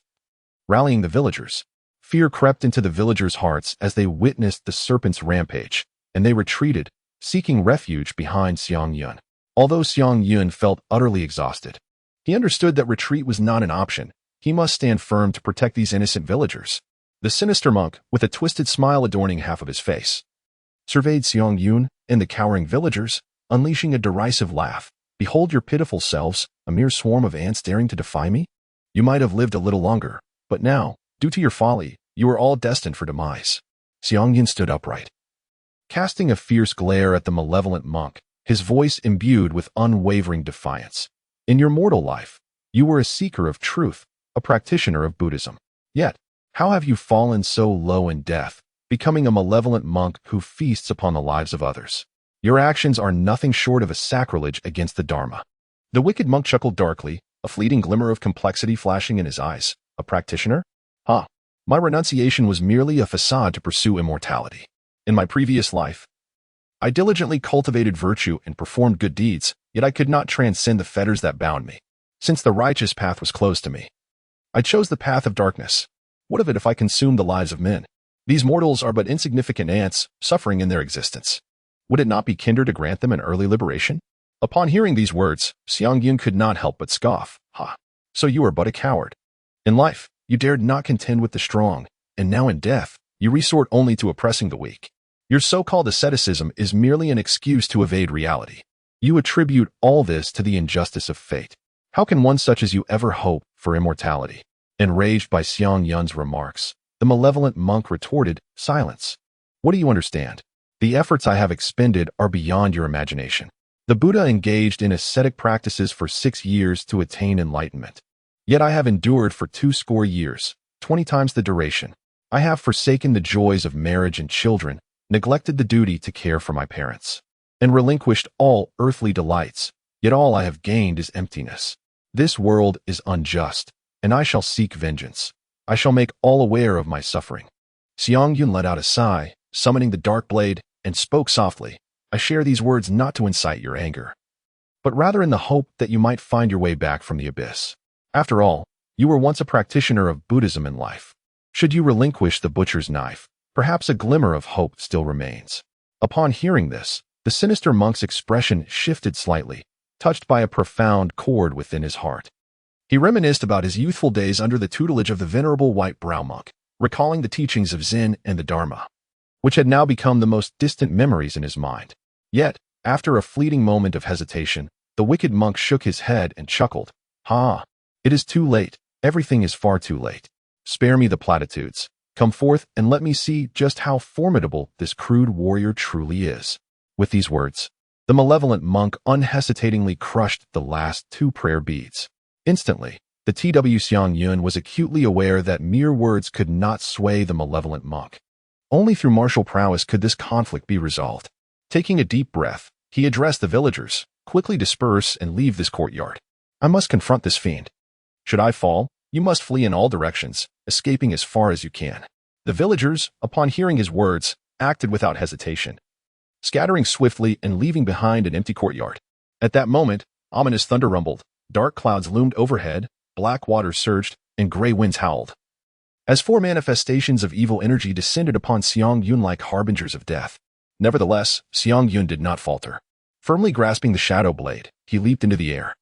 S1: Rallying the villagers, fear crept into the villagers' hearts as they witnessed the serpent's rampage, and they retreated, seeking refuge behind Xiang Yun. Although Xiang Yun felt utterly exhausted, he understood that retreat was not an option. He must stand firm to protect these innocent villagers. The sinister monk, with a twisted smile adorning half of his face, surveyed Xiang Yun and the cowering villagers, unleashing a derisive laugh. Behold your pitiful selves, a mere swarm of ants daring to defy me? You might have lived a little longer, but now, due to your folly, you are all destined for demise. Xiang Yun stood upright, casting a fierce glare at the malevolent monk, his voice imbued with unwavering defiance. In your mortal life, you were a seeker of truth, a practitioner of Buddhism. Yet, how have you fallen so low in death, becoming a malevolent monk who feasts upon the lives of others? Your actions are nothing short of a sacrilege against the Dharma. The wicked monk chuckled darkly, a fleeting glimmer of complexity flashing in his eyes. A practitioner? My renunciation was merely a facade to pursue immortality. In my previous life, I diligently cultivated virtue and performed good deeds, yet I could not transcend the fetters that bound me. Since the righteous path was closed to me, I chose the path of darkness. What of it if I consume the lives of men? These mortals are but insignificant ants, suffering in their existence. Would it not be kinder to grant them an early liberation? Upon hearing these words, Xiang Yun could not help but scoff. So you are but a coward. In life, you dared not contend with the strong, and now in death, you resort only to oppressing the weak. Your so-called asceticism is merely an excuse to evade reality. You attribute all this to the injustice of fate. How can one such as you ever hope for immortality? Enraged by Xiang Yun's remarks, the malevolent monk retorted, silence. What do you understand? The efforts I have expended are beyond your imagination. The Buddha engaged in ascetic practices for 6 years to attain enlightenment. Yet I have endured for 20 years, 20 times the duration. I have forsaken the joys of marriage and children, neglected the duty to care for my parents, and relinquished all earthly delights, yet all I have gained is emptiness. This world is unjust, and I shall seek vengeance. I shall make all aware of my suffering. Xiang Yun let out a sigh, summoning the dark blade, and spoke softly. I share these words not to incite your anger, but rather in the hope that you might find your way back from the abyss. After all, you were once a practitioner of Buddhism in life. Should you relinquish the butcher's knife, perhaps a glimmer of hope still remains. Upon hearing this, the sinister monk's expression shifted slightly, touched by a profound chord within his heart. He reminisced about his youthful days under the tutelage of the venerable white brow monk, recalling the teachings of Zen and the Dharma, which had now become the most distant memories in his mind. Yet, after a fleeting moment of hesitation, the wicked monk shook his head and chuckled. It is too late. Everything is far too late. Spare me the platitudes. Come forth and let me see just how formidable this crude warrior truly is. With these words, the malevolent monk unhesitatingly crushed the last 2 prayer beads. Instantly, the TW Xiang Yun was acutely aware that mere words could not sway the malevolent monk. Only through martial prowess could this conflict be resolved. Taking a deep breath, he addressed the villagers, quickly disperse and leave this courtyard. I must confront this fiend. Should I fall, you must flee in all directions, escaping as far as you can. The villagers, upon hearing his words, acted without hesitation, scattering swiftly and leaving behind an empty courtyard. At that moment, ominous thunder rumbled, dark clouds loomed overhead, black waters surged, and gray winds howled. as 4 manifestations of evil energy descended upon Xiang Yun like harbingers of death. Nevertheless, Xiang Yun did not falter. Firmly grasping the shadow blade, he leaped into the air.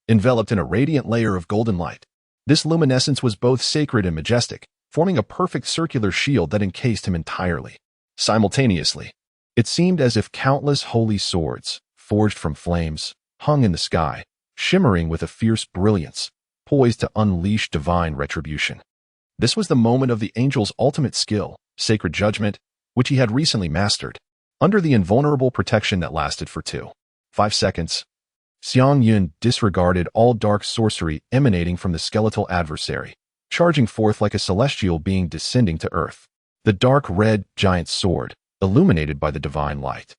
S1: Enveloped in a radiant layer of golden light, this luminescence was both sacred and majestic, forming a perfect circular shield that encased him entirely. Simultaneously, it seemed as if countless holy swords, forged from flames, hung in the sky, shimmering with a fierce brilliance, poised to unleash divine retribution. This was the moment of the angel's ultimate skill, sacred judgment, which he had recently mastered. Under the invulnerable protection that lasted for 2.5 seconds, Xiang Yun disregarded all dark sorcery emanating from the skeletal adversary, charging forth like a celestial being descending to earth. The dark red giant sword, illuminated by the divine light,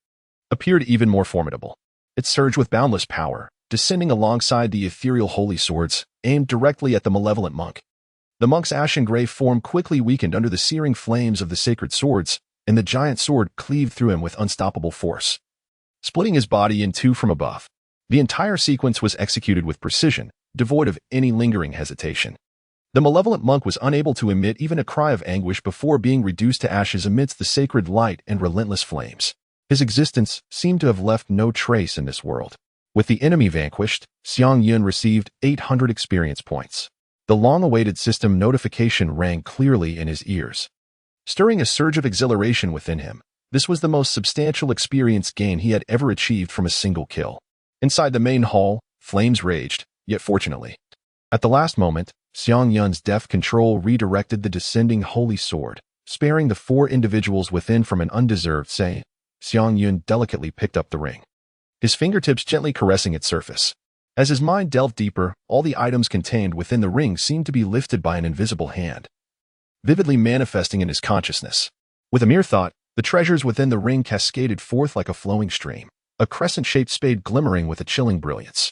S1: appeared even more formidable. It surged with boundless power, descending alongside the ethereal holy swords, aimed directly at the malevolent monk. The monk's ashen gray form quickly weakened under the searing flames of the sacred swords, and the giant sword cleaved through him with unstoppable force, splitting his body in two from above. The entire sequence was executed with precision, devoid of any lingering hesitation. The malevolent monk was unable to emit even a cry of anguish before being reduced to ashes amidst the sacred light and relentless flames. His existence seemed to have left no trace in this world. With the enemy vanquished, Xiang Yun received 800 experience points. The long-awaited system notification rang clearly in his ears, stirring a surge of exhilaration within him. This was the most substantial experience gain he had ever achieved from a single kill. Inside the main hall, flames raged, yet fortunately, at the last moment, Xiang Yun's deft control redirected the descending holy sword, sparing the 4 individuals within from an undeserved say. Xiang Yun delicately picked up the ring, his fingertips gently caressing its surface. As his mind delved deeper, all the items contained within the ring seemed to be lifted by an invisible hand, vividly manifesting in his consciousness. With a mere thought, the treasures within the ring cascaded forth like a flowing stream, a crescent-shaped spade glimmering with a chilling brilliance.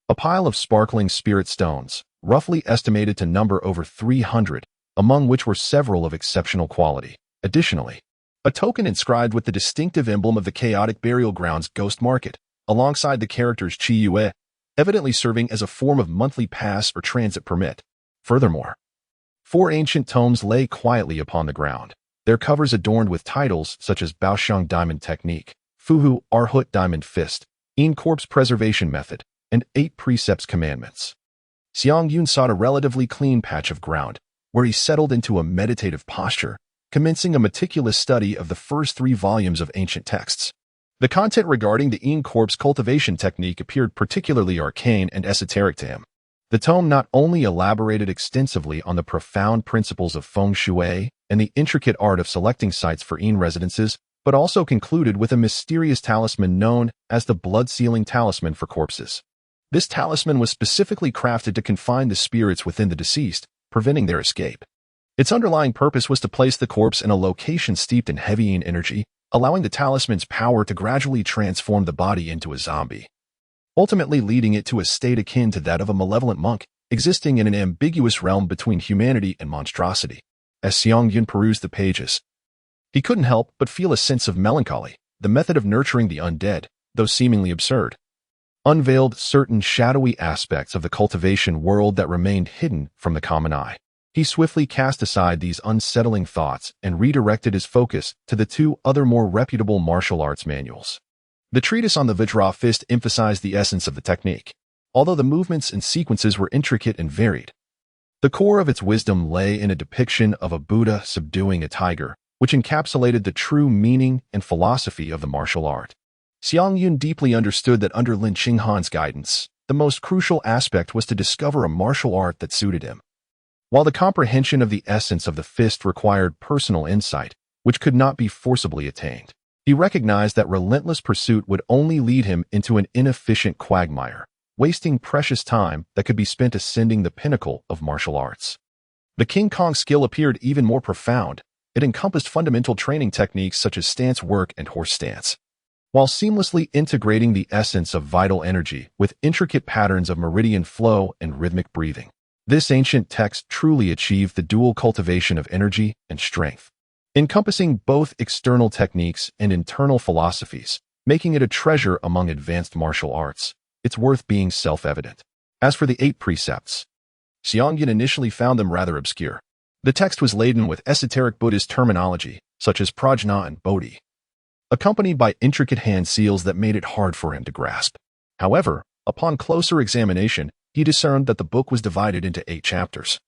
S1: A pile of sparkling spirit stones, roughly estimated to number over 300, among which were several of exceptional quality. Additionally, a token inscribed with the distinctive emblem of the chaotic burial grounds ghost market, alongside the characters Qi Yue, evidently serving as a form of monthly pass or transit permit. Furthermore, 4 ancient tomes lay quietly upon the ground, their covers adorned with titles such as Baoshang Diamond Technique, Fuhu Arhut Diamond Fist, Yin Corpse Preservation Method, and 8 Precepts Commandments. Xiang Yun sought a relatively clean patch of ground, where he settled into a meditative posture, commencing a meticulous study of the first 3 volumes of ancient texts. The content regarding the Yin Corpse cultivation technique appeared particularly arcane and esoteric to him. The tome not only elaborated extensively on the profound principles of feng shui and the intricate art of selecting sites for Yin residences, but also concluded with a mysterious talisman known as the blood-sealing talisman for corpses. This talisman was specifically crafted to confine the spirits within the deceased, preventing their escape. Its underlying purpose was to place the corpse in a location steeped in heavy Yin energy, allowing the talisman's power to gradually transform the body into a zombie, ultimately leading it to a state akin to that of a malevolent monk, existing in an ambiguous realm between humanity and monstrosity. As Xiang Yun perused the pages, he couldn't help but feel a sense of melancholy. The method of nurturing the undead, though seemingly absurd, unveiled certain shadowy aspects of the cultivation world that remained hidden from the common eye. He swiftly cast aside these unsettling thoughts and redirected his focus to the 2 other more reputable martial arts manuals. The treatise on the Vajra fist emphasized the essence of the technique. Although the movements and sequences were intricate and varied, the core of its wisdom lay in a depiction of a Buddha subduing a tiger, which encapsulated the true meaning and philosophy of the martial art. Xiang Yun deeply understood that under Lin Qinghan's guidance, the most crucial aspect was to discover a martial art that suited him. While the comprehension of the essence of the fist required personal insight, which could not be forcibly attained, he recognized that relentless pursuit would only lead him into an inefficient quagmire, wasting precious time that could be spent ascending the pinnacle of martial arts. The King Kong skill appeared even more profound. It encompassed fundamental training techniques such as stance work and horse stance, while seamlessly integrating the essence of vital energy with intricate patterns of meridian flow and rhythmic breathing. This ancient text truly achieved the dual cultivation of energy and strength, encompassing both external techniques and internal philosophies, making it a treasure among advanced martial arts. Its worth being self-evident. As for the 8 precepts, Xiang Yun initially found them rather obscure. The text was laden with esoteric Buddhist terminology, such as prajna and bodhi, accompanied by intricate hand seals that made it hard for him to grasp. However, upon closer examination, he discerned that the book was divided into 8 chapters,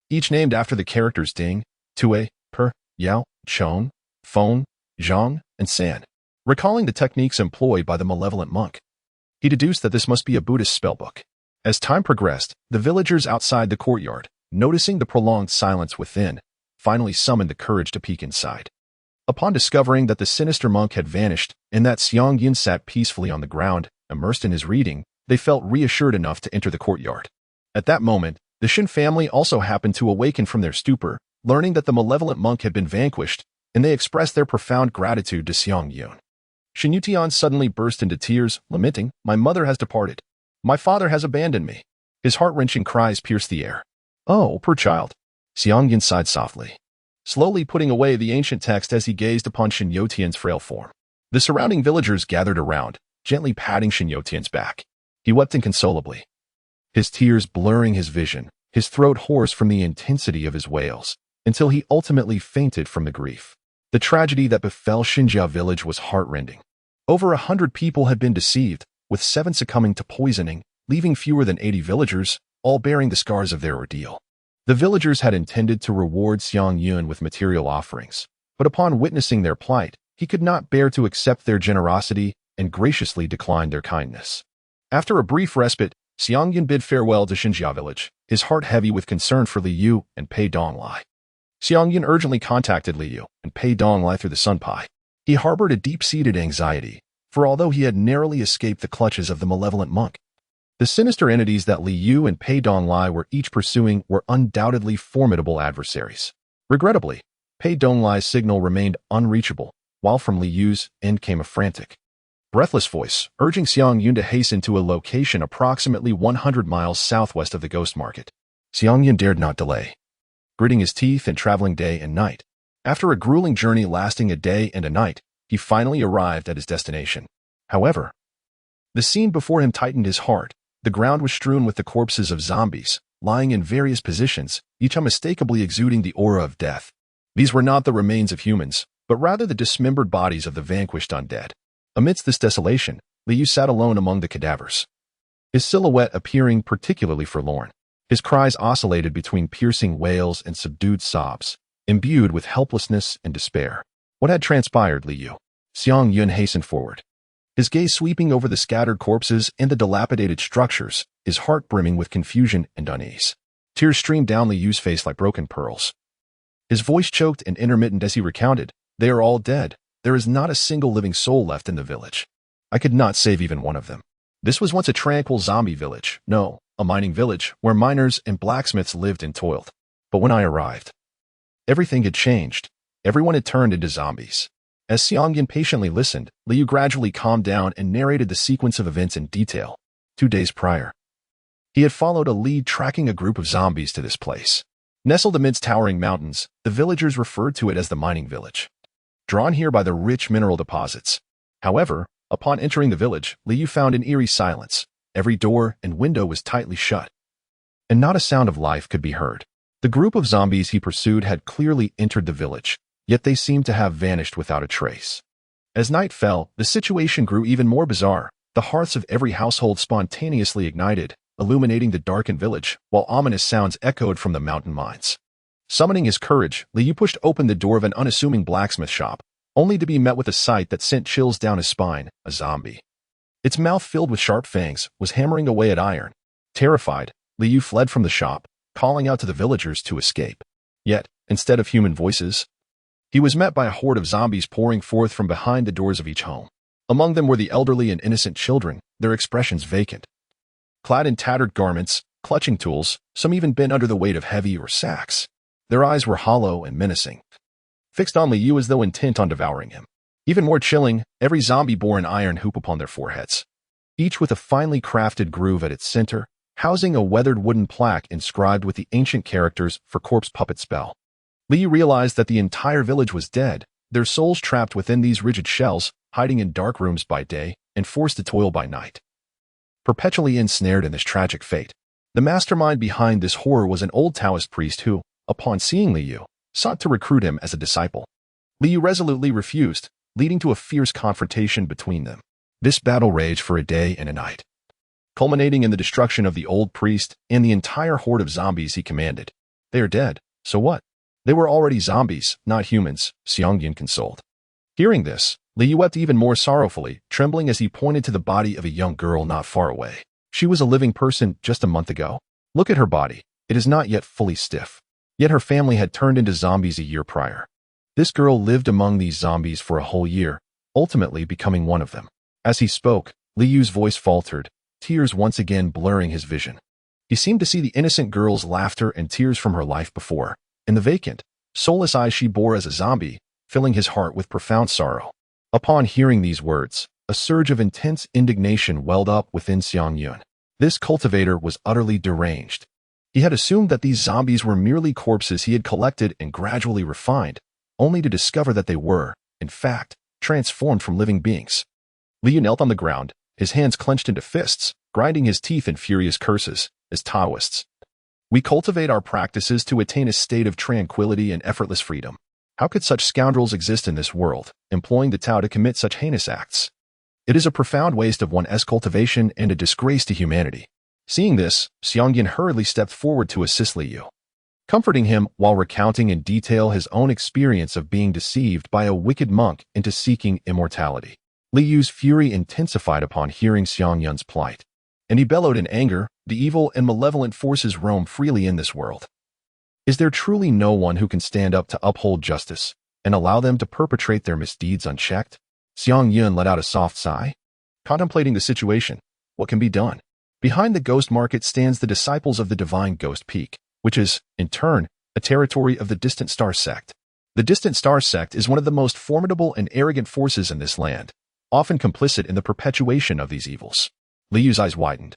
S1: each named after the characters Ding, Tue, Per, Yao, Chong, Feng, Zhang, and San. Recalling the techniques employed by the malevolent monk, he deduced that this must be a Buddhist spellbook. As time progressed, the villagers outside the courtyard, noticing the prolonged silence within, finally summoned the courage to peek inside. Upon discovering that the sinister monk had vanished and that Xiang Yun sat peacefully on the ground, immersed in his reading, they felt reassured enough to enter the courtyard. At that moment, the Shin family also happened to awaken from their stupor, learning that the malevolent monk had been vanquished, and they expressed their profound gratitude to Xiang Yun. Shin Yutian suddenly burst into tears, lamenting, "My mother has departed. My father has abandoned me." His heart-wrenching cries pierced the air. "Oh, poor child." Xiang Yun sighed softly, slowly putting away the ancient text as he gazed upon Shin Yutian's frail form. The surrounding villagers gathered around, gently patting Shin Yutian's back. He wept inconsolably, his tears blurring his vision, his throat hoarse from the intensity of his wails, until he ultimately fainted from the grief. The tragedy that befell Xinjia village was heartrending. Over 100 people had been deceived, with 7 succumbing to poisoning, leaving fewer than 80 villagers, all bearing the scars of their ordeal. The villagers had intended to reward Xiang Yun with material offerings, but upon witnessing their plight, he could not bear to accept their generosity and graciously declined their kindness. After a brief respite, Xiang Yun bid farewell to Xinjia village, his heart heavy with concern for Li Yu and Pei Donglai. Xiang Yun urgently contacted Li Yu and Pei Donglai through the Sunpai. He harbored a deep-seated anxiety, for although he had narrowly escaped the clutches of the malevolent monk, the sinister entities that Li Yu and Pei Donglai were each pursuing were undoubtedly formidable adversaries. Regrettably, Pei Donglai's signal remained unreachable, while from Li Yu's end came a frantic, breathless voice, urging Xiang Yun to hasten to a location approximately 100 miles southwest of the Ghost Market. Xiang Yun dared not delay, gritting his teeth and traveling day and night. After a grueling journey lasting a day and a night, he finally arrived at his destination. However, the scene before him tightened his heart. The ground was strewn with the corpses of zombies, lying in various positions, each unmistakably exuding the aura of death. These were not the remains of humans, but rather the dismembered bodies of the vanquished undead. Amidst this desolation, Li Yu sat alone among the cadavers, his silhouette appearing particularly forlorn. His cries oscillated between piercing wails and subdued sobs, imbued with helplessness and despair. What had transpired, Li Yu? Xiang Yun hastened forward, his gaze sweeping over the scattered corpses and the dilapidated structures, his heart brimming with confusion and unease. Tears streamed down Li Yu's face like broken pearls. His voice choked and intermittent as he recounted, "They are all dead. There is not a single living soul left in the village. I could not save even one of them. This was once a tranquil zombie village, no, a mining village, where miners and blacksmiths lived and toiled. But when I arrived, everything had changed. Everyone had turned into zombies." As Xiang Yun patiently listened, Li Yu gradually calmed down and narrated the sequence of events in detail. 2 days prior, he had followed a lead tracking a group of zombies to this place. Nestled amidst towering mountains, the villagers referred to it as the mining village, drawn here by the rich mineral deposits. However, upon entering the village, Li Yu found an eerie silence. Every door and window was tightly shut, and not a sound of life could be heard. The group of zombies he pursued had clearly entered the village, yet they seemed to have vanished without a trace. As night fell, the situation grew even more bizarre. The hearths of every household spontaneously ignited, illuminating the darkened village, while ominous sounds echoed from the mountain mines. Summoning his courage, Li Yu pushed open the door of an unassuming blacksmith shop, only to be met with a sight that sent chills down his spine: a zombie. Its mouth filled with sharp fangs was hammering away at iron. Terrified, Li Yu fled from the shop, calling out to the villagers to escape. Yet, instead of human voices, he was met by a horde of zombies pouring forth from behind the doors of each home. Among them were the elderly and innocent children, their expressions vacant. Clad in tattered garments, clutching tools, some even bent under the weight of heavy or sacks. Their eyes were hollow and menacing, fixed on Li Yu as though intent on devouring him. Even more chilling, every zombie bore an iron hoop upon their foreheads, each with a finely crafted groove at its center, housing a weathered wooden plaque inscribed with the ancient characters for corpse puppet spell. Li Yu realized that the entire village was dead, their souls trapped within these rigid shells, hiding in dark rooms by day and forced to toil by night. Perpetually ensnared in this tragic fate, the mastermind behind this horror was an old Taoist priest who, upon seeing Li Yu, sought to recruit him as a disciple. Li Yu resolutely refused, leading to a fierce confrontation between them. This battle raged for a day and a night, culminating in the destruction of the old priest and the entire horde of zombies he commanded. They are dead, so what? They were already zombies, not humans, Xiang Yun consoled. Hearing this, Li Yu wept even more sorrowfully, trembling as he pointed to the body of a young girl not far away. She was a living person just a month ago. Look at her body. It is not yet fully stiff. Yet her family had turned into zombies a year prior. This girl lived among these zombies for a whole year, ultimately becoming one of them. As he spoke, Li Yu's voice faltered, tears once again blurring his vision. He seemed to see the innocent girl's laughter and tears from her life before, in the vacant, soulless eyes she bore as a zombie, filling his heart with profound sorrow. Upon hearing these words, a surge of intense indignation welled up within Xiang Yun. This cultivator was utterly deranged. He had assumed that these zombies were merely corpses he had collected and gradually refined, only to discover that they were, in fact, transformed from living beings. Li Yu knelt on the ground, his hands clenched into fists, grinding his teeth in furious curses, as Taoists. We cultivate our practices to attain a state of tranquility and effortless freedom. How could such scoundrels exist in this world, employing the Tao to commit such heinous acts? It is a profound waste of one's cultivation and a disgrace to humanity. Seeing this, Xiang Yun hurriedly stepped forward to assist Li Yu, comforting him while recounting in detail his own experience of being deceived by a wicked monk into seeking immortality. Li Yu's fury intensified upon hearing Xiang Yun's plight, and he bellowed in anger, "The evil and malevolent forces roam freely in this world. Is there truly no one who can stand up to uphold justice and allow them to perpetrate their misdeeds unchecked?" Xiang Yun let out a soft sigh, contemplating the situation. What can be done? Behind the ghost market stands the disciples of the divine ghost peak, which is, in turn, a territory of the distant star sect. The distant star sect is one of the most formidable and arrogant forces in this land, often complicit in the perpetuation of these evils. Li Yu's eyes widened,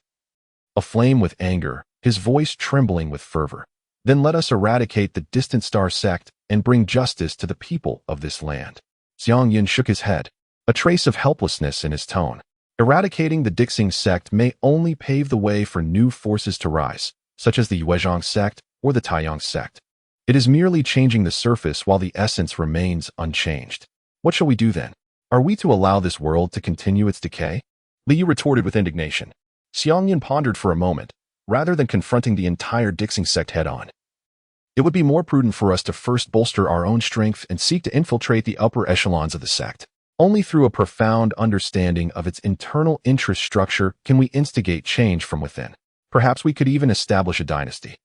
S1: aflame with anger, his voice trembling with fervor. Then let us eradicate the distant star sect and bring justice to the people of this land. Xiang Yun shook his head, a trace of helplessness in his tone. Eradicating the Dixing sect may only pave the way for new forces to rise, such as the Yuezhang sect or the Taiyang sect. It is merely changing the surface while the essence remains unchanged. What shall we do then? Are we to allow this world to continue its decay? Li Yu retorted with indignation. Xiang Yun pondered for a moment, rather than confronting the entire Dixing sect head-on. It would be more prudent for us to first bolster our own strength and seek to infiltrate the upper echelons of the sect. Only through a profound understanding of its internal interest structure can we instigate change from within. Perhaps we could even establish a dynasty.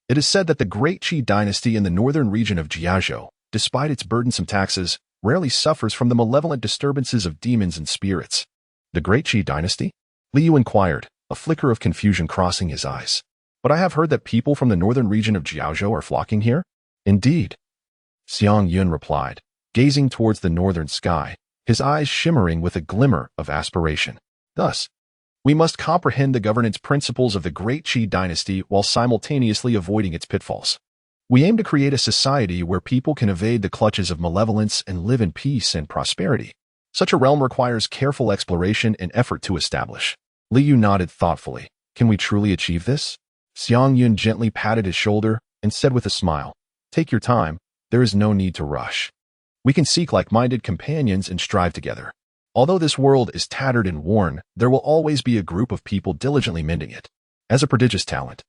S1: It is said that the Great Qi dynasty in the northern region of Jiazhou, despite its burdensome taxes, rarely suffers from the malevolent disturbances of demons and spirits. The Great Qi dynasty? Li Yu inquired, a flicker of confusion crossing his eyes. But I have heard that people from the northern region of Jiazhou are flocking here? Indeed. Xiang Yun replied, gazing towards the northern sky, his eyes shimmering with a glimmer of aspiration. Thus, we must comprehend the governance principles of the Great Qi dynasty while simultaneously avoiding its pitfalls. We aim to create a society where people can evade the clutches of malevolence and live in peace and prosperity. Such a realm requires careful exploration and effort to establish. Li Yu nodded thoughtfully. Can we truly achieve this? Xiang Yun gently patted his shoulder and said with a smile, "Take your time, there is no need to rush. We can seek like-minded companions and strive together. Although this world is tattered and worn, there will always be a group of people diligently mending it. As a prodigious talent,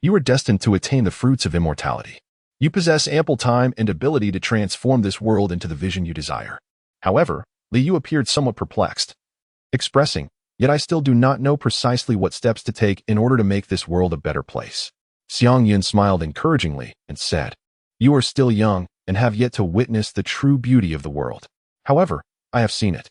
S1: you are destined to attain the fruits of immortality. You possess ample time and ability to transform this world into the vision you desire." However, Li Yu appeared somewhat perplexed, expressing, "Yet I still do not know precisely what steps to take in order to make this world a better place." Xiang Yun smiled encouragingly and said, "You are still young and have yet to witness the true beauty of the world. However, I have seen it,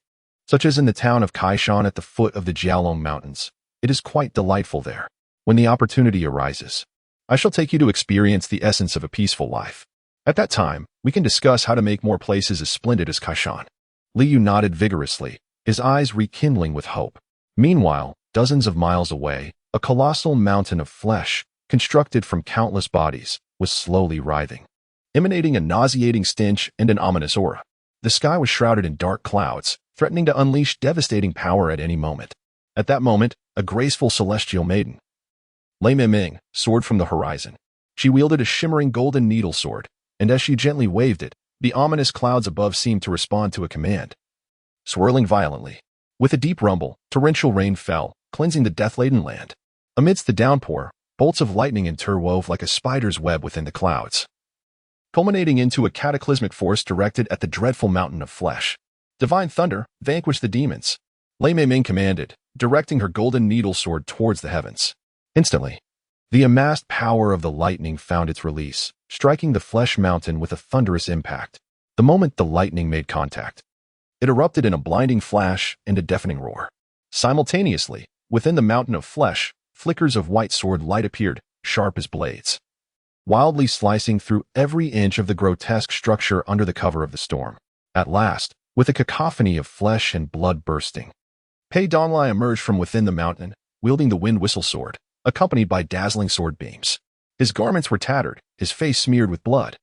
S1: such as in the town of Kaishan at the foot of the Jialong Mountains. It is quite delightful there. When the opportunity arises, I shall take you to experience the essence of a peaceful life. At that time, we can discuss how to make more places as splendid as Kaishan." Li Yu nodded vigorously, his eyes rekindling with hope. Meanwhile, dozens of miles away, a colossal mountain of flesh, constructed from countless bodies, was slowly writhing, emanating a nauseating stench and an ominous aura. The sky was shrouded in dark clouds, threatening to unleash devastating power at any moment. At that moment, a graceful celestial maiden, Lei Miming, soared from the horizon. She wielded a shimmering golden needle sword, and as she gently waved it, the ominous clouds above seemed to respond to a command. Swirling violently, with a deep rumble, torrential rain fell, cleansing the death-laden land. Amidst the downpour, bolts of lightning interwove like a spider's web within the clouds, culminating into a cataclysmic force directed at the dreadful mountain of flesh. Divine thunder, vanquish the demons, Lei Mei commanded, directing her golden needle sword towards the heavens. Instantly, the amassed power of the lightning found its release, striking the flesh mountain with a thunderous impact. The moment the lightning made contact, it erupted in a blinding flash and a deafening roar. Simultaneously, within the mountain of flesh, flickers of white sword light appeared, sharp as blades, wildly slicing through every inch of the grotesque structure under the cover of the storm. At last, with a cacophony of flesh and blood bursting, Pei Donglai emerged from within the mountain, wielding the wind whistle sword, accompanied by dazzling sword beams. His garments were tattered, his face smeared with blood,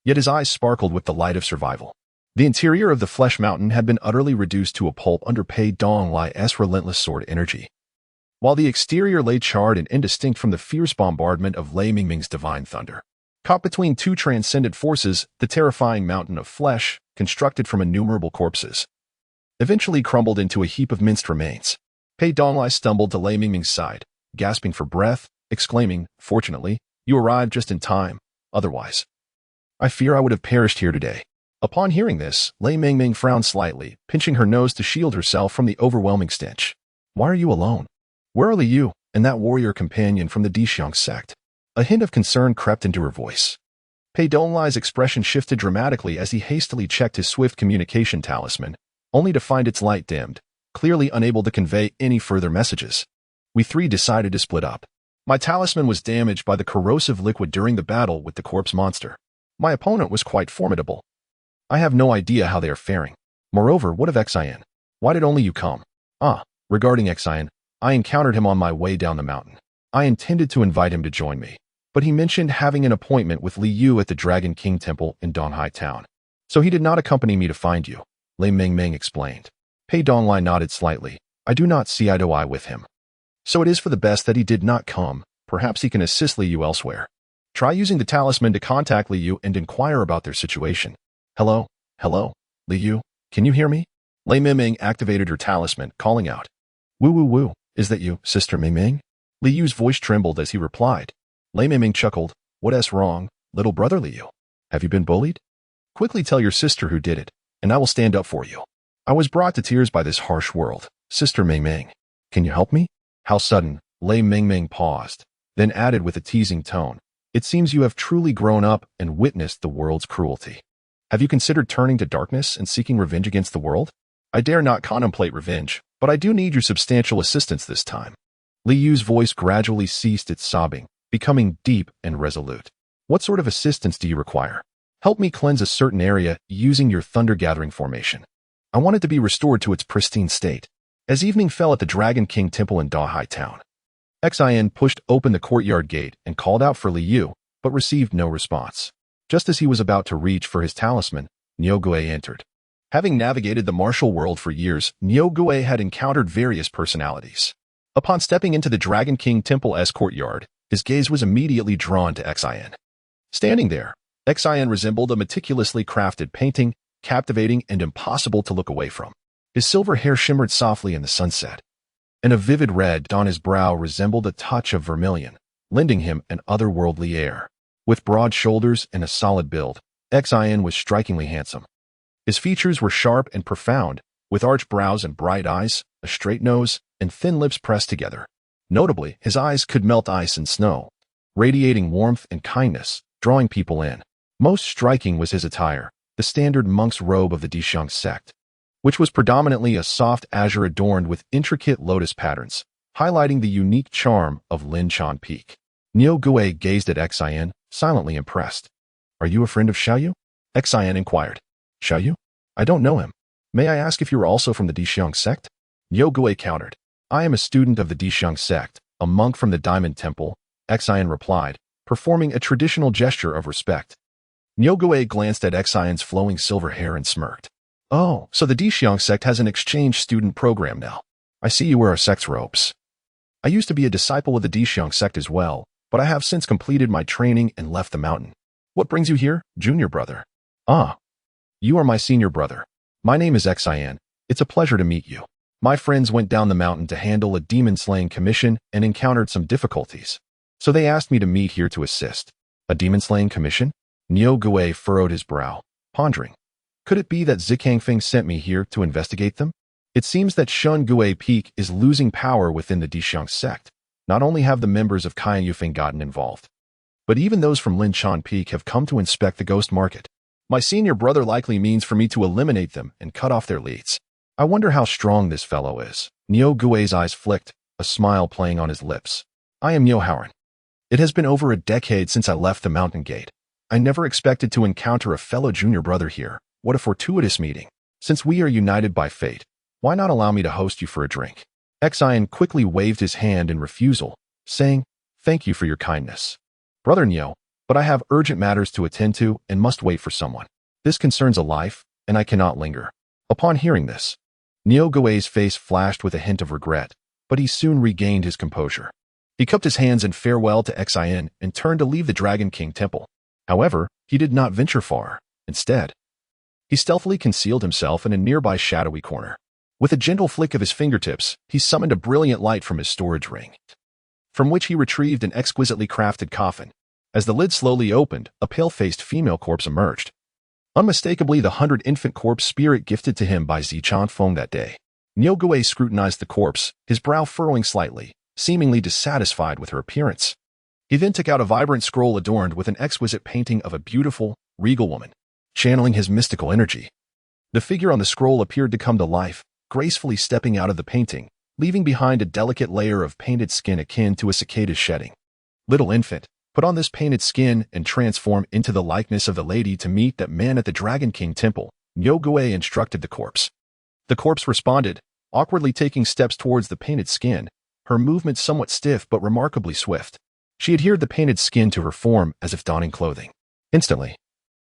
S1: yet his eyes sparkled with the light of survival. The interior of the flesh mountain had been utterly reduced to a pulp under Pei Donglai's relentless sword energy, while the exterior lay charred and indistinct from the fierce bombardment of Lei Mingming's divine thunder. Caught between two transcendent forces, the terrifying mountain of flesh, constructed from innumerable corpses, eventually crumbled into a heap of minced remains. Pei Donglai stumbled to Lei Mingming's side, gasping for breath, exclaiming, "Fortunately, you arrived just in time. Otherwise, I fear I would have perished here today." Upon hearing this, Lei Mingming frowned slightly, pinching her nose to shield herself from the overwhelming stench. "Why are you alone? Where are Li Yu and that warrior companion from the Xiang sect?" A hint of concern crept into her voice. Pei Donglai's expression shifted dramatically as he hastily checked his swift communication talisman, only to find its light dimmed, clearly unable to convey any further messages. "We three decided to split up. My talisman was damaged by the corrosive liquid during the battle with the corpse monster. My opponent was quite formidable. I have no idea how they are faring. Moreover, what of Xian? Why did only you come?" Regarding Xian, I encountered him on my way down the mountain. I intended to invite him to join me, but he mentioned having an appointment with Li Yu at the Dragon King Temple in Donghai Town. So he did not accompany me to find you, Lei Mingming explained. Pei Donglai nodded slightly. I do not see eye to eye with him. So it is for the best that he did not come. Perhaps he can assist Li Yu elsewhere. Try using the talisman to contact Li Yu and inquire about their situation. Hello, Li Yu, can you hear me? Lei Mingming activated her talisman, calling out. Woo woo woo, is that you, Sister Mingming? Li Yu's voice trembled as he replied. Lei Mingming chuckled. What's wrong, little brother Li Yu? Have you been bullied? Quickly tell your sister who did it, and I will stand up for you. I was brought to tears by this harsh world. Sister Mingming, can you help me? How sudden, Lei Mingming paused, then added with a teasing tone. It seems you have truly grown up and witnessed the world's cruelty. Have you considered turning to darkness and seeking revenge against the world? I dare not contemplate revenge, but I do need your substantial assistance this time. Li Yu's voice gradually ceased its sobbing, becoming deep and resolute. What sort of assistance do you require? Help me cleanse a certain area using your thunder-gathering formation. I want it to be restored to its pristine state. As evening fell at the Dragon King Temple in Donghai Town, Xian pushed open the courtyard gate and called out for Li Yu, but received no response. Just as he was about to reach for his talisman, Niu Gui entered. Having navigated the martial world for years, Niu Gui had encountered various personalities. Upon stepping into the Dragon King Temple's courtyard, his gaze was immediately drawn to Xian. Standing there, Xian resembled a meticulously crafted painting, captivating and impossible to look away from. His silver hair shimmered softly in the sunset, and a vivid red on his brow resembled a touch of vermilion, lending him an otherworldly air. With broad shoulders and a solid build, Xian was strikingly handsome. His features were sharp and profound, with arched brows and bright eyes, a straight nose, and thin lips pressed together. Notably, his eyes could melt ice and snow, radiating warmth and kindness, drawing people in. Most striking was his attire, the standard monk's robe of the Xiang sect, which was predominantly a soft azure adorned with intricate lotus patterns, highlighting the unique charm of Linchan Peak. Niu Gui gazed at Xian, silently impressed. Are you a friend of Xiao Yu? Xian inquired. Xiao Yu? I don't know him. May I ask if you are also from the Xiang sect? Niu Gui countered. I am a student of the Xiang sect, a monk from the Diamond Temple, Xian replied, performing a traditional gesture of respect. Niu Gui glanced at Xian's flowing silver hair and smirked. Oh, so the Xiang sect has an exchange student program now. I see you wear our sect's robes. I used to be a disciple of the Xiang sect as well, but but I have since completed my training and left the mountain. What brings you here, junior brother? Ah, you are my senior brother. My name is Xian. It's a pleasure to meet you. My friends went down the mountain to handle a demon-slaying commission and encountered some difficulties. So they asked me to meet here to assist. A demon-slaying commission? Niu Gui furrowed his brow, pondering. Could it be that Zikangfeng sent me here to investigate them? It seems that Shun Gui Peak is losing power within the Dixiang sect. Not only have the members of Xiang Yun gotten involved, but even those from Linchan Peak have come to inspect the ghost market. My senior brother likely means for me to eliminate them and cut off their leads. I wonder how strong this fellow is. Niu Gui's eyes flicked, a smile playing on his lips. I am Niu Howren. It has been over a decade since I left the mountain gate. I never expected to encounter a fellow junior brother here. What a fortuitous meeting. Since we are united by fate, why not allow me to host you for a drink? Xian quickly waved his hand in refusal, saying, Thank you for your kindness. Brother Niu, but I have urgent matters to attend to and must wait for someone. This concerns a life, and I cannot linger. Upon hearing this, Niu Gui's face flashed with a hint of regret, but he soon regained his composure. He cupped his hands in farewell to Xian and turned to leave the Dragon King Temple. However, he did not venture far. Instead, he stealthily concealed himself in a nearby shadowy corner. With a gentle flick of his fingertips, he summoned a brilliant light from his storage ring, from which he retrieved an exquisitely crafted coffin. As the lid slowly opened, a pale-faced female corpse emerged. Unmistakably the 100-infant corpse spirit gifted to him by Zikangfeng that day. Niu Gui scrutinized the corpse, his brow furrowing slightly, seemingly dissatisfied with her appearance. He then took out a vibrant scroll adorned with an exquisite painting of a beautiful, regal woman, channeling his mystical energy. The figure on the scroll appeared to come to life, gracefully stepping out of the painting, leaving behind a delicate layer of painted skin akin to a cicada's shedding. Little infant, put on this painted skin and transform into the likeness of the lady to meet that man at the Dragon King Temple, Niu Gui instructed the corpse. The corpse responded, awkwardly taking steps towards the painted skin, her movements somewhat stiff but remarkably swift. She adhered the painted skin to her form as if donning clothing. Instantly,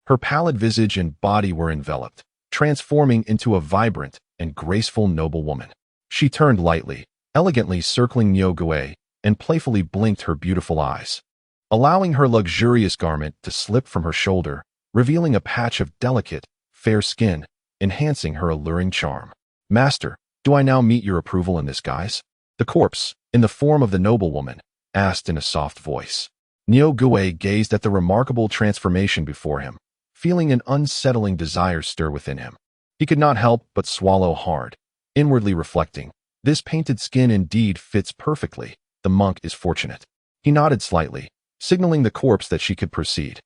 S1: her pallid visage and body were enveloped, transforming into a vibrant and graceful noble woman. She turned lightly, elegantly circling Niu Gui, and playfully blinked her beautiful eyes, allowing her luxurious garment to slip from her shoulder, revealing a patch of delicate, fair skin, enhancing her alluring charm. Master, do I now meet your approval in this guise? The corpse, in the form of the noble woman, asked in a soft voice. Niu Gui gazed at the remarkable transformation before him, feeling an unsettling desire stir within him. He could not help but swallow hard, inwardly reflecting, this painted skin indeed fits perfectly. The monk is fortunate. He nodded slightly, signaling the corpse that she could proceed.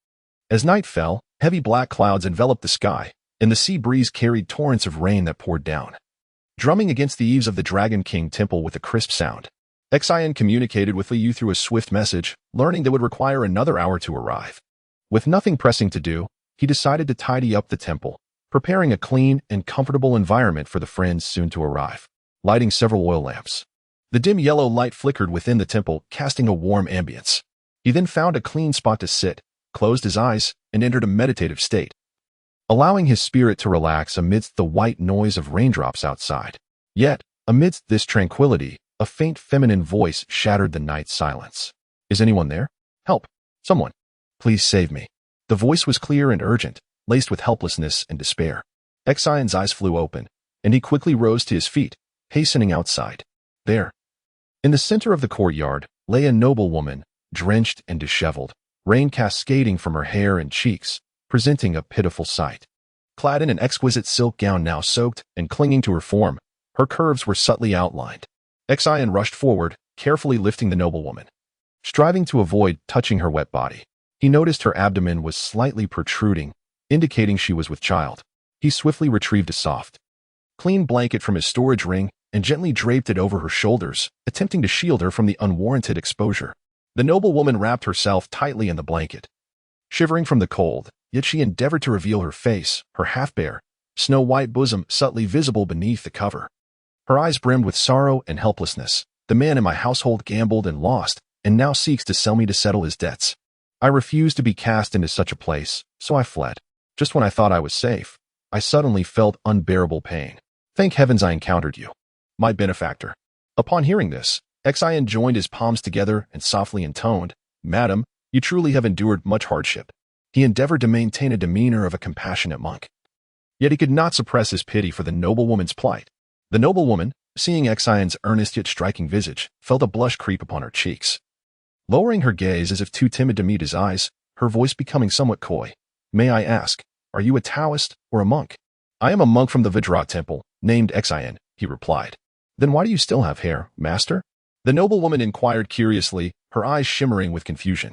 S1: As night fell, heavy black clouds enveloped the sky, and the sea breeze carried torrents of rain that poured down, drumming against the eaves of the Dragon King Temple with a crisp sound. Xian communicated with Liu through a swift message, learning that would require another hour to arrive. With nothing pressing to do, he decided to tidy up the temple, preparing a clean and comfortable environment for the friends soon to arrive. Lighting several oil lamps, the dim yellow light flickered within the temple, casting a warm ambience. He then found a clean spot to sit, closed his eyes, and entered a meditative state, allowing his spirit to relax amidst the white noise of raindrops outside. Yet, amidst this tranquility, a faint feminine voice shattered the night's silence. Is anyone there? Help! Someone! Please save me. The voice was clear and urgent, laced with helplessness and despair. Xian's eyes flew open, and he quickly rose to his feet, hastening outside. There, in the center of the courtyard, lay a noble woman, drenched and disheveled, rain cascading from her hair and cheeks, presenting a pitiful sight. Clad in an exquisite silk gown now soaked and clinging to her form, her curves were subtly outlined. Xian rushed forward, carefully lifting the noblewoman. Striving to avoid touching her wet body, he noticed her abdomen was slightly protruding, indicating she was with child. He swiftly retrieved a soft, clean blanket from his storage ring and gently draped it over her shoulders, attempting to shield her from the unwarranted exposure. The noblewoman wrapped herself tightly in the blanket, shivering from the cold, yet she endeavored to reveal her face, her half-bare, snow-white bosom subtly visible beneath the cover. Her eyes brimmed with sorrow and helplessness. The man in my household gambled and lost, and now seeks to sell me to settle his debts. I refused to be cast into such a place, so I fled. Just when I thought I was safe, I suddenly felt unbearable pain. Thank heavens I encountered you, my benefactor. Upon hearing this, Xian joined his palms together and softly intoned, "Madam, you truly have endured much hardship." He endeavored to maintain a demeanor of a compassionate monk. Yet he could not suppress his pity for the noblewoman's plight. The noblewoman, seeing Xion's earnest yet striking visage, felt a blush creep upon her cheeks. Lowering her gaze as if too timid to meet his eyes, her voice becoming somewhat coy, "May I ask, are you a Taoist or a monk?" "I am a monk from the Vajra temple, named Xian," he replied. "Then why do you still have hair, master?" The noblewoman inquired curiously, her eyes shimmering with confusion.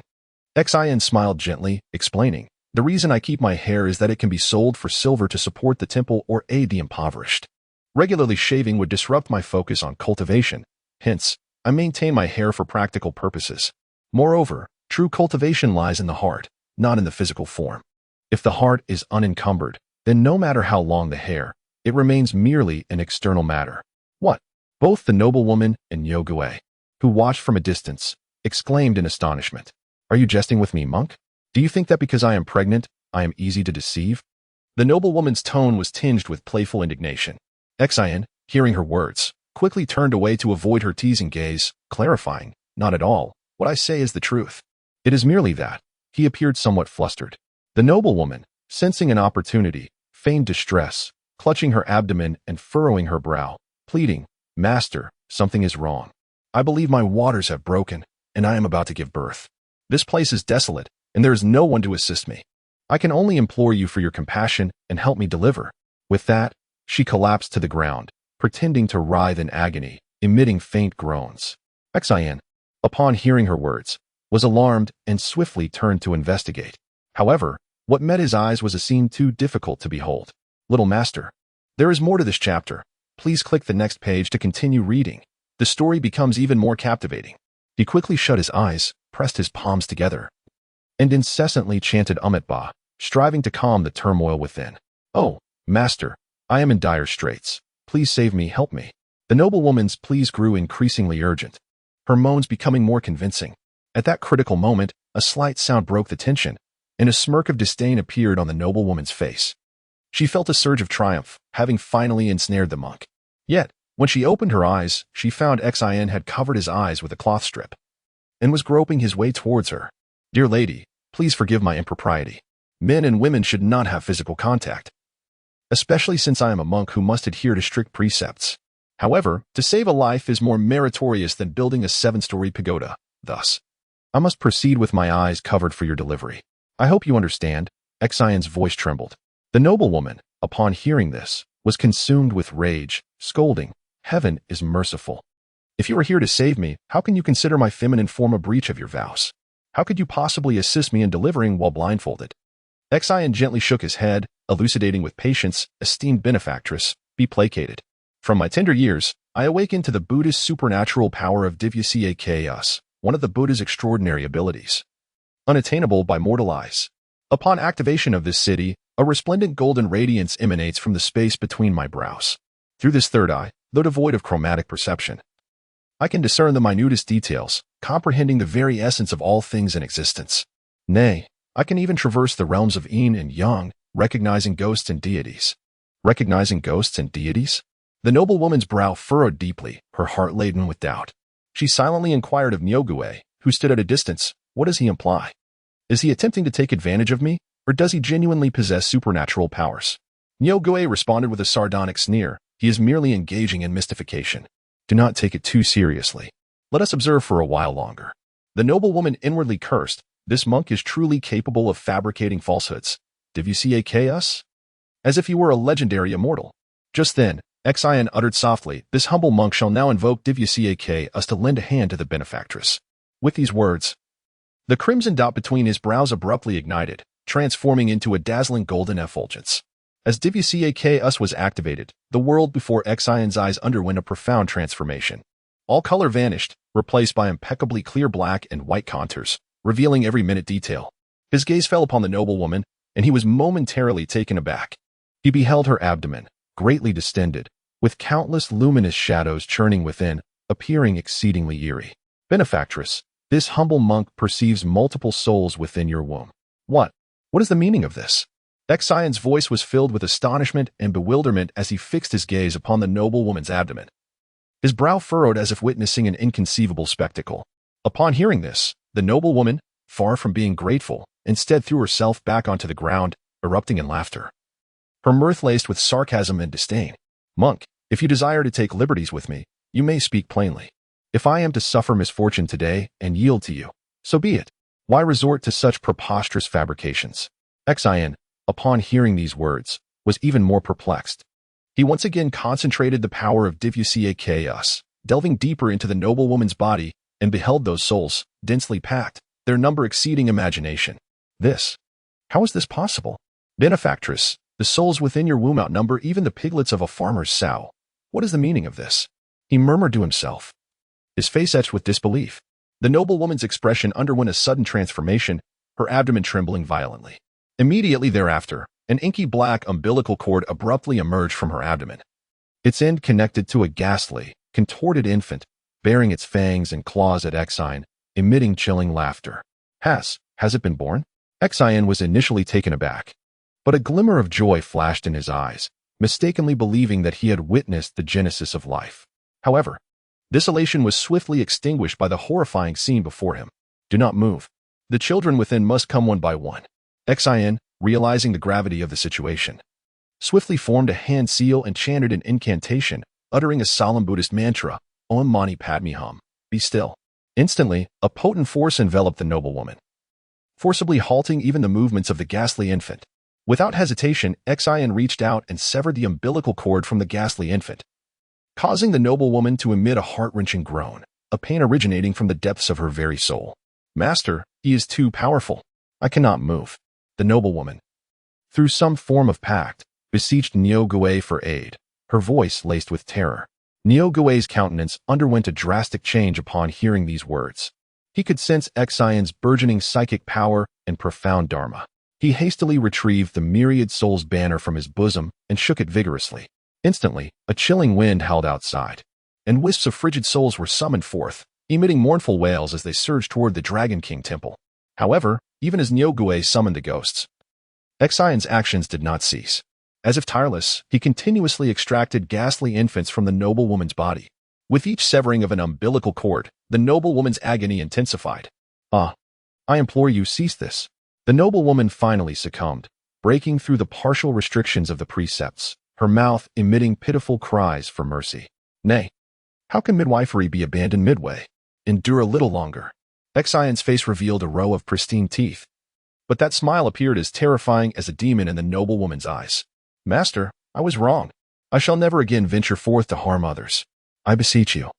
S1: Xian smiled gently, explaining, "The reason I keep my hair is that it can be sold for silver to support the temple or aid the impoverished. Regularly shaving would disrupt my focus on cultivation, hence, I maintain my hair for practical purposes. Moreover, true cultivation lies in the heart, not in the physical form. If the heart is unencumbered, then no matter how long the hair, it remains merely an external matter." "What?" Both the noblewoman and Yogue, who watched from a distance, exclaimed in astonishment. "Are you jesting with me, monk? Do you think that because I am pregnant, I am easy to deceive?" The noblewoman's tone was tinged with playful indignation. Xian, hearing her words, quickly turned away to avoid her teasing gaze, clarifying, "Not at all. What I say is the truth. It is merely that." He appeared somewhat flustered. The noblewoman, sensing an opportunity, feigned distress, clutching her abdomen and furrowing her brow, pleading, "Master, something is wrong. I believe my waters have broken, and I am about to give birth. This place is desolate, and there is no one to assist me. I can only implore you for your compassion and help me deliver." With that, she collapsed to the ground, pretending to writhe in agony, emitting faint groans. Xian, upon hearing her words, was alarmed and swiftly turned to investigate. However, what met his eyes was a scene too difficult to behold. "Little master, there is more to this chapter. Please click the next page to continue reading. The story becomes even more captivating." He quickly shut his eyes, pressed his palms together, and incessantly chanted Ba, striving to calm the turmoil within. "Oh, master, I am in dire straits. Please save me, help me." The noblewoman's pleas grew increasingly urgent, her moans becoming more convincing. At that critical moment, a slight sound broke the tension, and a smirk of disdain appeared on the noblewoman's face. She felt a surge of triumph, having finally ensnared the monk. Yet, when she opened her eyes, she found Xian had covered his eyes with a cloth strip and was groping his way towards her. "Dear lady, please forgive my impropriety. Men and women should not have physical contact, especially since I am a monk who must adhere to strict precepts. However, to save a life is more meritorious than building a 7-story pagoda. Thus, I must proceed with my eyes covered for your delivery. I hope you understand." Xian's voice trembled. The noblewoman, upon hearing this, was consumed with rage, scolding, "Heaven is merciful. If you are here to save me, how can you consider my feminine form a breach of your vows? How could you possibly assist me in delivering while blindfolded?" Xian gently shook his head, elucidating with patience, "Esteemed benefactress, be placated. From my tender years, I awakened to the Buddhist supernatural power of Divyasiakas, one of the Buddha's extraordinary abilities, unattainable by mortal eyes. Upon activation of this city, a resplendent golden radiance emanates from the space between my brows. Through this third eye, though devoid of chromatic perception, I can discern the minutest details, comprehending the very essence of all things in existence. Nay, I can even traverse the realms of yin and yang, recognizing ghosts and deities." "Recognizing ghosts and deities?" The noblewoman's brow furrowed deeply, her heart laden with doubt. She silently inquired of Yogue, who stood at a distance, "What does he imply? Is he attempting to take advantage of me, or does he genuinely possess supernatural powers?" Yogue responded with a sardonic sneer, "He is merely engaging in mystification. Do not take it too seriously. Let us observe for a while longer." The noblewoman inwardly cursed. This monk is truly capable of fabricating falsehoods. Divyasiakas? As if he were a legendary immortal. Just then, Xian uttered softly, "This humble monk shall now invoke Divyasiakas to lend a hand to the benefactress." With these words, the crimson dot between his brows abruptly ignited, transforming into a dazzling golden effulgence. As Divyasiakas was activated, the world before Xian's eyes underwent a profound transformation. All color vanished, replaced by impeccably clear black and white contours, revealing every minute detail. His gaze fell upon the noblewoman, and he was momentarily taken aback. He beheld her abdomen, greatly distended, with countless luminous shadows churning within, appearing exceedingly eerie. "Benefactress, this humble monk perceives multiple souls within your womb. What is the meaning of this?" Xian's voice was filled with astonishment and bewilderment as he fixed his gaze upon the noblewoman's abdomen. His brow furrowed as if witnessing an inconceivable spectacle. Upon hearing this, The noblewoman, far from being grateful, instead threw herself back onto the ground, erupting in laughter. Her mirth laced with sarcasm and disdain. "Monk, if you desire to take liberties with me, you may speak plainly. If I am to suffer misfortune today and yield to you, so be it. Why resort to such preposterous fabrications?" Xian, upon hearing these words, was even more perplexed. He once again concentrated the power of chaos, delving deeper into the noblewoman's body, and beheld those souls, densely packed, their number exceeding imagination. How is this possible? Benefactress, the souls within your womb outnumber even the piglets of a farmer's sow. What is the meaning of this? He murmured to himself, his face etched with disbelief. The noblewoman's expression underwent a sudden transformation, her abdomen trembling violently. Immediately thereafter, an inky black umbilical cord abruptly emerged from her abdomen. Its end connected to a ghastly, contorted infant, baring its fangs and claws at Xian, emitting chilling laughter. Has it been born? Xian was initially taken aback, but a glimmer of joy flashed in his eyes, mistakenly believing that he had witnessed the genesis of life. However, this elation was swiftly extinguished by the horrifying scene before him. "Do not move. The children within must come one by one." Xian, realizing the gravity of the situation, swiftly formed a hand seal and chanted an incantation, uttering a solemn Buddhist mantra, Om Mani Padme Hum, be still. Instantly, a potent force enveloped the noblewoman, forcibly halting even the movements of the ghastly infant. Without hesitation, Xian reached out and severed the umbilical cord from the ghastly infant, causing the noblewoman to emit a heart-wrenching groan, a pain originating from the depths of her very soul. "Master, he is too powerful. I cannot move." The noblewoman, through some form of pact, beseeched Niu Gui for aid, her voice laced with terror. Niu Gui's countenance underwent a drastic change upon hearing these words. He could sense Xian's burgeoning psychic power and profound dharma. He hastily retrieved the myriad soul's banner from his bosom and shook it vigorously. Instantly, a chilling wind howled outside, and wisps of frigid souls were summoned forth, emitting mournful wails as they surged toward the Dragon King temple. However, even as Niu Gui summoned the ghosts, Xian's actions did not cease. As if tireless, he continuously extracted ghastly infants from the noblewoman's body. With each severing of an umbilical cord, the noblewoman's agony intensified. "I implore you, cease this." The noblewoman finally succumbed, breaking through the partial restrictions of the precepts, her mouth emitting pitiful cries for mercy. "Nay, how can midwifery be abandoned midway? Endure a little longer." Xian's face revealed a row of pristine teeth, but that smile appeared as terrifying as a demon in the noblewoman's eyes. "Master, I was wrong. I shall never again venture forth to harm others. I beseech you,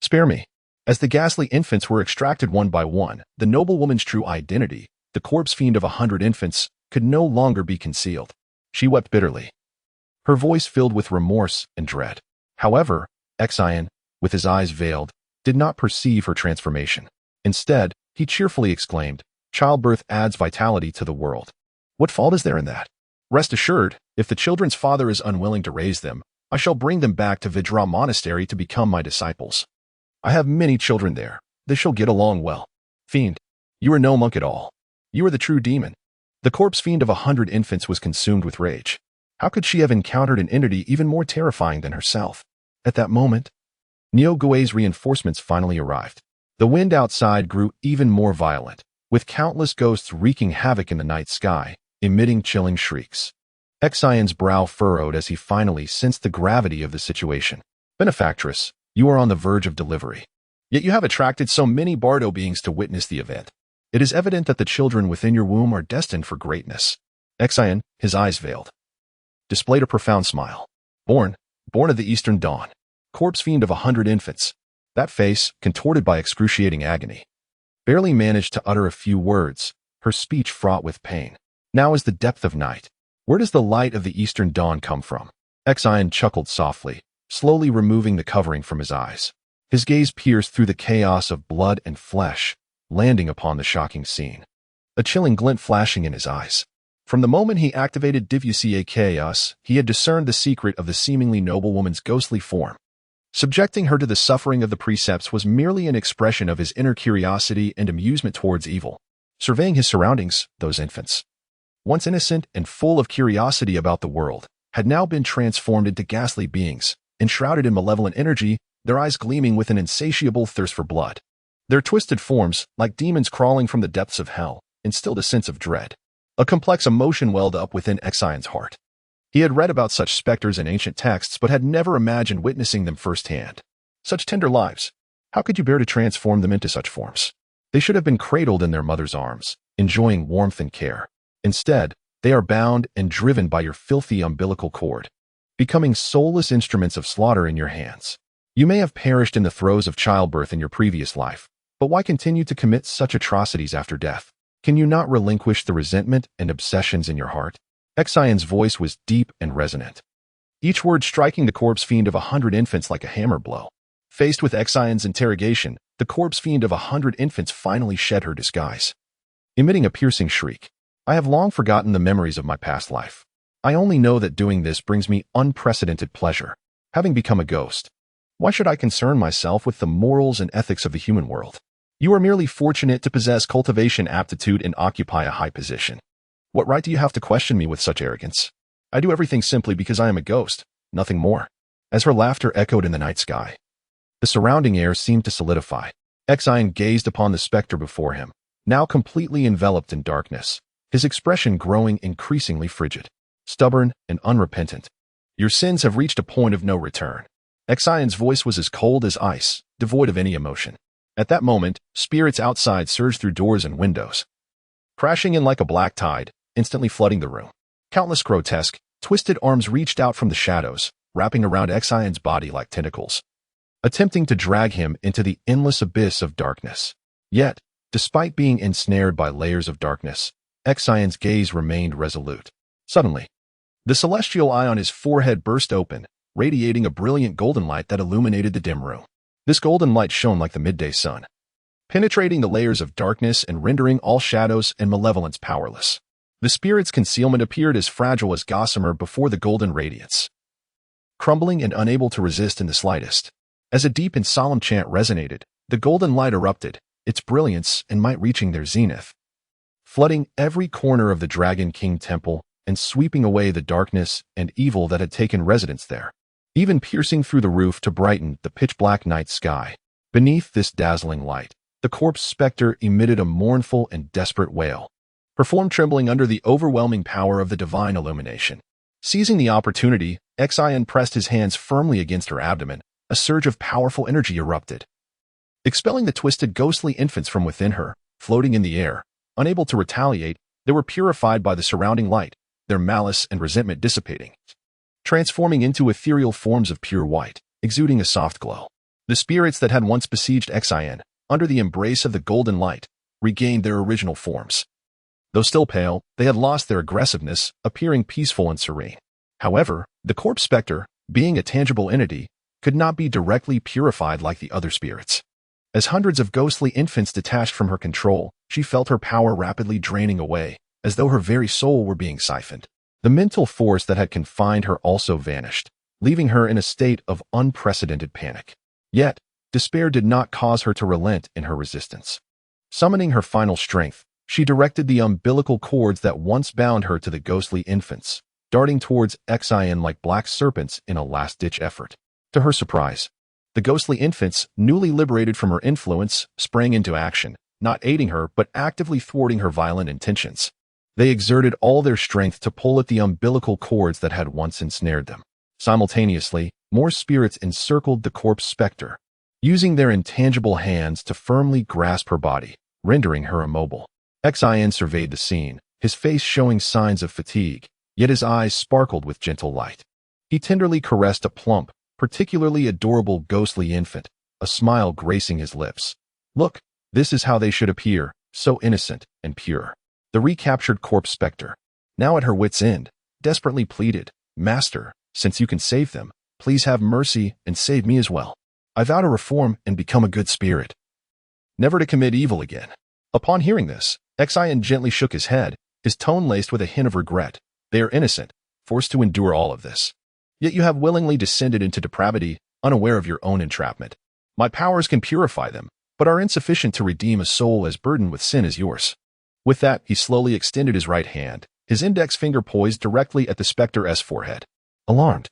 S1: spare me." As the ghastly infants were extracted one by one, the noblewoman's true identity, the corpse fiend of 100 infants, could no longer be concealed. She wept bitterly, her voice filled with remorse and dread. However, Xian, with his eyes veiled, did not perceive her transformation. Instead, he cheerfully exclaimed, "Childbirth adds vitality to the world. What fault is there in that? Rest assured, if the children's father is unwilling to raise them, I shall bring them back to Vidra Monastery to become my disciples. I have many children there. They shall get along well." "Fiend, you are no monk at all. You are the true demon." The corpse fiend of 100 infants was consumed with rage. How could she have encountered an entity even more terrifying than herself? At that moment, Niu Gui's reinforcements finally arrived. The wind outside grew even more violent, with countless ghosts wreaking havoc in the night sky, emitting chilling shrieks. Xian's brow furrowed as he finally sensed the gravity of the situation. "Benefactress, you are on the verge of delivery. Yet you have attracted so many bardo beings to witness the event. It is evident that the children within your womb are destined for greatness." Xian, his eyes veiled, displayed a profound smile. Born of the Eastern Dawn, corpse fiend of 100 infants. That face, contorted by excruciating agony, barely managed to utter a few words, her speech fraught with pain. "Now is the depth of night. Where does the light of the Eastern Dawn come from?" Xian chuckled softly, slowly removing the covering from his eyes. His gaze pierced through the chaos of blood and flesh, landing upon the shocking scene, a chilling glint flashing in his eyes. From the moment he activated chaos, he had discerned the secret of the seemingly noblewoman's ghostly form. Subjecting her to the suffering of the precepts was merely an expression of his inner curiosity and amusement towards evil. Surveying his surroundings, those infants, once innocent and full of curiosity about the world, had now been transformed into ghastly beings, enshrouded in malevolent energy, their eyes gleaming with an insatiable thirst for blood. Their twisted forms, like demons crawling from the depths of hell, instilled a sense of dread. A complex emotion welled up within Xion's heart. He had read about such specters in ancient texts but had never imagined witnessing them firsthand. Such tender lives. How could you bear to transform them into such forms? They should have been cradled in their mother's arms, enjoying warmth and care. Instead, they are bound and driven by your filthy umbilical cord, becoming soulless instruments of slaughter in your hands. You may have perished in the throes of childbirth in your previous life, but why continue to commit such atrocities after death? Can you not relinquish the resentment and obsessions in your heart? Xion's voice was deep and resonant, each word striking the corpse fiend of 100 infants like a hammer blow. Faced with Xion's interrogation, the corpse fiend of 100 infants finally shed her disguise, emitting a piercing shriek. I have long forgotten the memories of my past life. I only know that doing this brings me unprecedented pleasure. Having become a ghost, why should I concern myself with the morals and ethics of the human world? You are merely fortunate to possess cultivation aptitude and occupy a high position. What right do you have to question me with such arrogance? I do everything simply because I am a ghost, nothing more. As her laughter echoed in the night sky, the surrounding air seemed to solidify. Xion gazed upon the specter before him, now completely enveloped in darkness, his expression growing increasingly frigid, stubborn, and unrepentant. Your sins have reached a point of no return. Xion's voice was as cold as ice, devoid of any emotion. At that moment, spirits outside surged through doors and windows, crashing in like a black tide, instantly flooding the room. Countless grotesque, twisted arms reached out from the shadows, wrapping around Xion's body like tentacles, attempting to drag him into the endless abyss of darkness. Yet, despite being ensnared by layers of darkness, Xion's gaze remained resolute. Suddenly, the celestial eye on his forehead burst open, radiating a brilliant golden light that illuminated the dim room. This golden light shone like the midday sun, penetrating the layers of darkness and rendering all shadows and malevolence powerless. The spirit's concealment appeared as fragile as gossamer before the golden radiance, crumbling and unable to resist in the slightest. As a deep and solemn chant resonated, the golden light erupted, its brilliance and might reaching their zenith, flooding every corner of the Dragon King temple and sweeping away the darkness and evil that had taken residence there, even piercing through the roof to brighten the pitch-black night sky. Beneath this dazzling light, the corpse specter emitted a mournful and desperate wail, her form trembling under the overwhelming power of the divine illumination. Seizing the opportunity, Xion pressed his hands firmly against her abdomen. A surge of powerful energy erupted, expelling the twisted ghostly infants from within her. Floating in the air, unable to retaliate, they were purified by the surrounding light, their malice and resentment dissipating, transforming into ethereal forms of pure white, exuding a soft glow. The spirits that had once besieged Xion, under the embrace of the golden light, regained their original forms. Though still pale, they had lost their aggressiveness, appearing peaceful and serene. However, the corpse specter, being a tangible entity, could not be directly purified like the other spirits. As hundreds of ghostly infants detached from her control, she felt her power rapidly draining away, as though her very soul were being siphoned. The mental force that had confined her also vanished, leaving her in a state of unprecedented panic. Yet, despair did not cause her to relent in her resistance. Summoning her final strength, she directed the umbilical cords that once bound her to the ghostly infants, darting towards Xion like black serpents in a last-ditch effort. To her surprise, the ghostly infants, newly liberated from her influence, sprang into action, not aiding her but actively thwarting her violent intentions. They exerted all their strength to pull at the umbilical cords that had once ensnared them. Simultaneously, more spirits encircled the corpse specter, using their intangible hands to firmly grasp her body, rendering her immobile. Xion surveyed the scene, his face showing signs of fatigue, yet his eyes sparkled with gentle light. He tenderly caressed a plump, particularly adorable ghostly infant, a smile gracing his lips. Look, this is how they should appear, so innocent and pure. The recaptured corpse specter, now at her wit's end, desperately pleaded, Master, since you can save them, please have mercy and save me as well. I vow to reform and become a good spirit, never to commit evil again. Upon hearing this, Xion gently shook his head, his tone laced with a hint of regret. They are innocent, forced to endure all of this. Yet you have willingly descended into depravity, unaware of your own entrapment. My powers can purify them, but are insufficient to redeem a soul as burdened with sin as yours. With that, he slowly extended his right hand, his index finger poised directly at the specter's forehead. Alarmed,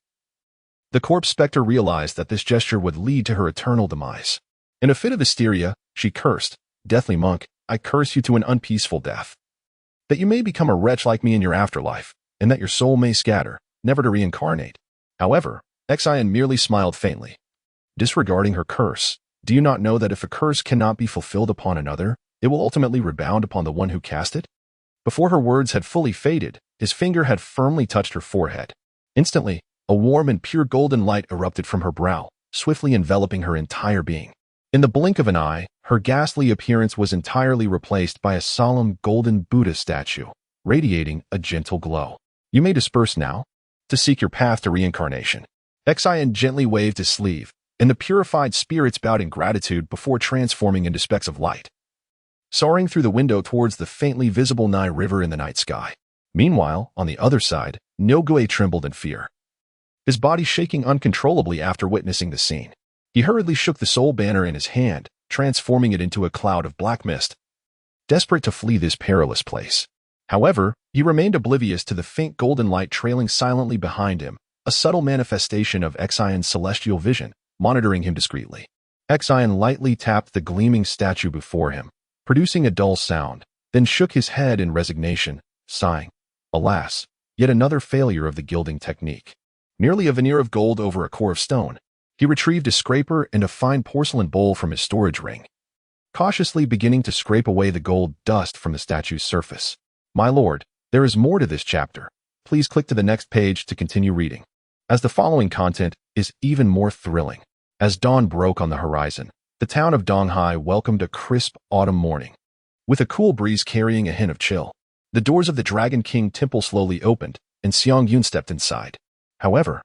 S1: the corpse specter realized that this gesture would lead to her eternal demise. In a fit of hysteria, she cursed, "Deathly monk, I curse you to an unpeaceful death. That you may become a wretch like me in your afterlife, and that your soul may scatter, never to reincarnate." However, Xian merely smiled faintly. Disregarding her curse, do you not know that if a curse cannot be fulfilled upon another, it will ultimately rebound upon the one who cast it? Before her words had fully faded, his finger had firmly touched her forehead. Instantly, a warm and pure golden light erupted from her brow, swiftly enveloping her entire being. In the blink of an eye, her ghastly appearance was entirely replaced by a solemn golden Buddha statue, radiating a gentle glow. "You may disperse now, to seek your path to reincarnation." Xian gently waved his sleeve, and the purified spirits bowed in gratitude before transforming into specks of light, soaring through the window towards the faintly visible Nai River in the night sky. Meanwhile, on the other side, Nogue trembled in fear, his body shaking uncontrollably after witnessing the scene. He hurriedly shook the soul banner in his hand, transforming it into a cloud of black mist, desperate to flee this perilous place. However, he remained oblivious to the faint golden light trailing silently behind him, a subtle manifestation of Xian's celestial vision, monitoring him discreetly. Xian lightly tapped the gleaming statue before him, producing a dull sound, then shook his head in resignation, sighing, "Alas, yet another failure of the gilding technique." Merely a veneer of gold over a core of stone, he retrieved a scraper and a fine porcelain bowl from his storage ring, cautiously beginning to scrape away the gold dust from the statue's surface. "My lord, there is more to this chapter. Please click to the next page to continue reading, as the following content is even more thrilling." As dawn broke on the horizon, the town of Donghai welcomed a crisp autumn morning. With a cool breeze carrying a hint of chill, the doors of the Dragon King temple slowly opened, and Xiang Yun stepped inside. However,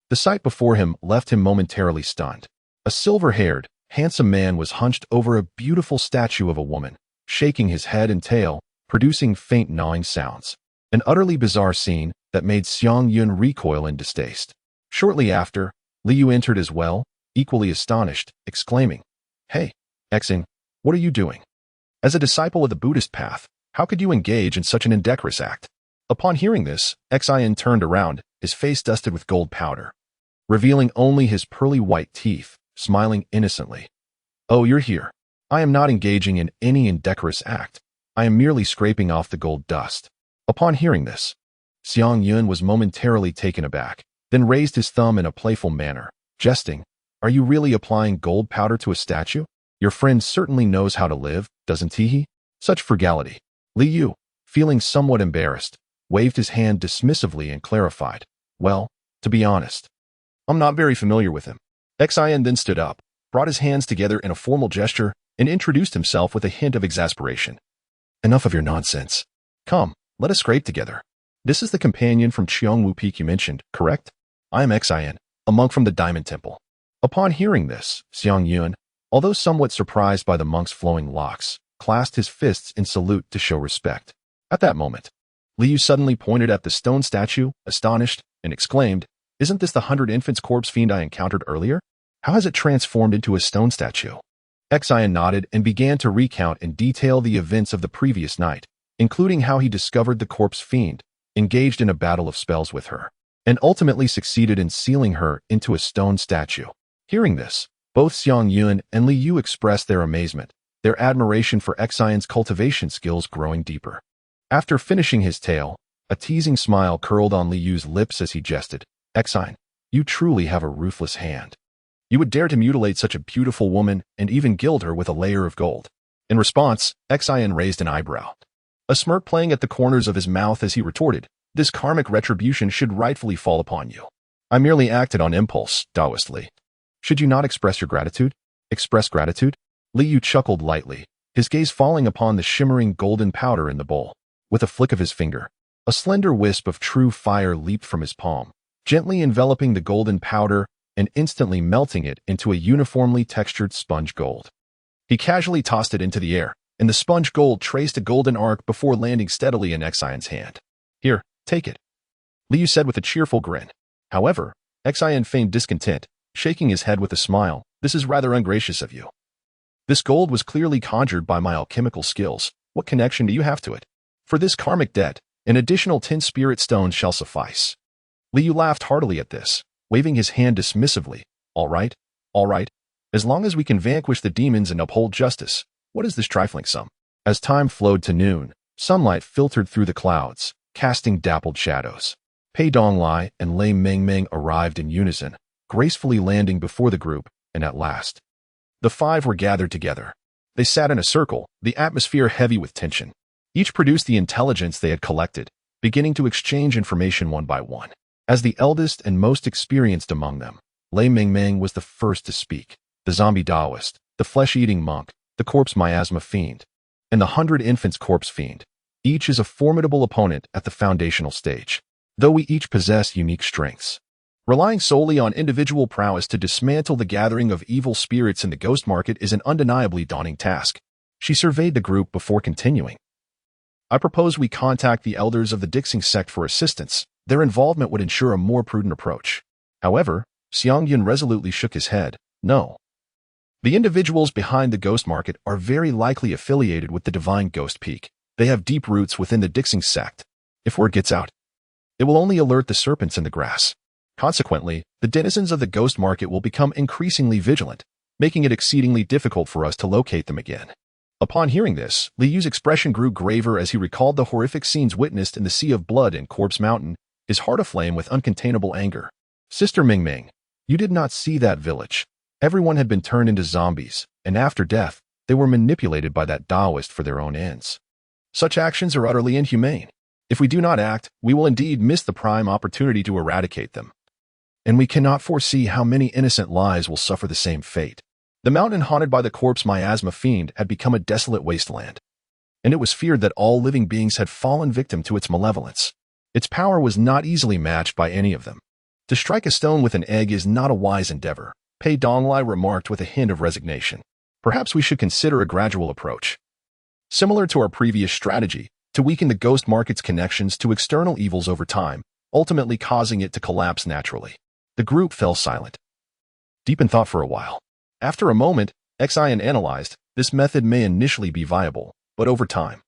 S1: the sight before him left him momentarily stunned. A silver-haired, handsome man was hunched over a beautiful statue of a woman, shaking his head and tail, producing faint gnawing sounds. An utterly bizarre scene that made Xiang Yun recoil in distaste. Shortly after, Liu entered as well, equally astonished, exclaiming, "Hey, Xing, what are you doing? As a disciple of the Buddhist path, how could you engage in such an indecorous act?" Upon hearing this, Xian turned around, his face dusted with gold powder, revealing only his pearly white teeth, smiling innocently. "Oh, you're here. I am not engaging in any indecorous act. I am merely scraping off the gold dust." Upon hearing this, Xiang Yun was momentarily taken aback, then raised his thumb in a playful manner, jesting, "Are you really applying gold powder to a statue? Your friend certainly knows how to live, doesn't he?" Such frugality. Liu, feeling somewhat embarrassed, waved his hand dismissively and clarified, "Well, to be honest, I'm not very familiar with him." Xian then stood up, brought his hands together in a formal gesture, and introduced himself with a hint of exasperation. "Enough of your nonsense. Come, let us scrape together. This is the companion from Cheongwu Peak you mentioned, correct? I am Xian, a monk from the Diamond Temple." Upon hearing this, Xiang Yun, although somewhat surprised by the monk's flowing locks, clasped his fists in salute to show respect. At that moment, Liu suddenly pointed at the stone statue, astonished, and exclaimed, "Isn't this the 100 infants corpse fiend I encountered earlier? How has it transformed into a stone statue?" Xian nodded and began to recount in detail the events of the previous night, including how he discovered the corpse fiend, engaged in a battle of spells with her, and ultimately succeeded in sealing her into a stone statue. Hearing this, both Xiang Yun and Liu expressed their amazement, their admiration for Xian's cultivation skills growing deeper. After finishing his tale, a teasing smile curled on Liu's lips as he jested, "Xian, you truly have a ruthless hand. You would dare to mutilate such a beautiful woman and even gild her with a layer of gold." In response, Xian raised an eyebrow, a smirk playing at the corners of his mouth as he retorted, "This karmic retribution should rightfully fall upon you. I merely acted on impulse, Taoistly. Should you not express your gratitude? Express gratitude?" Liu chuckled lightly, his gaze falling upon the shimmering golden powder in the bowl. With a flick of his finger, a slender wisp of true fire leaped from his palm, gently enveloping the golden powder and instantly melting it into a uniformly textured sponge gold. He casually tossed it into the air, and the sponge gold traced a golden arc before landing steadily in Xian's hand. "Here, take it," Liu said with a cheerful grin. However, Xian feigned discontent, shaking his head with a smile. "This is rather ungracious of you. This gold was clearly conjured by my alchemical skills. What connection do you have to it? For this karmic debt, an additional 10 spirit stones shall suffice." Liu laughed heartily at this, waving his hand dismissively. All right, As long as we can vanquish the demons and uphold justice, what is this trifling sum? As time flowed to noon, sunlight filtered through the clouds, casting dappled shadows. Pei Donglai and Lei Mengmeng arrived in unison, gracefully landing before the group, and at last, the five were gathered together. They sat in a circle, the atmosphere heavy with tension. Each produced the intelligence they had collected, beginning to exchange information one by one. As the eldest and most experienced among them, Lei Mengmeng was the first to speak. The zombie Taoist, the flesh-eating monk, the corpse miasma fiend, and the 100 infants corpse fiend. Each is a formidable opponent at the foundational stage, though we each possess unique strengths. Relying solely on individual prowess to dismantle the gathering of evil spirits in the ghost market is an undeniably daunting task. She surveyed the group before continuing. I propose we contact the elders of the Dixing sect for assistance. Their involvement would ensure a more prudent approach. However, Xiang Yun resolutely shook his head. No. The individuals behind the ghost market are very likely affiliated with the divine ghost peak. They have deep roots within the Dixing sect. If word gets out, it will only alert the serpents in the grass. Consequently, the denizens of the ghost market will become increasingly vigilant, making it exceedingly difficult for us to locate them again. Upon hearing this, Li Yu's expression grew graver as he recalled the horrific scenes witnessed in the Sea of Blood in Corpse Mountain, his heart aflame with uncontainable anger. Sister Mingming, you did not see that village. Everyone had been turned into zombies, and after death, they were manipulated by that Taoist for their own ends. Such actions are utterly inhumane. If we do not act, we will indeed miss the prime opportunity to eradicate them. And we cannot foresee how many innocent lives will suffer the same fate. The mountain haunted by the corpse miasma fiend had become a desolate wasteland, and it was feared that all living beings had fallen victim to its malevolence. Its power was not easily matched by any of them. To strike a stone with an egg is not a wise endeavor, Pei Donglai remarked with a hint of resignation. Perhaps we should consider a gradual approach. Similar to our previous strategy, to weaken the ghost market's connections to external evils over time, ultimately causing it to collapse naturally. The group fell silent, deep in thought for a while. After a moment, Xian analyzed, this method may initially be viable, but over time,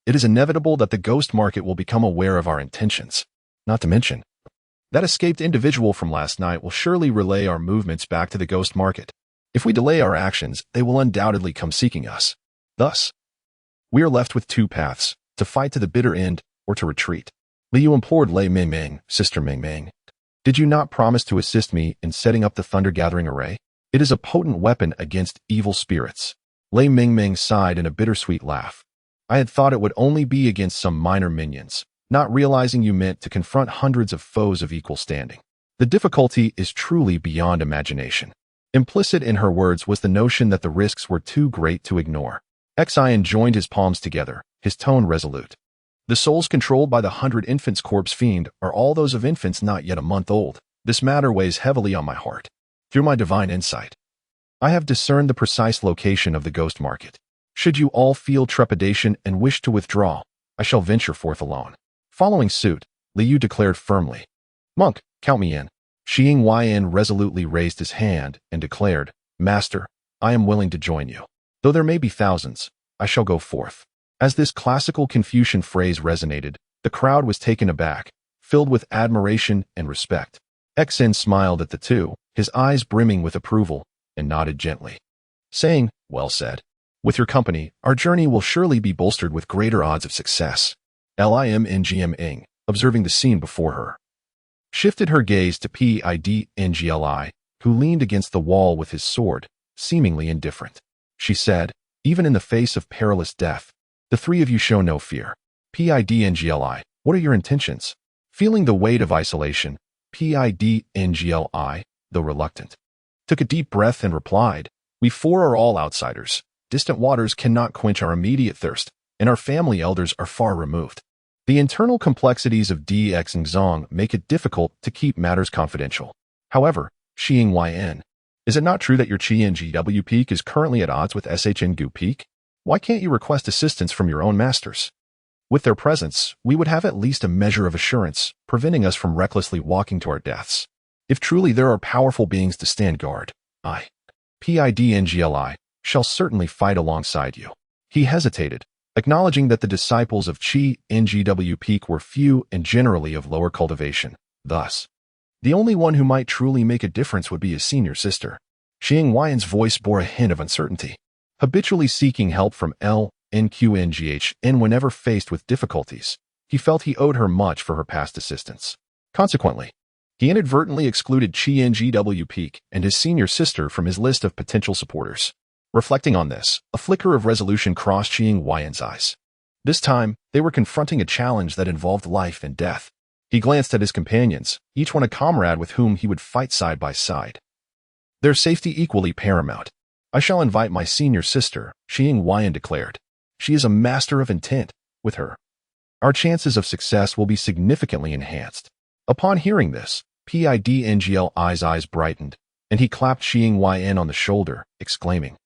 S1: it is inevitable that the ghost market will become aware of our intentions. Not to mention, that escaped individual from last night will surely relay our movements back to the ghost market. If we delay our actions, they will undoubtedly come seeking us. Thus, we are left with two paths, to fight to the bitter end, or to retreat. Li Yu implored Lei Mingmeng, Sister Mingmeng. Did you not promise to assist me in setting up the thunder-gathering array? It is a potent weapon against evil spirits. Lei Mingmeng sighed in a bittersweet laugh. I had thought it would only be against some minor minions, not realizing you meant to confront hundreds of foes of equal standing. The difficulty is truly beyond imagination. Implicit in her words was the notion that the risks were too great to ignore. Xian joined his palms together, his tone resolute. The souls controlled by the 100 infants corpse fiend are all those of infants not yet a month old. This matter weighs heavily on my heart. Through my divine insight, I have discerned the precise location of the ghost market. Should you all feel trepidation and wish to withdraw, I shall venture forth alone. Following suit, Li Yu declared firmly, Monk, count me in. Xiang Yun resolutely raised his hand and declared, Master, I am willing to join you. Though there may be thousands, I shall go forth. As this classical Confucian phrase resonated, the crowd was taken aback, filled with admiration and respect. Xian smiled at the two, his eyes brimming with approval, and nodded gently, saying, Well said. With your company, our journey will surely be bolstered with greater odds of success. Lim observing the scene before her, shifted her gaze to Pidngli, who leaned against the wall with his sword, seemingly indifferent. She said, Even in the face of perilous death, the three of you show no fear. Pidngli, what are your intentions? Feeling the weight of isolation, Pidngli, though reluctant, took a deep breath and replied, We four are all outsiders. Distant waters cannot quench our immediate thirst, and our family elders are far removed. The internal complexities of Xu make it difficult to keep matters confidential. However, Xiang Yun, is it not true that your Qi peak is currently at odds with Shng peak? Why can't you request assistance from your own masters? With their presence, we would have at least a measure of assurance, preventing us from recklessly walking to our deaths. If truly there are powerful beings to stand guard, I, Pidngli, shall certainly fight alongside you. He hesitated, acknowledging that the disciples of Qi peak were few and generally of lower cultivation. Thus, the only one who might truly make a difference would be his senior sister. Xiang Yun's voice bore a hint of uncertainty. Habitually seeking help from LNQNGHN whenever faced with difficulties, he felt he owed her much for her past assistance. Consequently, he inadvertently excluded Qingw Peak and his senior sister from his list of potential supporters. Reflecting on this, a flicker of resolution crossed Xiang Yun's eyes. This time, they were confronting a challenge that involved life and death. He glanced at his companions, each one a comrade with whom he would fight side by side. Their safety equally paramount. I shall invite my senior sister, Xiang Yun declared. She is a master of intent. With her, our chances of success will be significantly enhanced. Upon hearing this, PIDNGL's eyes brightened, and he clapped Xiang Yun on the shoulder, exclaiming,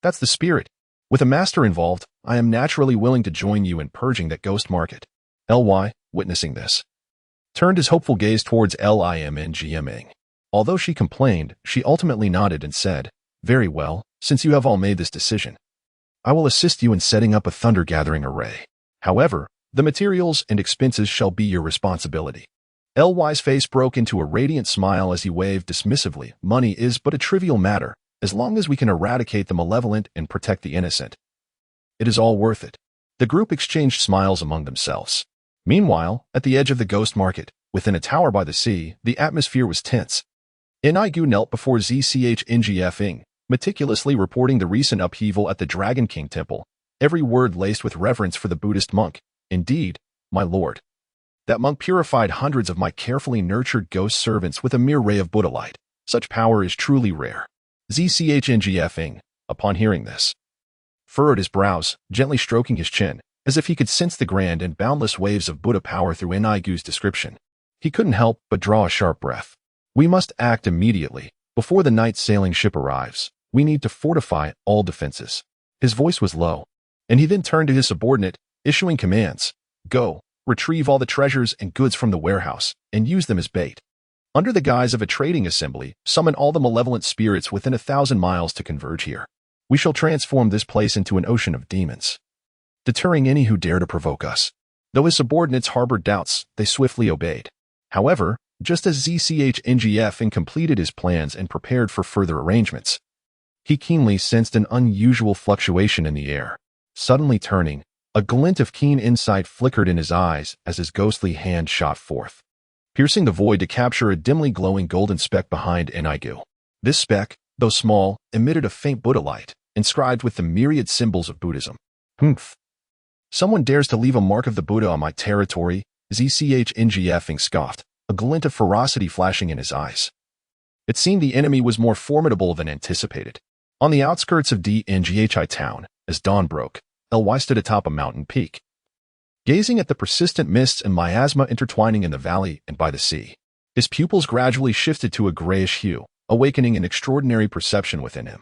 S1: "That's the spirit. With a master involved, I am naturally willing to join you in purging that ghost market." Ly, witnessing this, turned his hopeful gaze towards Limngming. Although she complained, she ultimately nodded and said, "Very well, since you have all made this decision. I will assist you in setting up a thunder-gathering array. However, the materials and expenses shall be your responsibility." Ly's face broke into a radiant smile as he waved dismissively. "Money is but a trivial matter, as long as we can eradicate the malevolent and protect the innocent. It is all worth it." The group exchanged smiles among themselves. Meanwhile, at the edge of the ghost market, within a tower by the sea, the atmosphere was tense. Nigu knelt before Zchngfing, meticulously reporting the recent upheaval at the Dragon King Temple, every word laced with reverence for the Buddhist monk. "Indeed, my lord. That monk purified hundreds of my carefully nurtured ghost servants with a mere ray of Buddha light. Such power is truly rare." Zchngfing, upon hearing this, furrowed his brows, gently stroking his chin, as if he could sense the grand and boundless waves of Buddha power through Nigu's description. He couldn't help but draw a sharp breath. "We must act immediately, before the night sailing ship arrives. We need to fortify all defenses." His voice was low, and he then turned to his subordinate, issuing commands. "Go, retrieve all the treasures and goods from the warehouse, and use them as bait. Under the guise of a trading assembly, summon all the malevolent spirits within 1,000 miles to converge here. We shall transform this place into an ocean of demons, deterring any who dare to provoke us." Though his subordinates harbored doubts, they swiftly obeyed. However, just as Zchngfing completed his plans and prepared for further arrangements, he keenly sensed an unusual fluctuation in the air. Suddenly turning, a glint of keen insight flickered in his eyes as his ghostly hand shot forth, piercing the void to capture a dimly glowing golden speck behind Nigu. This speck, though small, emitted a faint Buddha light, inscribed with the myriad symbols of Buddhism. "Humph! Someone dares to leave a mark of the Buddha on my territory?" Zchngfing scoffed, a glint of ferocity flashing in his eyes. It seemed the enemy was more formidable than anticipated. On the outskirts of Dnghi town, as dawn broke, Ly stood atop a mountain peak, gazing at the persistent mists and miasma intertwining in the valley and by the sea. His pupils gradually shifted to a grayish hue, awakening an extraordinary perception within him,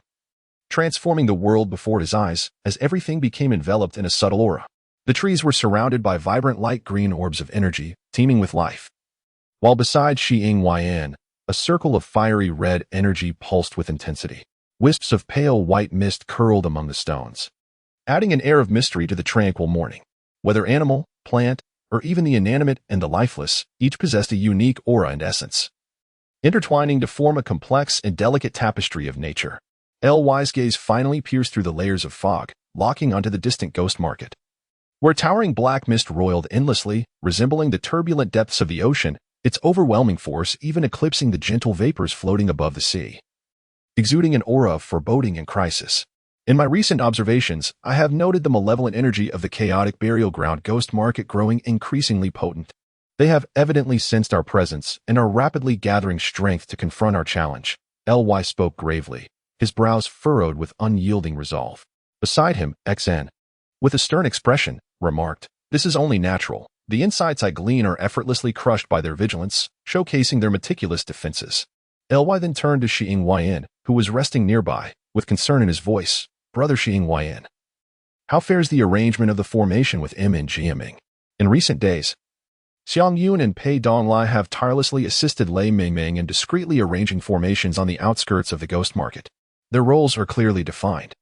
S1: transforming the world before his eyes as everything became enveloped in a subtle aura. The trees were surrounded by vibrant light green orbs of energy, teeming with life, while beside Xiang Yun, a circle of fiery red energy pulsed with intensity. Wisps of pale white mist curled among the stones, adding an air of mystery to the tranquil morning. Whether animal, plant, or even the inanimate and the lifeless, each possessed a unique aura and essence, intertwining to form a complex and delicate tapestry of nature. Ly's gaze finally pierced through the layers of fog, locking onto the distant ghost market, where towering black mist roiled endlessly, resembling the turbulent depths of the ocean, its overwhelming force even eclipsing the gentle vapors floating above the sea, exuding an aura of foreboding and crisis. In my recent observations, I have noted the malevolent energy of the chaotic burial ground ghost market growing increasingly potent. They have evidently sensed our presence and are rapidly gathering strength to confront our challenge. Ly spoke gravely, his brows furrowed with unyielding resolve. Beside him, XN, with a stern expression, remarked, "This is only natural. The insights I glean are effortlessly crushed by their vigilance, showcasing their meticulous defenses." Ly then turned to Xiang Yun, who was resting nearby, with concern in his voice. "Brother Xiang Yun, how fares the arrangement of the formation with Mngming? In recent days, Xiang Yun and Pei Donglai have tirelessly assisted Lei Mingming in discreetly arranging formations on the outskirts of the ghost market. Their roles are clearly defined.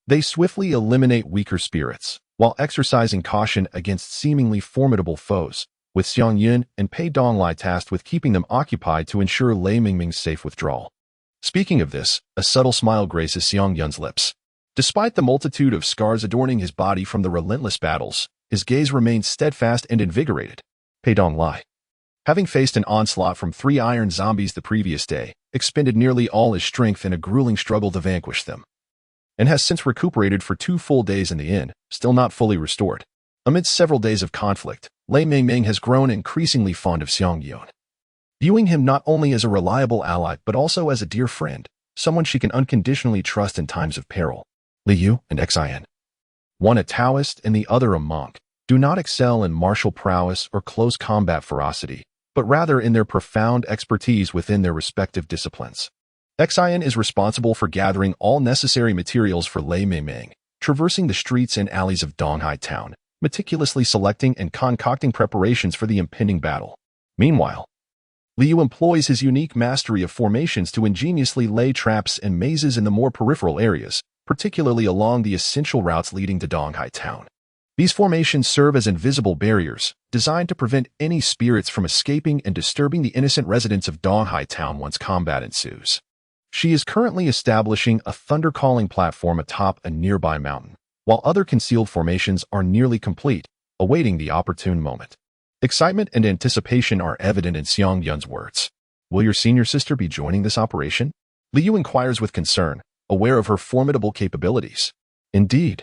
S1: They swiftly eliminate weaker spirits, while exercising caution against seemingly formidable foes, with Xiang Yun and Pei Donglai tasked with keeping them occupied to ensure Lei Mingming's safe withdrawal." Speaking of this, a subtle smile graces Xiang Yun's lips. Despite the multitude of scars adorning his body from the relentless battles, his gaze remains steadfast and invigorated. Pei Dong Lai. Having faced an onslaught from 3 iron zombies the previous day, expended nearly all his strength in a grueling struggle to vanquish them, and has since recuperated for 2 full days in the inn, still not fully restored. Amidst several days of conflict, Lei Mingming has grown increasingly fond of Xiang Yun, viewing him not only as a reliable ally but also as a dear friend, someone she can unconditionally trust in times of peril. Li Yu and Xian, one a Taoist and the other a monk, do not excel in martial prowess or close combat ferocity, but rather in their profound expertise within their respective disciplines. Xian is responsible for gathering all necessary materials for Lei Mingming, traversing the streets and alleys of Donghai town, meticulously selecting and concocting preparations for the impending battle. Meanwhile, Liu employs his unique mastery of formations to ingeniously lay traps and mazes in the more peripheral areas, particularly along the essential routes leading to Donghai town. These formations serve as invisible barriers, designed to prevent any spirits from escaping and disturbing the innocent residents of Donghai town once combat ensues. She is currently establishing a thunder-calling platform atop a nearby mountain, while other concealed formations are nearly complete, awaiting the opportune moment. Excitement and anticipation are evident in Xiang Yun's words. Will your senior sister be joining this operation? Liu inquires with concern, aware of her formidable capabilities. Indeed,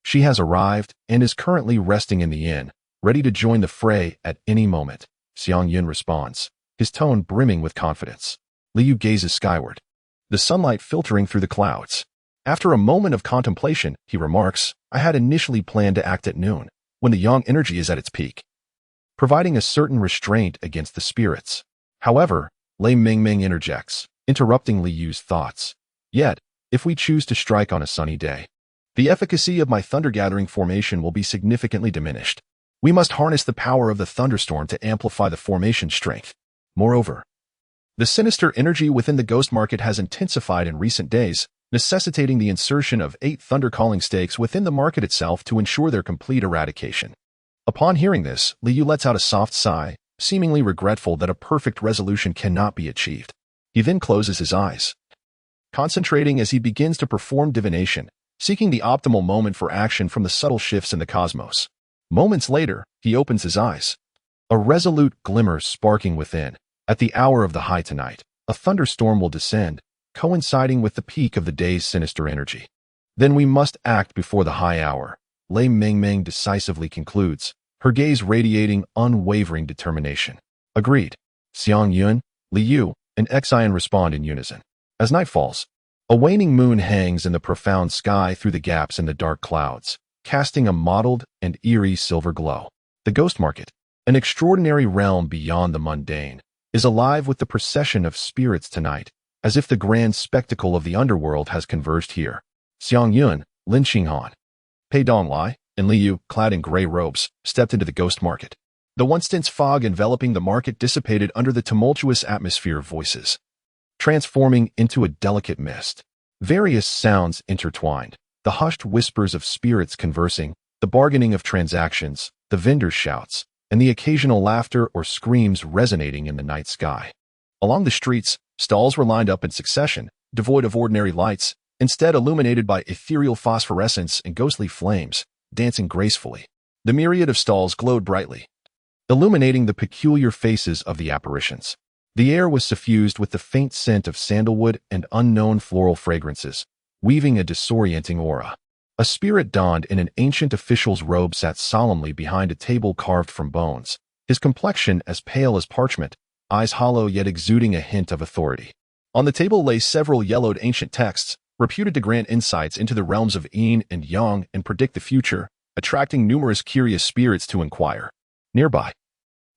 S1: she has arrived and is currently resting in the inn, ready to join the fray at any moment. Xiang Yun responds, his tone brimming with confidence. Liu gazes skyward, the sunlight filtering through the clouds. After a moment of contemplation, he remarks, I had initially planned to act at noon, when the yang energy is at its peak, providing a certain restraint against the spirits. However, Lei Mingming interjects, interrupting Liu's thoughts. Yet, if we choose to strike on a sunny day, the efficacy of my thunder-gathering formation will be significantly diminished. We must harness the power of the thunderstorm to amplify the formation's strength. Moreover, the sinister energy within the ghost market has intensified in recent days, necessitating the insertion of 8 thunder-calling stakes within the market itself to ensure their complete eradication. Upon hearing this, Liu lets out a soft sigh, seemingly regretful that a perfect resolution cannot be achieved. He then closes his eyes, concentrating as he begins to perform divination, seeking the optimal moment for action from the subtle shifts in the cosmos. Moments later, he opens his eyes, a resolute glimmer sparking within. At the hour of the high tonight, a thunderstorm will descend, coinciding with the peak of the day's sinister energy. Then we must act before the high hour, Lei Mingming decisively concludes, her gaze radiating unwavering determination. Agreed. Xiang Yun, Liu, and Xian respond in unison. As night falls, a waning moon hangs in the profound sky through the gaps in the dark clouds, casting a mottled and eerie silver glow. The ghost market, an extraordinary realm beyond the mundane, is alive with the procession of spirits tonight, as if the grand spectacle of the underworld has converged here. Xiang Yun, Lin Xinghan, Pei Dong Lai, and Liu, clad in gray robes, stepped into the ghost market. The once dense fog enveloping the market dissipated under the tumultuous atmosphere of voices, transforming into a delicate mist. Various sounds intertwined, the hushed whispers of spirits conversing, the bargaining of transactions, the vendors' shouts, and the occasional laughter or screams resonating in the night sky. Along the streets, stalls were lined up in succession, devoid of ordinary lights, instead illuminated by ethereal phosphorescence and ghostly flames, dancing gracefully. The myriad of stalls glowed brightly, illuminating the peculiar faces of the apparitions. The air was suffused with the faint scent of sandalwood and unknown floral fragrances, weaving a disorienting aura. A spirit donned in an ancient official's robe sat solemnly behind a table carved from bones, his complexion as pale as parchment, eyes hollow yet exuding a hint of authority. On the table lay several yellowed ancient texts, reputed to grant insights into the realms of yin and yang and predict the future, attracting numerous curious spirits to inquire. Nearby,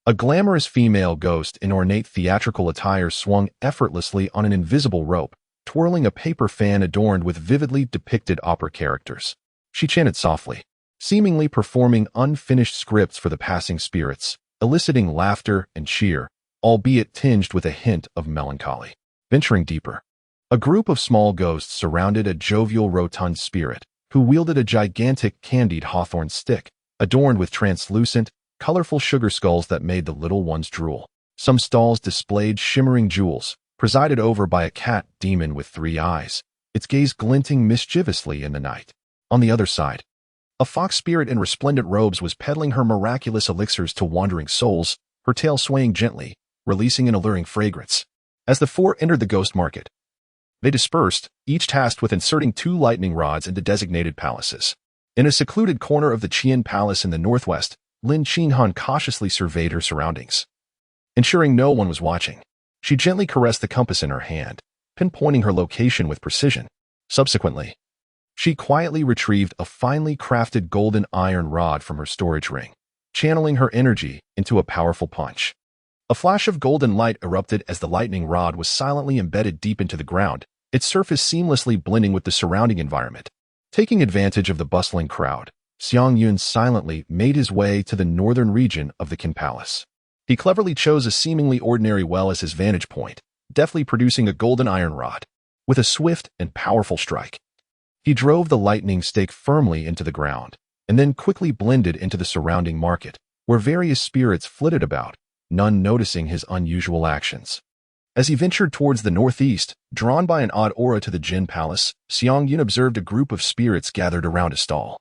S1: a glamorous female ghost in ornate theatrical attire swung effortlessly on an invisible rope, twirling a paper fan adorned with vividly depicted opera characters. She chanted softly, seemingly performing unfinished scripts for the passing spirits, eliciting laughter and cheer, albeit tinged with a hint of melancholy. Venturing deeper, a group of small ghosts surrounded a jovial rotund spirit, who wielded a gigantic candied hawthorn stick, adorned with translucent, colorful sugar skulls that made the little ones drool. Some stalls displayed shimmering jewels, presided over by a cat demon with 3 eyes, its gaze glinting mischievously in the night. On the other side, a fox spirit in resplendent robes was peddling her miraculous elixirs to wandering souls, her tail swaying gently, releasing an alluring fragrance. As the 4 entered the ghost market, they dispersed, each tasked with inserting 2 lightning rods into designated palaces. In a secluded corner of the Qian Palace in the northwest, Lin Qinghan cautiously surveyed her surroundings. Ensuring no one was watching, she gently caressed the compass in her hand, pinpointing her location with precision. Subsequently, she quietly retrieved a finely crafted golden iron rod from her storage ring, channeling her energy into a powerful punch. A flash of golden light erupted as the lightning rod was silently embedded deep into the ground, its surface seamlessly blending with the surrounding environment. Taking advantage of the bustling crowd, Xiang Yun silently made his way to the northern region of the Qin Palace. He cleverly chose a seemingly ordinary well as his vantage point, deftly producing a golden iron rod. With a swift and powerful strike, he drove the lightning stake firmly into the ground, and then quickly blended into the surrounding market, where various spirits flitted about, none noticing his unusual actions. As he ventured towards the northeast, drawn by an odd aura to the Jin Palace, Xiang Yun observed a group of spirits gathered around a stall,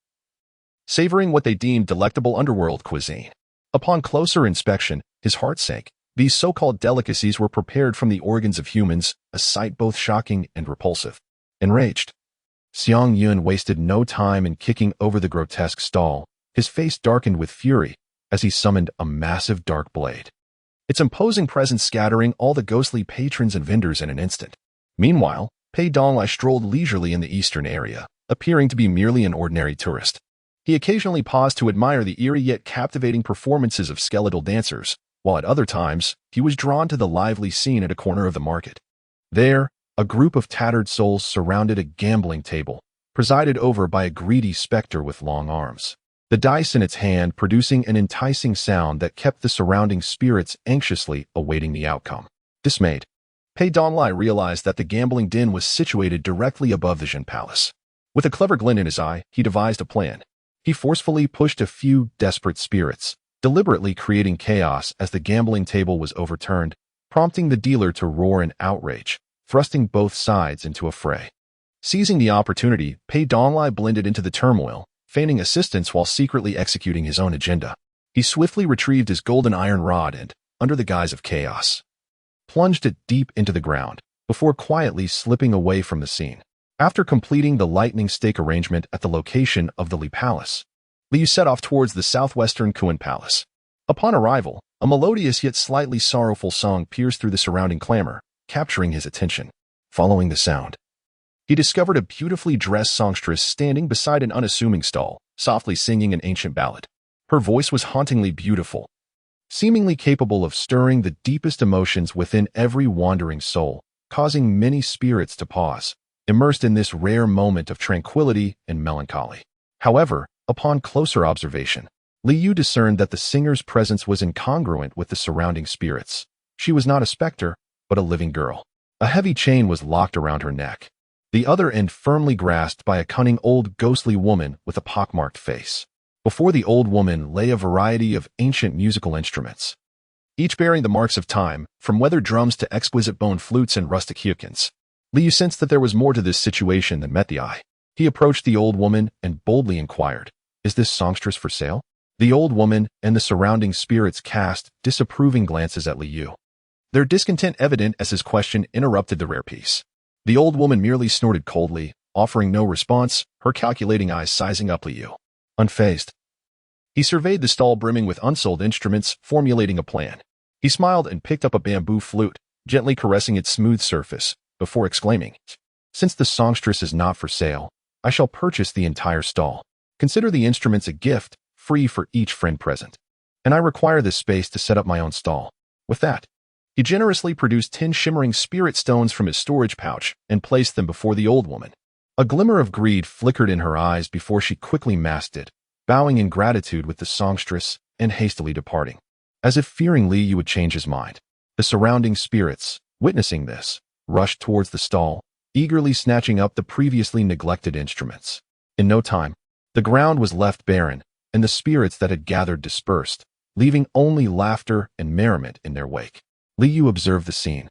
S1: savoring what they deemed delectable underworld cuisine. Upon closer inspection, his heart sank. These so-called delicacies were prepared from the organs of humans, a sight both shocking and repulsive. Enraged, Xiang Yun wasted no time in kicking over the grotesque stall. His face darkened with fury as he summoned a massive dark blade, its imposing presence scattering all the ghostly patrons and vendors in an instant. Meanwhile, Pei Donglai strolled leisurely in the eastern area, appearing to be merely an ordinary tourist. He occasionally paused to admire the eerie yet captivating performances of skeletal dancers, while at other times, he was drawn to the lively scene at a corner of the market. There, a group of tattered souls surrounded a gambling table, presided over by a greedy specter with long arms, the dice in its hand producing an enticing sound that kept the surrounding spirits anxiously awaiting the outcome. Dismayed, Pei Donglai realized that the gambling den was situated directly above the Jin Palace. With a clever glint in his eye, he devised a plan. He forcefully pushed a few desperate spirits, deliberately creating chaos as the gambling table was overturned, prompting the dealer to roar in outrage, thrusting both sides into a fray. Seizing the opportunity, Pei Donglai blended into the turmoil, feigning assistance while secretly executing his own agenda. He swiftly retrieved his golden iron rod and, under the guise of chaos, plunged it deep into the ground, before quietly slipping away from the scene. After completing the lightning stake arrangement at the location of the Li Palace, Liu set off towards the southwestern Qin Palace. Upon arrival, a melodious yet slightly sorrowful song pierced through the surrounding clamor, capturing his attention. Following the sound, he discovered a beautifully dressed songstress standing beside an unassuming stall, softly singing an ancient ballad. Her voice was hauntingly beautiful, seemingly capable of stirring the deepest emotions within every wandering soul, causing many spirits to pause, immersed in this rare moment of tranquility and melancholy. However, upon closer observation, Liu discerned that the singer's presence was incongruent with the surrounding spirits. She was not a specter, but a living girl. A heavy chain was locked around her neck, the other end firmly grasped by a cunning old ghostly woman with a pockmarked face. Before the old woman lay a variety of ancient musical instruments, each bearing the marks of time, from weathered drums to exquisite bone flutes and rustic hyukins. Liu sensed that there was more to this situation than met the eye. He approached the old woman and boldly inquired, "Is this songstress for sale?" The old woman and the surrounding spirits cast disapproving glances at Liu, their discontent evident as his question interrupted the rare piece. The old woman merely snorted coldly, offering no response, her calculating eyes sizing up Liu. Unfazed, he surveyed the stall brimming with unsold instruments, formulating a plan. He smiled and picked up a bamboo flute, gently caressing its smooth surface, before exclaiming, "Since the songstress is not for sale, I shall purchase the entire stall. Consider the instruments a gift, free for each friend present. And I require this space to set up my own stall." With that, he generously produced 10 shimmering spirit stones from his storage pouch and placed them before the old woman. A glimmer of greed flickered in her eyes before she quickly masked it, bowing in gratitude with the songstress and hastily departing. As if fearing Liu would change his mind, the surrounding spirits, witnessing this, rushed towards the stall, eagerly snatching up the previously neglected instruments. In no time, the ground was left barren, and the spirits that had gathered dispersed, leaving only laughter and merriment in their wake. Liu observed the scene,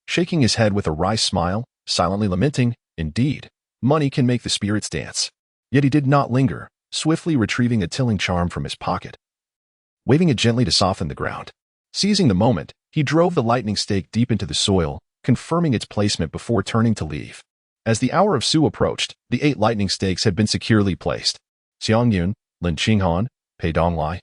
S1: shaking his head with a wry smile, silently lamenting, "Indeed, money can make the spirits dance." Yet he did not linger, swiftly retrieving a tilling charm from his pocket, waving it gently to soften the ground. Seizing the moment, he drove the lightning stake deep into the soil, confirming its placement before turning to leave. As the hour of Su approached, the 8 lightning stakes had been securely placed. Xiang Yun, Lin Qinghan, Pei Donglai,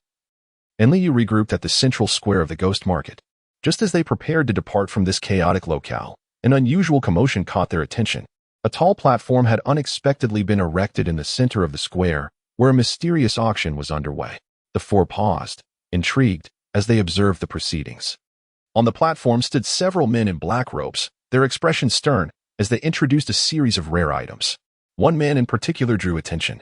S1: and Li Yu regrouped at the central square of the ghost market. Just as they prepared to depart from this chaotic locale, an unusual commotion caught their attention. A tall platform had unexpectedly been erected in the center of the square, where a mysterious auction was underway. The 4 paused, intrigued, as they observed the proceedings. On the platform stood several men in black robes, their expressions stern, as they introduced a series of rare items. One man in particular drew attention.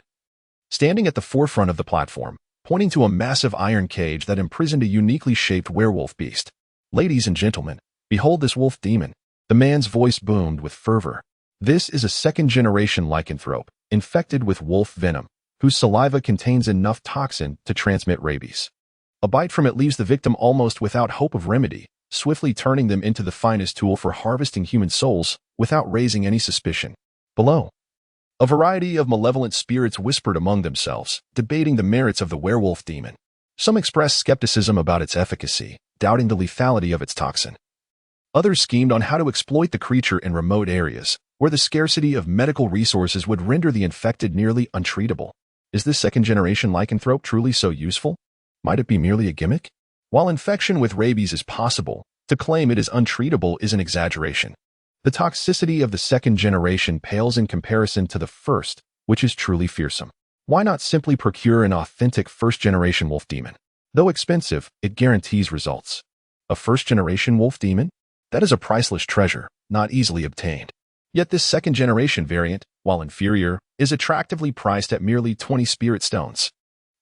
S1: Standing at the forefront of the platform, pointing to a massive iron cage that imprisoned a uniquely shaped werewolf beast. "Ladies and gentlemen, behold this wolf demon." The man's voice boomed with fervor. "This is a second-generation lycanthrope, infected with wolf venom, whose saliva contains enough toxin to transmit rabies. A bite from it leaves the victim almost without hope of remedy, swiftly turning them into the finest tool for harvesting human souls without raising any suspicion." Below, a variety of malevolent spirits whispered among themselves, debating the merits of the werewolf demon. Some expressed skepticism about its efficacy, doubting the lethality of its toxin. Others schemed on how to exploit the creature in remote areas, where the scarcity of medical resources would render the infected nearly untreatable. Is this second-generation lycanthrope truly so useful? Might it be merely a gimmick? While infection with rabies is possible, to claim it is untreatable is an exaggeration. The toxicity of the second generation pales in comparison to the first, which is truly fearsome. Why not simply procure an authentic first-generation wolf demon? Though expensive, it guarantees results. A first-generation wolf demon? That is a priceless treasure, not easily obtained. Yet this second-generation variant, while inferior, is attractively priced at merely 20 spirit stones.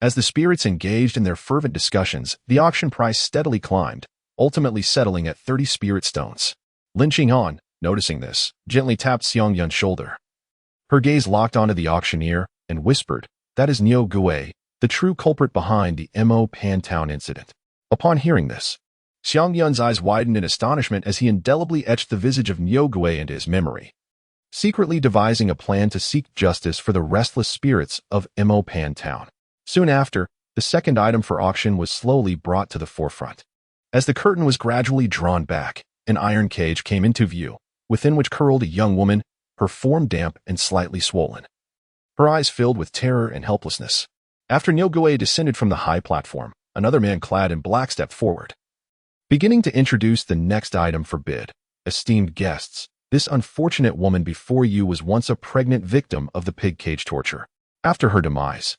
S1: As the spirits engaged in their fervent discussions, the auction price steadily climbed, ultimately settling at 30 spirit stones. Lin Qinghan, noticing this, gently tapped Xiang Yun's shoulder. Her gaze locked onto the auctioneer and whispered, "That is Niu Gui, the true culprit behind the Mo Pantown incident." Upon hearing this, Xiang Yun's eyes widened in astonishment as he indelibly etched the visage of Niu Gui into his memory, secretly devising a plan to seek justice for the restless spirits of Mo Pantown. Soon after, the second item for auction was slowly brought to the forefront. As the curtain was gradually drawn back, an iron cage came into view, within which curled a young woman, her form damp and slightly swollen, her eyes filled with terror and helplessness. After Niu Gui descended from the high platform, another man clad in black stepped forward, beginning to introduce the next item for bid. "Esteemed guests, this unfortunate woman before you was once a pregnant victim of the pig cage torture. After her demise,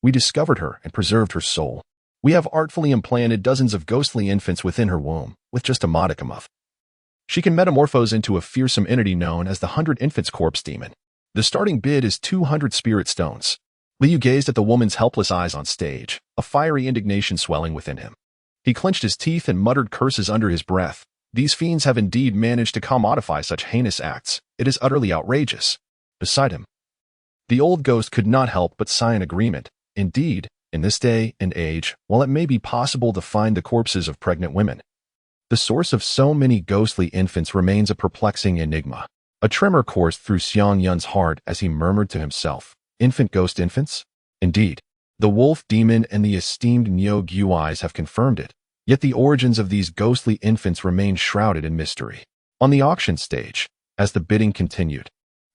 S1: we discovered her and preserved her soul. We have artfully implanted dozens of ghostly infants within her womb, with just a modicum of. She can metamorphose into a fearsome entity known as the 100 Infants Corpse Demon. The starting bid is 200 spirit stones." Li Yu gazed at the woman's helpless eyes on stage, a fiery indignation swelling within him. He clenched his teeth and muttered curses under his breath. These fiends have indeed managed to commodify such heinous acts. It is utterly outrageous. Beside him, the old ghost could not help but sigh in agreement. Indeed, in this day and age, while it may be possible to find the corpses of pregnant women, the source of so many ghostly infants remains a perplexing enigma. A tremor coursed through Xiang Yun's heart as he murmured to himself, "Infant ghost infants?" Indeed, the wolf demon and the esteemed Niu Gui have confirmed it, yet the origins of these ghostly infants remain shrouded in mystery. On the auction stage, as the bidding continued,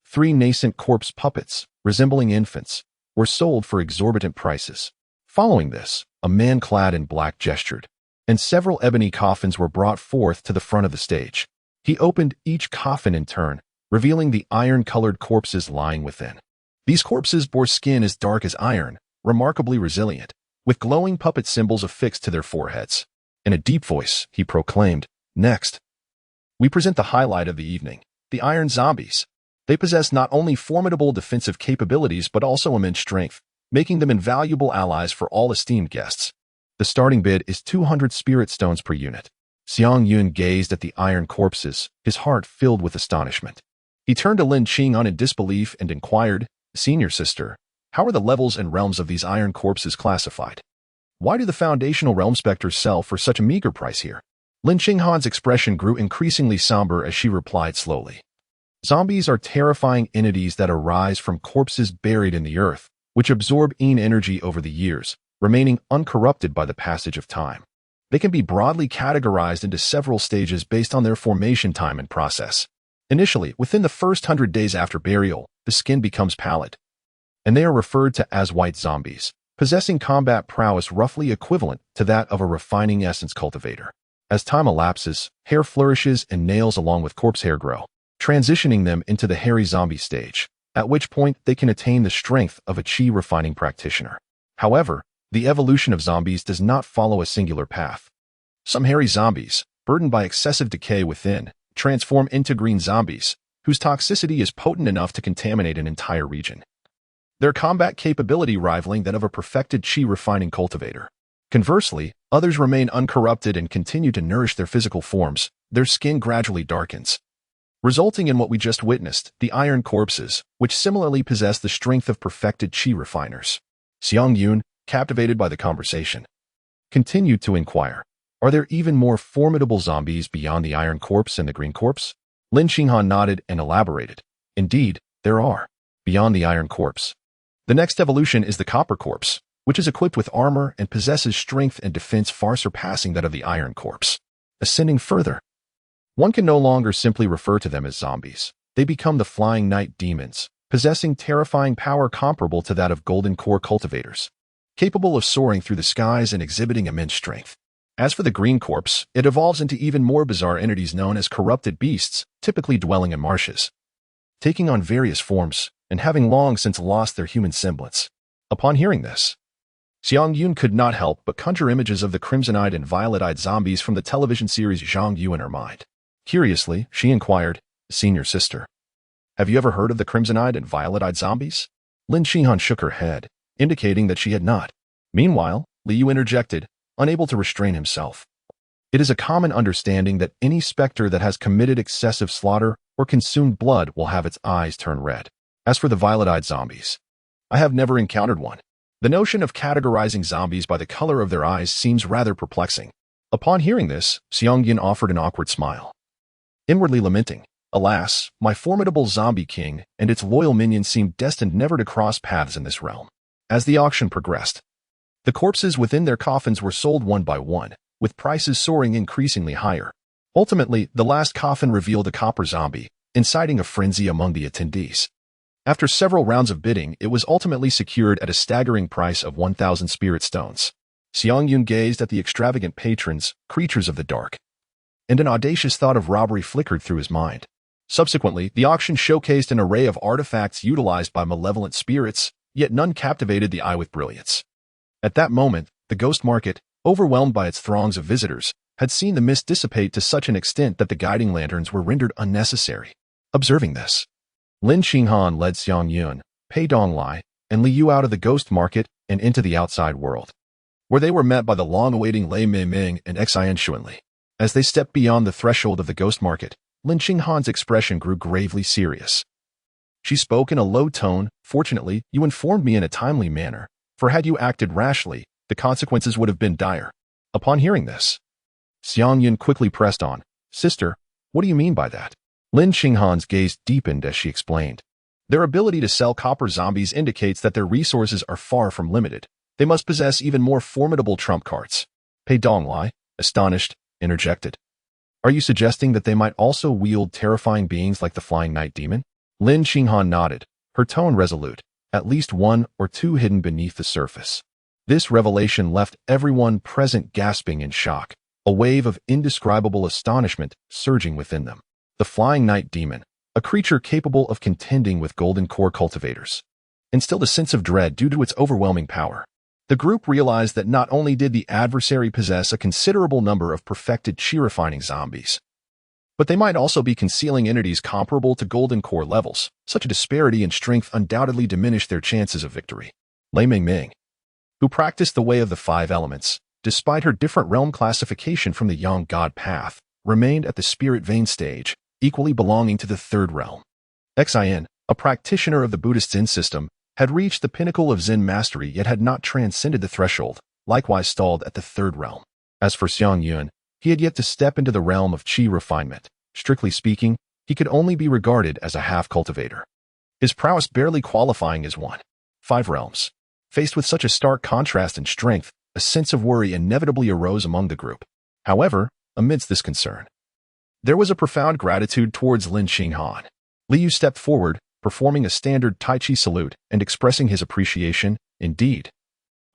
S1: 3 nascent corpse puppets, resembling infants, were sold for exorbitant prices. Following this, a man clad in black gestured, and several ebony coffins were brought forth to the front of the stage. He opened each coffin in turn, revealing the iron-colored corpses lying within. These corpses bore skin as dark as iron, remarkably resilient, with glowing puppet symbols affixed to their foreheads. In a deep voice, he proclaimed, "Next, we present the highlight of the evening, the Iron Zombies. They possess not only formidable defensive capabilities but also immense strength, making them invaluable allies for all esteemed guests. The starting bid is 200 spirit stones per unit." Xiang Yun gazed at the iron corpses, his heart filled with astonishment. He turned to Lin Qinghan in disbelief and inquired, "Senior sister, how are the levels and realms of these iron corpses classified? Why do the foundational realm specters sell for such a meager price here?" Lin Qinghan's expression grew increasingly somber as she replied slowly. Zombies are terrifying entities that arise from corpses buried in the earth, which absorb energy over the years, remaining uncorrupted by the passage of time. They can be broadly categorized into several stages based on their formation time and process. Initially, within the first 100 days after burial, the skin becomes pallid, and they are referred to as white zombies, possessing combat prowess roughly equivalent to that of a refining essence cultivator. As time elapses, hair flourishes and nails along with corpse hair grow, transitioning them into the hairy zombie stage, at which point they can attain the strength of a chi refining practitioner. However, the evolution of zombies does not follow a singular path. Some hairy zombies, burdened by excessive decay within, transform into green zombies, whose toxicity is potent enough to contaminate an entire region, their combat capability rivaling that of a perfected chi refining cultivator. Conversely, others remain uncorrupted and continue to nourish their physical forms. Their skin gradually darkens, resulting in what we just witnessed, the iron corpses, which similarly possess the strength of perfected chi refiners. Xiang Yun, captivated by the conversation, continued to inquire, are there even more formidable zombies beyond the iron corpse and the green corpse? Lin Qinghan nodded and elaborated. Indeed, there are. Beyond the iron corpse, the next evolution is the copper corpse, which is equipped with armor and possesses strength and defense far surpassing that of the iron corpse. Ascending further, one can no longer simply refer to them as zombies. They become the flying night demons, possessing terrifying power comparable to that of golden core cultivators, capable of soaring through the skies and exhibiting immense strength. As for the green corpse, it evolves into even more bizarre entities known as corrupted beasts, typically dwelling in marshes, taking on various forms and having long since lost their human semblance. Upon hearing this, Xiang Yun could not help but conjure images of the crimson-eyed and violet-eyed zombies from the television series Xiang Yun in her mind. Curiously, she inquired, "Senior sister, have you ever heard of the crimson-eyed and violet-eyed zombies?" Lin Qinghan shook her head, indicating that she had not. Meanwhile, Liu interjected, unable to restrain himself. It is a common understanding that any specter that has committed excessive slaughter or consumed blood will have its eyes turn red. As for the violet-eyed zombies, I have never encountered one. The notion of categorizing zombies by the color of their eyes seems rather perplexing. Upon hearing this, Xiang Yun offered an awkward smile, inwardly lamenting, "Alas, my formidable zombie king and its loyal minions seem destined never to cross paths in this realm." As the auction progressed, the corpses within their coffins were sold one by one, with prices soaring increasingly higher. Ultimately, the last coffin revealed a copper zombie, inciting a frenzy among the attendees. After several rounds of bidding, it was ultimately secured at a staggering price of 1,000 spirit stones. Xiang Yun gazed at the extravagant patrons, creatures of the dark, and an audacious thought of robbery flickered through his mind. Subsequently, the auction showcased an array of artifacts utilized by malevolent spirits, yet none captivated the eye with brilliance. At that moment, the ghost market, overwhelmed by its throngs of visitors, had seen the mist dissipate to such an extent that the guiding lanterns were rendered unnecessary. Observing this, Lin Qinghan led Xiang Yun, Pei Donglai, and Liu out of the ghost market and into the outside world, where they were met by the long-awaiting Lei Meiming and Xian Xuanli. As they stepped beyond the threshold of the ghost market, Lin Qinghan's expression grew gravely serious. She spoke in a low tone, "Fortunately, you informed me in a timely manner, for had you acted rashly, the consequences would have been dire." Upon hearing this, Xiang Yun quickly pressed on, "Sister, what do you mean by that?" Lin Qinghan's gaze deepened as she explained. Their ability to sell copper zombies indicates that their resources are far from limited. They must possess even more formidable trump cards. Pei Donglai, astonished, interjected, "Are you suggesting that they might also wield terrifying beings like the flying night demon?" Lin Qinghan nodded, her tone resolute, at least one or two hidden beneath the surface. This revelation left everyone present gasping in shock, a wave of indescribable astonishment surging within them. The flying night demon, a creature capable of contending with golden core cultivators, instilled a sense of dread due to its overwhelming power. The group realized that not only did the adversary possess a considerable number of perfected chi-refining zombies, but they might also be concealing entities comparable to golden core levels. Such a disparity in strength undoubtedly diminished their chances of victory. Lei Mingming, who practiced the way of the five elements, despite her different realm classification from the Yang God path, remained at the spirit vein stage, equally belonging to the third realm. Xian, a practitioner of the Buddhist Zen system, had reached the pinnacle of Zen mastery yet had not transcended the threshold, likewise stalled at the third realm. As for Xiang Yun, He had yet to step into the realm of chi refinement. Strictly speaking, he could only be regarded as a half-cultivator, his prowess barely qualifying as one. 5 realms. Faced with such a stark contrast in strength, a sense of worry inevitably arose among the group. However, amidst this concern, there was a profound gratitude towards Lin Xinghan. Liu stepped forward, performing a standard Tai Chi salute and expressing his appreciation. Indeed,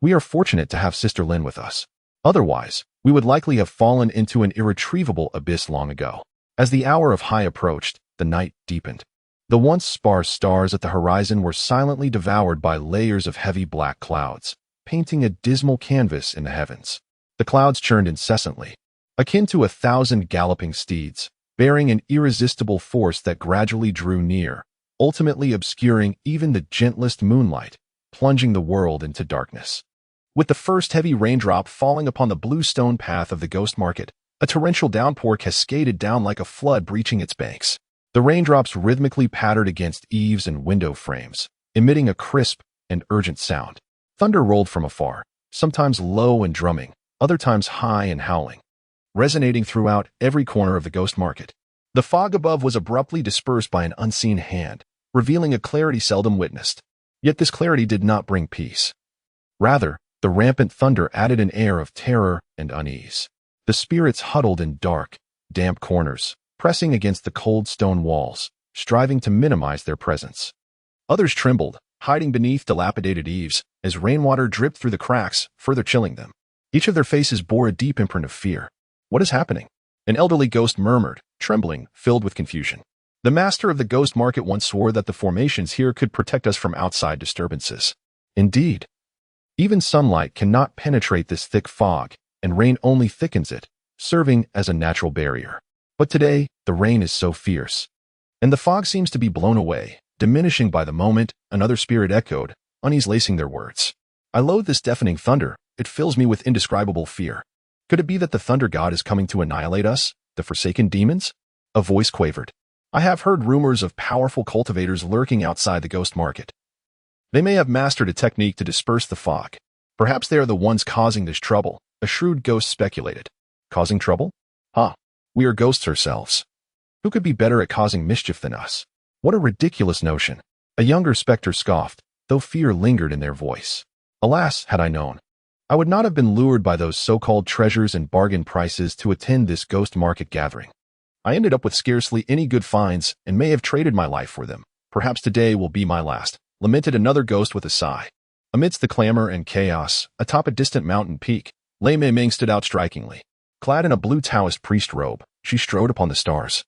S1: we are fortunate to have Sister Lin with us. Otherwise, we would likely have fallen into an irretrievable abyss long ago. As the hour of high approached, the night deepened. The once sparse stars at the horizon were silently devoured by layers of heavy black clouds, painting a dismal canvas in the heavens. The clouds churned incessantly, akin to 1,000 galloping steeds, bearing an irresistible force that gradually drew near, ultimately obscuring even the gentlest moonlight, plunging the world into darkness. With the first heavy raindrop falling upon the blue stone path of the ghost market, a torrential downpour cascaded down like a flood breaching its banks. The raindrops rhythmically pattered against eaves and window frames, emitting a crisp and urgent sound. Thunder rolled from afar, sometimes low and drumming, other times high and howling, resonating throughout every corner of the ghost market. The fog above was abruptly dispersed by an unseen hand, revealing a clarity seldom witnessed. Yet this clarity did not bring peace. Rather, the rampant thunder added an air of terror and unease. The spirits huddled in dark, damp corners, pressing against the cold stone walls, striving to minimize their presence. Others trembled, hiding beneath dilapidated eaves, as rainwater dripped through the cracks, further chilling them. Each of their faces bore a deep imprint of fear. "What is happening?" An elderly ghost murmured, trembling, filled with confusion. The master of the ghost market once swore that the formations here could protect us from outside disturbances. Indeed, even sunlight cannot penetrate this thick fog, and rain only thickens it, serving as a natural barrier. But today, the rain is so fierce, and the fog seems to be blown away, diminishing by the moment. Another spirit echoed, unease lacing their words. "I loathe this deafening thunder. It fills me with indescribable fear. Could it be that the thunder god is coming to annihilate us, the forsaken demons?" A voice quavered. "I have heard rumors of powerful cultivators lurking outside the ghost market. They may have mastered a technique to disperse the fog. Perhaps they are the ones causing this trouble," a shrewd ghost speculated. "Causing trouble? We are ghosts ourselves. Who could be better at causing mischief than us? What a ridiculous notion." A younger specter scoffed, though fear lingered in their voice. "Alas, had I known, I would not have been lured by those so-called treasures and bargain prices to attend this ghost market gathering. I ended up with scarcely any good finds and may have traded my life for them. Perhaps today will be my last," lamented another ghost with a sigh. Amidst the clamor and chaos, atop a distant mountain peak, Lei Mei Ming stood out strikingly. Clad in a blue Taoist priest robe, she strode upon the stars,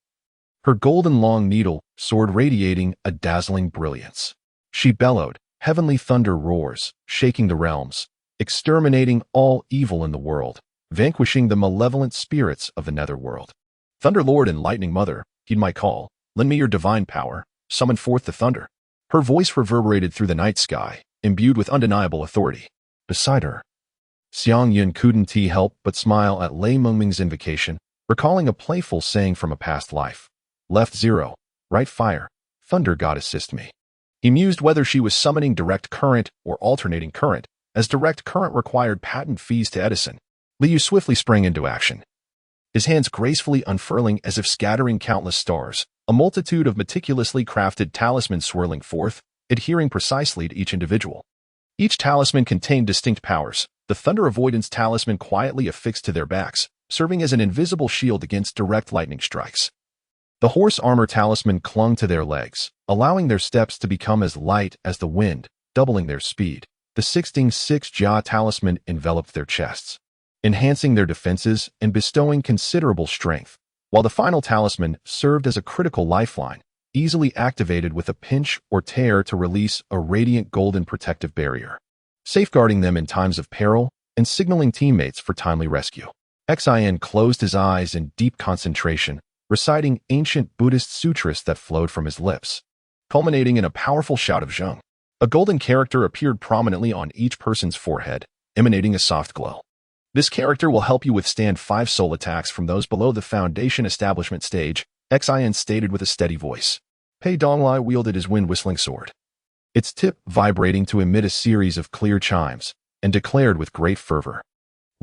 S1: her golden long needle sword radiating a dazzling brilliance. She bellowed, "Heavenly thunder roars, shaking the realms, exterminating all evil in the world, vanquishing the malevolent spirits of the netherworld. Thunder Lord and Lightning Mother, heed my call, lend me your divine power, summon forth the thunder." Her voice reverberated through the night sky, imbued with undeniable authority. Beside her, Xiang Yun couldn't help but smile at Lei Mengming's invocation, recalling a playful saying from a past life. "Left 0, right fire, thunder god assist me." He mused whether she was summoning direct current or alternating current, as direct current required patent fees to Edison. Liu swiftly sprang into action, his hands gracefully unfurling as if scattering countless stars, a multitude of meticulously crafted talismans swirling forth, adhering precisely to each individual. Each talisman contained distinct powers, the thunder avoidance talisman quietly affixed to their backs, serving as an invisible shield against direct lightning strikes. The horse armor talisman clung to their legs, allowing their steps to become as light as the wind, doubling their speed. The 16-6 Jia talisman enveloped their chests, enhancing their defenses and bestowing considerable strength, while the final talisman served as a critical lifeline, easily activated with a pinch or tear to release a radiant golden protective barrier, safeguarding them in times of peril and signaling teammates for timely rescue. Xian closed his eyes in deep concentration, reciting ancient Buddhist sutras that flowed from his lips, culminating in a powerful shout of Zheng. A golden character appeared prominently on each person's forehead, emanating a soft glow. "This character will help you withstand 5 soul attacks from those below the Foundation establishment stage," Xian stated with a steady voice. Pei Donglai wielded his wind-whistling sword, its tip vibrating to emit a series of clear chimes, and declared with great fervor,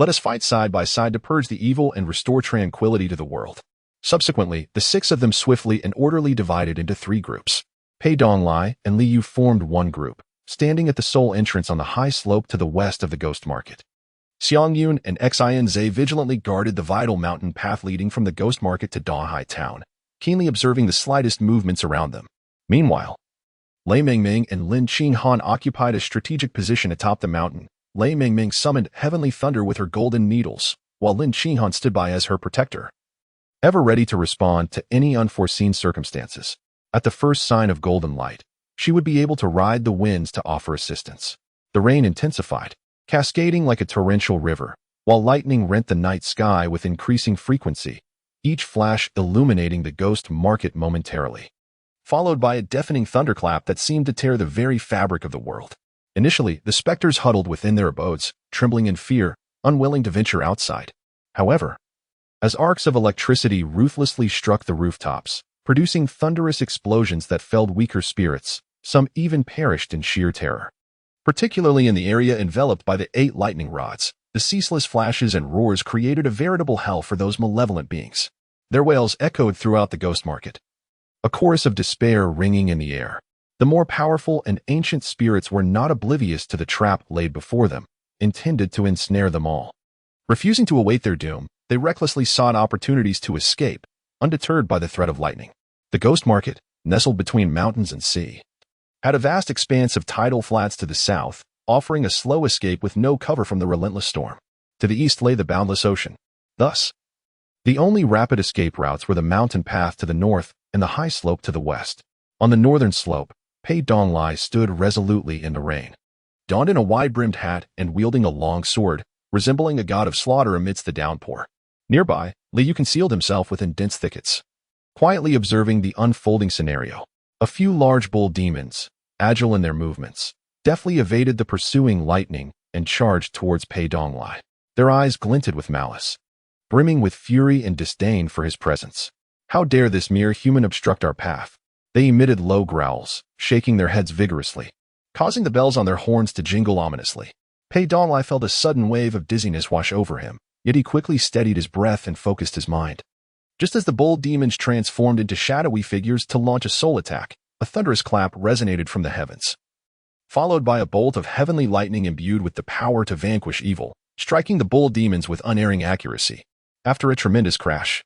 S1: Let us fight side by side to purge the evil and restore tranquility to the world. Subsequently, the 6 of them swiftly and orderly divided into 3 groups. Pei Donglai and Li Yu formed one group, standing at the sole entrance on the high slope to the west of the Ghost Market. Xiang Yun and Xian Zhe vigilantly guarded the vital mountain path leading from the Ghost Market to Dahai Town, keenly observing the slightest movements around them. Meanwhile, Lei Mingming and Lin Qinghan occupied a strategic position atop the mountain. Lei Mingming summoned heavenly thunder with her golden needles, while Lin Qinghan stood by as her protector, ever ready to respond to any unforeseen circumstances. At the first sign of golden light, she would be able to ride the winds to offer assistance. The rain intensified, cascading like a torrential river, while lightning rent the night sky with increasing frequency, each flash illuminating the Ghost Market momentarily, followed by a deafening thunderclap that seemed to tear the very fabric of the world. Initially, the specters huddled within their abodes, trembling in fear, unwilling to venture outside. However, as arcs of electricity ruthlessly struck the rooftops, producing thunderous explosions that felled weaker spirits, some even perished in sheer terror. Particularly in the area enveloped by the 8 lightning rods, the ceaseless flashes and roars created a veritable hell for those malevolent beings. Their wails echoed throughout the Ghost Market, a chorus of despair ringing in the air. The more powerful and ancient spirits were not oblivious to the trap laid before them, intended to ensnare them all. Refusing to await their doom, they recklessly sought opportunities to escape, undeterred by the threat of lightning. The Ghost Market, nestled between mountains and sea, had a vast expanse of tidal flats to the south, offering a slow escape with no cover from the relentless storm. To the east lay the boundless ocean. Thus, the only rapid escape routes were the mountain path to the north and the high slope to the west. On the northern slope, Pei Donglai stood resolutely in the rain. Donned in a wide-brimmed hat and wielding a long sword, resembling a god of slaughter amidst the downpour. Nearby, Li Yu concealed himself within dense thickets, quietly observing the unfolding scenario. A few large bull demons, agile in their movements, deftly evaded the pursuing lightning and charged towards Pei Donglai. Their eyes glinted with malice, brimming with fury and disdain for his presence. How dare this mere human obstruct our path? They emitted low growls, shaking their heads vigorously, causing the bells on their horns to jingle ominously. Pei Donglai felt a sudden wave of dizziness wash over him, yet he quickly steadied his breath and focused his mind. Just as the bull demons transformed into shadowy figures to launch a soul attack, a thunderous clap resonated from the heavens, followed by a bolt of heavenly lightning imbued with the power to vanquish evil, striking the bull demons with unerring accuracy. After a tremendous crash,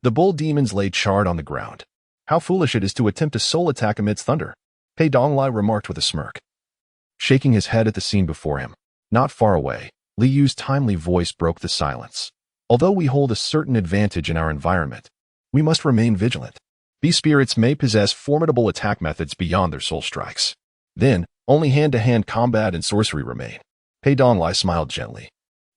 S1: the bull demons lay charred on the ground. How foolish it is to attempt a soul attack amidst thunder, Pei Donglai remarked with a smirk, shaking his head at the scene before him. Not far away, Li Yu's timely voice broke the silence. Although we hold a certain advantage in our environment, we must remain vigilant. These spirits may possess formidable attack methods beyond their soul strikes. Then, only hand-to-hand combat and sorcery remain. Pei Donglai smiled gently,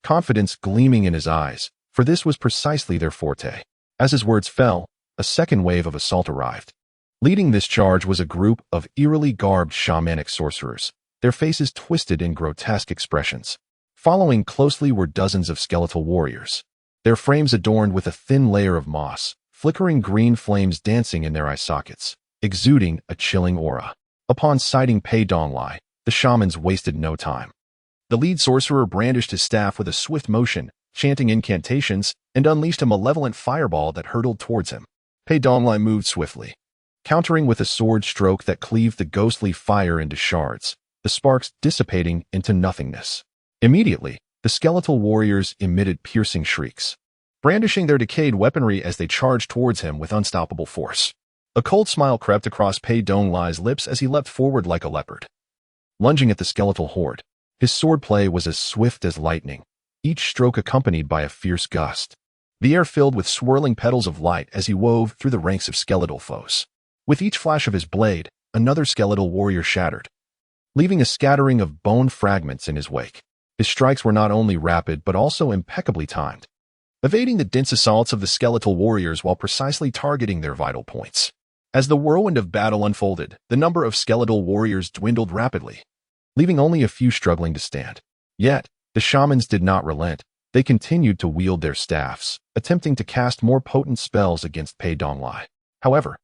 S1: confidence gleaming in his eyes, for this was precisely their forte. As his words fell, a second wave of assault arrived. Leading this charge was a group of eerily garbed shamanic sorcerers, their faces twisted in grotesque expressions. Following closely were dozens of skeletal warriors, their frames adorned with a thin layer of moss, flickering green flames dancing in their eye sockets, exuding a chilling aura. Upon sighting Pei Donglai, the shamans wasted no time. The lead sorcerer brandished his staff with a swift motion, chanting incantations, and unleashed a malevolent fireball that hurtled towards him. Pei Donglai moved swiftly, countering with a sword stroke that cleaved the ghostly fire into shards, the sparks dissipating into nothingness. Immediately, the skeletal warriors emitted piercing shrieks, brandishing their decayed weaponry as they charged towards him with unstoppable force. A cold smile crept across Pei Donglai's lips as he leapt forward like a leopard, lunging at the skeletal horde. His swordplay was as swift as lightning, each stroke accompanied by a fierce gust. The air filled with swirling petals of light as he wove through the ranks of skeletal foes. With each flash of his blade, another skeletal warrior shattered, leaving a scattering of bone fragments in his wake. His strikes were not only rapid but also impeccably timed, evading the dense assaults of the skeletal warriors while precisely targeting their vital points. As the whirlwind of battle unfolded, the number of skeletal warriors dwindled rapidly, leaving only a few struggling to stand. Yet, the shamans did not relent. They continued to wield their staffs, attempting to cast more potent spells against Pei Donglai. However,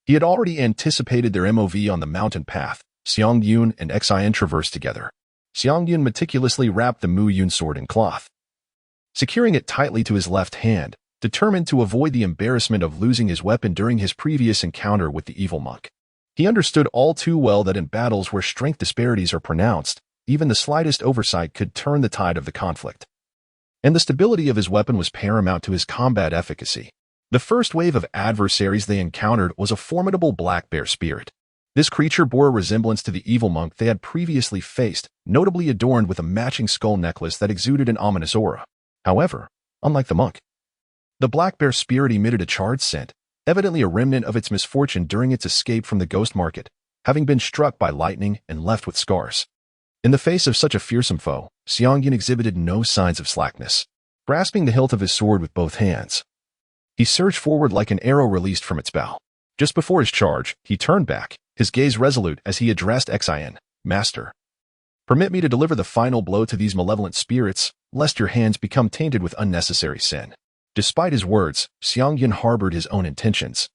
S1: he had already anticipated their MOV on the mountain path. Xiang Yun and Xian traversed together. Xiang Yun meticulously wrapped the Mu Yun sword in cloth, securing it tightly to his left hand, determined to avoid the embarrassment of losing his weapon during his previous encounter with the evil monk. He understood all too well that in battles where strength disparities are pronounced, even the slightest oversight could turn the tide of the conflict. And the stability of his weapon was paramount to his combat efficacy. The first wave of adversaries they encountered was a formidable black bear spirit. This creature bore a resemblance to the evil monk they had previously faced, notably adorned with a matching skull necklace that exuded an ominous aura. However, unlike the monk, the black bear spirit emitted a charred scent, evidently a remnant of its misfortune during its escape from the ghost market, having been struck by lightning and left with scars. In the face of such a fearsome foe, Xiang Yun exhibited no signs of slackness. Grasping the hilt of his sword with both hands, he surged forward like an arrow released from its bow. Just before his charge, he turned back, his gaze resolute as he addressed Xian, "Master, permit me to deliver the final blow to these malevolent spirits, lest your hands become tainted with unnecessary sin." Despite his words, Xiang Yun harbored his own intentions,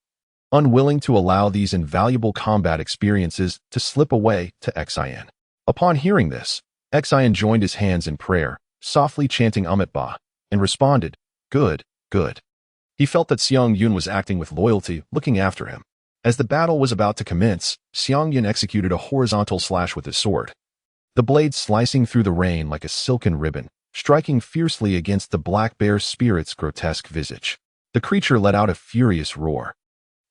S1: unwilling to allow these invaluable combat experiences to slip away to Xian. Upon hearing this, Xian joined his hands in prayer, softly chanting Ba, and responded, "Good, good." He felt that Xiang Yun was acting with loyalty, looking after him. As the battle was about to commence, Xiang Yun executed a horizontal slash with his sword, the blade slicing through the rain like a silken ribbon, striking fiercely against the black bear spirit's grotesque visage. The creature let out a furious roar,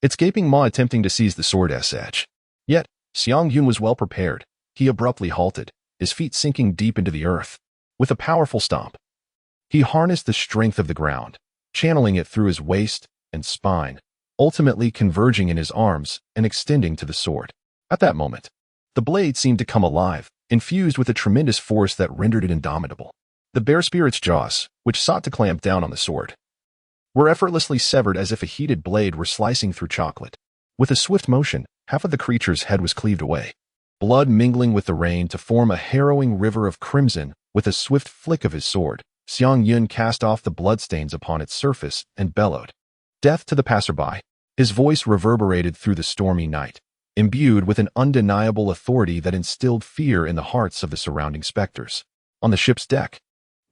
S1: its gaping maw attempting to seize the sword's edge. Yet, Xiang Yun was well prepared. He abruptly halted, his feet sinking deep into the earth. With a powerful stomp, he harnessed the strength of the ground, channeling it through his waist and spine, ultimately converging in his arms and extending to the sword. At that moment, the blade seemed to come alive, infused with a tremendous force that rendered it indomitable. The bear spirit's jaws, which sought to clamp down on the sword, were effortlessly severed as if a heated blade were slicing through chocolate. With a swift motion, half of the creature's head was cleaved away, blood mingling with the rain to form a harrowing river of crimson. With a swift flick of his sword, Xiang Yun cast off the bloodstains upon its surface and bellowed, "Death to the passerby." His voice reverberated through the stormy night, imbued with an undeniable authority that instilled fear in the hearts of the surrounding specters. On the ship's deck,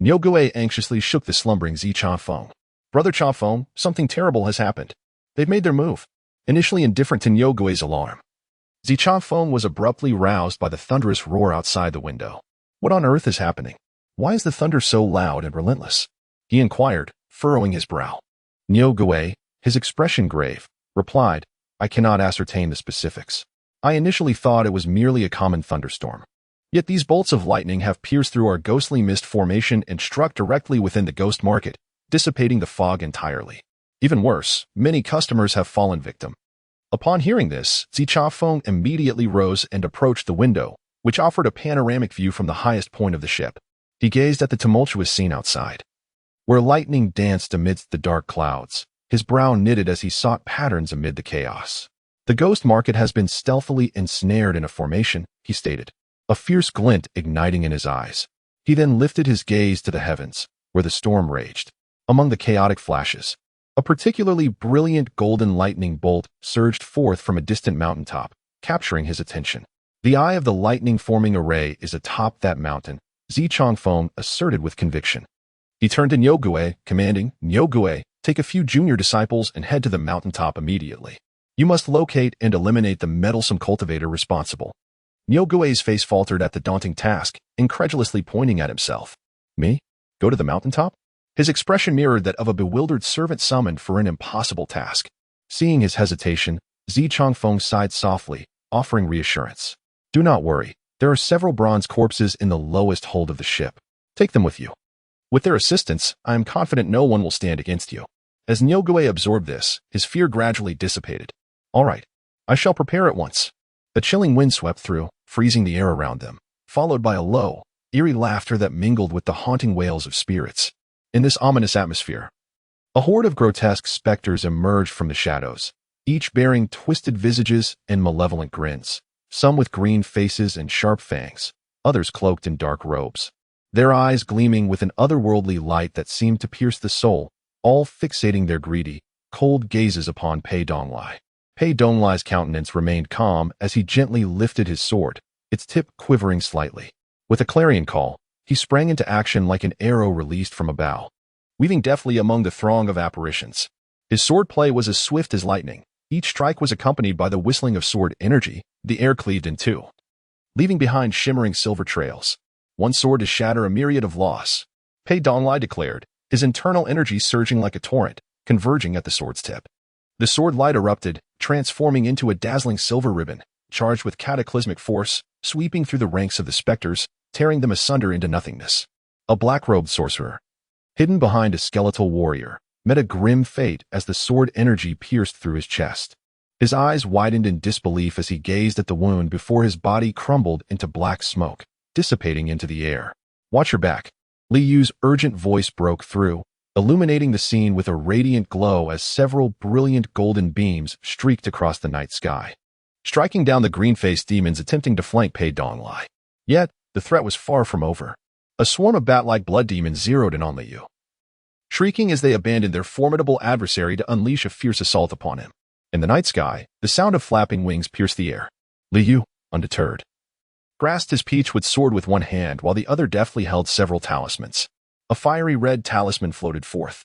S1: Niu Gui anxiously shook the slumbering Zi Changfeng. "Brother Changfeng, something terrible has happened. They've made their move." Initially indifferent to Niu Gui's alarm, Zi Changfeng was abruptly roused by the thunderous roar outside the window. "What on earth is happening? Why is the thunder so loud and relentless?" he inquired, furrowing his brow. Niu Gui, his expression grave, replied, "I cannot ascertain the specifics. I initially thought it was merely a common thunderstorm. Yet these bolts of lightning have pierced through our ghostly mist formation and struck directly within the ghost market, dissipating the fog entirely. Even worse, many customers have fallen victim." Upon hearing this, Zi Changfeng immediately rose and approached the window, which offered a panoramic view from the highest point of the ship. He gazed at the tumultuous scene outside, where lightning danced amidst the dark clouds, his brow knitted as he sought patterns amid the chaos. "The ghost market has been stealthily ensnared in a formation," he stated, a fierce glint igniting in his eyes. He then lifted his gaze to the heavens, where the storm raged. Among the chaotic flashes, a particularly brilliant golden lightning bolt surged forth from a distant mountaintop, capturing his attention. "The eye of the lightning-forming array is atop that mountain," Zi Changfeng asserted with conviction. He turned to Niu Gui, commanding, "Niu Gui, take a few junior disciples and head to the mountaintop immediately. You must locate and eliminate the meddlesome cultivator responsible." Niu Gui's face faltered at the daunting task, incredulously pointing at himself. "Me? Go to the mountaintop?" His expression mirrored that of a bewildered servant summoned for an impossible task. Seeing his hesitation, Zi Changfeng sighed softly, offering reassurance. "Do not worry. There are several bronze corpses in the lowest hold of the ship. Take them with you. With their assistance, I am confident no one will stand against you." As Niu Gui absorbed this, his fear gradually dissipated. "All right. I shall prepare at once." A chilling wind swept through, freezing the air around them, followed by a low, eerie laughter that mingled with the haunting wails of spirits. In this ominous atmosphere, a horde of grotesque specters emerged from the shadows, each bearing twisted visages and malevolent grins, some with green faces and sharp fangs, others cloaked in dark robes, their eyes gleaming with an otherworldly light that seemed to pierce the soul, all fixating their greedy, cold gazes upon Pei Donglai. Pei Donglai's countenance remained calm as he gently lifted his sword, its tip quivering slightly. With a clarion call, he sprang into action like an arrow released from a bow. weaving deftly among the throng of apparitions. His swordplay was as swift as lightning. Each strike was accompanied by the whistling of sword energy, the air cleaved in two, leaving behind shimmering silver trails. One sword to shatter a myriad of loss, Pei Donglai declared, his internal energy surging like a torrent, converging at the sword's tip. The sword light erupted, transforming into a dazzling silver ribbon, charged with cataclysmic force, sweeping through the ranks of the specters, tearing them asunder into nothingness. A black-robed sorcerer, hidden behind a skeletal warrior, met a grim fate as the sword energy pierced through his chest. His eyes widened in disbelief as he gazed at the wound before his body crumbled into black smoke, dissipating into the air. "Watch your back." Li Yu's urgent voice broke through, illuminating the scene with a radiant glow as several brilliant golden beams streaked across the night sky, striking down the green-faced demons attempting to flank Pei Donglai. Yet, the threat was far from over. A swarm of bat-like blood demons zeroed in on Li Yu, shrieking as they abandoned their formidable adversary to unleash a fierce assault upon him. In the night sky, the sound of flapping wings pierced the air. Li Yu, undeterred, grasped his peachwood sword with one hand while the other deftly held several talismans. A fiery red talisman floated forth,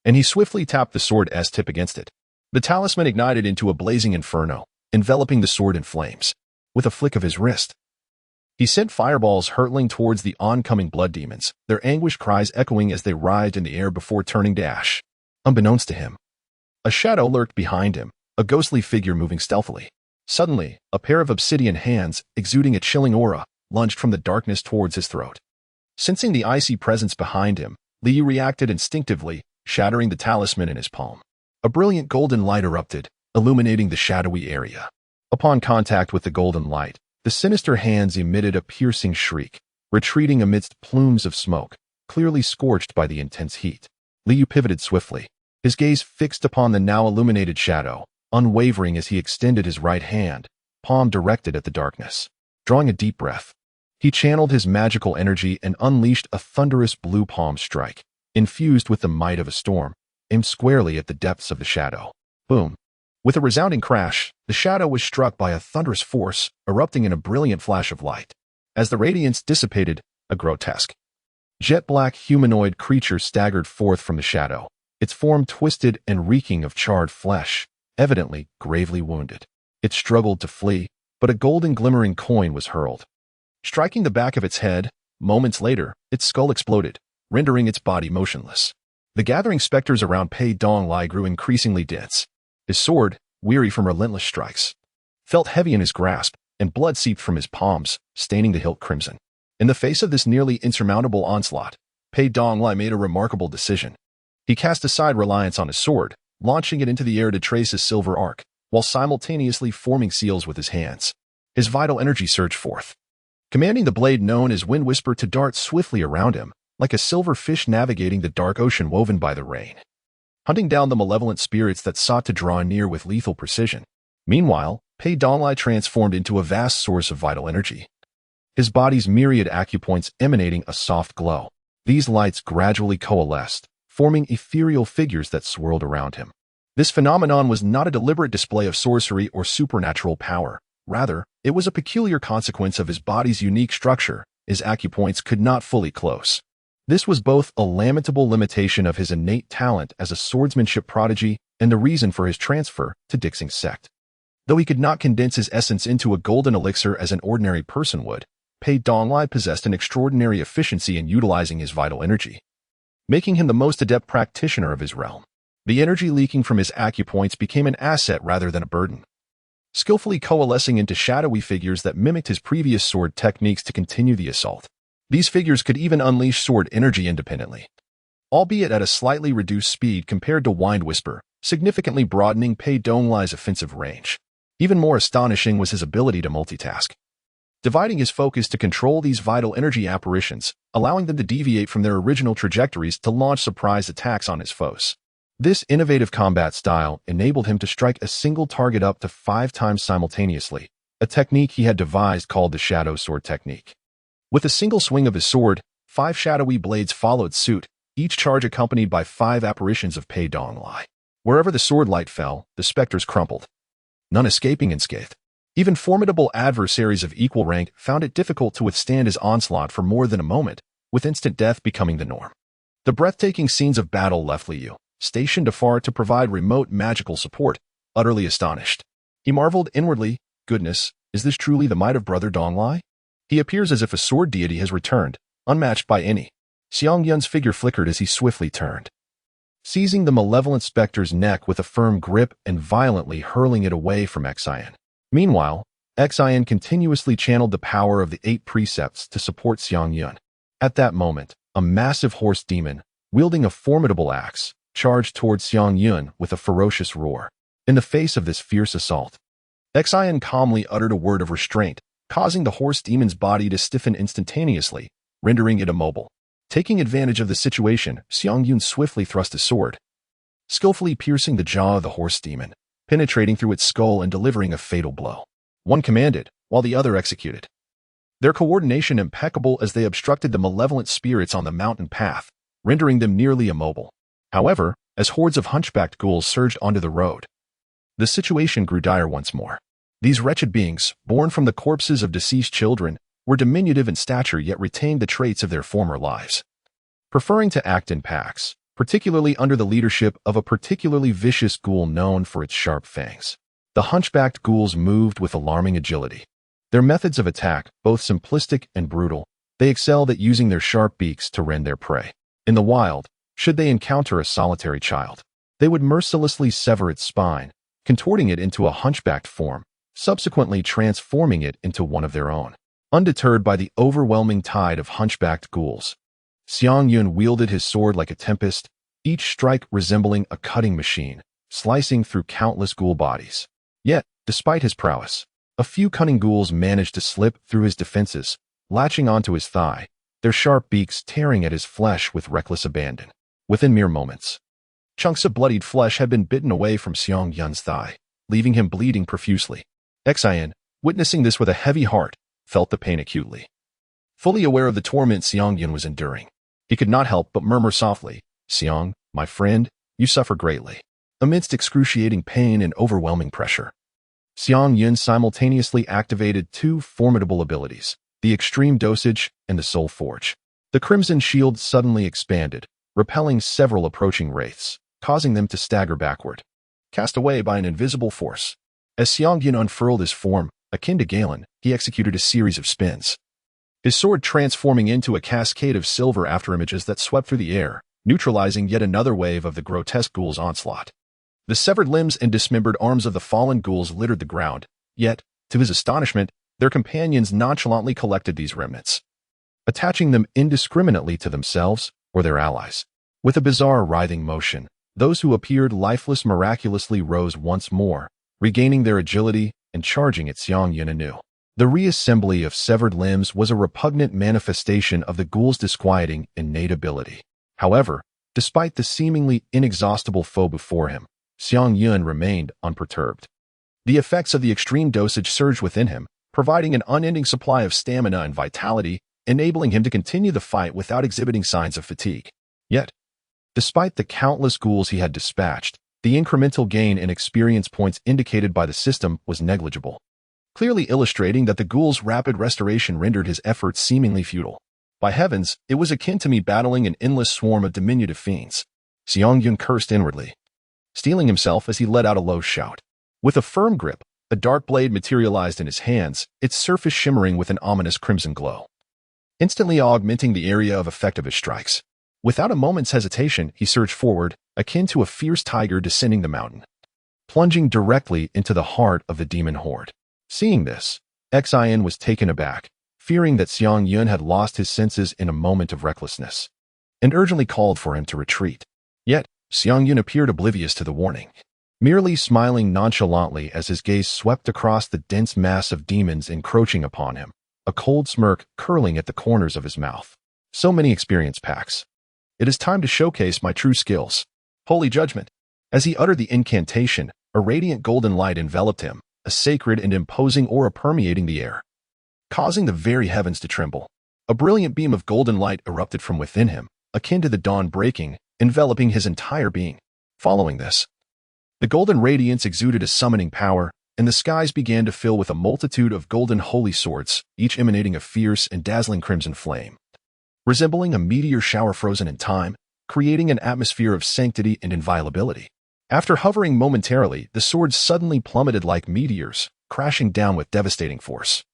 S1: and he swiftly tapped the sword's tip against it. The talisman ignited into a blazing inferno, enveloping the sword in flames. With a flick of his wrist, he sent fireballs hurtling towards the oncoming blood demons, their anguished cries echoing as they writhed in the air before turning to ash. Unbeknownst to him, a shadow lurked behind him, a ghostly figure moving stealthily. Suddenly, a pair of obsidian hands, exuding a chilling aura, lunged from the darkness towards his throat. Sensing the icy presence behind him, Li Yu reacted instinctively, shattering the talisman in his palm. A brilliant golden light erupted, illuminating the shadowy area. Upon contact with the golden light, the sinister hands emitted a piercing shriek, retreating amidst plumes of smoke, clearly scorched by the intense heat. Li Yu pivoted swiftly, his gaze fixed upon the now illuminated shadow, unwavering as he extended his right hand, palm directed at the darkness. Drawing a deep breath, he channeled his magical energy and unleashed a thunderous blue palm strike, infused with the might of a storm, aimed squarely at the depths of the shadow. Boom! With a resounding crash, the shadow was struck by a thunderous force, erupting in a brilliant flash of light. As the radiance dissipated, a grotesque, jet-black humanoid creature staggered forth from the shadow, its form twisted and reeking of charred flesh, evidently gravely wounded. It struggled to flee, but a golden glimmering coin was hurled, striking the back of its head. Moments later, its skull exploded, rendering its body motionless. The gathering specters around Pei Donglai grew increasingly dense. His sword, weary from relentless strikes, felt heavy in his grasp, and blood seeped from his palms, staining the hilt crimson. In the face of this nearly insurmountable onslaught, Pei Donglai made a remarkable decision. He cast aside reliance on his sword, launching it into the air to trace a silver arc, while simultaneously forming seals with his hands. His vital energy surged forth, commanding the blade known as Wind Whisper to dart swiftly around him, like a silver fish navigating the dark ocean woven by the rain, hunting down the malevolent spirits that sought to draw near with lethal precision. Meanwhile, Pei Donglai transformed into a vast source of vital energy, his body's myriad acupoints emanating a soft glow. These lights gradually coalesced, forming ethereal figures that swirled around him. This phenomenon was not a deliberate display of sorcery or supernatural power. Rather, it was a peculiar consequence of his body's unique structure. His acupoints could not fully close. This was both a lamentable limitation of his innate talent as a swordsmanship prodigy and the reason for his transfer to Dixing's sect. Though he could not condense his essence into a golden elixir as an ordinary person would, Pei Donglai possessed an extraordinary efficiency in utilizing his vital energy, making him the most adept practitioner of his realm. The energy leaking from his acupoints became an asset rather than a burden, skillfully coalescing into shadowy figures that mimicked his previous sword techniques to continue the assault. These figures could even unleash sword energy independently, albeit at a slightly reduced speed compared to Wind Whisper, significantly broadening Pei Donglai's offensive range. Even more astonishing was his ability to multitask, dividing his focus to control these vital energy apparitions, allowing them to deviate from their original trajectories to launch surprise attacks on his foes. This innovative combat style enabled him to strike a single target up to 5 times simultaneously, a technique he had devised called the Shadow Sword Technique. With a single swing of his sword, 5 shadowy blades followed suit, each charge accompanied by 5 apparitions of Pei Donglai. Wherever the sword light fell, the specters crumpled, none escaping unscathed. Even formidable adversaries of equal rank found it difficult to withstand his onslaught for more than a moment, with instant death becoming the norm. The breathtaking scenes of battle left Liu, stationed afar to provide remote magical support, utterly astonished. He marveled inwardly, goodness, is this truly the might of Brother Donglai? He appears as if a sword deity has returned, unmatched by any. Xiang Yun's figure flickered as he swiftly turned, seizing the malevolent specter's neck with a firm grip and violently hurling it away from Xian. Meanwhile, Xian continuously channeled the power of the 8 precepts to support Xiang Yun. At that moment, a massive horse demon, wielding a formidable axe, charged towards Xiang Yun with a ferocious roar. In the face of this fierce assault, Xian calmly uttered a word of restraint, causing the horse demon's body to stiffen instantaneously, rendering it immobile. Taking advantage of the situation, Xiang Yun swiftly thrust his sword, skillfully piercing the jaw of the horse demon, penetrating through its skull and delivering a fatal blow. One commanded, while the other executed. Their coordination impeccable as they obstructed the malevolent spirits on the mountain path, rendering them nearly immobile. However, as hordes of hunchbacked ghouls surged onto the road, the situation grew dire once more. These wretched beings, born from the corpses of deceased children, were diminutive in stature yet retained the traits of their former lives. Preferring to act in packs, particularly under the leadership of a particularly vicious ghoul known for its sharp fangs, the hunchbacked ghouls moved with alarming agility. Their methods of attack, both simplistic and brutal, they excelled at using their sharp beaks to rend their prey. In the wild, should they encounter a solitary child, they would mercilessly sever its spine, contorting it into a hunchbacked form, subsequently transforming it into one of their own. Undeterred by the overwhelming tide of hunchbacked ghouls, Xiang Yun wielded his sword like a tempest, each strike resembling a cutting machine, slicing through countless ghoul bodies. Yet, despite his prowess, a few cunning ghouls managed to slip through his defenses, latching onto his thigh, their sharp beaks tearing at his flesh with reckless abandon. Within mere moments, chunks of bloodied flesh had been bitten away from Xiang Yun's thigh, leaving him bleeding profusely. Xian, witnessing this with a heavy heart, felt the pain acutely. Fully aware of the torment Xiang Yun was enduring, he could not help but murmur softly, "Xiang, my friend, you suffer greatly." Amidst excruciating pain and overwhelming pressure, Xiang Yun simultaneously activated 2 formidable abilities, the extreme dosage and the soul forge. The crimson shield suddenly expanded, repelling several approaching wraiths, causing them to stagger backward, cast away by an invisible force. As Xiang Yun unfurled his form, akin to Galen, he executed a series of spins, his sword transforming into a cascade of silver afterimages that swept through the air, neutralizing yet another wave of the grotesque ghoul's onslaught. The severed limbs and dismembered arms of the fallen ghouls littered the ground, yet, to his astonishment, their companions nonchalantly collected these remnants, attaching them indiscriminately to themselves or their allies. With a bizarre writhing motion, those who appeared lifeless miraculously rose once more, regaining their agility and charging at Xiang Yun anew. The reassembly of severed limbs was a repugnant manifestation of the ghoul's disquieting innate ability. However, despite the seemingly inexhaustible foe before him, Xiang Yun remained unperturbed. The effects of the extreme dosage surged within him, providing an unending supply of stamina and vitality, enabling him to continue the fight without exhibiting signs of fatigue. Yet, despite the countless ghouls he had dispatched, the incremental gain in experience points indicated by the system was negligible, clearly illustrating that the ghoul's rapid restoration rendered his efforts seemingly futile. By heavens, it was akin to me battling an endless swarm of diminutive fiends. Xiang Yun cursed inwardly, steeling himself as he let out a low shout. With a firm grip, a dark blade materialized in his hands, its surface shimmering with an ominous crimson glow, instantly augmenting the area of effect of his strikes. Without a moment's hesitation, he surged forward, akin to a fierce tiger descending the mountain, plunging directly into the heart of the demon horde. Seeing this, Xian was taken aback, fearing that Xiang Yun had lost his senses in a moment of recklessness, and urgently called for him to retreat. Yet, Xiang Yun appeared oblivious to the warning, merely smiling nonchalantly as his gaze swept across the dense mass of demons encroaching upon him, a cold smirk curling at the corners of his mouth. So many experience packs. It is time to showcase my true skills. Holy judgment. As he uttered the incantation, a radiant golden light enveloped him, a sacred and imposing aura permeating the air, causing the very heavens to tremble. A brilliant beam of golden light erupted from within him, akin to the dawn breaking, enveloping his entire being. Following this, the golden radiance exuded a summoning power, and the skies began to fill with a multitude of golden holy swords, each emanating a fierce and dazzling crimson flame. Resembling a meteor shower frozen in time, creating an atmosphere of sanctity and inviolability. After hovering momentarily, the swords suddenly plummeted like meteors, crashing down with devastating force.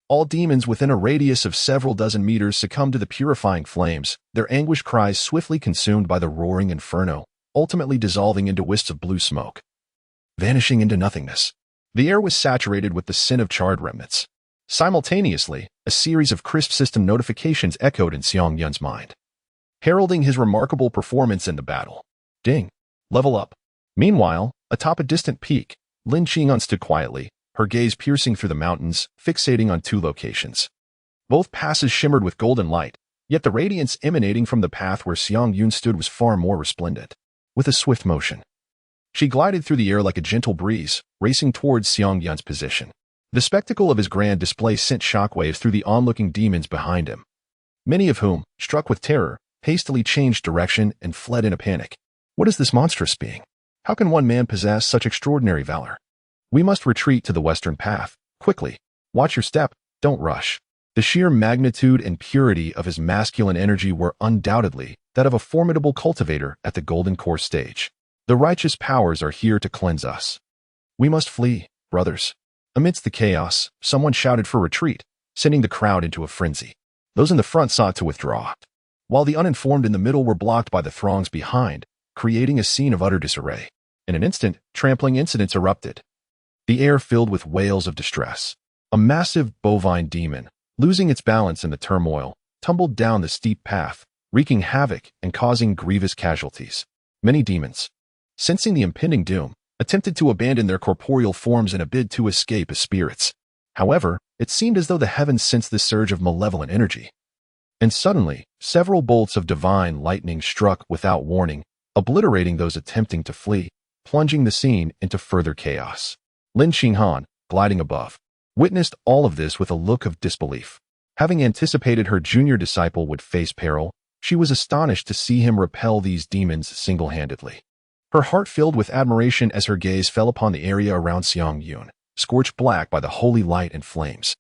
S1: All demons within a radius of several dozen meters succumbed to the purifying flames, their anguished cries swiftly consumed by the roaring inferno, ultimately dissolving into wisps of blue smoke, vanishing into nothingness. The air was saturated with the scent of charred remnants. Simultaneously, a series of crisp system notifications echoed in Xiang Yun's mind, heralding his remarkable performance in the battle. Ding. Level up. Meanwhile, atop a distant peak, Lin Qinghan stood quietly, her gaze piercing through the mountains, fixating on two locations. Both passes shimmered with golden light, yet the radiance emanating from the path where Xiang Yun stood was far more resplendent. With a swift motion, she glided through the air like a gentle breeze, racing towards Xiang Yun's position. The spectacle of his grand display sent shockwaves through the onlooking demons behind him, many of whom, struck with terror, hastily changed direction and fled in a panic. What is this monstrous being? How can one man possess such extraordinary valor? We must retreat to the western path, quickly. Watch your step, don't rush. The sheer magnitude and purity of his masculine energy were undoubtedly that of a formidable cultivator at the golden core stage. The righteous powers are here to cleanse us. We must flee, brothers. Amidst the chaos, someone shouted for retreat, sending the crowd into a frenzy. Those in the front sought to withdraw, while the uninformed in the middle were blocked by the throngs behind, creating a scene of utter disarray. In an instant, trampling incidents erupted, the air filled with wails of distress. A massive bovine demon, losing its balance in the turmoil, tumbled down the steep path, wreaking havoc and causing grievous casualties. Many demons, sensing the impending doom, attempted to abandon their corporeal forms in a bid to escape as spirits. However, it seemed as though the heavens sensed this surge of malevolent energy. And suddenly, several bolts of divine lightning struck without warning, obliterating those attempting to flee, plunging the scene into further chaos. Lin Qinghan, gliding above, witnessed all of this with a look of disbelief. Having anticipated her junior disciple would face peril, she was astonished to see him repel these demons single-handedly. Her heart filled with admiration as her gaze fell upon the area around Xiang Yun, scorched black by the holy light and flames,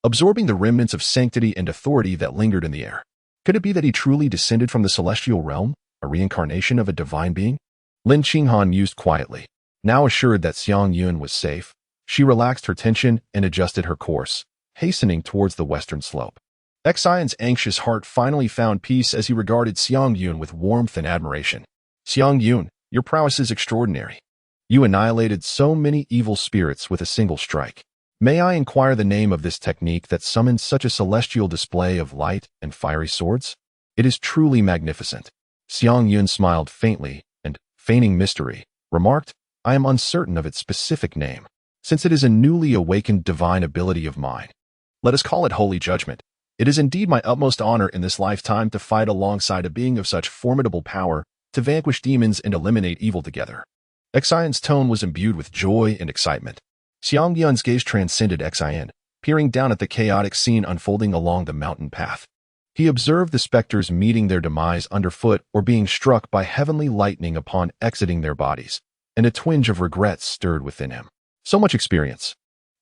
S1: absorbing the remnants of sanctity and authority that lingered in the air. Could it be that he truly descended from the celestial realm, a reincarnation of a divine being? Lin Qinghan mused quietly. Now assured that Xiang Yun was safe, she relaxed her tension and adjusted her course, hastening towards the western slope. Xion's anxious heart finally found peace as he regarded Xiang Yun with warmth and admiration. Xiang Yun, your prowess is extraordinary. You annihilated so many evil spirits with a single strike. May I inquire the name of this technique that summons such a celestial display of light and fiery swords? It is truly magnificent. Xiang Yun smiled faintly and, feigning mystery, remarked, I am uncertain of its specific name, since it is a newly awakened divine ability of mine. Let us call it holy judgment. It is indeed my utmost honor in this lifetime to fight alongside a being of such formidable power, to vanquish demons and eliminate evil together. Xion's tone was imbued with joy and excitement. Xiang Yun's gaze transcended Xion, peering down at the chaotic scene unfolding along the mountain path. He observed the specters meeting their demise underfoot or being struck by heavenly lightning upon exiting their bodies, and a twinge of regret stirred within him. So much experience,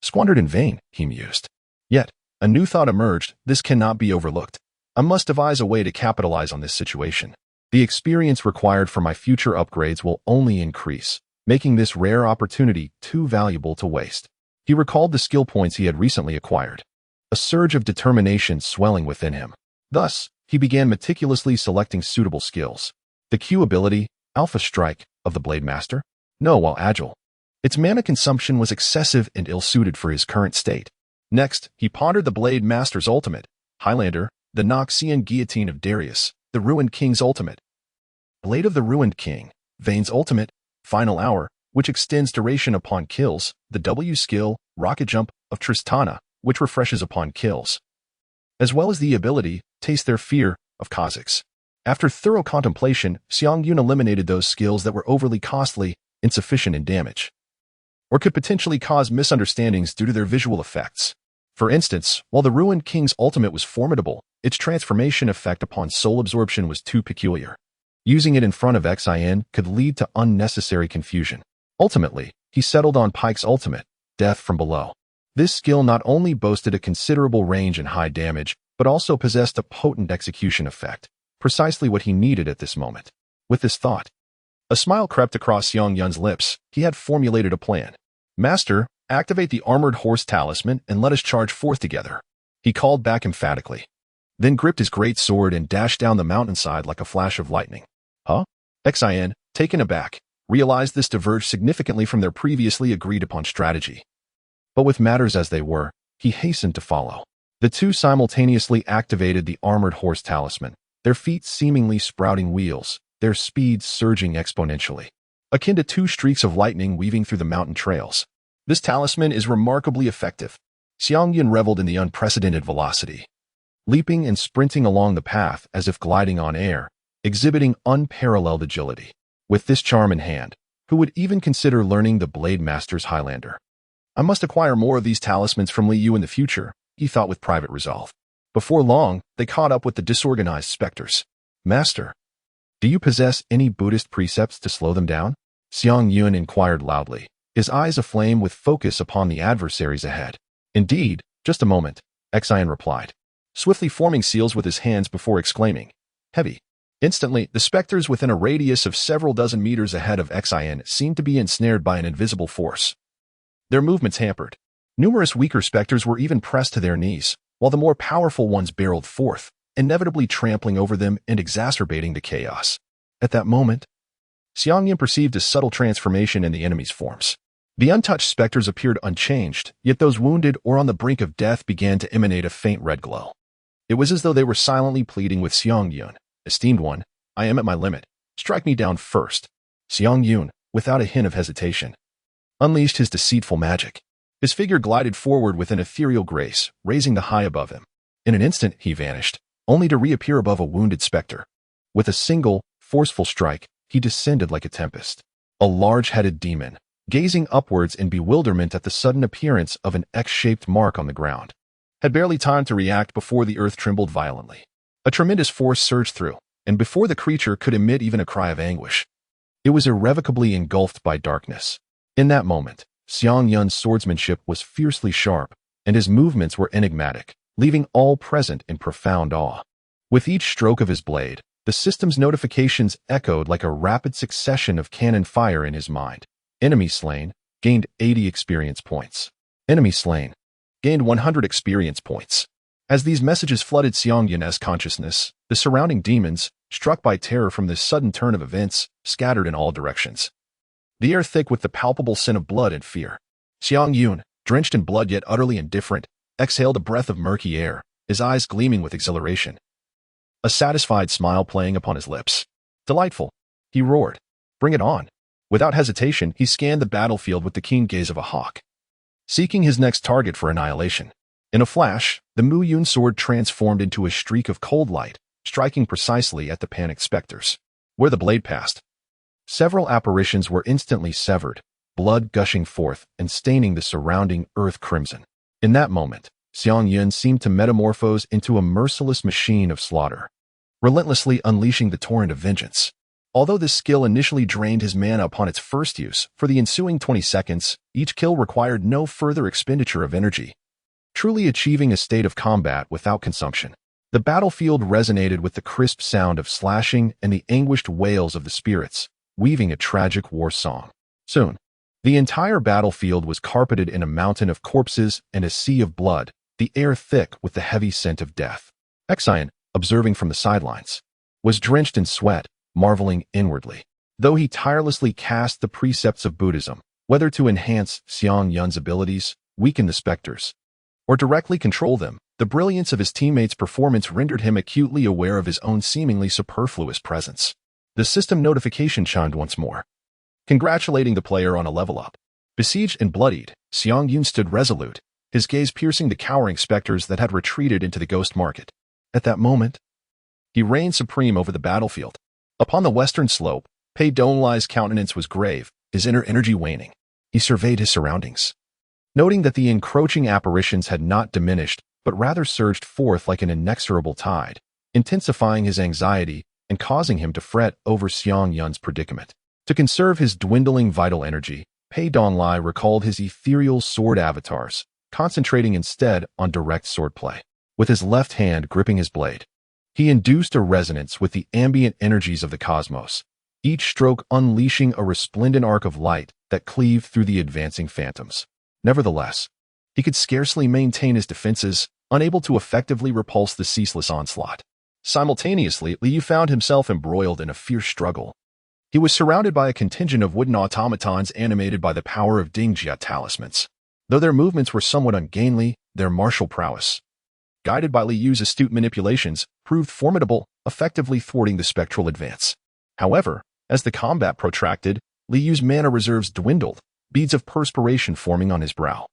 S1: squandered in vain, he mused. Yet, a new thought emerged, this cannot be overlooked. I must devise a way to capitalize on this situation. The experience required for my future upgrades will only increase, making this rare opportunity too valuable to waste. He recalled the skill points he had recently acquired, a surge of determination swelling within him. Thus, he began meticulously selecting suitable skills. The Q ability, Alpha Strike, of the Blade Master? No, while agile. Its mana consumption was excessive and ill-suited for his current state. Next, he pondered the Blade Master's ultimate, Highlander, the Noxian Guillotine of Darius, the Ruined King's ultimate, Blade of the Ruined King, Vane's ultimate, Final Hour, which extends duration upon kills, the W skill, Rocket Jump, of Tristana, which refreshes upon kills, as well as the ability, Taste Their Fear, of Kha'Zix. After thorough contemplation, Xiang Yun eliminated those skills that were overly costly, insufficient in damage, or could potentially cause misunderstandings due to their visual effects. For instance, while the Ruined King's ultimate was formidable, its transformation effect upon soul absorption was too peculiar. Using it in front of Xion could lead to unnecessary confusion. Ultimately, he settled on Pike's ultimate, Death from Below. This skill not only boasted a considerable range and high damage, but also possessed a potent execution effect, precisely what he needed at this moment. With this thought, a smile crept across Xiang Yun's lips. He had formulated a plan. Master, activate the armored horse talisman and let us charge forth together, he called back emphatically. Then gripped his great sword and dashed down the mountainside like a flash of lightning. Huh? Xian, taken aback, realized this diverged significantly from their previously agreed-upon strategy. But with matters as they were, he hastened to follow. The two simultaneously activated the armored horse talisman, their feet seemingly sprouting wheels, their speed surging exponentially, akin to two streaks of lightning weaving through the mountain trails. This talisman is remarkably effective. Xiang Yun reveled in the unprecedented velocity, leaping and sprinting along the path as if gliding on air, exhibiting unparalleled agility. With this charm in hand, who would even consider learning the Blade Master's Highlander? I must acquire more of these talismans from Li Yu in the future, he thought with private resolve. Before long, they caught up with the disorganized specters. Master, do you possess any Buddhist precepts to slow them down? Xiang Yun inquired loudly, his eyes aflame with focus upon the adversaries ahead. Indeed, just a moment, Xian replied, swiftly forming seals with his hands before exclaiming, heavy. Instantly, the specters within a radius of several dozen meters ahead of Xian seemed to be ensnared by an invisible force. Their movements hampered. Numerous weaker specters were even pressed to their knees, while the more powerful ones barreled forth, inevitably trampling over them and exacerbating the chaos. At that moment, Xiang Yun perceived a subtle transformation in the enemy's forms. The untouched specters appeared unchanged, yet those wounded or on the brink of death began to emanate a faint red glow. It was as though they were silently pleading with Xiang Yun, esteemed one, I am at my limit. Strike me down first. Xiang Yun, without a hint of hesitation, unleashed his deceitful magic. His figure glided forward with an ethereal grace, raising the high above him. In an instant, he vanished, only to reappear above a wounded specter. With a single, forceful strike, he descended like a tempest. A large-headed demon, gazing upwards in bewilderment at the sudden appearance of an X-shaped mark on the ground, had barely time to react before the earth trembled violently. A tremendous force surged through, and before the creature could emit even a cry of anguish, it was irrevocably engulfed by darkness. In that moment, Xiang Yun's swordsmanship was fiercely sharp, and his movements were enigmatic, leaving all present in profound awe. With each stroke of his blade, the system's notifications echoed like a rapid succession of cannon fire in his mind. Enemy slain, gained 80 experience points. Enemy slain, gained 100 experience points. As these messages flooded Xiang Yun's consciousness, the surrounding demons, struck by terror from this sudden turn of events, scattered in all directions. The air thick with the palpable scent of blood and fear. Xiang Yun, drenched in blood yet utterly indifferent, exhaled a breath of murky air, his eyes gleaming with exhilaration, a satisfied smile playing upon his lips. Delightful, he roared. Bring it on. Without hesitation, he scanned the battlefield with the keen gaze of a hawk, seeking his next target for annihilation. In a flash, the Mu Yun sword transformed into a streak of cold light, striking precisely at the panicked specters. Where the blade passed, several apparitions were instantly severed, blood gushing forth and staining the surrounding earth crimson. In that moment, Xiang Yun seemed to metamorphose into a merciless machine of slaughter, relentlessly unleashing the torrent of vengeance. Although this skill initially drained his mana upon its first use, for the ensuing 20 seconds, each kill required no further expenditure of energy, truly achieving a state of combat without consumption. The battlefield resonated with the crisp sound of slashing and the anguished wails of the spirits, weaving a tragic war song. Soon, the entire battlefield was carpeted in a mountain of corpses and a sea of blood, the air thick with the heavy scent of death. Xian, observing from the sidelines, was drenched in sweat, marveling inwardly. Though he tirelessly cast the precepts of Buddhism, whether to enhance Xiang Yun's abilities, weaken the specters, or directly control them, the brilliance of his teammates' performance rendered him acutely aware of his own seemingly superfluous presence. The system notification chimed once more, congratulating the player on a level up. Besieged and bloodied, Xiang Yun stood resolute, his gaze piercing the cowering specters that had retreated into the ghost market. At that moment, he reigned supreme over the battlefield. Upon the western slope, Pei Donglai's countenance was grave, his inner energy waning. He surveyed his surroundings, noting that the encroaching apparitions had not diminished, but rather surged forth like an inexorable tide, intensifying his anxiety and causing him to fret over Xiang Yun's predicament. To conserve his dwindling vital energy, Pei Donglai recalled his ethereal sword avatars, concentrating instead on direct swordplay. With his left hand gripping his blade, He induced a resonance with the ambient energies of the cosmos, each stroke unleashing a resplendent arc of light that cleaved through the advancing phantoms. Nevertheless, he could scarcely maintain his defenses, unable to effectively repulse the ceaseless onslaught. Simultaneously, Liu found himself embroiled in a fierce struggle. He was surrounded by a contingent of wooden automatons animated by the power of Dingjia talismans. Though their movements were somewhat ungainly, their martial prowess, guided by Liu's astute manipulations, proved formidable, effectively thwarting the spectral advance. However, as the combat protracted, Liu's mana reserves dwindled, beads of perspiration forming on his brow.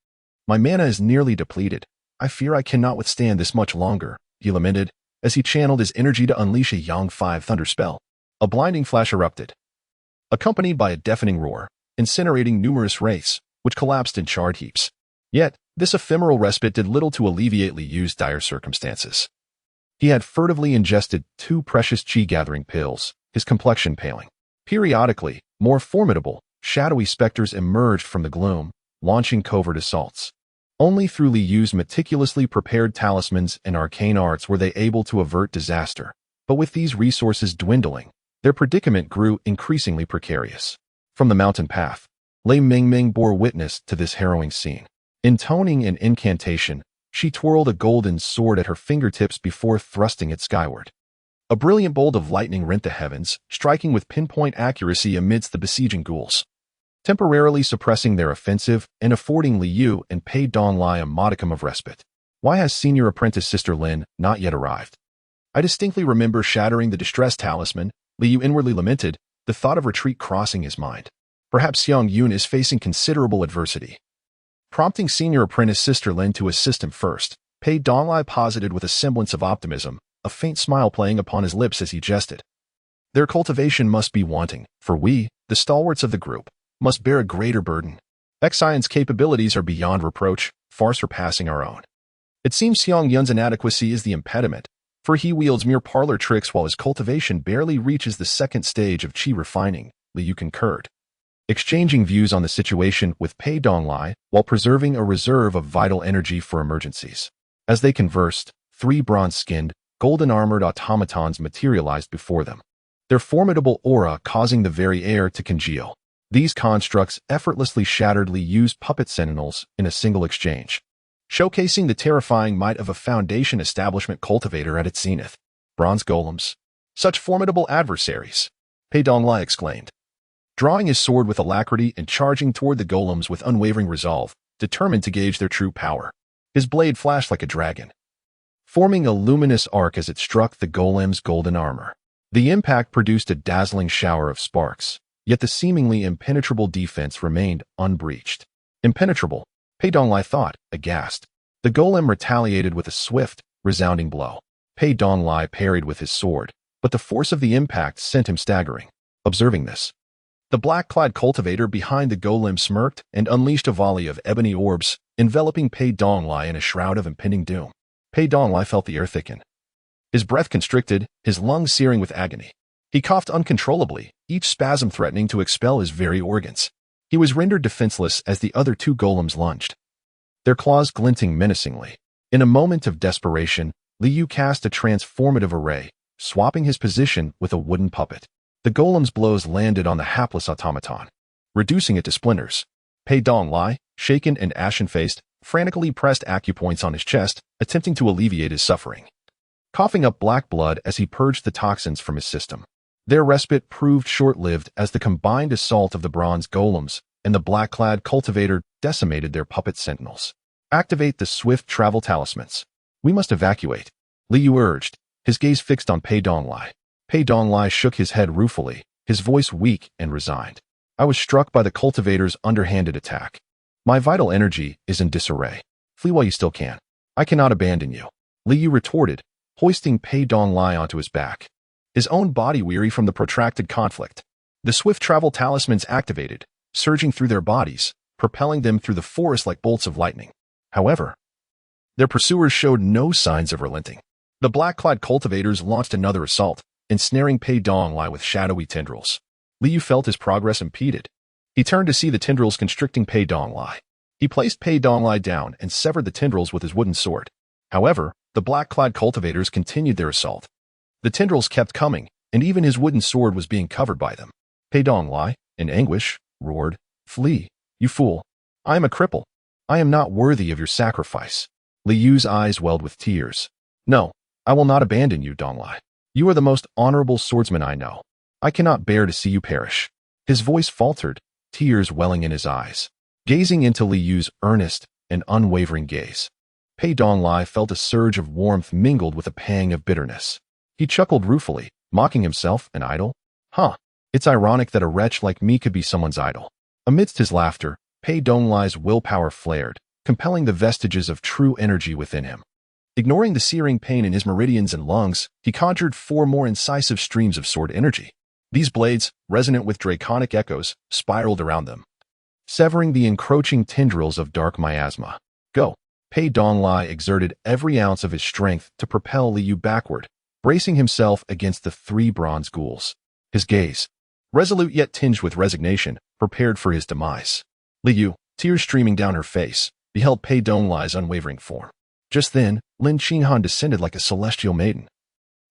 S1: "My mana is nearly depleted. I fear I cannot withstand this much longer," he lamented, as he channeled his energy to unleash a Yang 5 thunder spell. A blinding flash erupted, accompanied by a deafening roar, incinerating numerous wraiths, which collapsed in charred heaps. Yet, this ephemeral respite did little to alleviate Liu's dire circumstances. He had furtively ingested 2 precious chi-gathering pills, his complexion paling. Periodically, more formidable, shadowy specters emerged from the gloom, launching covert assaults. Only through Liu's meticulously prepared talismans and arcane arts were they able to avert disaster. But with these resources dwindling, their predicament grew increasingly precarious. From the mountain path, Lei Mingming bore witness to this harrowing scene. Intoning an incantation, she twirled a golden sword at her fingertips before thrusting it skyward. A brilliant bolt of lightning rent the heavens, striking with pinpoint accuracy amidst the besieging ghouls, temporarily suppressing their offensive and affording Liu and Pei Donglai a modicum of respite. "Why has senior apprentice Sister Lin not yet arrived?" I distinctly remember shattering the distress talisman, Liu inwardly lamented, the thought of retreat crossing his mind. Perhaps Xiang Yun is facing considerable adversity. Prompting senior apprentice Sister Lin to assist him first, Pei Donglai posited with a semblance of optimism, a faint smile playing upon his lips as he jested. "Their cultivation must be wanting, for we, the stalwarts of the group, must bear a greater burden. Xion's capabilities are beyond reproach, far surpassing our own. It seems Xiang Yun's inadequacy is the impediment, for he wields mere parlor tricks while his cultivation barely reaches the second stage of chi refining," Liu concurred, exchanging views on the situation with Pei Donglai while preserving a reserve of vital energy for emergencies. As they conversed, 3 bronze-skinned, golden-armored automatons materialized before them, their formidable aura causing the very air to congeal. These constructs effortlessly shattered Liu's puppet sentinels in a single exchange, showcasing the terrifying might of a Foundation establishment cultivator at its zenith. "Bronze golems, such formidable adversaries," Pei Donglai exclaimed, drawing his sword with alacrity and charging toward the golems with unwavering resolve, determined to gauge their true power. His blade flashed like a dragon, forming a luminous arc as it struck the golem's golden armor. The impact produced a dazzling shower of sparks, yet the seemingly impenetrable defense remained unbreached. Impenetrable, Pei Donglai thought, aghast. The golem retaliated with a swift, resounding blow. Pei Donglai parried with his sword, but the force of the impact sent him staggering. Observing this, the black-clad cultivator behind the golem smirked and unleashed a volley of ebony orbs, enveloping Pei Donglai in a shroud of impending doom. Pei Donglai felt the air thicken. His breath constricted, his lungs searing with agony. He coughed uncontrollably, each spasm threatening to expel his very organs. He was rendered defenseless as the other 2 golems lunged, their claws glinting menacingly. In a moment of desperation, Liu cast a transformative array, swapping his position with a wooden puppet. The golem's blows landed on the hapless automaton, reducing it to splinters. Pei Donglai, shaken and ashen-faced, frantically pressed acupoints on his chest, attempting to alleviate his suffering, coughing up black blood as he purged the toxins from his system. Their respite proved short-lived as the combined assault of the bronze golems and the black-clad cultivator decimated their puppet sentinels. "Activate the swift travel talismans. We must evacuate," Liu urged, his gaze fixed on Pei Donglai. Pei Donglai shook his head ruefully, his voice weak and resigned. "I was struck by the cultivator's underhanded attack. My vital energy is in disarray. Flee while you still can. I cannot abandon you," Liu retorted, hoisting Pei Donglai onto his back, his own body weary from the protracted conflict. The swift travel talismans activated, surging through their bodies, propelling them through the forest like bolts of lightning. However, their pursuers showed no signs of relenting. The black-clad cultivators launched another assault, ensnaring Pei Donglai with shadowy tendrils. Liu felt his progress impeded. He turned to see the tendrils constricting Pei Donglai. He placed Pei Donglai down and severed the tendrils with his wooden sword. However, the black-clad cultivators continued their assault, The tendrils kept coming, and even his wooden sword was being covered by them. Pei Donglai, in anguish, roared, "Flee, you fool! I am a cripple. I am not worthy of your sacrifice." Li Yu's eyes welled with tears. "No, I will not abandon you, Donglai. You are the most honorable swordsman I know. I cannot bear to see you perish." His voice faltered, tears welling in his eyes. Gazing into Li Yu's earnest and unwavering gaze, Pei Donglai felt a surge of warmth mingled with a pang of bitterness. He chuckled ruefully, mocking himself an idol. Huh, it's ironic that a wretch like me could be someone's idol. Amidst his laughter, Pei Donglai's willpower flared, compelling the vestiges of true energy within him. Ignoring the searing pain in his meridians and lungs, he conjured 4 more incisive streams of sword energy. These blades, resonant with draconic echoes, spiraled around them, severing the encroaching tendrils of dark miasma. Go! Pei Donglai exerted every ounce of his strength to propel Li Yu backward, bracing himself against the 3 bronze ghouls. His gaze, resolute yet tinged with resignation, prepared for his demise. Li Yu, tears streaming down her face, beheld Pei Donglai's unwavering form. Just then, Lin Qinghan descended like a celestial maiden.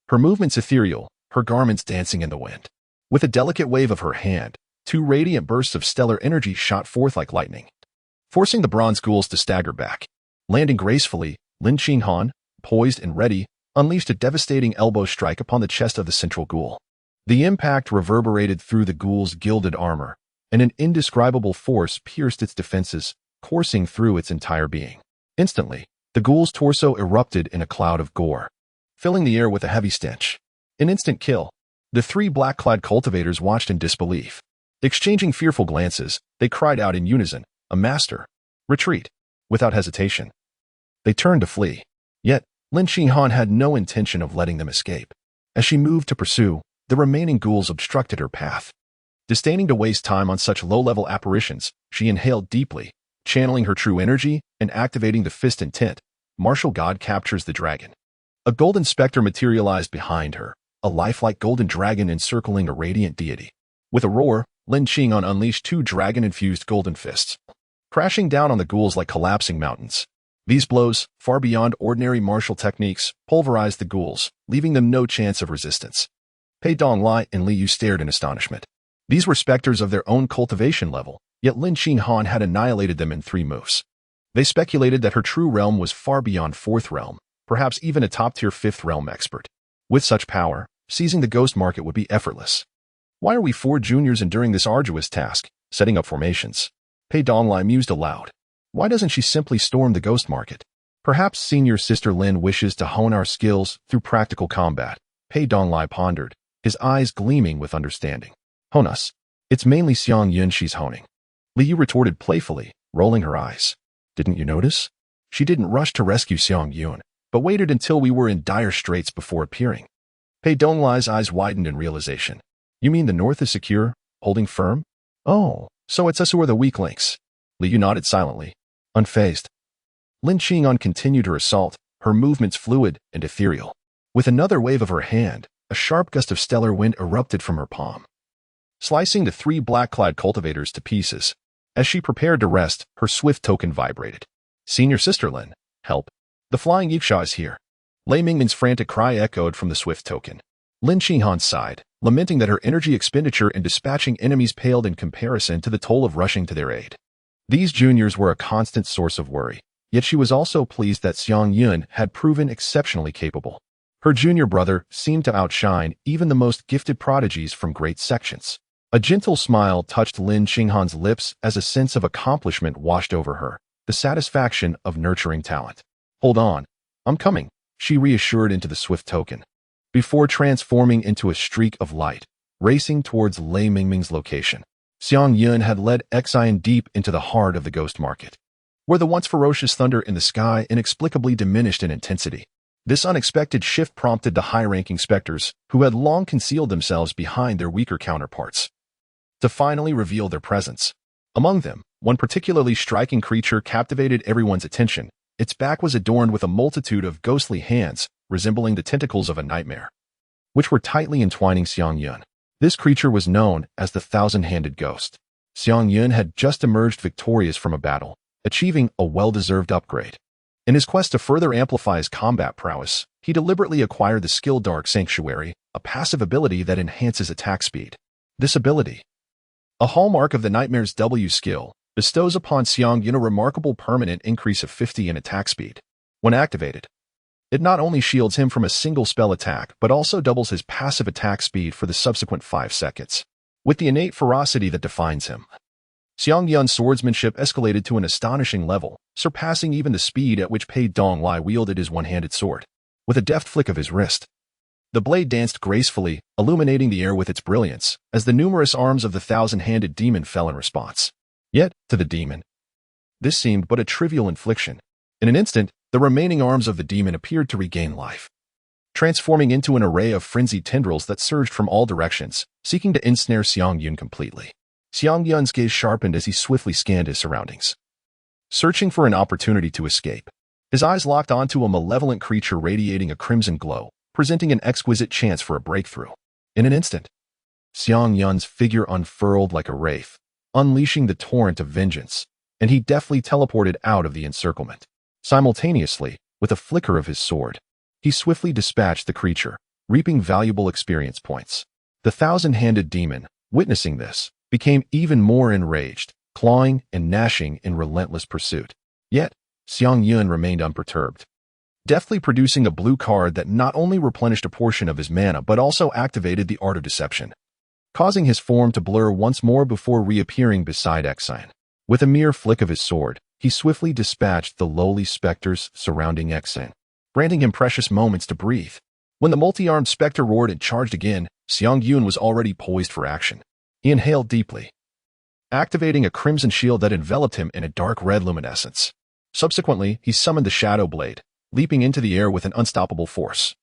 S1: Her movements ethereal, her garments dancing in the wind. With a delicate wave of her hand, 2 radiant bursts of stellar energy shot forth like lightning, forcing the bronze ghouls to stagger back. Landing gracefully, Lin Qinghan, poised and ready, unleashed a devastating elbow strike upon the chest of the central ghoul. The impact reverberated through the ghoul's gilded armor, and an indescribable force pierced its defenses, coursing through its entire being. Instantly, the ghoul's torso erupted in a cloud of gore, filling the air with a heavy stench. An instant kill. The 3 black-clad cultivators watched in disbelief. Exchanging fearful glances, they cried out in unison, "A master! Retreat!" Without hesitation, they turned to flee. Yet, Lin Qinghan had no intention of letting them escape. As she moved to pursue, the remaining ghouls obstructed her path. Disdaining to waste time on such low-level apparitions, she inhaled deeply, channeling her true energy and activating the fist intent. Martial God captures the dragon. A golden specter materialized behind her, a lifelike golden dragon encircling a radiant deity. With a roar, Lin Qinghan unleashed 2 dragon-infused golden fists, crashing down on the ghouls like collapsing mountains. These blows, far beyond ordinary martial techniques, pulverized the ghouls, leaving them no chance of resistance. Pei Donglai and Li Yu stared in astonishment. These were specters of their own cultivation level, yet Lin Qinghan had annihilated them in 3 moves. They speculated that her true realm was far beyond 4th realm, perhaps even a top-tier 5th realm expert. With such power, seizing the ghost market would be effortless. Why are we 4 juniors enduring this arduous task, setting up formations? Pei Donglai mused aloud. Why doesn't she simply storm the ghost market? Perhaps senior sister Lin wishes to hone our skills through practical combat. Pei Donglai pondered, his eyes gleaming with understanding. Hone us. It's mainly Xiang Yun she's honing. Li Yu retorted playfully, rolling her eyes. Didn't you notice? She didn't rush to rescue Xiang Yun, but waited until we were in dire straits before appearing. Pei Donglai's eyes widened in realization. You mean the north is secure, holding firm? Oh, so it's us who are the weak links. Li Yu nodded silently, unfazed. Lin Qinghan continued her assault, her movements fluid and ethereal. With another wave of her hand, a sharp gust of stellar wind erupted from her palm, slicing the 3 black-clad cultivators to pieces. As she prepared to rest, her swift token vibrated. Senior sister Lin, help. The flying Yiksha is here. Lei Mingmin's frantic cry echoed from the swift token. Lin Qinghan sighed, lamenting that her energy expenditure in dispatching enemies paled in comparison to the toll of rushing to their aid. These juniors were a constant source of worry, yet she was also pleased that Xiang Yun had proven exceptionally capable. Her junior brother seemed to outshine even the most gifted prodigies from great sections. A gentle smile touched Lin Qinghan's lips as a sense of accomplishment washed over her, the satisfaction of nurturing talent. Hold on, I'm coming, she reassured into the swift token, before transforming into a streak of light, racing towards Lei Mingming's location. Xiang Yun had led Xian deep into the heart of the ghost market, where the once ferocious thunder in the sky inexplicably diminished in intensity. This unexpected shift prompted the high-ranking specters, who had long concealed themselves behind their weaker counterparts, to finally reveal their presence. Among them, one particularly striking creature captivated everyone's attention. Its back was adorned with a multitude of ghostly hands, resembling the tentacles of a nightmare, which were tightly entwining Xiang Yun. This creature was known as the Thousand-Handed Ghost. Xiang Yun had just emerged victorious from a battle, achieving a well-deserved upgrade. In his quest to further amplify his combat prowess, he deliberately acquired the skill Dark Sanctuary, a passive ability that enhances attack speed. This ability, a hallmark of the Nightmare's W skill, bestows upon Xiang Yun a remarkable permanent increase of 50 in attack speed. When activated, it not only shields him from a single spell attack but also doubles his passive attack speed for the subsequent 5 seconds. With the innate ferocity that defines him, Xiang Yun's swordsmanship escalated to an astonishing level, surpassing even the speed at which Pei Donglai wielded his one-handed sword. With a deft flick of his wrist, the blade danced gracefully, illuminating the air with its brilliance, as the numerous arms of the thousand-handed demon fell in response. Yet, to the demon, this seemed but a trivial infliction. In an instant, the remaining arms of the demon appeared to regain life, transforming into an array of frenzied tendrils that surged from all directions, seeking to ensnare Xiang Yun completely. Xiang Yun's gaze sharpened as he swiftly scanned his surroundings, searching for an opportunity to escape. His eyes locked onto a malevolent creature radiating a crimson glow, presenting an exquisite chance for a breakthrough. In an instant, Xiang Yun's figure unfurled like a wraith, unleashing the torrent of vengeance, and he deftly teleported out of the encirclement. Simultaneously, with a flicker of his sword, he swiftly dispatched the creature, reaping valuable experience points. The thousand-handed demon, witnessing this, became even more enraged, clawing and gnashing in relentless pursuit. Yet, Xiang Yun remained unperturbed, deftly producing a blue card that not only replenished a portion of his mana but also activated the art of deception, causing his form to blur once more before reappearing beside Xian. With a mere flick of his sword, he swiftly dispatched the lowly specters surrounding Xian, granting him precious moments to breathe. When the multi-armed specter roared and charged again, Xiang Yun was already poised for action. He inhaled deeply, activating a crimson shield that enveloped him in a dark red luminescence. Subsequently, he summoned the Shadow Blade, leaping into the air with an unstoppable force,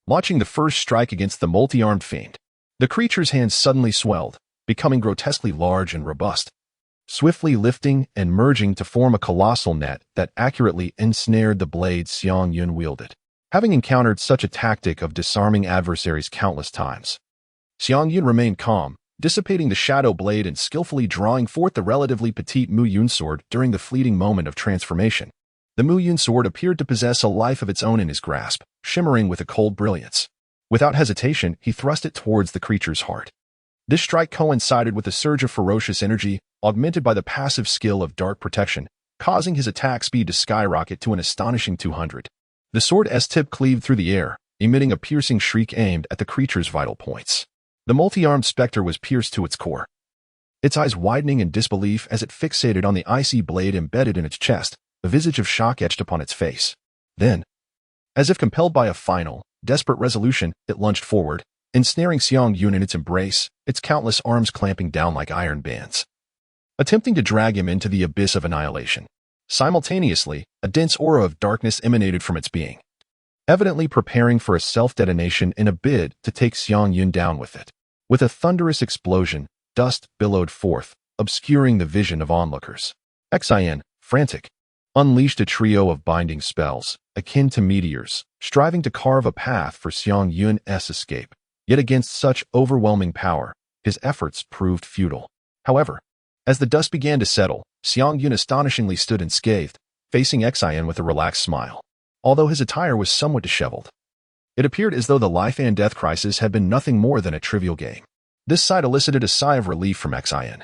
S1: launching the first strike against the multi-armed fiend. The creature's hands suddenly swelled, becoming grotesquely large and robust, swiftly lifting and merging to form a colossal net that accurately ensnared the blade Xiang Yun wielded. Having encountered such a tactic of disarming adversaries countless times, Xiang Yun remained calm, dissipating the Shadow Blade and skillfully drawing forth the relatively petite Mu Yun sword during the fleeting moment of transformation. The Mu Yun sword appeared to possess a life of its own in his grasp, shimmering with a cold brilliance. Without hesitation, he thrust it towards the creature's heart. This strike coincided with a surge of ferocious energy, augmented by the passive skill of Dark Protection, causing his attack speed to skyrocket to an astonishing 200. The sword's tip cleaved through the air, emitting a piercing shriek aimed at the creature's vital points. The multi-armed specter was pierced to its core, its eyes widening in disbelief as it fixated on the icy blade embedded in its chest, a visage of shock etched upon its face. Then, as if compelled by a final, desperate resolution, it lunged forward, ensnaring Xiang Yun in its embrace, its countless arms clamping down like iron bands, attempting to drag him into the abyss of annihilation. Simultaneously, a dense aura of darkness emanated from its being, evidently preparing for a self-detonation in a bid to take Xiang Yun down with it. With a thunderous explosion, dust billowed forth, obscuring the vision of onlookers. Xian, frantic, unleashed a trio of binding spells, akin to meteors, striving to carve a path for Xiang Yun's escape. Yet against such overwhelming power, his efforts proved futile. However, as the dust began to settle, Xiang Yun astonishingly stood unscathed, facing Xian with a relaxed smile. Although his attire was somewhat disheveled, it appeared as though the life and death crisis had been nothing more than a trivial game. This sight elicited a sigh of relief from Xian,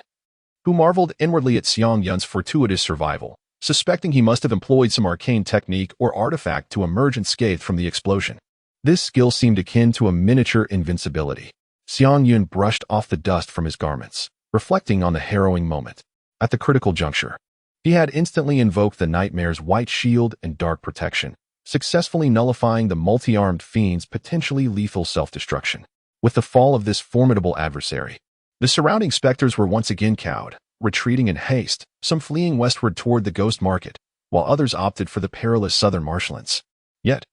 S1: who marveled inwardly at Xiang Yun's fortuitous survival, suspecting he must have employed some arcane technique or artifact to emerge unscathed from the explosion. This skill seemed akin to a miniature invincibility. Xiang Yun brushed off the dust from his garments, reflecting on the harrowing moment. At the critical juncture, he had instantly invoked the Nightmare's white shield and Dark Protection, successfully nullifying the multi-armed fiend's potentially lethal self-destruction. With the fall of this formidable adversary, the surrounding specters were once again cowed, retreating in haste, some fleeing westward toward the Ghost Market, while others opted for the perilous southern marshlands. Yet,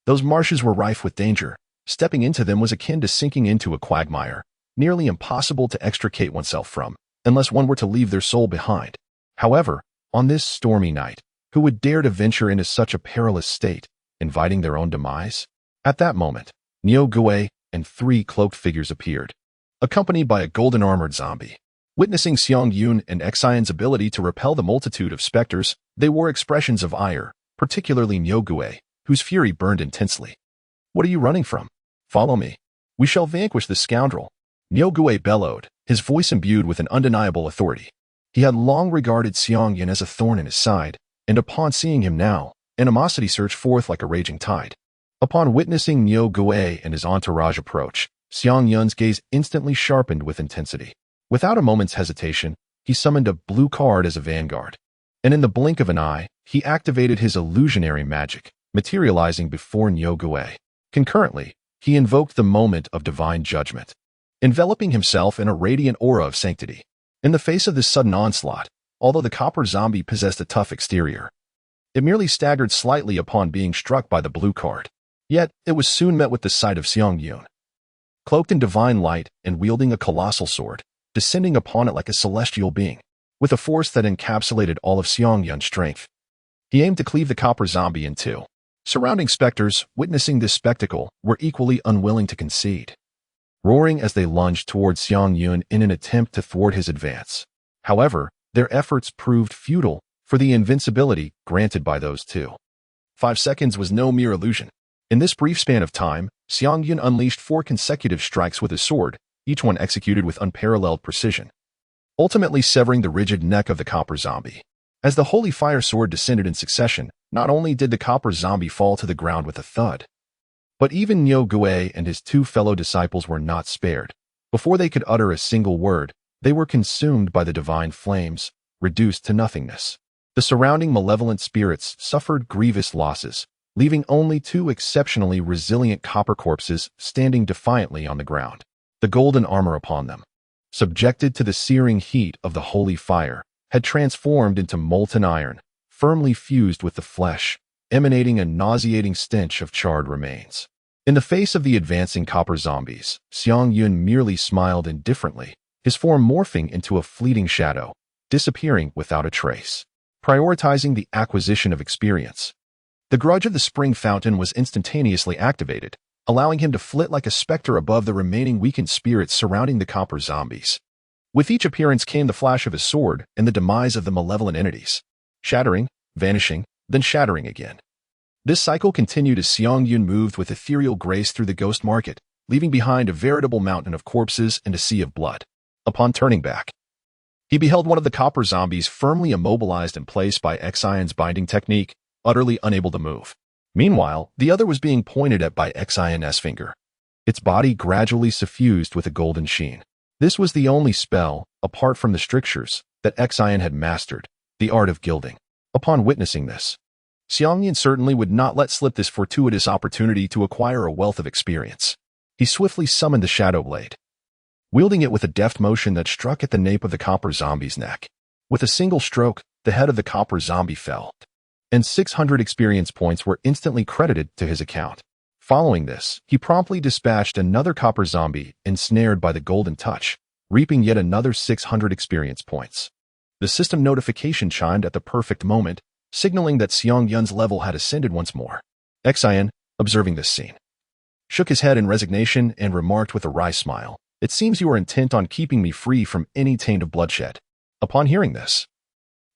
S1: those marshes were rife with danger. Stepping into them was akin to sinking into a quagmire, nearly impossible to extricate oneself from, unless one were to leave their soul behind. However, on this stormy night, who would dare to venture into such a perilous state, inviting their own demise? At that moment, Niu Gui and 3 cloaked figures appeared, accompanied by a golden-armored zombie. Witnessing Xiang Yun and Xian's ability to repel the multitude of specters, they wore expressions of ire, particularly Nyogue, whose fury burned intensely. "What are you running from? Follow me. We shall vanquish this scoundrel," Nyogue bellowed, his voice imbued with an undeniable authority. He had long regarded Xiang Yun as a thorn in his side, and upon seeing him now, animosity surged forth like a raging tide. Upon witnessing Nyogue and his entourage approach, Xiang Yun's gaze instantly sharpened with intensity. Without a moment's hesitation, he summoned a blue card as a vanguard, and in the blink of an eye, he activated his illusionary magic, materializing before Nyogue. Concurrently, he invoked the moment of divine judgment, enveloping himself in a radiant aura of sanctity. In the face of this sudden onslaught, although the copper zombie possessed a tough exterior, it merely staggered slightly upon being struck by the blue card. Yet, it was soon met with the sight of Xiang Yun, cloaked in divine light and wielding a colossal sword, descending upon it like a celestial being, with a force that encapsulated all of Xiang Yun's strength. He aimed to cleave the copper zombie in two. Surrounding specters, witnessing this spectacle, were equally unwilling to concede, roaring as they lunged towards Xiang Yun in an attempt to thwart his advance. However, their efforts proved futile for the invincibility granted by those two. 5 seconds was no mere illusion. In this brief span of time, Xiang Yun unleashed 4 consecutive strikes with his sword, each one executed with unparalleled precision, ultimately severing the rigid neck of the copper zombie. As the holy fire sword descended in succession, not only did the copper zombie fall to the ground with a thud, but even Nyogue and his 2 fellow disciples were not spared. Before they could utter a single word, they were consumed by the divine flames, reduced to nothingness. The surrounding malevolent spirits suffered grievous losses, leaving only 2 exceptionally resilient copper corpses standing defiantly on the ground. The golden armor upon them, subjected to the searing heat of the holy fire, had transformed into molten iron, firmly fused with the flesh, emanating a nauseating stench of charred remains. In the face of the advancing copper zombies, Xiang Yun merely smiled indifferently, his form morphing into a fleeting shadow, disappearing without a trace. Prioritizing the acquisition of experience, the grudge of the spring fountain was instantaneously activated, allowing him to flit like a specter above the remaining weakened spirits surrounding the copper zombies. With each appearance came the flash of his sword and the demise of the malevolent entities, shattering, vanishing, then shattering again. This cycle continued as Xiang Yun moved with ethereal grace through the ghost market, leaving behind a veritable mountain of corpses and a sea of blood. Upon turning back, he beheld one of the copper zombies firmly immobilized in place by Xion's binding technique, utterly unable to move. Meanwhile, the other was being pointed at by Xion's finger, its body gradually suffused with a golden sheen. This was the only spell, apart from the strictures, that Xion had mastered, the art of gilding. Upon witnessing this, Xiang Yun certainly would not let slip this fortuitous opportunity to acquire a wealth of experience. He swiftly summoned the Shadow Blade, wielding it with a deft motion that struck at the nape of the copper zombie's neck. With a single stroke, the head of the copper zombie fell, and 600 experience points were instantly credited to his account. Following this, he promptly dispatched another copper zombie ensnared by the golden touch, reaping yet another 600 experience points. The system notification chimed at the perfect moment, signaling that Xiang Yun's level had ascended once more. Xion, observing this scene, shook his head in resignation and remarked with a wry smile, "It seems you are intent on keeping me free from any taint of bloodshed." Upon hearing this,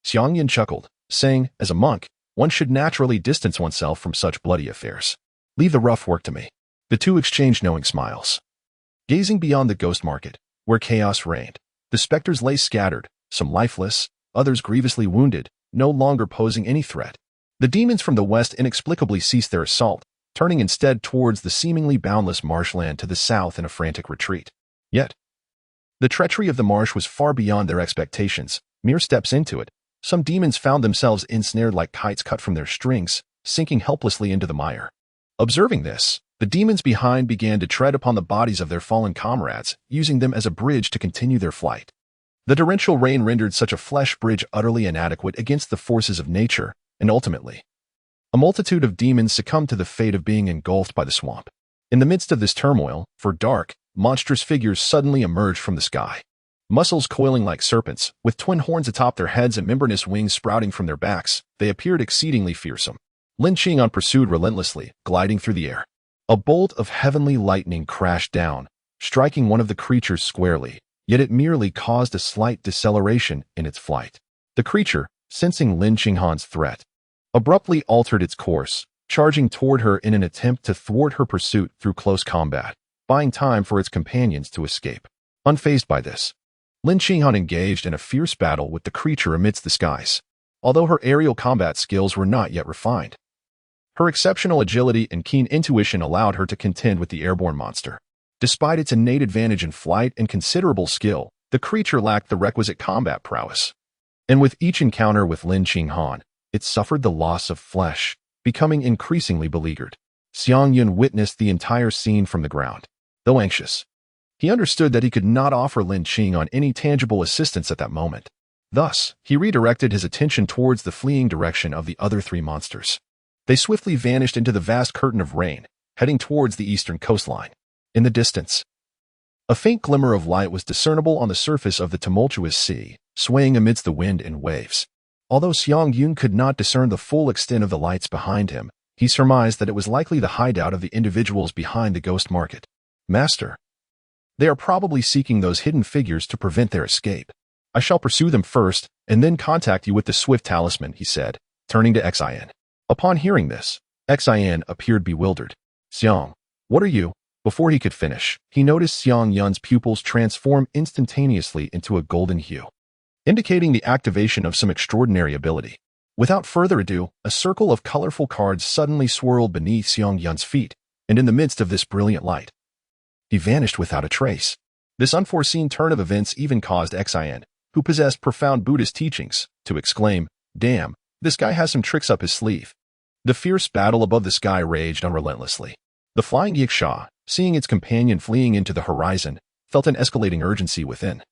S1: Xiang Yun chuckled, saying, "As a monk, one should naturally distance oneself from such bloody affairs. Leave the rough work to me." The two exchanged knowing smiles. Gazing beyond the ghost market, where chaos reigned, the specters lay scattered, some lifeless, others grievously wounded, no longer posing any threat. The demons from the west inexplicably ceased their assault, turning instead towards the seemingly boundless marshland to the south in a frantic retreat. Yet, the treachery of the marsh was far beyond their expectations. Mere steps into it, some demons found themselves ensnared like kites cut from their strings, sinking helplessly into the mire. Observing this, the demons behind began to tread upon the bodies of their fallen comrades, using them as a bridge to continue their flight. The torrential rain rendered such a flesh bridge utterly inadequate against the forces of nature, and ultimately, a multitude of demons succumbed to the fate of being engulfed by the swamp. In the midst of this turmoil, for dark, monstrous figures suddenly emerged from the sky. Muscles coiling like serpents, with twin horns atop their heads and membranous wings sprouting from their backs, they appeared exceedingly fearsome. Lin Qing pursued relentlessly, gliding through the air. A bolt of heavenly lightning crashed down, striking one of the creatures squarely, yet it merely caused a slight deceleration in its flight. The creature, sensing Lin Qing's threat, abruptly altered its course, charging toward her in an attempt to thwart her pursuit through close combat, buying time for its companions to escape. Unfazed by this, Lin Qinghan engaged in a fierce battle with the creature amidst the skies, although her aerial combat skills were not yet refined. Her exceptional agility and keen intuition allowed her to contend with the airborne monster. Despite its innate advantage in flight and considerable skill, the creature lacked the requisite combat prowess. And with each encounter with Lin Qinghan, it suffered the loss of flesh, becoming increasingly beleaguered. Xiang Yun witnessed the entire scene from the ground. Though anxious, he understood that he could not offer Lin Qinghan any tangible assistance at that moment. Thus, he redirected his attention towards the fleeing direction of the other three monsters. They swiftly vanished into the vast curtain of rain, heading towards the eastern coastline. In the distance, a faint glimmer of light was discernible on the surface of the tumultuous sea, swaying amidst the wind and waves. Although Xiang Yun could not discern the full extent of the lights behind him, he surmised that it was likely the hideout of the individuals behind the ghost market. Master, they are probably seeking those hidden figures to prevent their escape. I shall pursue them first, and then contact you with the swift talisman, he said, turning to Xian. Upon hearing this, Xian appeared bewildered. Xiang, what are you? Before he could finish, he noticed Xiang Yun's pupils transform instantaneously into a golden hue, indicating the activation of some extraordinary ability. Without further ado, a circle of colorful cards suddenly swirled beneath Xiang Yun's feet, and in the midst of this brilliant light, he vanished without a trace. This unforeseen turn of events even caused Xian, who possessed profound Buddhist teachings, to exclaim, "Damn, this guy has some tricks up his sleeve." The fierce battle above the sky raged unrelentlessly. The flying Yiksha, seeing its companion fleeing into the horizon, felt an escalating urgency within.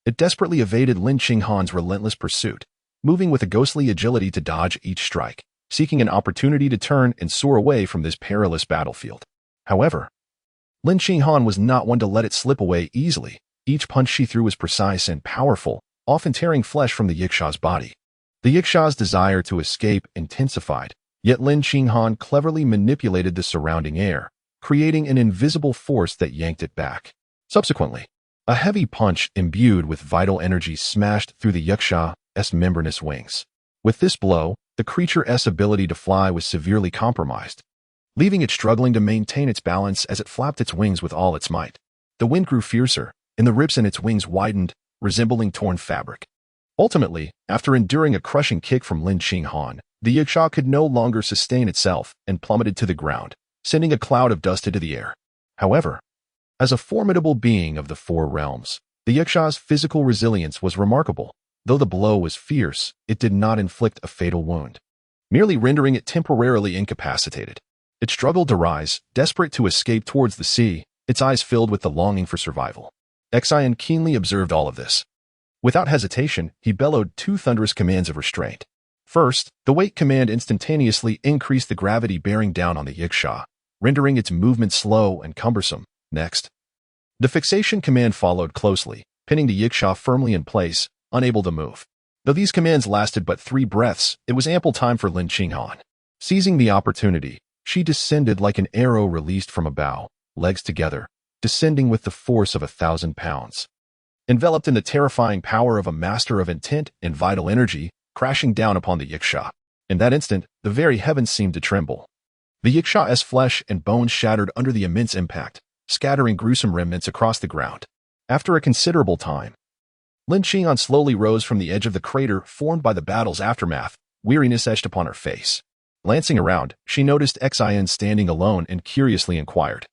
S1: It desperately evaded Lin Qinghan's relentless pursuit, moving with a ghostly agility to dodge each strike, seeking an opportunity to turn and soar away from this perilous battlefield. However, Lin Qinghan was not one to let it slip away easily. Each punch she threw was precise and powerful, often tearing flesh from the Yiksha's body. The Yiksha's desire to escape intensified, yet Lin Qinghan cleverly manipulated the surrounding air, creating an invisible force that yanked it back. Subsequently, a heavy punch imbued with vital energy smashed through the Yiksha's membranous wings. With this blow, the creature's ability to fly was severely compromised, leaving it struggling to maintain its balance as it flapped its wings with all its might. The wind grew fiercer, and the rips in its wings widened, resembling torn fabric. Ultimately, after enduring a crushing kick from Lin Qinghan, the Yiksha could no longer sustain itself and plummeted to the ground, sending a cloud of dust into the air. However, as a formidable being of the four realms, the Yiksha's physical resilience was remarkable. Though the blow was fierce, it did not inflict a fatal wound, merely rendering it temporarily incapacitated. It struggled to rise, desperate to escape towards the sea, its eyes filled with the longing for survival. Xian keenly observed all of this. Without hesitation, he bellowed two thunderous commands of restraint. First, the weight command instantaneously increased the gravity bearing down on the Yiksha, rendering its movement slow and cumbersome. Next, the fixation command followed closely, pinning the Yiksha firmly in place, unable to move. Though these commands lasted but 3 breaths, it was ample time for Lin Qinghan. Seizing the opportunity, she descended like an arrow released from a bow, legs together, descending with the force of 1,000 pounds. Enveloped in the terrifying power of a master of intent and vital energy, crashing down upon the Yiksha. In that instant, the very heavens seemed to tremble. The Yiksha's flesh and bones shattered under the immense impact, scattering gruesome remnants across the ground. After a considerable time, Lin Qinghan slowly rose from the edge of the crater formed by the battle's aftermath, weariness etched upon her face. Glancing around, she noticed Xian standing alone and curiously inquired,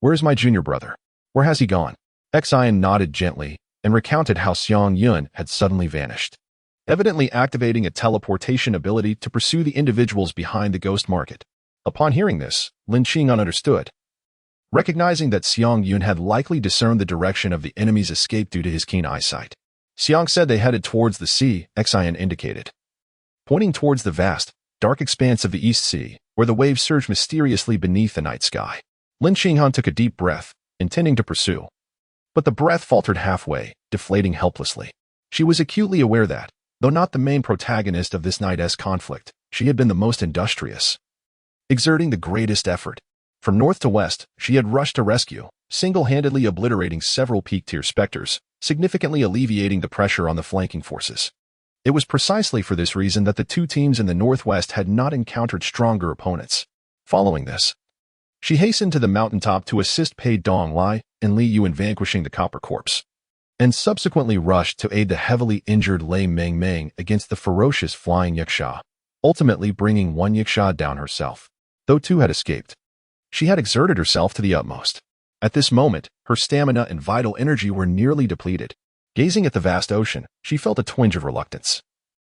S1: "Where is my junior brother? Where has he gone?" Xian nodded gently and recounted how Xiang Yun had suddenly vanished, evidently activating a teleportation ability to pursue the individuals behind the ghost market. Upon hearing this, Lin Qinghan understood. Recognizing that Xiang Yun had likely discerned the direction of the enemy's escape due to his keen eyesight, Xiang said they headed towards the sea, Xian indicated, pointing towards the vast, dark expanse of the East Sea, where the waves surged mysteriously beneath the night sky. Lin Qinghan took a deep breath, intending to pursue. But the breath faltered halfway, deflating helplessly. She was acutely aware that, though not the main protagonist of this night's conflict, she had been the most industrious, exerting the greatest effort. From north to west, she had rushed to rescue, single-handedly obliterating several peak-tier specters, significantly alleviating the pressure on the flanking forces. It was precisely for this reason that the two teams in the northwest had not encountered stronger opponents. Following this, she hastened to the mountaintop to assist Pei Donglai and Li Yu in vanquishing the Copper Corpse, and subsequently rushed to aid the heavily injured Lei Meng against the ferocious flying Yiksha, ultimately bringing one Yiksha down herself, though two had escaped. She had exerted herself to the utmost. At this moment, her stamina and vital energy were nearly depleted. Gazing at the vast ocean, she felt a twinge of reluctance,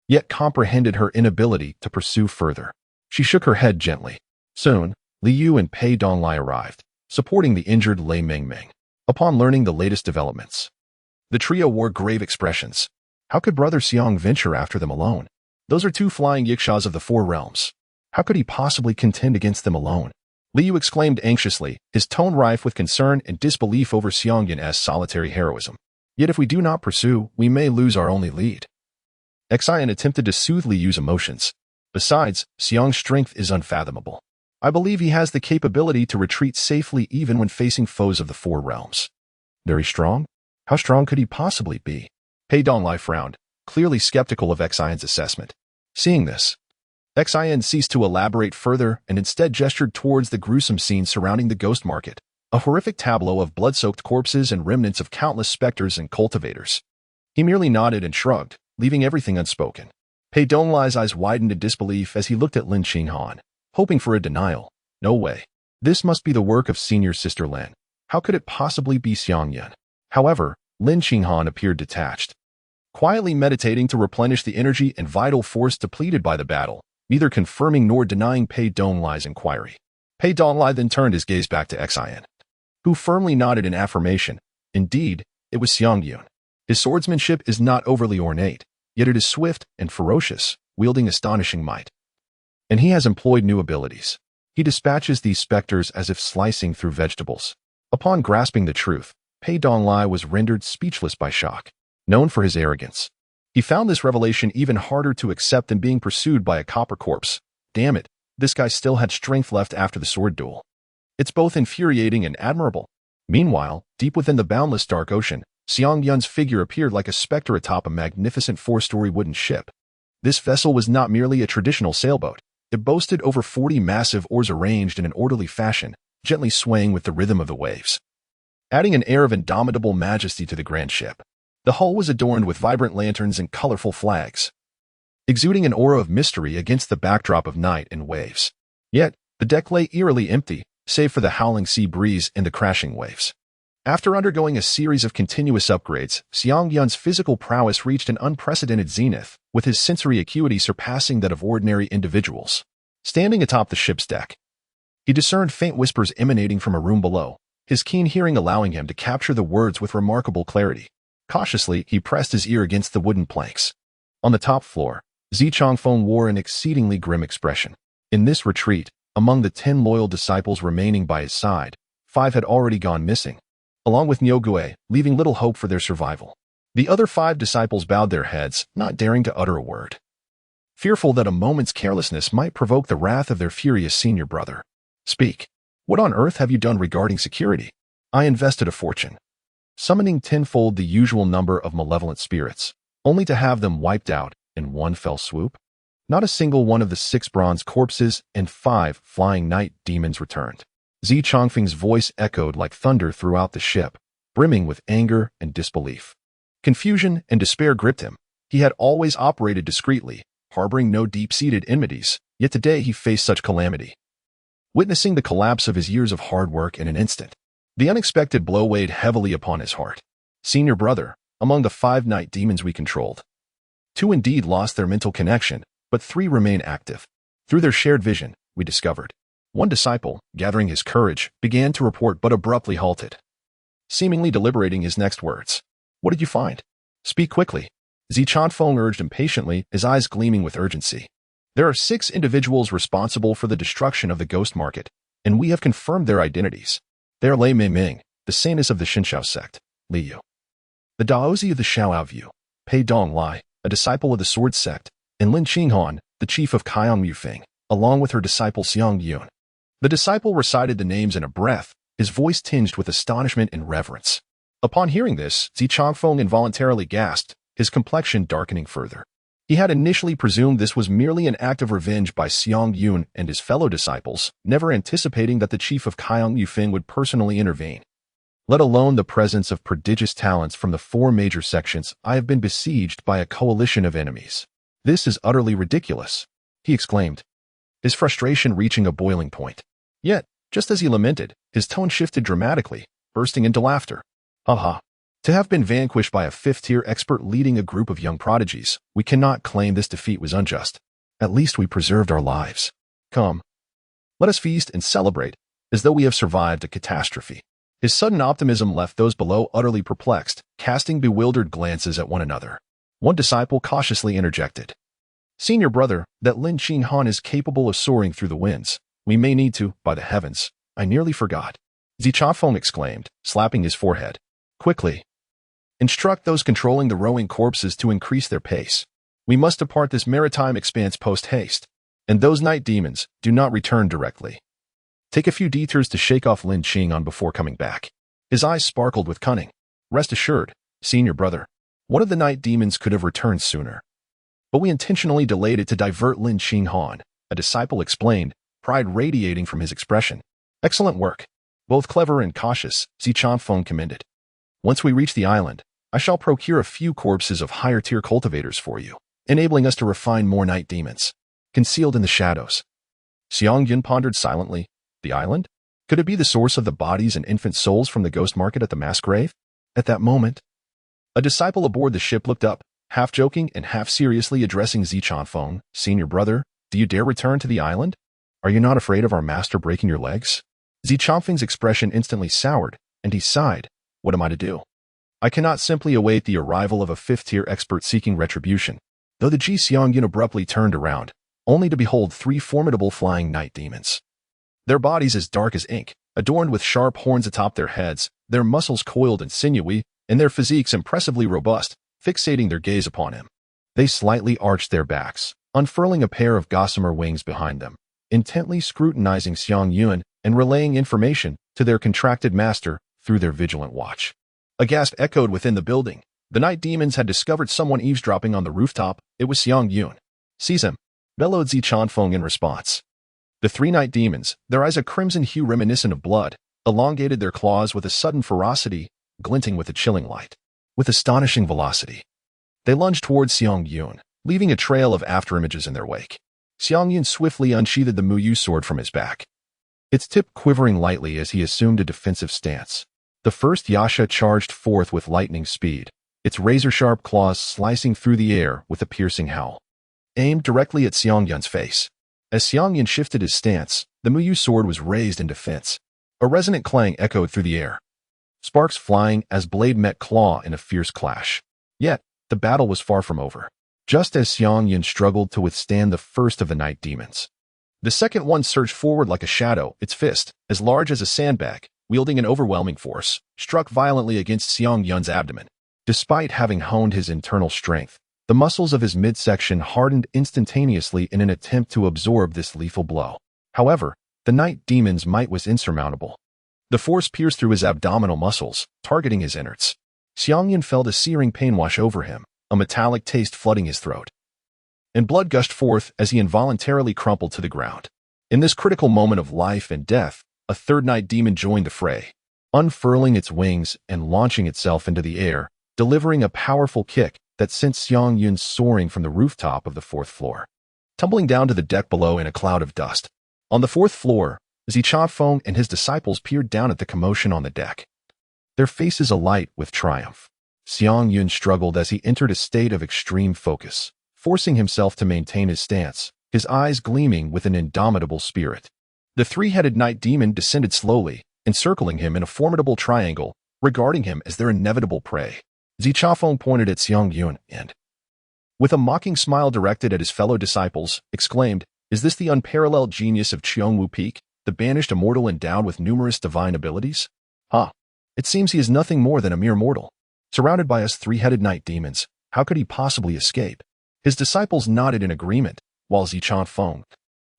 S1: yet comprehended her inability to pursue further. She shook her head gently. Soon, Li Yu and Pei Donglai arrived, supporting the injured Lei Meng. Upon learning the latest developments, the trio wore grave expressions. How could Brother Xiang venture after them alone? Those are two flying Yikshas of the Four Realms. How could he possibly contend against them alone? Li Yu exclaimed anxiously, his tone rife with concern and disbelief over Xiang Yun's solitary heroism. Yet if we do not pursue, we may lose our only lead. Xian attempted to soothe Li Yu's emotions. Besides, Xiang's strength is unfathomable. I believe he has the capability to retreat safely even when facing foes of the Four Realms. Very strong? How strong could he possibly be? Pei Donglai frowned, clearly skeptical of Xian's assessment. Seeing this, Xian ceased to elaborate further and instead gestured towards the gruesome scene surrounding the ghost market, a horrific tableau of blood-soaked corpses and remnants of countless specters and cultivators. He merely nodded and shrugged, leaving everything unspoken. Pei Donglai's eyes widened in disbelief as he looked at Lin Qinghan, hoping for a denial. No way. This must be the work of senior sister Lin. How could it possibly be Xiang Yun? However, Lin Qinghan appeared detached, quietly meditating to replenish the energy and vital force depleted by the battle, neither confirming nor denying Pei Donglai's inquiry. Pei Donglai then turned his gaze back to Xian, who firmly nodded in affirmation. Indeed, it was Xiang Yun. His swordsmanship is not overly ornate, yet it is swift and ferocious, wielding astonishing might. And he has employed new abilities. He dispatches these specters as if slicing through vegetables. Upon grasping the truth, Pei Donglai was rendered speechless by shock. Known for his arrogance, he found this revelation even harder to accept than being pursued by a copper corpse. Damn it, this guy still had strength left after the sword duel. It's both infuriating and admirable. Meanwhile, deep within the boundless dark ocean, Xiang Yun's figure appeared like a specter atop a magnificent four-story wooden ship. This vessel was not merely a traditional sailboat. It boasted over 40 massive oars arranged in an orderly fashion, gently swaying with the rhythm of the waves, adding an air of indomitable majesty to the grand ship. The hull was adorned with vibrant lanterns and colorful flags, exuding an aura of mystery against the backdrop of night and waves. Yet, the deck lay eerily empty, save for the howling sea breeze and the crashing waves. After undergoing a series of continuous upgrades, Xiang Yun's physical prowess reached an unprecedented zenith, with his sensory acuity surpassing that of ordinary individuals. Standing atop the ship's deck, he discerned faint whispers emanating from a room below, his keen hearing allowing him to capture the words with remarkable clarity. Cautiously, he pressed his ear against the wooden planks. On the top floor, Zi Changfeng wore an exceedingly grim expression. In this retreat, among the 10 loyal disciples remaining by his side, 5 had already gone missing, along with Niu Gui, leaving little hope for their survival. The other 5 disciples bowed their heads, not daring to utter a word, fearful that a moment's carelessness might provoke the wrath of their furious senior brother. Speak. What on earth have you done regarding security? I invested a fortune, summoning tenfold the usual number of malevolent spirits, only to have them wiped out in one fell swoop. Not a single one of the 6 bronze corpses and 5 flying night demons returned. Zi Changfeng's voice echoed like thunder throughout the ship, brimming with anger and disbelief. Confusion and despair gripped him. He had always operated discreetly, harboring no deep-seated enmities, yet today he faced such calamity, witnessing the collapse of his years of hard work in an instant. The unexpected blow weighed heavily upon his heart. Senior brother, among the 5 night demons we controlled, 2 indeed lost their mental connection, but 3 remain active. Through their shared vision, we discovered. One disciple, gathering his courage, began to report but abruptly halted, seemingly deliberating his next words. What did you find? Speak quickly. Zi Changfeng urged impatiently, his eyes gleaming with urgency. There are 6 individuals responsible for the destruction of the ghost market, and we have confirmed their identities. They are Lei Meng, the saintess of the Xinshao sect, Li Yu, the Daozi of the Xiaoao view, Pei Donglai, a disciple of the sword sect, and Lin Qinghan, the chief of Kiang Yufeng, along with her disciple Xiang Yun. The disciple recited the names in a breath, his voice tinged with astonishment and reverence. Upon hearing this, Zi Changfeng involuntarily gasped, his complexion darkening further. He had initially presumed this was merely an act of revenge by Xiang Yun and his fellow disciples, never anticipating that the chief of Qiang Yufeng would personally intervene. Let alone the presence of prodigious talents from the 4 major sections, I have been besieged by a coalition of enemies. This is utterly ridiculous, he exclaimed, his frustration reaching a boiling point. Yet, just as he lamented, his tone shifted dramatically, bursting into laughter. Ha! To have been vanquished by a 5th-tier expert leading a group of young prodigies, we cannot claim this defeat was unjust. At least we preserved our lives. Come, let us feast and celebrate, as though we have survived a catastrophe. His sudden optimism left those below utterly perplexed, casting bewildered glances at one another. One disciple cautiously interjected. Senior brother, that Lin Qinghan is capable of soaring through the winds. We may need to, by the heavens. I nearly forgot. Zichafeng exclaimed, slapping his forehead. Quickly, instruct those controlling the rowing corpses to increase their pace. We must depart this maritime expanse post-haste. And those night demons, do not return directly. Take a few detours to shake off Lin Qinghan before coming back. His eyes sparkled with cunning. Rest assured, senior brother, one of the night demons could have returned sooner. But we intentionally delayed it to divert Lin Qinghan, a disciple explained, pride radiating from his expression. Excellent work. Both clever and cautious, Zichafeng commended. Once we reach the island, I shall procure a few corpses of higher-tier cultivators for you, enabling us to refine more night demons, concealed in the shadows. Xiang Yun pondered silently. The island? Could it be the source of the bodies and infant souls from the ghost market at the mass grave? At that moment, a disciple aboard the ship looked up, half joking and half seriously addressing Zichafeng. Senior brother, do you dare return to the island? Are you not afraid of our master breaking your legs? Zichafeng's expression instantly soured, and he sighed. What am I to do? I cannot simply await the arrival of a 5th-tier expert seeking retribution. Though the Xiang Yun abruptly turned around, only to behold 3 formidable flying night demons. Their bodies as dark as ink, adorned with sharp horns atop their heads, their muscles coiled and sinewy, and their physiques impressively robust, fixating their gaze upon him. They slightly arched their backs, unfurling a pair of gossamer wings behind them, intently scrutinizing Xiang Yun and relaying information to their contracted master through their vigilant watch. A gasp echoed within the building. The night demons had discovered someone eavesdropping on the rooftop. It was Xiang Yun. Seize him, bellowed Zichafeng in response. The 3 night demons, their eyes a crimson hue reminiscent of blood, elongated their claws with a sudden ferocity, glinting with a chilling light. With astonishing velocity, they lunged towards Xiang Yun, leaving a trail of afterimages in their wake. Xiang Yun swiftly unsheathed the Muyu sword from his back, its tip quivering lightly as he assumed a defensive stance. The first Yasha charged forth with lightning speed, its razor-sharp claws slicing through the air with a piercing howl, aimed directly at Xiang Yun's face. As Xiang Yun shifted his stance, the Muyu sword was raised in defense. A resonant clang echoed through the air, sparks flying as blade met claw in a fierce clash. Yet, the battle was far from over. Just as Xiang Yun struggled to withstand the first of the night demons, the second one surged forward like a shadow, its fist, as large as a sandbag, wielding an overwhelming force, struck violently against Xiang Yun's abdomen. Despite having honed his internal strength, the muscles of his midsection hardened instantaneously in an attempt to absorb this lethal blow. However, the night demon's might was insurmountable. The force pierced through his abdominal muscles, targeting his innards. Xiang Yun felt a searing pain wash over him, a metallic taste flooding his throat, and blood gushed forth as he involuntarily crumpled to the ground. In this critical moment of life and death, a 3rd night demon joined the fray, unfurling its wings and launching itself into the air, delivering a powerful kick that sent Xiang Yun soaring from the rooftop of the 4th floor, tumbling down to the deck below in a cloud of dust. On the 4th floor, Zichafeng and his disciples peered down at the commotion on the deck, their faces alight with triumph. Xiang Yun struggled as he entered a state of extreme focus, forcing himself to maintain his stance, his eyes gleaming with an indomitable spirit. The 3-headed night demon descended slowly, encircling him in a formidable triangle, regarding him as their inevitable prey. Zichafeng pointed at Xiang Yun and, with a mocking smile directed at his fellow disciples, exclaimed, "Is this the unparalleled genius of Qiongwu Peak, the banished immortal endowed with numerous divine abilities? Ha! It seems he is nothing more than a mere mortal. Surrounded by us 3-headed night demons, how could he possibly escape?" His disciples nodded in agreement, while Zichafeng,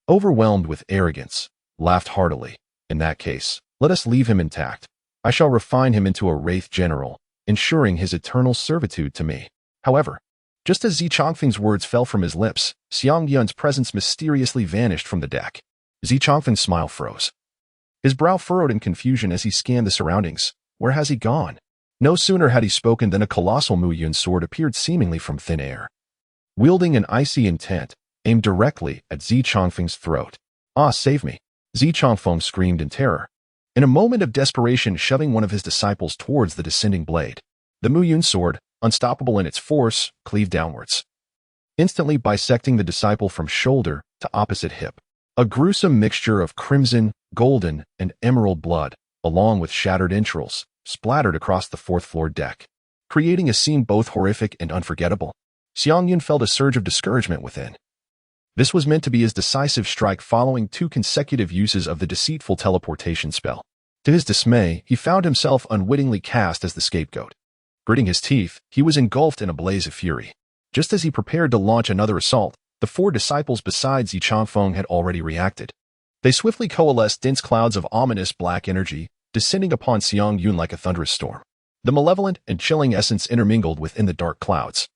S1: overwhelmed with arrogance, laughed heartily. "In that case, let us leave him intact. I shall refine him into a wraith general, ensuring his eternal servitude to me." However, Just as Zi Chongfeng's words fell from his lips, Xiang Yun's presence mysteriously vanished from the deck. Zi Chongfeng's smile froze. His brow furrowed in confusion as he scanned the surroundings. Where has he gone? No sooner had he spoken than a colossal Mu Yun sword appeared seemingly from thin air. Wielding an icy intent, aimed directly at Zi Chongfeng's throat. Ah, save me! Zi Chongfeng screamed in terror. In a moment of desperation, shoving one of his disciples towards the descending blade. The Mu Yun sword, unstoppable in its force, cleaved downwards, instantly bisecting the disciple from shoulder to opposite hip. A gruesome mixture of crimson, golden, and emerald blood, along with shattered entrails, splattered across the fourth-floor deck, creating a scene both horrific and unforgettable. Xiang Yun felt a surge of discouragement within. This was meant to be his decisive strike following 2 consecutive uses of the deceitful teleportation spell. To his dismay, he found himself unwittingly cast as the scapegoat. Gritting his teeth, he was engulfed in a blaze of fury. Just as he prepared to launch another assault, the 4 disciples besides Zi Chongfeng had already reacted. They swiftly coalesced dense clouds of ominous black energy, descending upon Xiang Yun like a thunderous storm. The malevolent and chilling essence intermingled within the dark clouds,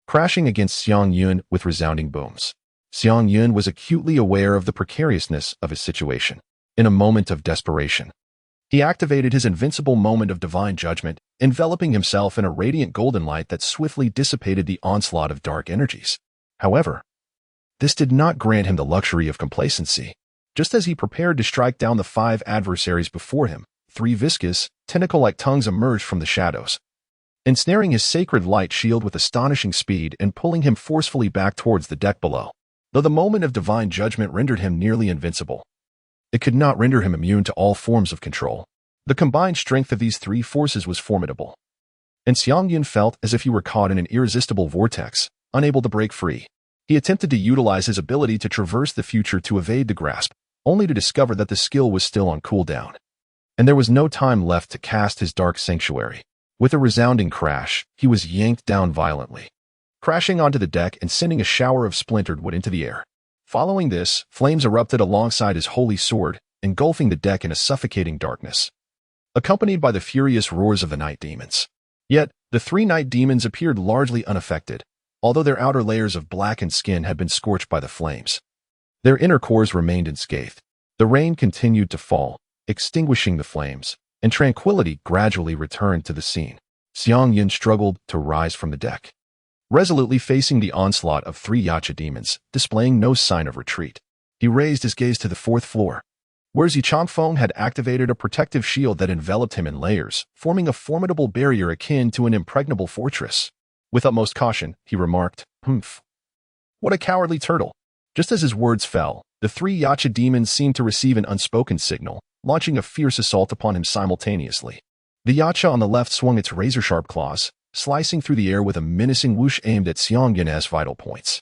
S1: crashing against Xiang Yun with resounding booms. Xiang Yun was acutely aware of the precariousness of his situation. In a moment of desperation, he activated his invincible moment of divine judgment, enveloping himself in a radiant golden light that swiftly dissipated the onslaught of dark energies. However, this did not grant him the luxury of complacency. Just as he prepared to strike down the 5 adversaries before him, 3 viscous, tentacle-like tongues emerged from the shadows, ensnaring his sacred light shield with astonishing speed and pulling him forcefully back towards the deck below. Though the moment of divine judgment rendered him nearly invincible, it could not render him immune to all forms of control. The combined strength of these 3 forces was formidable, and Xiang Yun felt as if he were caught in an irresistible vortex, unable to break free. He attempted to utilize his ability to traverse the future to evade the grasp, only to discover that the skill was still on cooldown, and there was no time left to cast his dark sanctuary. With a resounding crash, he was yanked down violently, crashing onto the deck and sending a shower of splintered wood into the air. Following this, flames erupted alongside his holy sword, engulfing the deck in a suffocating darkness, accompanied by the furious roars of the night demons. Yet, the 3 night demons appeared largely unaffected, although their outer layers of blackened skin had been scorched by the flames. Their inner cores remained unscathed. The rain continued to fall, extinguishing the flames, and tranquility gradually returned to the scene. Xiang Yun struggled to rise from the deck, resolutely facing the onslaught of 3 Yacha demons, displaying no sign of retreat. He raised his gaze to the 4th floor, where Zi Chongfeng had activated a protective shield that enveloped him in layers, forming a formidable barrier akin to an impregnable fortress. With utmost caution, he remarked, "Humph. What a cowardly turtle." Just as his words fell, the 3 Yacha demons seemed to receive an unspoken signal, launching a fierce assault upon him simultaneously. The Yacha on the left swung its razor-sharp claws, slicing through the air with a menacing whoosh aimed at Xiang Yun's vital points.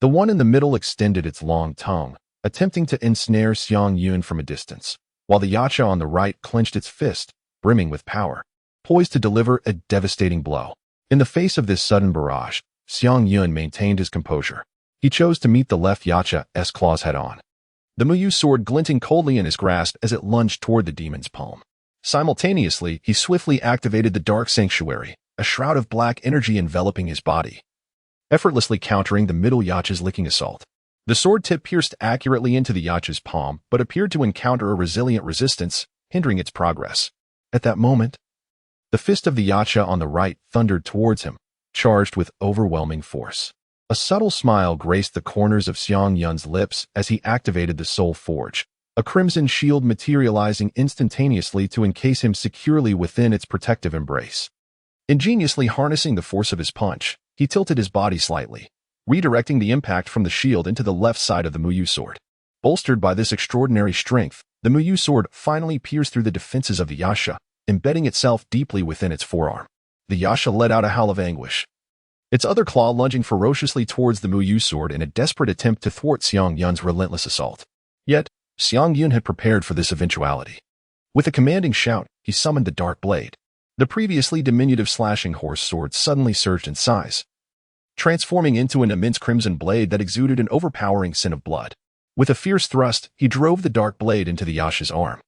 S1: The one in the middle extended its long tongue, attempting to ensnare Xiang Yun from a distance, while the Yacha on the right clenched its fist, brimming with power, poised to deliver a devastating blow. In the face of this sudden barrage, Xiang Yun maintained his composure. He chose to meet the left Yacha's claws head-on, the Mu Yu sword glinting coldly in his grasp as it lunged toward the demon's palm. Simultaneously, he swiftly activated the Dark Sanctuary, a shroud of black energy enveloping his body, effortlessly countering the middle Yacha's licking assault. The sword tip pierced accurately into the Yacha's palm, but appeared to encounter a resilient resistance, hindering its progress. At that moment, the fist of the Yacha on the right thundered towards him, charged with overwhelming force. A subtle smile graced the corners of Xiang Yun's lips as he activated the Soul Forge, a crimson shield materializing instantaneously to encase him securely within its protective embrace. Ingeniously harnessing the force of his punch, he tilted his body slightly, redirecting the impact from the shield into the left side of the Mu Yu sword. Bolstered by this extraordinary strength, the Mu Yu sword finally pierced through the defenses of the Yacha, embedding itself deeply within its forearm. The Yacha let out a howl of anguish, its other claw lunging ferociously towards the Mu Yu sword in a desperate attempt to thwart Xiang Yun's relentless assault. Yet, Xiang Yun had prepared for this eventuality. With a commanding shout, he summoned the Dark Blade. The previously diminutive slashing horse sword suddenly surged in size, transforming into an immense crimson blade that exuded an overpowering scent of blood. With a fierce thrust, he drove the Dark Blade into the Yacha's arm,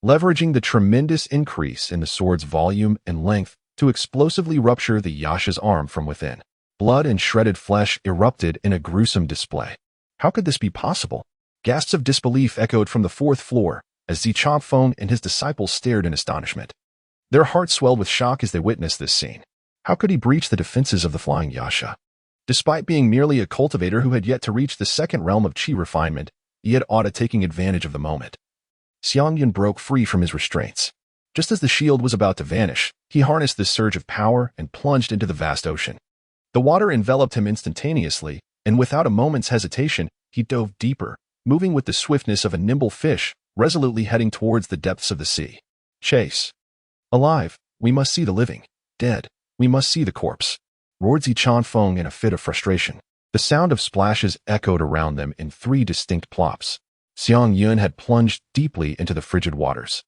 S1: leveraging the tremendous increase in the sword's volume and length to explosively rupture the Yacha's arm from within. Blood and shredded flesh erupted in a gruesome display. How could this be possible? Gasps of disbelief echoed from the fourth floor as Xiang and his disciples stared in astonishment. Their hearts swelled with shock as they witnessed this scene. How could he breach the defenses of the flying Yasha? Despite being merely a cultivator who had yet to reach the second realm of chi refinement, he had ought taking advantage of the moment. Xiang Yun broke free from his restraints. Just as the shield was about to vanish, he harnessed this surge of power and plunged into the vast ocean. The water enveloped him instantaneously, and without a moment's hesitation, he dove deeper, moving with the swiftness of a nimble fish, resolutely heading towards the depths of the sea. Chase. Alive, we must see the living. Dead, we must see the corpse. Roared Xiang in a fit of frustration. The sound of splashes echoed around them in 3 distinct plops. Xiang Yun had plunged deeply into the frigid waters.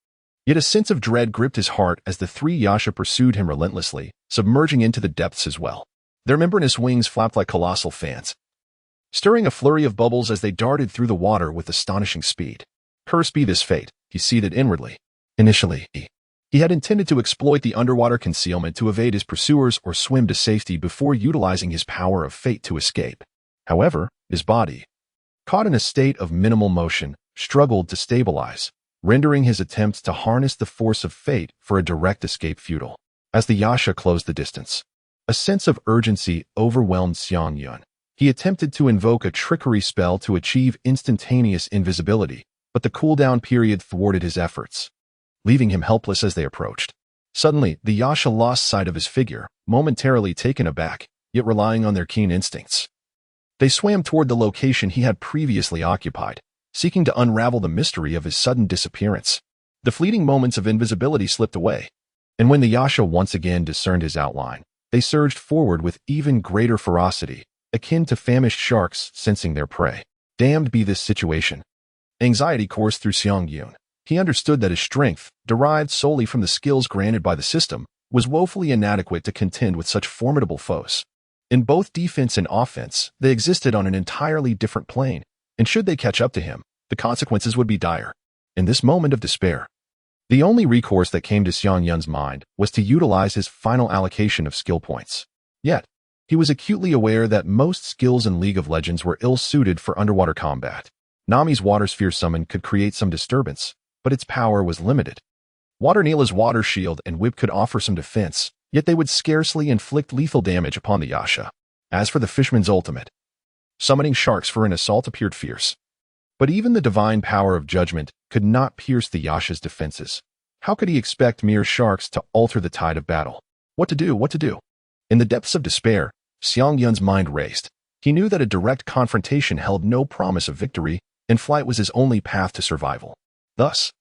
S1: Yet a sense of dread gripped his heart as the 3 Yasha pursued him relentlessly, submerging into the depths as well. Their membranous wings flapped like colossal fans, stirring a flurry of bubbles as they darted through the water with astonishing speed. Cursed be this fate, he seethed inwardly. Initially, he had intended to exploit the underwater concealment to evade his pursuers or swim to safety before utilizing his power of fate to escape. However, his body, caught in a state of minimal motion, struggled to stabilize, rendering his attempts to harness the force of fate for a direct escape futile. As the Yasha closed the distance, a sense of urgency overwhelmed Xiang Yun. He attempted to invoke a trickery spell to achieve instantaneous invisibility, but the cooldown period thwarted his efforts, leaving him helpless as they approached. Suddenly, the Yasha lost sight of his figure, momentarily taken aback, yet relying on their keen instincts. They swam toward the location he had previously occupied, seeking to unravel the mystery of his sudden disappearance. The fleeting moments of invisibility slipped away, and when the Yasha once again discerned his outline, they surged forward with even greater ferocity, akin to famished sharks sensing their prey. Damned be this situation. Anxiety coursed through Xiang Yun. He understood that his strength, derived solely from the skills granted by the system, was woefully inadequate to contend with such formidable foes. In both defense and offense, they existed on an entirely different plane, and should they catch up to him, the consequences would be dire. In this moment of despair, the only recourse that came to Xiang Yun's mind was to utilize his final allocation of skill points. Yet, he was acutely aware that most skills in League of Legends were ill-suited for underwater combat. Nami's Water Sphere summon could create some disturbance, but its power was limited. Water Neela's Water Shield and Whip could offer some defense, yet they would scarcely inflict lethal damage upon the Yasha. As for the Fishman's ultimate, summoning sharks for an assault appeared fierce. But even the divine power of judgment could not pierce the Yasha's defenses. How could he expect mere sharks to alter the tide of battle? What to do? What to do? In the depths of despair, Xiang Yun's mind raced. He knew that a direct confrontation held no promise of victory, and flight was his only path to survival. Thus,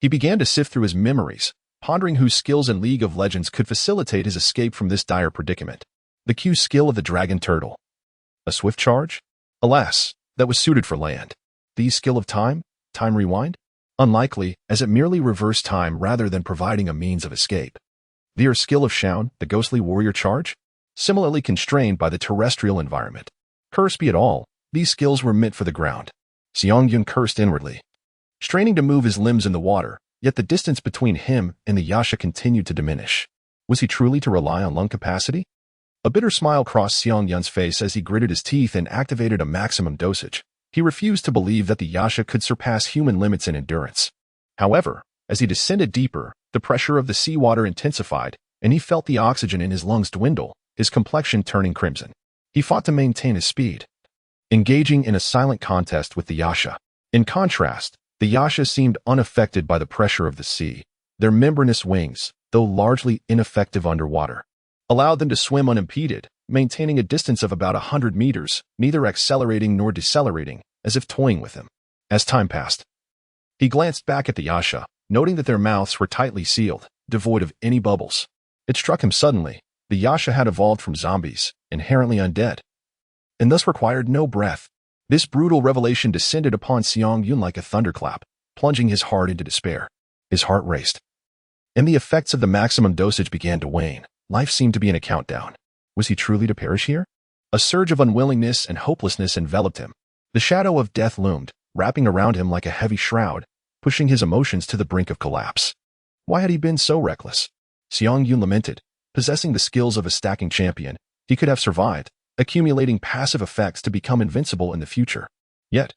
S1: he began to sift through his memories, pondering whose skills in League of Legends could facilitate his escape from this dire predicament. The Q skill of the Dragon Turtle. A swift charge? Alas, that was suited for land. The skill of time? Time rewind? Unlikely, as it merely reversed time rather than providing a means of escape. The skill of Xiang, the ghostly warrior charge? Similarly constrained by the terrestrial environment. Cursed be it all, these skills were meant for the ground. Xiang Yun cursed inwardly, straining to move his limbs in the water, yet the distance between him and the Yasha continued to diminish. Was he truly to rely on lung capacity? A bitter smile crossed Xiang Yun's face as he gritted his teeth and activated a maximum dosage. He refused to believe that the Yasha could surpass human limits in endurance. However, as he descended deeper, the pressure of the seawater intensified, and he felt the oxygen in his lungs dwindle, his complexion turning crimson. He fought to maintain his speed, engaging in a silent contest with the Yasha. In contrast, the Yasha seemed unaffected by the pressure of the sea. Their membranous wings, though largely ineffective underwater, allowed them to swim unimpeded, maintaining a distance of about 100 meters, neither accelerating nor decelerating, as if toying with him. As time passed, he glanced back at the Yasha, noting that their mouths were tightly sealed, devoid of any bubbles. It struck him suddenly. The Yasha had evolved from zombies, inherently undead, and thus required no breath. This brutal revelation descended upon Xiang Yun like a thunderclap, plunging his heart into despair. His heart raced, and the effects of the maximum dosage began to wane. Life seemed to be in a countdown. Was he truly to perish here? A surge of unwillingness and hopelessness enveloped him. The shadow of death loomed, wrapping around him like a heavy shroud, pushing his emotions to the brink of collapse. Why had he been so reckless? Xiang Yun lamented. Possessing the skills of a stacking champion, he could have survived, accumulating passive effects to become invincible in the future. Yet,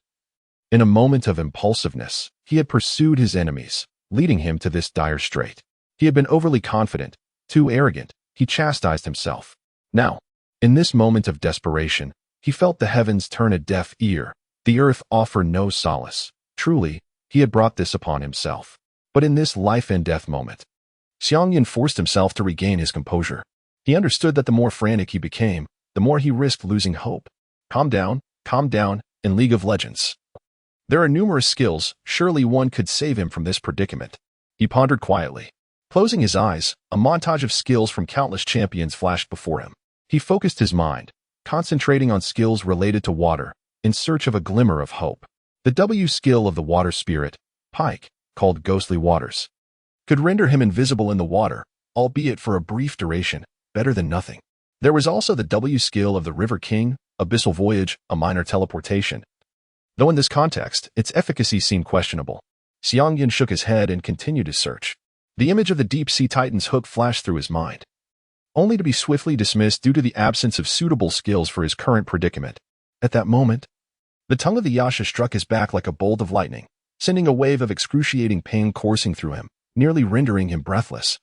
S1: in a moment of impulsiveness, he had pursued his enemies, leading him to this dire strait. He had been overly confident, too arrogant. He chastised himself. Now, in this moment of desperation, he felt the heavens turn a deaf ear, the earth offer no solace. Truly, he had brought this upon himself. But in this life-and-death moment, Xiang Yun forced himself to regain his composure. He understood that the more frantic he became, the more he risked losing hope. Calm down, in League of Legends. There are numerous skills, surely one could save him from this predicament. He pondered quietly. Closing his eyes, a montage of skills from countless champions flashed before him. He focused his mind, concentrating on skills related to water, in search of a glimmer of hope. The W skill of the water spirit, Pike, called Ghostly Waters, could render him invisible in the water, albeit for a brief duration, better than nothing. There was also the W skill of the River King, Abyssal Voyage, a minor teleportation. Though in this context, its efficacy seemed questionable. Xiang Yun shook his head and continued his search. The image of the deep-sea titan's hook flashed through his mind, only to be swiftly dismissed due to the absence of suitable skills for his current predicament. At that moment, the tongue of the Yasha struck his back like a bolt of lightning, sending a wave of excruciating pain coursing through him, nearly rendering him breathless.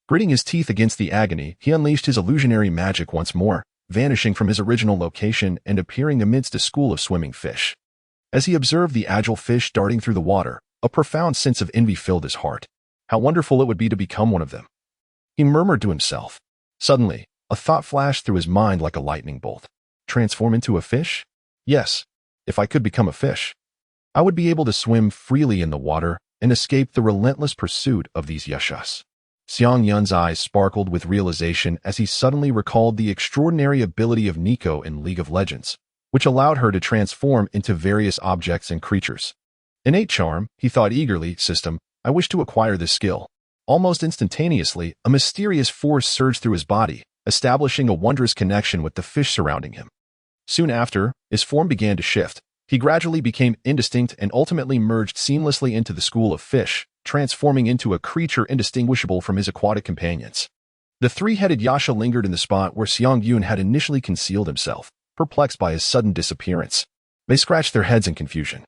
S1: Gritting his teeth against the agony, he unleashed his illusionary magic once more, vanishing from his original location and appearing amidst a school of swimming fish. As he observed the agile fish darting through the water, a profound sense of envy filled his heart. How wonderful it would be to become one of them. He murmured to himself. Suddenly, a thought flashed through his mind like a lightning bolt. Transform into a fish? Yes, if I could become a fish, I would be able to swim freely in the water and escape the relentless pursuit of these Yashas. Xiang Yun's eyes sparkled with realization as he suddenly recalled the extraordinary ability of Nico in League of Legends, which allowed her to transform into various objects and creatures. Innate charm, he thought eagerly, system, I wish to acquire this skill. Almost instantaneously, a mysterious force surged through his body, establishing a wondrous connection with the fish surrounding him. Soon after, his form began to shift. He gradually became indistinct and ultimately merged seamlessly into the school of fish, transforming into a creature indistinguishable from his aquatic companions. The three-headed Yasha lingered in the spot where Xiang Yun had initially concealed himself, perplexed by his sudden disappearance. They scratched their heads in confusion,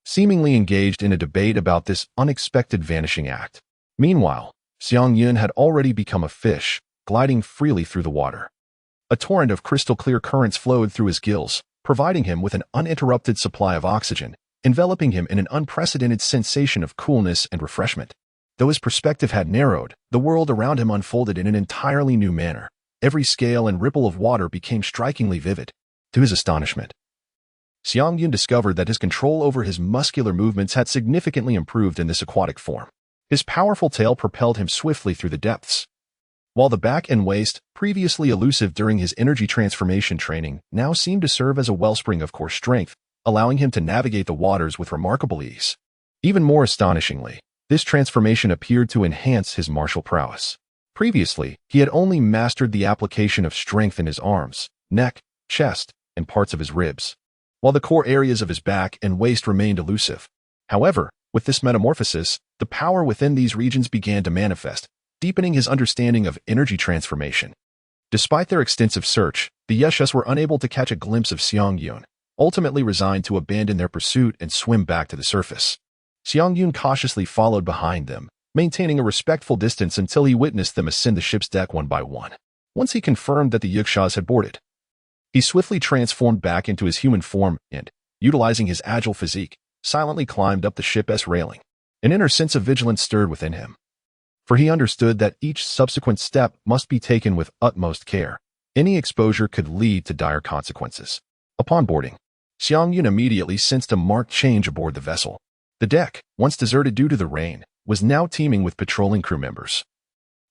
S1: seemingly engaged in a debate about this unexpected vanishing act. Meanwhile, Xiang Yun had already become a fish, gliding freely through the water. A torrent of crystal-clear currents flowed through his gills, providing him with an uninterrupted supply of oxygen, enveloping him in an unprecedented sensation of coolness and refreshment. Though his perspective had narrowed, the world around him unfolded in an entirely new manner. Every scale and ripple of water became strikingly vivid. To his astonishment, Xiang Yun discovered that his control over his muscular movements had significantly improved in this aquatic form. His powerful tail propelled him swiftly through the depths, while the back and waist, previously elusive during his energy transformation training, now seemed to serve as a wellspring of core strength, allowing him to navigate the waters with remarkable ease. Even more astonishingly, this transformation appeared to enhance his martial prowess. Previously, he had only mastered the application of strength in his arms, neck, chest, and parts of his ribs, while the core areas of his back and waist remained elusive. However, with this metamorphosis, the power within these regions began to manifest, deepening his understanding of energy transformation. Despite their extensive search, the Yeshus were unable to catch a glimpse of Xiang Yun, ultimately resigned to abandon their pursuit and swim back to the surface. Xiang Yun cautiously followed behind them, maintaining a respectful distance until he witnessed them ascend the ship's deck one by one. Once he confirmed that the Yukshas had boarded, he swiftly transformed back into his human form and, utilizing his agile physique, silently climbed up the ship's railing. An inner sense of vigilance stirred within him, for he understood that each subsequent step must be taken with utmost care. Any exposure could lead to dire consequences. Upon boarding, Xiang Yun immediately sensed a marked change aboard the vessel. The deck, once deserted due to the rain, was now teeming with patrolling crew members,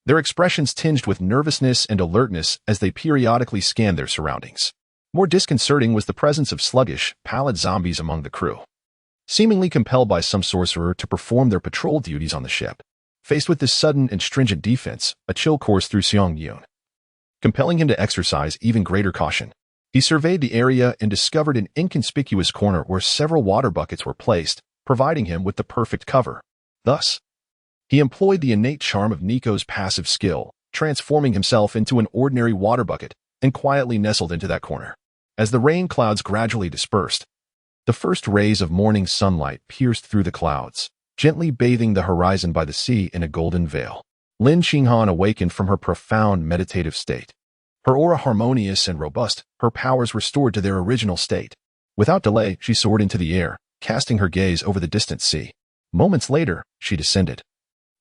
S1: their expressions tinged with nervousness and alertness as they periodically scanned their surroundings. More disconcerting was the presence of sluggish, pallid zombies among the crew, seemingly compelled by some sorcerer to perform their patrol duties on the ship. Faced with this sudden and stringent defense, a chill coursed through Xiang Yun, compelling him to exercise even greater caution. He surveyed the area and discovered an inconspicuous corner where several water buckets were placed, providing him with the perfect cover. Thus, he employed the innate charm of Nico's passive skill, transforming himself into an ordinary water bucket, and quietly nestled into that corner. As the rain clouds gradually dispersed, the first rays of morning sunlight pierced through the clouds, gently bathing the horizon by the sea in a golden veil. Lin Qinghan awakened from her profound meditative state. Her aura harmonious and robust, her powers restored to their original state. Without delay, she soared into the air, casting her gaze over the distant sea. Moments later, she descended.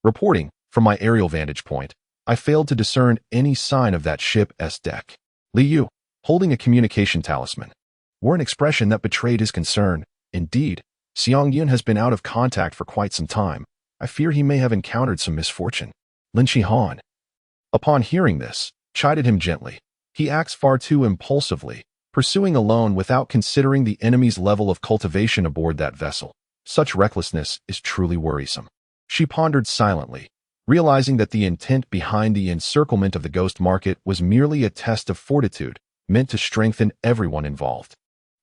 S1: Reporting, from my aerial vantage point, I failed to discern any sign of that ship's deck. Li Yu, holding a communication talisman, wore an expression that betrayed his concern. Indeed, Xiang Yun has been out of contact for quite some time. I fear he may have encountered some misfortune. Lin Qinghan, upon hearing this, chided him gently. He acts far too impulsively, pursuing alone without considering the enemy's level of cultivation aboard that vessel. Such recklessness is truly worrisome. She pondered silently, realizing that the intent behind the encirclement of the ghost market was merely a test of fortitude, meant to strengthen everyone involved.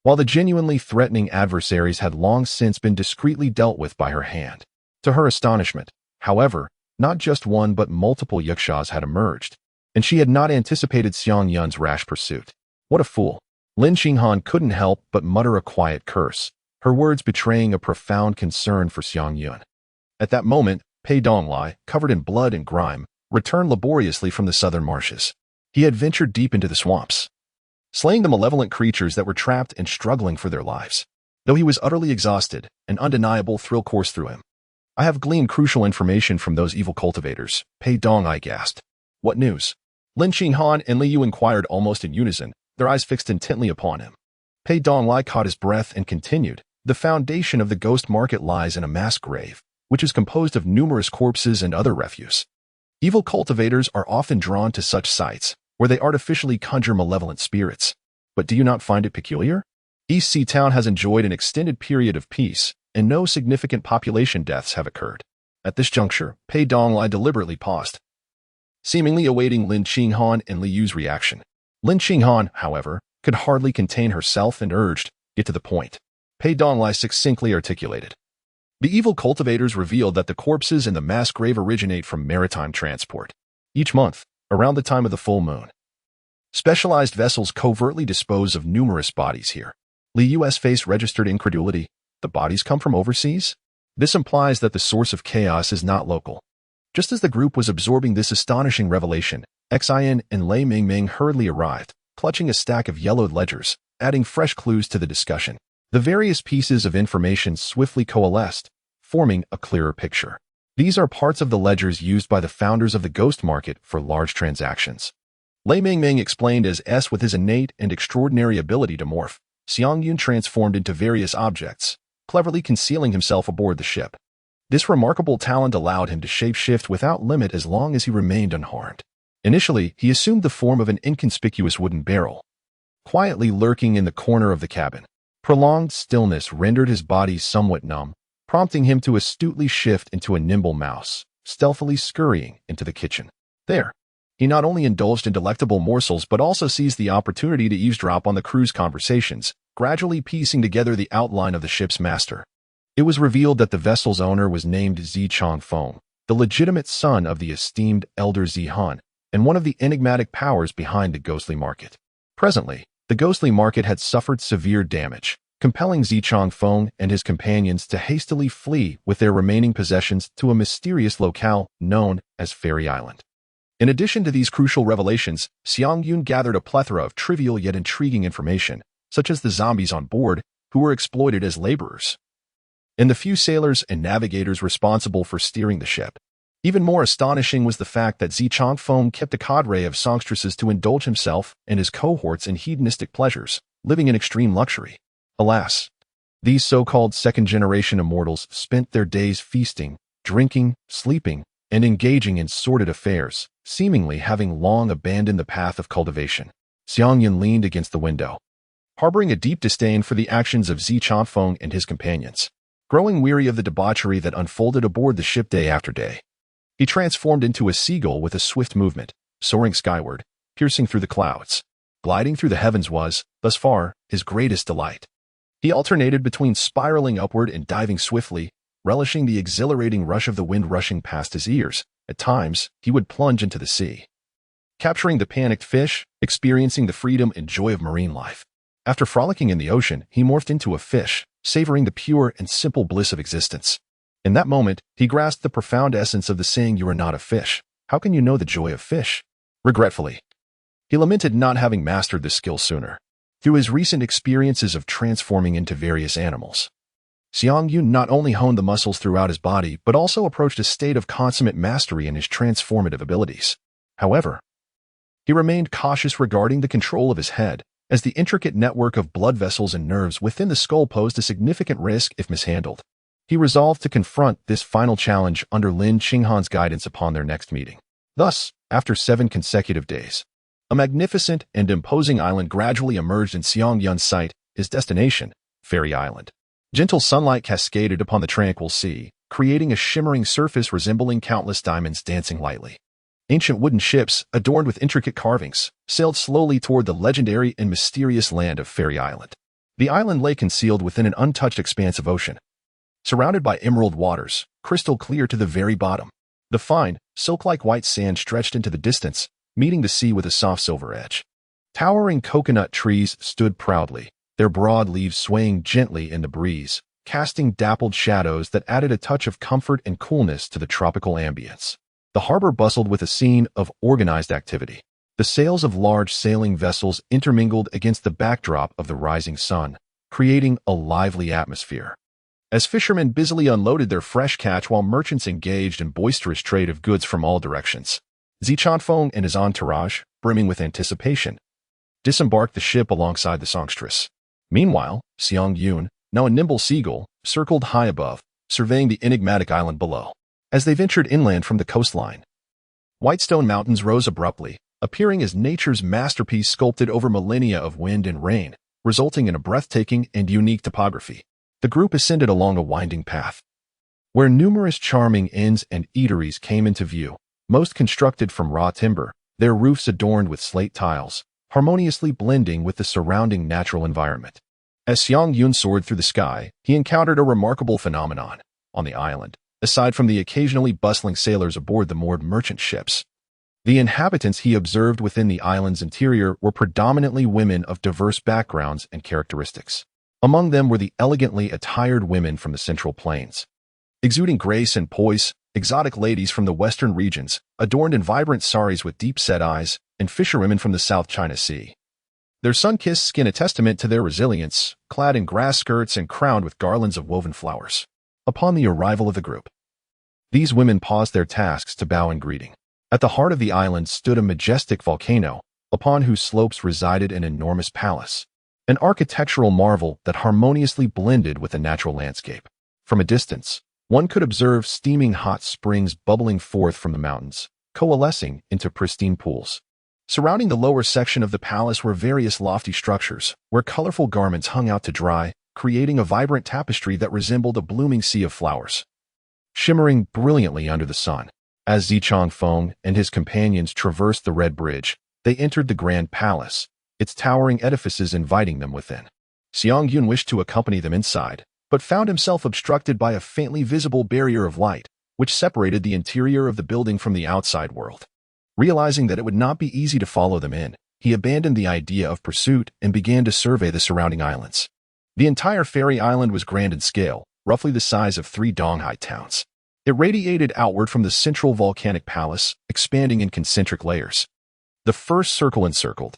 S1: While the genuinely threatening adversaries had long since been discreetly dealt with by her hand. To her astonishment, however, not just one but multiple yakshas had emerged, and she had not anticipated Xiang Yun's rash pursuit. What a fool! Lin Qinghan couldn't help but mutter a quiet curse, her words betraying a profound concern for Xiang Yun. At that moment, Pei Donglai, covered in blood and grime, returned laboriously from the southern marshes. He had ventured deep into the swamps, slaying the malevolent creatures that were trapped and struggling for their lives. Though he was utterly exhausted, an undeniable thrill coursed through him. I have gleaned crucial information from those evil cultivators, Pei Donglai gasped. What news? Lin Qinghan and Li Yu inquired almost in unison, their eyes fixed intently upon him. Pei Donglai caught his breath and continued. The foundation of the ghost market lies in a mass grave, which is composed of numerous corpses and other refuse. Evil cultivators are often drawn to such sites, where they artificially conjure malevolent spirits. But do you not find it peculiar? East Sea Town has enjoyed an extended period of peace, and no significant population deaths have occurred. At this juncture, Pei Donglai deliberately paused, seemingly awaiting Lin Qinghan and Li Yu's reaction. Lin Qinghan, however, could hardly contain herself and urged, get to the point. Pei Donglai succinctly articulated. The evil cultivators revealed that the corpses in the mass grave originate from maritime transport. Each month, around the time of the full moon, specialized vessels covertly dispose of numerous bodies here. Li Yu's face registered incredulity. The bodies come from overseas? This implies that the source of chaos is not local. Just as the group was absorbing this astonishing revelation, Xian and Lei Mingming hurriedly arrived, clutching a stack of yellowed ledgers, adding fresh clues to the discussion. The various pieces of information swiftly coalesced, forming a clearer picture. These are parts of the ledgers used by the founders of the ghost market for large transactions. Lei Mingming explained as with his innate and extraordinary ability to morph, Xiang Yun transformed into various objects, cleverly concealing himself aboard the ship. This remarkable talent allowed him to shapeshift without limit as long as he remained unharmed. Initially, he assumed the form of an inconspicuous wooden barrel, quietly lurking in the corner of the cabin. Prolonged stillness rendered his body somewhat numb, prompting him to astutely shift into a nimble mouse, stealthily scurrying into the kitchen. There, he not only indulged in delectable morsels but also seized the opportunity to eavesdrop on the crew's conversations, gradually piecing together the outline of the ship's master. It was revealed that the vessel's owner was named Zi Changfeng, the legitimate son of the esteemed elder Zi Han, and one of the enigmatic powers behind the ghostly market. Presently, the ghostly market had suffered severe damage, compelling Zi Changfeng and his companions to hastily flee with their remaining possessions to a mysterious locale known as Fairy Island. In addition to these crucial revelations, Xiang Yun gathered a plethora of trivial yet intriguing information, such as the zombies on board, who were exploited as laborers, and the few sailors and navigators responsible for steering the ship. Even more astonishing was the fact that Zi Changfeng kept a cadre of songstresses to indulge himself and his cohorts in hedonistic pleasures, living in extreme luxury. Alas, these so-called second-generation immortals spent their days feasting, drinking, sleeping, and engaging in sordid affairs, seemingly having long abandoned the path of cultivation. Xiang Yun leaned against the window, harboring a deep disdain for the actions of Zi Changfeng and his companions. Growing weary of the debauchery that unfolded aboard the ship day after day, he transformed into a seagull with a swift movement, soaring skyward, piercing through the clouds. Gliding through the heavens was, thus far, his greatest delight. He alternated between spiraling upward and diving swiftly, relishing the exhilarating rush of the wind rushing past his ears. At times, he would plunge into the sea, capturing the panicked fish, experiencing the freedom and joy of marine life. After frolicking in the ocean, he morphed into a fish, savoring the pure and simple bliss of existence. In that moment, he grasped the profound essence of the saying, "You are not a fish. How can you know the joy of fish?" Regretfully, he lamented not having mastered this skill sooner. Through his recent experiences of transforming into various animals, Xiang Yun not only honed the muscles throughout his body, but also approached a state of consummate mastery in his transformative abilities. However, he remained cautious regarding the control of his head, as the intricate network of blood vessels and nerves within the skull posed a significant risk if mishandled. He resolved to confront this final challenge under Lin Qinghan's guidance upon their next meeting. Thus, after 7 consecutive days, a magnificent and imposing island gradually emerged in Xiang Yun's sight, his destination, Fairy Island. Gentle sunlight cascaded upon the tranquil sea, creating a shimmering surface resembling countless diamonds dancing lightly. Ancient wooden ships, adorned with intricate carvings, sailed slowly toward the legendary and mysterious land of Fairy Island. The island lay concealed within an untouched expanse of ocean, surrounded by emerald waters, crystal clear to the very bottom. The fine, silk-like white sand stretched into the distance, meeting the sea with a soft silver edge. Towering coconut trees stood proudly, their broad leaves swaying gently in the breeze, casting dappled shadows that added a touch of comfort and coolness to the tropical ambience. The harbor bustled with a scene of organized activity. The sails of large sailing vessels intermingled against the backdrop of the rising sun, creating a lively atmosphere. As fishermen busily unloaded their fresh catch while merchants engaged in boisterous trade of goods from all directions, Zichangfeng and his entourage, brimming with anticipation, disembarked the ship alongside the songstress. Meanwhile, Xiang Yun, now a nimble seagull, circled high above, surveying the enigmatic island below. As they ventured inland from the coastline, white stone mountains rose abruptly, appearing as nature's masterpiece sculpted over millennia of wind and rain, resulting in a breathtaking and unique topography. The group ascended along a winding path, where numerous charming inns and eateries came into view, most constructed from raw timber, their roofs adorned with slate tiles, harmoniously blending with the surrounding natural environment. As Xiang Yun soared through the sky, he encountered a remarkable phenomenon. On the island, aside from the occasionally bustling sailors aboard the moored merchant ships, the inhabitants he observed within the island's interior were predominantly women of diverse backgrounds and characteristics. Among them were the elegantly attired women from the Central Plains, exuding grace and poise, exotic ladies from the western regions, adorned in vibrant saris with deep-set eyes, and fisherwomen from the South China Sea. Their sun-kissed skin a testament to their resilience, clad in grass skirts and crowned with garlands of woven flowers. Upon the arrival of the group, these women paused their tasks to bow in greeting. At the heart of the island stood a majestic volcano, upon whose slopes resided an enormous palace, an architectural marvel that harmoniously blended with the natural landscape. From a distance, one could observe steaming hot springs bubbling forth from the mountains, coalescing into pristine pools. Surrounding the lower section of the palace were various lofty structures, where colorful garments hung out to dry, creating a vibrant tapestry that resembled a blooming sea of flowers, shimmering brilliantly under the sun. As Zichangfeng and his companions traversed the Red Bridge, they entered the Grand Palace, its towering edifices inviting them within. Xiang Yun wished to accompany them inside, but found himself obstructed by a faintly visible barrier of light, which separated the interior of the building from the outside world. Realizing that it would not be easy to follow them in, he abandoned the idea of pursuit and began to survey the surrounding islands. The entire Fairy Island was grand in scale, roughly the size of 3 Donghai towns. It radiated outward from the central volcanic palace, expanding in concentric layers. The first circle encircled,